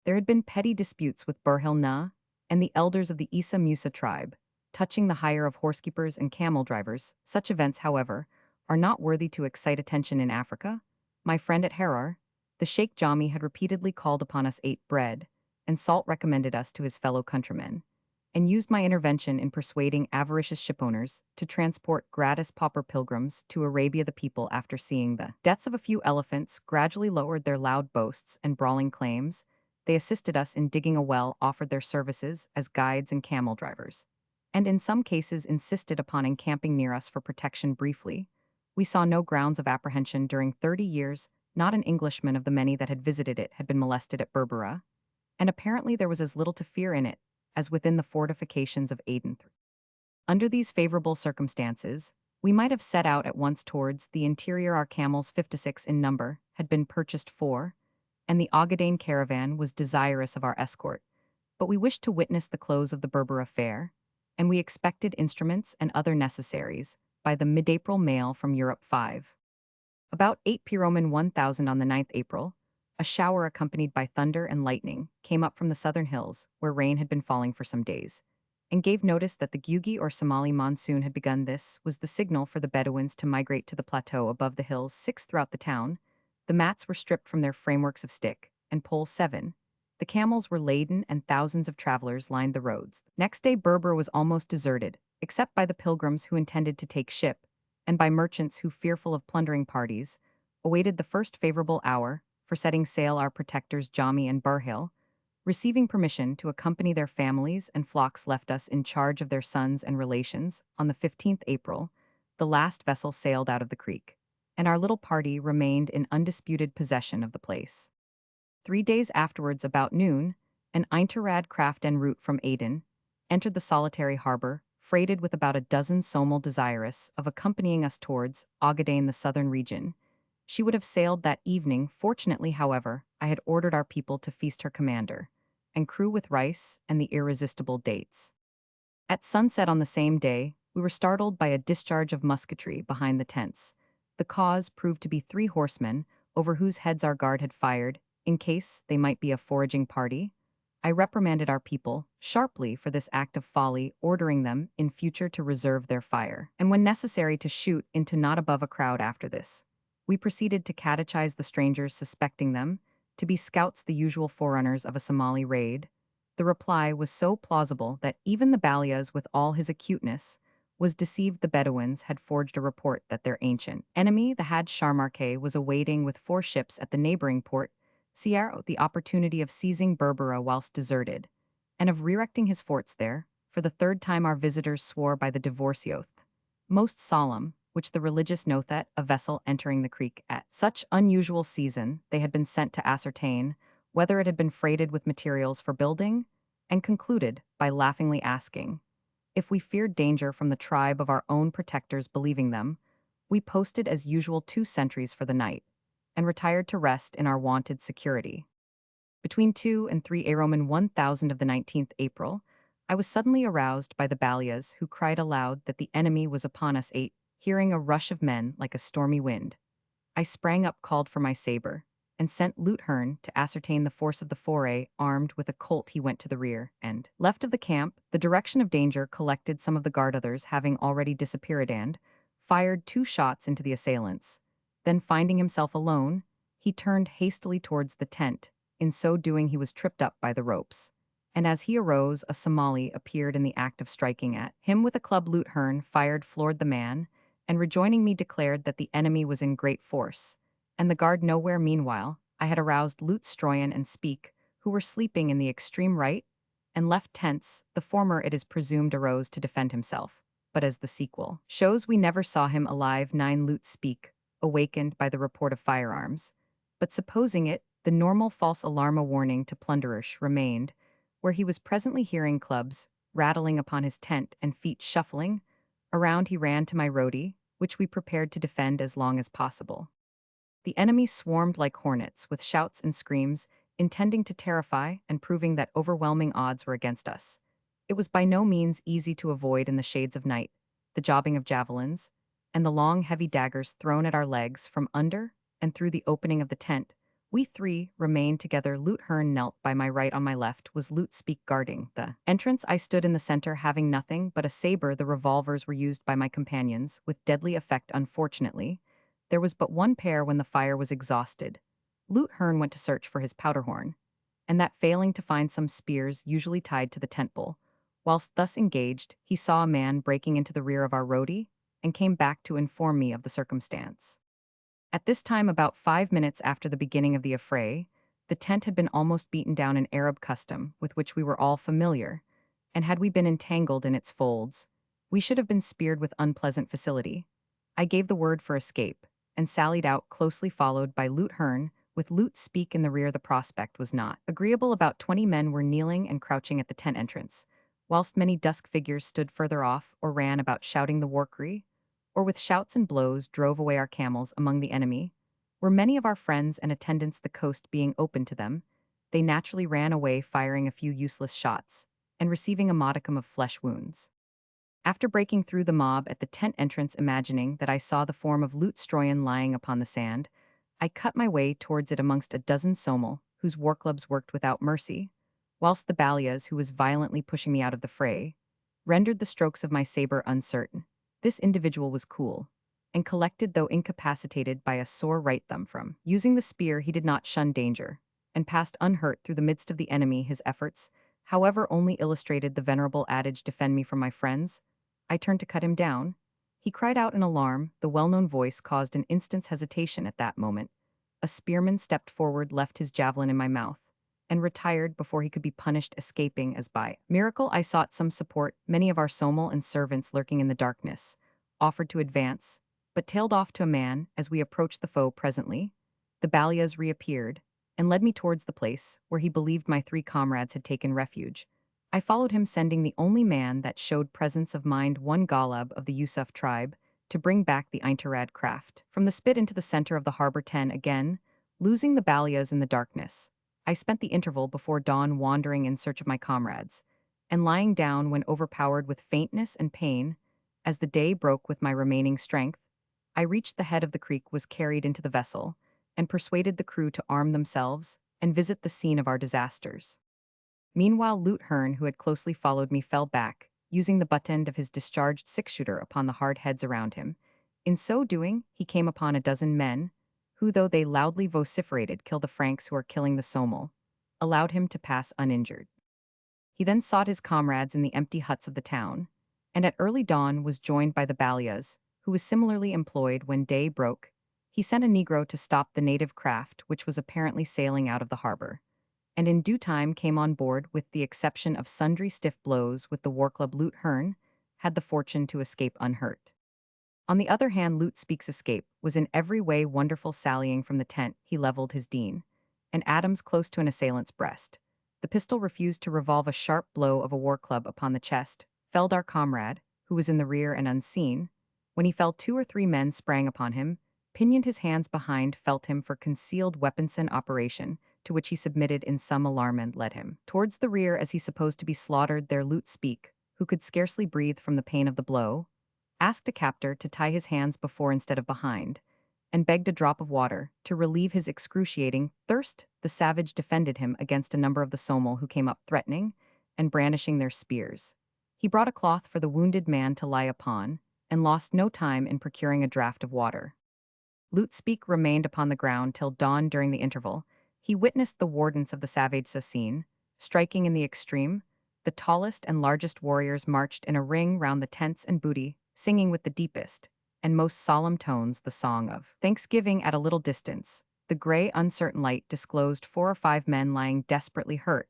[SPEAKER 1] There had been petty disputes with Burhil Na and the elders of the Isa Musa tribe, touching the hire of horsekeepers and camel drivers. Such events, however, are not worthy to excite attention in Africa. My friend at Harar, the Sheikh Jami, had repeatedly called upon us, ate bread and salt, recommended us to his fellow countrymen, and used my intervention in persuading avaricious shipowners to transport gratis pauper pilgrims to Arabia. The people, after seeing the deaths of a few elephants, gradually lowered their loud boasts and brawling claims. They assisted us in digging a well, offered their services as guides and camel drivers, and in some cases insisted upon encamping near us for protection. Briefly, we saw no grounds of apprehension. During 30 years, not an Englishman of the many that had visited it had been molested at Berbera, and apparently there was as little to fear in it as within the fortifications of Aden. Under these favorable circumstances, we might have set out at once towards the interior. Our camels, 56 in number, had been purchased for, and the Ogaden caravan was desirous of our escort. But we wished to witness the close of the Berbera fair, and we expected instruments and other necessaries by the mid-April mail from Europe. 5. About 8 Piroman 1000 on the 9th April, a shower accompanied by thunder and lightning came up from the southern hills, where rain had been falling for some days, and gave notice that the Gugi or Somali monsoon had begun. This was the signal for the Bedouins to migrate to the plateau above the hills. 6. Throughout the town, the mats were stripped from their frameworks of stick and pole. 7. The camels were laden and thousands of travelers lined the roads. Next day Berber was almost deserted, except by the pilgrims who intended to take ship, and by merchants who, fearful of plundering parties, awaited the first favorable hour for setting sail. Our protectors Jami and Burhil, receiving permission to accompany their families and flocks, left us in charge of their sons and relations. On the 15th April, the last vessel sailed out of the creek, and our little party remained in undisputed possession of the place. 3 days afterwards, about noon, an Einterrad craft en route from Aden entered the solitary harbor, freighted with about a dozen Somali desirous of accompanying us towards Ogaden, the southern region. She would have sailed that evening. Fortunately, however, I had ordered our people to feast her commander and crew with rice and the irresistible dates. At sunset on the same day, we were startled by a discharge of musketry behind the tents. The cause proved to be 3 horsemen, over whose heads our guard had fired, in case they might be a foraging party. I reprimanded our people sharply for this act of folly, ordering them in future to reserve their fire, and when necessary to shoot into not above a crowd. After this, we proceeded to catechize the strangers, suspecting them to be scouts, the usual forerunners of a Somali raid. The reply was so plausible that even the Balias, with all his acuteness, was deceived. The Bedouins had forged a report that their ancient enemy, the Had Sharmarke, was awaiting with 4 ships at the neighboring port Sierra, the opportunity of seizing Berbera whilst deserted, and of erecting his forts there. For the 3rd time our visitors swore by the divorce oath, most solemn, which the religious know that a vessel entering the creek at such unusual season they had been sent to ascertain whether it had been freighted with materials for building, and concluded by laughingly asking if we feared danger from the tribe of our own protectors. Believing them, we posted as usual 2 sentries for the night, and retired to rest in our wonted security. Between 2 and 3 Aroman 1000 of the 19th April, I was suddenly aroused by the Balias, who cried aloud that the enemy was upon us. 8. hearing a rush of men like a stormy wind. I sprang up, called for my saber, and sent Lutehern to ascertain the force of the foray. Armed with a Colt, he went to the rear, and, left of the camp, the direction of danger, collected some of the guard, others having already disappeared, and fired 2 shots into the assailants. Then, finding himself alone, he turned hastily towards the tent. In so doing, he was tripped up by the ropes. And as he arose, a Somali appeared in the act of striking at him with a club. Lutehern fired, floored the man, and rejoining me declared that the enemy was in great force, and the guard nowhere. Meanwhile, I had aroused Lutestroyan and Speak, who were sleeping in the extreme right and left tents. The former, it is presumed, arose to defend himself, but as the sequel shows, we never saw him alive. 9 Lute Speak, awakened by the report of firearms, but supposing it the normal false alarm, a warning to plunderers, remained, where he was presently hearing clubs rattling upon his tent and feet shuffling. Around he ran to my roadie, which we prepared to defend as long as possible. The enemy swarmed like hornets, with shouts and screams, intending to terrify and proving that overwhelming odds were against us. It was by no means easy to avoid in the shades of night, the jobbing of javelins, and the long, heavy daggers thrown at our legs from under and through the opening of the tent. We 3 remained together. Lutehern knelt by my right, on my left was Lute Speak guarding the entrance. I stood in the center, having nothing but a saber. The revolvers were used by my companions, with deadly effect. Unfortunately, there was but one pair when the fire was exhausted. Lutehern went to search for his powder horn, and that failing to find some spears usually tied to the tent pole. Whilst thus engaged, he saw a man breaking into the rear of our roadie, and came back to inform me of the circumstance. At this time, about 5 minutes after the beginning of the affray, the tent had been almost beaten down, an Arab custom with which we were all familiar, and had we been entangled in its folds, we should have been speared with unpleasant facility. I gave the word for escape, and sallied out, closely followed by Lutehern, with Lute Speak in the rear. The prospect was not agreeable. About 20 men were kneeling and crouching at the tent entrance, whilst many dusk figures stood further off or ran about shouting the war cry, or with shouts and blows drove away our camels. Among the enemy were many of our friends and attendants. The coast being open to them, they naturally ran away, firing a few useless shots, and receiving a modicum of flesh wounds. After breaking through the mob at the tent entrance, imagining that I saw the form of Lutestroyan lying upon the sand, I cut my way towards it amongst a dozen Somali, whose war clubs worked without mercy, whilst the Balias, who was violently pushing me out of the fray, rendered the strokes of my saber uncertain. This individual was cool and collected, though incapacitated by a sore right thumb from using the spear. He did not shun danger, and passed unhurt through the midst of the enemy. His efforts, however, only illustrated the venerable adage, "Defend me from my friends." I turned to cut him down. He cried out in alarm. The well-known voice caused an instant's hesitation. At that moment, a spearman stepped forward, left his javelin in my mouth, and retired before he could be punished, escaping as by miracle. I sought some support. Many of our Somali and servants, lurking in the darkness, offered to advance, but tailed off to a man as we approached the foe. Presently, the Balias reappeared, and led me towards the place where he believed my 3 comrades had taken refuge. I followed him, sending the only man that showed presence of mind, one Galab of the Yusuf tribe, to bring back the Interad craft from the spit into the center of the harbor. 10 Again, losing the Balias in the darkness, I spent the interval before dawn wandering in search of my comrades, and lying down when overpowered with faintness and pain. As the day broke with my remaining strength, I reached the head of the creek, was carried into the vessel, and persuaded the crew to arm themselves and visit the scene of our disasters. Meanwhile, Lutehern, who had closely followed me, fell back, using the butt end of his discharged six-shooter upon the hard heads around him. In so doing, he came upon a dozen men, who, though they loudly vociferated, "Kill the Franks who are killing the Somali," allowed him to pass uninjured. He then sought his comrades in the empty huts of the town, and at early dawn was joined by the Balias, who was similarly employed. When day broke, he sent a Negro to stop the native craft, which was apparently sailing out of the harbor, and in due time came on board. With the exception of sundry stiff blows with the war club, Lutehern had the fortune to escape unhurt. On the other hand, Lute Speak's escape was in every way wonderful. Sallying from the tent, he leveled his Dean and Adams close to an assailant's breast. The pistol refused to revolve. A sharp blow of a war club upon the chest felled our comrade, who was in the rear and unseen. When he fell, 2 or 3 men sprang upon him, pinioned his hands behind, felt him for concealed weapons, an operation to which he submitted in some alarm, and led him towards the rear as he supposed to be slaughtered there. Lute Speak, who could scarcely breathe from the pain of the blow, asked a captor to tie his hands before instead of behind, and begged a drop of water to relieve his excruciating thirst. The savage defended him against a number of the Somali who came up threatening and brandishing their spears. He brought a cloth for the wounded man to lie upon, and lost no time in procuring a draught of water. Lutspeak remained upon the ground till dawn. During the interval, he witnessed the wardens of the savage scene, striking in the extreme. The tallest and largest warriors marched in a ring round the tents and booty, singing with the deepest and most solemn tones the song of thanksgiving. At a little distance, the gray, uncertain light disclosed 4 or 5 men lying desperately hurt,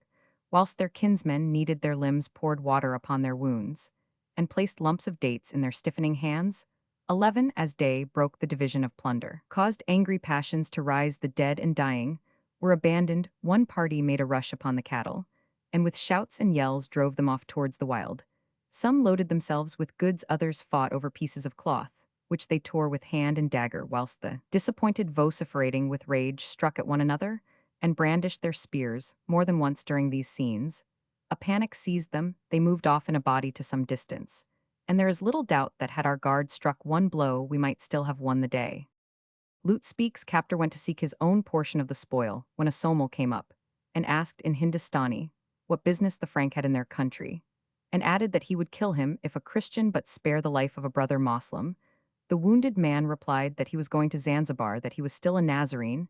[SPEAKER 1] whilst their kinsmen kneaded their limbs, poured water upon their wounds, and placed lumps of dates in their stiffening hands. 11. As day broke, the division of plunder caused angry passions to rise. The dead and dying were abandoned. One party made a rush upon the cattle, and with shouts and yells drove them off towards the wild. Some loaded themselves with goods, others fought over pieces of cloth, which they tore with hand and dagger, whilst the disappointed, vociferating with rage, struck at one another and brandished their spears. More than once during these scenes, a panic seized them. They moved off in a body to some distance, and there is little doubt that had our guard struck one blow, we might still have won the day. Lutspeak's captor went to seek his own portion of the spoil when a Somali came up and asked in Hindustani what business the Frank had in their country, and added that he would kill him if a Christian but spare the life of a brother Moslem. The wounded man replied that he was going to Zanzibar, that he was still a Nazarene,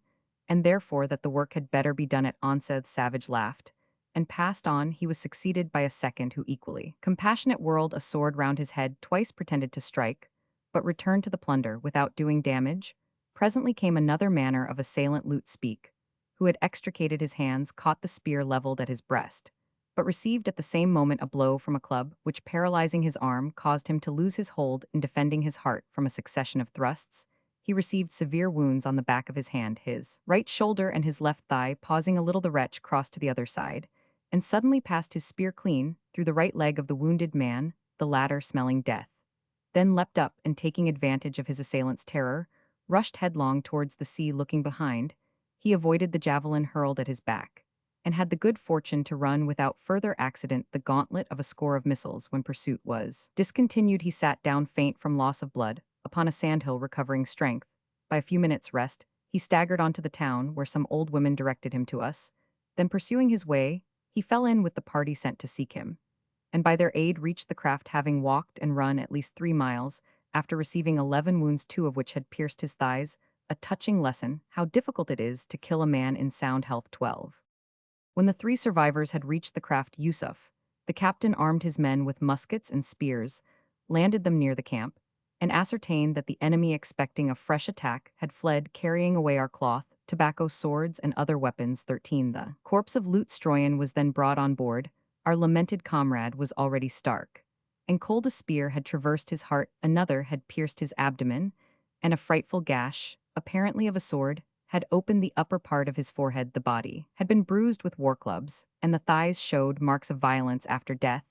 [SPEAKER 1] and therefore that the work had better be done at once. The savage laughed and passed on. He was succeeded by a second who, equally compassionate, whirled a sword round his head, twice pretended to strike, but returned to the plunder without doing damage. Presently came another manner of assailant. Lutspeak, who had extricated his hands, caught the spear leveled at his breast, but received at the same moment a blow from a club, which, paralyzing his arm, caused him to lose his hold. In defending his heart from a succession of thrusts, he received severe wounds on the back of his hand, his right shoulder, and his left thigh. Pausing a little, the wretch crossed to the other side, and suddenly passed his spear clean through the right leg of the wounded man, the latter smelling death. Then leapt up, and taking advantage of his assailant's terror, rushed headlong towards the sea. Looking behind, he avoided the javelin hurled at his back, and had the good fortune to run without further accident the gauntlet of a score of missiles. When pursuit was discontinued, he sat down faint from loss of blood upon a sandhill. Recovering strength by a few minutes' rest, he staggered on to the town, where some old women directed him to us. Then, pursuing his way, he fell in with the party sent to seek him, and by their aid reached the craft, having walked and run at least 3 miles, after receiving 11 wounds, 2 of which had pierced his thighs. A touching lesson, how difficult it is to kill a man in sound health. 12. When the 3 survivors had reached the craft, Yusuf, the captain, armed his men with muskets and spears, landed them near the camp, and ascertained that the enemy, expecting a fresh attack, had fled, carrying away our cloth, tobacco, swords, and other weapons. 13. The corpse of Lutstroyan was then brought on board. Our lamented comrade was already stark and cold. A spear had traversed his heart, another had pierced his abdomen, and a frightful gash, apparently of a sword, had opened the upper part of his forehead. The body had been bruised with war clubs, and the thighs showed marks of violence after death.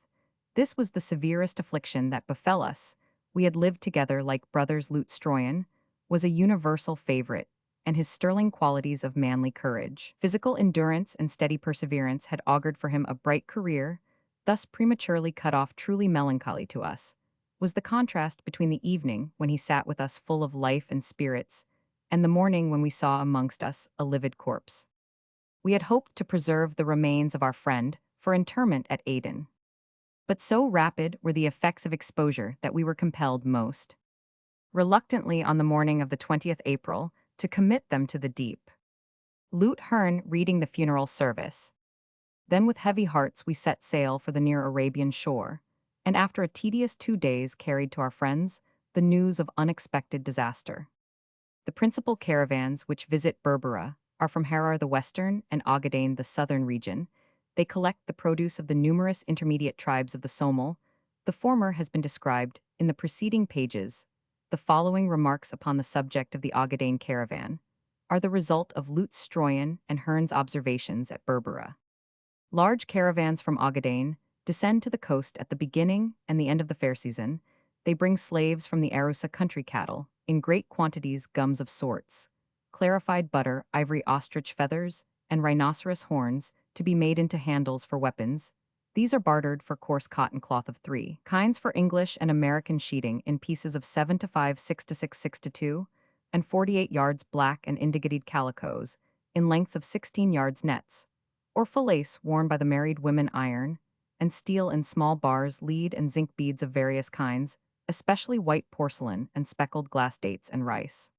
[SPEAKER 1] This was the severest affliction that befell us. We had lived together like brothers. Lutstroyan was a universal favorite, and his sterling qualities of manly courage, physical endurance, and steady perseverance had augured for him a bright career. Thus prematurely cut off, truly melancholy to us, was the contrast between the evening, when he sat with us full of life and spirits, and the morning, when we saw amongst us a livid corpse. We had hoped to preserve the remains of our friend for interment at Aden, but so rapid were the effects of exposure that we were compelled, most reluctantly, on the morning of the 20th April, to commit them to the deep. Lut Hearn reading the funeral service. Then with heavy hearts we set sail for the near Arabian shore, and after a tedious 2 days carried to our friends the news of unexpected disaster. The principal caravans which visit Berbera are from Harar, the western, and Ogaden, the southern region. They collect the produce of the numerous intermediate tribes of the Somali. The former has been described in the preceding pages. The following remarks upon the subject of the Ogaden caravan are the result of Lutstroyan and Hearn's observations at Berbera. Large caravans from Ogaden descend to the coast at the beginning and the end of the fair season. They bring slaves from the Arusa country, cattle in great quantities, gums of sorts, clarified butter, ivory ostrich feathers, and rhinoceros horns, to be made into handles for weapons, These are bartered for coarse cotton cloth of three kinds for English and American sheeting in pieces of 7 to 5, 6 to 6, 6 to 2, and 48 yards black and indigotted calicos in lengths of 16 yards nets, or full lace worn by the married women iron, and steel in small bars, lead and zinc beads of various kinds, especially white porcelain and speckled glass dates and rice.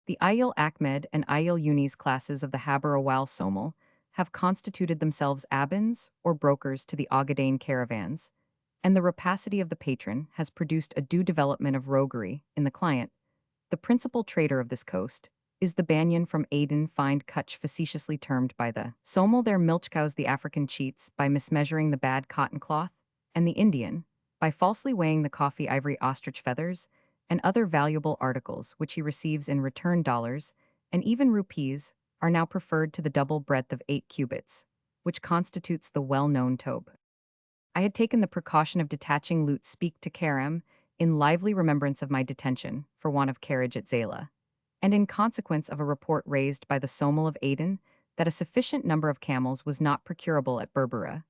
[SPEAKER 1] The Ayil Ahmed and Ayil Yunis classes of the Haber-Awal Somal have constituted themselves abins or brokers to the Ogaden caravans, and the rapacity of the patron has produced a due development of roguery in the client. The principal trader of this coast is the Banyan from Aden find Kutch facetiously termed by the Somal their milchcows the African cheats by mismeasuring the bad cotton cloth, and the Indian by falsely weighing the coffee ivory ostrich feathers and other valuable articles which he receives in return dollars, and even rupees, are now preferred to the double breadth of 8 cubits, which constitutes the well-known tobe. I had taken the precaution of detaching Lute Speak to Karam in lively remembrance of my detention for want of carriage at Zayla, and in consequence of a report raised by the Somal of Aden that a sufficient number of camels was not procurable at Berbera.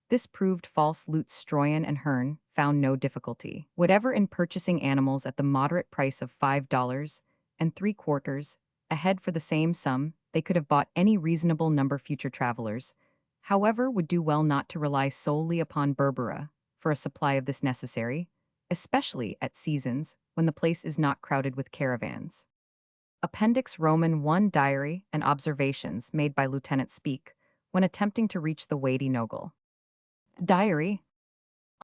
[SPEAKER 1] This proved false. Lutes Stroyan and Hearn found no difficulty whatever in purchasing animals at the moderate price of $5.75 a head for the same sum. They could have bought any reasonable number. Future travelers, however, would do well not to rely solely upon Berbera for a supply of this necessary, especially at seasons when the place is not crowded with caravans. Appendix Roman 1 Diary and Observations made by Lieutenant Speak when attempting to reach the Wadi Nogal. Diary.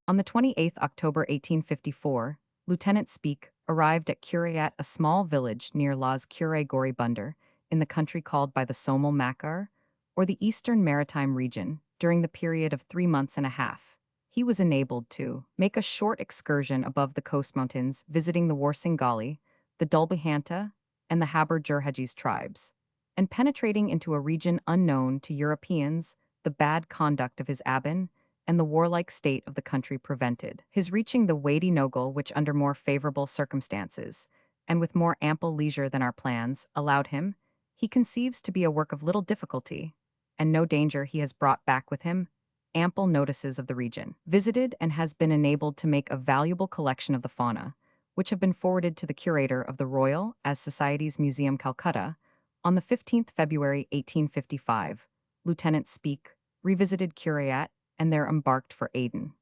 [SPEAKER 1] On the 28th October 1854, Lieutenant Speak arrived at Curiat, a small village near Las Cure Gori Bunder, in the country called by the Somal Makar, or the Eastern Maritime Region, during the period of 3 months and a half. He was enabled to make a short excursion above the coast mountains, visiting the Warsingali, the Dulbahanta, and the Haber Jurhajis tribes, and penetrating into a region unknown to Europeans. The bad conduct of his Abin and the warlike state of the country prevented his reaching the Wadi Nogal, which under more favorable circumstances, and with more ample leisure than our plans allowed him, he conceives to be a work of little difficulty, and no danger. He has brought back with him ample notices of the region visited, and has been enabled to make a valuable collection of the fauna, which have been forwarded to the curator of the Royal as Society's Museum, Calcutta, on the 15th February 1855. Lieutenant Speak revisited Curiat and there embarked for Aden.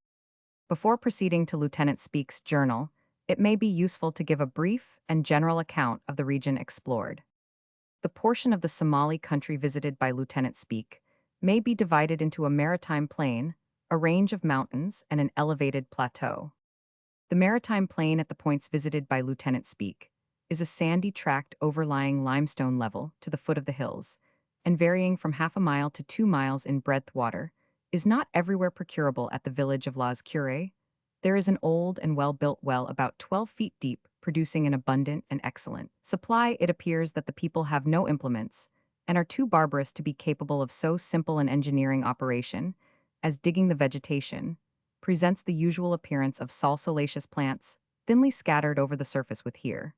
[SPEAKER 1] Before proceeding to Lieutenant Speak's journal, it may be useful to give a brief and general account of the region explored. The portion of the Somali country visited by Lieutenant Speak may be divided into a maritime plain, a range of mountains, and an elevated plateau. The maritime plain at the points visited by Lieutenant Speak is a sandy tract overlying limestone level to the foot of the hills, and varying from half a mile to 2 miles in breadth. Water is not everywhere procurable at the village of Las Cure. There is an old and well-built well about 12 feet deep, producing an abundant and excellent supply. It appears that the people have no implements and are too barbarous to be capable of so simple an engineering operation as digging. The vegetation presents the usual appearance of salsolaceous plants, thinly scattered over the surface with here,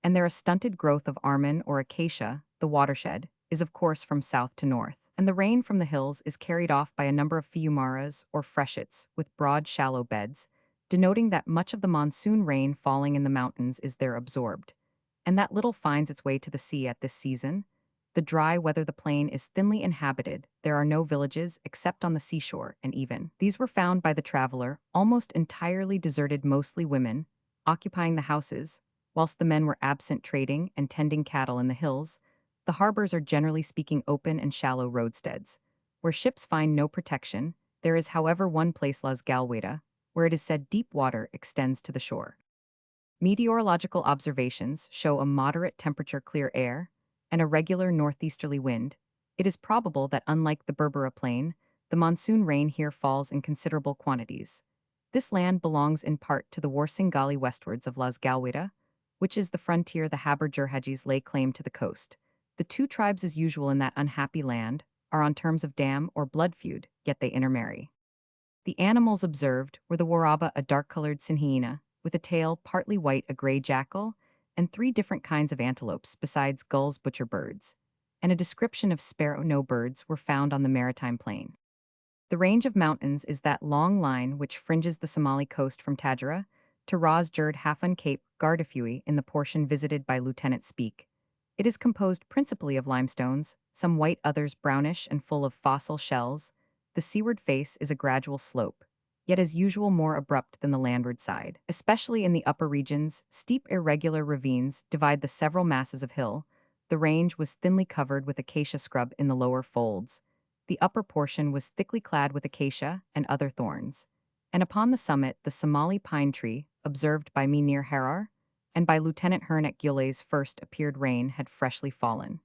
[SPEAKER 1] and there a stunted growth of arman or acacia. The watershed is of course from south to north, and the rain from the hills is carried off by a number of fiumaras or freshets with broad shallow beds, denoting that much of the monsoon rain falling in the mountains is there absorbed, and that little finds its way to the sea at this season. The dry weather. The plain is thinly inhabited. There are no villages except on the seashore, and even these were found by the traveler almost entirely deserted, mostly women occupying the houses, whilst the men were absent trading and tending cattle in the hills. The harbors are generally speaking open and shallow roadsteads, where ships find no protection. There is, however, one place, Las Galweda, where it is said deep water extends to the shore. Meteorological observations show a moderate temperature, clear air, and a regular northeasterly wind. It is probable that, unlike the Berbera plain, the monsoon rain here falls in considerable quantities. This land belongs in part to the Warsingali westwards of Las Galweda, which is the frontier. The Haber Jurhajis lay claim to the coast. The two tribes, as usual in that unhappy land, are on terms of dam or blood feud, yet they intermarry. The animals observed were the waraba, a dark-colored synhyena, with a tail partly white, a gray jackal, and 3 different kinds of antelopes, besides gulls, butcher birds, and a description of sparrow. No birds were found on the maritime plain. The range of mountains is that long line which fringes the Somali coast from Tadjara to Ras Jurd Hafun Cape Gardafui in the portion visited by Lieutenant Speak. It is composed principally of limestones, some white, others brownish and full of fossil shells. The seaward face is a gradual slope, yet as usual more abrupt than the landward side. Especially in the upper regions, steep irregular ravines divide the several masses of hill. The range was thinly covered with acacia scrub in the lower folds. The upper portion was thickly clad with acacia and other thorns. And upon the summit the Somali pine tree, observed by me near Harar, and by Lieutenant Hearn at Gillay's first appeared rain had freshly fallen.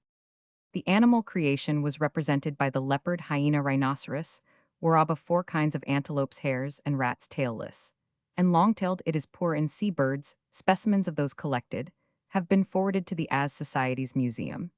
[SPEAKER 1] The animal creation was represented by the leopard, hyena, rhinoceros, waraba, four kinds of antelopes, hares, and rats tailless. And long-tailed it is poor in sea birds. Specimens of those collected have been forwarded to the As Society's museum.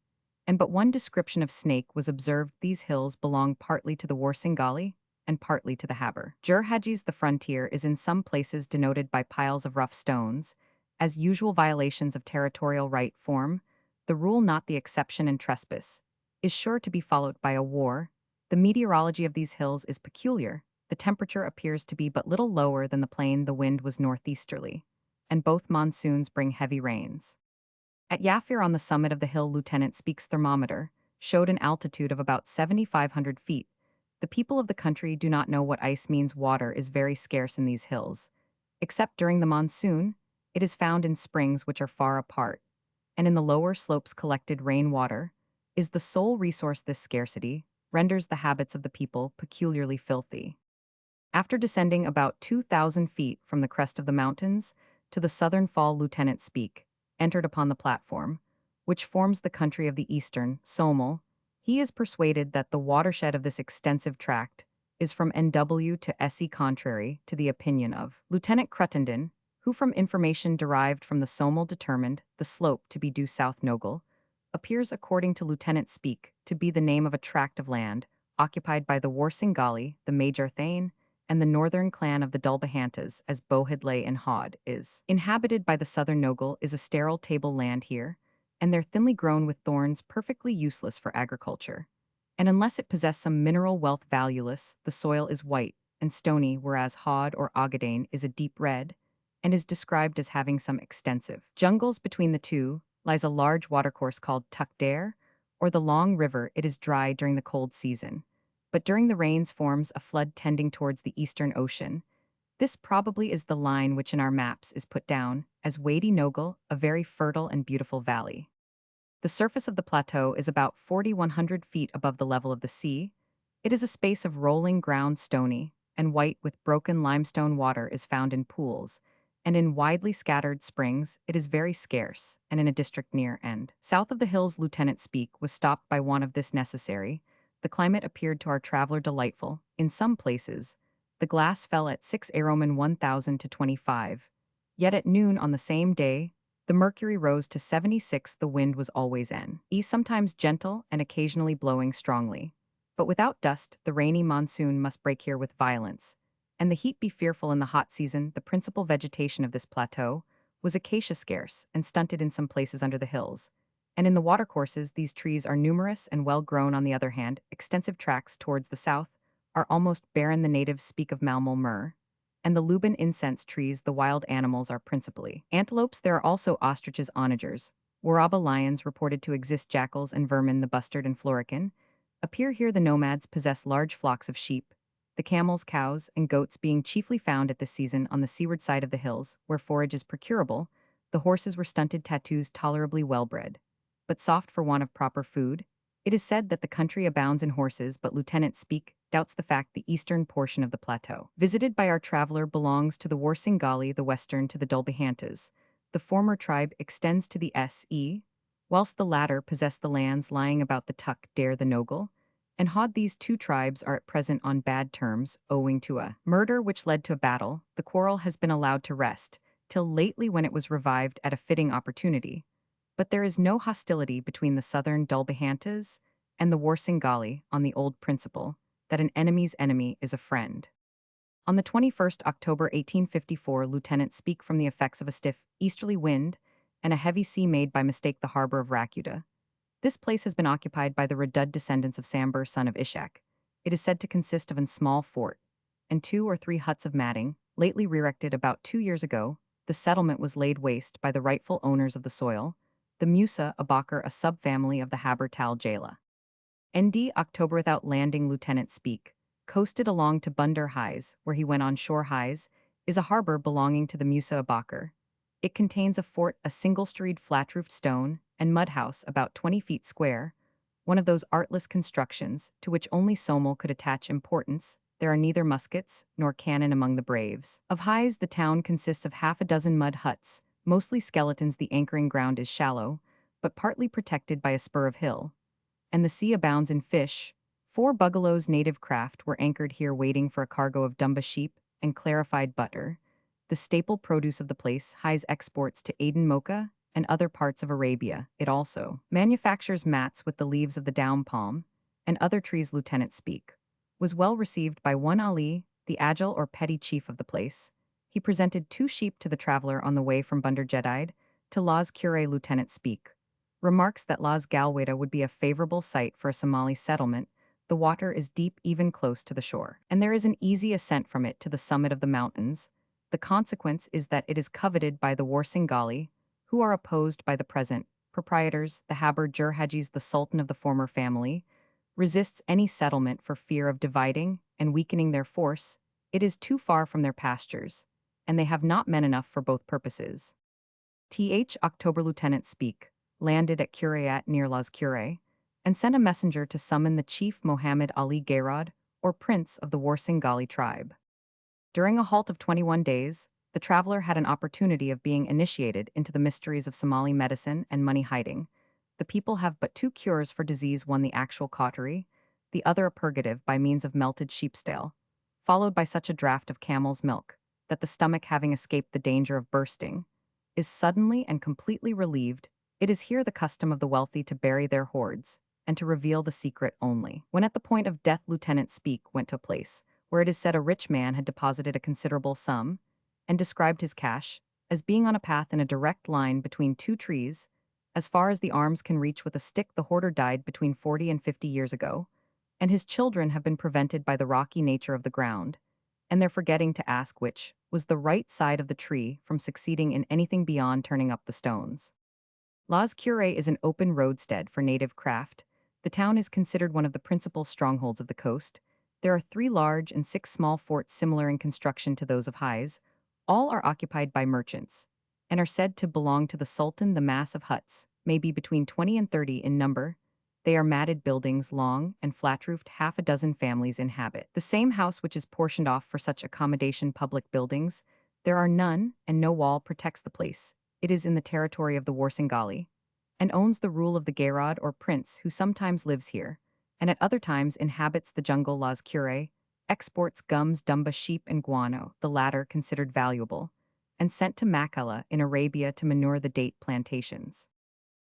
[SPEAKER 1] And but one description of snake was observed. These hills belong partly to the Warsingali and partly to the Haber. Jurhajis, the frontier, is in some places denoted by piles of rough stones. As usual, violations of territorial right form the rule, not the exception, and trespass is sure to be followed by a war. The meteorology of these hills is peculiar. The temperature appears to be but little lower than the plain. The wind was northeasterly, and both monsoons bring heavy rains. At Yafir on the summit of the hill, Lieutenant Speak's thermometer showed an altitude of about 7,500 feet. The people of the country do not know what ice means. Water is very scarce in these hills. Except during the monsoon, it is found in springs which are far apart, and in the lower slopes collected rainwater is the sole resource. This scarcity renders the habits of the people peculiarly filthy. After descending about 2,000 feet from the crest of the mountains to the southern fall, Lieutenant Speak entered upon the platform, which forms the country of the eastern Somal. He is persuaded that the watershed of this extensive tract is from NW to SE, contrary to the opinion of Lieutenant Cruttenden, who from information derived from the Somal determined the slope to be due south. Nogal appears, according to Lieutenant Speak, to be the name of a tract of land occupied by the Warsingali, the Major Thane, and the northern clan of the Dulbahantas, as Bohidlay and Hod is inhabited by the southern Nogal, is a sterile table land here, and they're thinly grown with thorns, perfectly useless for agriculture. And unless it possess some mineral wealth, valueless. The soil is white and stony, whereas Hod or Ogadane is a deep red, and is described as having some extensive jungles. Between the two lies a large watercourse called Tukdare, or the Long River. It is dry during the cold season, but during the rains forms a flood tending towards the eastern ocean. This probably is the line which in our maps is put down as Wadi Nogal, a very fertile and beautiful valley. The surface of the plateau is about 4,100 feet above the level of the sea. It is a space of rolling ground, stony and white, with broken limestone. Water is found in pools, and in widely scattered springs. It is very scarce, and in a district near and south of the hills. Lieutenant Speak was stopped by want of this necessary. The climate appeared to our traveler delightful. In some places, the glass fell at 6 Aroman 1000 to 25. Yet at noon on the same day, the mercury rose to 76. The wind was always N.E., sometimes gentle and occasionally blowing strongly. But without dust. The rainy monsoon must break here with violence, and the heat be fearful in the hot season. The principal vegetation of this plateau was acacia, scarce and stunted in some places under the hills, and in the watercourses these trees are numerous and well grown. On the other hand, extensive tracts towards the south are almost barren. The natives speak of Malmol myrrh and the Luban incense trees. The wild animals are principally antelopes. There are also ostriches, onagers, waraba, lions reported to exist, jackals and vermin. The bustard and florican appear here. The nomads possess large flocks of sheep, the camels, cows, and goats being chiefly found at this season on the seaward side of the hills, where forage is procurable. The horses were stunted, tattoos tolerably well bred, but soft for want of proper food. It is said that the country abounds in horses, but Lieutenant Speak doubts the fact. The eastern portion of the plateau visited by our traveler belongs to the Warsingali, the western to the Dulbahantas. The former tribe extends to the SE, whilst the latter possess the lands lying about the Tuk Dare, the Nogal, and Hod. These two tribes are at present on bad terms, owing to a murder which led to a battle. The quarrel has been allowed to rest till lately, when it was revived at a fitting opportunity. But there is no hostility between the southern Dulbahantas and the Warsingali, on the old principle that an enemy's enemy is a friend. On the 21st October 1854, Lieutenant Speak, from the effects of a stiff easterly wind and a heavy sea, made by mistake the harbor of Rakuta. This place has been occupied by the Redud descendants of Sambur, son of Ishak. It is said to consist of a small fort and 2 or 3 huts of matting, lately re-erected about 2 years ago. The settlement was laid waste by the rightful owners of the soil, the Musa Abakar, a subfamily of the Haber Tal Jala. ND October without landing. Lieutenant Speak coasted along to Bunder Highs, where he went on shore. Highs is a harbor belonging to the Musa Abakar. It contains a fort, a single-storied flat-roofed stone and mud house about 20 feet square, one of those artless constructions to which only Somel could attach importance. There are neither muskets nor cannon among the braves. Of Highs, the town consists of half a dozen mud huts, mostly skeletons. The anchoring ground is shallow, but partly protected by a spur of hill, and the sea abounds in fish. 4 bugalows, native craft, were anchored here waiting for a cargo of Dumba sheep and clarified butter, the staple produce of the place. Highs exports to Aden, Mocha, and other parts of Arabia. It also manufactures mats with the leaves of the down palm and other trees. Lieutenant Speak was well received by one Ali, the agile or petty chief of the place. He presented 2 sheep to the traveler on the way from Bunder Jedide to Las Cure. Lieutenant Speak remarks that Las Galweda would be a favorable site for a Somali settlement. The water is deep, even close to the shore, and there is an easy ascent from it to the summit of the mountains. The consequence is that it is coveted by the Warsingali, who are opposed by the present proprietors. The Haber Jurhajis, the sultan of the former family, resists any settlement for fear of dividing and weakening their force. It is too far from their pastures, and they have not men enough for both purposes. October. Lieutenant Speak landed at Curiat near Las Cure, and sent a messenger to summon the chief Mohammed Ali Gayrod, or prince of the Warsingali tribe. During a halt of 21 days, the traveler had an opportunity of being initiated into the mysteries of Somali medicine and money hiding. The people have but 2 cures for disease, one the actual cautery, the other a purgative by means of melted sheep's-tail, followed by such a draught of camel's milk, that the stomach, having escaped the danger of bursting, is suddenly and completely relieved. It is here the custom of the wealthy to bury their hoards, and to reveal the secret only when at the point of death. Lieutenant Speak went to a place where it is said a rich man had deposited a considerable sum, and described his cash as being on a path in a direct line between 2 trees, as far as the arms can reach with a stick. The hoarder died between 40 and 50 years ago, and his children have been prevented by the rocky nature of the ground, and their forgetting to ask which was the right side of the tree, from succeeding in anything beyond turning up the stones. Las Cure is an open roadstead for native craft. The town is considered one of the principal strongholds of the coast. There are 3 large and 6 small forts similar in construction to those of Highs. All are occupied by merchants, and are said to belong to the Sultan. The mass of huts may be between 20 and 30 in number. They are matted buildings, long and flat-roofed. Half a dozen families inhabit the same house, which is portioned off for such accommodation. Public buildings there are none, and no wall protects the place. It is in the territory of the Warsingali, and owns the rule of the Gayrod or prince, who sometimes lives here, and at other times inhabits the jungle. Las Cure exports gums, Dumba sheep, and guano, the latter considered valuable, and sent to Makalla in Arabia to manure the date plantations.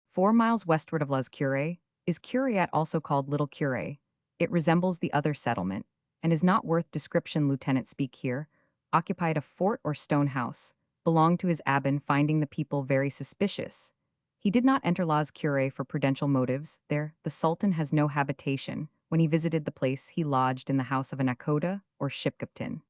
[SPEAKER 1] 4 miles westward of Las Cure is Curiat, also called Little Cure. It resembles the other settlement, and is not worth description. Lieutenant Speak here occupied a fort or stone house, belonged to his abbin. Finding the people very suspicious, he did not enter Las Cure for prudential motives. There, the Sultan has no habitation. When he visited the place, he lodged in the house of a nakoda, or ship captain.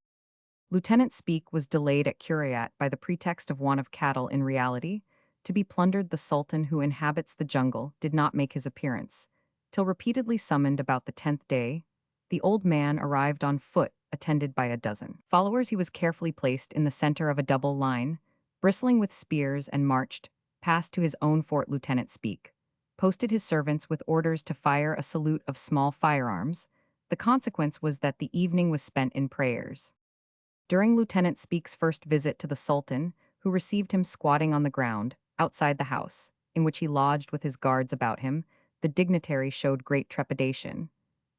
[SPEAKER 1] Lieutenant Speak was delayed at Curiat by the pretext of want of cattle. In reality, to be plundered. The Sultan, who inhabits the jungle, did not make his appearance, till repeatedly summoned. About the 10th day, the old man arrived on foot, attended by a dozen followers. He was carefully placed in the center of a double line, bristling with spears, and marched past to his own fort. Lieutenant Speak posted his servants with orders to fire a salute of small firearms. The consequence was that the evening was spent in prayers. During Lieutenant Speak's first visit to the Sultan, who received him squatting on the ground outside the house, in which he lodged with his guards about him, the dignitary showed great trepidation,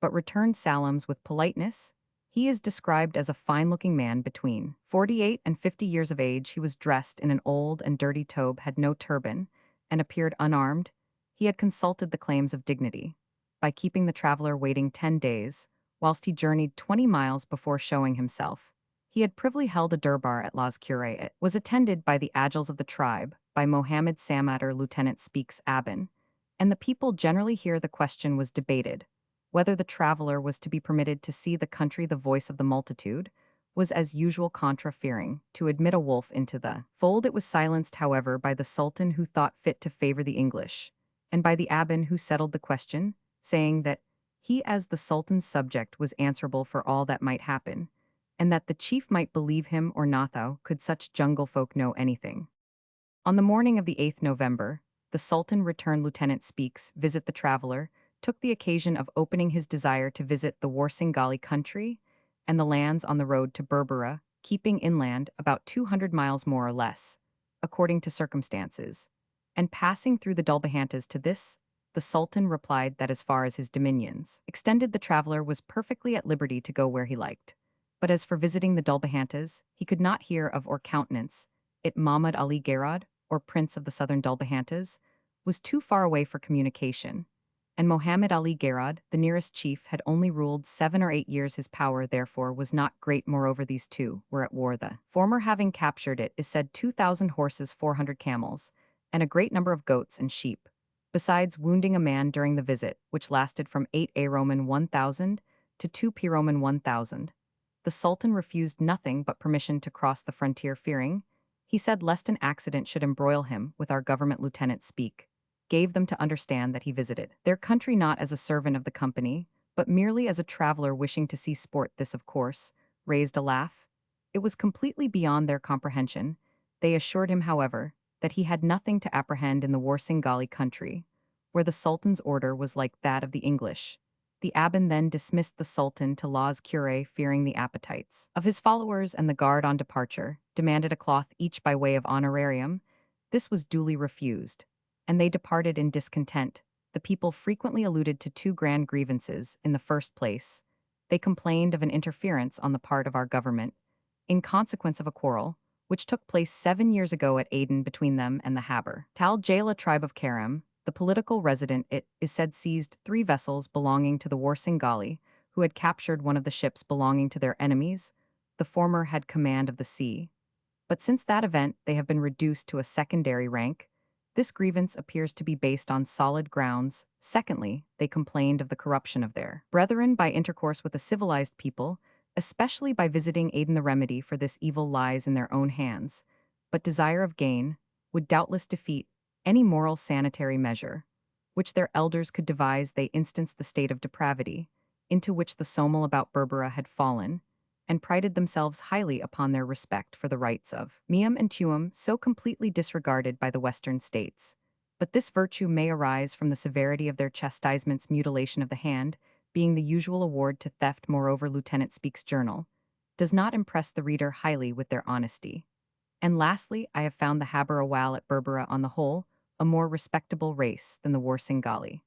[SPEAKER 1] but returned salams with politeness. He is described as a fine-looking man between 48 and 50 years of age. He was dressed in an old and dirty tobe, had no turban, and appeared unarmed. He had consulted the claims of dignity by keeping the traveler waiting 10 days, whilst he journeyed 20 miles before showing himself. He had privily held a durbar at Las Cure. It was attended by the agiles of the tribe, by Mohammed Samatter, Lieutenant Speak's abbin, and the people generally here. The question was debated Whether the traveler was to be permitted to see the country the voice of the multitude was as usual contra-fearing. To admit a wolf into the fold it was silenced, however, by the Sultan who thought fit to favor the English, and by the Abbin who settled the question, saying that he as the Sultan's subject was answerable for all that might happen, and that the chief might believe him or not, thou could such jungle folk know anything. On the morning of the 8th November, the Sultan returned Lieutenant Speake's visit the traveler, took the occasion of opening his desire to visit the Warsingali country and the lands on the road to Berbera, keeping inland about 200 miles more or less, according to circumstances, and passing through the Dulbahantas. To this, the Sultan replied that as far as his dominions extended, the traveler was perfectly at liberty to go where he liked. But as for visiting the Dulbahantas, he could not hear of or countenance it. Muhammad Ali Garad, or Prince of the Southern Dulbahantas, was too far away for communication, and Mohammed Ali Garad, the nearest chief, had only ruled 7 or 8 years. His power, therefore, was not great. Moreover, these two were at war, the former having captured, it is said, 2,000 horses, 400 camels, and a great number of goats and sheep, besides wounding a man during the visit, which lasted from 8 A Roman 1,000 to 2 P Roman 1,000. The Sultan refused nothing but permission to cross the frontier, fearing, he said, lest an accident should embroil him with our government. Lieutenant Speake gave them to understand that he visited their country not as a servant of the company, but merely as a traveler wishing to see sport. This, of course, raised a laugh. It was completely beyond their comprehension. They assured him, however, that he had nothing to apprehend in the Warsingali country, where the Sultan's order was like that of the English. The Abbin then dismissed the Sultan to Law's cure, fearing the appetites of his followers, and the guard on departure demanded a cloth each by way of honorarium. This was duly refused, and they departed in discontent. The people frequently alluded to two grand grievances. In the first place, they complained of an interference on the part of our government, in consequence of a quarrel, which took place 7 years ago at Aden between them and the Haber Tal Jala tribe of Karam. The political resident, it is said, seized 3 vessels belonging to the Warsingali, who had captured one of the ships belonging to their enemies. The former had command of the sea, but since that event they have been reduced to a secondary rank. This grievance appears to be based on solid grounds. Secondly, they complained of the corruption of their brethren by intercourse with a civilized people, especially by visiting Aden. The remedy for this evil lies in their own hands, but desire of gain would doubtless defeat any moral sanitary measure which their elders could devise. They instanced the state of depravity into which the Somal about Berbera had fallen, and prided themselves highly upon their respect for the rights of Miam and Tuam, so completely disregarded by the Western states. But this virtue may arise from the severity of their chastisements. Mutilation of the hand being the usual award to theft. Moreover, Lieutenant Speake's journal does not impress the reader highly with their honesty. And lastly, I have found the Haber Awal at Berbera on the whole a more respectable race than the Warsingali.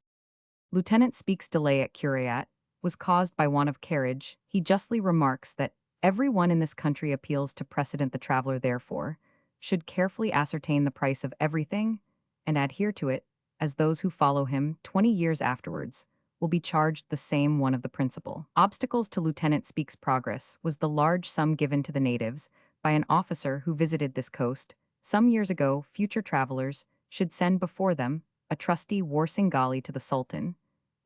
[SPEAKER 1] Lieutenant Speake's delay at Curiat was caused by want of carriage. He justly remarks that every one in this country appeals to precedent. The traveler, therefore, should carefully ascertain the price of everything and adhere to it, as those who follow him 20 years afterwards will be charged the same. One of the principal obstacles to Lieutenant Speake's progress was the large sum given to the natives by an officer who visited this coast some years ago. Future travelers should send before them a trusty Warsingali to the Sultan,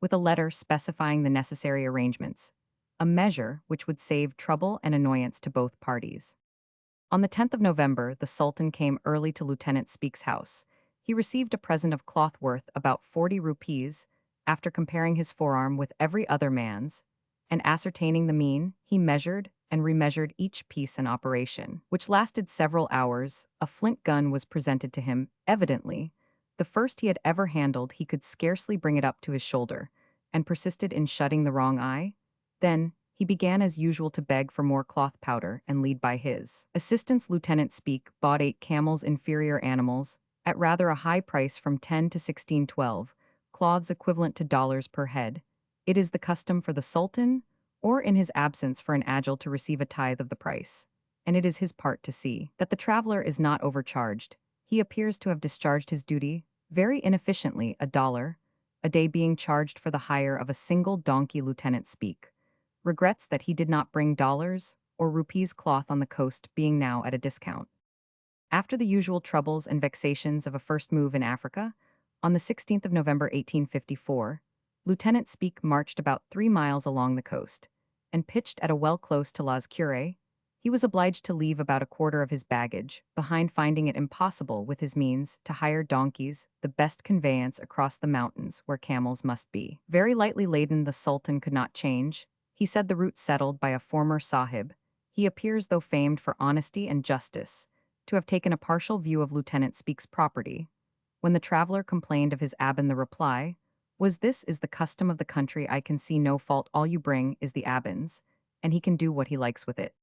[SPEAKER 1] with a letter specifying the necessary arrangements, a measure which would save trouble and annoyance to both parties. On the 10th of November, the Sultan came early to Lieutenant Speake's house. He received a present of cloth worth about 40 rupees. After comparing his forearm with every other man's, and ascertaining the mean, he measured and remeasured each piece in operation, which lasted several hours. A flint gun was presented to him. Evidently the first he had ever handled. He could scarcely bring it up to his shoulder, and persisted in shutting the wrong eye. Then he began as usual to beg for more cloth powder and lead by his assistance. Lieutenant Speake bought 8 camels, inferior animals, at rather a high price, from 10 to 1612, cloths equivalent to dollars per head. It is the custom for the Sultan, or in his absence for an agile, to receive a tithe of the price, and it is his part to see that the traveler is not overcharged. He appears to have discharged his duty very inefficiently. $1 a day being charged for the hire of a single donkey. Lieutenant Speake regrets that he did not bring dollars or rupees cloth on the coast, being now at a discount. After the usual troubles and vexations of a first move in Africa, on the 16th of November 1854, Lieutenant Speke marched about 3 miles along the coast and pitched at a well close to Las Cure. He was obliged to leave about a quarter of his baggage behind, finding it impossible with his means to hire donkeys, the best conveyance across the mountains where camels must be. Very lightly laden, the Sultan could not change. He said the route settled by a former sahib. He appears, though famed for honesty and justice, to have taken a partial view of Lieutenant Speke's property. When the traveler complained of his aban, the reply was, "This is the custom of the country. I can see no fault. All you bring is the abans, and he can do what he likes with it."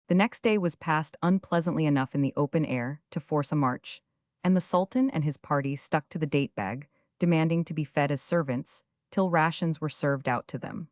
[SPEAKER 1] The next day was passed unpleasantly enough in the open air to force a march, and the Sultan and his party stuck to the date bag, demanding to be fed as servants, till rations were served out to them.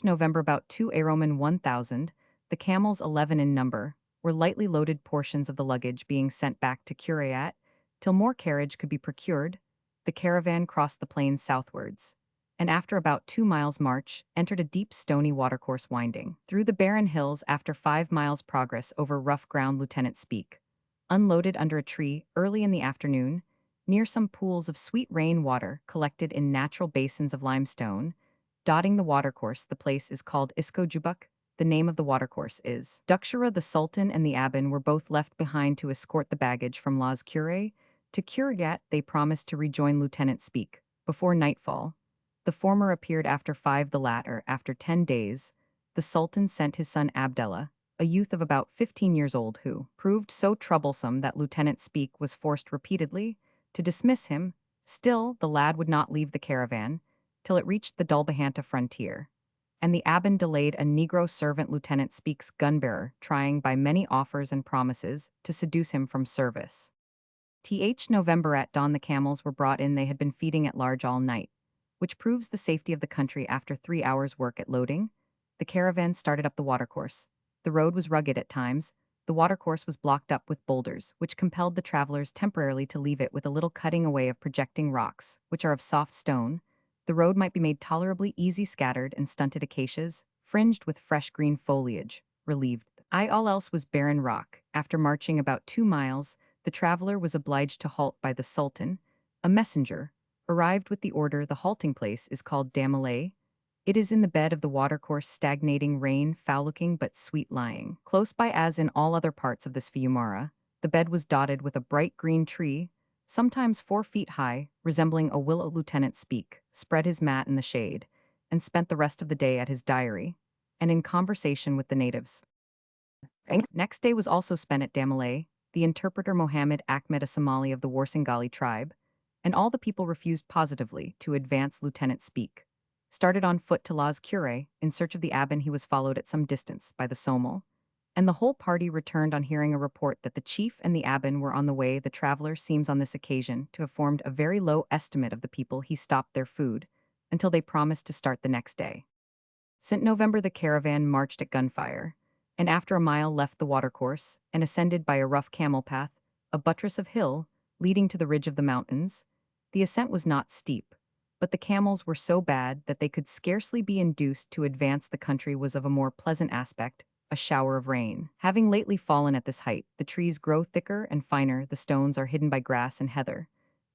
[SPEAKER 1] November, about 2 Roman 1000, the camels, 11 in number, were lightly loaded, portions of the luggage being sent back to Curiat, till more carriage could be procured. The caravan crossed the plains southwards, and after about 2 miles march, entered a deep stony watercourse winding through the barren hills. After 5 miles progress over rough ground, Lieutenant Speke unloaded under a tree early in the afternoon, near some pools of sweet rain water collected in natural basins of limestone, dotting the watercourse. The place is called Iskojubuk. The name of the watercourse is Dukshara. The Sultan and the Aban were both left behind to escort the baggage from Las Cure to Curiat. They promised to rejoin Lieutenant Speke before nightfall. The former appeared after 5, the latter after 10 days. The Sultan sent his son Abdallah, a youth of about 15 years old, who proved so troublesome that Lieutenant Speke was forced repeatedly to dismiss him. Still, the lad would not leave the caravan till it reached the Dulbahanta frontier, and the Aban delayed a Negro servant, Lieutenant Speke's gunbearer, trying by many offers and promises to seduce him from service. November, at dawn, the camels were brought in. They had been feeding at large all night, which proves the safety of the country. After 3 hours' work at loading, the caravan started up the watercourse. The road was rugged at times. The watercourse was blocked up with boulders, which compelled the travelers temporarily to leave it, with a little cutting away of projecting rocks, which are of soft stone. The road might be made tolerably easy. Scattered and stunted acacias, fringed with fresh green foliage, relieved. All else was barren rock. After marching about 2 miles, the traveler was obliged to halt by the Sultan. A messenger arrived with the order. The halting place is called Damalay. It is in the bed of the watercourse, stagnating rain, foul-looking but sweet lying. Close by, as in all other parts of this Fiumara, the bed was dotted with a bright green tree, sometimes 4 feet high, resembling a willow. Lieutenant Speke spread his mat in the shade, and spent the rest of the day at his diary, and in conversation with the natives. Next day was also spent at Damalay. The interpreter Mohammed Ahmed, a Somali of the Warsangali tribe, and all the people refused positively to advance. Lieutenant Speke started on foot to Las Cure in search of the Aban. He was followed at some distance by the Somal, and the whole party returned on hearing a report that the chief and the Aban were on the way. The traveler seems on this occasion to have formed a very low estimate of the people. He stopped their food until they promised to start the next day. November, the caravan marched at gunfire, and after a mile left the watercourse and ascended by a rough camel path a buttress of hill leading to the ridge of the mountains. The ascent was not steep, but the camels were so bad that they could scarcely be induced to advance. The country was of a more pleasant aspect, a shower of rain having lately fallen at this height. The trees grow thicker and finer, the stones are hidden by grass and heather,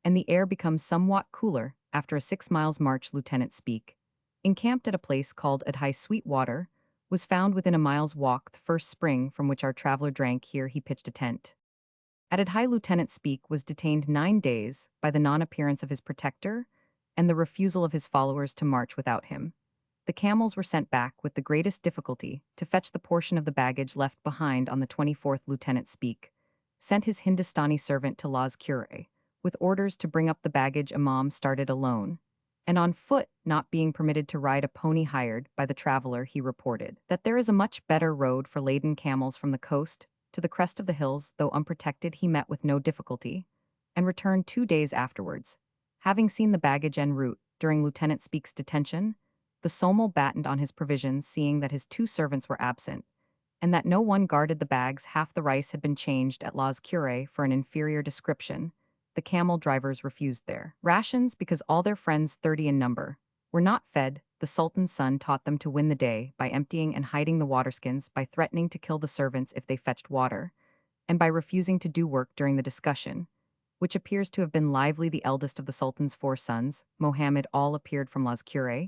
[SPEAKER 1] and the air becomes somewhat cooler. After a 6 miles march, Lieutenant Speke, encamped at a place called Adhai Sweet Water, was found within a mile's walk. The first spring from which our traveler drank. Here he pitched a tent. At Adhai, Lieutenant Speke was detained 9 days by the non-appearance of his protector and the refusal of his followers to march without him. The camels were sent back with the greatest difficulty to fetch the portion of the baggage left behind. On the 24th, Lieutenant Speke sent his Hindustani servant to Las Cure with orders to bring up the baggage. Imam started alone, and on foot, not being permitted to ride a pony hired by the traveler. He reported that there is a much better road for laden camels from the coast to the crest of the hills. Though unprotected, he met with no difficulty, and returned 2 days afterwards. Having seen the baggage en route during Lieutenant Speke's detention, the Somal battened on his provisions, seeing that his 2 servants were absent, and that no one guarded the bags. Half the rice had been changed at Las Cure for an inferior description. The camel drivers refused their rations because all their friends, 30 in number, were not fed. The Sultan's son taught them to win the day by emptying and hiding the waterskins, by threatening to kill the servants if they fetched water, and by refusing to do work during the discussion, which appears to have been lively the eldest of the Sultan's four sons, Mohammed, all appeared from Las Cure.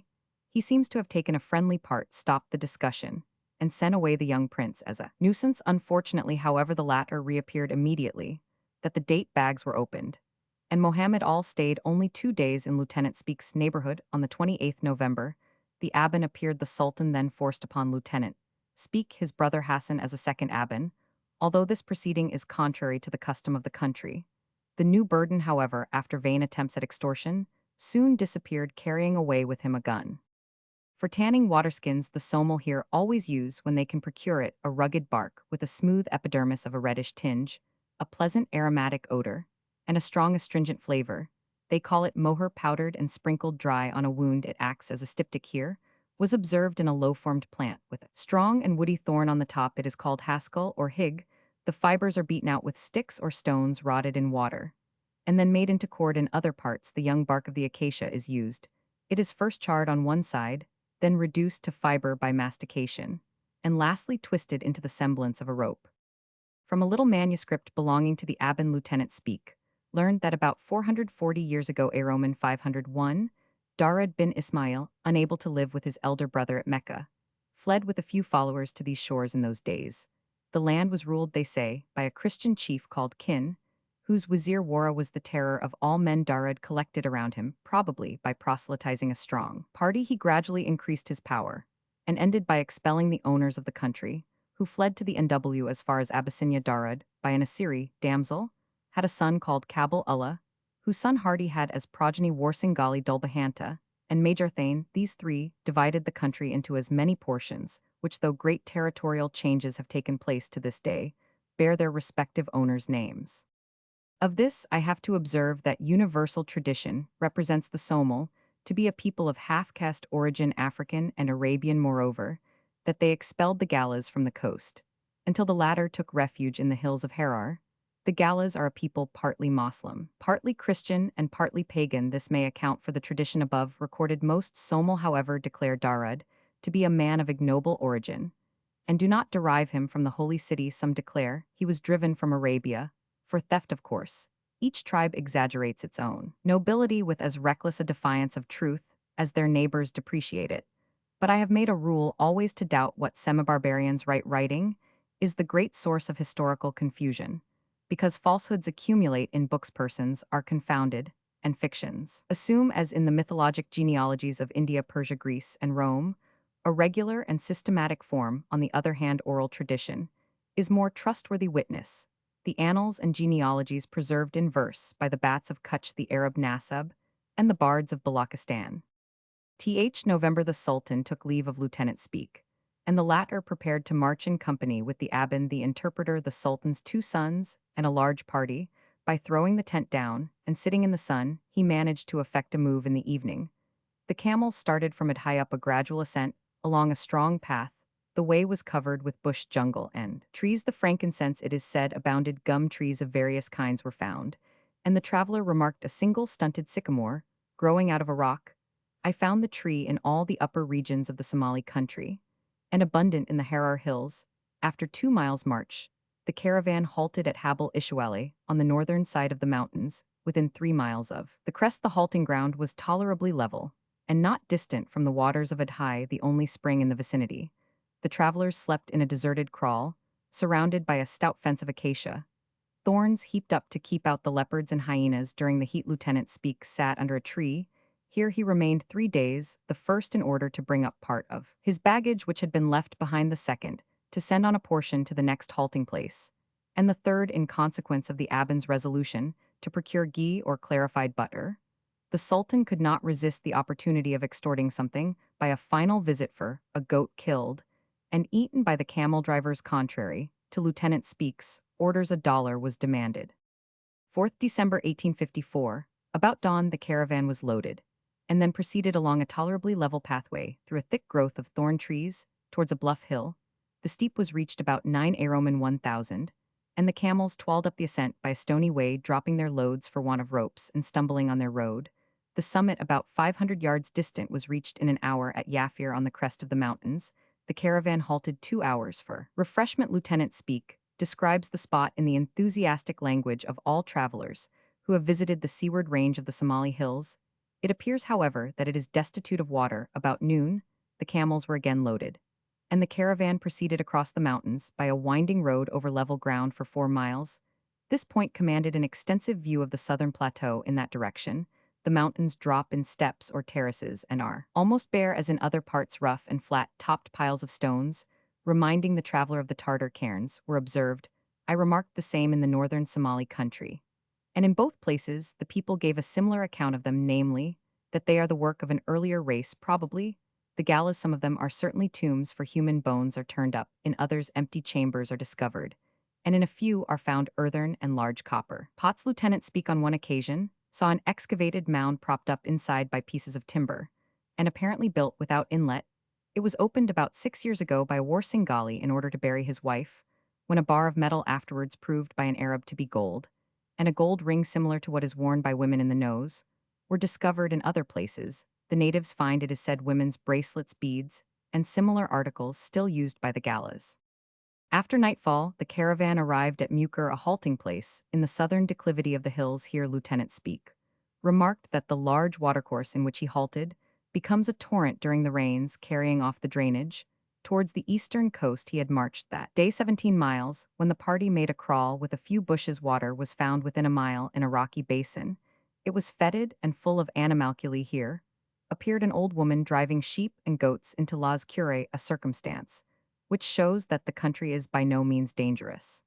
[SPEAKER 1] He seems to have taken a friendly part, stopped the discussion, and sent away the young prince as a nuisance. Unfortunately, however, the latter reappeared immediately, that the date bags were opened, and Mohammed all stayed only 2 days in Lieutenant Speak's neighborhood. On the 28th November, the Aban appeared. The Sultan then forced upon Lieutenant Speak his brother Hassan as a second Aban, although this proceeding is contrary to the custom of the country. The new Burton, however, after vain attempts at extortion, soon disappeared, carrying away with him a gun. For tanning waterskins, the Somali here always use, when they can procure it, a rugged bark with a smooth epidermis of a reddish tinge, a pleasant aromatic odor, and a strong astringent flavor. They call it moher. Powdered and sprinkled dry on a wound, it acts as a styptic here, was observed in a low-formed plant with a strong and woody thorn on the top. It is called haskell or hig. The fibers are beaten out with sticks or stones rotted in water, and then made into cord in other parts. The young bark of the acacia is used. It is first charred on one side, then reduced to fiber by mastication, and lastly twisted into the semblance of a rope. From a little manuscript belonging to the Aban, Lieutenant Speak learned that about 440 years ago, a Roman 501, Darad bin Ismail, unable to live with his elder brother at Mecca, fled with a few followers to these shores. In those days, the land was ruled, they say, by a Christian chief called Kin, whose wazir Wara was the terror of all men. Darad collected around him, probably by proselytizing a strong party. He gradually increased his power, and ended by expelling the owners of the country, who fled to the NW as far as Abyssinia. Darad, by an Assyri damsel, had a son called Kabul Ullah, whose son Hardy had as progeny Warsingali Dulbahanta, and Major Thane. These three divided the country into as many portions, which, though great territorial changes have taken place to this day, bear their respective owners' names. Of this, I have to observe that universal tradition represents the Somali to be a people of half-caste origin, African and Arabian. Moreover, that they expelled the Galas from the coast, until the latter took refuge in the hills of Harar. The Galas are a people partly Moslem, partly Christian, and partly pagan. This may account for the tradition above recorded. Most Somali, however, declare Darad to be a man of ignoble origin, and do not derive him from the holy city. Some declare he was driven from Arabia, for theft, of course. Each tribe exaggerates its own nobility with as reckless a defiance of truth as their neighbors depreciate it. But I have made a rule always to doubt what semi-barbarians write. Writing is the great source of historical confusion, because falsehoods accumulate in books, persons are confounded, and fictions assume, as in the mythologic genealogies of India, Persia, Greece, and Rome, a regular and systematic form. On the other hand, oral tradition is more trustworthy witness. The annals and genealogies preserved in verse by the Bats of Kutch, the Arab Nasab, and the bards of Balochistan. November, the Sultan took leave of Lieutenant Speak, and the latter prepared to march in company with the Aban, the interpreter, the Sultan's two sons, and a large party. By throwing the tent down and sitting in the sun, he managed to effect a move in the evening. The camels started from it high up a gradual ascent, along a strong path. The way was covered with bush, jungle, and trees. The frankincense, it is said, abounded. Gum trees of various kinds were found, and the traveler remarked a single stunted sycamore growing out of a rock. I found the tree in all the upper regions of the Somali country, and abundant in the Harar hills. After 2 miles' march, the caravan halted at Habel Ishuale, on the northern side of the mountains, within 3 miles of the crest. The halting ground was tolerably level, and not distant from the waters of Adhai, the only spring in the vicinity. The travelers slept in a deserted kraal, surrounded by a stout fence of acacia, thorns heaped up to keep out the leopards and hyenas. During the heat, Lieutenant Speak sat under a tree. Here he remained 3 days, the first in order to bring up part of his baggage which had been left behind, the second to send on a portion to the next halting place, and the third, in consequence of the Aban's resolution, to procure ghee or clarified butter. The Sultan could not resist the opportunity of extorting something by a final visit for a goat killed and eaten by the camel drivers. Contrary to Lieutenant Speak's orders, $1 was demanded. 4th December 1854, about dawn the caravan was loaded, and then proceeded along a tolerably level pathway through a thick growth of thorn trees towards a bluff hill. The steep was reached about 9 Roman 1000, and the camels twirled up the ascent by a stony way, dropping their loads for want of ropes and stumbling on their road. The summit, about 500 yards distant, was reached in an hour at Yafir on the crest of the mountains. The caravan halted 2 hours for refreshment. Lieutenant Speak describes the spot in the enthusiastic language of all travelers, who have visited the seaward range of the Somali hills. It appears, however, that it is destitute of water. About noon, the camels were again loaded, and the caravan proceeded across the mountains by a winding road over level ground for 4 miles. This point commanded an extensive view of the southern plateau in that direction. The mountains drop in steps or terraces and are almost bare, as in other parts rough and flat-topped piles of stones, reminding the traveler of the Tartar cairns, were observed. I remarked the same in the northern Somali country. And in both places, the people gave a similar account of them, namely, that they are the work of an earlier race, probably. The gallas, some of them are certainly tombs, for human bones are turned up, in others empty chambers are discovered, and in a few are found earthen and large copper pots. Lieutenant Speak on one occasion saw an excavated mound propped up inside by pieces of timber, and apparently built without inlet. It was opened about 6 years ago by a Warsingali in order to bury his wife, when a bar of metal afterwards proved by an Arab to be gold, and a gold ring similar to what is worn by women in the nose, were discovered in other places. The natives find, it is said, women's bracelets, beads, and similar articles still used by the Gallas. After nightfall, the caravan arrived at Muker, a halting place in the southern declivity of the hills. Here Lieutenant Speak remarked that the large watercourse in which he halted becomes a torrent during the rains, carrying off the drainage. Towards the eastern coast he had marched that day 17 miles, when the party made a crawl with a few bushes. Water was found within a mile in a rocky basin. It was fetid and full of animalculae. Here appeared an old woman driving sheep and goats into Las Cure, a circumstance which shows that the country is by no means dangerous.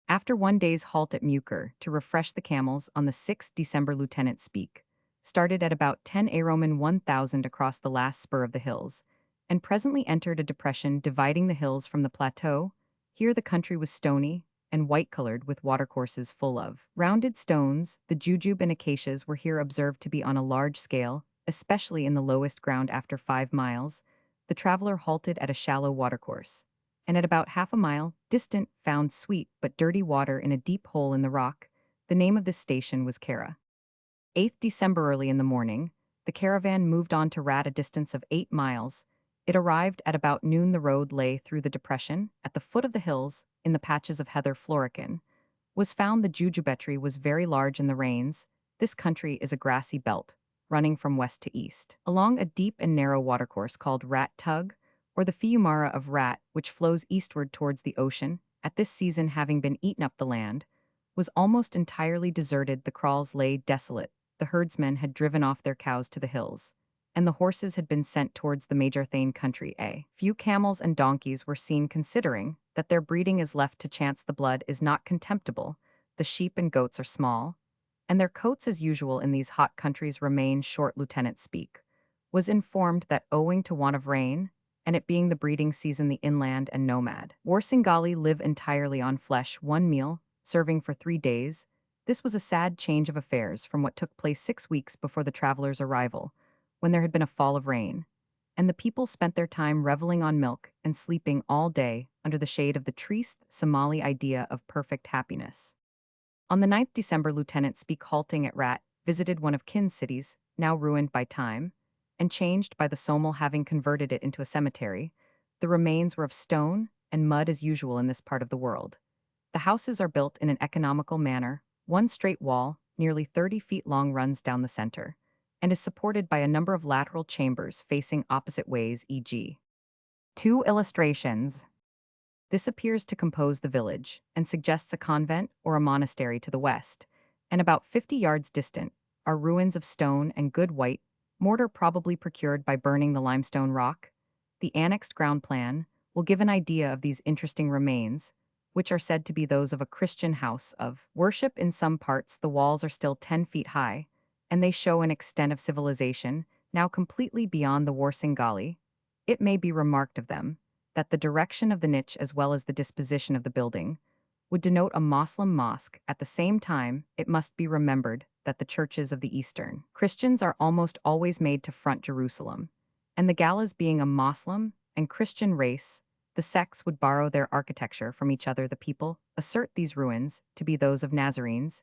[SPEAKER 1] After one day's halt at Muker to refresh the camels on the 6th December, Lieutenant Speak started at about 10 a Roman 1000 across the last spur of the hills, and presently entered a depression dividing the hills from the plateau. Here the country was stony and white-colored, with watercourses full of rounded stones. The jujube and acacias were here observed to be on a large scale, especially in the lowest ground. After 5 miles, the traveler halted at a shallow watercourse, and at about half a mile distant found sweet but dirty water in a deep hole in the rock. The name of this station was Kara. 8th December, early in the morning, the caravan moved on to Rat, a distance of 8 miles. It arrived at about noon. The road lay through the depression. At the foot of the hills, in the patches of heather florican, was found the jujubetry was very large in the rains. This country is a grassy belt, running from west to east, along a deep and narrow watercourse called Rat Tug, or the Fiumara of Rat, which flows eastward towards the ocean. At this season, having been eaten up, the land was almost entirely deserted. The kraals lay desolate. The herdsmen had driven off their cows to the hills, and the horses had been sent towards the Majarthane country. A few camels and donkeys were seen, considering that their breeding is left to chance. The blood is not contemptible. The sheep and goats are small, and their coats, as usual in these hot countries, remain short. Lieutenant Speak was informed that, owing to want of rain, and it being the breeding season, the inland and nomad Warsingali live entirely on flesh, one meal, serving for 3 days. This was a sad change of affairs from what took place 6 weeks before the travelers' arrival, when there had been a fall of rain, and the people spent their time reveling on milk and sleeping all day under the shade of the triste Somali idea of perfect happiness. On the 9th December, Lieutenant Speak, halting at Rat, visited one of Kin's cities, now ruined by time, and changed by the Somal having converted it into a cemetery. The remains were of stone and mud, as usual in this part of the world. The houses are built in an economical manner. One straight wall, nearly 30 feet long, runs down the center, and is supported by a number of lateral chambers facing opposite ways, e.g. 2 illustrations. This appears to compose the village, and suggests a convent or a monastery to the west, and about 50 yards distant are ruins of stone and good white mortar, probably procured by burning the limestone rock. The annexed ground plan will give an idea of these interesting remains, which are said to be those of a Christian house of worship. In some parts the walls are still 10 feet high, and they show an extent of civilization now completely beyond the Warsingali. It may be remarked of them that the direction of the niche, as well as the disposition of the building, would denote a Moslem mosque. At the same time, it must be remembered that the churches of the Eastern Christians are almost always made to front Jerusalem, and the Gallas being a Moslem and Christian race, the sects would borrow their architecture from each other. The people assert these ruins to be those of Nazarenes,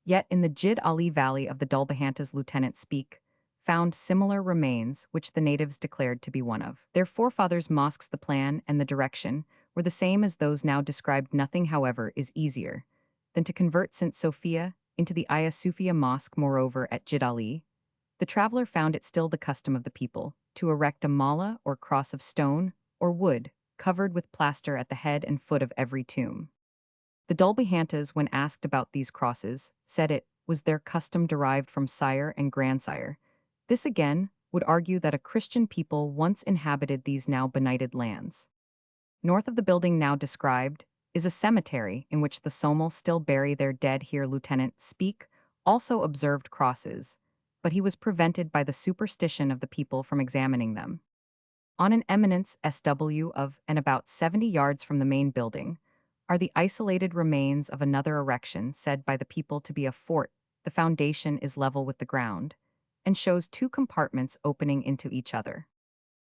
[SPEAKER 1] yet in the Jid Ali Valley of the Dulbahantas, Lieutenant Speak found similar remains which the natives declared to be one of their forefathers' mosques. The plan and the direction were the same as those now described. Nothing, however, is easier than to convert St. Sophia into the Hagia Sophia Mosque moreover at Jidali, the traveler found it still the custom of the people to erect a mala or cross of stone or wood covered with plaster at the head and foot of every tomb. The Dulbehantas, when asked about these crosses, said it was their custom derived from sire and grandsire. This again would argue that a Christian people once inhabited these now benighted lands. North of the building now described is a cemetery in which the Somali still bury their dead. Here Lieutenant Speak also observed crosses, but he was prevented by the superstition of the people from examining them. On an eminence SW of and about 70 yards from the main building are the isolated remains of another erection said by the people to be a fort. The foundation is level with the ground and shows two compartments opening into each other.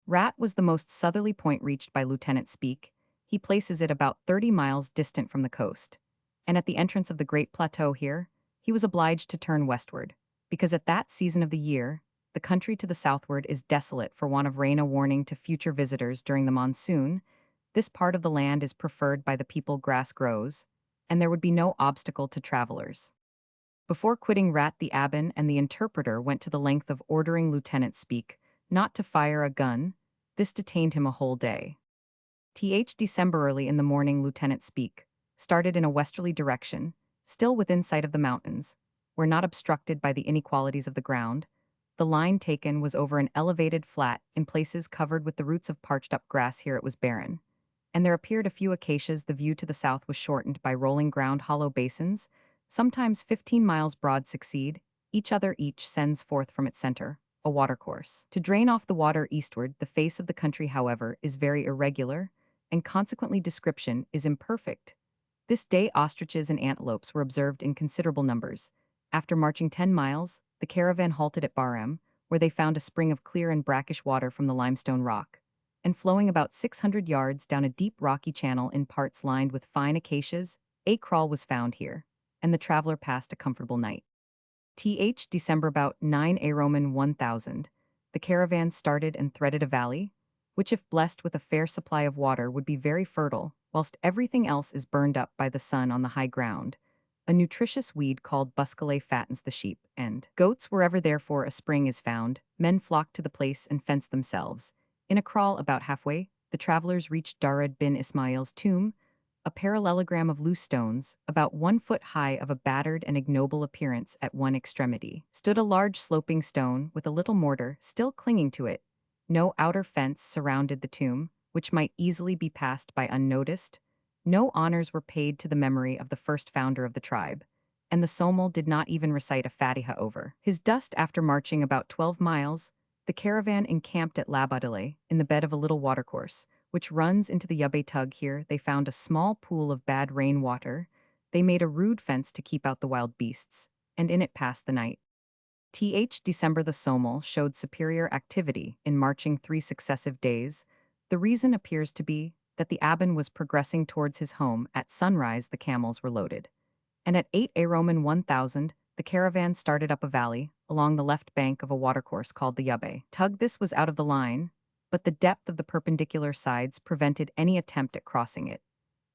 [SPEAKER 1] Rat was the most southerly point reached by Lieutenant Speak. He places it about 30 miles distant from the coast. And at the entrance of the Great Plateau here, he was obliged to turn westward, because at that season of the year, the country to the southward is desolate for want of rain. A warning to future visitors during the monsoon. This part of the land is preferred by the people. Grass grows, and there would be no obstacle to travelers. Before quitting Rat, the abbon and the interpreter went to the length of ordering Lieutenant Speak not to fire a gun. This detained him a whole day. December early in the morning, Lieutenant Speak started in a westerly direction, still within sight of the mountains, where not obstructed by the inequalities of the ground. The line taken was over an elevated flat, in places covered with the roots of parched up grass. Here it was barren, and there appeared a few acacias. The view to the south was shortened by rolling ground hollow basins, sometimes 15 miles broad, succeed each other. Each sends forth from its center a watercourse to drain off the water eastward. The face of the country, however, is very irregular, and consequently description is imperfect. This day ostriches and antelopes were observed in considerable numbers. After marching 10 miles, the caravan halted at Barham, where they found a spring of clear and brackish water from the limestone rock, and flowing about 600 yards down a deep rocky channel in parts lined with fine acacias. A kraal was found here, and the traveler passed a comfortable night. December about 9 A Roman 1000, the caravan started and threaded a valley, which if blessed with a fair supply of water would be very fertile, whilst everything else is burned up by the sun on the high ground. A nutritious weed called buscale fattens the sheep and goats. Wherever therefore a spring is found, men flock to the place and fence themselves. In a kraal about halfway, the travelers reached Darad bin Ismail's tomb, a parallelogram of loose stones, about 1 foot high, of a battered and ignoble appearance. At one extremity stood a large sloping stone with a little mortar still clinging to it. No outer fence surrounded the tomb, which might easily be passed by unnoticed. No honors were paid to the memory of the first founder of the tribe, and the Somali did not even recite a Fatiha over his dust. After marching about 12 miles, the caravan encamped at Labadale, in the bed of a little watercourse, which runs into the Yube Tug. Here they found a small pool of bad rain water. They made a rude fence to keep out the wild beasts, and in it passed the night. December the Somali showed superior activity in marching 3 successive days. The reason appears to be that the abbon was progressing towards his home. At sunrise the camels were loaded, and at 8 A Roman 1000 the caravan started up a valley along the left bank of a watercourse called the Yube Tug. This was out of the line, but the depth of the perpendicular sides prevented any attempt at crossing it.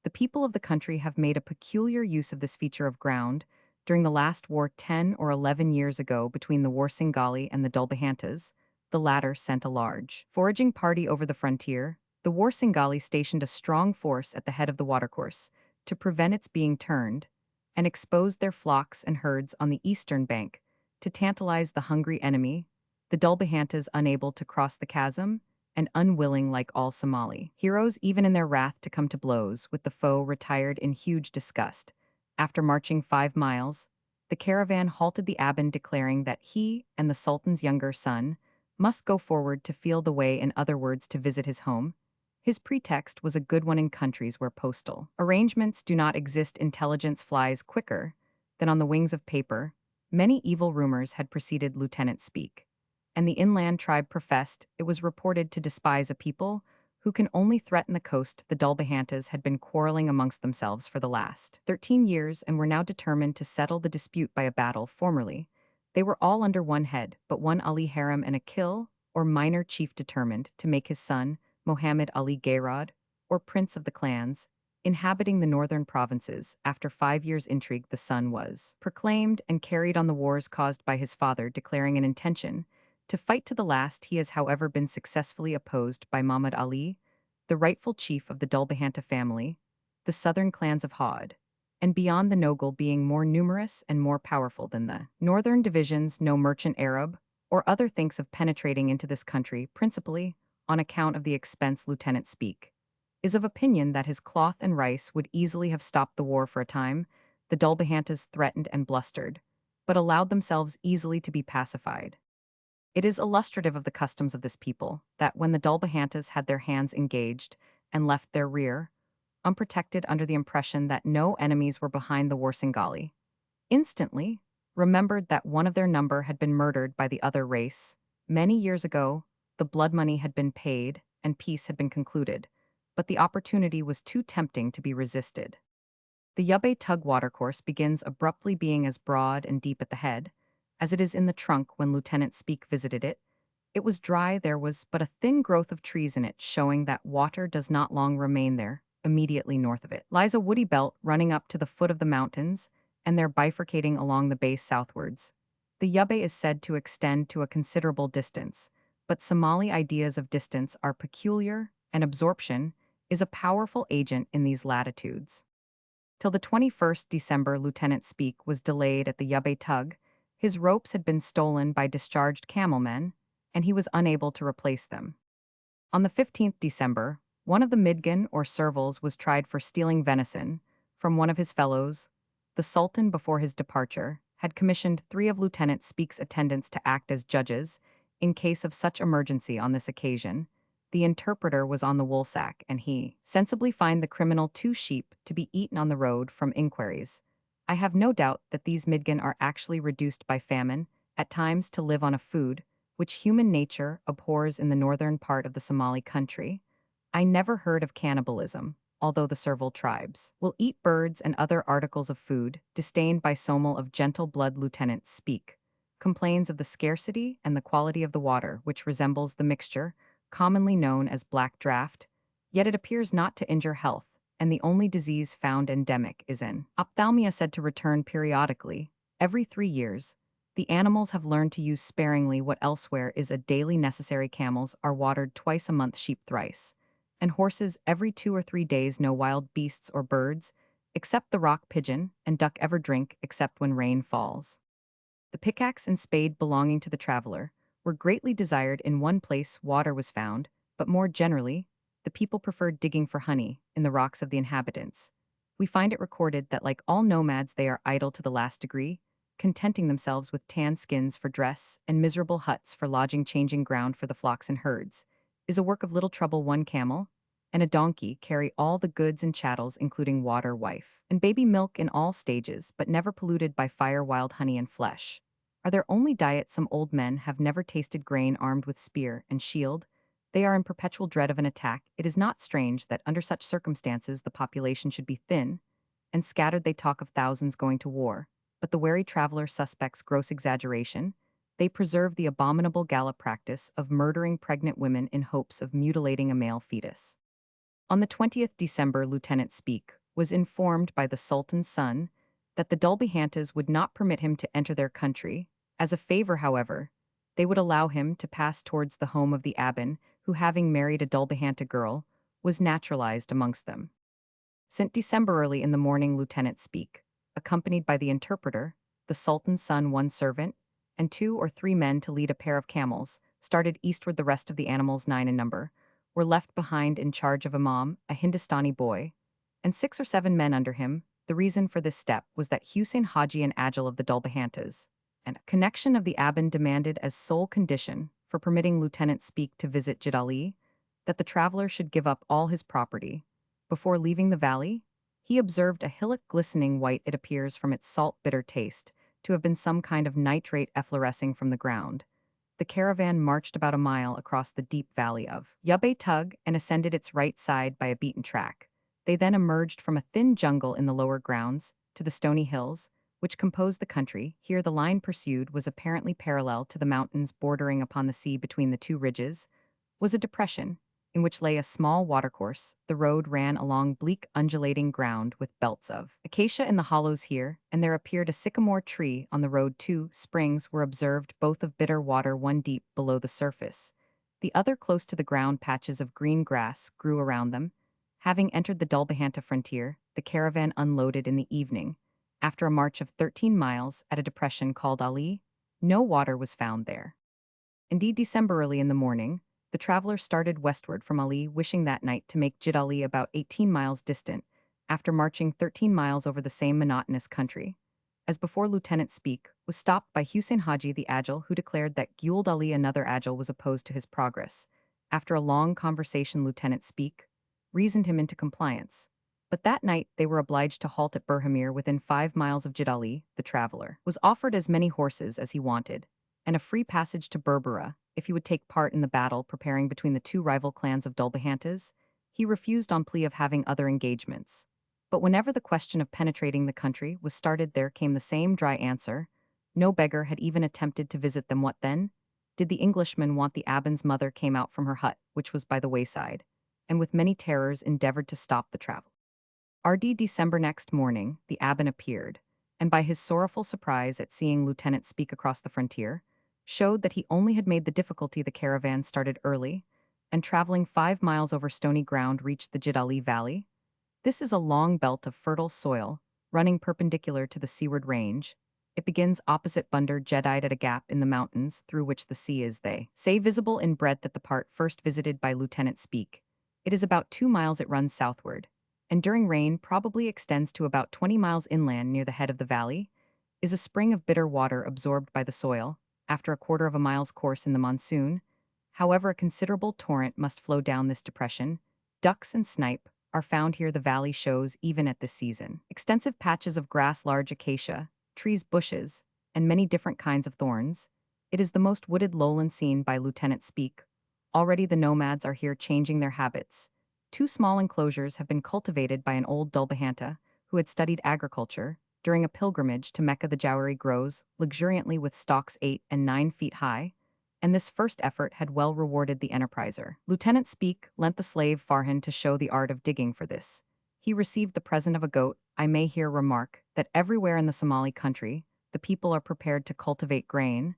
[SPEAKER 1] The people of the country have made a peculiar use of this feature of ground. During the last war 10 or 11 years ago between the Warsingali and the Dulbehantas, the latter sent a large foraging party over the frontier. The Warsingali stationed a strong force at the head of the watercourse to prevent its being turned, and exposed their flocks and herds on the eastern bank to tantalize the hungry enemy. The Dulbehantas, unable to cross the chasm, and unwilling, like all Somali heroes, even in their wrath to come to blows with the foe, retired in huge disgust. After marching 5 miles, the caravan halted the abbon, declaring that he and the Sultan's younger son must go forward to feel the way, in other words, to visit his home. His pretext was a good one. In countries where postal arrangements do not exist, intelligence flies quicker than on the wings of paper. Many evil rumors had preceded Lieutenant Speak, and the inland tribe professed, it was reported, to despise a people who can only threaten the coast. The Dulbehantas had been quarreling amongst themselves for the last 13 years and were now determined to settle the dispute by a battle. Formerly, they were all under one head, but one Ali Haram, and Akil, or minor chief, determined to make his son, Mohammed Ali Gayrad, or prince of the clans. inhabiting the northern provinces. After 5 years' intrigue, the son was proclaimed and carried on the wars caused by his father, declaring an intention to fight to the last. He has, however, been successfully opposed by Muhammad Ali, the rightful chief of the Dulbahanta family, the southern clans of Hod, and beyond the Nogal being more numerous and more powerful than the northern divisions. No merchant Arab or other thinks of penetrating into this country, principally on account of the expense. Lieutenant Speak is of opinion that his cloth and rice would easily have stopped the war for a time. The Dulbahantas threatened and blustered, but allowed themselves easily to be pacified. It is illustrative of the customs of this people that when the Dulbahantas had their hands engaged and left their rear, unprotected under the impression that no enemies were behind the Warsangali, instantly remembered that one of their number had been murdered by the other race. Many years ago, the blood money had been paid and peace had been concluded, but the opportunity was too tempting to be resisted. The Yubbe Tug watercourse begins abruptly, being as broad and deep at the head as it is in the trunk. When Lieutenant Speak visited it, it was dry. There was but a thin growth of trees in it, showing that water does not long remain there. Immediately north of it lies a woody belt running up to the foot of the mountains, and there bifurcating along the base southwards. The Yubbe is said to extend to a considerable distance, but Somali ideas of distance are peculiar, and absorption is a powerful agent in these latitudes. Till the 21st December, Lieutenant Speak was delayed at the Yubbe Tug. His ropes had been stolen by discharged camel-men, and he was unable to replace them. On the 15th December, one of the Midgan or servals was tried for stealing venison from one of his fellows. The Sultan, before his departure, had commissioned 3 of Lieutenant Speak's attendants to act as judges in case of such emergency. On this occasion, the interpreter was on the woolsack, and he sensibly fined the criminal 2 sheep to be eaten on the road. From inquiries, I have no doubt that these Midgan are actually reduced by famine at times to live on a food which human nature abhors in the northern part of the Somali country. I never heard of cannibalism, although the Serval tribes will eat birds and other articles of food disdained by Somal of gentle blood. Lieutenant Speak complains of the scarcity and the quality of the water, which resembles the mixture commonly known as black draught, yet it appears not to injure health, and the only disease found endemic is an ophthalmia said to return periodically, every 3 years. The animals have learned to use sparingly what elsewhere is a daily necessary. Camels are watered twice a month, sheep thrice, and horses every 2 or 3 days. No wild beasts or birds, except the rock pigeon and duck, ever drink except when rain falls. The pickaxe and spade belonging to the traveler were greatly desired. In one place water was found, but more generally, the people preferred digging for honey in the rocks of the inhabitants. We find it recorded that, like all nomads, they are idle to the last degree, contenting themselves with tanned skins for dress and miserable huts for lodging. Changing ground for the flocks and herds is a work of little trouble. 1 camel and a donkey carry all the goods and chattels, including water, wife, and baby milk in all stages, but never polluted by fire. Wild honey and flesh are their only diet. Some old men have never tasted grain. Armed with spear and shield, they are in perpetual dread of an attack. It is not strange that under such circumstances the population should be thin and scattered. They talk of thousands going to war, but the wary traveler suspects gross exaggeration. They preserve the abominable gala practice of murdering pregnant women in hopes of mutilating a male fetus. On the 20th December, Lieutenant Speak was informed by the Sultan's son that the Dulbahantas would not permit him to enter their country. As a favor, however, they would allow him to pass towards the home of the Abbin, who, having married a Dulbahanta girl, was naturalized amongst them. Since December, early in the morning, Lieutenant Speak, accompanied by the interpreter, the Sultan's son, 1 servant, and 2 or 3 men to lead a pair of camels, started eastward. The rest of the animals, 9 in number, were left behind in charge of Imam, a Hindustani boy, and 6 or 7 men under him. The reason for this step was that Hussein Haji and Agil of the Dulbahantas, and a connection of the Abbin, demanded as sole condition for permitting Lieutenant Speak to visit Jidali that the traveler should give up all his property. Before leaving the valley, he observed a hillock glistening white. It appears from its salt-bitter taste to have been some kind of nitrate efflorescing from the ground. The caravan marched about a mile across the deep valley of Yubbe Tug and ascended its right side by a beaten track. They then emerged from a thin jungle in the lower grounds to the stony hills, which composed the country. Here the line pursued was apparently parallel to the mountains bordering upon the sea. Between the 2 ridges was a depression, in which lay a small watercourse. The road ran along bleak, undulating ground with belts of acacia in the hollows here, and there appeared a sycamore tree on the road. Two springs were observed, both of bitter water, one deep below the surface. The other close to the ground. Patches of green grass grew around them. Having entered the Dulbahanta frontier, the caravan unloaded in the evening. After a march of 13 miles at a depression called Ali, no water was found there. Indeed, December early in the morning, the traveler started westward from Ali, wishing that night to make Jid Ali, about 18 miles distant, after marching 13 miles over the same monotonous country. As before, Lieutenant Speak was stopped by Hussein Haji the Agile, who declared that Guld Ali, another Agile, was opposed to his progress. After a long conversation, Lieutenant Speak reasoned him into compliance. But that night they were obliged to halt at Burhamir, within 5 miles of Jid Ali. The traveler was offered as many horses as he wanted, and a free passage to Berbera if he would take part in the battle preparing between the two rival clans of Dulbahantas. He refused on plea of having other engagements. But whenever the question of penetrating the country was started, there came the same dry answer. No beggar had even attempted to visit them. What then? Did the Englishman want? The Aban's mother came out from her hut, which was by the wayside, and with many terrors endeavored to stop the travel. RD December. Next morning, the Aban appeared, and by his sorrowful surprise at seeing Lieutenant Speak across the frontier, showed that he only had made the difficulty. The caravan started early, and traveling 5 miles over stony ground reached the Jid Ali Valley. This is a long belt of fertile soil, running perpendicular to the seaward range. It begins opposite Bunder Jedide at a gap in the mountains through which the sea is, they say, visible in breadth at the part first visited by Lieutenant Speak. It is about 2 miles. It runs southward, and during rain probably extends to about 20 miles inland. Near the head of the valley is a spring of bitter water absorbed by the soil. After a quarter of a mile's course in the monsoon, however, a considerable torrent must flow down this depression. Ducks and snipe are found here. The valley shows, even at this season, extensive patches of grass, large acacia, trees, bushes, and many different kinds of thorns. It is the most wooded lowland seen by Lieutenant Speak. Already the nomads are here changing their habits. 2 small enclosures have been cultivated by an old Dulbahanta who had studied agriculture. During a pilgrimage to Mecca, the jowari grows luxuriantly with stalks 8 and 9 feet high, and this first effort had well rewarded the enterpriser. Lieutenant Speak lent the slave Farhan to show the art of digging. For this he received the present of a goat. I may here remark that everywhere in the Somali country, the people are prepared to cultivate grain,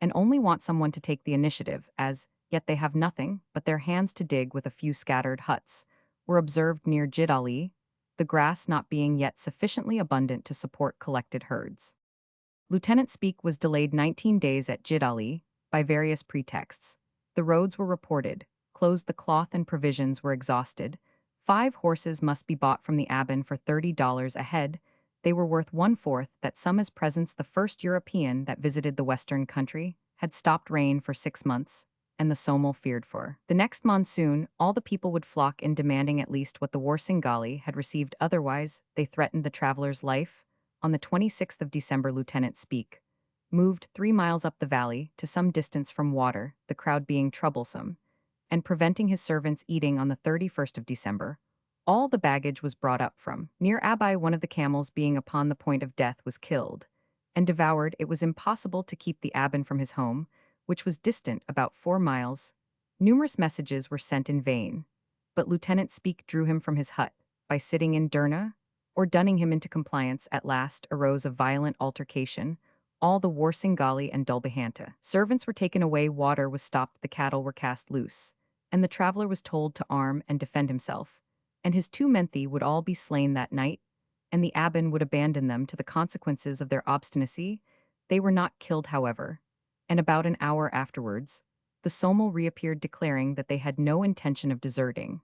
[SPEAKER 1] and only want someone to take the initiative, as yet they have nothing but their hands to dig with. A few scattered huts were observed near Jid Ali, the grass not being yet sufficiently abundant to support collected herds. Lieutenant Speak was delayed 19 days at Jid Ali by various pretexts. The roads were reported closed, the cloth and provisions were exhausted. 5 horses must be bought from the Aban for $30 a head. They were worth 1/4 that sum as presents. The first European that visited the western country had stopped rain for 6 months, and the Somal feared for the next monsoon. All the people would flock in, demanding at least what the Warsingali had received, otherwise they threatened the traveler's life. On the 26th of December, Lieutenant Speak moved 3 miles up the valley to some distance from water, the crowd being troublesome, and preventing his servants eating. On the 31st of December, all the baggage was brought up from near Abai. One of the camels, being upon the point of death, was killed and devoured. It was impossible to keep the Aban from his home, which was distant about 4 miles. Numerous messages were sent in vain, but Lieutenant Speak drew him from his hut by sitting in Derna or dunning him into compliance. At last arose a violent altercation. All the Warsingali and Dulbahanta servants were taken away, water was stopped, the cattle were cast loose, and the traveler was told to arm and defend himself, and his 2 menthi would all be slain that night, and the Aban would abandon them to the consequences of their obstinacy. They were not killed, however, and about an hour afterwards, the Somal reappeared, declaring that they had no intention of deserting.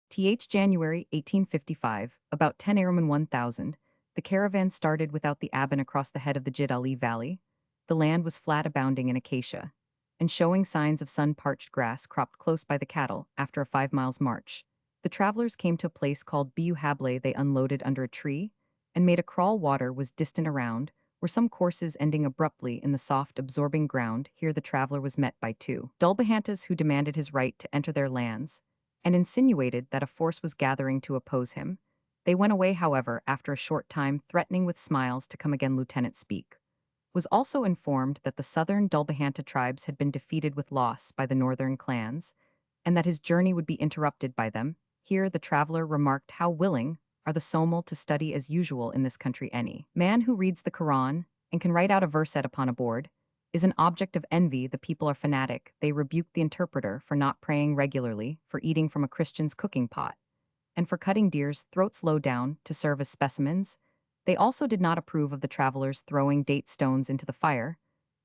[SPEAKER 1] January 1855, about 10 Araman 1000, the caravan started without the Aban across the head of the Jid Ali Valley. The land was flat, abounding in acacia, and showing signs of sun-parched grass cropped close by the cattle. After a 5 miles march, the travelers came to a place called Biu Hable. They unloaded under a tree and made a crawl. Water was distant around, were some courses ending abruptly in the soft, absorbing ground. Here the traveler was met by 2 Dulbahantas who demanded his right to enter their lands, and insinuated that a force was gathering to oppose him. They went away, however, after a short time, threatening with smiles to come again. Lieutenant Speak was also informed that the southern Dulbahanta tribes had been defeated with loss by the northern clans, and that his journey would be interrupted by them. Here the traveler remarked how willing are the Somali to study as usual in this country any man who reads the Quran and can write out a verset upon a board is an object of envy. The people are fanatic. They rebuked the interpreter for not praying regularly, for eating from a Christian's cooking pot, and for cutting deer's throats low down to serve as specimens. They also did not approve of the travelers throwing date stones into the fire.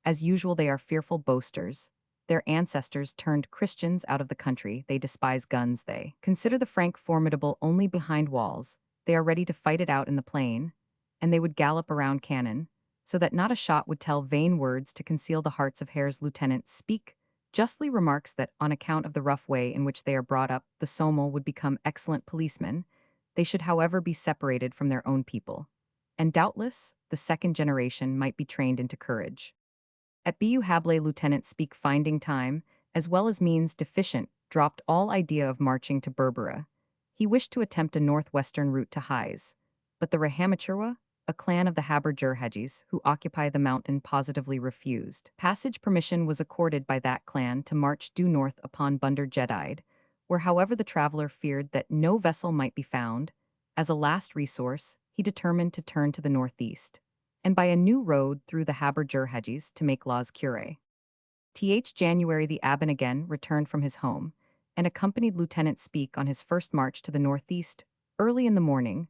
[SPEAKER 1] As usual, they are fearful boasters. Their ancestors turned Christians out of the country. They despise guns. They consider the Frank formidable only behind walls. They are ready to fight it out in the plain, and they would gallop around cannon, so that not a shot would tell vain words to conceal the hearts of Hare's lieutenant. Speak justly remarks that, on account of the rough way in which they are brought up, the Somali would become excellent policemen. They should, however, be separated from their own people. And doubtless, the second generation might be trained into courage. At Bu Hable, Lieutenant Speak, finding time, as well as means deficient, dropped all idea of marching to Berbera. He wished to attempt a northwestern route to Highs, but the Rahamachurwa, a clan of the Haber Hajis who occupy the mountain, positively refused. Passage permission was accorded by that clan to march due north upon Bunder Jedide, where however the traveler feared that no vessel might be found. As a last resource, he determined to turn to the northeast, and by a new road through the Haber Hajis to make Las Cure. January the Abbon again returned from his home, and accompanied Lieutenant Speak on his first march to the northeast. Early in the morning,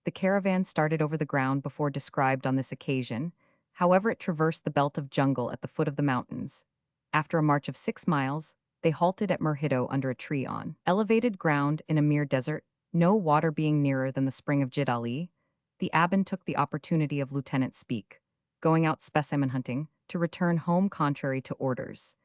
[SPEAKER 1] the caravan started over the ground before described on this occasion. However, it traversed the belt of jungle at the foot of the mountains. After a march of 6 miles, they halted at Murhido under a tree on elevated ground in a mere desert, no water being nearer than the spring of Jidali. The Abbon took the opportunity of Lieutenant Speak, going out specimen hunting, to return home contrary to orders.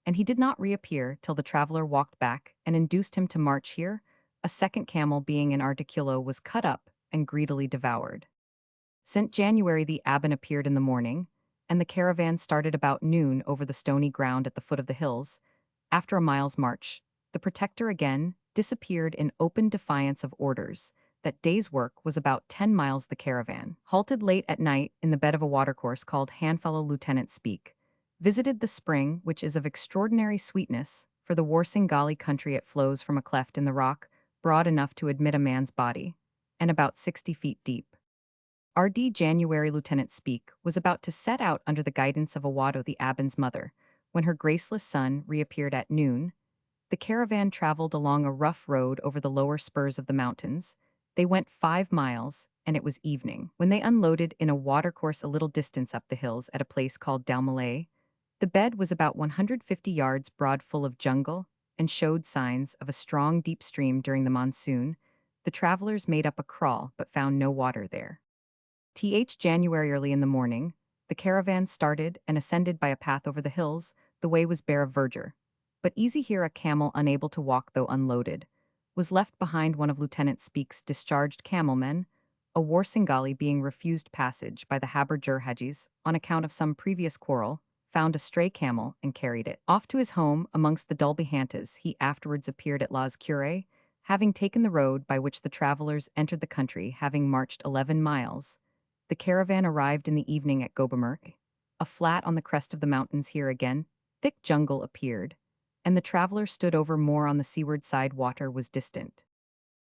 [SPEAKER 1] And he did not reappear till the traveler walked back and induced him to march here. A second camel, being an articulo, was cut up and greedily devoured. St. January the Abbon appeared in the morning, and the caravan started about noon over the stony ground at the foot of the hills. After a mile's march, the protector again disappeared in open defiance of orders. That day's work was about 10 miles. The caravan halted late at night in the bed of a watercourse called Handfellow. Lieutenant Speak visited the spring, which is of extraordinary sweetness. For the Warsingali country, it flows from a cleft in the rock, broad enough to admit a man's body, and about 60 feet deep. January Lieutenant Speak was about to set out under the guidance of Awado, the Abbon's mother, when her graceless son reappeared at noon. The caravan traveled along a rough road over the lower spurs of the mountains. They went 5 miles, and it was evening when they unloaded in a watercourse a little distance up the hills at a place called Dalmalay. The bed was about 150 yards broad, full of jungle, and showed signs of a strong deep stream during the monsoon. The travelers made up a crawl but found no water there. January early in the morning, the caravan started and ascended by a path over the hills. The way was bare of verdure, but easy here. A camel, unable to walk though unloaded, was left behind one of Lieutenant Speak's discharged camelmen, a Warsingali, being refused passage by the Haber Hajis on account of some previous quarrel, found a stray camel and carried it off to his home amongst the Dulbihantas. He afterwards appeared at Las Cure, having taken the road by which the travelers entered the country. Having marched 11 miles, the caravan arrived in the evening at Gobamur, a flat on the crest of the mountains. Here again, thick jungle appeared, and the traveler stood over more on the seaward side. Water was distant.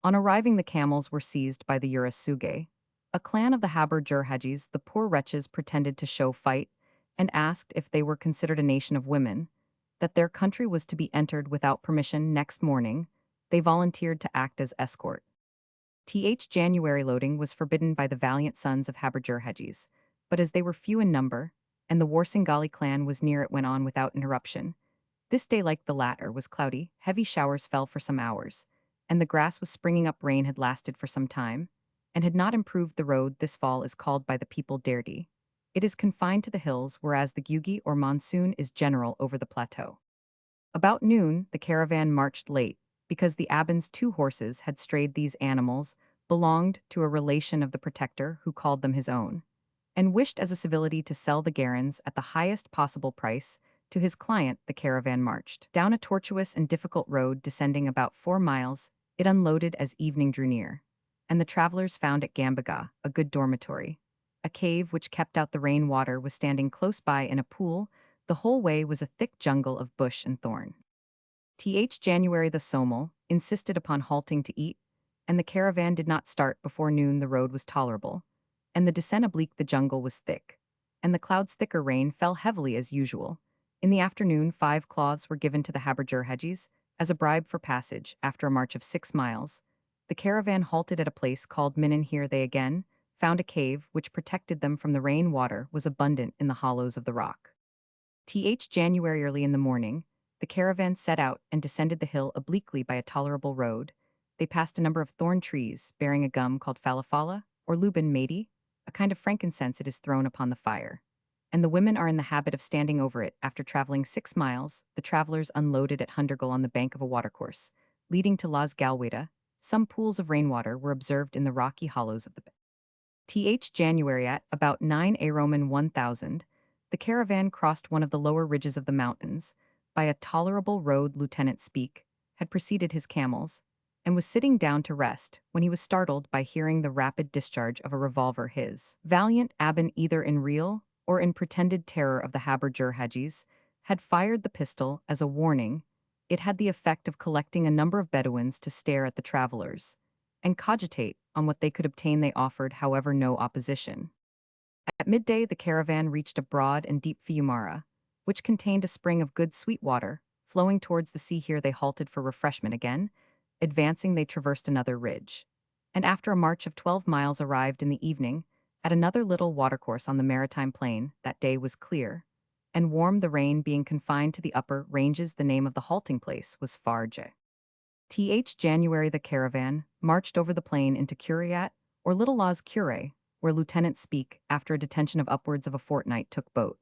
[SPEAKER 1] On arriving, the camels were seized by the Urasuge, a clan of the Haber Hajis. The poor wretches pretended to show fight and asked if they were considered a nation of women, that their country was to be entered without permission. Next morning, they volunteered to act as escort. January loading was forbidden by the valiant sons of Haber Hajis, but as they were few in number, and the Warsingali clan was near, it went on without interruption. This day, like the latter, was cloudy. Heavy showers fell for some hours, and the grass was springing up. Rain had lasted for some time, and had not improved the road. This fall is called by the people Derdi. It is confined to the hills, whereas the Gugi or monsoon is general over the plateau. About noon, the caravan marched late, because the Abbon's 2 horses had strayed. These animals belonged to a relation of the protector who called them his own, and wished as a civility to sell the garrons at the highest possible price to his client. The caravan marched down a tortuous and difficult road, descending about 4 miles. It unloaded as evening drew near, and the travelers found at Gambaga a good dormitory. A cave which kept out the rain water was standing close by in a pool. The whole way was a thick jungle of bush and thorn. January the Somal insisted upon halting to eat, and the caravan did not start before noon. The road was tolerable, and the descent oblique the jungle was thick, and the clouds thicker rain fell heavily as usual. In the afternoon 5 cloths were given to the Habergerhedjis as a bribe for passage after a march of 6 miles. The caravan halted at a place called Minan. Here they again found a cave which protected them from the rain. Water was abundant in the hollows of the rock. January early in the morning, the caravan set out and descended the hill obliquely by a tolerable road. They passed a number of thorn trees bearing a gum called falafala, or luban madi, a kind of frankincense. It is thrown upon the fire, and the women are in the habit of standing over it. After traveling 6 miles, the travelers unloaded at Hundergal on the bank of a watercourse, leading to Las Galweda. Some pools of rainwater were observed in the rocky hollows of the bay. January at about 9 a Roman 1000, the caravan crossed one of the lower ridges of the mountains. By a tolerable road, Lieutenant Speke had preceded his camels, and was sitting down to rest when he was startled by hearing the rapid discharge of a revolver. His valiant Aben, either in real or in pretended terror of the Habergerhedjis, had fired the pistol as a warning. It had the effect of collecting a number of Bedouins to stare at the travelers and cogitate on what they could obtain. They offered, however, no opposition. At midday, the caravan reached a broad and deep fiumara, which contained a spring of good sweet water, flowing towards the sea. Here they halted for refreshment again. Advancing, they traversed another ridge, and after a march of 12 miles arrived in the evening at another little watercourse on the maritime plain. That day was clear and warm, the rain being confined to the upper ranges. The name of the halting place was Farje. January the caravan marched over the plain into Curiat, or Little Las Cure, where Lieutenant Speke, after a detention of upwards of a fortnight, took boat,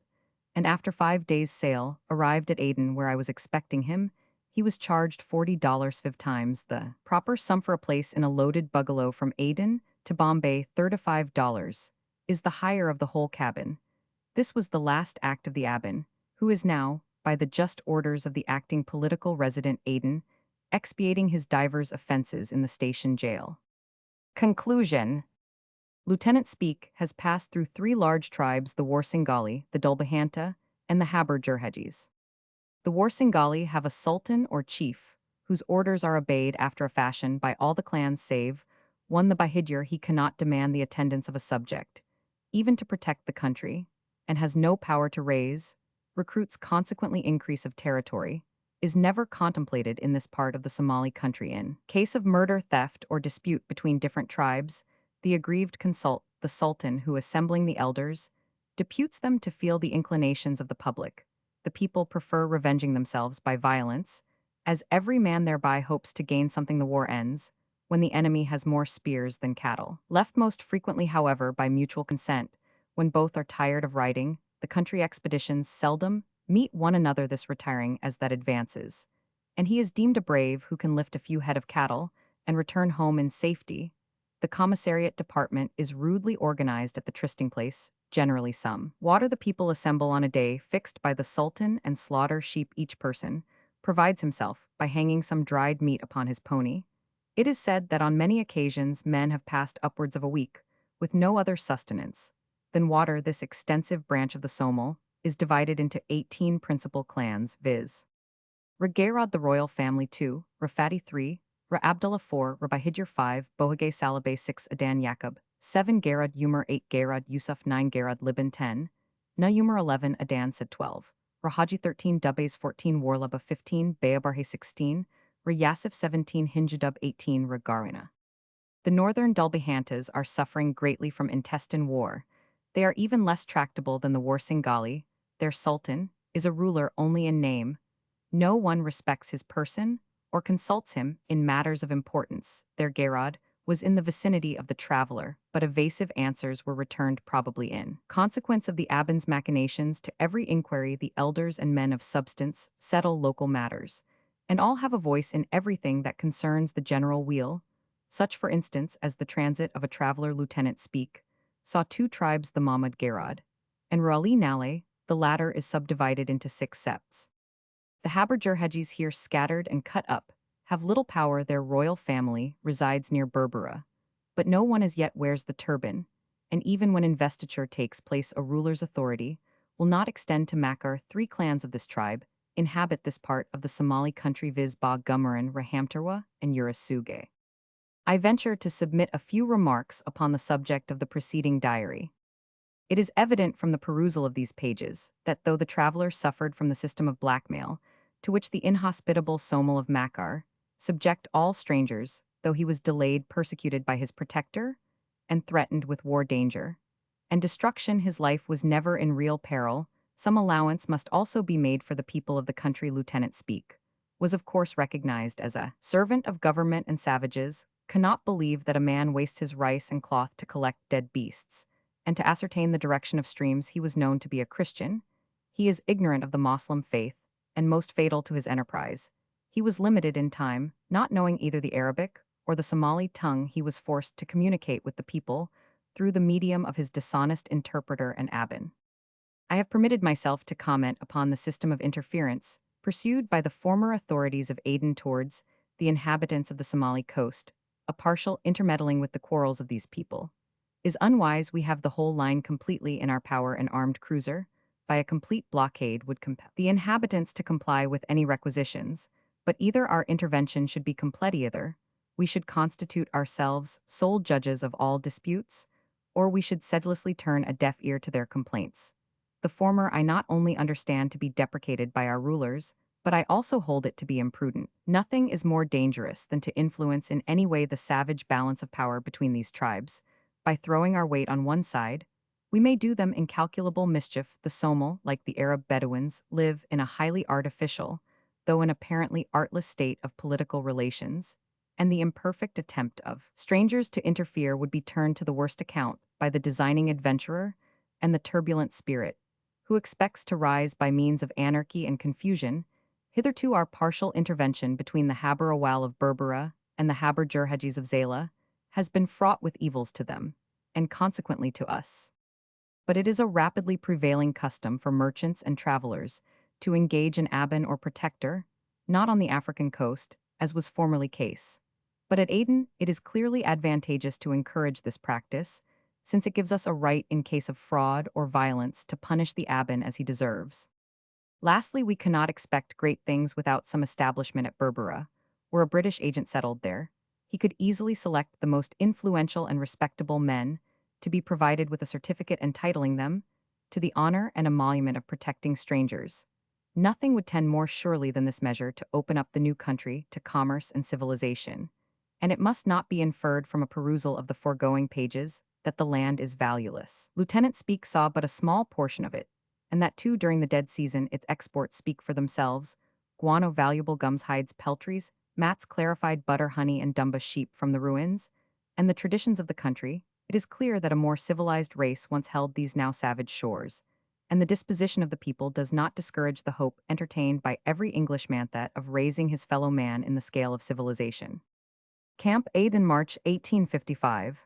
[SPEAKER 1] and after 5 days' sail, arrived at Aden, where I was expecting him. He was charged $40, 5 times the proper sum for a place in a loaded bungalow. From Aden to Bombay, $35 is the hire of the whole cabin. This was the last act of the Aben, who is now, by the just orders of the acting political resident Aden, expiating his divers offenses in the station jail. Conclusion. Lieutenant Speke has passed through 3 large tribes: the Warsingali, the Dulbahanta, and the Habergerhedjis. The Warsingali have a sultan or chief, whose orders are obeyed after a fashion by all the clans save one. The Bahidyer, he cannot demand the attendance of a subject, even to protect the country, and has no power to raise recruits. Consequently, increase of territory is never contemplated in this part of the Somali country. In case of murder, theft, or dispute between different tribes, the aggrieved consult the sultan, who, assembling the elders, deputes them to feel the inclinations of the public. The people prefer revenging themselves by violence, as every man thereby hopes to gain something. The war ends when the enemy has more spears than cattle. Left most frequently, however, by mutual consent, when both are tired of riding. The country expeditions seldom meet one another, this retiring as that advances, and he is deemed a brave who can lift a few head of cattle and return home in safety. The commissariat department is rudely organized at the trysting place. Generally some water. The people assemble on a day fixed by the sultan and slaughter sheep. Each person provides himself by hanging some dried meat upon his pony. It is said that on many occasions men have passed upwards of a week with no other sustenance than water. This extensive branch of the Somal is divided into 18 principal clans, viz. Ragerad, the royal family; 2, Rafati; 3, Ra Abdullah; 4, Rabahidyer; 5, Bohage Salabay; 6, Adan Yaqub; 7, Garad Umar; 8, Garad Yusuf; 9, Garad Liban; 10, Na Umar; 11, Adan Sid; 12, Rahaji; 13, Dubbays; 14, Warlaba; 15, Bayabarhe; 16, Ra Yasif; 17, Hinjadub; 18, Ragarina. The northern Dulbahantas are suffering greatly from intestine war. They are even less tractable than the Warsingali. Their sultan is a ruler only in name. No one respects his person or consults him in matters of importance. Their Garad was in the vicinity of the traveler, but evasive answers were returned, probably in consequence of the Aben's machinations. To every inquiry, the elders and men of substance settle local matters, and all have a voice in everything that concerns the general weal. Such, for instance, as the transit of a traveler. Lieutenant Speke saw 2 tribes, the Mahmud Garad and Rali Nale. The latter is subdivided into 6 septs. The Habergerhedjis, here scattered and cut up, have little power. Their royal family resides near Berbera, but no one as yet wears the turban, and even when investiture takes place, a ruler's authority will not extend to Makar. 3 clans of this tribe inhabit this part of the Somali country viz Ba Gumaran, Rahamtarwa, and Urasuge. I venture to submit a few remarks upon the subject of the preceding diary. It is evident from the perusal of these pages that though the traveler suffered from the system of blackmail, to which the inhospitable Somal of Makar subject all strangers, though he was delayed, persecuted by his protector, and threatened with war danger, and destruction his life was never in real peril, some allowance must also be made for the people of the country Lieutenant Speak, was of course recognized as a servant of government and savages, cannot believe that a man wastes his rice and cloth to collect dead beasts, and to ascertain the direction of streams he was known to be a Christian. He is ignorant of the Moslem faith, and most fatal to his enterprise. He was limited in time, not knowing either the Arabic or the Somali tongue he was forced to communicate with the people through the medium of his dishonest interpreter and abbin. I have permitted myself to comment upon the system of interference pursued by the former authorities of Aden towards the inhabitants of the Somali coast, a partial intermeddling with the quarrels of these people. Is unwise we have the whole line completely in our power an armed cruiser, by a complete blockade would compel the inhabitants to comply with any requisitions, but either our intervention should be complete either, we should constitute ourselves sole judges of all disputes, or we should sedulously turn a deaf ear to their complaints. The former I not only understand to be deprecated by our rulers, but I also hold it to be imprudent. Nothing is more dangerous than to influence in any way the savage balance of power between these tribes. By throwing our weight on one side, we may do them incalculable mischief. The Somal, like the Arab Bedouins, live in a highly artificial, though an apparently artless state of political relations, and the imperfect attempt of strangers to interfere would be turned to the worst account by the designing adventurer and the turbulent spirit, who expects to rise by means of anarchy and confusion. Hitherto our partial intervention between the Haber Awal of Berbera and the Haber Jurhajis of Zayla has been fraught with evils to them, and consequently to us. But it is a rapidly prevailing custom for merchants and travelers to engage an abbin or protector, not on the African coast, as was formerly case, but at Aden it is clearly advantageous to encourage this practice, since it gives us a right in case of fraud or violence to punish the abbin as he deserves. Lastly, we cannot expect great things without some establishment at Berbera, were a British agent settled there. He could easily select the most influential and respectable men to be provided with a certificate entitling them to the honor and emolument of protecting strangers. Nothing would tend more surely than this measure to open up the new country to commerce and civilization, and it must not be inferred from a perusal of the foregoing pages that the land is valueless. Lieutenant Speak saw but a small portion of it, and that too during the dead season its exports speak for themselves: guano, valuable gums, hides, peltries, mats, clarified butter, honey, and dumba sheep from the ruins, and the traditions of the country. It is clear that a more civilized race once held these now savage shores, and the disposition of the people does not discourage the hope entertained by every Englishman that of raising his fellow man in the scale of civilization. Camp Aden, March 1855.